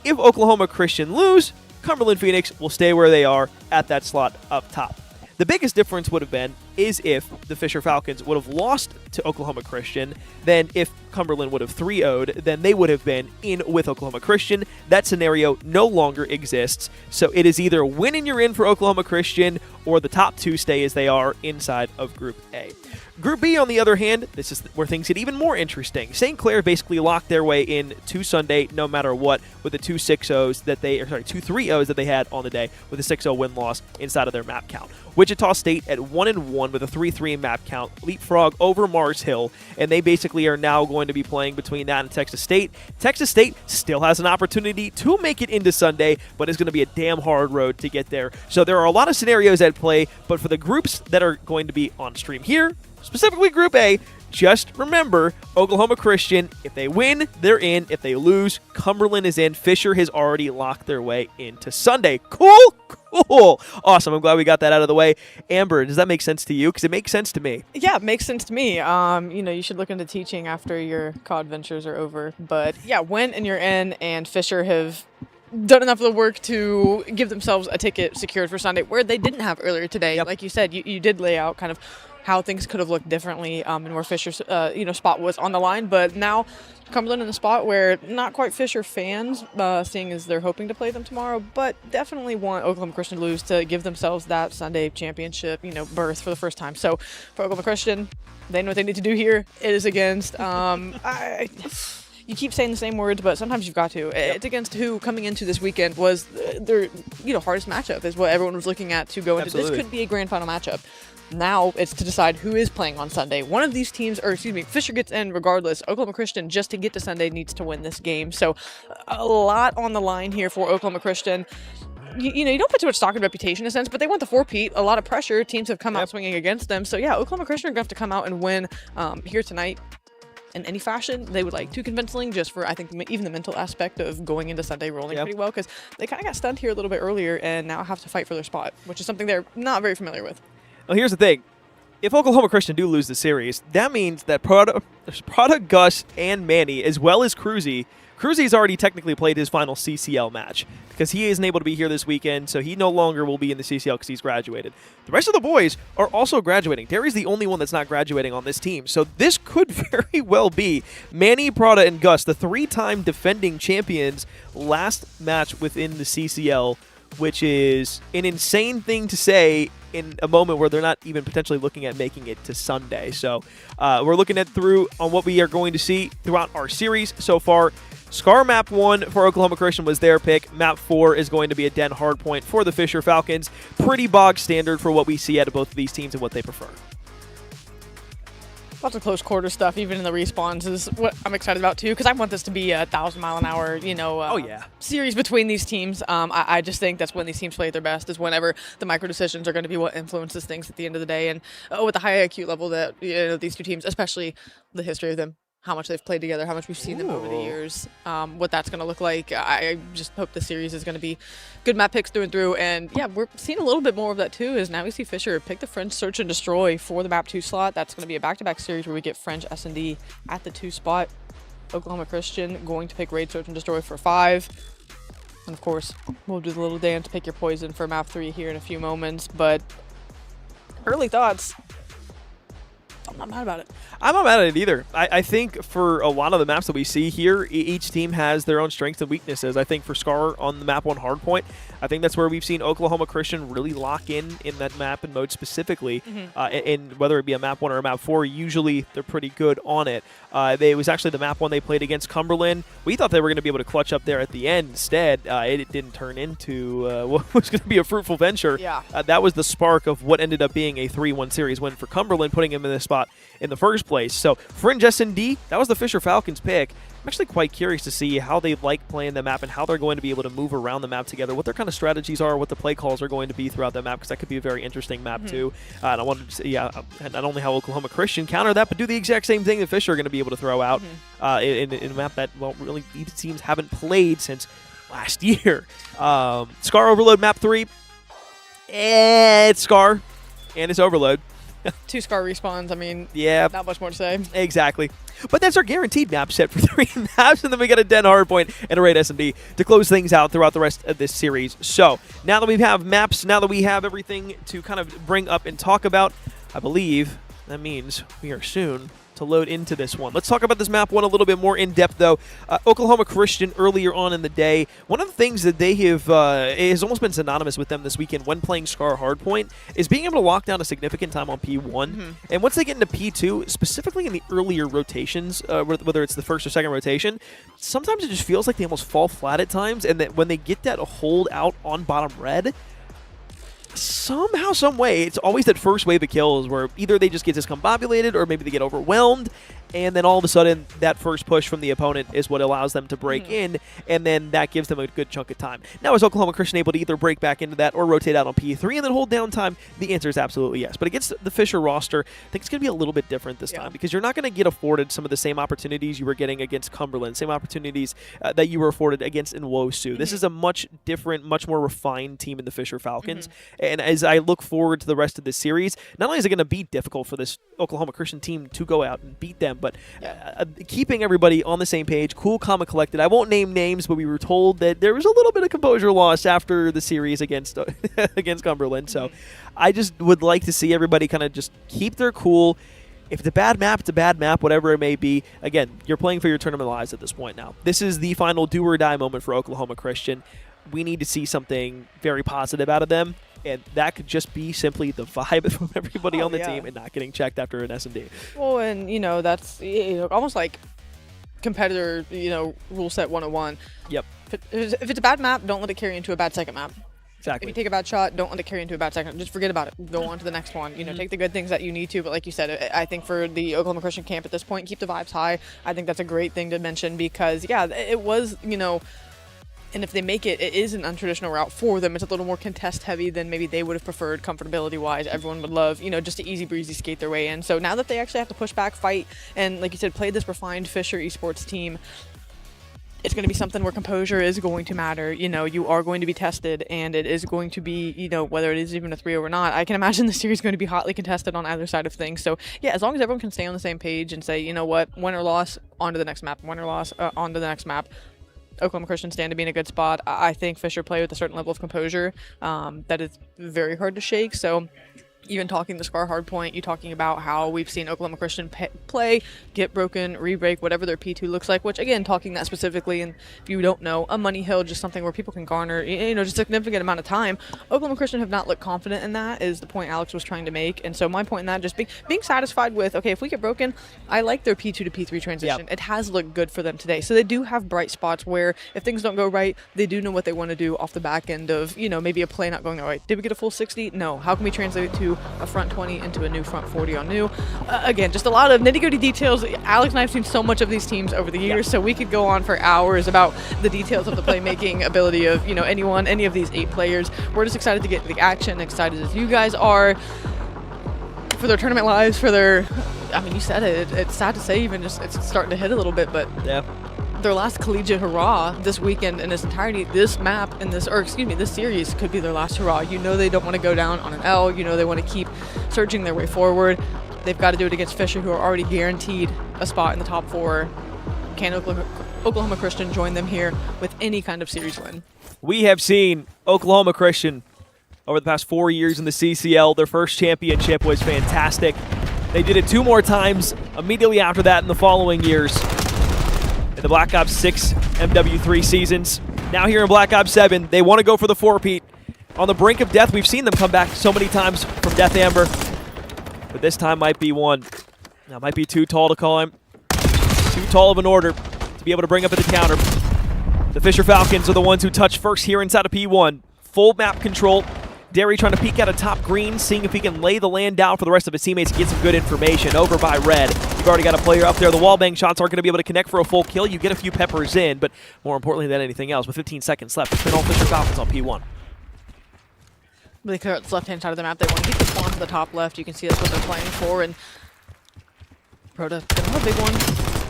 If Oklahoma Christian lose, Cumberland Phoenix will stay where they are at that slot up top. The biggest difference would have been is if the Fisher Falcons would have lost to Oklahoma Christian, then if Cumberland would have 3-0'd, then they would have been in with Oklahoma Christian. That scenario no longer exists. So it is either win and you're in for Oklahoma Christian, or the top two stay as they are inside of Group A. Group B, on the other hand, this is where things get even more interesting. St. Clair basically locked their way in to Sunday no matter what, with the 2 3-0s that they had on the day, with a 6-0 win-loss inside of their map count. Wichita State at 1-1 with a 3-3 map count, leapfrog over Mars Hill, and they basically are now going to be playing between that and Texas State. Texas State still has an opportunity to make it into Sunday, but it's going to be a damn hard road to get there. So there are a lot of scenarios at play, but for the groups that are going to be on stream here, specifically Group A, just remember, Oklahoma Christian, if they win, they're in. If they lose, Cumberland is in. Fisher has already locked their way into Sunday. Cool? Cool. Awesome. I'm glad we got that out of the way. Amber, does that make sense to you? Because it makes sense to me. Yeah, it makes sense to me. You should look into teaching after your COD ventures are over. But yeah, win and you're in, and Fisher have done enough of the work to give themselves a ticket secured for Sunday, where they didn't have earlier today. Yep. Like you said, you did lay out kind of how things could have looked differently and where Fisher's spot was on the line. But now Cumberland in the spot where not quite Fisher fans, seeing as they're hoping to play them tomorrow, but definitely want Oklahoma Christian to lose to give themselves that Sunday championship, berth for the first time. So for Oklahoma Christian, they know what they need to do here. It is against you keep saying the same words, but sometimes you've got to. It's against who coming into this weekend was their hardest matchup, is what everyone was looking at to go into. This could be a grand final matchup. Now it's to decide who is playing on Sunday. One of these teams, Fisher gets in regardless. Oklahoma Christian, just to get to Sunday, needs to win this game. So a lot on the line here for Oklahoma Christian. You don't put too much stock in reputation in a sense, but they want the 4-peat. A lot of pressure. Teams have come out swinging against them. So yeah, Oklahoma Christian are going to have to come out and win here tonight. In any fashion, they would like to convincingly, just for, I think, even the mental aspect of going into Sunday rolling pretty well, because they kind of got stunned here a little bit earlier and now have to fight for their spot, which is something they're not very familiar with. Well, here's the thing. If Oklahoma Christian do lose the series, that means that Prada, Gus, and Manny, as well as Cruzy's already technically played his final CCL match, because he isn't able to be here this weekend, so he no longer will be in the CCL because he's graduated. The rest of the boys are also graduating. Terry's the only one that's not graduating on this team, so this could very well be Manny, Prada, and Gus, the 3-time defending champions, last match within the CCL, which is an insane thing to say in a moment where they're not even potentially looking at making it to Sunday. So we're looking at on what we are going to see throughout our series so far. Scar Map 1 for Oklahoma Christian was their pick. Map 4 is going to be a Den hardpoint for the Fisher Falcons. Pretty bog standard for what we see out of both of these teams and what they prefer. Lots of close quarter stuff, even in the respawns, is what I'm excited about too, because I want this to be a 1,000-mile-an-hour, series between these teams. I just think that's when these teams play at their best, is whenever the micro decisions are going to be what influences things at the end of the day. And with the high IQ level that these two teams, especially the history of them, how much they've played together, how much we've seen them over the years, what that's going to look like. I just hope the series is going to be good map picks through and through. And yeah, we're seeing a little bit more of that too, is now we see Fisher pick the French Search and Destroy for the map 2 slot. That's going to be a back-to-back series where we get French S&D at the 2 spot. Oklahoma Christian going to pick Raid Search and Destroy for 5. And of course, we'll do the little dance, pick your poison for map 3 here in a few moments. But early thoughts, I'm not mad about it. I'm not mad at it either. I think for a lot of the maps that we see here, each team has their own strengths and weaknesses. I think for Scar on the map 1 hardpoint, I think that's where we've seen Oklahoma Christian really lock in that map and mode specifically. And whether it be a map 1 or a map 4, usually they're pretty good on it. It was actually the map 1 they played against Cumberland. We thought they were going to be able to clutch up there at the end. Instead, it didn't turn into what was going to be a fruitful venture. Yeah. That was the spark of what ended up being a 3-1 series win for Cumberland, putting him in this spot in the first place. So Fringe S&D, that was the Fisher Falcons pick. I'm actually quite curious to see how they like playing the map and how they're going to be able to move around the map together, what their kind of strategies are, what the play calls are going to be throughout the map, because that could be a very interesting map too. And I wanted to see not only how Oklahoma Christian counter that, but do the exact same thing that Fisher are going to be able to throw out in a map that, well, really these teams haven't played since last year. Scar Overload map 3. It's Scar and it's Overload. 2 Scar respawns, I mean, yeah, not much more to say. Exactly. But that's our guaranteed map set for 3 maps, and then we got a Den Hardpoint and a Raid S&D to close things out throughout the rest of this series. So, now that we have maps, now that we have everything to kind of bring up and talk about, I believe that means we are soon to load into this one. Let's talk about this map 1 a little bit more in depth, though. Oklahoma Christian earlier on in the day, one of the things that they have has almost been synonymous with them this weekend when playing Scar Hardpoint is being able to lock down a significant time on P1. And once they get into P2, specifically in the earlier rotations, whether it's the first or second rotation, sometimes it just feels like they almost fall flat at times, and that when they get that hold out on bottom red, somehow, some way, it's always that first wave of kills where either they just get discombobulated or maybe they get overwhelmed, and then all of a sudden that first push from the opponent is what allows them to break in, and then that gives them a good chunk of time. Now, is Oklahoma Christian able to either break back into that or rotate out on P3 and then hold down time? The answer is absolutely yes. But against the Fisher roster, I think it's going to be a little bit different this time, because you're not going to get afforded some of the same opportunities you were getting against Cumberland, same opportunities that you were afforded against Nwosu. This is a much different, much more refined team in the Fisher Falcons. And as I look forward to the rest of this series, not only is it going to be difficult for this Oklahoma Christian team to go out and beat them, but keeping everybody on the same page, cool, calm, and collected. I won't name names, but we were told that there was a little bit of composure loss after the series against against Cumberland. So I just would like to see everybody kind of just keep their cool. If it's a bad map, it's a bad map, whatever it may be. Again, you're playing for your tournament lives at this point now. This is the final do-or-die moment for Oklahoma Christian. We need to see something very positive out of them, and that could just be simply the vibe from everybody on the team and not getting checked after an S&D. Well, and, that's almost like competitor, rule set 101. Yep. If it's a bad map, don't let it carry into a bad second map. Exactly. If you take a bad shot, don't let it carry into a bad second. Just forget about it. Go on to the next one. Take the good things that you need to. But like you said, I think for the Oklahoma Christian camp at this point, keep the vibes high. I think that's a great thing to mention because, it was, and if they make it, it is an untraditional route for them. It's a little more contest heavy than maybe they would have preferred comfortability wise. Everyone would love, just to easy breezy skate their way in. So now that they actually have to push back, fight, and like you said, play this refined Fisher esports team, it's going to be something where composure is going to matter. You are going to be tested, and it is going to be, whether it is even a 3-0 or not. I can imagine the series is going to be hotly contested on either side of things. So, yeah, as long as everyone can stay on the same page and say, win or loss, on to the next map, win or loss, on to the next map. Oklahoma Christian stand to be in a good spot. I think Fisher play with a certain level of composure that is very hard to shake. So even talking the Scar Hardpoint, you talking about how we've seen Oklahoma Christian play, get broken, re-break, whatever their P2 looks like, which again, talking that specifically, and if you don't know, a money hill, just something where people can garner, just a significant amount of time. Oklahoma Christian have not looked confident in that, is the point Alex was trying to make. And so my point in that, just being satisfied with, okay, if we get broken, I like their P2 to P3 transition. Yep. It has looked good for them today. So they do have bright spots where if things don't go right, they do know what they want to do off the back end of, maybe a play not going right. Did we get a full 60? No. How can we translate it to into a front 20, into a new front 40 on new. Again, just a lot of nitty-gritty details. Alex and I have seen so much of these teams over the years, so we could go on for hours about the details of the playmaking ability of, you know, any of these 8 players. We're just excited to get the action, excited as you guys are for their tournament lives, for their, I mean, you said it, it's sad to say, even just it's starting to hit a little bit, but yeah, their last collegiate hurrah this weekend in its entirety. This map in this, or excuse me, this series could be their last hurrah. You know they don't want to go down on an L. You know they want to keep searching their way forward. They've got to do it against Fisher, who are already guaranteed a spot in the top 4. Can Oklahoma Christian join them here with any kind of series win? We have seen Oklahoma Christian over the past 4 years in the CCL. Their first championship was fantastic. They did it 2 more times immediately after that in the following years. In the Black Ops 6 MW3 seasons. Now here in Black Ops 7, they want to go for the 4-peat. On the brink of death, we've seen them come back so many times from Death Amber. But this time might be one. That might be too tall to climb. Too tall of an order to be able to bring up at the counter. The Fisher Falcons are the ones who touch first here inside of P1. Full map control. Derry trying to peek out of top green, seeing if he can lay the land down for the rest of his teammates and get some good information. Over by red. You've already got a player up there. The wallbang shots aren't going to be able to connect for a full kill. You get a few peppers in, but more importantly than anything else, with 15 seconds left, it's been all Fisher Falcons on P1. They clear out the left-hand side of the map. They want to keep the spawn to the top left. You can see that's what they're playing for, and Proto, a big one.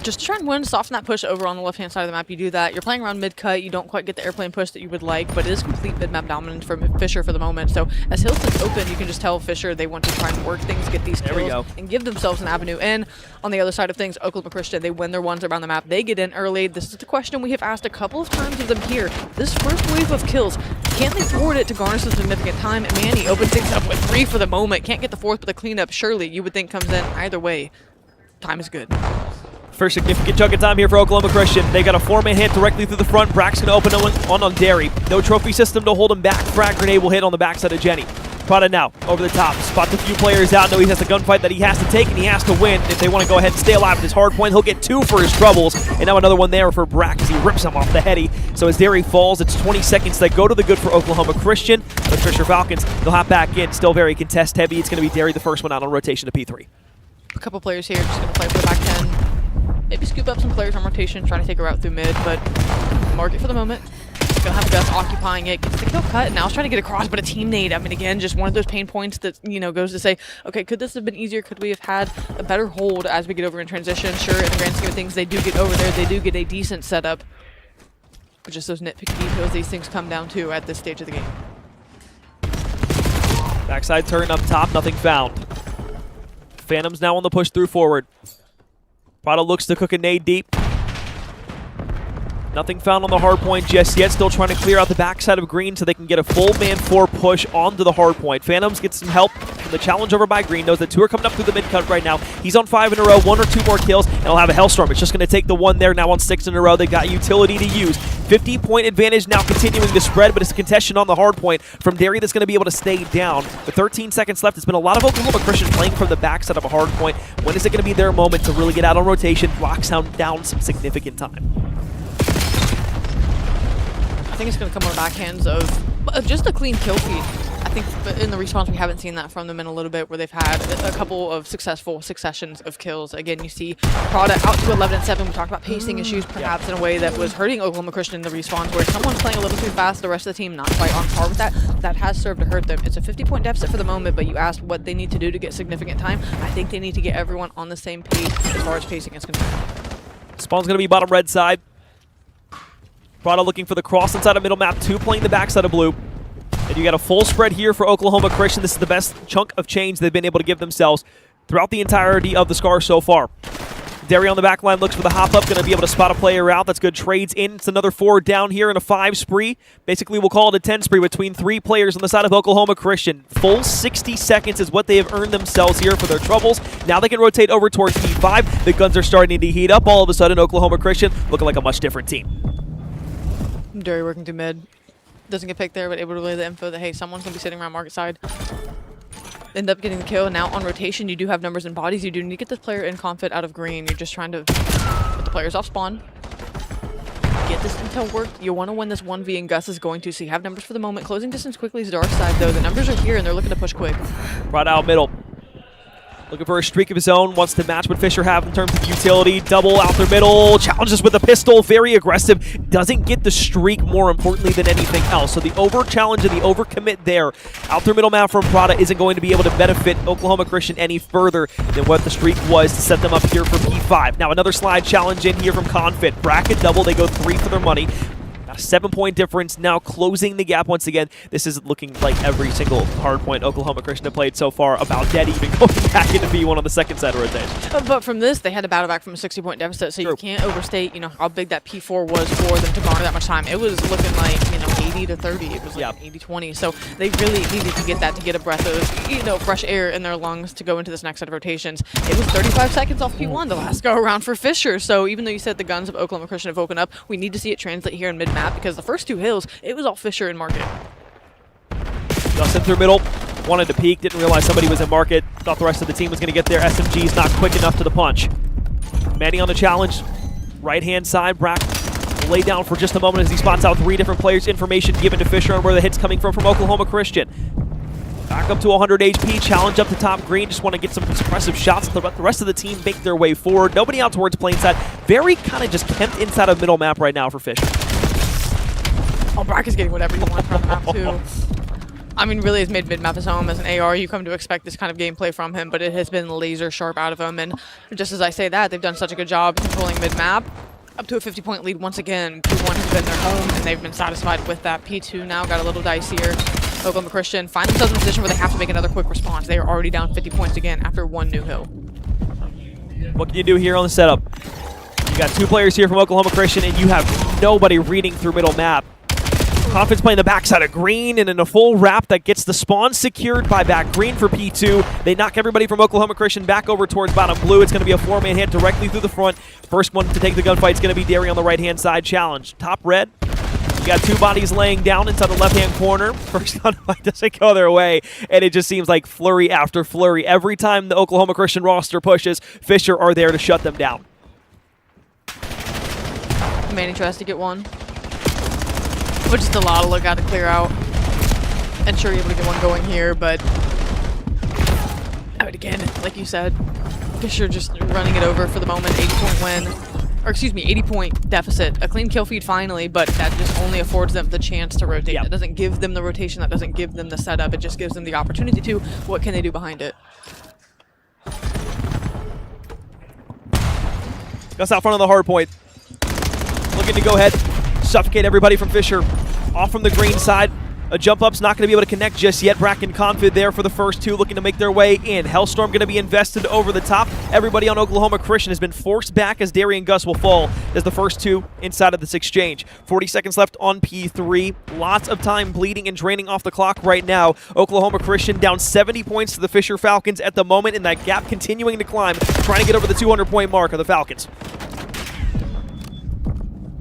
Just try and win, soften that push over on the left-hand side of the map. You do that. You're playing around mid-cut. You don't quite get the airplane push that you would like, but it is complete mid-map dominance from Fisher for the moment. So as Hilton's open, you can just tell Fisher they want to try and work things, get these kills, and give themselves an avenue in. On the other side of things, Oklahoma Christian, they win their ones around the map. They get in early. This is the question we have asked a couple of times of them here. This first wave of kills, can't they forward it to garner some significant time? Manny opens things up with 3 for the moment. Can't get the 4th, but the cleanup surely you would think comes in either way. Time is good. First significant chunk of time here for Oklahoma Christian. They got a 4-man hit directly through the front. Brack's going to open on Derry. No trophy system to hold him back. Frag grenade will hit on the backside of Jenny. Prada now over the top. Spots a few players out. Know he has a gunfight that he has to take and he has to win. If they want to go ahead and stay alive with his hard point, he'll get 2 for his troubles. And now another one there for Brack as he rips him off the heady. So as Derry falls, it's 20 seconds that go to the good for Oklahoma Christian. The Fisher Falcons, they'll hop back in. Still very contest heavy. It's going to be Derry the first one out on rotation to P3. A couple players here just going to play for the back 10. Maybe scoop up some players on rotation, trying to take a route through mid, but mark it for the moment. Gonna have Gus occupying it, gets the kill cut, and now he's trying to get across, but a team nade. I mean, again, just one of those pain points that, you know, goes to say, okay, could this have been easier? Could we have had a better hold as we get over in transition? Sure, in the grand scheme of things, they do get over there. They do get a decent setup. But just those nitpicky details these things come down to at this stage of the game. Backside turn up top, nothing found. Phantoms now on the push through forward. Prada looks to cook a nade deep. Nothing found on the hard point just yet. Still trying to clear out the backside of green so they can get a full man 4 push onto the hard point. Phantoms gets some help from the challenge over by green. Knows that 2 are coming up through the mid cut right now. He's on 5 in a row, 1 or 2 more kills, and he'll have a Hellstorm. It's just going to take the 1 there, now on 6 in a row. They got utility to use. 50-point advantage now continuing to spread, but it's a contestation on the hard point from Derry that's going to be able to stay down. With 13 seconds left, it's been a lot of Oklahoma Christian playing from the backside of a hard point. When is it going to be their moment to really get out on rotation, lock down some significant time? I think it's going to come on the backhands of just a clean kill feed. I think in the response we haven't seen that from them in a little bit, where they've had a couple of successful successions of kills. Again, you see Prada out to 11 and 7. We talked about pacing issues perhaps in a way that was hurting Oklahoma Christian in the respawns, where someone's playing a little too fast, the rest of the team not quite on par with that. That has served to hurt them. It's a 50-point deficit for the moment, but you asked what they need to do to get significant time. I think they need to get everyone on the same page as far as pacing is concerned. Spawn's going to be bottom red side. Prada looking for the cross inside of middle map, 2 playing the backside of blue. And you got a full spread here for Oklahoma Christian. This is the best chunk of change they've been able to give themselves throughout the entirety of the Scar so far. Derry on the back line looks for the hop-up, going to be able to spot a player out. That's good. Trades in. It's another 4 down here in a 5 spree. Basically, we'll call it a 10 spree between 3 players on the side of Oklahoma Christian. Full 60 seconds is what they have earned themselves here for their troubles. Now they can rotate over towards P5. The guns are starting to heat up. All of a sudden, Oklahoma Christian looking like a much different team. Derry working through mid. Doesn't get picked there, but able to relay the info that, hey, someone's going to be sitting around market side. End up getting the kill. Now on rotation, you do have numbers and bodies. You do need to get this player in confit out of green. You're just trying to put the players off spawn. get this intel work. You want to win this 1v, and Gus is going to, so you have numbers for the moment. Closing distance quickly is Dark Side, though. The numbers are here, and they're looking to push quick. Brought out middle. Looking for a streak of his own, wants to match what Fisher have in terms of utility. Double out their middle, challenges with a pistol, very aggressive. Doesn't get the streak more importantly than anything else. So the over-challenge and the over-commit there. Out their middle map from Prada isn't going to be able to benefit Oklahoma Christian any further than what the streak was to set them up here for P5. Now another slide challenge in here from Confit. Bracket double, they go 3 for their money. A 7-point difference, now closing the gap once again. This is looking like every single hardpoint Oklahoma Christian have played so far, about dead even going back into B1 on the second side of rotation. But from this, they had to battle back from a 60-point deficit, so you can't overstate, you know, how big that P4 was for them to garner that much time. It was looking like, you know, 80 to 30. It was like 80-20. So they really needed to get that to get a breath of, you know, fresh air in their lungs to go into this next set of rotations. It was 35 seconds off P1 the last go around for Fisher. So even though you said the guns of Oklahoma Christian have woken up, we need to see it translate here in mid-map, because the first 2 hills, it was all Fisher in market. Justin through middle, wanted to peek, didn't realize somebody was in market, thought the rest of the team was going to get there. SMG's not quick enough to the punch. Manny on the challenge, right-hand side, Brack lay down for just a moment as he spots out 3 different players. Information given to Fisher on where the hit's coming from Oklahoma Christian. Back up to 100 HP, challenge up to top green, just want to get some suppressive shots. The rest of the team make their way forward. Nobody out towards plain side. Very kind of just camped inside of middle map right now for Fisher. Oh, Brack is getting whatever you want from the map, too. I mean, really has made mid-map his home. As an AR, you come to expect this kind of gameplay from him, but it has been laser sharp out of him. And just as I say that, they've done such a good job controlling mid-map. Up to a 50-point lead once again. P1 has been their home, and they've been satisfied with that. P2 now got a little dicier. Oklahoma Christian find themselves in a position where they have to make another quick response. They are already down 50 points again after 1 new hill. What can you do here on the setup? You got 2 players here from Oklahoma Christian, and you have nobody reading through middle map. Confidence playing the backside of green, and in a full wrap that gets the spawn secured by back green for P2. They knock everybody from Oklahoma Christian back over towards bottom blue. It's going to be a 4-man hit directly through the front. First one to take the gunfight is going to be Derry on the right-hand side. Challenge. Top red. You got 2 bodies laying down inside the left-hand corner. First gunfight doesn't go their way, and it just seems like flurry after flurry. Every time the Oklahoma Christian roster pushes, Fisher are there to shut them down. Manny tries to get one, which is a lot of lookout to clear out. And sure, you're able to get one going here, but again, like you said, Fisher just running it over for the moment. 80-point win, or excuse me, 80-point deficit. A clean kill feed finally, but that just only affords them the chance to rotate. That doesn't give them the rotation. That doesn't give them the setup. It just gives them the opportunity to. What can they do behind it? Gus out front on the hard point. Looking to go ahead, suffocate everybody from Fisher. Off from the green side. A jump up's not going to be able to connect just yet. Bracken Confid there for the first 2, looking to make their way in. Hellstorm going to be invested over the top. Everybody on Oklahoma Christian has been forced back as Derry and Gus will fall as the first 2 inside of this exchange. 40 seconds left on P3. Lots of time bleeding and draining off the clock right now. Oklahoma Christian down 70 points to the Fisher Falcons at the moment, and that gap continuing to climb, trying to get over the 200-point mark of the Falcons.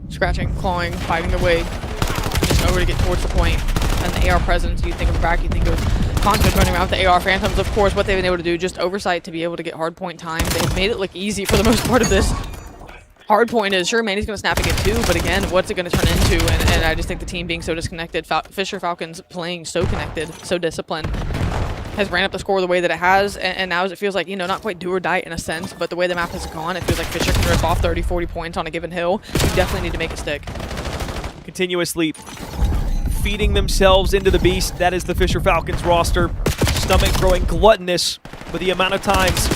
Scratching, clawing, fighting their way just over to get towards the point. And the AR presence, you think of Brack, you think of Confident running around with the AR Phantoms. Of course, what they've been able to do, just oversight to be able to get hard point time. They've made it look easy for the most part of this. Hard point is, sure, Manny's going to snap and get 2, but again, what's it going to turn into? And I just think the team being so disconnected, Fisher Falcons playing so connected, so disciplined, has ran up the score the way that it has, and now it feels like, you know, not quite do or die in a sense, but the way the map has gone, it feels like Fisher can rip off 30, 40 points on a given hill. You definitely need to make it stick. Continuously feeding themselves into the beast. That is the Fisher Falcons roster. Stomach growing gluttonous with the amount of times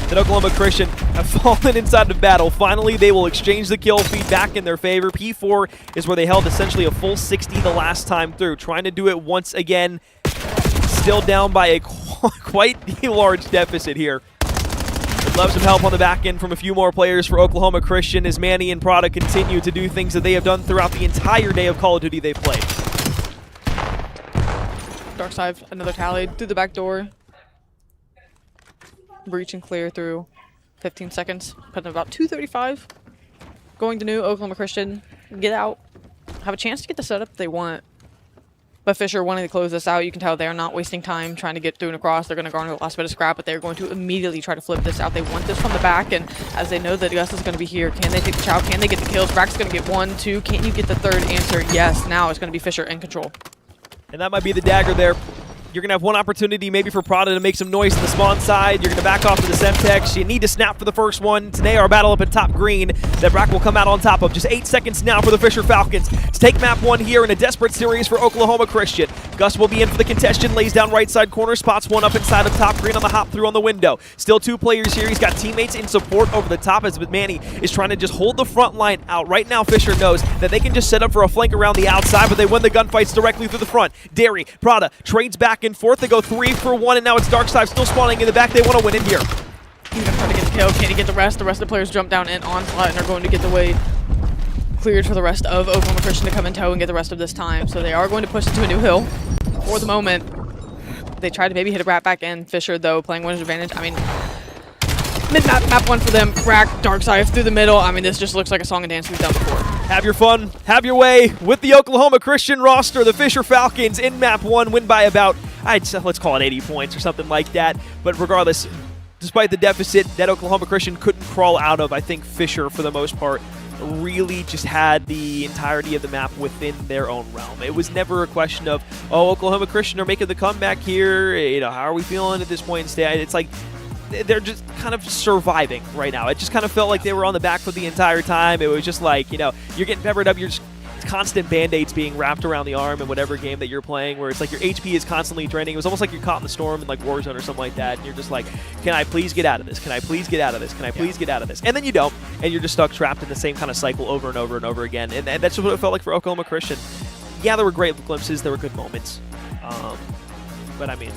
that Oklahoma Christian have fallen inside the battle. Finally, they will exchange the kill feed back in their favor. P4 is where they held essentially a full 60 the last time through. Trying to do it once again. Still down by a quite large deficit here. Would love some help on the back end from a few more players for Oklahoma Christian as Manny and Prada continue to do things that they have done throughout the entire day of Call of Duty they've played. Dark side, another tally through the back door. Breach and clear through 15 seconds. Putting about 2:35. Going to new Oklahoma Christian. Get out. Have a chance to get the setup they want. But Fisher wanting to close this out, you can tell they're not wasting time trying to get through and across. They're going to garner the last bit of scrap, but they're going to immediately try to flip this out. They want this from the back, and as they know that Gus is going to be here, can they take the chow? Can they get the kills? Brack's going to get 1, 2. Can you get the third answer? Yes. Now it's going to be Fisher in control. And that might be the dagger there. You're going to have one opportunity maybe for Prada to make some noise to the spawn side. You're going to back off to the Semtex. You need to snap for the first one. Today our battle up in top green that Brack will come out on top of. Just 8 seconds now for the Fisher Falcons to take map 1 here in a desperate series for Oklahoma Christian. Gus will be in for the contention, lays down right side corner, spots one up inside of top green on the hop through on the window. Still 2 players here. He's got teammates in support over the top as Manny is trying to just hold the front line out. Right now Fisher knows that they can just set up for a flank around the outside, but they win the gunfights directly through the front. Derry, Prada trades back and forth. They go 3 for 1, and now it's Darkside still spawning in the back. They want to win in here. He's going to try to get the kill. Can he get the rest? The rest of the players jump down in onslaught and are going to get the way cleared for the rest of Oklahoma Christian to come in tow and get the rest of this time. So they are going to push into a new hill for the moment. They tried to maybe hit a rat back in. Fisher, though, playing winner's advantage. I mean, mid-map, map 1 for them. Brack, Darkside through the middle. I mean, this just looks like a song and dance we've done before. Have your fun, have your way with the Oklahoma Christian roster. The Fisher Falcons in map 1 win by about, let's call it 80 points or something like that. But regardless, despite the deficit that Oklahoma Christian couldn't crawl out of, I think Fisher, for the most part, really just had the entirety of the map within their own realm. It was never a question of, oh, Oklahoma Christian are making the comeback here. You know, how are we feeling at this point in state? It's like they're just kind of surviving right now. It just kind of felt like they were on the back foot the entire time. It was just like, you know, you're getting peppered up. You're just constant band-aids being wrapped around the arm in whatever game that you're playing, where it's like your HP is constantly draining. It was almost like you're caught in the storm in like Warzone or something like that, and you're just like, can I please get out of this? Can I please get out of this? Can I please get out of this? And then you don't, and you're just stuck trapped in the same kind of cycle over and over and over again. And that's just what it felt like for Oklahoma Christian. Yeah, there were great glimpses. There were good moments. But I mean,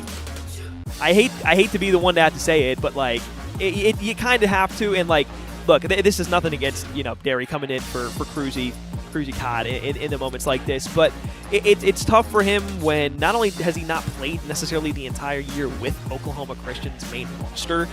I hate to be the one to have to say it, but like, you kind of have to. And like, look, this is nothing against, you know, Derry coming in for Cruzy COD in the moments like this, but it's tough for him when not only has he not played necessarily the entire year with Oklahoma Christian's main roster,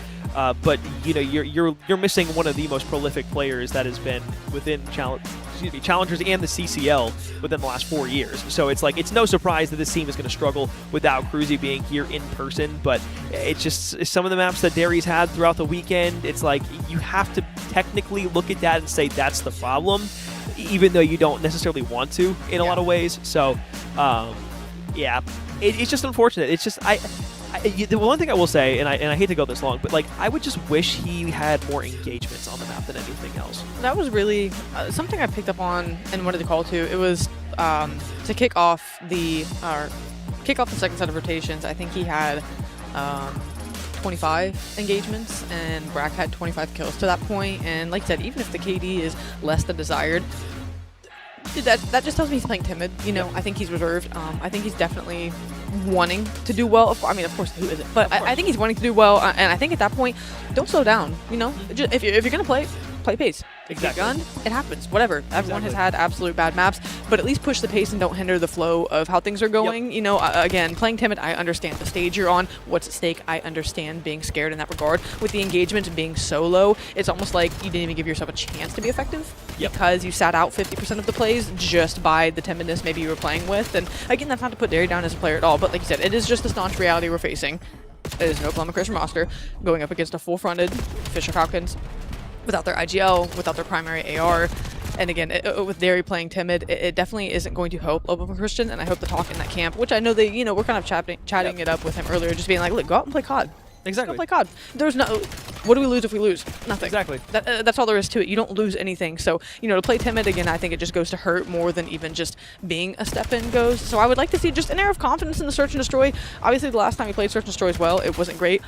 but you know, you're missing one of the most prolific players that has been within Challengers and the CCL within the last 4 years. So it's like, it's no surprise that this team is going to struggle without Cruzy being here in person, but it's just some of the maps that Derry's had throughout the weekend, it's like you have to technically look at that and say that's the problem, even though you don't necessarily want to in a lot of ways. So yeah, it's just unfortunate. It's just the one thing I will say, and I hate to go this long, but like, I would just wish he had more engagements on the map than anything else. That was really something I picked up on and wanted to call to. It was to kick off the second set of rotations. I think he had 25 engagements, and Brack had 25 kills to that point. And like I said, even if the KD is less than desired, that just tells me he's playing timid. You know, I think he's reserved. I think he's definitely wanting to do well. I mean, of course, who isn't? But I think he's wanting to do well, and I think at that point, don't slow down. You know, just, if you're gonna play pace. Exactly. Gun, it happens. Whatever. Everyone has had absolute bad maps, but at least push the pace and don't hinder the flow of how things are going. Yep. You know, again, playing timid, I understand the stage you're on, what's at stake. I understand being scared in that regard. With the engagement being so low, it's almost like you didn't even give yourself a chance to be effective because you sat out 50% of the plays just by the timidness maybe you were playing with. And again, that's not to put Derry down as a player at all, but like you said, it is just the staunch reality we're facing. It is an Oklahoma Christian roster going up against a full-fronted Fisher Falcons without their IGL, without their primary AR. And again, with Derry playing timid, it definitely isn't going to help Oklahoma Christian. And I hope the talk in that camp, which I know they, you know, we're kind of chatting it up with him earlier, just being like, look, go out and play COD. Exactly. Go play COD. There's no, what do we lose if we lose? Nothing. Exactly. That's all there is to it. You don't lose anything. So, you know, to play timid, again, I think it just goes to hurt more than even just being a step in goes. So I would like to see just an air of confidence in the Search and Destroy. Obviously, the last time we played Search and Destroy as well, it wasn't great.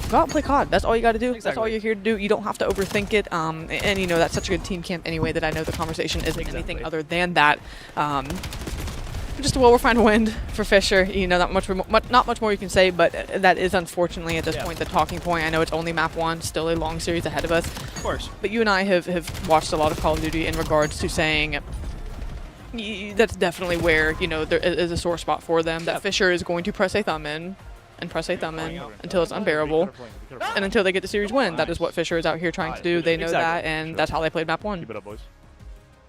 Go out and play COD. That's all you got to do. Exactly. That's all you're here to do. You don't have to overthink it. And you know, that's such a good team camp anyway that I know the conversation isn't anything other than that. Just a well-refined win for Fisher. You know, not much more you can say, but that is unfortunately at this point the talking point. I know it's only map 1, still a long series ahead of us. Of course. But you and I have watched a lot of Call of Duty in regards to saying that's definitely where, you know, there is a sore spot for them. That Fisher is going to press a thumb in and press a thumb in until it's unbearable, and until they get the series win. That is what Fisher is out here trying to do. They know that, and that's how they played map 1. Keep it up, boys.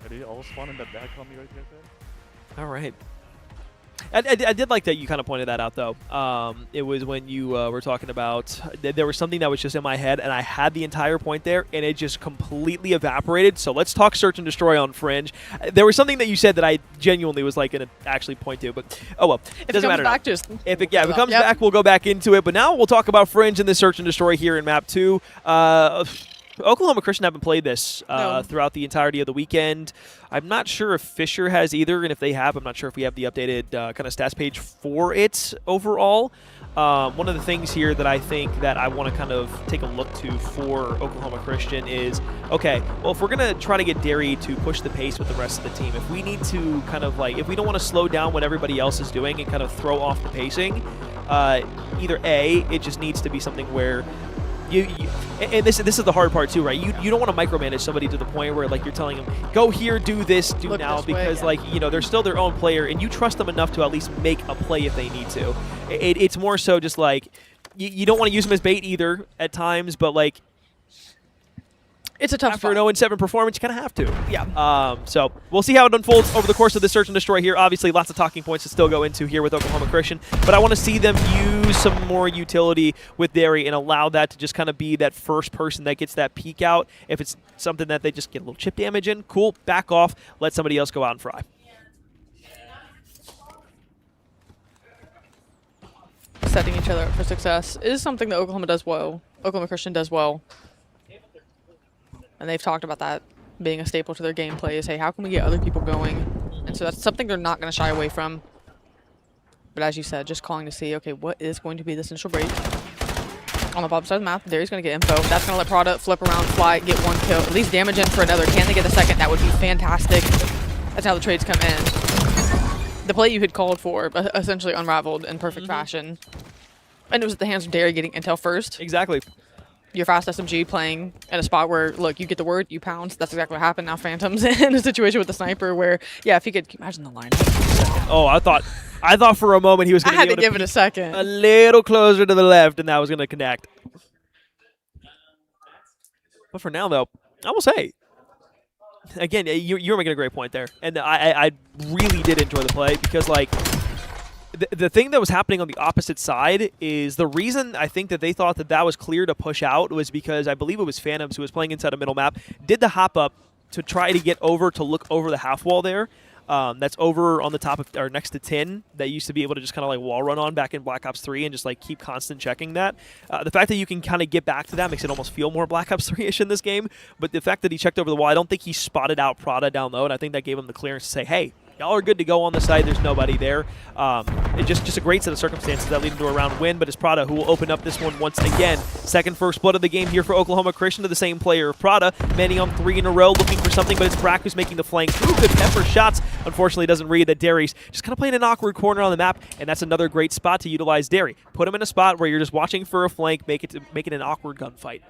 Ready? All spawn in that back on me right there. All right. I did like that you kind of pointed that out, though. It was when you were talking about there was something that was just in my head, and I had the entire point there, and it just completely evaporated. So let's talk Search and Destroy on Fringe. There was something that you said that I genuinely was like going to actually point to, but oh well. It doesn't matter. If it comes back, we'll go back into it. But now we'll talk about Fringe and the Search and Destroy here in Map 2. Oklahoma Christian haven't played this throughout the entirety of the weekend. I'm not sure if Fisher has either, and if they have, I'm not sure if we have the updated kind of stats page for it overall. One of the things here that I think that I want to kind of take a look to for Oklahoma Christian is, okay, well, if we're going to try to get Derry to push the pace with the rest of the team, if we need to kind of like, if we don't want to slow down what everybody else is doing and kind of throw off the pacing, either A, it just needs to be something where and this is the hard part too, right? You don't want to micromanage somebody to the point where like you're telling them go here, do this, do now, this because like they're still their own player, and you trust them enough to at least make a play if they need to. It's more so just like you don't want to use them as bait either at times, but like it's a tough after an 0-7 performance, you kind of have to. Yeah. So we'll see how it unfolds over the course of the Search and Destroy here. Obviously, lots of talking points to still go into here with Oklahoma Christian, but I want to see them use some more utility with Derry and allow that to just kind of be that first person that gets that peek out. If it's something that they just get a little chip damage in, cool, back off, let somebody else go out and fry. Setting each other up for success is something that Oklahoma does well. Oklahoma Christian does well. And they've talked about that being a staple to their gameplay is, hey, how can we get other people going? And so that's something they're not going to shy away from. But as you said, just calling to see, okay, what is going to be this initial break? On the bottom side of the map, Derry's going to get info. That's going to let Prada flip around, fly, get one kill, at least damage in for another. Can they get a second? That would be fantastic. That's how the trades come in. The play you had called for essentially unraveled in perfect fashion. And it was at the hands of Derry getting intel first. Exactly. Your fast SMG playing in a spot where, look, you get the word, you pounce. That's exactly what happened. Now Phantom's in a situation with the sniper where, yeah, if he could imagine the line. Oh, I thought for a moment he was going to give it a second. A little closer to the left, and that was going to connect. But for now, though, I will say, again, you were making a great point there, and I really did enjoy the play because, like, the thing that was happening on the opposite side is the reason I think that they thought that that was clear to push out was because I believe it was Phantoms who was playing inside a middle map, did the hop up to try to get over to look over the half wall there. That's over on the top of, or next to 10 that you used to be able to just kind of like wall run on back in Black Ops 3 and just like keep constant checking that. The fact that you can kind of get back to that makes it almost feel more Black Ops 3-ish in this game. But the fact that he checked over the wall, I don't think he spotted out Prada down low, and I think that gave him the clearance to say, hey, y'all are good to go on the side. There's nobody there. It's just a great set of circumstances that lead into a round win, but it's Prada who will open up this one once again. Second first blood of the game here for Oklahoma Christian to the same player. Prada, many on 3 in a row, looking for something, but it's Brack who's making the flank. Ooh, good pepper shots. Unfortunately, doesn't read that Derry's just kind of playing an awkward corner on the map, and that's another great spot to utilize Derry. Put him in a spot where you're just watching for a flank, make it an awkward gunfight.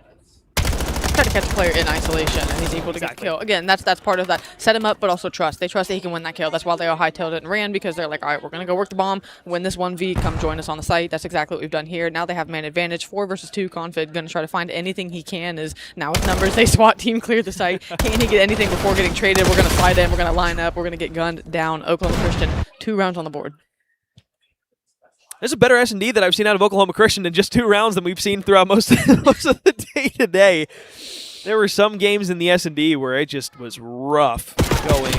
Try to catch a player in isolation, and he's able to get a kill. Again, that's part of that. Set him up, but also trust. They trust that he can win that kill. That's why they all hightailed it and ran, because they're like, all right, we're going to go work the bomb, win this 1v, come join us on the site. That's exactly what we've done here. Now they have man advantage. 4 versus 2. Confid going to try to find anything he can. Is now with numbers, they SWAT team clear the site. Can he get anything before getting traded? We're going to slide in. We're going to line up. We're going to get gunned down. Oklahoma Christian, 2 rounds on the board. There's a better S&D that I've seen out of Oklahoma Christian in just 2 rounds than we've seen throughout most of the day today. There were some games in the S&D where it just was rough going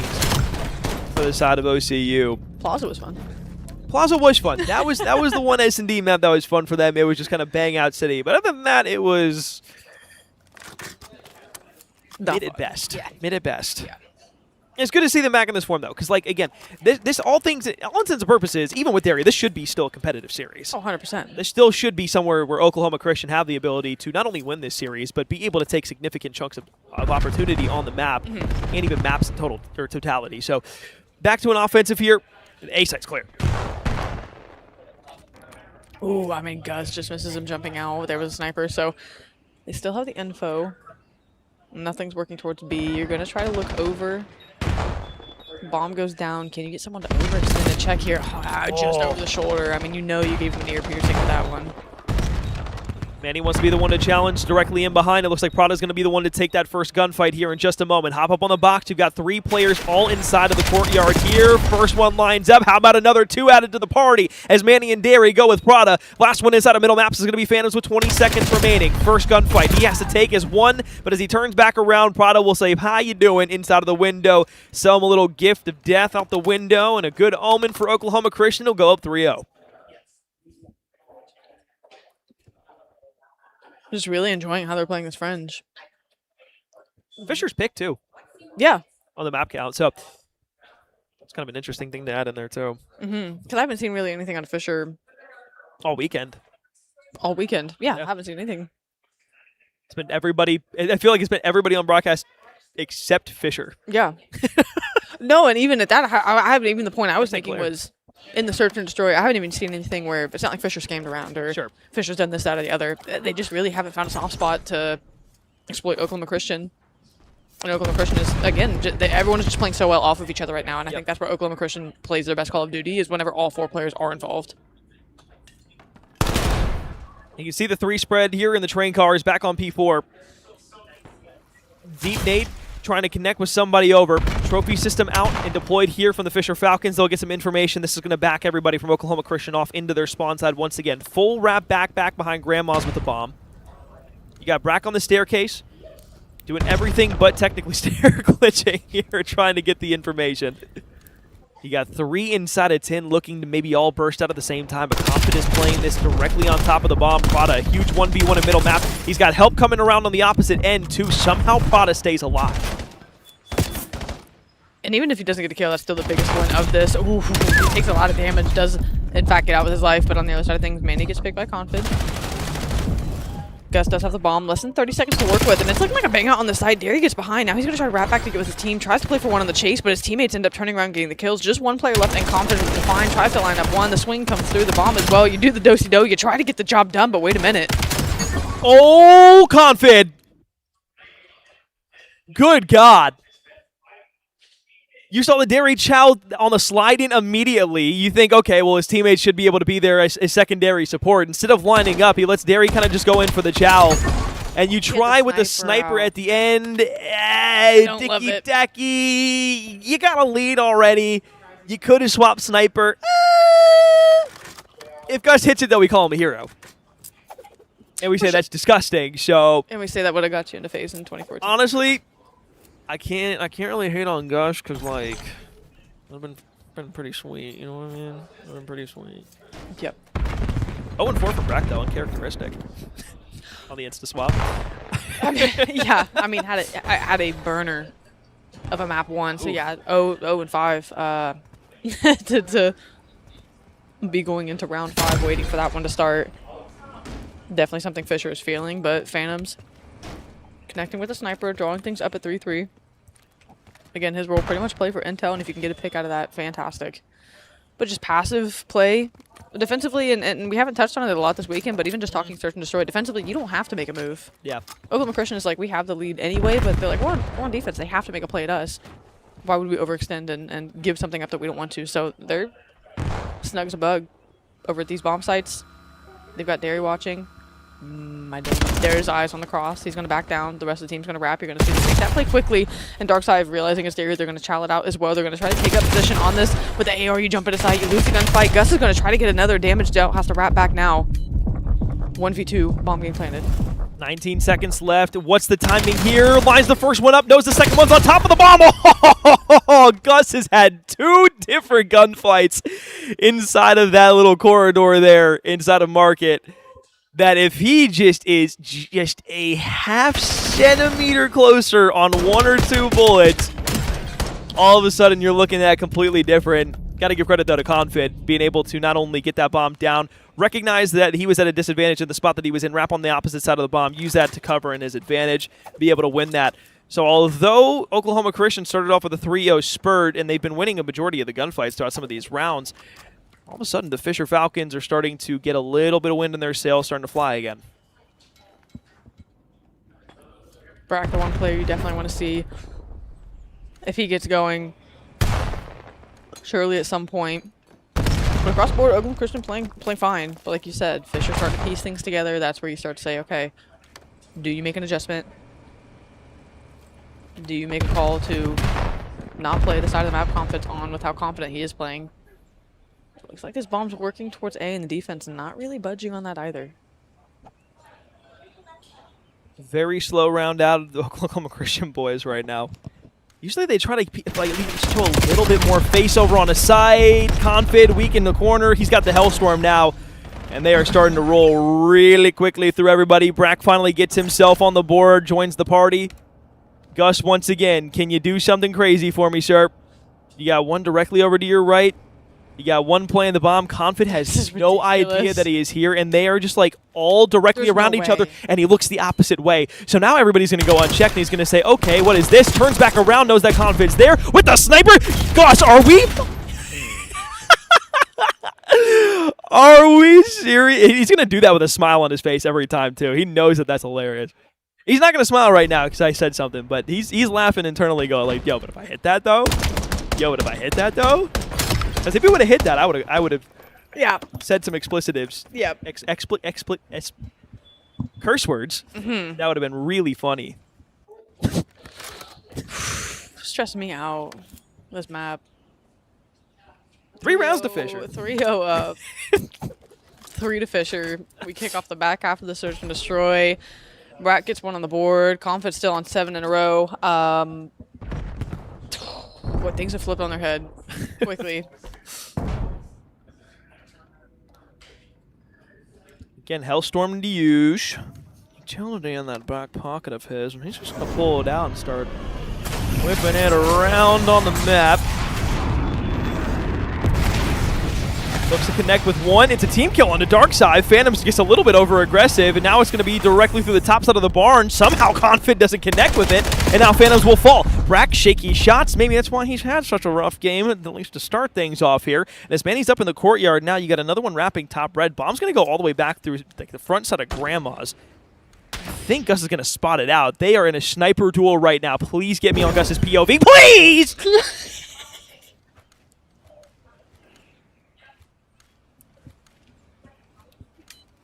for the side of OCU. Plaza was fun. Plaza was fun. That was the one S&D map that was fun for them. It was just kind of bang out city. But other than that, it was mid at best. Yeah. Mid at best. Yeah. It's good to see them back in this form, though, because, like, again, this all intents and purposes, even with Derry, this should be still a competitive series. Oh, 100%. This still should be somewhere where Oklahoma Christian have the ability to not only win this series, but be able to take significant chunks of opportunity on the map, and even maps in totality. So, back to an offensive here. A site's clear. Ooh, I mean, Gus just misses him jumping out. There was a sniper, so they still have the info. Nothing's working towards B. You're going to try to look over. Bomb goes down. Can you get someone to overextend a check here? Oh, just over the shoulder. I mean, you know you gave him an ear piercing with that one. Manny wants to be the one to challenge directly in behind. It looks like Prada's going to be the one to take that first gunfight here in just a moment. Hop up on the box. You've got 3 players all inside of the courtyard here. First one lines up. How about another 2 added to the party as Manny and Derry go with Prada. Last one inside of middle maps is going to be Phantoms with 20 seconds remaining. First gunfight he has to take is 1, but as he turns back around, Prada will say, "How you doing?" inside of the window. Sell him a little gift of death out the window, and a good omen for Oklahoma Christian. He'll go up 3-0. Just really enjoying how they're playing this Fringe. Fisher's pick, too. Yeah. On the map count, so it's kind of an interesting thing to add in there, too. Because I haven't seen really anything on Fisher. All weekend. All weekend. Yeah, I haven't seen anything. It's been everybody. I feel like it's been everybody on broadcast except Fisher. Yeah. No, and even at that, I haven't even the point I was thinking was in the search and destroy. I haven't even seen anything where it's not like Fisher scammed around or Fisher's done this, that, or the other. They just really haven't found a soft spot to exploit Oklahoma Christian. And Oklahoma Christian is, again, everyone is just playing so well off of each other right now, and I think that's where Oklahoma Christian plays their best Call of Duty is whenever all 4 players are involved. You can see the 3 spread here in the train cars back on P4. Deep nade trying to connect with somebody over. Trophy system out and deployed here from the Fisher Falcons. They'll get some information. This is going to back everybody from Oklahoma Christian off into their spawn side once again. Full wrap back behind Grandma's with the bomb. You got Brack on the staircase. Doing everything but technically stair glitching here, trying to get the information. You got 3 inside of 10 looking to maybe all burst out at the same time, but Confidence playing this directly on top of the bomb. Prada, a huge 1v1 in middle map. He's got help coming around on the opposite end, too. Somehow Prada stays alive. And even if he doesn't get a kill, that's still the biggest one of this. Ooh, he takes a lot of damage, does in fact get out with his life, but on the other side of things, Manny gets picked by Confid. Gus does have the bomb, less than 30 seconds to work with, and it's looking like a bang out on the side. Derry gets behind. Now he's going to try to wrap back to get with his team. Tries to play for 1 on the chase, but his teammates end up turning around getting the kills. Just 1 player left and Confident with the Define. Tries to line up 1. The swing comes through the bomb as well. You do the do-si-do. You try to get the job done, but wait a minute. Oh, Confid. Good God. You saw the Derry Chow on the slide in immediately. You think, okay, well, his teammates should be able to be there as secondary support. Instead of lining up, he lets Derry kind of just go in for the Chow. And you try with the sniper at the end. Dicky-dacky. You got a lead already. You could have swapped sniper. If Gus hits it, though, we call him a hero. And we say that's disgusting, so... And we say that would have got you into phase in 2014. Honestly... I can't really hate on Gush because like I've been pretty sweet, you know what I mean? I've been pretty sweet. Yep. 0-4 for Brack though, uncharacteristic. On the insta swap. Yeah, I mean I had a burner of a map 1, so yeah, 0-5 to be going into round 5 waiting for that one to start. Definitely something Fisher is feeling, but Phantoms connecting with the sniper, drawing things up at 3-3. Again, his role pretty much play for intel, and if you can get a pick out of that, fantastic. But just passive play defensively, and we haven't touched on it a lot this weekend, but even just talking search and destroy, defensively, you don't have to make a move. Yeah. Oklahoma Christian is like, we have the lead anyway, but they're like, we're on defense. They have to make a play at us. Why would we overextend and give something up that we don't want to? So they're snug as a bug over at these bomb sites. They've got Derry watching. There's eyes on the cross. He's going to back down. The rest of the team's going to wrap. You're going to see them make that play quickly. And Darkside realizing it's Derry, they're going to chow it out as well. They're going to try to take up position on this. With the AR, you jump it aside. You lose the gunfight. Gus is going to try to get another damage dealt. Has to wrap back now. 1v2. Bomb getting planted. 19 seconds left. What's the timing here? Lines the first one up. Knows the second one's on top of the bomb. Oh, Gus has had 2 different gunfights inside of that little corridor there inside of Market. That if he just is just a ½ centimeter closer on 1 or 2 bullets, all of a sudden you're looking at completely different. Got to give credit, though, to Confid, being able to not only get that bomb down, recognize that he was at a disadvantage in the spot that he was in, wrap on the opposite side of the bomb, use that to cover in his advantage, be able to win that. So although Oklahoma Christian started off with a 3-0 spurt, and they've been winning a majority of the gunfights throughout some of these rounds, all of a sudden, the Fisher Falcons are starting to get a little bit of wind in their sails, starting to fly again. Brack, the one player you definitely want to see if he gets going. Surely at some point, But across the board, Oakland Christian playing fine. But like you said, Fisher starting to piece things together. That's where you start to say, okay, do you make an adjustment? Do you make a call to not play the side of the map Confid's on with how confident he is playing? Looks like this bomb's working towards A, and the defense not really budging on that either. Very slow round out of the Oklahoma Christian boys right now. Usually they try to like show a little bit more face over on the side. Confid weak in the corner. He's got the Hellstorm now, and they are starting to roll really quickly through everybody. Brack finally gets himself on the board, joins the party. Gus once again, can you do something crazy for me, sir? You got one directly over to your right. You got one playing the bomb. Confid has no idea that he is here, and they are just like all directly around each other, and he looks the opposite way. So now everybody's going to go unchecked, and he's going to say, okay, what is this? Turns back around, knows that Confid's there with the sniper. Gosh, are we? Are we serious? He's going to do that with a smile on his face every time, too. He knows that that's hilarious. He's not going to smile right now because I said something, but he's laughing internally going like, yo, but if I hit that, though? Yo, but if I hit that, though? Because if he would have hit that, I would have said some explicitives. Yeah. Curse words. Mm-hmm. That would have been really funny. Stressing me out. This map. 3 rounds to Fisher. 3-0 up. 3 to Fisher. We kick off the back half of the search and destroy. Brack gets 1 on the board. Confid's still on 7 in a row. What, things have flipped on their head quickly. Again, Hellstorm to use. Utility in that back pocket of his, and he's just going to pull it out and start whipping it around on the map. Looks to connect with 1. It's a team kill on the dark side. Phantoms gets a little bit over-aggressive, and now it's going to be directly through the top side of the barn. Somehow Confid doesn't connect with it, and now Phantoms will fall. Brack, shaky shots. Maybe that's why he's had such a rough game, at least to start things off here. And as Manny's up in the courtyard now, you got another one wrapping top red. Bomb's going to go all the way back through like the front side of Grandma's. I think Gus is going to spot it out. They are in a sniper duel right now. Please get me on Gus's POV. Please!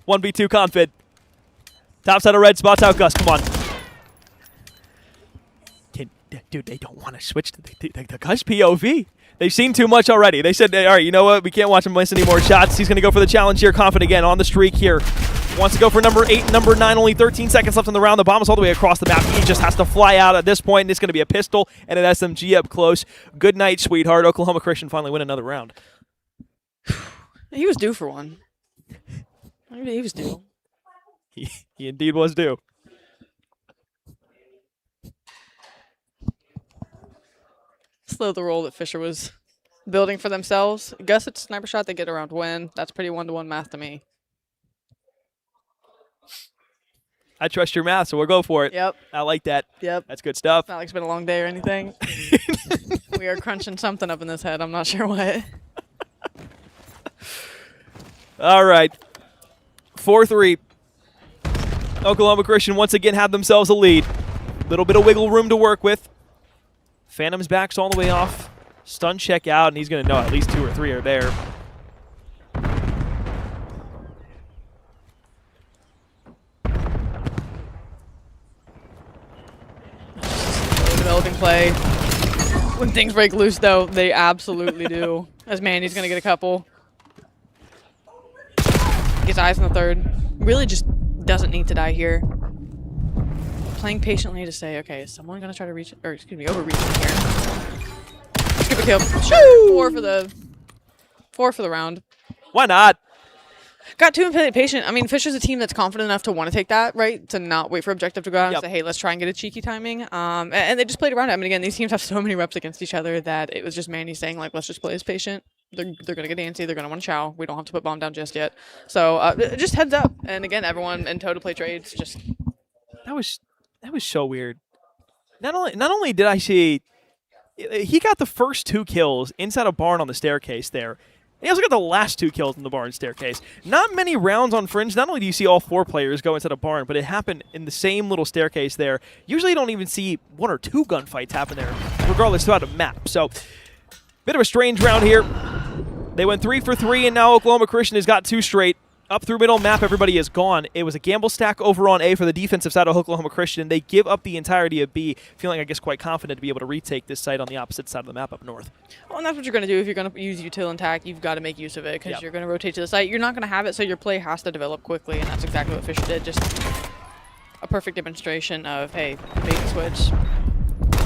1v2 Confid. Top side of red, spots out Gus. Come on. Dude, they don't want to switch to the Gus POV. They've seen too much already. They said, all right, you know what? We can't watch him miss any more shots. He's going to go for the challenge here. Confid again on the streak here. Wants to go for number 8 and number 9. Only 13 seconds left in the round. The bomb is all the way across the map. He just has to fly out at this point. It's going to be a pistol and an SMG up close. Good night, sweetheart. Oklahoma Christian finally win another round. He was due for one. He was due. He indeed was due. Slow the role that Fisher was building for themselves. Gus, it's sniper shot, they get around win. That's pretty one-to-one math to me. I trust your math, so we'll go for it. Yep. I like that. Yep. That's good stuff. Not like it's been a long day or anything. We are crunching something up in this head. I'm not sure what. All right. 4-3. Oklahoma Christian once again have themselves a lead. Little bit of wiggle room to work with. Phantom's back's all the way off. Stun check out, and he's going to know at least 2 or 3 are there. Developing play. When things break loose, though, they absolutely do. As Mandy's going to get a couple. Gets eyes on the 3rd. Really just doesn't need to die here. Playing patiently to say, okay, is someone going to try to reach, or excuse me, overreach here? Skip a kill. Shoo! 4 for the round. Why not? Got too patient. I mean, Fisher's a team that's confident enough to want to take that, right? To not wait for objective to go out and say, hey, let's try and get a cheeky timing. And they just played around it. I mean, again, these teams have so many reps against each other that it was just Mandy saying, like, let's just play as patient. They're going to get antsy. They're going to want to chow. We don't have to put bomb down just yet. So just heads up. And again, everyone in tow to play trades. Just That was so weird. Not only did I see he got the first 2 kills inside a barn on the staircase there. He also got the last 2 kills in the barn staircase. Not many rounds on Fringe. Not only do you see all 4 players go inside a barn, but it happened in the same little staircase there. Usually you don't even see 1 or 2 gunfights happen there, regardless throughout a map. So, bit of a strange round here. They went 3 for 3, and now Oklahoma Christian has got 2 straight. Up through middle map, everybody is gone. It was a gamble stack over on A for the defensive side of Oklahoma Christian. They give up the entirety of B, feeling, I guess, quite confident to be able to retake this site on the opposite side of the map up north. Well, and that's what you're going to do if you're going to use util and tac. You've got to make use of it because you're going to rotate to the site. You're not going to have it, so your play has to develop quickly, and that's exactly what Fisher did. Just a perfect demonstration of, hey, bait and switch,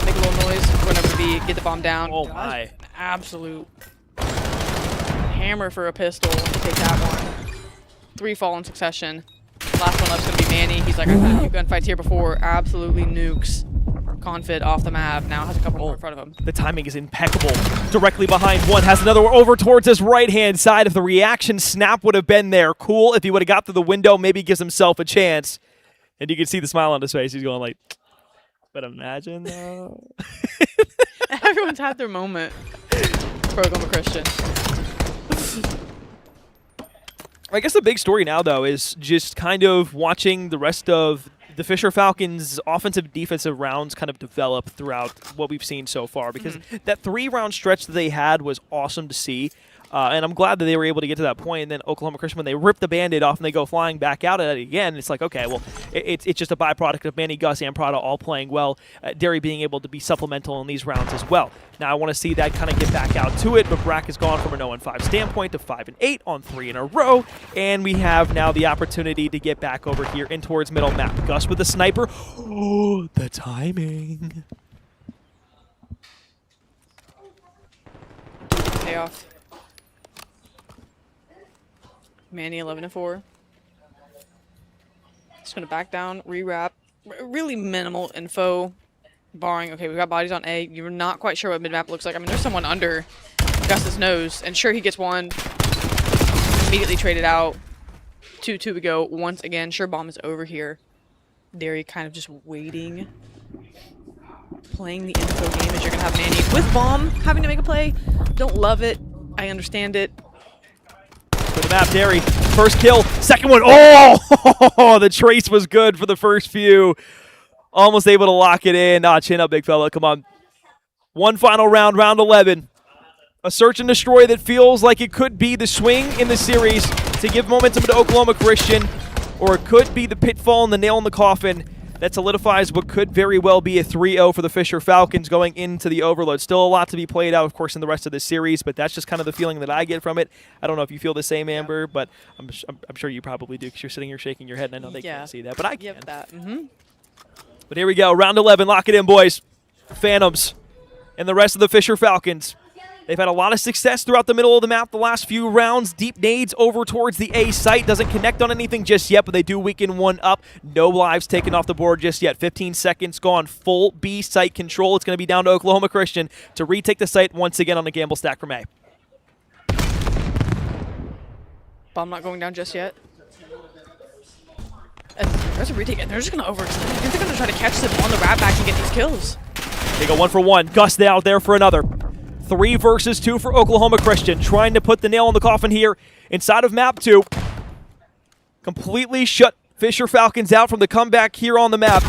make a little noise, run over to B, get the bomb down. Oh, my. An absolute hammer for a pistol to take that one. 3 fall in succession. Last one up's going to be Manny. He's like, I've had a few gunfights here before. Absolutely nukes Confid off the map. Now has a couple more in front of him. The timing is impeccable. Directly behind one. Has another over towards his right-hand side. If the reaction snap would have been there, cool. If he would have got through the window, maybe gives himself a chance. And you can see the smile on his face. He's going like, but imagine though. Everyone's had their moment for Oklahoma Christian. I guess the big story now, though, is just kind of watching the rest of the Fisher Falcons' offensive defensive rounds kind of develop throughout what we've seen so far. Because that 3-round stretch that they had was awesome to see. And I'm glad that they were able to get to that point. And then Oklahoma Christian, when they rip the Band-Aid off and they go flying back out at it again, it's like, okay, well, it's just a byproduct of Manny, Gus, and Prada all playing well. Derry being able to be supplemental in these rounds as well. Now I want to see that kind of get back out to it, but Brack has gone from an 0-5 standpoint to 5-8 on 3 in a row. And we have now the opportunity to get back over here in towards middle map. Gus with the sniper. Oh, the timing. Payoff. Manny 11-4. Just gonna back down, rewrap. Really minimal info, barring, okay, we've got bodies on A. You're not quite sure what mid-map looks like. I mean, there's someone under Gus's nose, and sure, he gets one. Immediately traded out. 2 to go once again. Sure, bomb is over here. Derry kind of just waiting. Playing the info game as you're gonna have Manny with bomb, having to make a play. Don't love it. I understand it. For the map, Derry. First kill. Second one. Oh! The trace was good for the first few. Almost able to lock it in. Chin up, big fella. Come on. One final round, round 11. A search and destroy that feels like it could be the swing in the series to give momentum to Oklahoma Christian, or it could be the pitfall and the nail in the coffin that solidifies what could very well be a 3-0 for the Fisher Falcons going into the overload. Still a lot to be played out, of course, in the rest of this series, but that's just kind of the feeling that I get from it. I don't know if you feel the same, Amber, but I'm sure you probably do because you're sitting here shaking your head, and I know they can't see that, but I can. But here we go, round 11. Lock it in, boys. Phantoms and the rest of the Fisher Falcons. They've had a lot of success throughout the middle of the map the last few rounds. Deep nades over towards the A site. Doesn't connect on anything just yet, but they do weaken one up. No lives taken off the board just yet. 15 seconds gone. Full B site control. It's going to be down to Oklahoma Christian to retake the site once again on a gamble stack from A. Bomb not going down just yet. There's a retake, and they're just going to overextend. I think they're going to try to catch them on the rat back and get these kills. They go 1 for 1. Gus out there for another. 3 versus 2 for Oklahoma Christian. Trying to put the nail in the coffin here inside of map 2. Completely shut Fisher Falcons out from the comeback here on the map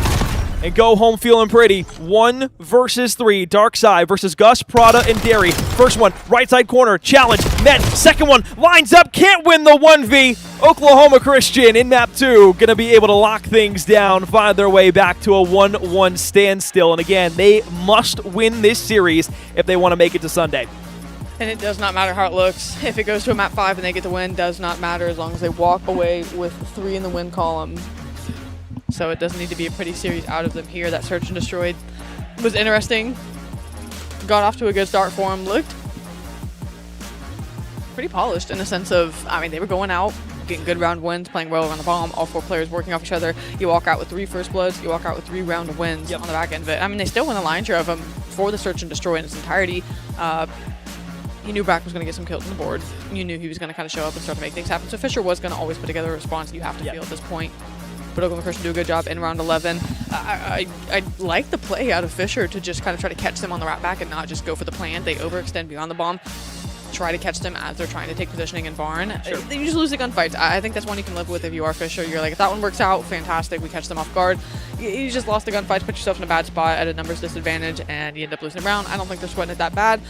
and go home feeling pretty. 1 versus 3. Dark Side versus Gus, Prada, and Derry. First one, right side corner. Challenge met. Second one lines up. Can't win the 1v. Oklahoma Christian in map 2. Going to be able to lock things down. Find their way back to a 1-1 standstill. And again, they must win this series if they want to make it to Sunday. And it does not matter how it looks. If it goes to a map 5 and they get the win, does not matter as long as they walk away with 3 in the win column. So it doesn't need to be a pretty series out of them here. That search and destroyed was interesting. Got off to a good start for him. Looked pretty polished in the sense of, I mean, they were going out, getting good round wins, playing well on the bomb, all 4 players working off each other. You walk out with 3 first bloods, you walk out with 3 round wins on the back end of it. I mean, they still won the lion's share of them for the search and destroy in its entirety. You knew Brack was going to get some kills on the board. You knew he was going to kind of show up and start to make things happen. So Fisher was going to always put together a response you have to feel at this point. But Oklahoma Christian do a good job in round 11. I like the play out of Fisher to just kind of try to catch them on the rat back and not just go for the plan. They overextend beyond the bomb, try to catch them as they're trying to take positioning in barn. Sure. They usually lose the gunfights. I think that's one you can live with if you are Fisher. You're like, if that one works out, fantastic. We catch them off guard. You just lost the gunfights, put yourself in a bad spot at a numbers disadvantage, and you end up losing a round. I don't think they're sweating it that bad.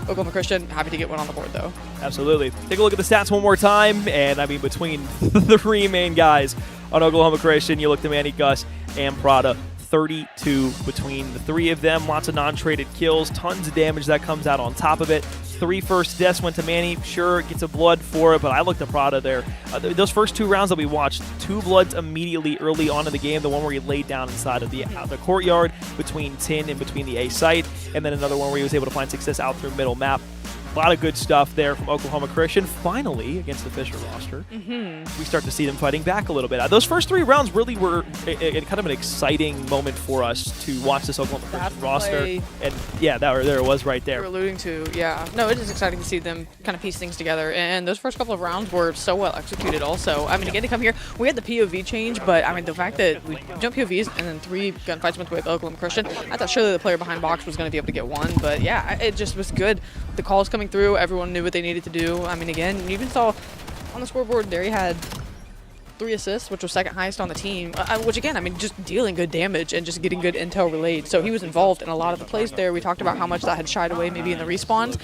Oklahoma Christian, happy to get one on the board, though. Absolutely. Take a look at the stats one more time, and I mean, between the three main guys on Oklahoma Christian, you look to Manny, Gus, and Prada. 32 between the three of them. Lots of non-traded kills, tons of damage that comes out on top of it. 3 first deaths went to Manny. Sure, gets a blood for it, but I looked at Prada there. Those first 2 rounds that we watched, 2 bloods immediately early on in the game. The one where he laid down inside of the courtyard between Tin and between the A site, and then another one where he was able to find success out through middle map. A lot of good stuff there from Oklahoma Christian. Finally, against the Fisher roster, we start to see them fighting back a little bit. Those first 3 rounds really were kind of an exciting moment for us to watch this Oklahoma Christian roster. And yeah, there it was right there. You're alluding to, yeah. No, it is exciting to see them kind of piece things together. And those first couple of rounds were so well executed also. I mean, again, to come here, we had the POV change, but I mean, the fact that we jumped POVs and then 3 gunfights went with Oklahoma Christian, I thought surely the player behind box was going to be able to get one. But yeah, it just was good. The calls coming through, everyone knew what they needed to do. I mean, again, you even saw on the scoreboard there he had 3 assists, which was second highest on the team, which again, I mean, just dealing good damage and just getting good intel relayed. So he was involved in a lot of the plays there. We talked about how much that had shied away maybe in the respawns.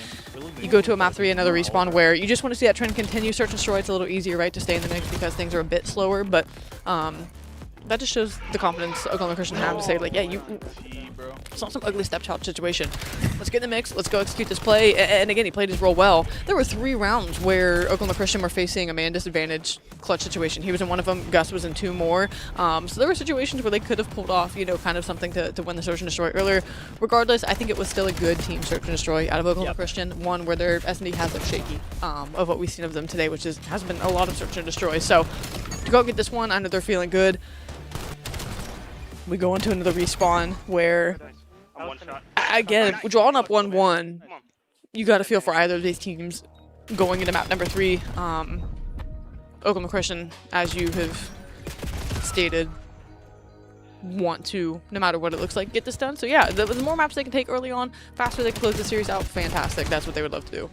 You go to a map 3, another respawn where you just want to see that trend continue. Search and destroy, it's a little easier, right, to stay in the mix because things are a bit slower, but that just shows the confidence Oklahoma Christian have to say, like, yeah, it's not some ugly stepchild situation. Let's get in the mix. Let's go execute this play. And again, he played his role well. There were 3 rounds where Oklahoma Christian were facing a man disadvantage clutch situation. He was in one of them. Gus was in 2 more. So there were situations where they could have pulled off, you know, kind of something to win the search and destroy earlier. Regardless, I think it was still a good team search and destroy out of Oklahoma Christian. One where their S&D has looked shaky of what we've seen of them today, which has been a lot of search and destroy. So to go get this one, I know they're feeling good. We go into another respawn where, again, drawing up 1-1, you got to feel for either of these teams going into map number 3. Oklahoma Christian, as you have stated, want to, no matter what it looks like, get this done. So yeah, the more maps they can take early on, faster they can close the series out, fantastic. That's what they would love to do.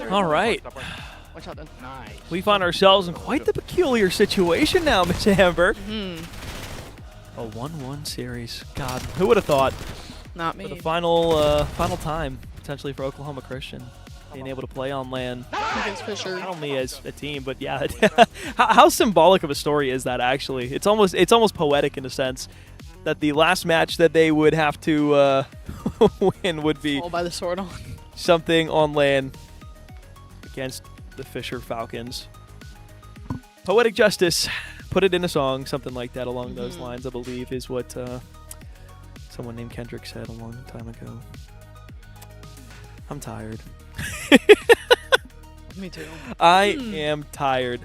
All right. Nice. We find ourselves in quite the peculiar situation now, Miss Amber. A 1-1 series. God, who would have thought? Not me. For the final time, potentially for Oklahoma Christian, being able to play on LAN. Against Fisher. Not only as a team, but yeah, how symbolic of a story is that? Actually, it's almost poetic in a sense that the last match that they would have to win would be all by the sword on something on LAN against the Fisher Falcons. Poetic justice. Put it in a song, something like that along those lines, I believe, is what someone named Kendrick said a long time ago. I'm tired. Me too. I am tired.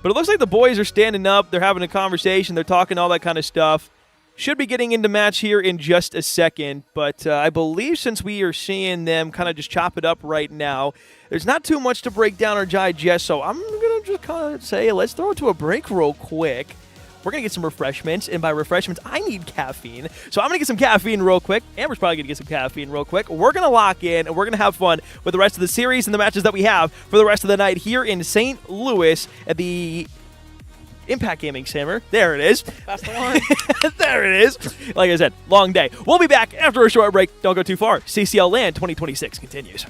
But it looks like the boys are standing up. They're having a conversation. They're talking all that kind of stuff. Should be getting into match here in just a second, but I believe since we are seeing them kind of just chop it up right now, there's not too much to break down or digest, so I'm going to just kind of say let's throw it to a break real quick. We're going to get some refreshments, and by refreshments, I need caffeine. So I'm going to get some caffeine real quick. Amber's probably going to get some caffeine real quick. We're going to lock in, and we're going to have fun with the rest of the series and the matches that we have for the rest of the night here in St. Louis at the Impact Gaming Center. There it is. That's the one. There it is. Like I said, long day. We'll be back after a short break. Don't go too far. CCL LAN 2026 continues.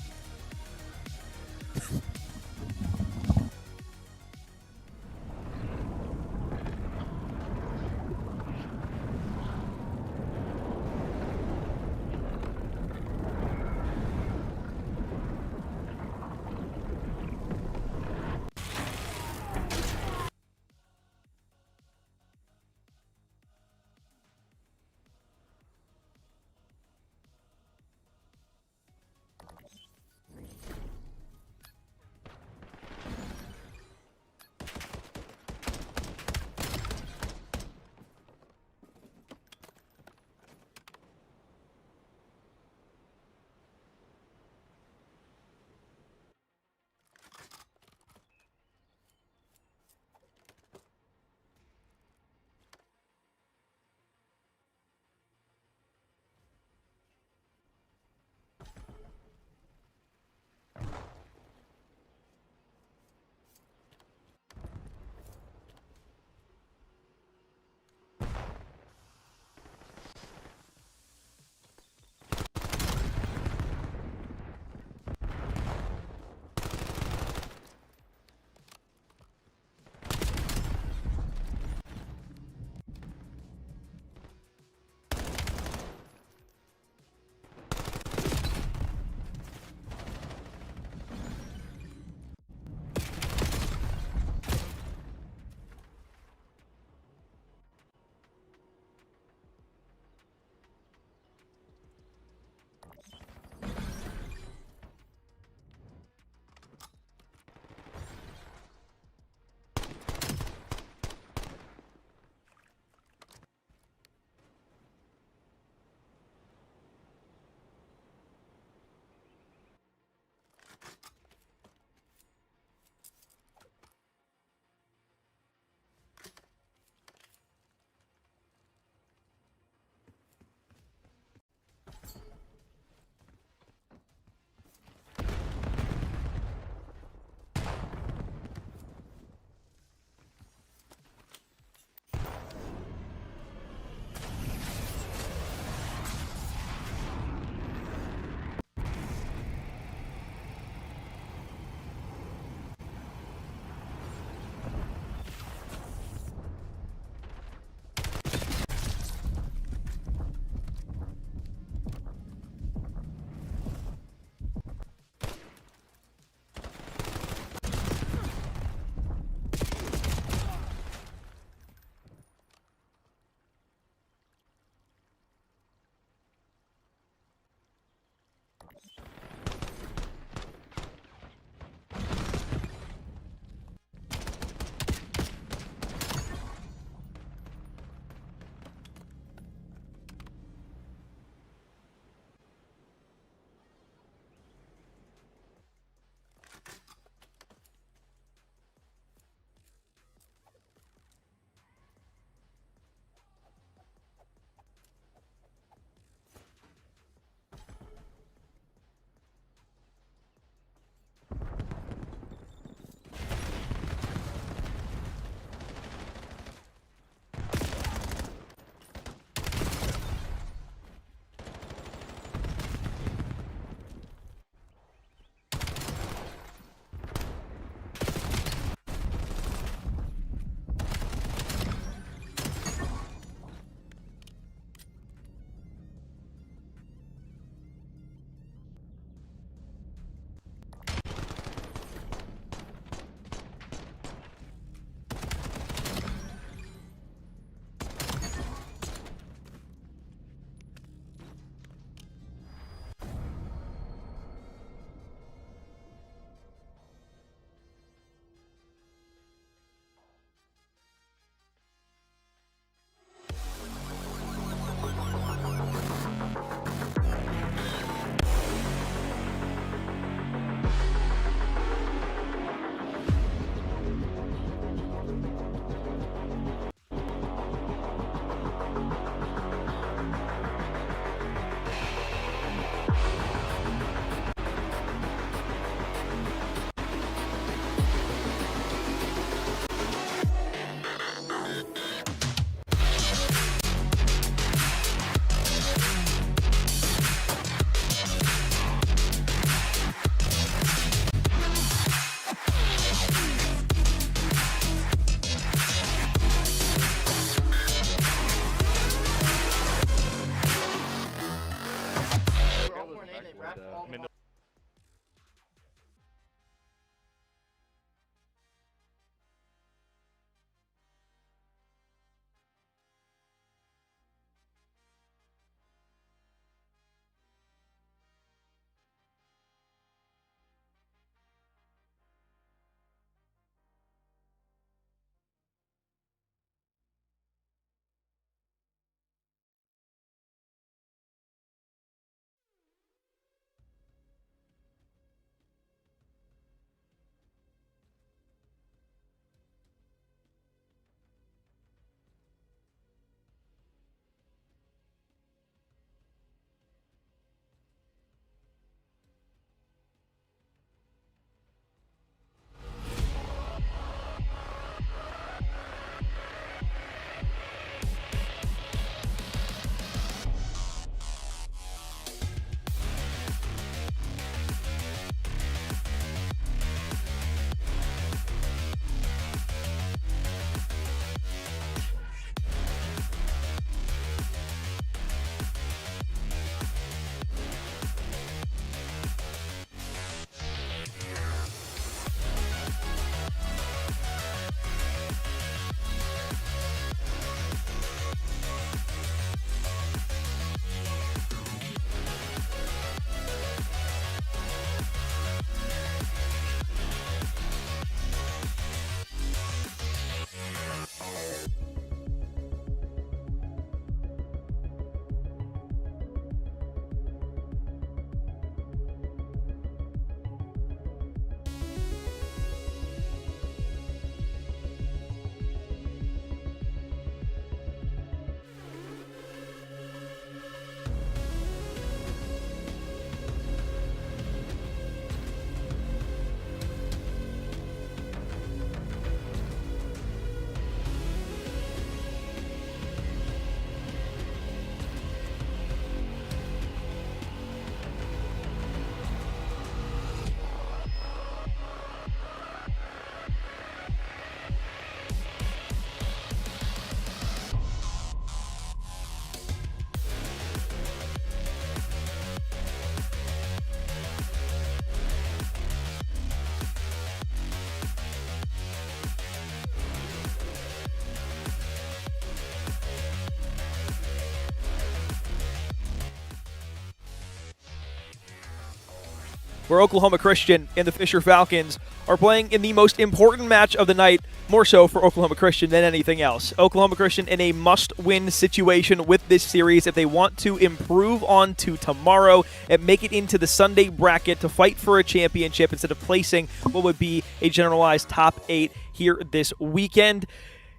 where Oklahoma Christian and the Fisher Falcons are playing in the most important match of the night, more so for Oklahoma Christian than anything else. Oklahoma Christian in a must-win situation with this series if they want to improve on to tomorrow and make it into the Sunday bracket to fight for a championship instead of placing what would be a generalized top 8 here this weekend.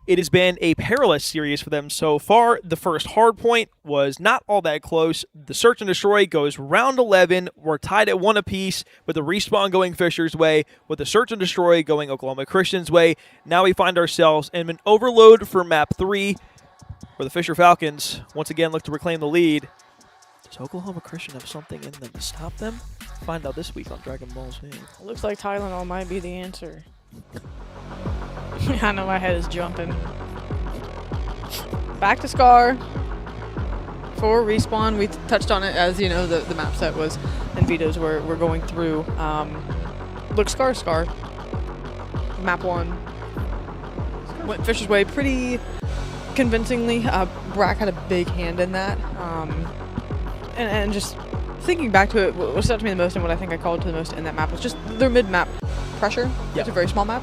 It has been a perilous series for them so far. The first hardpoint was not all that close. The search and destroy goes round 11. We're tied at 1 apiece with the respawn going Fisher's way, with the search and destroy going Oklahoma Christian's way. Now we find ourselves in an overload for map 3, where the Fisher Falcons once again look to reclaim the lead. Does Oklahoma Christian have something in them to stop them? Find out this week on Dragon Ball Z. Looks like Tylenol might be the answer. I know my head is jumping. Back to Scar for respawn. We touched on it as, you know, the map set was and vetoes we're going through. Look, Scar. Map 1 went Fisher's way pretty convincingly. Brack had a big hand in that. And just thinking back to it, what stood out to me the most and what I think I called to the most in that map was just their mid-map pressure. It's a very small map.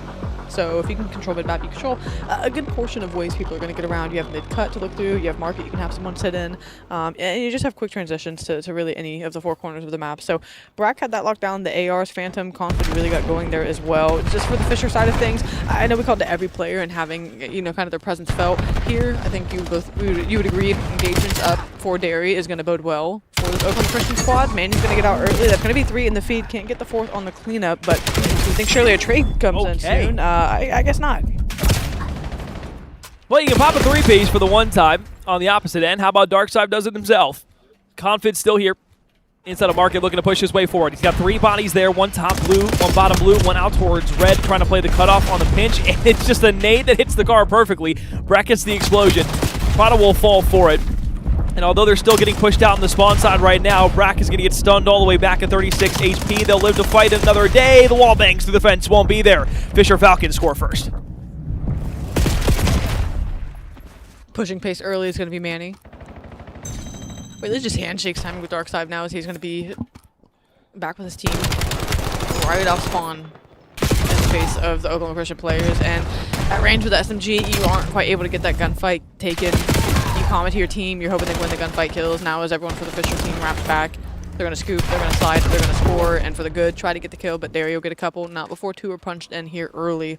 So if you can control mid-map, you control a good portion of ways people are going to get around. You have mid-cut to look through, you have market you can have someone sit in, and you just have quick transitions to really any of the 4 corners of the map. So Brack had that locked down. The ARs, Phantom, Confid really got going there as well. Just for the Fisher side of things, I know we called to every player and having, you know, kind of their presence felt. Here, I think you would agree engagements up for Derry is going to bode well for the Oklahoma Christian squad. Manny's going to get out early. That's going to be 3 in the feed. Can't get the 4th on the cleanup, but I think surely a trade comes in soon. I guess not. Well, you can pop a 3-piece for the one time on the opposite end. How about Darkside does it himself? Confid's still here inside of market looking to push his way forward. He's got 3 bodies there, 1 top blue, 1 bottom blue, 1 out towards red, trying to play the cutoff on the pinch, and it's just a nade that hits the car perfectly. Brackets the explosion. Prada will fall for it. And although they're still getting pushed out on the spawn side right now, Brack is going to get stunned all the way back at 36 HP. They'll live to fight another day. The wall bangs through the fence, won't be there. Fisher Falcons score first. Pushing pace early is going to be Manny. Wait, there's just handshakes timing with Darkside now as he's going to be back with his team right off spawn in the face of the Oklahoma Christian players. And at range with the SMG, you aren't quite able to get that gunfight taken. You comment to your team, you're hoping they win the gunfight kills. Now as everyone for the Fisher team wraps back, they're going to scoop, they're going to slide, they're going to score, and for the good, try to get the kill, but Derry will get a couple, not before 2 are punched in here early.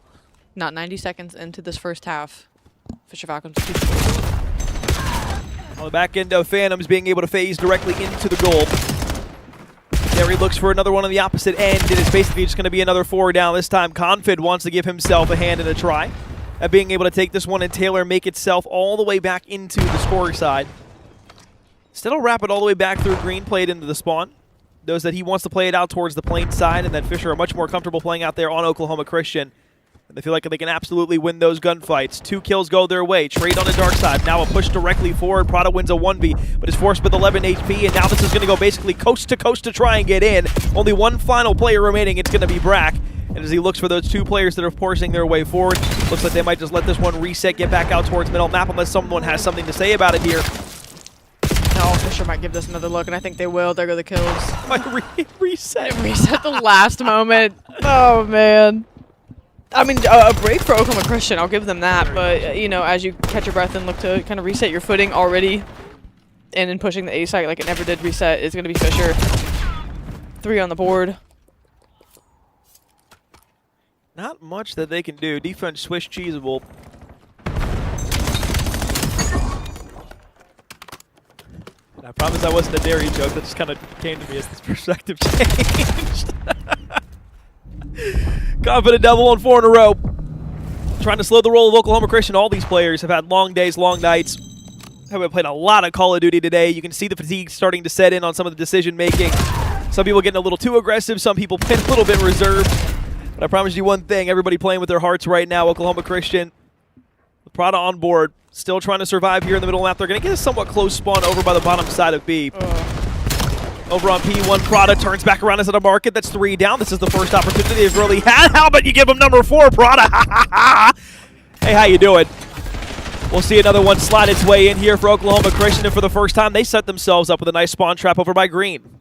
Not 90 seconds into this first half. Fisher Falcons. On the back end of Phantoms being able to phase directly into the goal. Derry looks for another one on the opposite end, and it's basically just going to be another 4 down. This time, Confid wants to give himself a hand and a try at being able to take this one and Taylor make itself all the way back into the scorer side. Instead, will wrap it all the way back through green, play it into the spawn. Knows that he wants to play it out towards the plain side, and that Fisher are much more comfortable playing out there on Oklahoma Christian. And they feel like they can absolutely win those gunfights. 2 kills go their way. Trade on the dark side. Now a push directly forward. Prada wins a 1v, but is forced with 11 HP, and now this is going to go basically coast to try and get in. Only 1 final player remaining. It's going to be Brack. And as he looks for those 2 players that are forcing their way forward, looks like they might just let this one reset, get back out towards middle map, unless someone has something to say about it here. No, Fisher might give this another look, and I think they will. There go the kills. Reset the last moment. Oh, man. I mean, a break for Oklahoma Christian, I'll give them that, but, you know, as you catch your breath and look to kind of reset your footing already, and in pushing the A site like it never did reset, is going to be Fisher. 3 on the board. Not much that they can do. Defense Swiss cheeseable. I promise that wasn't a Derry joke. That just kind of came to me as this perspective changed. Confident double on 4 in a row. Trying to slow the roll of Oklahoma Christian. All these players have had long days, long nights. Have played a lot of Call of Duty today. You can see the fatigue starting to set in on some of the decision making. Some people getting a little too aggressive. Some people playing a little bit reserved. But I promise you one thing. Everybody playing with their hearts right now. Oklahoma Christian with Prada on board. Still trying to survive here in the middle map. They're going to get a somewhat close spawn over by the bottom side of B. Over on P1, Prada turns back around into the market. That's 3 down. This is the first opportunity they've really had. How about you give him number 4, Prada? Hey, how you doing? We'll see another one slide its way in here for Oklahoma Christian, and for the first time, they set themselves up with a nice spawn trap over by green.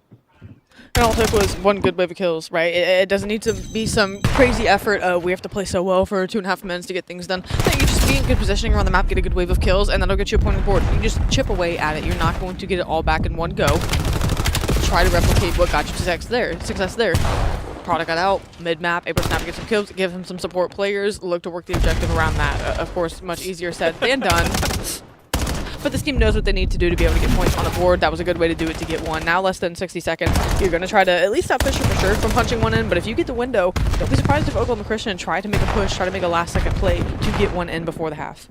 And all it took was one good wave of kills, right? It doesn't need to be some crazy effort of we have to play so well for 2.5 minutes to get things done. No, you just be in good positioning around the map, get a good wave of kills, and that'll get you a point on the board. You just chip away at it. You're not going to get it all back in one go. Try to replicate what got you success there. Product got out, mid-map, able to snap and get some kills, give him some support players, look to work the objective around that. Of course, much easier said than done. But this team knows what they need to do to be able to get points on the board. That was a good way to do it to get one. Now less than 60 seconds. You're going to try to at least stop Fisher for sure from punching one in, but if you get the window, don't be surprised if Oklahoma Christian try to make a push, try to make a last-second play to get one in before the half.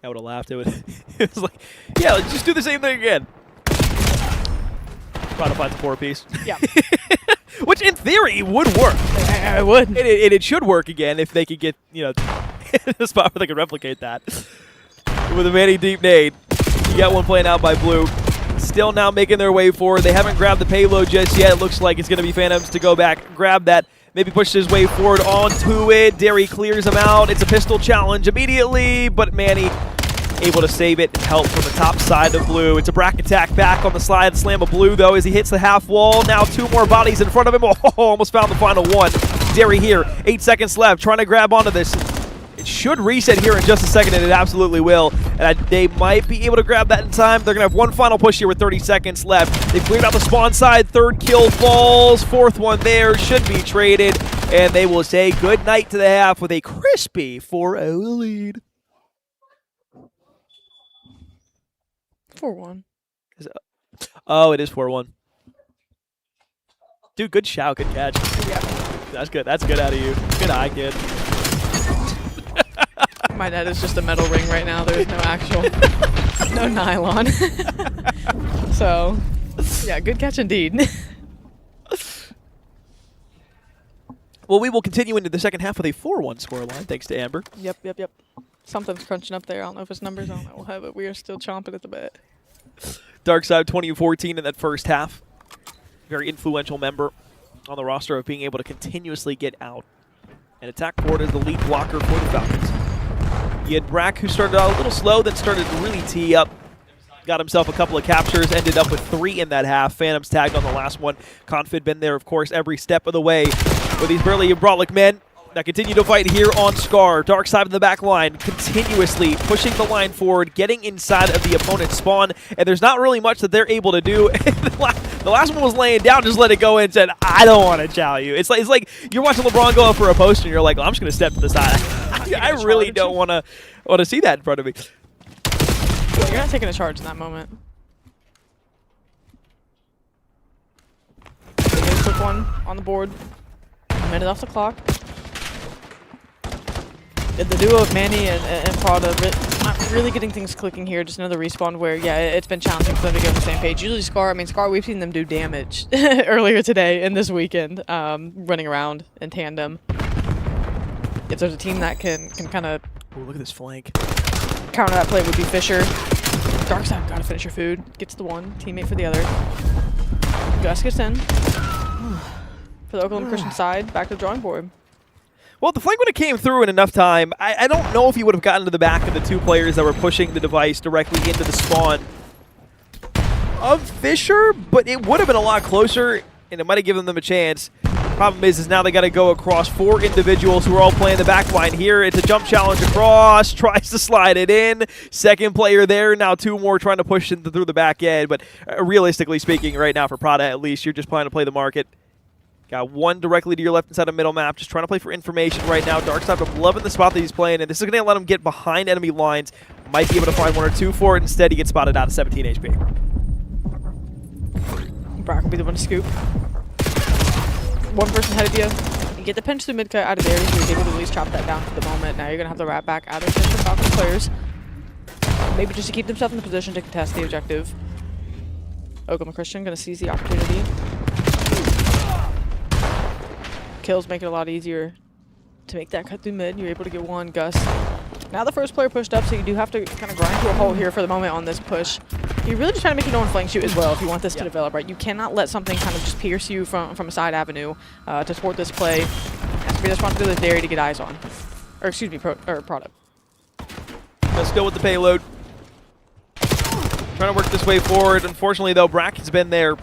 I would have laughed. It was like, yeah, let's just do the same thing again. Try to find the 4-piece. Yeah. Which in theory would work. It would. And it should work again if they could get, a spot where they could replicate that. With a Manny deep nade. You got one playing out by Blue. Still now making their way forward. They haven't grabbed the payload just yet. It looks like it's going to be Phantoms to go back, grab that. Maybe push his way forward onto it. Derry clears him out. It's a pistol challenge immediately, but Manny able to save it and help from the top side of Blue. It's a brack attack back on the slide. Slam of Blue, though, as he hits the half wall. Now 2 more bodies in front of him. Oh, almost found the final one. Derry here. 8 seconds left. Trying to grab onto this. It should reset here in just a second, and it absolutely will. And they might be able to grab that in time. They're going to have one final push here with 30 seconds left. They've cleared out the spawn side. 3rd kill falls. 4th one there. Should be traded. And they will say good night to the half with a crispy 4-0 lead. 4-1. Oh, it is 4-1. Dude, good shout. Good catch. Yeah. That's good. That's good out of you. Good eye, kid. My dad is just a metal ring right now. There's no actual, no nylon. So, yeah, good catch indeed. Well, we will continue into the second half with a 4-1 scoreline, thanks to Amber. Yep. Something's crunching up there. I don't know if it's numbers. I don't know, but we are still chomping at the bit. Darkside 2014 in that first half. Very influential member on the roster of being able to continuously get out and attack forward as the lead blocker for the Falcons. You had Brack, who started out a little slow, then started to really tee up. Got himself a couple of captures, ended up with 3 in that half. Phantoms tagged on the last one. Confid been there, of course, every step of the way with these burly Brolic men that continue to fight here on Scar. Dark side of the back line, continuously pushing the line forward, getting inside of the opponent's spawn, and there's not really much that they're able to do. The last one was laying down, just let it go in and said, I don't want to chow you. It's like you're watching LeBron go up for a post, and you're like, well, I'm just going to step to the side. I really don't want to see that in front of me. You're not taking a charge in that moment. They get a quick one on the board. A minute off the clock. The duo of Manny and Prada not really getting things clicking here. Just another respawn where, yeah, it's been challenging for them to get on the same page. Usually Scar, we've seen them do damage earlier today and this weekend, running around in tandem. If there's a team that can kind of look at this flank. Counter that play would be Fisher. Darkside, gotta finish your food. Gets the one, teammate for the other. Gus gets in. For the Oklahoma Christian side, back to the drawing board. Well, the flank would have came through in enough time. I don't know if he would have gotten to the back of the 2 players that were pushing the device directly into the spawn of Fisher, but it would have been a lot closer, and it might have given them a chance. Problem is now they got to go across 4 individuals who are all playing the back line here. It's a jump challenge across, tries to slide it in. Second player there, now 2 more trying to push it through the back end. But realistically speaking, right now for Prada at least, you're just planning to play the market. Got 1 directly to your left inside of middle map, just trying to play for information right now. Darkside, I'm loving the spot that he's playing, and this is going to let him get behind enemy lines. Might be able to find 1 or 2 for it. Instead, he gets spotted out of 17 HP. Brack will be the one to scoop. 1 person ahead of you. You get the pinch through mid-cut out of there. You're able to at least chop that down for the moment. Now you're going to have the wrap back out of the Falcons players. Maybe just to keep themselves in the position to contest the objective. Oklahoma Christian going to seize the opportunity. Kills make it a lot easier to make that cut through mid. You're able to get 1, Gus. Now the first player pushed up, so you do have to kind of grind to a hole here for the moment on this push. You're really just trying to make your own flank shoot as well if you want this to develop, right? You cannot let something kind of just pierce you from a side avenue to support this play. It has to be the responsibility of Derry to get eyes on. Or excuse me, product. Let's go with the payload. Trying to work this way forward. Unfortunately, though, Brack has been there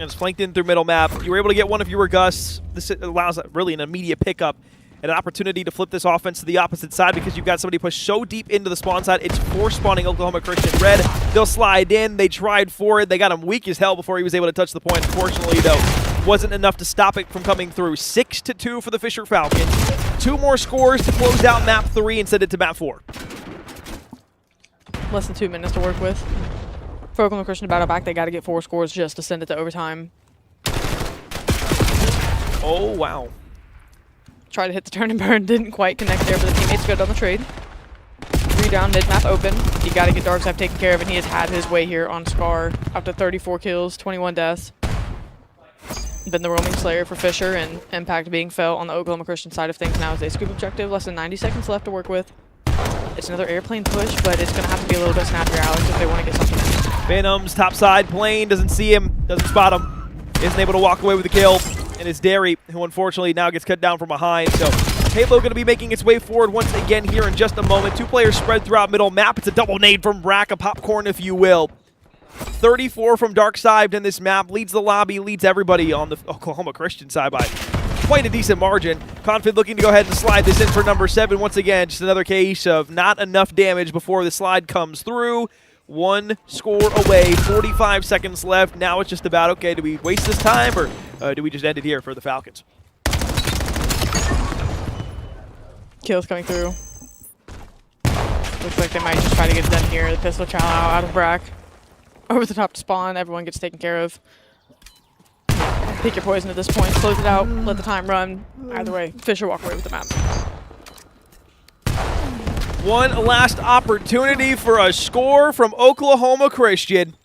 And it's flanked in through middle map. You were able to get one of your gusts. This allows really an immediate pickup and an opportunity to flip this offense to the opposite side because you've got somebody pushed so deep into the spawn side. It's force spawning Oklahoma Christian red. They'll slide in. They tried for it. They got him weak as hell before he was able to touch the point. Unfortunately, though, wasn't enough to stop it from coming through. 6-2 for the Fisher Falcons. 2 more scores to close out map 3 and send it to map 4. Less than 2 minutes to work with. For Oklahoma Christian to battle back, they got to get 4 scores just to send it to overtime. Oh, wow. Tried to hit the turn and burn, didn't quite connect there, but the teammates good on the trade. 3 down, mid-map open. You got to get Darkside taken care of, and he has had his way here on Scar. Up to 34 kills, 21 deaths. Been the roaming slayer for Fisher, and impact being felt on the Oklahoma Christian side of things now as they scoop objective. Less than 90 seconds left to work with. It's another airplane push, but it's going to have to be a little bit snappier, Alex, if they want to get something in. Phantoms, top side, plane, doesn't see him, doesn't spot him. Isn't able to walk away with the kill. And it's Derry, who unfortunately now gets cut down from behind. So Halo going to be making its way forward once again here in just a moment. 2 players spread throughout middle map. It's a double nade from Brack, a popcorn if you will. 34 from Darkside in this map. Leads the lobby, leads everybody on the Oklahoma Christian side by quite a decent margin. Confid looking to go ahead and slide this in for number 7. Once again, just another case of not enough damage before the slide comes through. 1 score away, 45 seconds left. Now it's just about, okay, do we waste this time or do we just end it here for the Falcons? Kills coming through. Looks like they might just try to get it done here. The pistol chow out of Brack. Over the top to spawn, everyone gets taken care of. Pick your poison at this point, close it out, let the time run. Either way, Fisher walk away with the map. One last opportunity for a score from Oklahoma Christian.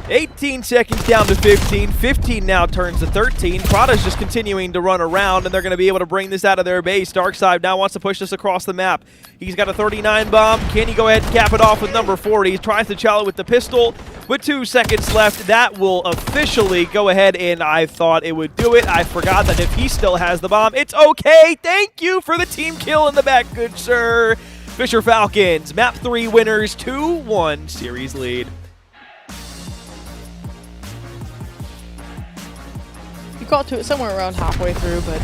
18 seconds down to 15. 15 now turns to 13. Prada's just continuing to run around, and they're going to be able to bring this out of their base. Darkside now wants to push this across the map. He's got a 39 bomb. Can he go ahead and cap it off with number 40? He tries to challenge with the pistol. With 2 seconds left, that will officially go ahead, and I thought it would do it. I forgot that if he still has the bomb, it's okay. Thank you for the team kill in the back, good sir. Fisher Falcons, map 3 winners, 2-1 series lead. You got to it somewhere around halfway through, but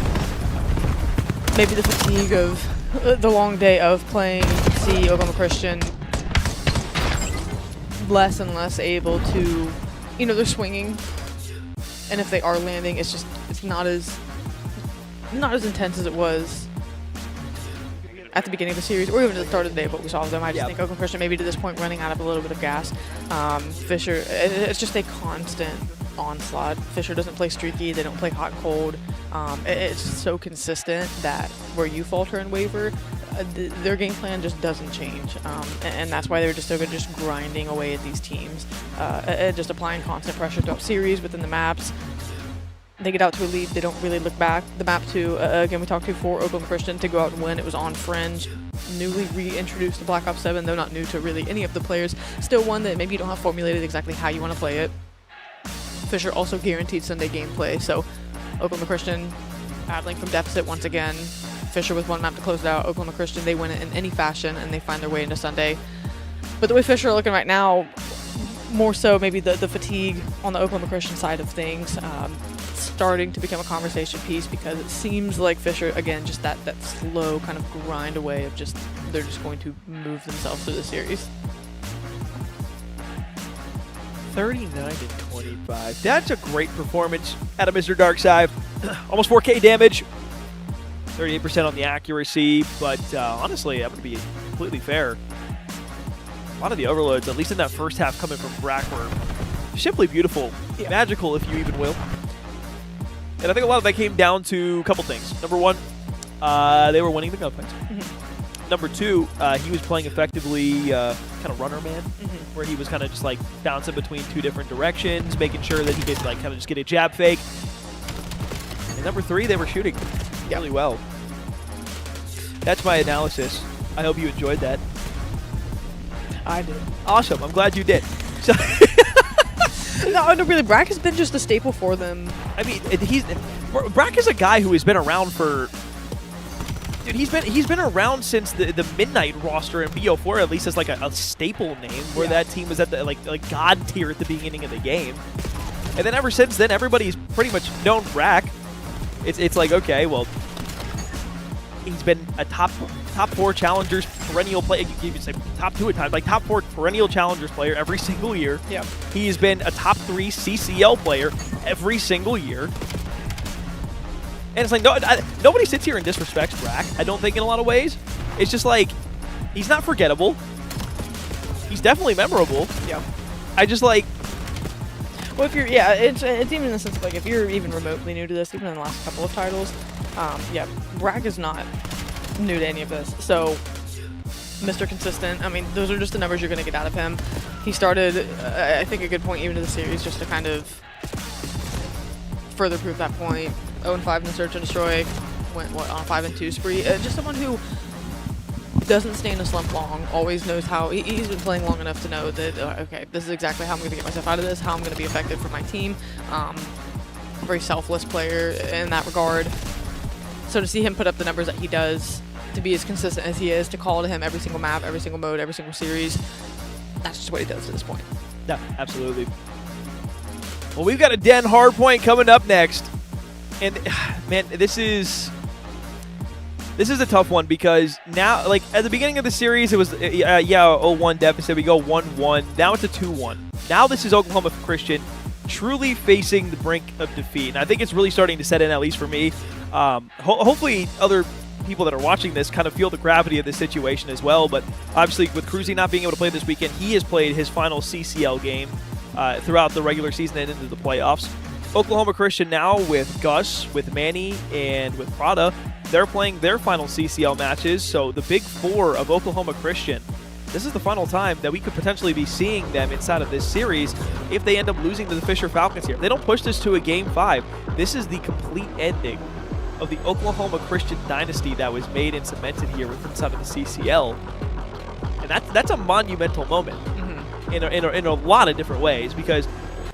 maybe the fatigue of the long day of playing, you can see Oklahoma Christian less and less able to, you know, they're swinging, and if they are landing, it's not as intense as it was at the beginning of the series, or even at the start of the day, but we saw them. I just think Oklahoma Christian maybe to this point running out of a little bit of gas. Fisher, it's just a constant onslaught. Fisher doesn't play streaky, they don't play hot and cold. It's so consistent that where you falter and waver, their game plan just doesn't change, and that's why they're just so good, just grinding away at these teams, just applying constant pressure throughout series within the maps. They get out to a lead, they don't really look back. The map 2, again, we talked to for Oklahoma Christian to go out and win. It was on Fringe, newly reintroduced to Black Ops 7, though not new to really any of the players. Still one that maybe you don't have formulated exactly how you want to play it. Fisher also guaranteed Sunday gameplay, so Oklahoma Christian battling from deficit once again. Fisher with 1 map to close it out. Oklahoma Christian, they win it in any fashion, and they find their way into Sunday. But the way Fisher are looking right now, more so maybe the fatigue on the Oklahoma Christian side of things, starting to become a conversation piece, because it seems like Fisher, again, just that slow kind of grind away of just, they're just going to move themselves through the series. 39 to 25. That's a great performance out of Mr. Darkside. Almost 4K damage. 38% on the accuracy, but honestly, I'm going to be completely fair. A lot of the overloads, at least in that first half coming from Brack, were simply beautiful, magical if you even will. And I think a lot of that came down to a couple things. Number 1, they were winning the gunfights. Number 2, he was playing effectively kind of runner man, where he was kind of just like bouncing between 2 different directions, making sure that he could like kind of just get a jab fake. And number 3, they were shooting really well. That's my analysis. I hope you enjoyed that. I did. Awesome. I'm glad you did. So no, really, Brack has been just a staple for them. I mean, Brack is a guy who has been around for. Dude, he's been around since the Midnight roster in BO4, at least as like a staple name, where that team was at the like god tier at the beginning of the game. And then ever since then, everybody's pretty much known Rack. It's like, okay, well, he's been a top 4 challengers perennial player. You could say top 2 at times, like top 4 perennial challengers player every single year. Yep. He has been a top 3 CCL player every single year. And it's like, nobody sits here and disrespects Rack, I don't think, in a lot of ways. It's just like, he's not forgettable. He's definitely memorable. Yeah. I just like... Well, if you're, yeah, it's even in the sense of, like, if you're even remotely new to this, even in the last couple of titles, yeah, Rack is not new to any of this. So, Mr. Consistent, I mean, those are just the numbers you're going to get out of him. He started, I think, a good point even to the series just to kind of further prove that point. 0-5 in the Search and Destroy, went, what, on a 5-2 spree. Just someone who doesn't stay in a slump long, always knows how, he's been playing long enough to know that, okay, this is exactly how I'm going to get myself out of this, how I'm going to be effective for my team. Very selfless player in that regard. So to see him put up the numbers that he does, to be as consistent as he is, to call to him every single map, every single mode, every single series, that's just what he does to this point. Yeah, absolutely. Well, we've got a Den hardpoint coming up next. And, man, this is a tough one because now, like, at the beginning of the series, it was, yeah, 0-1 deficit. We go 1-1. Now it's a 2-1. Now this is Oklahoma Christian truly facing the brink of defeat. And I think it's really starting to set in, at least for me. Hopefully other people that are watching this kind of feel the gravity of this situation as well. But obviously, with Cruzy not being able to play this weekend, he has played his final CCL game throughout the regular season and into the playoffs. Oklahoma Christian now with Gus, with Manny, and with Prada, they're playing their final CCL matches. So the big 4 of Oklahoma Christian, this is the final time that we could potentially be seeing them inside of this series if they end up losing to the Fisher Falcons here. If they don't push this to a Game 5, this is the complete ending of the Oklahoma Christian dynasty that was made and cemented here inside of the CCL. And that's a monumental moment in a lot of different ways, because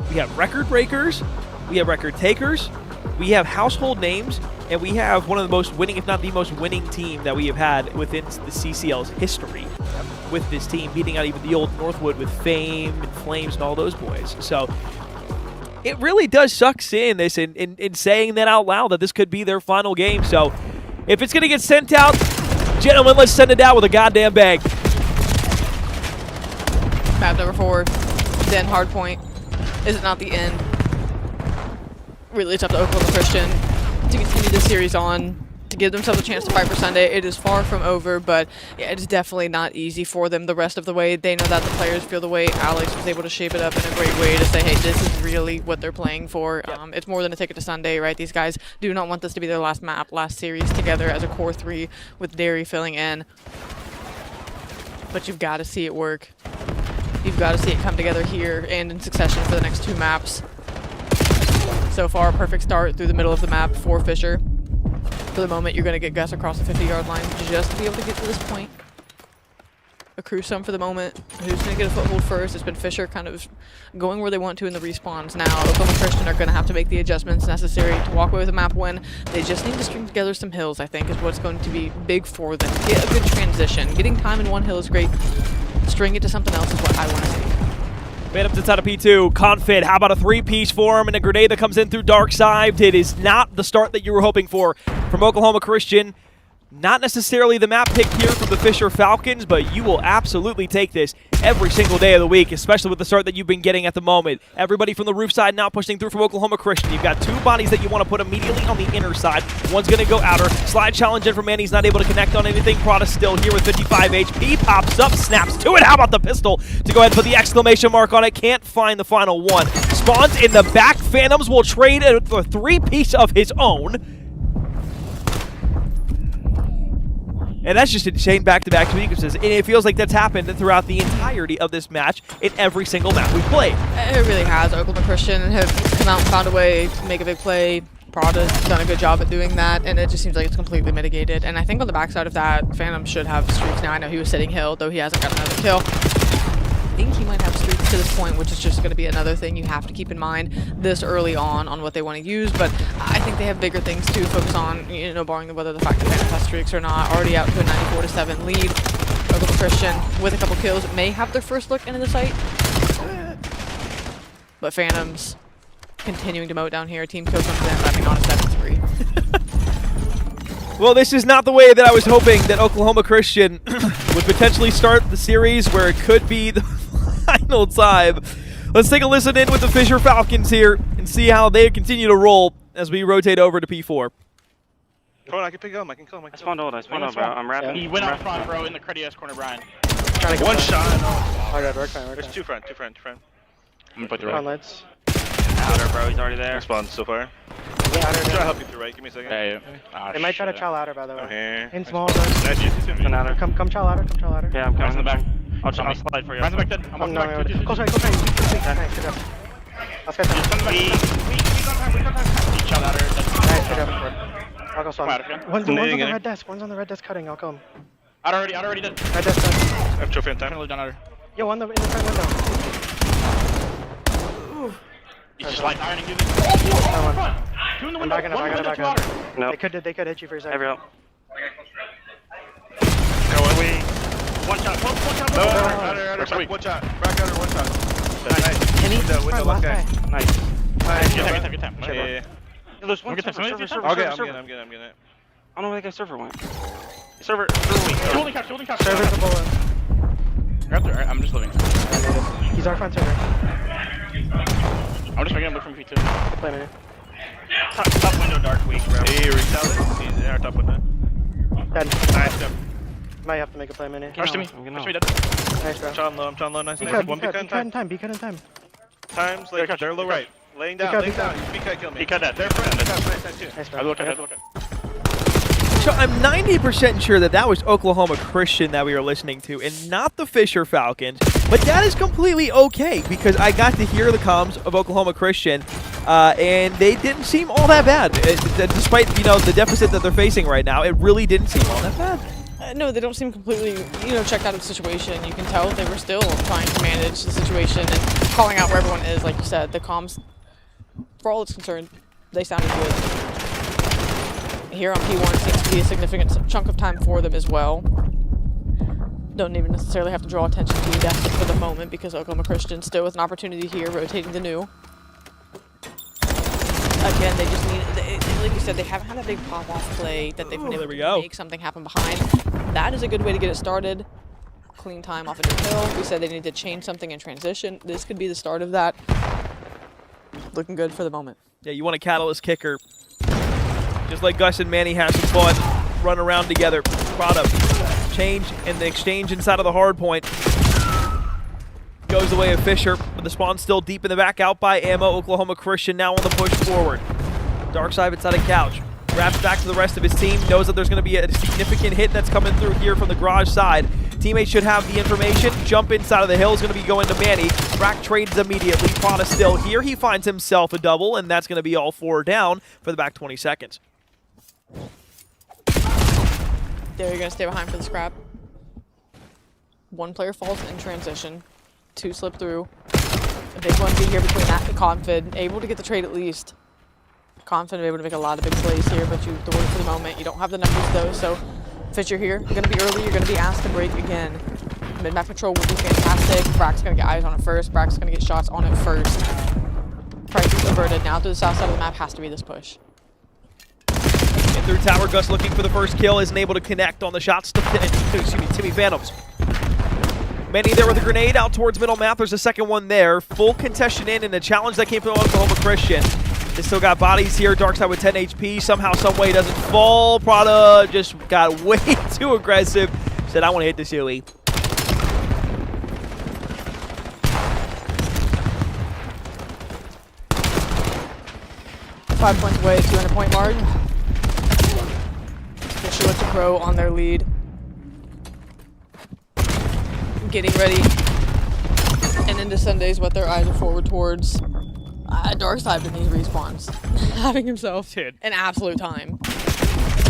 we have record breakers, we have record takers, we have household names, and we have one of the most winning, if not the most winning team that we have had within the CCL's history with this team, beating out even the old Northwood with Fame and Flames and all those boys. So it really does suck seeing this and saying that out loud, that this could be their final game. So if it's going to get sent out, gentlemen, let's send it out with a goddamn bang. Map number 4, Den hardpoint. Is it not the end? Really, it's up to Oklahoma Christian to continue this series on, to give themselves a chance to fight for Sunday. It is far from over, but yeah, it's definitely not easy for them the rest of the way. They know that the players feel the way. Alex was able to shape it up in a great way to say, hey, this is really what they're playing for. Yep. It's more than a ticket to Sunday, right? These guys do not want this to be their last map, last series together as a core 3 with Derry filling in. But you've got to see it work. You've got to see it come together here and in succession for the next 2 maps. So far, perfect start through the middle of the map for Fisher. For the moment, you're going to get Gus across the 50-yard line just to be able to get to this point. A crew sum for the moment. Who's going to get a foothold first? It's been Fisher kind of going where they want to in the respawns now. Oklahoma Christian are going to have to make the adjustments necessary to walk away with a map win. They just need to string together some hills, I think, is what's going to be big for them. Get a good transition. Getting time in one hill is great. String it to something else is what I want to see. Man up to inside of P2. Confid, how about a 3-piece for him and a grenade that comes in through Dark Side? It is not the start that you were hoping for from Oklahoma Christian. Not necessarily the map pick here from the Fisher Falcons, but you will absolutely take this every single day of the week, especially with the start that you've been getting at the moment. Everybody from the roof side now pushing through from Oklahoma Christian. You've got 2 bodies that you want to put immediately on the inner side. One's going to go outer. Slide challenge in from Manny's not able to connect on anything. Prada still here with 55 HP. Pops up, snaps to it. How about the pistol to go ahead and put the exclamation mark on it? Can't find the final one. Spawns in the back. Phantoms will trade a 3-piece of his own. And that's just insane back-to-back sequences. And it feels like that's happened throughout the entirety of this match in every single map we've played. It really has. Oklahoma Christian have come out and found a way to make a big play. Prada's done a good job at doing that, and it just seems like it's completely mitigated. And I think on the backside of that, Phantom should have streaks now. I know he was sitting hill, though he hasn't got another kill. I think he might have streaks to this point, which is just going to be another thing you have to keep in mind this early on what they want to use. But I think they have bigger things to focus on, you know, barring whether the fact that Phantom has streaks or not. Already out to a 94-7 lead. Oklahoma Christian with a couple kills may have their first look into the site. But Phantoms continuing to moat down here. Team kill comes in, wrapping on a 7-3. Well, this is not the way that I was hoping that Oklahoma Christian would potentially start the series where it could be the final time. Let's take a listen in with the Fisher Falcons here and see how they continue to roll as we rotate over to P4. Come on, I can pick him. I can kill him. I spawned ult, bro. I'm wrapping. He went out front, bro, in the Credias corner, Brian. One shot. There's two front. I'm gonna put the right. lights. Outer, bro. He's already there. Spawned so far. Yeah, outer. I'm trying to help you through right. Give me a second. Hey. They might try to chow louder, by the way. Okay. In small. Outer. Come chow louder. Yeah, I'm coming in the back. I'll slide for you. Brian's back then. I'm walking back. Close right. Nice, good job. Let's get down. We got time. He shot at her. Nice, good job. I'll go spawn. One's on the nading red desk. One's on the red desk cutting. I'll kill him. Out already did. Red desk cut. I have trophy on time. Done at her. Yo, in the front window. He's just like ironing you. Two in the window. Back out. No. They could hit you for a second. Every help. One shot. No, outer. One shot. Back outer, one shot. Nice. Window, left guy. Nice. Good time. Yeah. There's one server. Okay, I'm getting it. I don't know where that guy server went. Server weak. Holding cap. Server's a bullet. I'm just living. He's our front server. I'm just making him look from P2. Play minute. Top window, dark weak, bro. Hey, retell it. He's in our top window. Dead. Nice, jump. Might have to make a play minute. Rush to me. Dead. Nice, bro. I'm trying low. Nice. Be One cut BK in time. Be cut in time. Times, like, they're low right. Laying down. Be cut. BK kill me. He cut that. They're front. Nice too. Nice, I bro. look at. So I'm 90% sure that was Oklahoma Christian that we were listening to and not the Fisher Falcons. But that is completely okay because I got to hear the comms of Oklahoma Christian and they didn't seem all that bad. Despite, the deficit that they're facing right now, it really didn't seem all that bad. No, they don't seem completely, checked out of the situation. You can tell they were still trying to manage the situation and calling out where everyone is. Like you said, the comms, for all it's concerned, they sounded good. Here on P1 seems to be a significant chunk of time for them as well. Don't even necessarily have to draw attention to the deficit for the moment because Oklahoma Christian still with an opportunity here, rotating the new. Again, they just need, like you said, they haven't had a big pop-off play that they've been able to make something happen behind. That is a good way to get it started. Clean time off a new hill. We said they need to change something in transition. This could be the start of that. Looking good for the moment. Yeah, you want a catalyst kicker. Just like Gus and Manny have some fun, run around together. Product, change, and the exchange inside of the hard point. Goes the way of Fisher, but the spawn's still deep in the back, out by ammo. Oklahoma Christian now on the push forward. Darkside inside a couch. Wraps back to the rest of his team, knows that there's going to be a significant hit that's coming through here from the garage side. Teammates should have the information. Jump inside of the hill is going to be going to Manny. Rack trades immediately. Prada still here. He finds himself a double, and that's going to be all 4 down for the back 20 seconds. There, you're going to stay behind for the scrap. One player falls in transition. 2 slip through. A big one be here between that and Confid. Able to get the trade at least. Confid able to make a lot of big plays here, but you throw it for the moment. You don't have the numbers though, so Fisher here. You're going to be early. You're going to be asked to break again. Mid-map control would be fantastic. Brack's going to get eyes on it first. Brack's going to get shots on it first. Price is averted. Now to the south side of the map has to be this push. In through tower, Gus looking for the first kill. Isn't able to connect on the shots to Timmy Phantoms. Manny there with a grenade out towards middle map. There's a second one there. Full contestion in and a challenge that came from Oklahoma Christian. They still got bodies here. Darkside with 10 HP. Somehow, someway doesn't fall. Prada just got way too aggressive. Said, I want to hit this Huey. Five points away, 200-point mark. Fisher with the pro on their lead. Getting ready. And into Sundays, what their eyes are forward towards. Darkside with these respawns. Having himself an absolute time.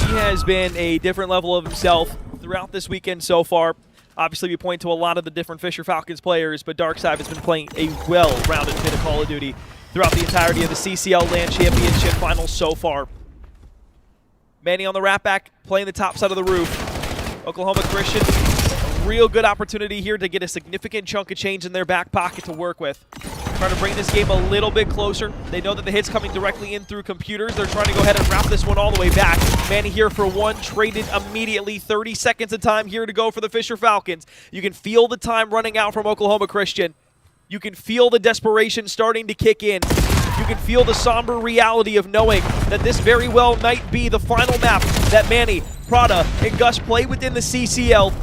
He has been a different level of himself throughout this weekend so far. Obviously, we point to a lot of the different Fisher Falcons players, but Darkside has been playing a well-rounded bit of Call of Duty throughout the entirety of the CCL LAN Championship Finals so far. Manny on the wrap back, playing the top side of the roof. Oklahoma Christian, a real good opportunity here to get a significant chunk of change in their back pocket to work with. Trying to bring this game a little bit closer. They know that the hit's coming directly in through computers. They're trying to go ahead and wrap this one all the way back. Manny here for one, traded immediately. 30 seconds of time here to go for the Fisher Falcons. You can feel the time running out from Oklahoma Christian. You can feel the desperation starting to kick in. You can feel the somber reality of knowing that this very well might be the final map that Manny, Prada, and Gus play within the CCL.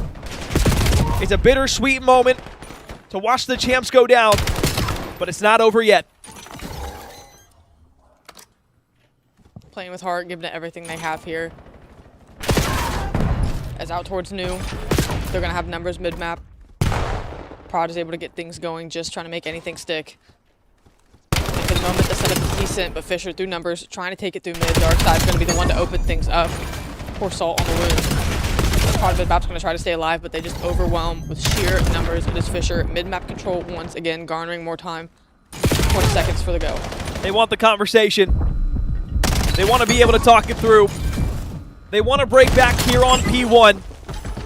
It's a bittersweet moment to watch the champs go down, but it's not over yet. Playing with heart, giving it everything they have here. As out towards new, they're going to have numbers mid-map. Prod is able to get things going, just trying to make anything stick. At the moment, the setup is decent, but Fisher through numbers, trying to take it through mid. Dark side's going to be the one to open things up. Pour salt on the wound. Prod mid-map's going to try to stay alive, but they just overwhelm with sheer numbers. It is Fisher. Mid-map control once again, garnering more time. 20 seconds for the go. They want the conversation. They want to be able to talk it through. They want to break back here on P1.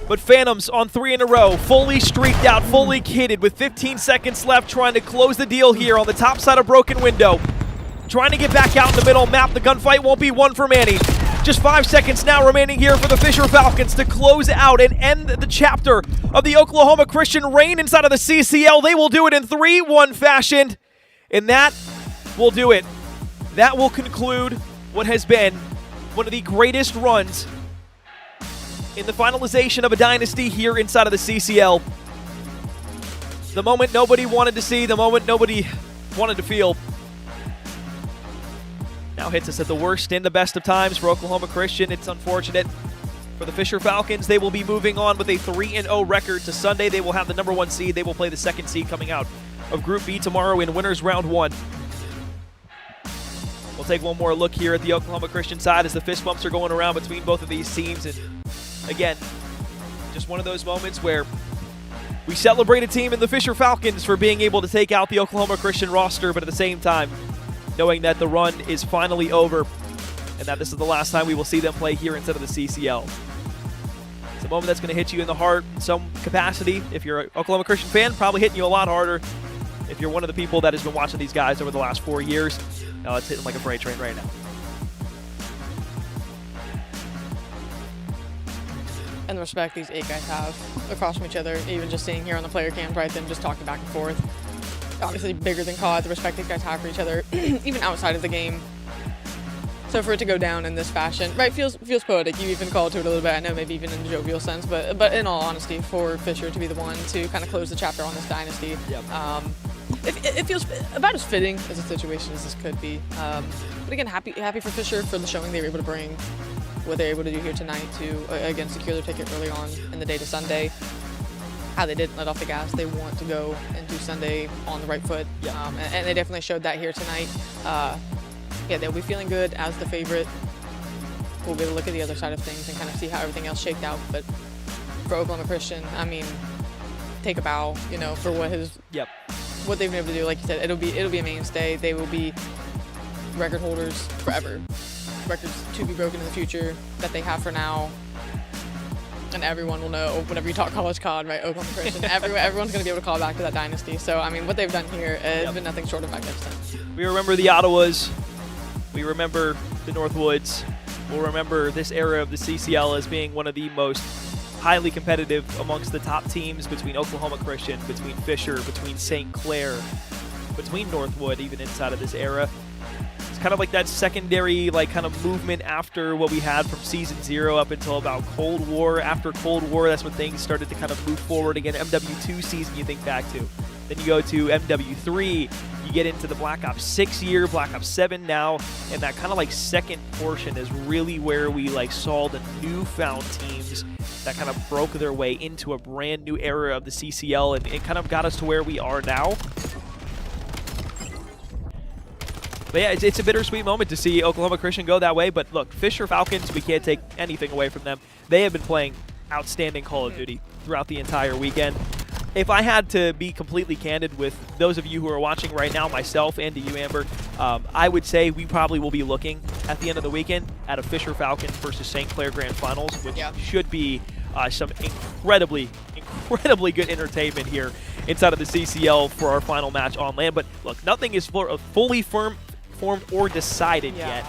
But Phantoms on 3 in a row, fully streaked out, fully kitted with 15 seconds left, trying to close the deal here on the top side of Broken Window. Trying to get back out in the middle map. The gunfight won't be won for Manny. Just 5 seconds now remaining here for the Fisher Falcons to close out and end the chapter of the Oklahoma Christian reign inside of the CCL. They will do it in 3-1 fashion, and that will do it. That will conclude what has been one of the greatest runs in the finalization of a dynasty here inside of the CCL. The moment nobody wanted to see, the moment nobody wanted to feel. Now hits us at the worst and the best of times for Oklahoma Christian. It's unfortunate. For the Fisher Falcons, they will be moving on with a 3-0 record to Sunday. They will have the #1 seed. They will play the 2nd seed coming out of Group B tomorrow in winners round 1. We'll take one more look here at the Oklahoma Christian side as the fist bumps are going around between both of these teams. And again, just one of those moments where we celebrate a team in the Fisher Falcons for being able to take out the Oklahoma Christian roster, but at the same time, knowing that the run is finally over and that this is the last time we will see them play here instead of the CCL. It's a moment that's going to hit you in the heart in some capacity. If you're an Oklahoma Christian fan, probably hitting you a lot harder. If you're one of the people that has been watching these guys over the last 4 years, it's hitting like a freight train right now. And the respect these 8 guys have across from each other, even just sitting here on the player cams, right, them just talking back and forth. Obviously bigger than CoD, the respect these guys have for each other, even outside of the game. So for it to go down in this fashion, right, feels poetic. You even called to it a little bit, I know maybe even in a jovial sense, but in all honesty, for Fisher to be the one to kind of close the chapter on this dynasty, it feels about as fitting as a situation as this could be. But again, happy for Fisher for the showing they were able to bring, what they're able to do here tonight to, again, secure their ticket early on in the day to Sunday. How they didn't let off the gas. They want to go into Sunday on the right foot. And they definitely showed that here tonight. Yeah, they'll be feeling good as the favorite. We'll be able to look at the other side of things and kind of see how everything else shaked out. But for Oklahoma Christian, I mean, take a bow, for what they've been able to do. Like you said, it'll be a mainstay. They will be record holders forever. Records to be broken in the future that they have for now. And everyone will know whenever you talk college COD, right? Oklahoma Christian, everyone's going to be able to call back to that dynasty. So, I mean, what they've done here has been nothing short of magnificent. We remember the Ottawas. We remember the Northwoods. We'll remember this era of the CCL as being one of the most highly competitive amongst the top teams between Oklahoma Christian, between Fisher, between St. Clair, between Northwood, even inside of this era. It's kind of like that secondary kind of movement after what we had from Season 0 up until about Cold War. After Cold War, that's when things started to kind of move forward again. MW2 season you think back to. Then you go to MW3, you get into the Black Ops 6 year, Black Ops 7 now, and that kind of second portion is really where we saw the newfound teams that kind of broke their way into a brand new era of the CCL, and it kind of got us to where we are now. But yeah, it's a bittersweet moment to see Oklahoma Christian go that way. But look, Fisher Falcons, we can't take anything away from them. They have been playing outstanding Call of Duty throughout the entire weekend. If I had to be completely candid with those of you who are watching right now, myself and to you, Amber, I would say we probably will be looking at the end of the weekend at a Fisher Falcons versus St. Clair Grand Finals, which should be some incredibly good entertainment here inside of the CCL for our final match on LAN. But look, nothing is fully formed or decided yet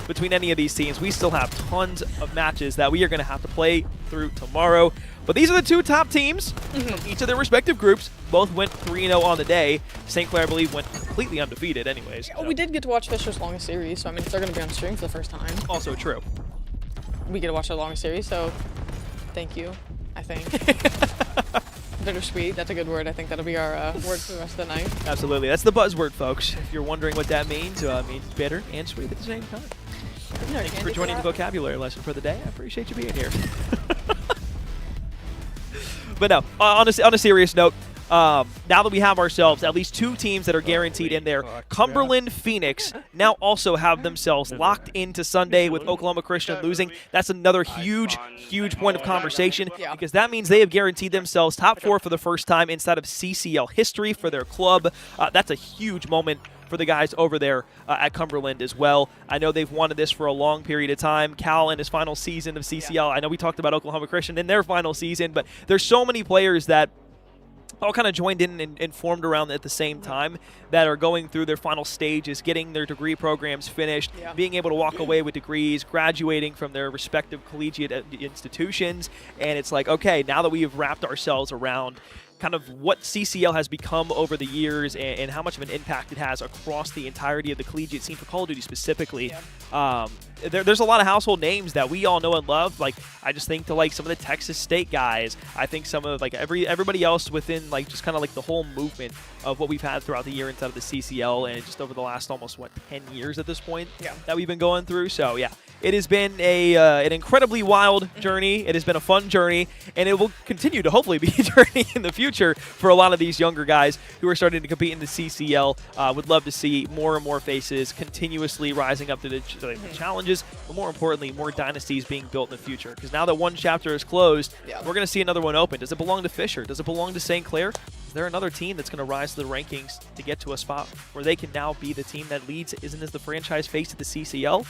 between any of these teams. We still have tons of matches that we are going to have to play through tomorrow. But these are the two top teams from each of their respective groups. Both went 3-0 on the day. St. Clair, I believe, went completely undefeated anyways. Oh, we did get to watch Fisher's longest series, so I mean, if they're going to be on stream for the first time. Also true. We get to watch their longest series, so thank you, I think. Bittersweet, that's a good word. I think that'll be our word for the rest of the night. Absolutely. That's the buzzword, folks. If you're wondering what that means, it means bitter and sweet at the same time. Thank you for joining the vocabulary lesson for the day. I appreciate you being here. But no, on a serious note, now that we have ourselves at least 2 teams that are guaranteed in there, Cumberland, Phoenix now also have themselves locked into Sunday with Oklahoma Christian losing. That's another huge point of conversation because that means they have guaranteed themselves top 4 for the first time inside of CCL history for their club. That's a huge moment for the guys over there at Cumberland as well. I know they've wanted this for a long period of time. Cal in his final season of CCL. I know we talked about Oklahoma Christian in their final season, but there's so many players that all kind of joined in and formed around at the same time that are going through their final stages, getting their degree programs finished, being able to walk away with degrees, graduating from their respective collegiate institutions. And it's like, okay, now that we have wrapped ourselves around kind of what CCL has become over the years and how much of an impact it has across the entirety of the collegiate scene for Call of Duty specifically. There's a lot of household names that we all know and love. Like, I just think to like some of the Texas State guys. I think some of like everybody else within like just kind of like the whole movement of what we've had throughout the year inside of the CCL and just over the last almost 10 years at this point that we've been going through. So yeah, it has been an incredibly wild journey. It has been a fun journey, and it will continue to hopefully be a journey in the future for a lot of these younger guys who are starting to compete in the CCL. Would love to see more and more faces continuously rising up to the challenges, but more importantly, more dynasties being built in the future. Because now that one chapter is closed, we're going to see another one open. Does it belong to Fisher? Does it belong to St. Clair? Is there another team that's going to rise to the rankings to get to a spot where they can now be the team that leads, isn't as the franchise face of the CCL?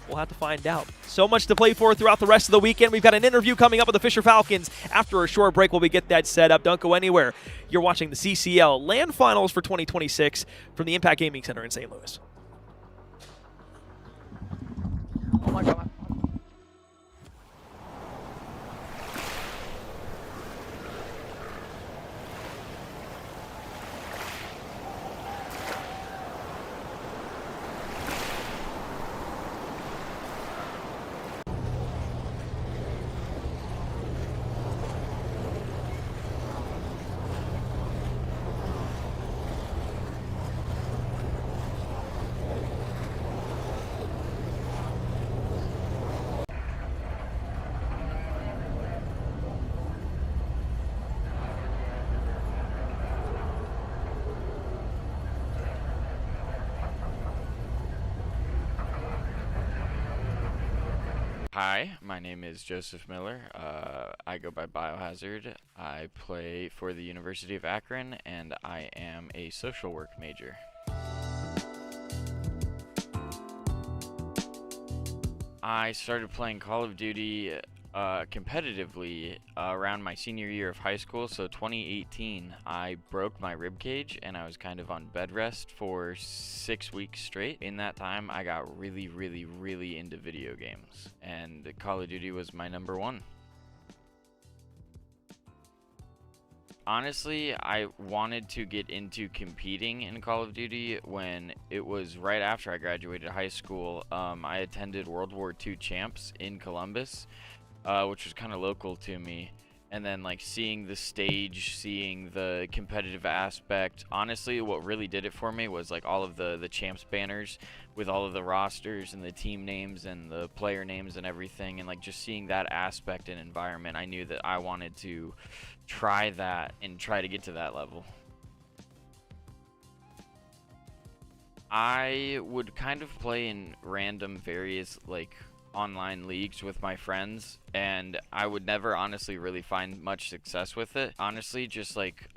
We'll have to find out. So much to play for throughout the rest of the weekend. We've got an interview coming up with the Fisher Falcons. After a short break, we get that set up. Don't go anywhere. You're watching the CCL LAN Finals for 2026 from the Impact Gaming Center in St. Louis. Oh my God. Hi, my name is Joseph Miller. I go by Biohazard. I play for the University of Akron, and I am a social work major. I started playing Call of Duty competitively around my senior year of high school, so 2018. I broke my rib cage and I was kind of on bed rest for 6 weeks straight. In that time, I got really into video games, and Call of Duty was my number one. Honestly, I wanted to get into competing in Call of Duty when it was right after I graduated high school. I attended World War II Champs in Columbus, which was kind of local to me. And then like seeing the stage, seeing the competitive aspect, honestly what really did it for me was like all of the Champs banners with all of the rosters and the team names and the player names and everything, and like just seeing that aspect and environment, I knew that I wanted to try that and try to get to that level. I would kind of play in random various like online leagues with my friends, and I would never honestly really find much success with it. Honestly, just like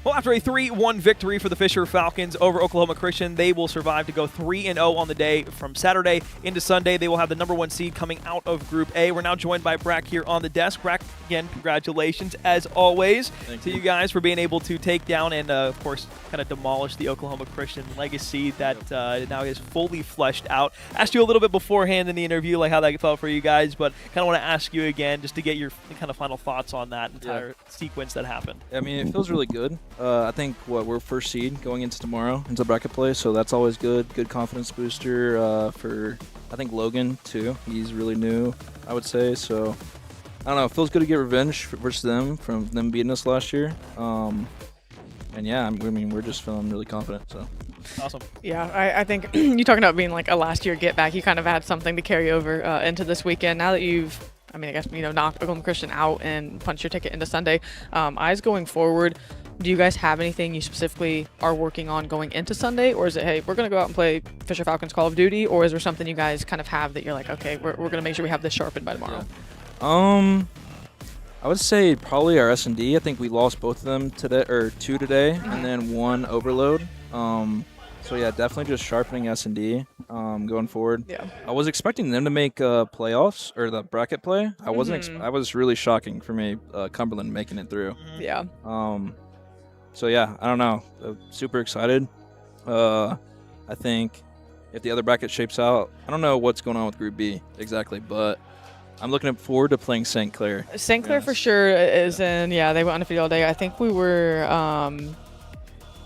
Well, after a 3-1 victory for the Fisher Falcons over Oklahoma Christian, they will survive to go 3-0 on the day from Saturday into Sunday. They will have the #1 seed coming out of Group A. We're now joined by Brack here on the desk. Brack, again, congratulations, as always, to you guys for being able to take down and, of course, kind of demolish the Oklahoma Christian legacy that now is fully fleshed out. Asked you a little bit beforehand in the interview, like how that felt for you guys, but kind of want to ask you again just to get your kind of final thoughts on that entire sequence that happened. I mean, it feels really good. I think we're first seed going into tomorrow into bracket play, so that's always good. Good confidence booster for I think Logan too. He's really new, I would say. So I don't know. It feels good to get revenge versus them from them beating us last year. And yeah, I mean we're just feeling really confident. So. Awesome. Yeah, I think you talking about being like a last year get back. You kind of had something to carry over into this weekend. Now that you've, I mean, I guess knocked Oklahoma Christian out and punched your ticket into Sunday. Eyes going forward. Do you guys have anything you specifically are working on going into Sunday, or is it, hey, we're going to go out and play Fisher Falcons Call of Duty, or is there something you guys kind of have that you're like, okay, we're going to make sure we have this sharpened by tomorrow? Yeah. I would say probably our S&D. I think we lost both of them today, or two today, and then one overload. So yeah, definitely just sharpening S&D going forward. Yeah. I was expecting them to make playoffs or the bracket play. I wasn't. I was really shocking for me, Cumberland making it through. Yeah. So yeah, I don't know. Super excited. I think if the other bracket shapes out, I don't know what's going on with Group B exactly, but I'm looking forward to playing St. Clair. St. Clair for sure is in. Yeah, they went undefeated all day. I think we were.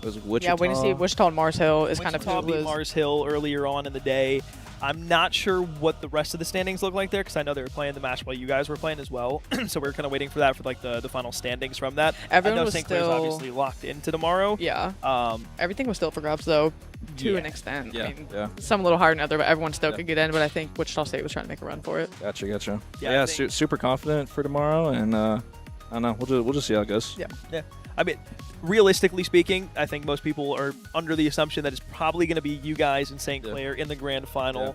It was Wichita. Yeah, waiting to see Wichita and Mars Hill is kind of Wichita beat Mars Hill earlier on in the day. I'm not sure what the rest of the standings look like there because I know they were playing the match while you guys were playing as well. So we are kind of waiting for that for like the final standings from that. Everyone I know was St. Clair's still obviously locked into tomorrow. Yeah. Everything was still for grabs though, to an extent. Yeah. I mean, yeah. some a little higher than other, but everyone still could get in. But I think Wichita State was trying to make a run for it. Gotcha. Yeah, super confident for tomorrow, and I don't know. We'll just see how it goes. Yeah. I mean, realistically speaking, I think most people are under the assumption that it's probably going to be you guys and St. Clair in the grand final.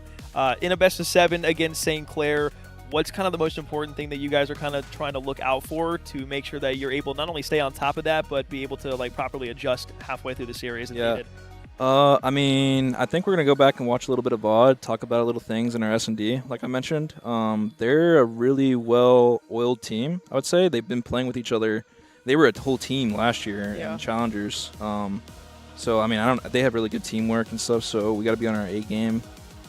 In a best of 7 against St. Clair, what's kind of the most important thing that you guys are kind of trying to look out for to make sure that you're able not only stay on top of that, but be able to like properly adjust halfway through the series if needed? I mean, I think we're going to go back and watch a little bit of VOD, talk about little things in our S&D, like I mentioned. They're a really well-oiled team, I would say. They've been playing with each other. They were a whole team last year in Challengers. So, I mean, they have really good teamwork and stuff, so we got to be on our A game,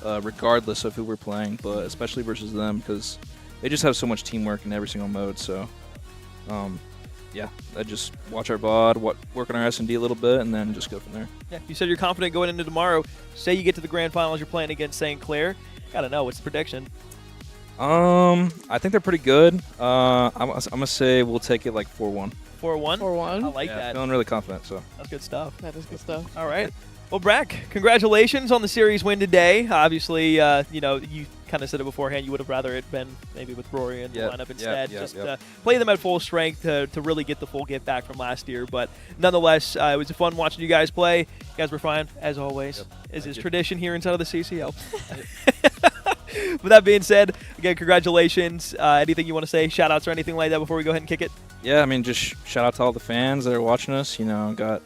regardless of who we're playing, but especially versus them because they just have so much teamwork in every single mode. So, yeah, I just watch our VOD, work on our S&D a little bit, and then just go from there. Yeah, you said you're confident going into tomorrow. Say you get to the grand finals, you're playing against St. Clair. Got to know, what's the prediction? I think they're pretty good. I'm gonna say we'll take it like 4-1. 4-1? 4-1. I like that. Feeling really confident, so. That's good stuff. That is good stuff. All right. Well, Brack, congratulations on the series win today. Obviously, you kind of said it beforehand. You would have rather it been maybe with Rory in the lineup instead. Play them at full strength to really get the full get back from last year. But nonetheless, it was fun watching you guys play. You guys were fine, as always. As is tradition here inside of the CCL. With that being said, again, congratulations. Anything you want to say, shout-outs or anything like that before we go ahead and kick it? Yeah, I mean, just shout-out to all the fans that are watching us. Got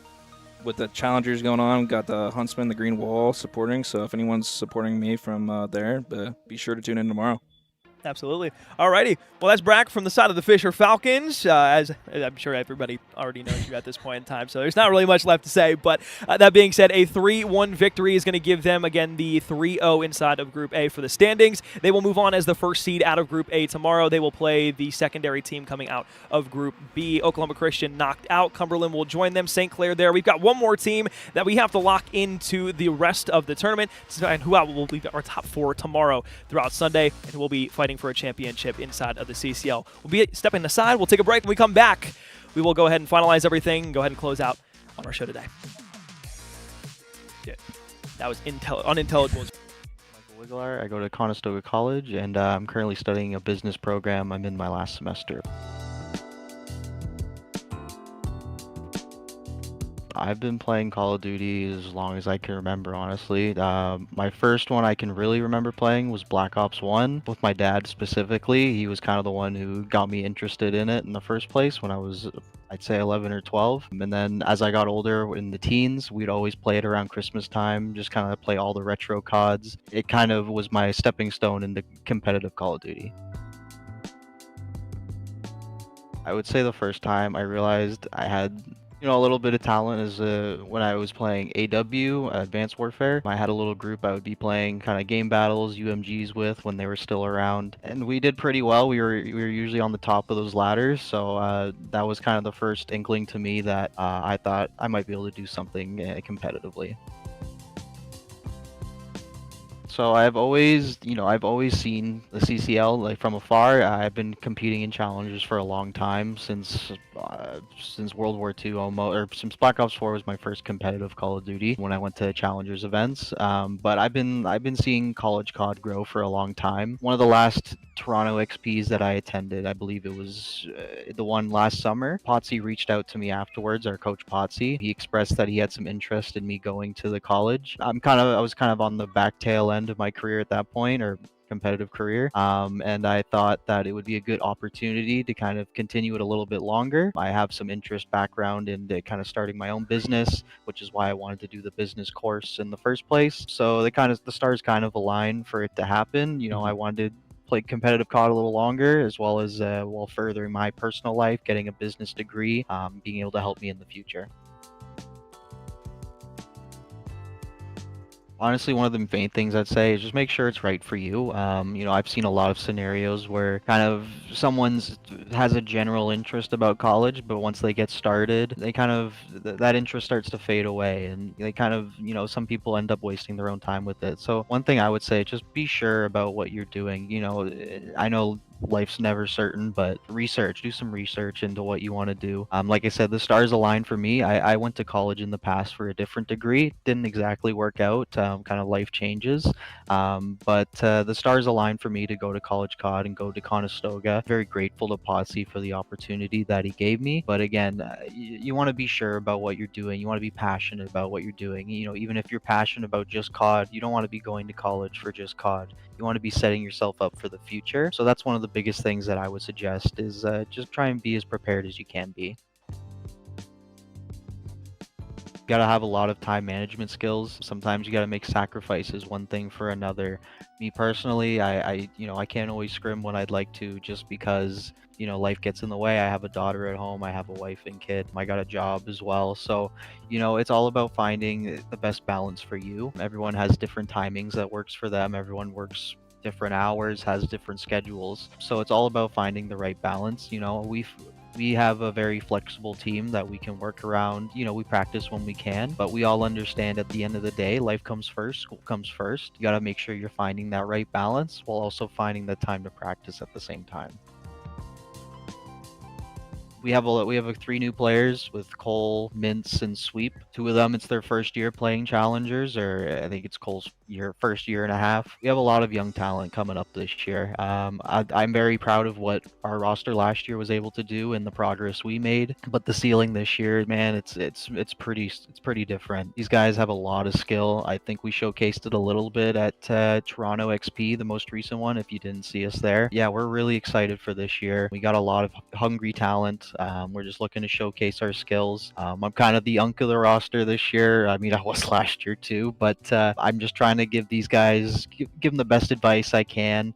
with the challengers going on, got the Huntsman, the Green Wall supporting. So if anyone's supporting me from there, be sure to tune in tomorrow. Absolutely. Alrighty. Well, that's Brack from the side of the Fisher Falcons. As I'm sure everybody already knows you at this point in time, so there's not really much left to say. But that being said, a 3-1 victory is going to give them, again, the 3-0 inside of Group A for the standings. They will move on as the first seed out of Group A tomorrow. They will play the secondary team coming out of Group B. Oklahoma Christian knocked out. Cumberland will join them. St. Clair there. We've got one more team that we have to lock into the rest of the tournament to find who will be our top 4 tomorrow throughout Sunday, and we'll be fighting for a championship inside of the CCL. We'll be stepping aside. We'll take a break. When we come back, we will go ahead and finalize everything and go ahead and close out on our show today. Yeah, that was unintelligible. Michael Wiglar. I go to Conestoga College, and I'm currently studying a business program. I'm in my last semester. I've been playing Call of Duty as long as I can remember, honestly. My first one I can really remember playing was Black Ops 1 with my dad specifically. He was kind of the one who got me interested in it in the first place when I was, I'd say, 11 or 12. And then as I got older in the teens, we'd always play it around Christmas time, just kind of play all the retro CODs. It kind of was my stepping stone into competitive Call of Duty. I would say the first time I realized I had a little bit of talent is when I was playing AW, Advanced Warfare. I had a little group I would be playing kind of game battles, UMGs with when they were still around, and we did pretty well. We were usually on the top of those ladders, so that was kind of the first inkling to me that I thought I might be able to do something competitively. So I've always seen the CCL like from afar. I've been competing in challenges for a long time since World War II almost, or since Black Ops 4 was my first competitive Call of Duty when I went to challengers events. But I've been seeing college COD grow for a long time. One of the last Toronto XPs that I attended, I believe it was the one last summer. Potsy reached out to me afterwards, our coach Potsy. He expressed that he had some interest in me going to the college. I was kind of on the back tail end of my career at that point, or competitive career, and I thought that it would be a good opportunity to kind of continue it a little bit longer. I have some interest background in kind of starting my own business, which is why I wanted to do the business course in the first place. So the stars kind of aligned for it to happen. I wanted to play competitive COD a little longer, as well as while furthering my personal life, getting a business degree, being able to help me in the future. Honestly, one of the main things I'd say is just make sure it's right for you. I've seen a lot of scenarios where kind of someone's has a general interest about college, but once they get started, they kind of that interest starts to fade away, and they kind of some people end up wasting their own time with it. So one thing I would say, just be sure about what you're doing. I know life's never certain, but do some research into what you want to do. Like I said, the stars aligned for me. I went to college in the past for a different degree. Didn't exactly work out. Kind of life changes. But the stars aligned for me to go to College COD and go to Conestoga. Very grateful to Potsy for the opportunity that he gave me. But again, you want to be sure about what you're doing. You want to be passionate about what you're doing. Even if you're passionate about just COD, you don't want to be going to college for just COD. You want to be setting yourself up for the future. So that's one of the biggest things that I would suggest is just try and be as prepared as you can be. You gotta have a lot of time management skills. Sometimes you gotta make sacrifices one thing for another. Me personally, I can't always scrim when I'd like to, just because life gets in the way. I have a daughter at home, I have a wife and kid, I got a job as well. So it's all about finding the best balance for you. Everyone has different timings that works for them. Everyone works different hours, has different schedules. So it's all about finding the right balance. We have a very flexible team that we can work around. We practice when we can, but we all understand at the end of the day, life comes first, school comes first. You got to make sure you're finding that right balance while also finding the time to practice at the same time. We have 3 new players with Cole, Mintz, and Sweep. 2 of them, it's their first year playing challengers, or I think it's Cole's first year and a half. We have a lot of young talent coming up this year. I'm very proud of what our roster last year was able to do and the progress we made. But the ceiling this year, man, it's pretty different. These guys have a lot of skill. I think we showcased it a little bit at Toronto XP, the most recent one. If you didn't see us there, yeah, we're really excited for this year. We got a lot of hungry talent. We're just looking to showcase our skills. I'm kind of the unk of the roster this year. I mean, I was last year too, but I'm just trying to give these guys, give them the best advice I can,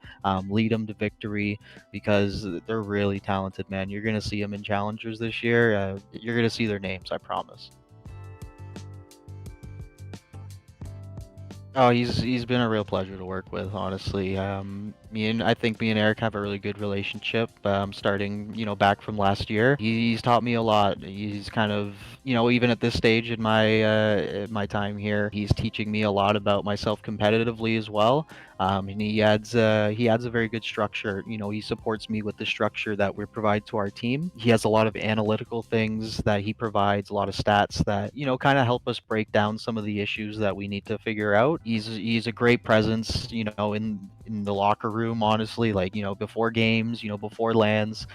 lead them to victory, because they're really talented, man. You're going to see them in challengers this year. You're going to see their names, I promise. Oh, he's been a real pleasure to work with, honestly. I think me and Eric have a really good relationship. Starting, back from last year, he's taught me a lot. He's kind of, even at this stage in my time here, he's teaching me a lot about myself competitively as well. And he adds a very good structure. He supports me with the structure that we provide to our team. He has a lot of analytical things that he provides, a lot of stats that kind of help us break down some of the issues that we need to figure out. He's a great presence, in in the locker room, honestly, like, before games, before LANs.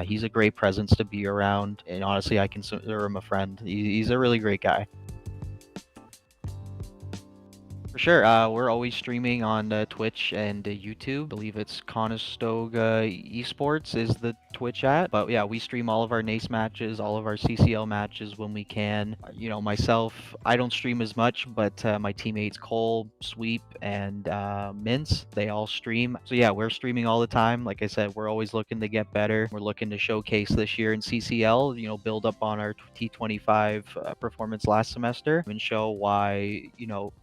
He's a great presence to be around, and honestly, I consider him a friend. He's a really great guy. For sure. We're always streaming on Twitch and YouTube. I believe it's Conestoga Esports is the Twitch at. But yeah, we stream all of our NACE matches, all of our CCL matches when we can. Myself, I don't stream as much, but my teammates Cole, Sweep, and Mince, they all stream. So yeah, we're streaming all the time. Like I said, we're always looking to get better. We're looking to showcase this year in CCL, build up on our T25 performance last semester and show why,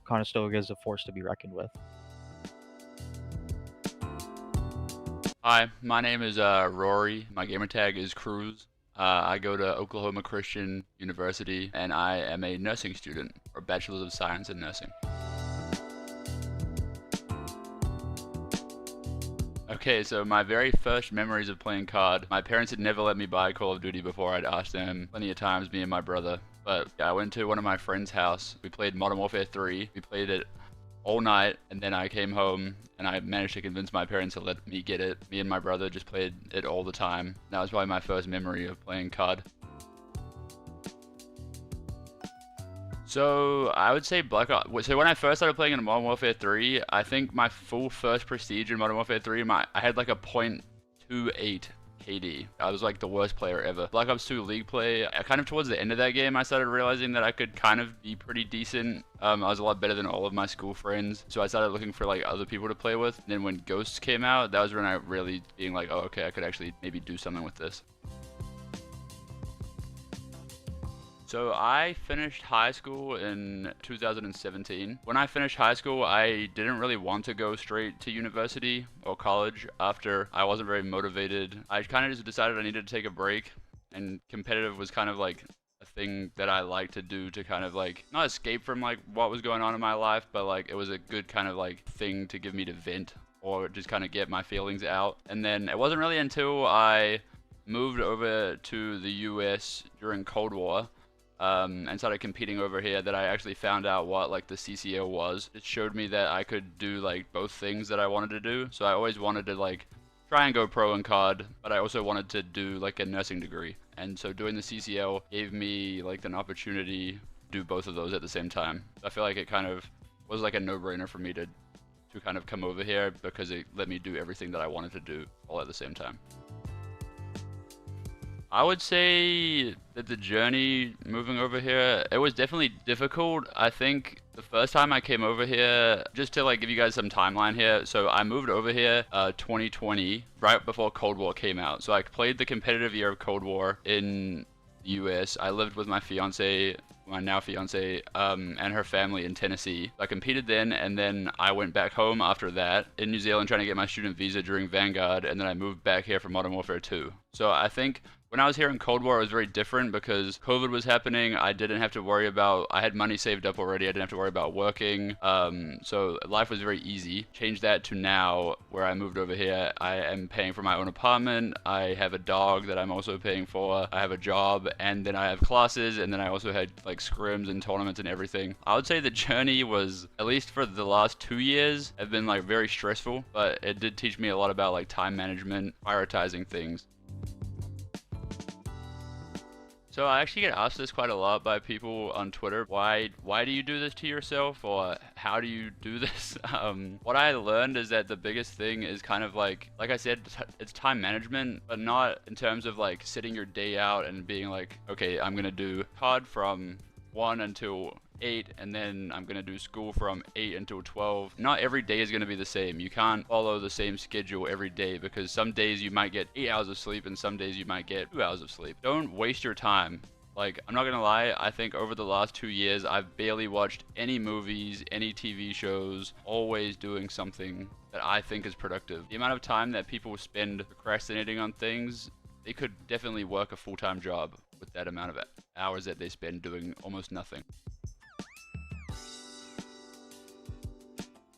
Conestoga is a force to be reckoned with. Hi, my name is Rory. My gamertag is Cruz. I go to Oklahoma Christian University, and I am a nursing student, or Bachelor's of Science in Nursing. Okay, so my very first memories of playing COD, my parents had never let me buy Call of Duty before. I'd asked them plenty of times, me and my brother. But yeah, I went to one of my friend's house. We played Modern Warfare 3. We played it all night, and then I came home and I managed to convince my parents to let me get it. Me and my brother just played it all the time. That was probably my first memory of playing COD. So I would say Black Ops. So when I first started playing in Modern Warfare 3, I think my full first prestige in Modern Warfare 3, I had like a .28 KD. I was like the worst player ever. Black Ops 2 League play, kind of towards the end of that game, I started realizing that I could kind of be pretty decent. I was a lot better than all of my school friends, so I started looking for like other people to play with. And then when Ghosts came out, that was when I really being like, oh, okay, I could actually maybe do something with this. So I finished high school in 2017. When I finished high school, I didn't really want to go straight to university or college after I wasn't very motivated. I kind of just decided I needed to take a break, and competitive was kind of like a thing that I like to do to kind of like, not escape from like what was going on in my life, but like it was a good kind of like thing to give me to vent or just kind of get my feelings out. And then it wasn't really until I moved over to the US during Cold War and started competing over here that I actually found out what like the CCL was. It showed me that I could do like both things that I wanted to do. So I always wanted to like try and go pro in COD, but I also wanted to do like a nursing degree. And so doing the CCL gave me like an opportunity to do both of those at the same time. I feel like it kind of was like a no-brainer for me to kind of come over here because it let me do everything that I wanted to do all at the same time. I would say that the journey moving over here, it was definitely difficult. I think the first time I came over here, just to like give you guys some timeline here, so I moved over here 2020, right before Cold War came out. So I played the competitive year of Cold War in the US. I lived with my fiance, my now fiance, and her family in Tennessee. I competed then, and then I went back home after that in New Zealand trying to get my student visa during Vanguard, and then I moved back here for Modern Warfare 2. So I think when I was here in Cold War, it was very different because COVID was happening. I didn't have to worry about, I had money saved up already. I didn't have to worry about working. So life was very easy. Change that to now where I moved over here. I am paying for my own apartment. I have a dog that I'm also paying for. I have a job, and then I have classes, and then I also had like scrims and tournaments and everything. I would say the journey was, at least for the last 2 years, have been like very stressful, but it did teach me a lot about like time management, prioritizing things. So I actually get asked this quite a lot by people on Twitter. Why do you do this to yourself, or how do you do this? What I learned is that the biggest thing is kind of like I said, it's time management, but not in terms of like sitting your day out and being like, okay, I'm gonna do COD from 1 until 8, and then I'm gonna do school from 8 until 12. Not every day is gonna be the same. You can't follow the same schedule every day because some days you might get 8 hours of sleep and some days you might get 2 hours of sleep. Don't waste your time. Like, I'm not gonna lie, I think over the last 2 years I've barely watched any movies, any TV shows, always doing something that I think is productive. The amount of time that people spend procrastinating on things, they could definitely work a full-time job with that amount of hours that they spend doing almost nothing.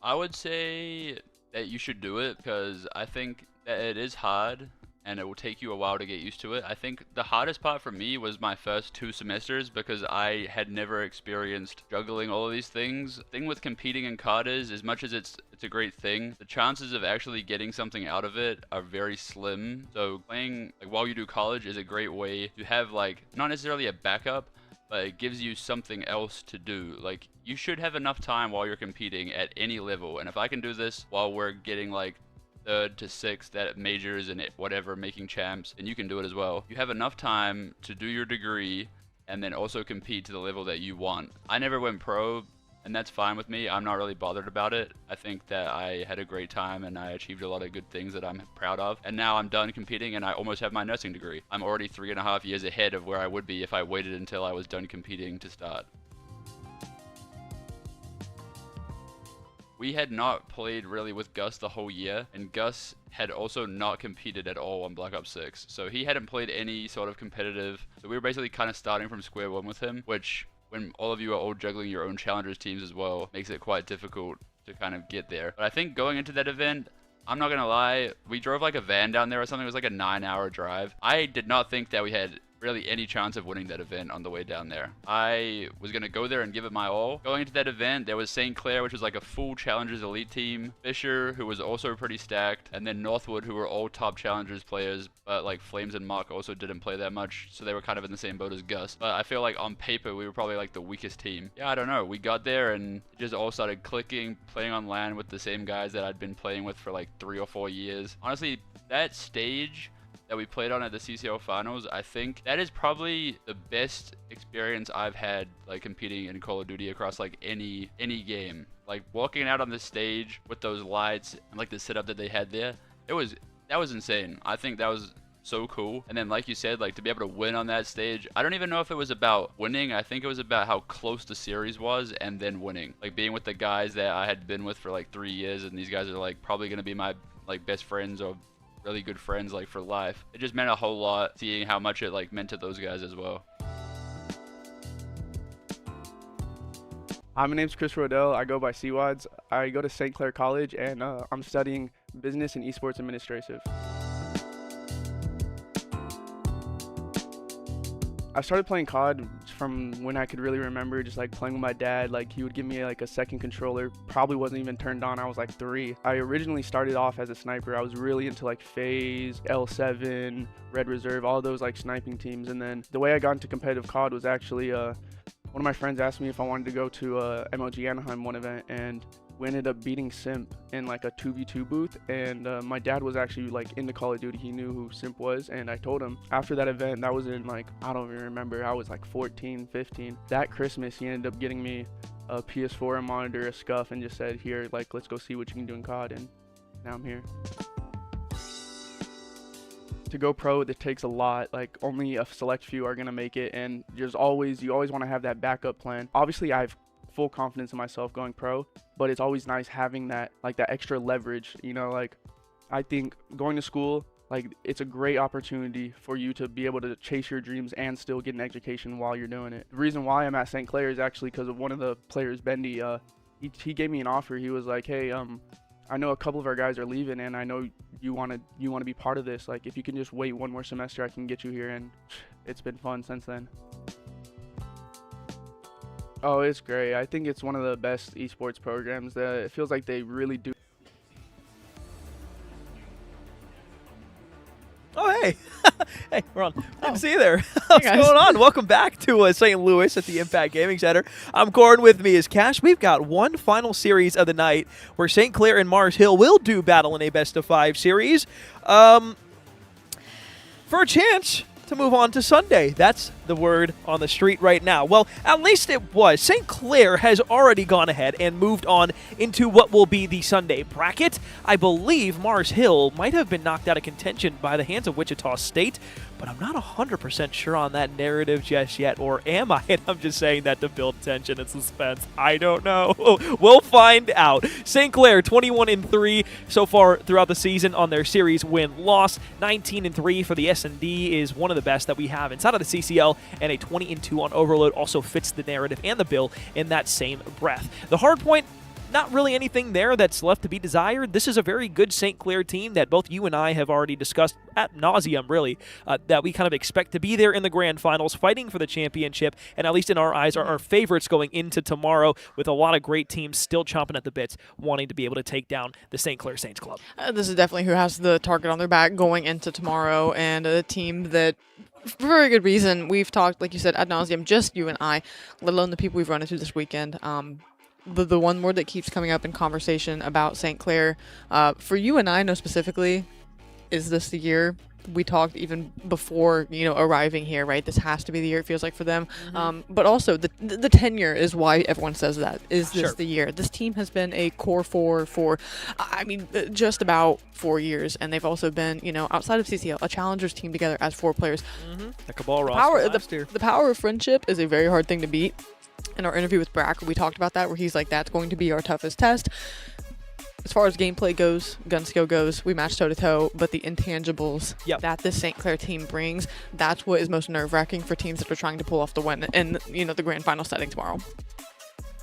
I would say that you should do it because I think that it is hard and it will take you a while to get used to it. I think the hardest part for me was my first 2 semesters because I had never experienced juggling all of these things. The thing with competing in CoD is, as much as it's a great thing, the chances of actually getting something out of it are very slim. So playing like while you do college is a great way to have like not necessarily a backup, but it gives you something else to do. Like, you should have enough time while you're competing at any level, and if I can do this while we're getting like 3rd to 6th at majors and whatever, making champs, then you can do it as well. You have enough time to do your degree and then also compete to the level that you want. I never went pro, and that's fine with me. I'm not really bothered about it. I think that I had a great time and I achieved a lot of good things that I'm proud of. And now I'm done competing and I almost have my nursing degree. I'm already 3.5 years ahead of where I would be if I waited until I was done competing to start. We had not played really with Gus the whole year, and Gus had also not competed at all on Black Ops 6. So he hadn't played any sort of competitive. So we were basically kind of starting from square one with him, which, when all of you are all juggling your own challengers teams as well, makes it quite difficult to kind of get there. But I think going into that event, I'm not gonna lie, we drove like a van down there or something. It was like a 9-hour drive. I did not think that we had really any chance of winning that event on the way down there. I was gonna go there and give it my all. Going into that event, there was St. Clair, which was like a full Challengers Elite team, Fisher, who was also pretty stacked, and then Northwood, who were all top Challengers players, but like Flames and Mark also didn't play that much, so they were kind of in the same boat as Gus. But I feel like on paper, we were probably like the weakest team. Yeah, I don't know. We got there and it just all started clicking, playing on LAN with the same guys that I'd been playing with for like 3 or 4 years. Honestly, that stage that we played on at the CCL finals, I think that is probably the best experience I've had like competing in Call of Duty across like any game. Like walking out on the stage with those lights and like the setup that they had there, that was insane. I think that was so cool. And then like you said, like to be able to win on that stage, I don't even know if it was about winning. I think it was about how close the series was and then winning. Like being with the guys that I had been with for like 3 years, and these guys are like probably gonna be my like best friends or really good friends like for life. It just meant a whole lot seeing how much it like meant to those guys as well. Hi, my name's Chris Rodell. I go by CWADS. I go to St. Clair College and I'm studying business and esports administrative. I started playing COD from when I could really remember, just like playing with my dad. Like he would give me like a second controller, probably wasn't even turned on. I was like 3. I originally started off as a sniper. I was really into like FaZe, L7, Red Reserve, all those like sniping teams. And then the way I got into competitive COD was actually one of my friends asked me if I wanted to go to MLG Anaheim one event, and we ended up beating Simp in like a 2v2 booth. And my dad was actually like into Call of Duty. He knew who Simp was, and I told him after that event, that was in like, I don't even remember, I was like 14, 15. That Christmas, he ended up getting me a PS4, a monitor, a scuff, and just said, here, like, let's go see what you can do in COD. And now I'm here. To go pro, it takes a lot. Like only a select few are gonna make it, and you always want to have that backup plan. Obviously, I have full confidence in myself going pro, but it's always nice having that like that extra leverage, you know. Like I think going to school, like it's a great opportunity for you to be able to chase your dreams and still get an education while you're doing it. The reason why I'm at St. Clair is actually because of one of the players, Bendy. He gave me an offer. He was like, hey, I know a couple of our guys are leaving, and I know you want to be part of this. Like if you can just wait one more semester, I can get you here. And it's been fun since then. Oh, it's great. I think it's one of the best esports programs. It feels like they really do. Oh, hey. Hey, we're on. Good to see you there. What's going on? Welcome back to St. Louis at the Impact Gaming Center. I'm Corin, with me is Cash. We've got one final series of the night where St. Clair and Mars Hill will do battle in a best-of-5 series for a chance to move on to Sunday. That's the word on the street right now. Well, at least it was. St. Clair has already gone ahead and moved on into what will be the Sunday bracket. I believe Mars Hill might have been knocked out of contention by the hands of Wichita State, but I'm not 100% sure on that narrative just yet, or am I? And I'm just saying that to build tension and suspense. I don't know. We'll find out. St. Clair 21-3 so far throughout the season on their series win-loss. 19-3 for the S&D is one of the best that we have inside of the CCL, and a 20-2 on Overload also fits the narrative and the bill in that same breath. The hardpoint, not really anything there that's left to be desired. This is a very good St. Clair team that both you and I have already discussed ad nauseum, really, that we kind of expect to be there in the grand finals, fighting for the championship, and at least in our eyes are our favorites going into tomorrow, with a lot of great teams still chomping at the bits, wanting to be able to take down the St. Clair Saints Club. This is definitely who has the target on their back going into tomorrow, and a team that, for very good reason, we've talked, like you said, ad nauseum, just you and I, let alone the people we've run into this weekend. The one word that keeps coming up in conversation about St. Clair, for you and I know specifically, is this the year? We talked even before, arriving here, right? This has to be the year, it feels like, for them. But also, the tenure is why everyone says that. Is this the year? This team has been a core four for, just about 4 years. And they've also been, outside of CCL, a challengers team together as 4 players. The Cabal roster the power of friendship is a very hard thing to beat. In our interview with Brack, we talked about that, where he's like, that's going to be our toughest test. As far as gameplay goes, gun skill goes, we match toe-to-toe, but the intangibles that this St. Clair team brings, that's what is most nerve-wracking for teams that are trying to pull off the win in, the grand final setting tomorrow.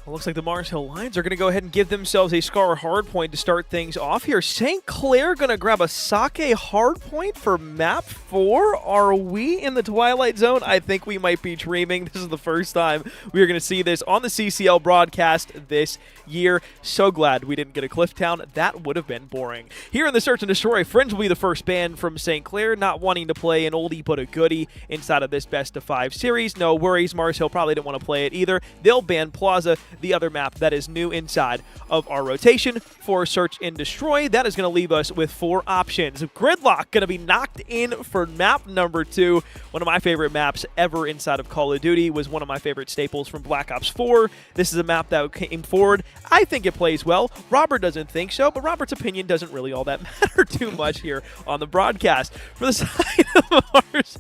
Well, looks like the Mars Hill Lions are going to go ahead and give themselves a Scar hardpoint to start things off here. St. Clair going to grab a Sake hardpoint for map 4. Are we in the Twilight Zone? I think we might be dreaming. This is the first time we are going to see this on the CCL broadcast this year. So glad we didn't get a Clifftown. That would have been boring. Here in the Search and Destroy, Fringe will be the first band from St. Clair, not wanting to play an oldie but a goodie inside of this best of 5 series. No worries, Mars Hill probably didn't want to play it either. They'll ban Plaza, the other map that is new inside of our rotation for Search and Destroy. That is going to leave us with 4 options. Gridlock going to be knocked in for map number 2. One of my favorite maps ever inside of Call of Duty, was one of my favorite staples from Black Ops 4. This is a map that came forward. I think it plays well. Robert doesn't think so, but Robert's opinion doesn't really all that matter too much here on the broadcast. For the side of Mars,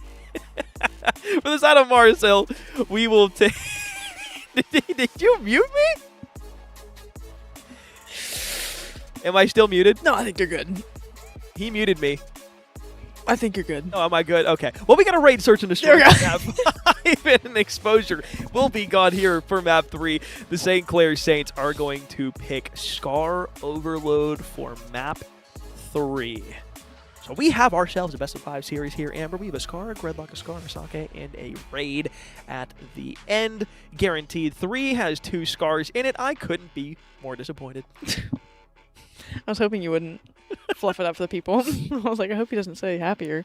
for the side of Mars Hill, we will take. Did you mute me? Am I still muted? No, I think you're good. He muted me. I think you're good. Oh, am I good? Okay. Well, we got a raid Search and Destroy map 5 and exposure will be gone here for map 3. The St. Clair Saints are going to pick Scar Overload for map 3. So we have ourselves a best of 5 series here, Amber. We have a Scar, a Gridlock, a Scar, a Sake, and a raid at the end. Guaranteed. 3 has 2 Scars in it. I couldn't be more disappointed. I was hoping you wouldn't fluff it up for the people. I was like, I hope he doesn't say happier.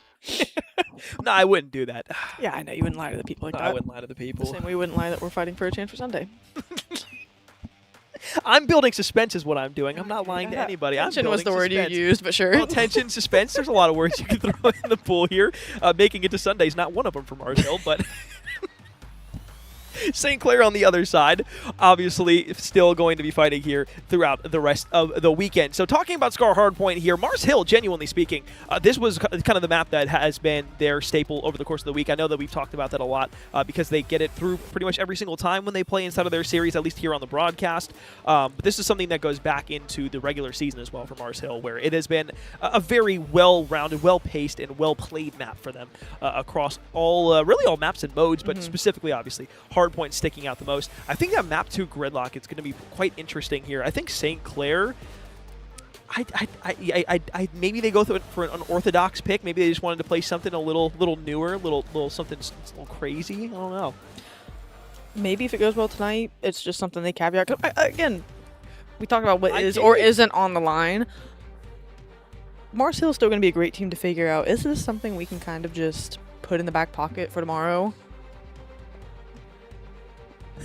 No, I wouldn't do that. Yeah, I know. You wouldn't lie to the people like that. I wouldn't lie to the people. The same way we wouldn't lie that we're fighting for a chance for Sunday. I'm building suspense is what I'm doing. I'm not lying to anybody. Tension was the word you used, but sure. Well, tension, suspense, there's a lot of words you can throw in the pool here. Making it to Sunday is not one of them for Mars Hill, but St. Clair on the other side, obviously still going to be fighting here throughout the rest of the weekend. So talking about Scar Hardpoint here, Mars Hill, genuinely speaking, this was kind of the map that has been their staple over the course of the week. I know that we've talked about that a lot because they get it through pretty much every single time when they play inside of their series, at least here on the broadcast. But this is something that goes back into the regular season as well for Mars Hill, where it has been a very well-rounded, well-paced, and well-played map for them across all, really all maps and modes, but specifically, obviously, Hardpoint sticking out the most. I think that map 2 Gridlock, it's going to be quite interesting here. I think St. Clair, maybe they go for an unorthodox pick. Maybe they just wanted to play something a little newer, little something a little crazy. I don't know. Maybe if it goes well tonight, it's just something they caveat. Again, we talk about what is or isn't on the line. Mars Hill's still going to be a great team to figure out. Is this something we can kind of just put in the back pocket for tomorrow?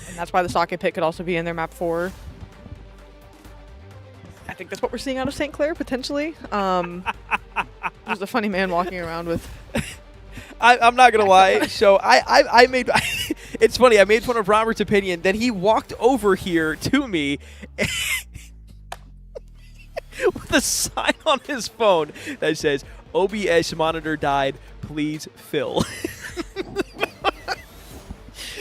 And that's why the Sake pick could also be in their map 4. I think that's what we're seeing out of St. Clair, potentially. There's a funny man walking around with... I'm not going to lie. So I made... It's funny. I made fun of Robert's opinion. Then he walked over here to me with a sign on his phone that says, OBS monitor died. Please fill.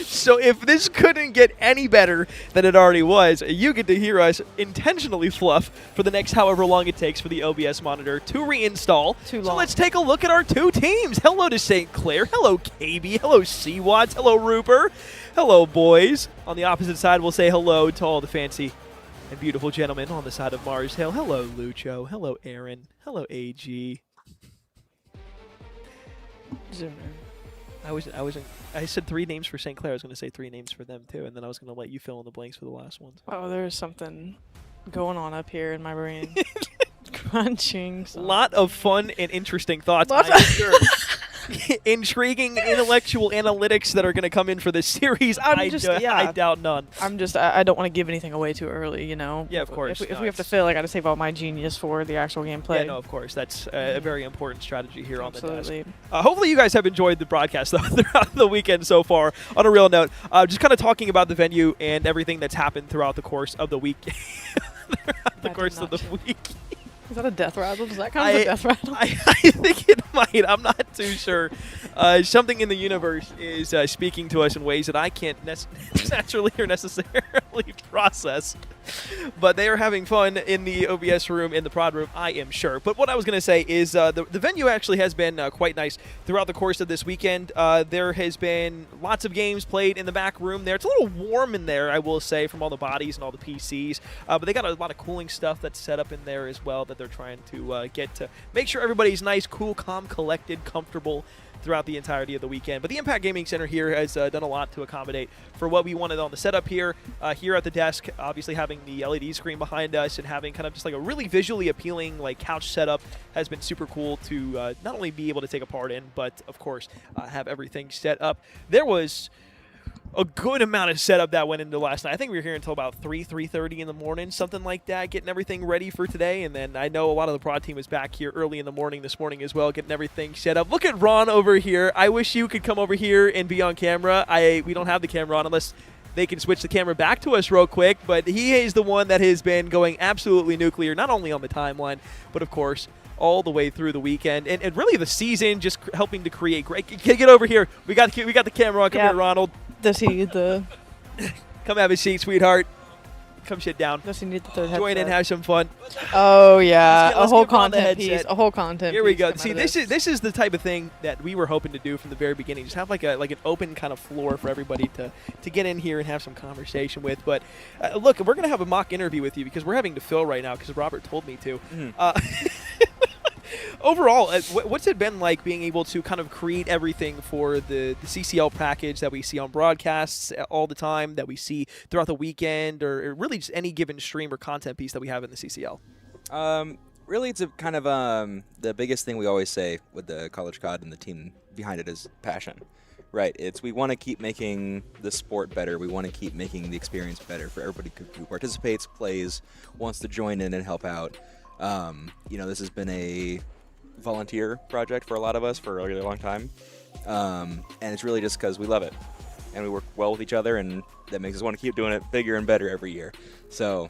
So if this couldn't get any better than it already was, you get to hear us intentionally fluff for the next however long it takes for the OBS monitor to reinstall. So let's take a look at our 2 teams. Hello to St. Clair. Hello, KB. Hello, C-Watts. Hello, Rupert. Hello, boys. On the opposite side, we'll say hello to all the fancy and beautiful gentlemen on the side of Mars Hill. Hello, Lucho. Hello, Aaron. Hello, AG. I said 3 names for St. Clair. I was going to say 3 names for them too, and then I was going to let you fill in the blanks for the last ones. Oh, there's something going on up here in my brain. Crunching. A lot of fun and interesting thoughts. I'm sure. Intriguing intellectual analytics that are going to come in for this series. I doubt none. I don't want to give anything away too early, you know. Yeah, of course. If we have to fail, I got to save all my genius for the actual gameplay. Yeah, no, of course. That's a very important strategy here on the Absolutely. desk. Hopefully you guys have enjoyed the broadcast though, throughout the weekend so far. On a real note, just kind of talking about the venue and everything that's happened throughout the course of the week. Is that a death rattle? Does that count as a death rattle? I think it might. I'm not too sure. Something in the universe is speaking to us in ways that I can't naturally or necessarily process. But they are having fun in the OBS room, in the prod room, I am sure. But what I was going to say is the venue actually has been quite nice throughout the course of this weekend. There has been lots of games played in the back room there. It's a little warm in there, I will say, from all the bodies and all the PCs. But they got a lot of cooling stuff that's set up in there as well that they're trying to get to make sure everybody's nice, cool, calm, collected, comfortable throughout the entirety of the weekend. But the Impact Gaming Center here has done a lot to accommodate for what we wanted on the setup here. Here at the desk, obviously having the LED screen behind us and having kind of just like a really visually appealing like couch setup has been super cool to not only be able to take a part in, but of course have everything set up. There was a good amount of setup that went into last night. I think we were here until about 3:30 in the morning, something like that, getting everything ready for today. And then I know a lot of the prod team is back here early in the morning this morning as well, getting everything set up. Look at Ron over here. I wish you could come over here and be on camera. We don't have the camera on unless they can switch the camera back to us real quick. But he is the one that has been going absolutely nuclear, not only on the timeline, but of course all the way through the weekend and really the season, just helping to create great. Get over here. We got the camera on. Come here, Ronald. Does he need the... Come have a seat, sweetheart. Come sit down. Does he need the third Join headset? in, have some fun. Oh, yeah. Let's a whole get Ron the content piece. headset. A whole content Here we piece go. come See, out of this is the type of thing that we were hoping to do from the very beginning. Just have like an open kind of floor for everybody to get in here and have some conversation with. But look, we're gonna have a mock interview with you because we're having to fill right now because Robert told me to. Overall, what's it been like being able to kind of create everything for the CCL package that we see on broadcasts all the time, that we see throughout the weekend, or really just any given stream or content piece that we have in the CCL? Really, it's a kind of the biggest thing we always say with the College COD and the team behind it is passion. Right, we want to keep making the sport better. We want to keep making the experience better for everybody who participates, plays, wants to join in and help out. This has been a volunteer project for a lot of us for a really long time, and it's really just because we love it and we work well with each other, and that makes us want to keep doing it bigger and better every year. So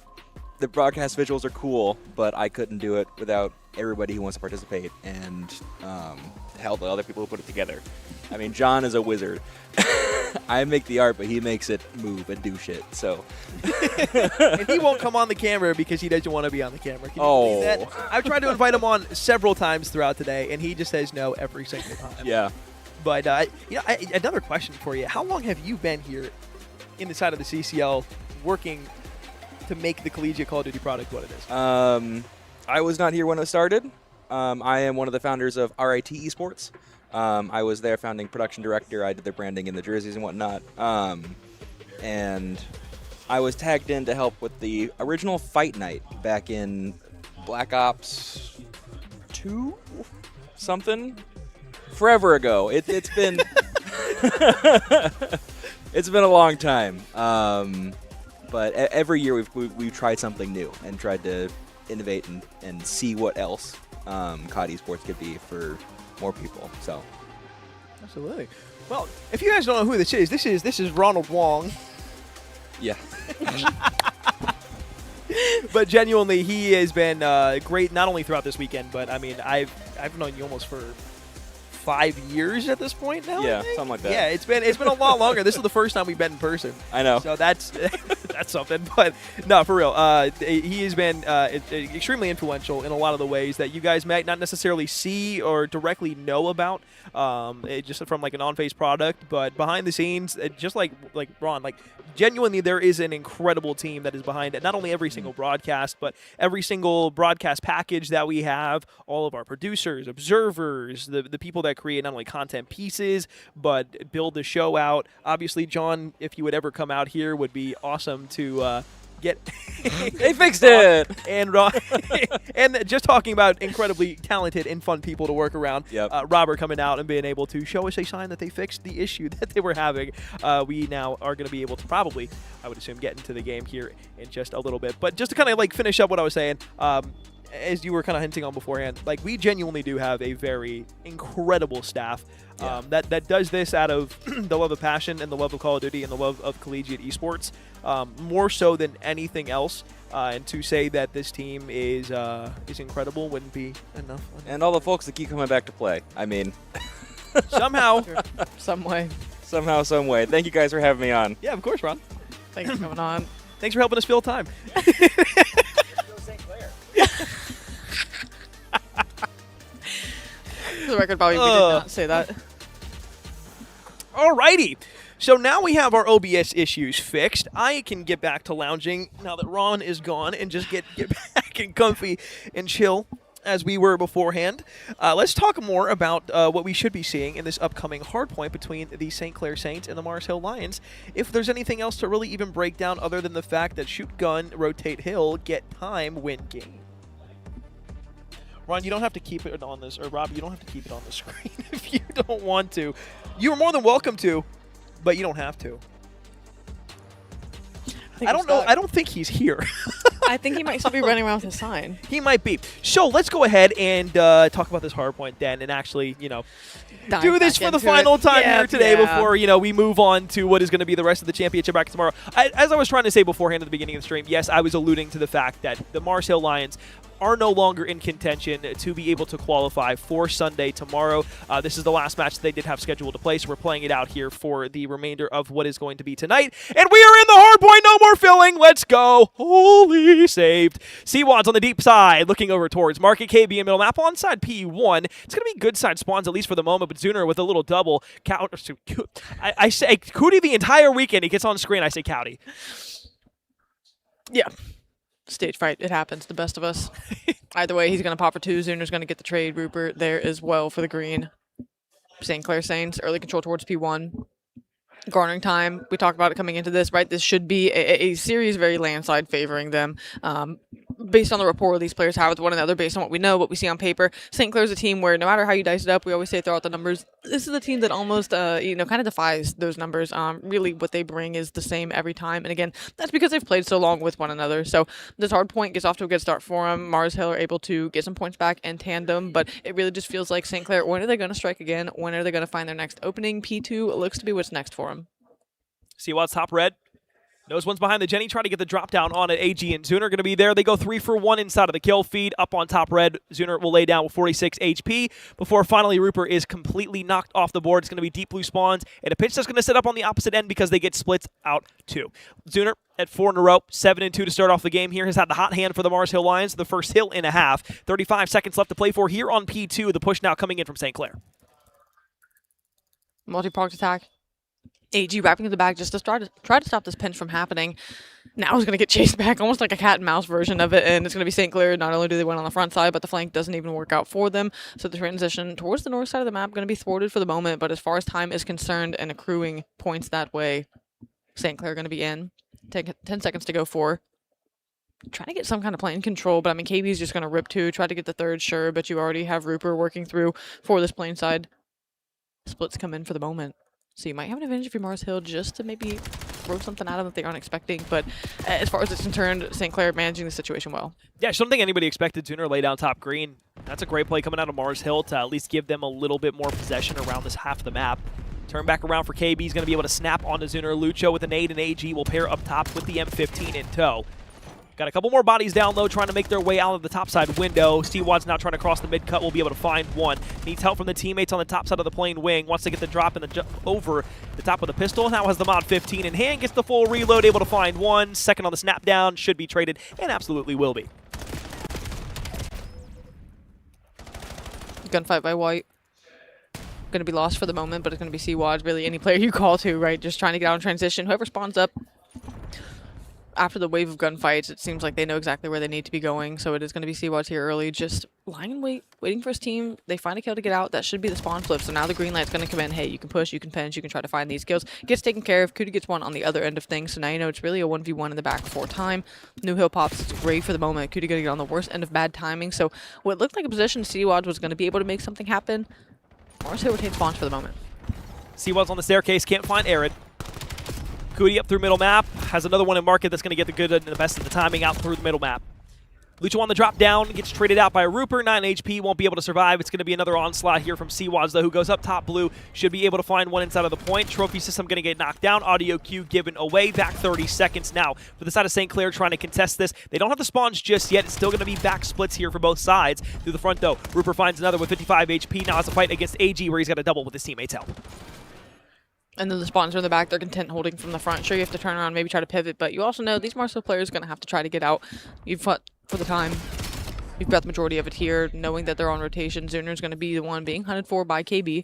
the broadcast visuals are cool, but I couldn't do it without everybody who wants to participate and hell, the other people who put it together. I mean, John is a wizard. I make the art, but he makes it move and do shit. So, and he won't come on the camera because he doesn't want to be on the camera. Can you believe that? I've tried to invite him on several times throughout today, and he just says no every single time. Yeah. But another question for you: how long have you been here, in the side of the CCL, working to make the collegiate Call of Duty product what it is? I was not here when it started. I am one of the founders of RIT Esports. I was their founding production director. I did their branding in the jerseys and whatnot. And I was tagged in to help with the original Fight Night back in Black Ops 2? Something? Forever ago. It's been... it's been a long time. But every year we've tried something new and tried to innovate and see what else COD Esports could be for more people. So absolutely. Well, if you guys don't know who this is Ronald Wong. Yeah. But genuinely, he has been great not only throughout this weekend, but I mean, I've known you almost for 5 years at this point now. Yeah, something like that. Yeah, it's been a lot longer. This is the first time we've met in person. I know. So that's that's something. But no, for real, he has been extremely influential in a lot of the ways that you guys might not necessarily see or directly know about, just from like an on-face product. But behind the scenes, just like Ron, like genuinely, there is an incredible team that is behind it. Not only every single broadcast, but every single broadcast package that we have. All of our producers, observers, the people that create not only content pieces but build the show out. Obviously, John, if you would ever come out here, would be awesome to get. They fixed it. And Ron, and just talking about incredibly talented and fun people to work around. Yep. Robert coming out and being able to show us a sign that they fixed the issue that they were having. We now are going to be able to probably, I would assume, get into the game here in just a little bit. But just to kind of like finish up what I was saying. As you were kind of hinting on beforehand, like we genuinely do have a very incredible staff that does this out of the love of passion and the love of Call of Duty and the love of collegiate esports, more so than anything else. And to say that this team is incredible wouldn't be enough. And all the folks that keep coming back to play. I mean, somehow, some way. Somehow, some way. Thank you guys for having me on. Yeah, of course, Ron. Thanks for coming on. Thanks for helping us fill time. The record probably we did not say that. Alrighty. So now we have our OBS issues fixed. I can get back to lounging now that Ron is gone and just get back and comfy and chill as we were beforehand. Let's talk more about what we should be seeing in this upcoming hardpoint between the St. Clair Saints and the Mars Hill Lions. If there's anything else to really even break down other than the fact that shoot gun, rotate hill, get time, win game. Ron, you don't have to keep it on this, or Rob, you don't have to keep it on the screen if you don't want to. You are more than welcome to, but you don't have to. I don't know. I don't think he's here. I think he might still be running around with his sign. He might be. So let's go ahead and talk about this hardpoint then, and actually, do this for the final time here today before, we move on to what is going to be the rest of the championship bracket tomorrow. As I was trying to say beforehand at the beginning of the stream, yes, I was alluding to the fact that the Mars Hill Lions are no longer in contention to be able to qualify for Sunday tomorrow. This is the last match they did have scheduled to play, so we're playing it out here for the remainder of what is going to be tonight. And we are in the hardpoint, no more filling. Let's go. Holy saved. C-Wads on the deep side, looking over towards Market KB in middle map on side P1. It's going to be good side spawns, at least for the moment, but Zuner with a little double. I say Cootie the entire weekend. He gets on screen, I say Cowdy. Yeah. Stage fright. It happens. The best of us. Either way, he's going to pop for 2. Zuner's going to get the trade. Rupert there as well for the green. St. Clair Saints, early control towards P1. Garnering time. We talked about it coming into this, right? This should be a series very landslide favoring them. Based on the rapport these players have with one another, based on what we know, what we see on paper. St. Clair's a team where no matter how you dice it up, we always say throw out the numbers. This is a team that almost, kind of defies those numbers. Really what they bring is the same every time. And again, that's because they've played so long with one another. So this hard point gets off to a good start for them. Mars Hill are able to get some points back in tandem, but it really just feels like St. Clair, when are they going to strike again? When are they going to find their next opening? P2 looks to be what's next for them. See what's top red. Knows one's behind the Jenny, trying to get the drop down on it. AG and Zuner going to be there. They go 3 for 1 inside of the kill feed. Up on top red, Zuner will lay down with 46 HP before finally Rupert is completely knocked off the board. It's going to be deep blue spawns, and a pitch that's going to set up on the opposite end because they get splits out too. Zuner at 4 in a row, 7-2 to start off the game here. Has had the hot hand for the Mars Hill Lions, the first hill and a half. 35 seconds left to play for here on P2. The push now coming in from St. Clair. Multi-pronged attack. AG wrapping in the bag just to try to stop this pinch from happening. Now he's going to get chased back, almost like a cat and mouse version of it, and it's going to be St. Clair. Not only do they win on the front side, but the flank doesn't even work out for them. So the transition towards the north side of the map going to be thwarted for the moment, but as far as time is concerned and accruing points that way, St. Clair going to be in. 10 seconds to go for. Trying to get some kind of plane control, but I mean, KB's just going to rip 2, try to get the third, sure, but you already have Rupert working through for this plane side. Splits come in for the moment. So you might have an advantage if you're Mars Hill just to maybe throw something at them that they aren't expecting. But as far as it's concerned, St. Clair managing the situation well. Yeah, I don't think anybody expected Zuner lay down top green. That's a great play coming out of Mars Hill to at least give them a little bit more possession around this half of the map. Turn back around for KB. He's going to be able to snap onto Zuner. Lucho with an nade, and AG will pair up top with the M15 in tow. Got a couple more bodies down low trying to make their way out of the top side window. Stewad's now trying to cross the mid-cut. Will be able to find one. Needs help from the teammates on the top side of the plane wing. Wants to get the drop and the jump over the top of the pistol. Now has the mod 15 in hand. Gets the full reload. Able to find one. Second on the snap down. Should be traded and absolutely will be. Gunfight by White. Going to be lost for the moment, but it's going to be CWAD. Really any player you call to, right? Just trying to get out in transition. Whoever spawns up after the wave of gunfights, it seems like they know exactly where they need to be going. So it is going to be CWAD here early, just lying in wait, waiting for his team. They find a kill to get out. That should be the spawn flip. So now the green light's going to come in. Hey, you can push, you can pinch, you can try to find these kills. Gets taken care of. CoD gets one on the other end of things. So now you know it's really a 1v1 in the back before time. New Hill pops. It's great for the moment. CoD going to get on the worst end of bad timing. So what looked like a position CWAD was going to be able to make something happen. Mars Hill retains spawns for the moment. CWAD's on the staircase. Can't find Arid. CoD up through middle map. Has another one in market that's going to get the good and the best of the timing out through the middle map. Lucho on the drop down. Gets traded out by Rupert. 9 HP. Won't be able to survive. It's going to be another onslaught here from CWAD, though, who goes up top blue. Should be able to find one inside of the point. Trophy system going to get knocked down. Audio cue given away. Back 30 seconds now. For the side of St. Clair trying to contest this. They don't have the spawns just yet. It's still going to be back splits here for both sides. Through the front, though. Rupert finds another with 55 HP. Now has a fight against AG where he's got a double with his teammates' help. And then the spawns are in the back. They're content holding from the front. Sure, you have to turn around, maybe try to pivot, but you also know these Marcel players are going to have to try to get out. You've fought for the time. You've got the majority of it here, knowing that they're on rotation. Zuner's going to be the one being hunted for by KB.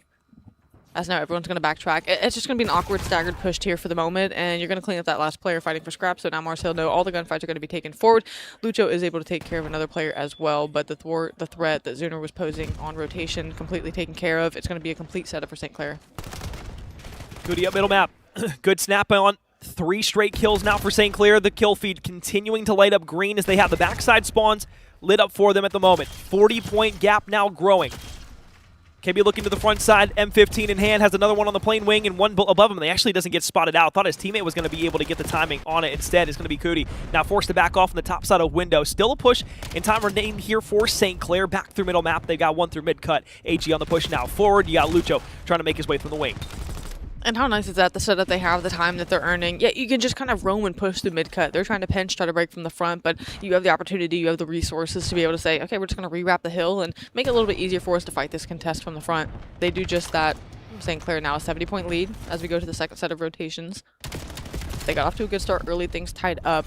As now everyone's going to backtrack. It's just going to be an awkward staggered push here for the moment, and you're going to clean up that last player fighting for scraps. So now Marcel know all the gunfights are going to be taken forward. Lucho is able to take care of another player as well, but the threat that Zuner was posing on rotation completely taken care of. It's going to be a complete setup for St. Clair. CoD up middle map. Good snap on. 3 straight kills now for St. Clair. The kill feed continuing to light up green as they have the backside spawns lit up for them at the moment. 40-point gap now growing. KB looking to the front side. M15 in hand. Has another one on the plane wing and one above him. They actually doesn't get spotted out. Thought his teammate was going to be able to get the timing on it. Instead, it's going to be CoD. Now forced to back off on the top side of window. Still a push in time remained here for St. Clair. Back through middle map. They've got one through mid-cut. AG on the push now forward. You got Lucho trying to make his way from the wing. And how nice is that, the setup they have, the time that they're earning. Yeah, you can just kind of roam and push through mid-cut. They're trying to pinch, try to break from the front, but you have the opportunity, you have the resources to be able to say, okay, we're just going to rewrap the hill and make it a little bit easier for us to fight this contest from the front. They do just that. St. Clair now a 70-point lead as we go to the second set of rotations. They got off to a good start early, things tied up.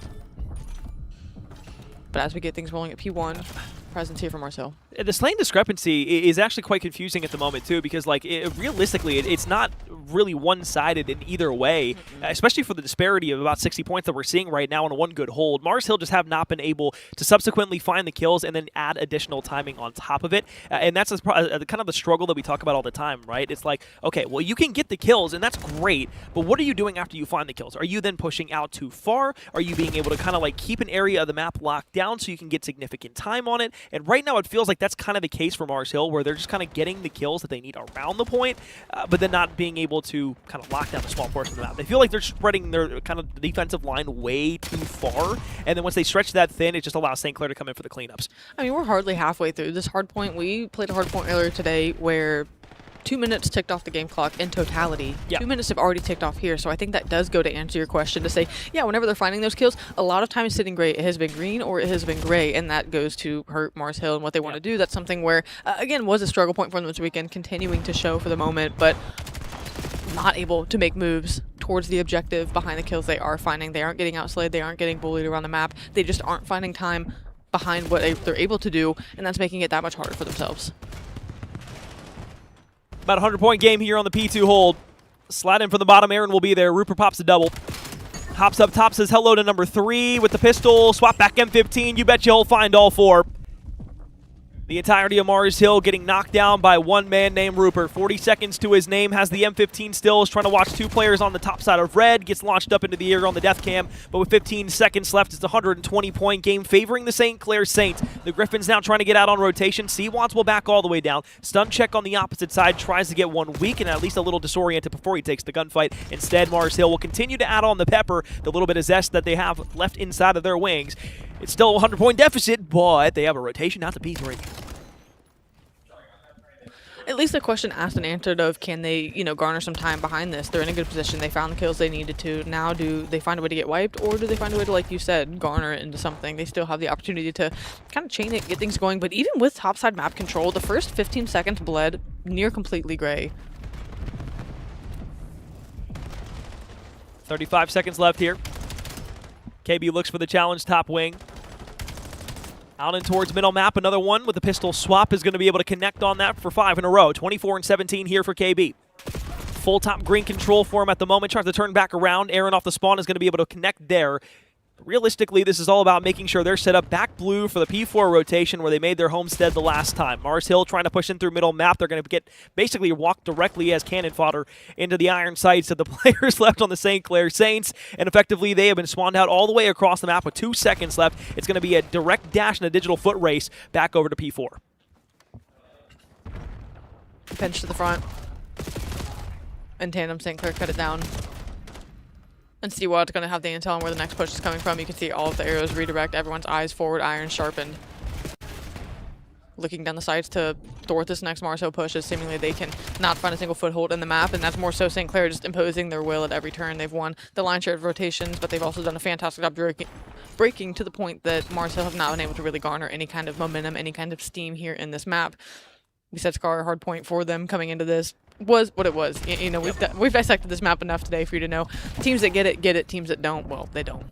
But as we get things rolling at P1, presence here from Marcel. The slaying discrepancy is actually quite confusing at the moment, too, because like realistically, it's not really one-sided in either way, especially for the disparity of about 60 points that we're seeing right now on a one good hold. Mars Hill just have not been able to subsequently find the kills and then add additional timing on top of it. And that's kind of the struggle that we talk about all the time, right? It's like, okay, well, you can get the kills, and that's great, but what are you doing after you find the kills? Are you then pushing out too far? Are you being able to kind of like keep an area of the map locked down so you can get significant time on it? And right now, it feels like that's kind of the case for Mars Hill, where they're just kind of getting the kills that they need around the point, but then not being able to kind of lock down a small portion of the map. They feel like they're spreading their kind of defensive line way too far, and then once they stretch that thin, it just allows St. Clair to come in for the cleanups. I mean, we're hardly halfway through this hard point. We played a hard point earlier today where 2 minutes ticked off the game clock in totality. Yeah. 2 minutes have already ticked off here, so I think that does go to answer your question to say, yeah, whenever they're finding those kills, a lot of times sitting gray, it has been green or it has been gray, and that goes to hurt Mars Hill and what they want to do. That's something where, again, was a struggle point for them this weekend, continuing to show for the moment, but not able to make moves towards the objective behind the kills they are finding. They aren't getting outslayed, they aren't getting bullied around the map, they just aren't finding time behind what they're able to do, and that's making it that much harder for themselves. About a 100-point game here on the P2 hold. Slide in from the bottom. Aaron will be there. Rupert pops a double. Hops up top, says hello to number 3 with the pistol. Swap back M15. You bet you'll find all 4. The entirety of Mars Hill getting knocked down by one man named Rupert. 40 seconds to his name, has the M15 still, is trying to watch 2 players on the top side of red, gets launched up into the air on the death cam, but with 15 seconds left, it's a 120-point game favoring the St. Clair Saints. The Griffins now trying to get out on rotation. CWADs will back all the way down. Stun check on the opposite side, tries to get one weak and at least a little disoriented before he takes the gunfight. Instead, Mars Hill will continue to add on the pepper, the little bit of zest that they have left inside of their wings. It's still a 100-point deficit, but they have a rotation out to P3. At least the question asked and answered of can they, garner some time behind this. They're in a good position. They found the kills they needed to. Now do they find a way to get wiped, or do they find a way to, like you said, garner it into something? They still have the opportunity to kind of chain it, get things going. But even with topside map control, the first 15 seconds bled near completely gray. 35 seconds left here. KB looks for the challenge top wing. Out and towards middle map, another one with the pistol swap is going to be able to connect on that for 5 in a row. 24 and 17 here for KB. Full top green control for him at the moment. Tries to turn back around. Aaron off the spawn is going to be able to connect there. Realistically, this is all about making sure they're set up back blue for the P4 rotation where they made their homestead the last time. Mars Hill trying to push in through middle map. They're going to get basically walked directly as cannon fodder into the iron sights of the players left on the St. Clair Saints. And effectively, they have been spawned out all the way across the map with 2 seconds left. It's going to be a direct dash and a digital foot race back over to P4. Pinch to the front. In tandem, St. Clair cut it down. And Seawad's going to have the intel on where the next push is coming from. You can see all of the arrows redirect, everyone's eyes forward, iron sharpened. Looking down the sides to thwart this next Mars Hill push as seemingly they can not find a single foothold in the map, and that's more so St. Clair just imposing their will at every turn. They've won the line share of rotations, but they've also done a fantastic job breaking to the point that Mars Hill have not been able to really garner any kind of momentum, any kind of steam here in this map. We said Scar hard point for them coming into this was what it was. We've dissected this map enough today for you to know teams that get it, teams that don't, well, they don't.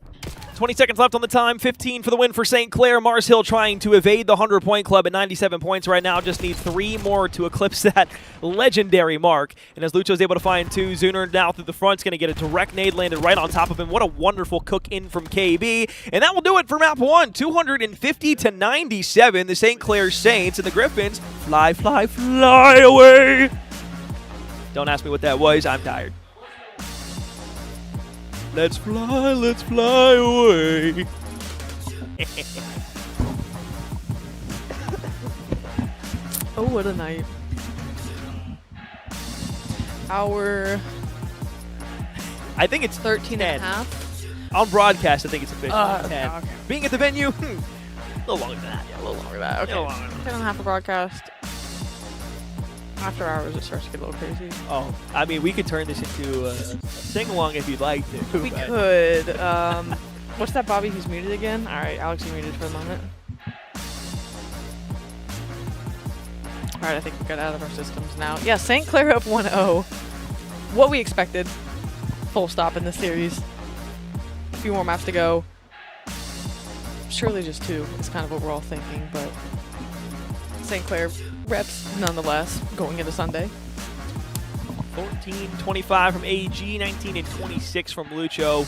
20 seconds left on the time, 15 for the win for St. Clair. Mars Hill trying to evade the 100-point club at 97 points right now. Just need 3 more to eclipse that legendary mark. And as Lucho's able to find 2, Zuner now through the front is going to get a direct nade landed right on top of him. What a wonderful cook in from KB. And that will do it for map 1, 250 to 97. The St. Clair Saints and the Griffins fly, fly, fly away. Don't ask me what that was. I'm tired. Let's fly away. Oh, what a night. I think it's 13 and a half. On broadcast, I think it's official. 10. Okay. Being at the venue, a little longer than that. Yeah, a little longer than that. Okay. 10 and a half of broadcast. After hours, it starts to get a little crazy. Oh, I mean, we could turn this into a sing-along if you'd like to. We could. What's that, Bobby? He's muted again? All right, Alex, you're muted for a moment. All right, I think we got out of our systems now. Yeah, St. Clair up 1-0. What we expected. Full stop in this series. A few more maps to go. Surely just 2 is kind of what we're all thinking, but St. Clair reps nonetheless going into Sunday. 14-25 from AG, 19 and 26 from Lucho.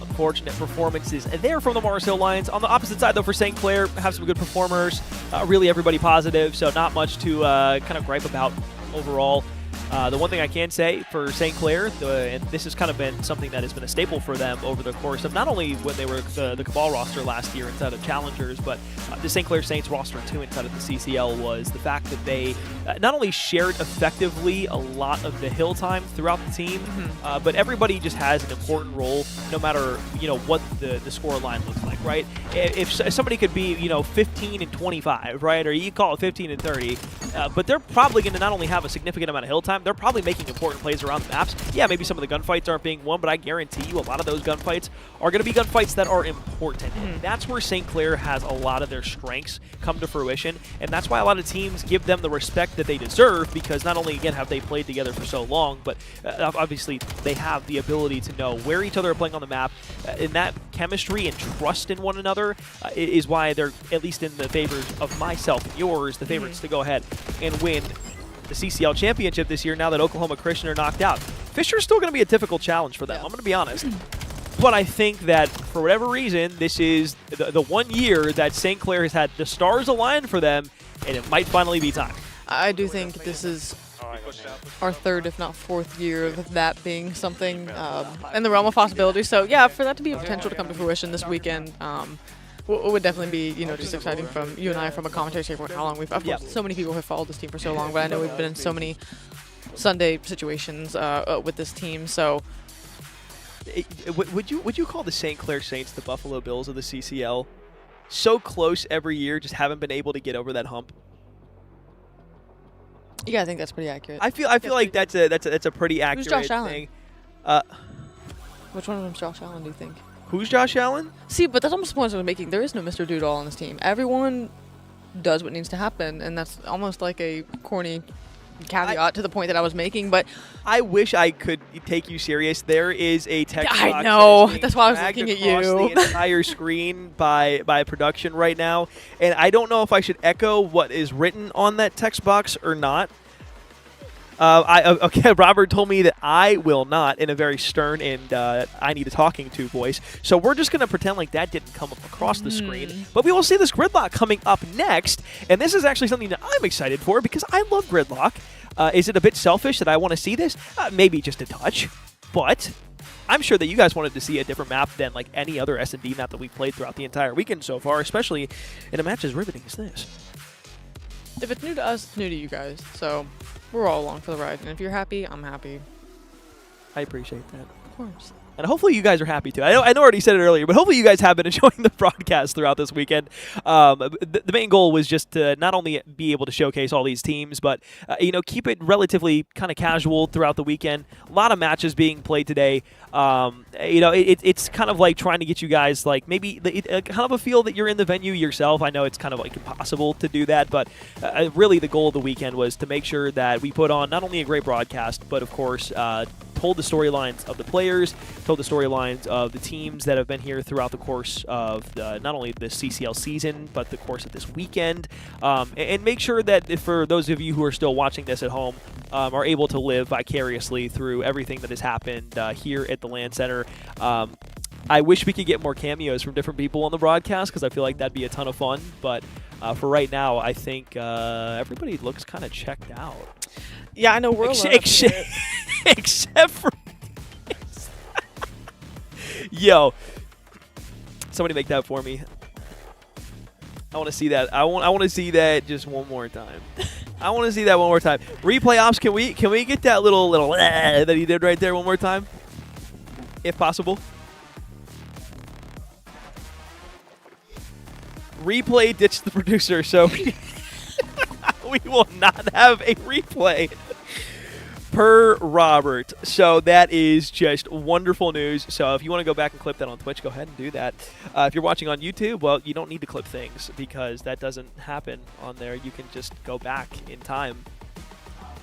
Unfortunate performances there from the Mars Hill Lions. On the opposite side, though, for St. Clair, have some good performers. Really everybody positive, so not much to kind of gripe about overall. The one thing I can say for St. Clair, and this has kind of been something that has been a staple for them over the course of not only when they were the Cabal roster last year inside of Challengers, but the St. Clair Saints roster too inside of the CCL, was the fact that they not only shared effectively a lot of the hill time throughout the team, but everybody just has an important role no matter what the score line looks like, right? If somebody could be 15 and 25, right, or you call it 15 and 30, but they're probably going to not only have a significant amount of hill time, they're probably making important plays around the maps. Yeah, maybe some of the gunfights aren't being won, but I guarantee you a lot of those gunfights are going to be gunfights that are important. And that's where St. Clair has a lot of their strengths come to fruition, and that's why a lot of teams give them the respect that they deserve, because not only, again, have they played together for so long, but obviously they have the ability to know where each other are playing on the map, and that chemistry and trust in one another is why they're, at least in the favor of myself and yours, the favorites to go ahead and win the CCL championship this year now that Oklahoma Christian are knocked out. Fisher's still going to be a difficult challenge for them, I'm going to be honest. But I think that for whatever reason, this is the 1 year that St. Clair has had the stars aligned for them, and it might finally be time. I do think this is our 3rd, if not 4th year of that being something in the realm of possibility. So yeah, for that to be a potential to come to fruition this weekend, it would definitely be, just exciting from you and I from a commentary standpoint. How long we've, of course, so many people have followed this team for so long, but I know we've been in so many Sunday situations with this team. So, would you call the St. Clair Saints the Buffalo Bills of the CCL? So close every year, just haven't been able to get over that hump. Yeah, I think that's pretty accurate. I feel like that's a pretty accurate Who's Josh thing. Allen? Which one of them's Josh Allen, do you think? Who's Josh Allen? See, but that's almost the point I was making. There is no Mr. Do-It-All on this team. Everyone does what needs to happen, and that's almost like a corny caveat to the point that I was making, but I wish I could take you serious. There is a text box I know. that is That's why I was dragged looking at across you. the entire screen by production right now, and I don't know if I should echo what is written on that text box or not. Okay, Robert told me that I will not in a very stern and I need a talking to voice. So we're just going to pretend like that didn't come up across the screen. But we will see this gridlock coming up next. And this is actually something that I'm excited for because I love gridlock. Is it a bit selfish that I want to see this? Maybe just a touch. But I'm sure that you guys wanted to see a different map than like any other S&D map that we've played throughout the entire weekend so far, especially in a match as riveting as this. if it's new to us, it's new to you guys. So we're all along for the ride. And if you're happy, I'm happy. I appreciate that. Of course. And hopefully you guys are happy too. I know I already said it earlier, but hopefully you guys have been enjoying the broadcast throughout this weekend. The main goal was just to not only be able to showcase all these teams, but keep it relatively kind of casual throughout the weekend. A lot of matches being played today. It's kind of like trying to get you guys like maybe kind of a feel that you're in the venue yourself. I know it's kind of like impossible to do that, but really the goal of the weekend was to make sure that we put on not only a great broadcast, but of course told the storylines of the players, told the storylines of the teams that have been here throughout the course of not only the CCL season, but the course of this weekend, and make sure that for those of you who are still watching this at home, are able to live vicariously through everything that has happened here at the LAN Center. I wish we could get more cameos from different people on the broadcast because I feel like that'd be a ton of fun, but for right now, I think everybody looks kind of checked out. Yeah, I know we're except for yo, somebody make that for me. I want to see that. I want to see that just one more time. I want to see that one more time. Replay ops, can we get that little that he did right there one more time, if possible? Replay ditched the producer, so we will not have a replay per Robert. So that is just wonderful news. So if you want to go back and clip that on Twitch, go ahead and do that. If you're watching on YouTube, well, you don't need to clip things because that doesn't happen on there. You can just go back in time.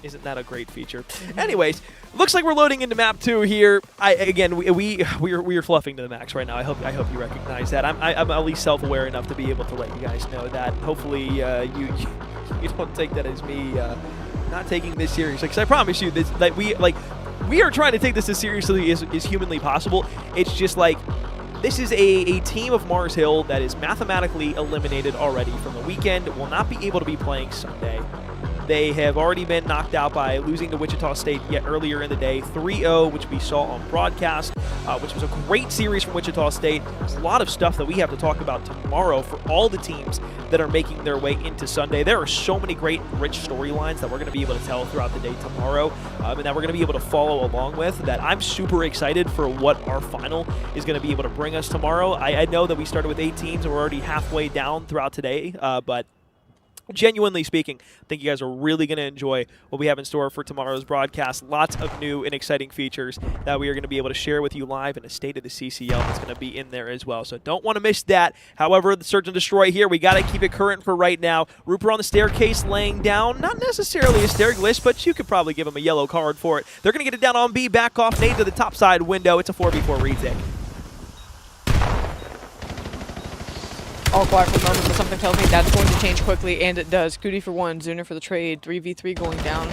Isn't that a great feature? Anyways, looks like we're loading into map 2 here. We're fluffing to the max right now. I hope you recognize that. I'm at least self-aware enough to be able to let you guys know that. Hopefully you don't take that as me not taking this seriously. Because I promise you that we are trying to take this as seriously as humanly possible. It's just like this is a team of Mars Hill that is mathematically eliminated already from the weekend. Will not be able to be playing Sunday. They have already been knocked out by losing to Wichita State yet earlier in the day, 3-0, which we saw on broadcast, which was a great series from Wichita State. There's a lot of stuff that we have to talk about tomorrow for all the teams that are making their way into Sunday. There are so many great and rich storylines that we're going to be able to tell throughout the day tomorrow, and that we're going to be able to follow along with, that I'm super excited for what our final is going to be able to bring us tomorrow. I know that we started with 8 teams and we're already halfway down throughout today, but genuinely speaking, I think you guys are really going to enjoy what we have in store for tomorrow's broadcast. Lots of new and exciting features that we are going to be able to share with you live, in a state of the CCL that's going to be in there as well. So don't want to miss that. However, the Search and Destroy here, we got to keep it current for right now. Rooper on the staircase laying down. Not necessarily a stair glitch, but you could probably give him a yellow card for it. They're going to get it down on B. Back off. Nade to the top side window. It's a 4v4 retake. All quiet for a moment, but something tells me that's going to change quickly, and it does. CoD for 1, Zuner for the trade, 3v3 going down.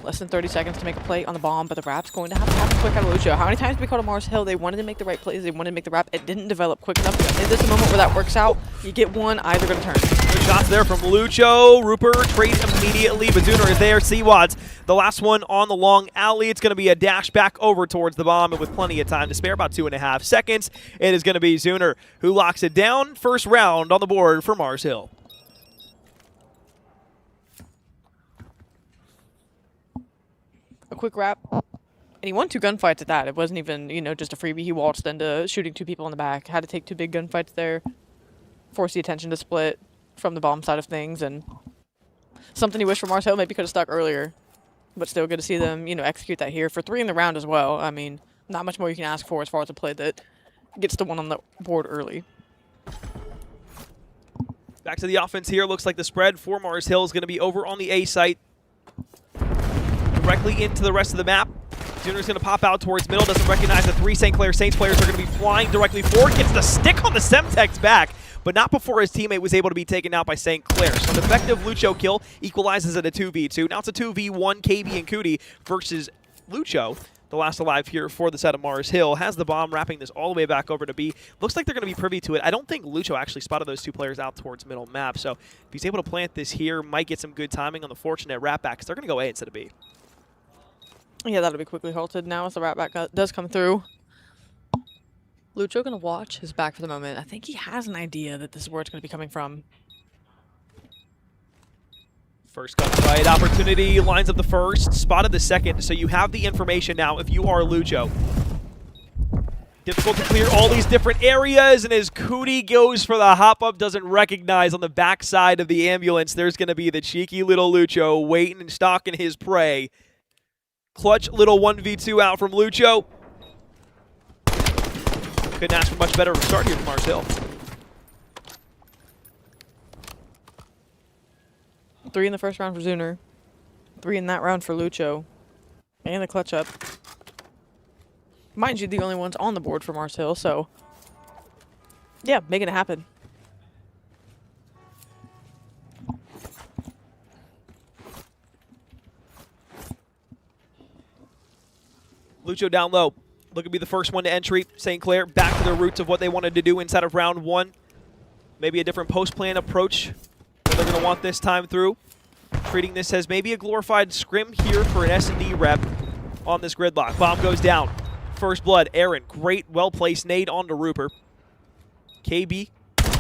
Less than 30 seconds to make a play on the bomb, but the rap's going to have to happen quick out of Lucio. How many times did we call to Mars Hill? They wanted to make the right plays. They wanted to make the rap. It didn't develop quick enough. Is this a moment where that works out? You get one, either going to turn. Good shots there from Lucho. Rupert trades immediately, but Zuner is there. Seawads, the last one on the long alley. It's going to be a dash back over towards the bomb, and with plenty of time to spare, about 2.5 seconds. It is going to be Zuner who locks it down. First round on the board for Mars Hill. A quick wrap, and he won 2 gunfights at that. It wasn't even, just a freebie. He waltzed into shooting 2 people in the back. Had to take 2 big gunfights there, force the attention to split from the bomb side of things, and something he wished for Mars Hill maybe could have stuck earlier. But still good to see them, you know, execute that here for 3 in the round as well. I mean, not much more you can ask for as far as a play that gets the one on the board early. Back to the offense here. Looks like the spread for Mars Hill is going to be over on the A site. Directly into the rest of the map. Junior's going to pop out towards middle. Doesn't recognize the 3 St. Clair Saints players are going to be flying directly forward. Gets the stick on the Semtech's back, but not before his teammate was able to be taken out by St. Clair. So an effective Lucho kill equalizes at a 2v2. Now it's a 2v1, KB and Cootie versus Lucho. The last alive here for the set of Mars Hill. Has the bomb, wrapping this all the way back over to B. Looks like they're going to be privy to it. I don't think Lucho actually spotted those 2 players out towards middle map. So if he's able to plant this here, might get some good timing on the fortunate wrap back, because they're going to go A instead of B. Yeah, that'll be quickly halted now as the wrap back does come through. Lucho going to watch his back for the moment. I think he has an idea that this is where it's going to be coming from. First gunfight opportunity, lines up the first, spotted the second, so you have the information now if you are Lucho. Difficult to clear all these different areas, and as Cootie goes for the hop-up, doesn't recognize on the backside of the ambulance, there's going to be the cheeky little Lucho waiting and stalking his prey. Clutch little 1v2 out from Lucho. Couldn't ask for much better of a start here from Mars Hill. 3 in the first round for Zuner. 3 in that round for Lucho. And the clutch up. Mind you, the only ones on the board for Mars Hill, so yeah, making it happen. Lucho down low. Looking to be the first one to entry. St. Clair back to their roots of what they wanted to do inside of round 1. Maybe a different post-plan approach that they're going to want this time through. Treating this as maybe a glorified scrim here for an S&D rep on this gridlock. Bomb goes down. First blood, Aaron. Great, well-placed nade onto Rupert. KB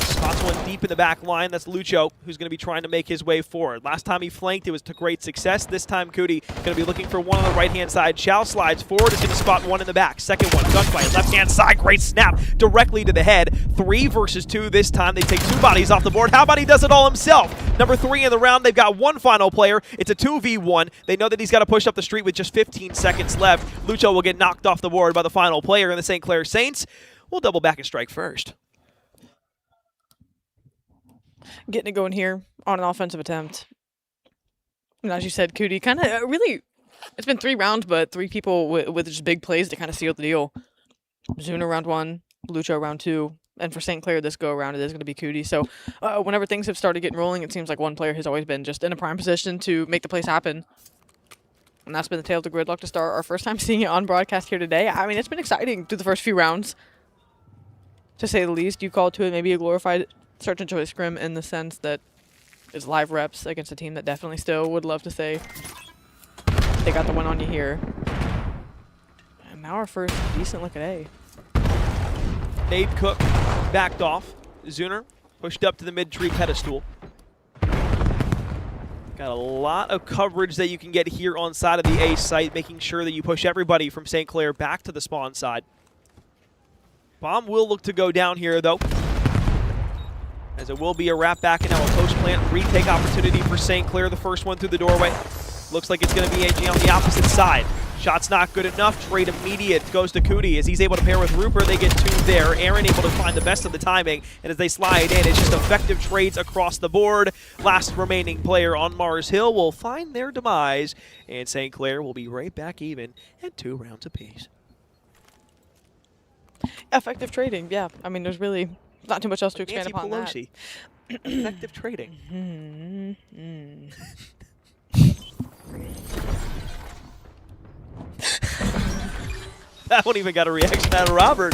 spots one deep in the back line. That's Lucho, who's going to be trying to make his way forward. Last time he flanked, it was to great success. This time, Cootie going to be looking for one on the right-hand side. Chow slides forward, is going to spot one in the back. Second one, gunfight, left-hand side, great snap, directly to the head. 3 versus 2 this time. They take 2 bodies off the board. How about he does it all himself? Number 3 in the round, they've got 1 final player. It's a 2v1. They know that he's got to push up the street with just 15 seconds left. Lucho will get knocked off the board by the final player, and the St. Clair Saints will double back and strike first. Getting it going here on an offensive attempt. And as you said, Cootie kind of really, it's been 3 rounds, but 3 people with just big plays to kind of seal the deal. Zuner round 1, Lucho round 2, and for St. Clair this go around it is going to be Cootie. So whenever things have started getting rolling, it seems like one player has always been just in a prime position to make the plays happen. And that's been the tale of the gridlock to start. Our first time seeing it on broadcast here today. I mean, it's been exciting through the first few rounds, to say the least. You call to it maybe a glorified search and choice scrim in the sense that it's live reps against a team that definitely still would love to say they got the win on you here. And now our first decent look at A. Nade Cook backed off. Zuner pushed up to the mid-tree pedestal. Got a lot of coverage that you can get here on side of the A site, making sure that you push everybody from St. Clair back to the spawn side. Bomb will look to go down here, though, as it will be a wrap back and now a post-plant retake opportunity for St. Clair, the first one through the doorway. Looks like it's going to be AG on the opposite side. Shot's not good enough. Trade immediate goes to Cootie as he's able to pair with Rupert. They get 2 there. Aaron able to find the best of the timing, and as they slide in, it's just effective trades across the board. Last remaining player on Mars Hill will find their demise, and St. Clair will be right back even at 2 rounds apiece. Effective trading, yeah. I mean, there's really not too much else to expand Nancy upon Pelosi. that. Effective trading. That one even got a reaction out of Robert.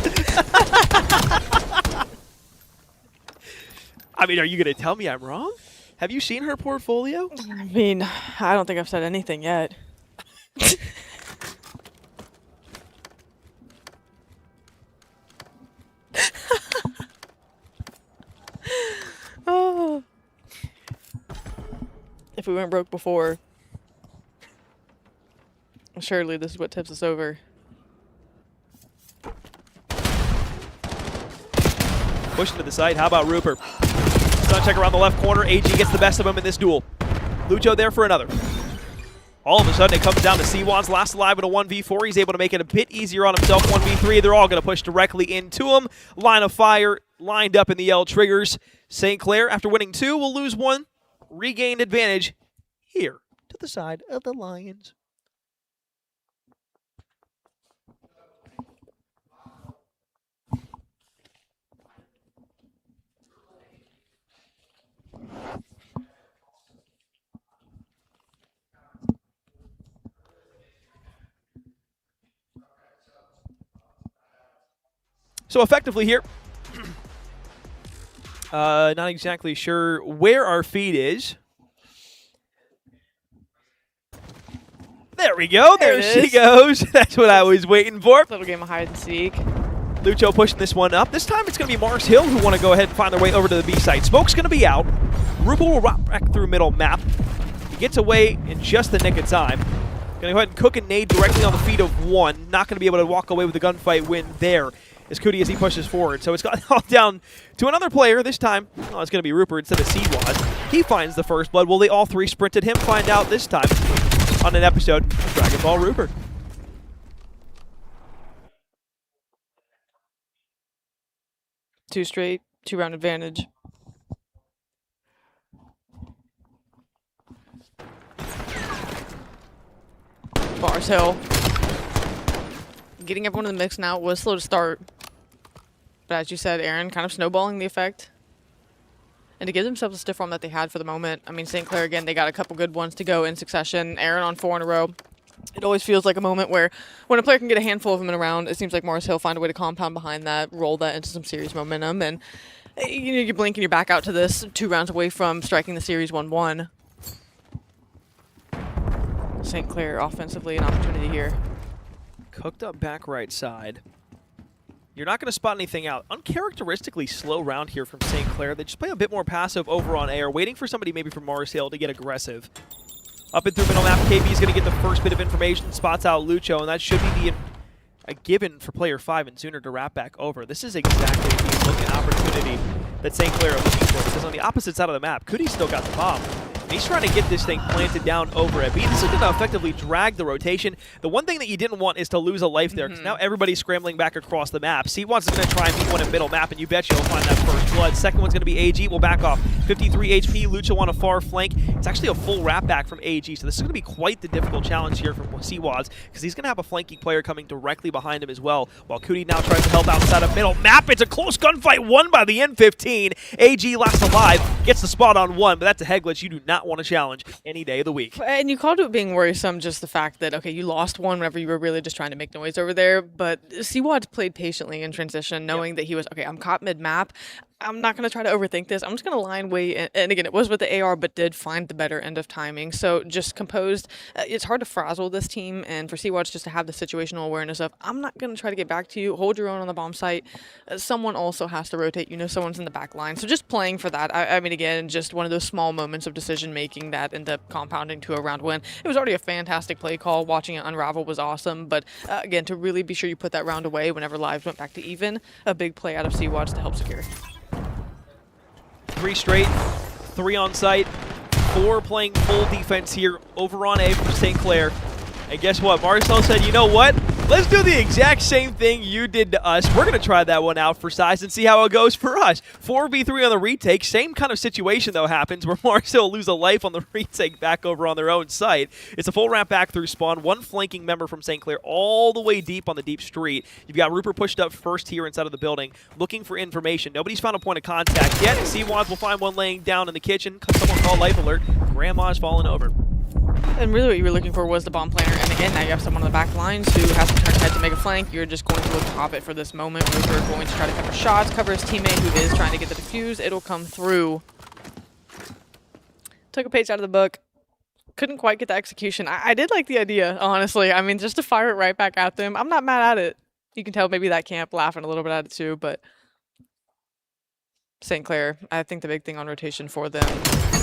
I mean, are you going to tell me I'm wrong? Have you seen her portfolio? I mean, I don't think I've said anything yet. Oh. If we weren't broke before, surely this is what tips us over. Pushing to the side. How about Rupert? Sun check around the left corner. AG gets the best of him in this duel. Lucho there for another. All of a sudden, it comes down to C1's last alive in a 1v4. He's able to make it a bit easier on himself. 1v3, they're all going to push directly into him. Line of fire lined up in the L triggers. St. Clair, after winning 2, will lose 1. Regained advantage here to the side of the Lions. So effectively here, not exactly sure where our feed is. There we go. There she goes. That's what I was waiting for. Little game of hide and seek. Lucho pushing this one up. This time it's going to be Mars Hill who want to go ahead and find their way over to the B site. Smoke's going to be out. Rupa will rock back through middle map. He gets away in just the nick of time. Going to go ahead and cook a nade directly on the feet of 1. Not going to be able to walk away with the gunfight win there as CoD as he pushes forward. So it's got all down to another player. This time, oh, it's going to be Rupert instead of CWAD. He finds the first blood. Will they all 3 sprint at him? Find out this time on an episode of Dragon Ball Rupert. Two straight, 2-round advantage. Mars Hill. Getting everyone in the mix now was slow to start. But as you said, Aaron, kind of snowballing the effect. And to give themselves a stiff arm that they had for the moment. I mean, St. Clair, again, they got a couple good ones to go in succession. Aaron on 4 in a row. It always feels like a moment where when a player can get a handful of them in a round, it seems like Mars Hill find a way to compound behind that, roll that into some serious momentum. And you know, you blink and you're back out to this 2 rounds away from striking the series 1-1. St. Clair offensively an opportunity here. Cooked up back right side. You're not going to spot anything out. Uncharacteristically slow round here from St. Clair. They just play a bit more passive over on air, waiting for somebody maybe from Mars Hill to get aggressive. Up and through middle map, KB is going to get the first bit of information, spots out Lucho, and that should be a given for player 5 and sooner to wrap back over. This is exactly the look and opportunity that St. Clair are looking for, because on the opposite side of the map, Cody's still got the bomb. And he's trying to get this thing planted down over at B. This is going to effectively drag the rotation. The one thing that you didn't want is to lose a life there, because now everybody's scrambling back across the map. C1's going to try and meet one in middle map, and you bet you'll find that first blood. Second one's going to be AG. We'll back off. 53 HP. Lucho on a far flank. It's actually a full wrap back from AG, so this is going to be quite the difficult challenge here from C1's, because he's going to have a flanking player coming directly behind him as well, while Coody now tries to help outside of middle map. It's a close gunfight won by the N15. AG last alive, gets the spot on 1, but that's a head glitch you do not want to challenge any day of the week. And you called it being worrisome, just the fact that, okay, you lost 1 whenever you were really just trying to make noise over there, but CWAD played patiently in transition, knowing that he was, okay, I'm caught mid-map. I'm not going to try to overthink this. I'm just going to line wait. And again, it was with the AR, but did find the better end of timing. So just composed. It's hard to frazzle this team. And for CWATch just to have the situational awareness of, I'm not going to try to get back to you. Hold your own on the bomb site. Someone also has to rotate. You know, someone's in the back line. So just playing for that. I mean, again, just one of those small moments of decision making that end up compounding to a round win. It was already a fantastic play call. Watching it unravel was awesome. But again, to really be sure you put that round away whenever lives went back to even, a big play out of CWATch to help secure. 3 straight, 3 on site, 4 playing full defense here over on A for St. Clair. And guess what? Marcel said, you know what? Let's do the exact same thing you did to us. We're going to try that one out for size and see how it goes for us. 4v3 on the retake. Same kind of situation, though, happens where Marcel will lose a life on the retake back over on their own site. It's a full ramp back through spawn. 1 flanking member from St. Clair all the way deep on the deep street. You've got Rupert pushed up first here inside of the building, looking for information. Nobody's found a point of contact yet. C1s will find one laying down in the kitchen. Someone call life alert. Grandma's falling over. And really what you were looking for was the bomb planner. And again, now you have someone on the back lines who has to turn head to make a flank. You're just going to look top it for this moment. Rupert going to try to cover shots, cover his teammate who is trying to get the defuse. It'll come through. Took a page out of the book. Couldn't quite get the execution. I did like the idea, honestly. I mean, just to fire it right back at them. I'm not mad at it. You can tell maybe that camp laughing a little bit at it too, but St. Clair, I think the big thing on rotation for them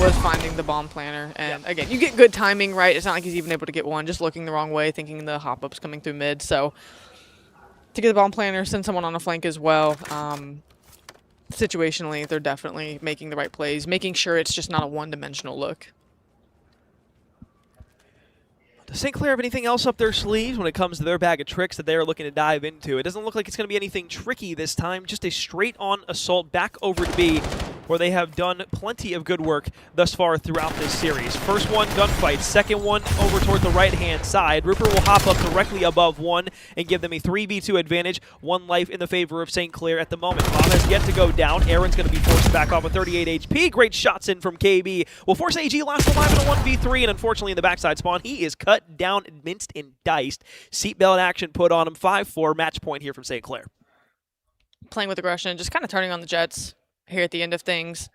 was finding the bomb planner. And again, you get good timing, right? It's not like he's even able to get one, just looking the wrong way, thinking the hop-up's coming through mid. So to get the bomb planner, send someone on a flank as well. Situationally, they're definitely making the right plays, making sure it's just not a one-dimensional look. Does St. Clair have anything else up their sleeves when it comes to their bag of tricks that they are looking to dive into? It doesn't look like it's going to be anything tricky this time, just a straight-on assault back over to B, where they have done plenty of good work thus far throughout this series. First one, gunfight. Second one, over toward the right-hand side. Ripper will hop up directly above one and give them a 3v2 advantage. 1 life in the favor of St. Clair at the moment. Bomb has yet to go down. Aaron's going to be forced back off with 38 HP. Great shots in from KB. Will force AG last alive in a 1v3, and unfortunately in the backside spawn, he is cut down, minced, and diced. Seatbelt action put on him. 5-4 match point here from St. Clair. Playing with aggression, just kind of turning on the jets here at the end of things.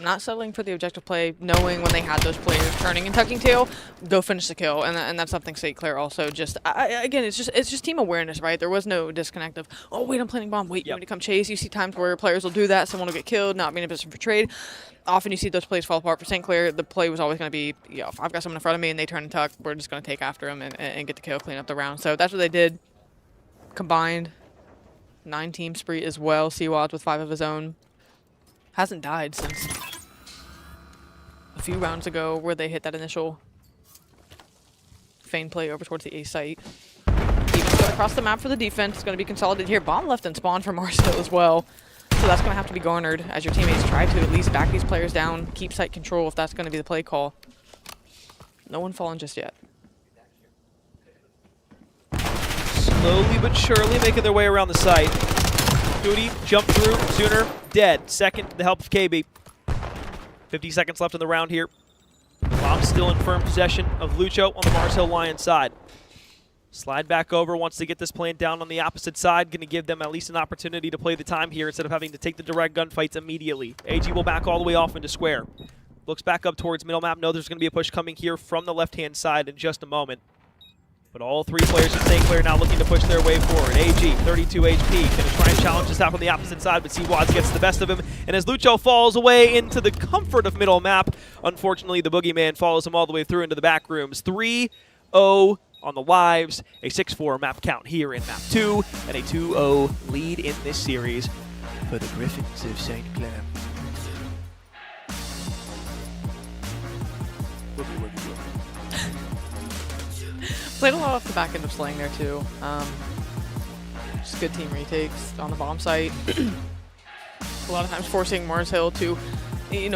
Not settling for the objective play, knowing when they had those players turning and tucking tail, go finish the kill, and that's something St. Clair also just again, it's just team awareness, right? There was no disconnect of, oh wait, I'm planting bomb, wait, you want me to come chase. You see times where players will do that, someone will get killed, not being in a position for trade. Often you see those plays fall apart. For St. Clair, the play was always going to be, if I've got someone in front of me and they turn and tuck, we're just going to take after them and get the kill, clean up the round. So that's what they did. Combined 9-team spree as well. Seawads with 5 of his own. Hasn't died since a few rounds ago where they hit that initial feign play over towards the A site. Even's going across the map for the defense. It's going to be consolidated here. Bomb left and spawn for Marcel as well. So that's going to have to be garnered as your teammates try to at least back these players down, keep site control if that's going to be the play call. No one fallen just yet. Slowly but surely making their way around the site. Goody jumped through, Sooner dead. Second, the help of KB. 50 seconds left in the round here. Bomb's still in firm possession of Lucho on the Mars Hill Lions side. Slide back over, wants to get this plant down on the opposite side. Going to give them at least an opportunity to play the time here instead of having to take the direct gunfights immediately. AG will back all the way off into square. Looks back up towards middle map. Know there's going to be a push coming here from the left-hand side in just a moment. But all 3 players at St. Clair now looking to push their way forward. AG, 32 HP, going to try and challenge this out from the opposite side, but Seawads gets the best of him. And as Lucho falls away into the comfort of middle map, unfortunately the boogeyman follows him all the way through into the back rooms. 3-0 on the lives, a 6-4 map count here in map 2, and a 2-0 lead in this series for the Griffins of St. Clair. Played a lot off the back end of Slaying there too. Just good team retakes on the bomb site. A lot of times forcing Mars Hill to,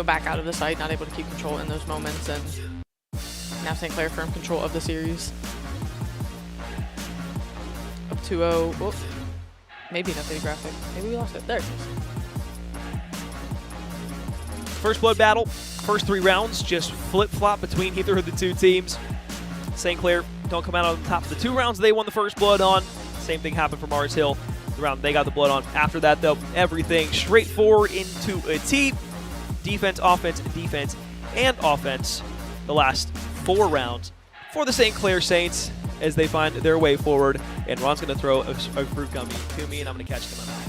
back out of the site, not able to keep control in those moments, and now St. Clair firm control of the series. Up 2-0. Whoop. Maybe not the graphic. Maybe we lost it. There it is. First blood battle. First 3 rounds just flip-flop between either of the 2 teams. St. Clair don't come out on top of the 2 rounds they won the first blood on. Same thing happened for Mars Hill. The round they got the blood on. After that, though, everything straightforward into a T. Defense, offense, and offense. The last 4 rounds for the St. Clair Saints as they find their way forward. And Ron's going to throw a fruit gummy to me, and I'm going to catch it in my mouth.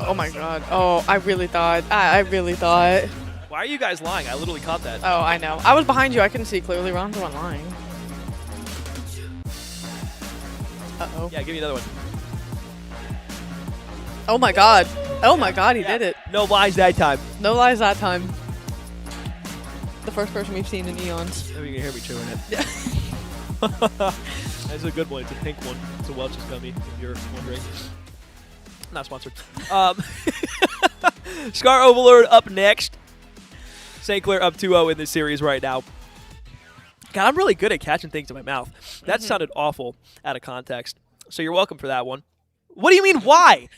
Oh my god. Oh, I really thought. Why are you guys lying? I literally caught that. Oh, I know. I was behind you. I couldn't see clearly. Ron's one lying. Uh-oh. Yeah, give me another one. Oh my god. Oh my god, he did it. No lies that time. No lies that time. The first person we've seen in eons. Maybe you can hear me chewing it. Yeah. That's a good one. It's a pink one. It's a Welch's gummy, if you're wondering. Not sponsored. Scar Overlord up next. St. Clair up 2-0 in this series right now. God, I'm really good at catching things in my mouth. That sounded awful out of context. So you're welcome for that one. What do you mean, why?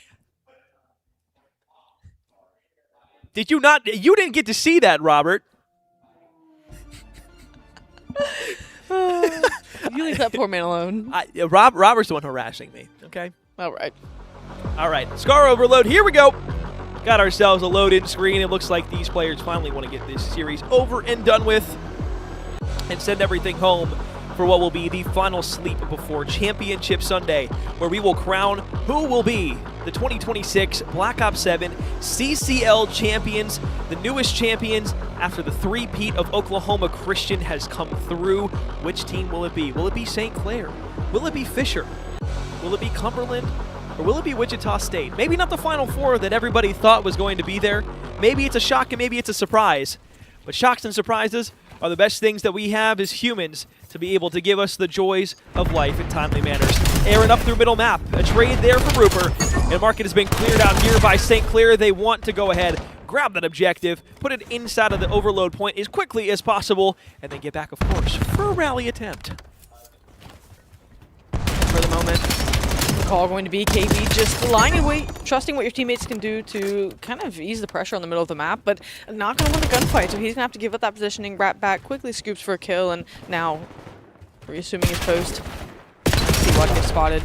Did you not? You didn't get to see that, Robert. You leave that poor man alone. Robert's the one harassing me, okay? All right. All right, Scar Overload, here we go. Got ourselves a load-in screen. It looks like these players finally want to get this series over and done with and send everything home for what will be the final sleep before Championship Sunday, where we will crown who will be the 2026 Black Ops 7 CCL champions, the newest champions after the three-peat of Oklahoma Christian has come through. Which team will it be? Will it be St. Clair? Will it be Fisher? Will it be Cumberland? Or will it be Wichita State? Maybe not the Final Four that everybody thought was going to be there. Maybe it's a shock and maybe it's a surprise. But shocks and surprises are the best things that we have as humans to be able to give us the joys of life in timely manners. Aaron up through middle map. A trade there for Rupert. And market has been cleared out here by St. Clair. They want to go ahead, grab that objective, put it inside of the overload point as quickly as possible, and then get back, of course, for a rally attempt. For the moment, the call going to be KB just lying in wait, trusting what your teammates can do to kind of ease the pressure on the middle of the map, but not going to win the gunfight, so he's going to have to give up that positioning, wrap back, quickly scoops for a kill, and now reassuming his post. See what gets spotted.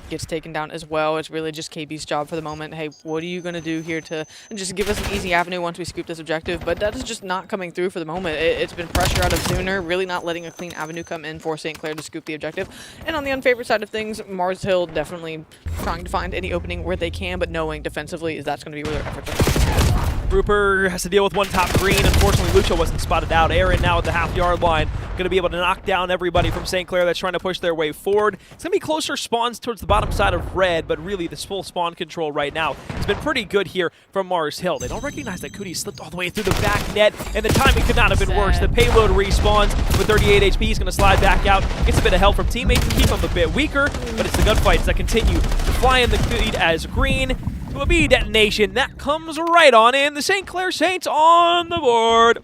Gets taken down as well. It's really just KB's job for the moment. Hey, what are you going to do here to just give us an easy avenue once we scoop this objective? But that is just not coming through for the moment. It's been pressure out of Zuner, really not letting a clean avenue come in for St. Clair to scoop the objective. And on the unfavored side of things, Mars Hill definitely trying to find any opening where they can, but knowing defensively is that's going to be where their efforts are. Rupert has to deal with one top green. Unfortunately, Lucho wasn't spotted out. Aaron now at the half-yard line, going to be able to knock down everybody from St. Clair that's trying to push their way forward. It's going to be closer spawns towards the bottom side of red, but really this full spawn control right now has been pretty good here from Mars Hill. They don't recognize that CoD slipped all the way through the back net, and the timing could not have been worse. The payload respawns with 38 HP. He's going to slide back out. Gets a bit of help from teammates to keep him a bit weaker, but it's the gunfights that continue to fly in the lead as green. To a B detonation. That comes right on in. The St. Clair Saints on the board.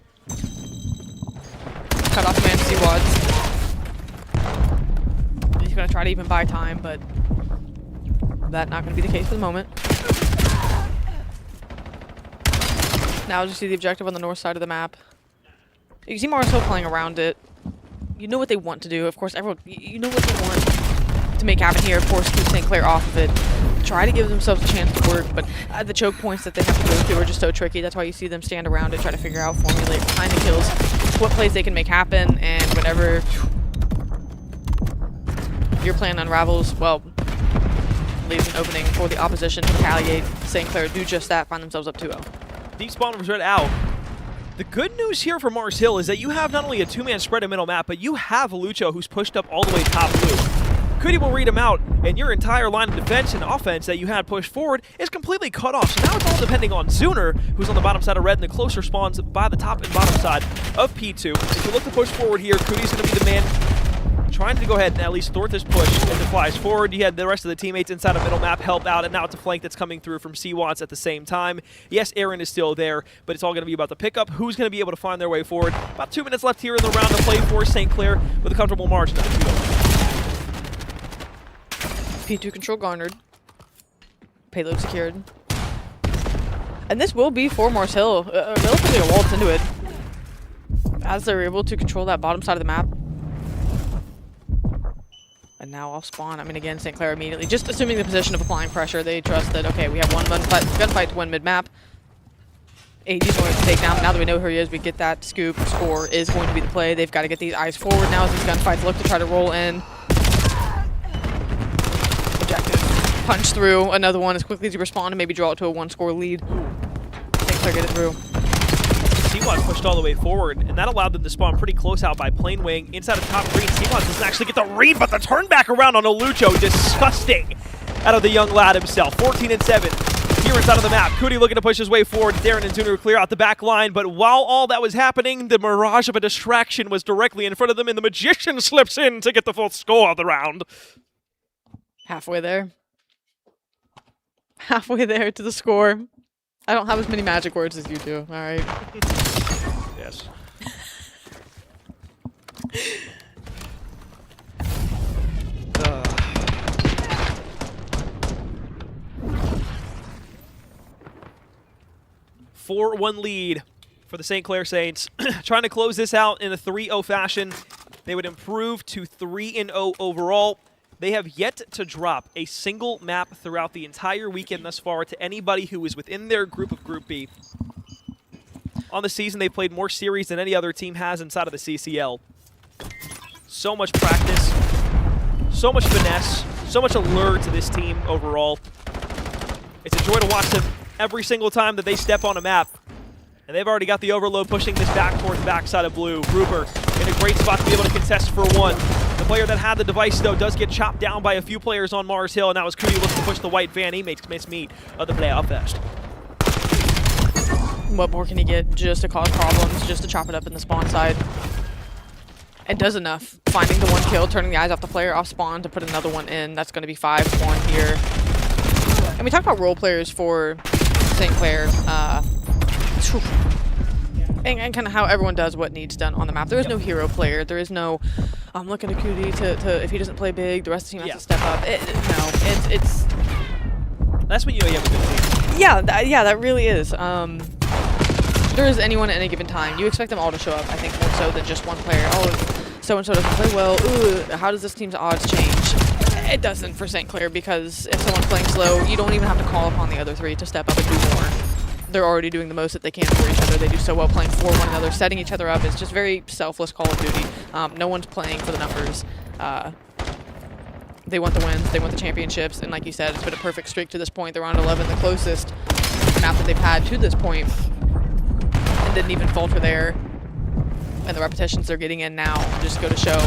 Cut off man C-Wads. He's going to try to even buy time, but that's not going to be the case for the moment. Now just see the objective on the north side of the map. You can see Mars Hill playing around it. You know what they want to do. Of course, everyone, you know what they want to make happen here. Of course, keep St. Clair off of it. Try to give themselves a chance to work, but the choke points that they have to go through are just so tricky. That's why you see them stand around it, try to figure out, formulate, find the kills, what plays they can make happen, and whenever your plan unravels, well, leaves an opening for the opposition to retaliate. St. Clair do just that, find themselves up 2-0. Deep spawn was right out. The good news here for Mars Hill is that you have not only a two-man spread in middle map, but you have Lucho who's pushed up all the way top blue. CoD will read him out, and your entire line of defense and offense that you had pushed forward is completely cut off. So now it's all depending on Zuner, who's on the bottom side of red, and the closer spawns by the top and bottom side of P2. If you look to push forward here, CoD's going to be the man trying to go ahead and at least thwart this push as it flies forward. You had the rest of the teammates inside of middle map help out, and now it's a flank that's coming through from C-Watts at the same time. Yes, Aaron is still there, but it's all going to be about the pickup. Who's going to be able to find their way forward? About 2 minutes left here in the round to play for St. Clair with a comfortable margin of 2-0. P2 control garnered. Payload secured. And this will be for Mars Hill. Relatively a waltz into it. As they're able to control that bottom side of the map. And now off spawn. I mean, again, St. Clair immediately, just assuming the position of applying pressure, they trust that, okay, we have one gunfight to win mid-map. AD's going to take down. Now that we know who he is, we get that scoop. Score is going to be the play. They've got to get these eyes forward now as these gunfights look to try to roll in. Punch through another one as quickly as you respond and maybe draw it to a 1-score lead. St. Clair get it through. C-Watts pushed all the way forward, and that allowed them to spawn pretty close out by plane wing. Inside of top green, C-Watts doesn't actually get the read, but the turn back around on Lucho, disgusting out of the young lad himself. 14-7 here inside of the map. CoD looking to push his way forward. Darren and Zuner clear out the back line, but while all that was happening, the mirage of a distraction was directly in front of them, and the Magician slips in to get the full score of the round. Halfway there. Halfway there to the score. I don't have as many magic words as you do, all right? Yes. $4-1 lead for the St. Clair Saints. Trying to close this out in a 3-0 fashion. They would improve to 3-0 overall. They have yet to drop a single map throughout the entire weekend thus far to anybody who is within their group of Group B. On the season, they played more series than any other team has inside of the CCL. So much practice, so much finesse, so much allure to this team overall. It's a joy to watch them every single time that they step on a map. And they've already got the overload pushing this back towards the backside of blue. Rupert in a great spot to be able to contest for one. The player that had the device, though, does get chopped down by a few players on Mars Hill, and now as CoD looks to push the white van, he makes miss meet of the play out fast. What more can he get just to cause problems, just to chop it up in the spawn side? It does enough. Finding the 1 kill, turning the eyes off the player off spawn to put another one in. That's going to be 5-1 here. And we talked about role players for St. Clair. And kind of how everyone does what needs done on the map. There is no hero player. There is no, I'm looking at QD to if he doesn't play big, the rest of the team has to step up. It's that's when you have a good team. Yeah, that really is. There is anyone at any given time. You expect them all to show up, I think, more so than just one player. Oh, so-and-so doesn't play well. Ooh, how does this team's odds change? It doesn't for St. Clair, because if someone's playing slow, you don't even have to call upon the other 3 to step up and do more. They're already doing the most that they can for each other. They do so well playing for one another, setting each other up. It's just very selfless Call of Duty. No one's playing for the numbers. They want the wins, they want the championships, and like you said, it's been a perfect streak to this point. They're on 11, the closest map that they've had to this point, and didn't even falter there. And the repetitions they're getting in now just go to show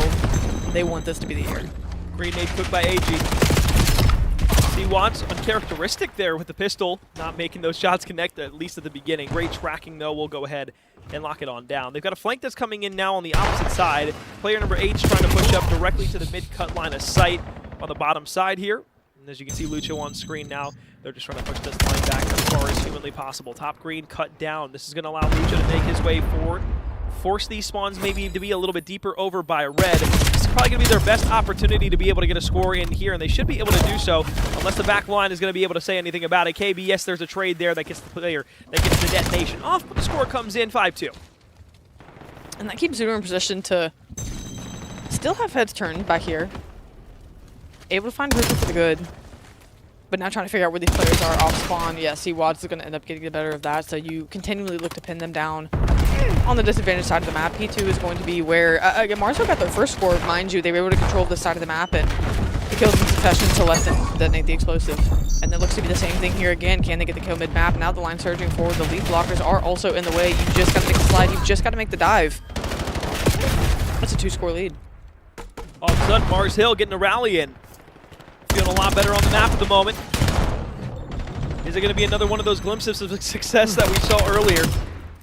they want this to be the year. Green nade cooked by AG. C-Watts uncharacteristic there with the pistol, not making those shots connect, at least at the beginning. Great tracking, though. We'll go ahead and lock it on down. They've got a flank that's coming in now on the opposite side. Player number 8's trying to push up directly to the mid-cut line of sight on the bottom side here. And as you can see, Lucho on screen now. They're just trying to push this line back as far as humanly possible. Top green cut down. This is going to allow Lucho to make his way forward. Force these spawns maybe to be a little bit deeper over by red. This is probably going to be their best opportunity to be able to get a score in here, and they should be able to do so unless the back line is going to be able to say anything about it. KB, yes, there's a trade there that gets the player, that gets the detonation off, but the score comes in 5-2. And that keeps Zoomer in position to still have heads turned back here. Able to find Rupert for the good, but now trying to figure out where these players are off spawn. Yeah, C-Wads is going to end up getting the better of that, so you continually look to pin them down on the disadvantaged side of the map. P2 is going to be where Marzo got their first score, mind you. They were able to control this side of the map, and the kills in succession to let them detonate the explosive. And it looks to be the same thing here again. Can they get the kill mid-map? Now the line surging forward. The lead blockers are also in the way. You've just got to make the slide. You've just got to make the dive. That's a 2-score lead. All of a sudden, Mars Hill getting a rally in. Feeling a lot better on the map at the moment. Is it going to be another one of those glimpses of success that we saw earlier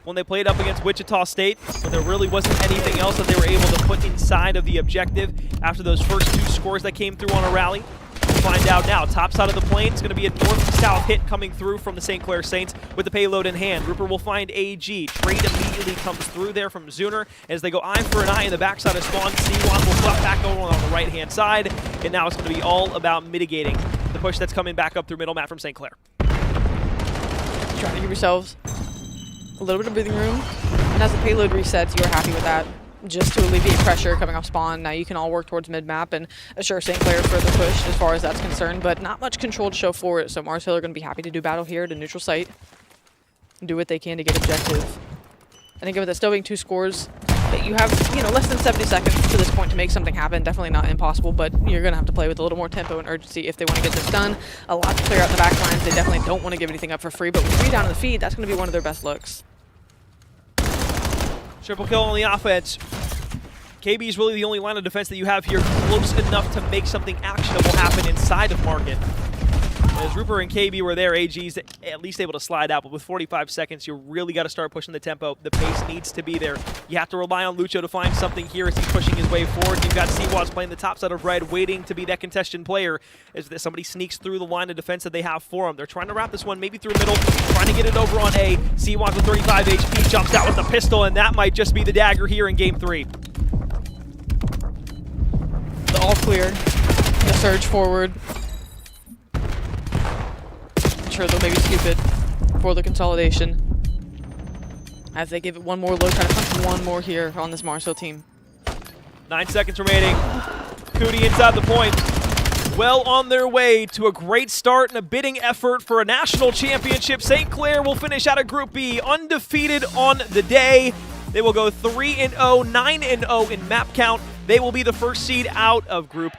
when they played up against Wichita State, when there really wasn't anything else that they were able to put inside of the objective after those first 2 scores that came through on a rally? We'll find out now. Top side of the plane is going to be a north-south hit coming through from the St. Clair Saints with the payload in hand. Rupert will find AG. Trade immediately comes through there from Zuner as they go eye for an eye in the backside of spawn. C1 will flip back over on the right-hand side, and now it's going to be all about mitigating the push that's coming back up through middle map from St. Clair. Trying to give yourselves a little bit of breathing room, and as the payload resets, you're happy with that, just to alleviate pressure coming off spawn. Now you can all work towards mid-map and assure St. Clair further push as far as that's concerned, but not much control to show for it, so Mars Hill are going to be happy to do battle here at a neutral site and do what they can to get objective. I think with it still being 2 scores, you have, less than 70 seconds to this point to make something happen. Definitely not impossible, but you're going to have to play with a little more tempo and urgency if they want to get this done. A lot to clear out in the back lines. They definitely don't want to give anything up for free, but with 3 down in the feed, that's going to be one of their best looks. Triple kill on the offense. KB is really the only line of defense that you have here close enough to make something actionable happen inside of Market. As Rupert and KB were there, AG's at least able to slide out, but with 45 seconds, you really got to start pushing the tempo. The pace needs to be there. You have to rely on Lucho to find something here as he's pushing his way forward. You've got C-Watts playing the top side of red, waiting to be that contested player as somebody sneaks through the line of defense that they have for him. They're trying to wrap this one maybe through middle, trying to get it over on A. C-Watts with 35 HP jumps out with the pistol, and that might just be the dagger here in Game 3. The all clear, the surge forward. Sure, they'll maybe scoop it for the consolidation as they give it one more load, trying to punch one more here on this Marcel team. 9 seconds remaining. Cootie inside the point. Well on their way to a great start and a bidding effort for a national championship. St. Clair will finish out of Group B undefeated on the day. They will go 3-0, 9-0 in map count. They will be the first seed out of Group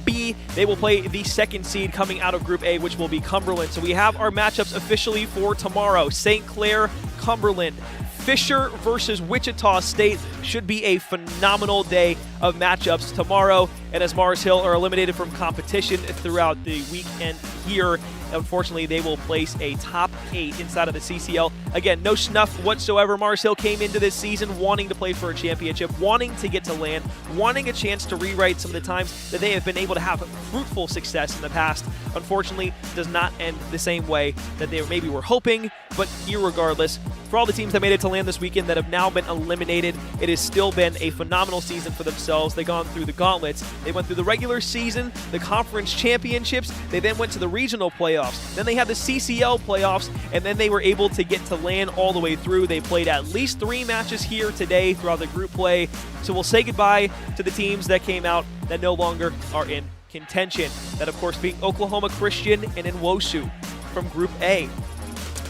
B. They will play the second seed coming out of Group A, which will be Cumberland. So we have our matchups officially for tomorrow. St. Clair, Cumberland. Fisher versus Wichita State should be a phenomenal day of matchups tomorrow. And as Mars Hill are eliminated from competition throughout the weekend here, unfortunately, they will place a top 8 inside of the CCL. Again, no snuff whatsoever. Mars Hill came into this season wanting to play for a championship, wanting to get to LAN, wanting a chance to rewrite some of the times that they have been able to have fruitful success in the past. Unfortunately, does not end the same way that they maybe were hoping, but irregardless, for all the teams that made it to LAN this weekend that have now been eliminated, it has still been a phenomenal season for themselves. They've gone through the gauntlets. They went through the regular season, the conference championships. They then went to the regional playoffs. Then they had the CCL playoffs, and then they were able to get to LAN all the way through. They played at least 3 matches here today throughout the group play. So we'll say goodbye to the teams that came out that no longer are in contention. That, of course, being Oklahoma Christian and Nwosu from Group A.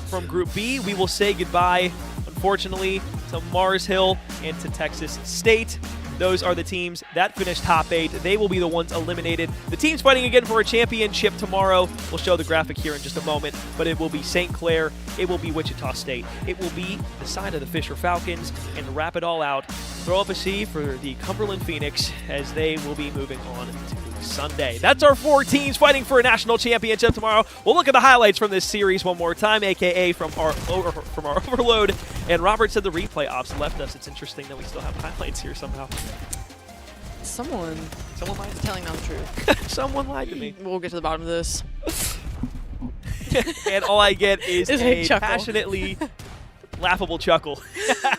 From Group B, we will say goodbye, unfortunately, to Mars Hill and to Texas State. Those are the teams that finished top 8. They will be the ones eliminated. The teams fighting again for a championship tomorrow. We'll show the graphic here in just a moment, but it will be St. Clair, it will be Wichita State, it will be the side of the Fisher Falcons, and to wrap it all out, throw up a C for the Cumberland Phoenix as they will be moving on to Sunday. That's our 4 teams fighting for a national championship tomorrow. We'll look at the highlights from this series one more time, aka from our overload. And Robert said the replay ops left us. It's interesting that we still have highlights here somehow. Someone might be telling them the truth. Someone lied to me. We'll get to the bottom of this. And all I get is a chuckle. passionately laughable chuckle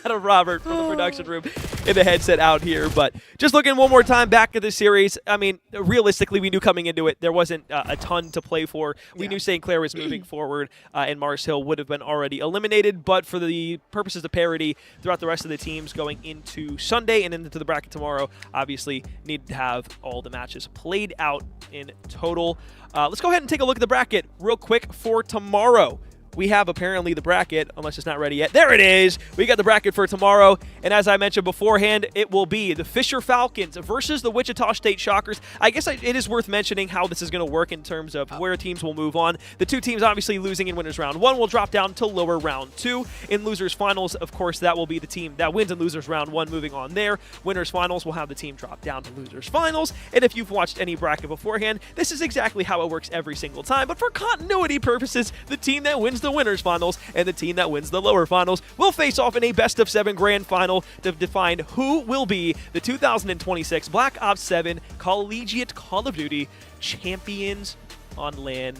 out of Robert from the production room in the headset out here. But just looking one more time back at the series, I mean, realistically, we knew coming into it there wasn't a ton to play for. We knew St. Clair was moving forward and Mars Hill would have been already eliminated. But for the purposes of parity throughout the rest of the teams going into Sunday and into the bracket tomorrow, obviously need to have all the matches played out in total. Let's go ahead and take a look at the bracket real quick for tomorrow. We have apparently the bracket, unless it's not ready yet. There it is. We got the bracket for tomorrow. And as I mentioned beforehand, it will be the Fisher Falcons versus the Wichita State Shockers. I guess it is worth mentioning how this is going to work in terms of where teams will move on. The 2 teams obviously losing in winners round 1 will drop down to lower round 2. In losers finals, of course, that will be the team that wins in losers round 1 moving on there. Winners finals will have the team drop down to losers finals. And if you've watched any bracket beforehand, this is exactly how it works every single time. But for continuity purposes, the team that wins the winners finals and the team that wins the lower finals will face off in a best-of-7 grand final to define who will be the 2026 Black Ops 7 Collegiate Call of Duty champions on LAN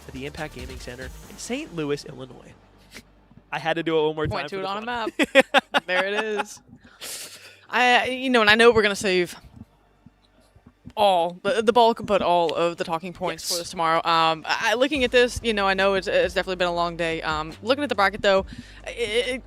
at the Impact Gaming Center in St. Louis, Illinois. I had to do it one more time. Point to it on a map. There it is. And I know we're gonna save all the bulk, but all of the talking points for this tomorrow. Looking at this, I know it's definitely been a long day. Looking at the bracket though, it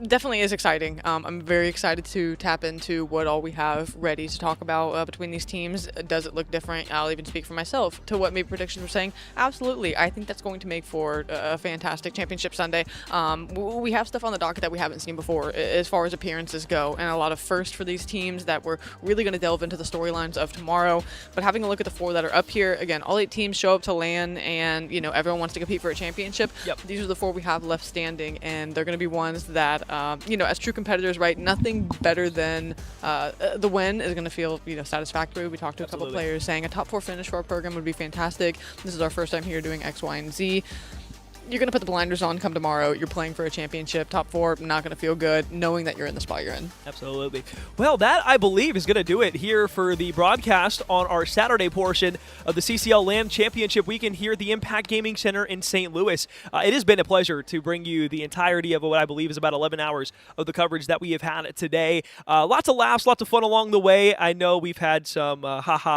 definitely is exciting. I'm very excited to tap into what all we have ready to talk about between these teams. Does it look different? I'll even speak for myself to what maybe predictions were saying. Absolutely. I think that's going to make for a fantastic championship Sunday. We have stuff on the docket that we haven't seen before as far as appearances go, and a lot of firsts for these teams that we're really going to delve into the storylines of tomorrow. But having a look at the 4 that are up here, again, all 8 teams show up to LAN, and everyone wants to compete for a championship. Yep. These are the 4 we have left standing, and they're going to be ones that as true competitors, right, nothing better than the win is going to feel, satisfactory. We talked to a couple players saying a top 4 finish for our program would be fantastic. This is our first time here doing X, Y, and Z. You're going to put the blinders on come tomorrow. You're playing for a championship. Top 4, not going to feel good knowing that you're in the spot you're in. Absolutely. Well, that, I believe, is going to do it here for the broadcast on our Saturday portion of the CCL LAN Championship weekend here at the Impact Gaming Center in St. Louis. It has been a pleasure to bring you the entirety of what I believe is about 11 hours of the coverage that we have had today. Lots of laughs, lots of fun along the way. I know we've had some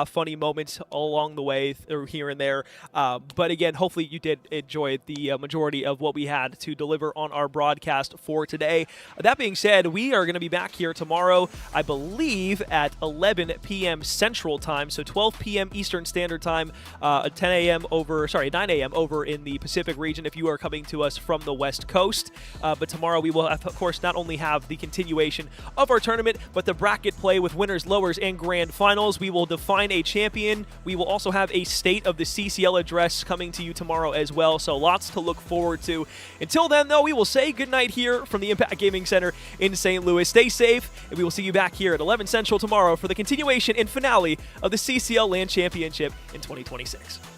funny moments along the way or here and there. But again, hopefully you did enjoy the majority of what we had to deliver on our broadcast for today. That being said, we are going to be back here tomorrow, I believe, at 11 p.m. Central Time, so 12 p.m. Eastern Standard Time, 9 a.m. over in the Pacific region if you are coming to us from the West Coast. But tomorrow we will, of course, not only have the continuation of our tournament, but the bracket play with winners, lowers, and grand finals. We will define a champion. We will also have a State of the CCL address coming to you tomorrow as well, so lots to look look forward to. Until then, though, we will say goodnight here from the Impact Gaming Center in St. Louis. Stay safe, and we will see you back here at 11 Central tomorrow for the continuation and finale of the CCL LAN Championship in 2026.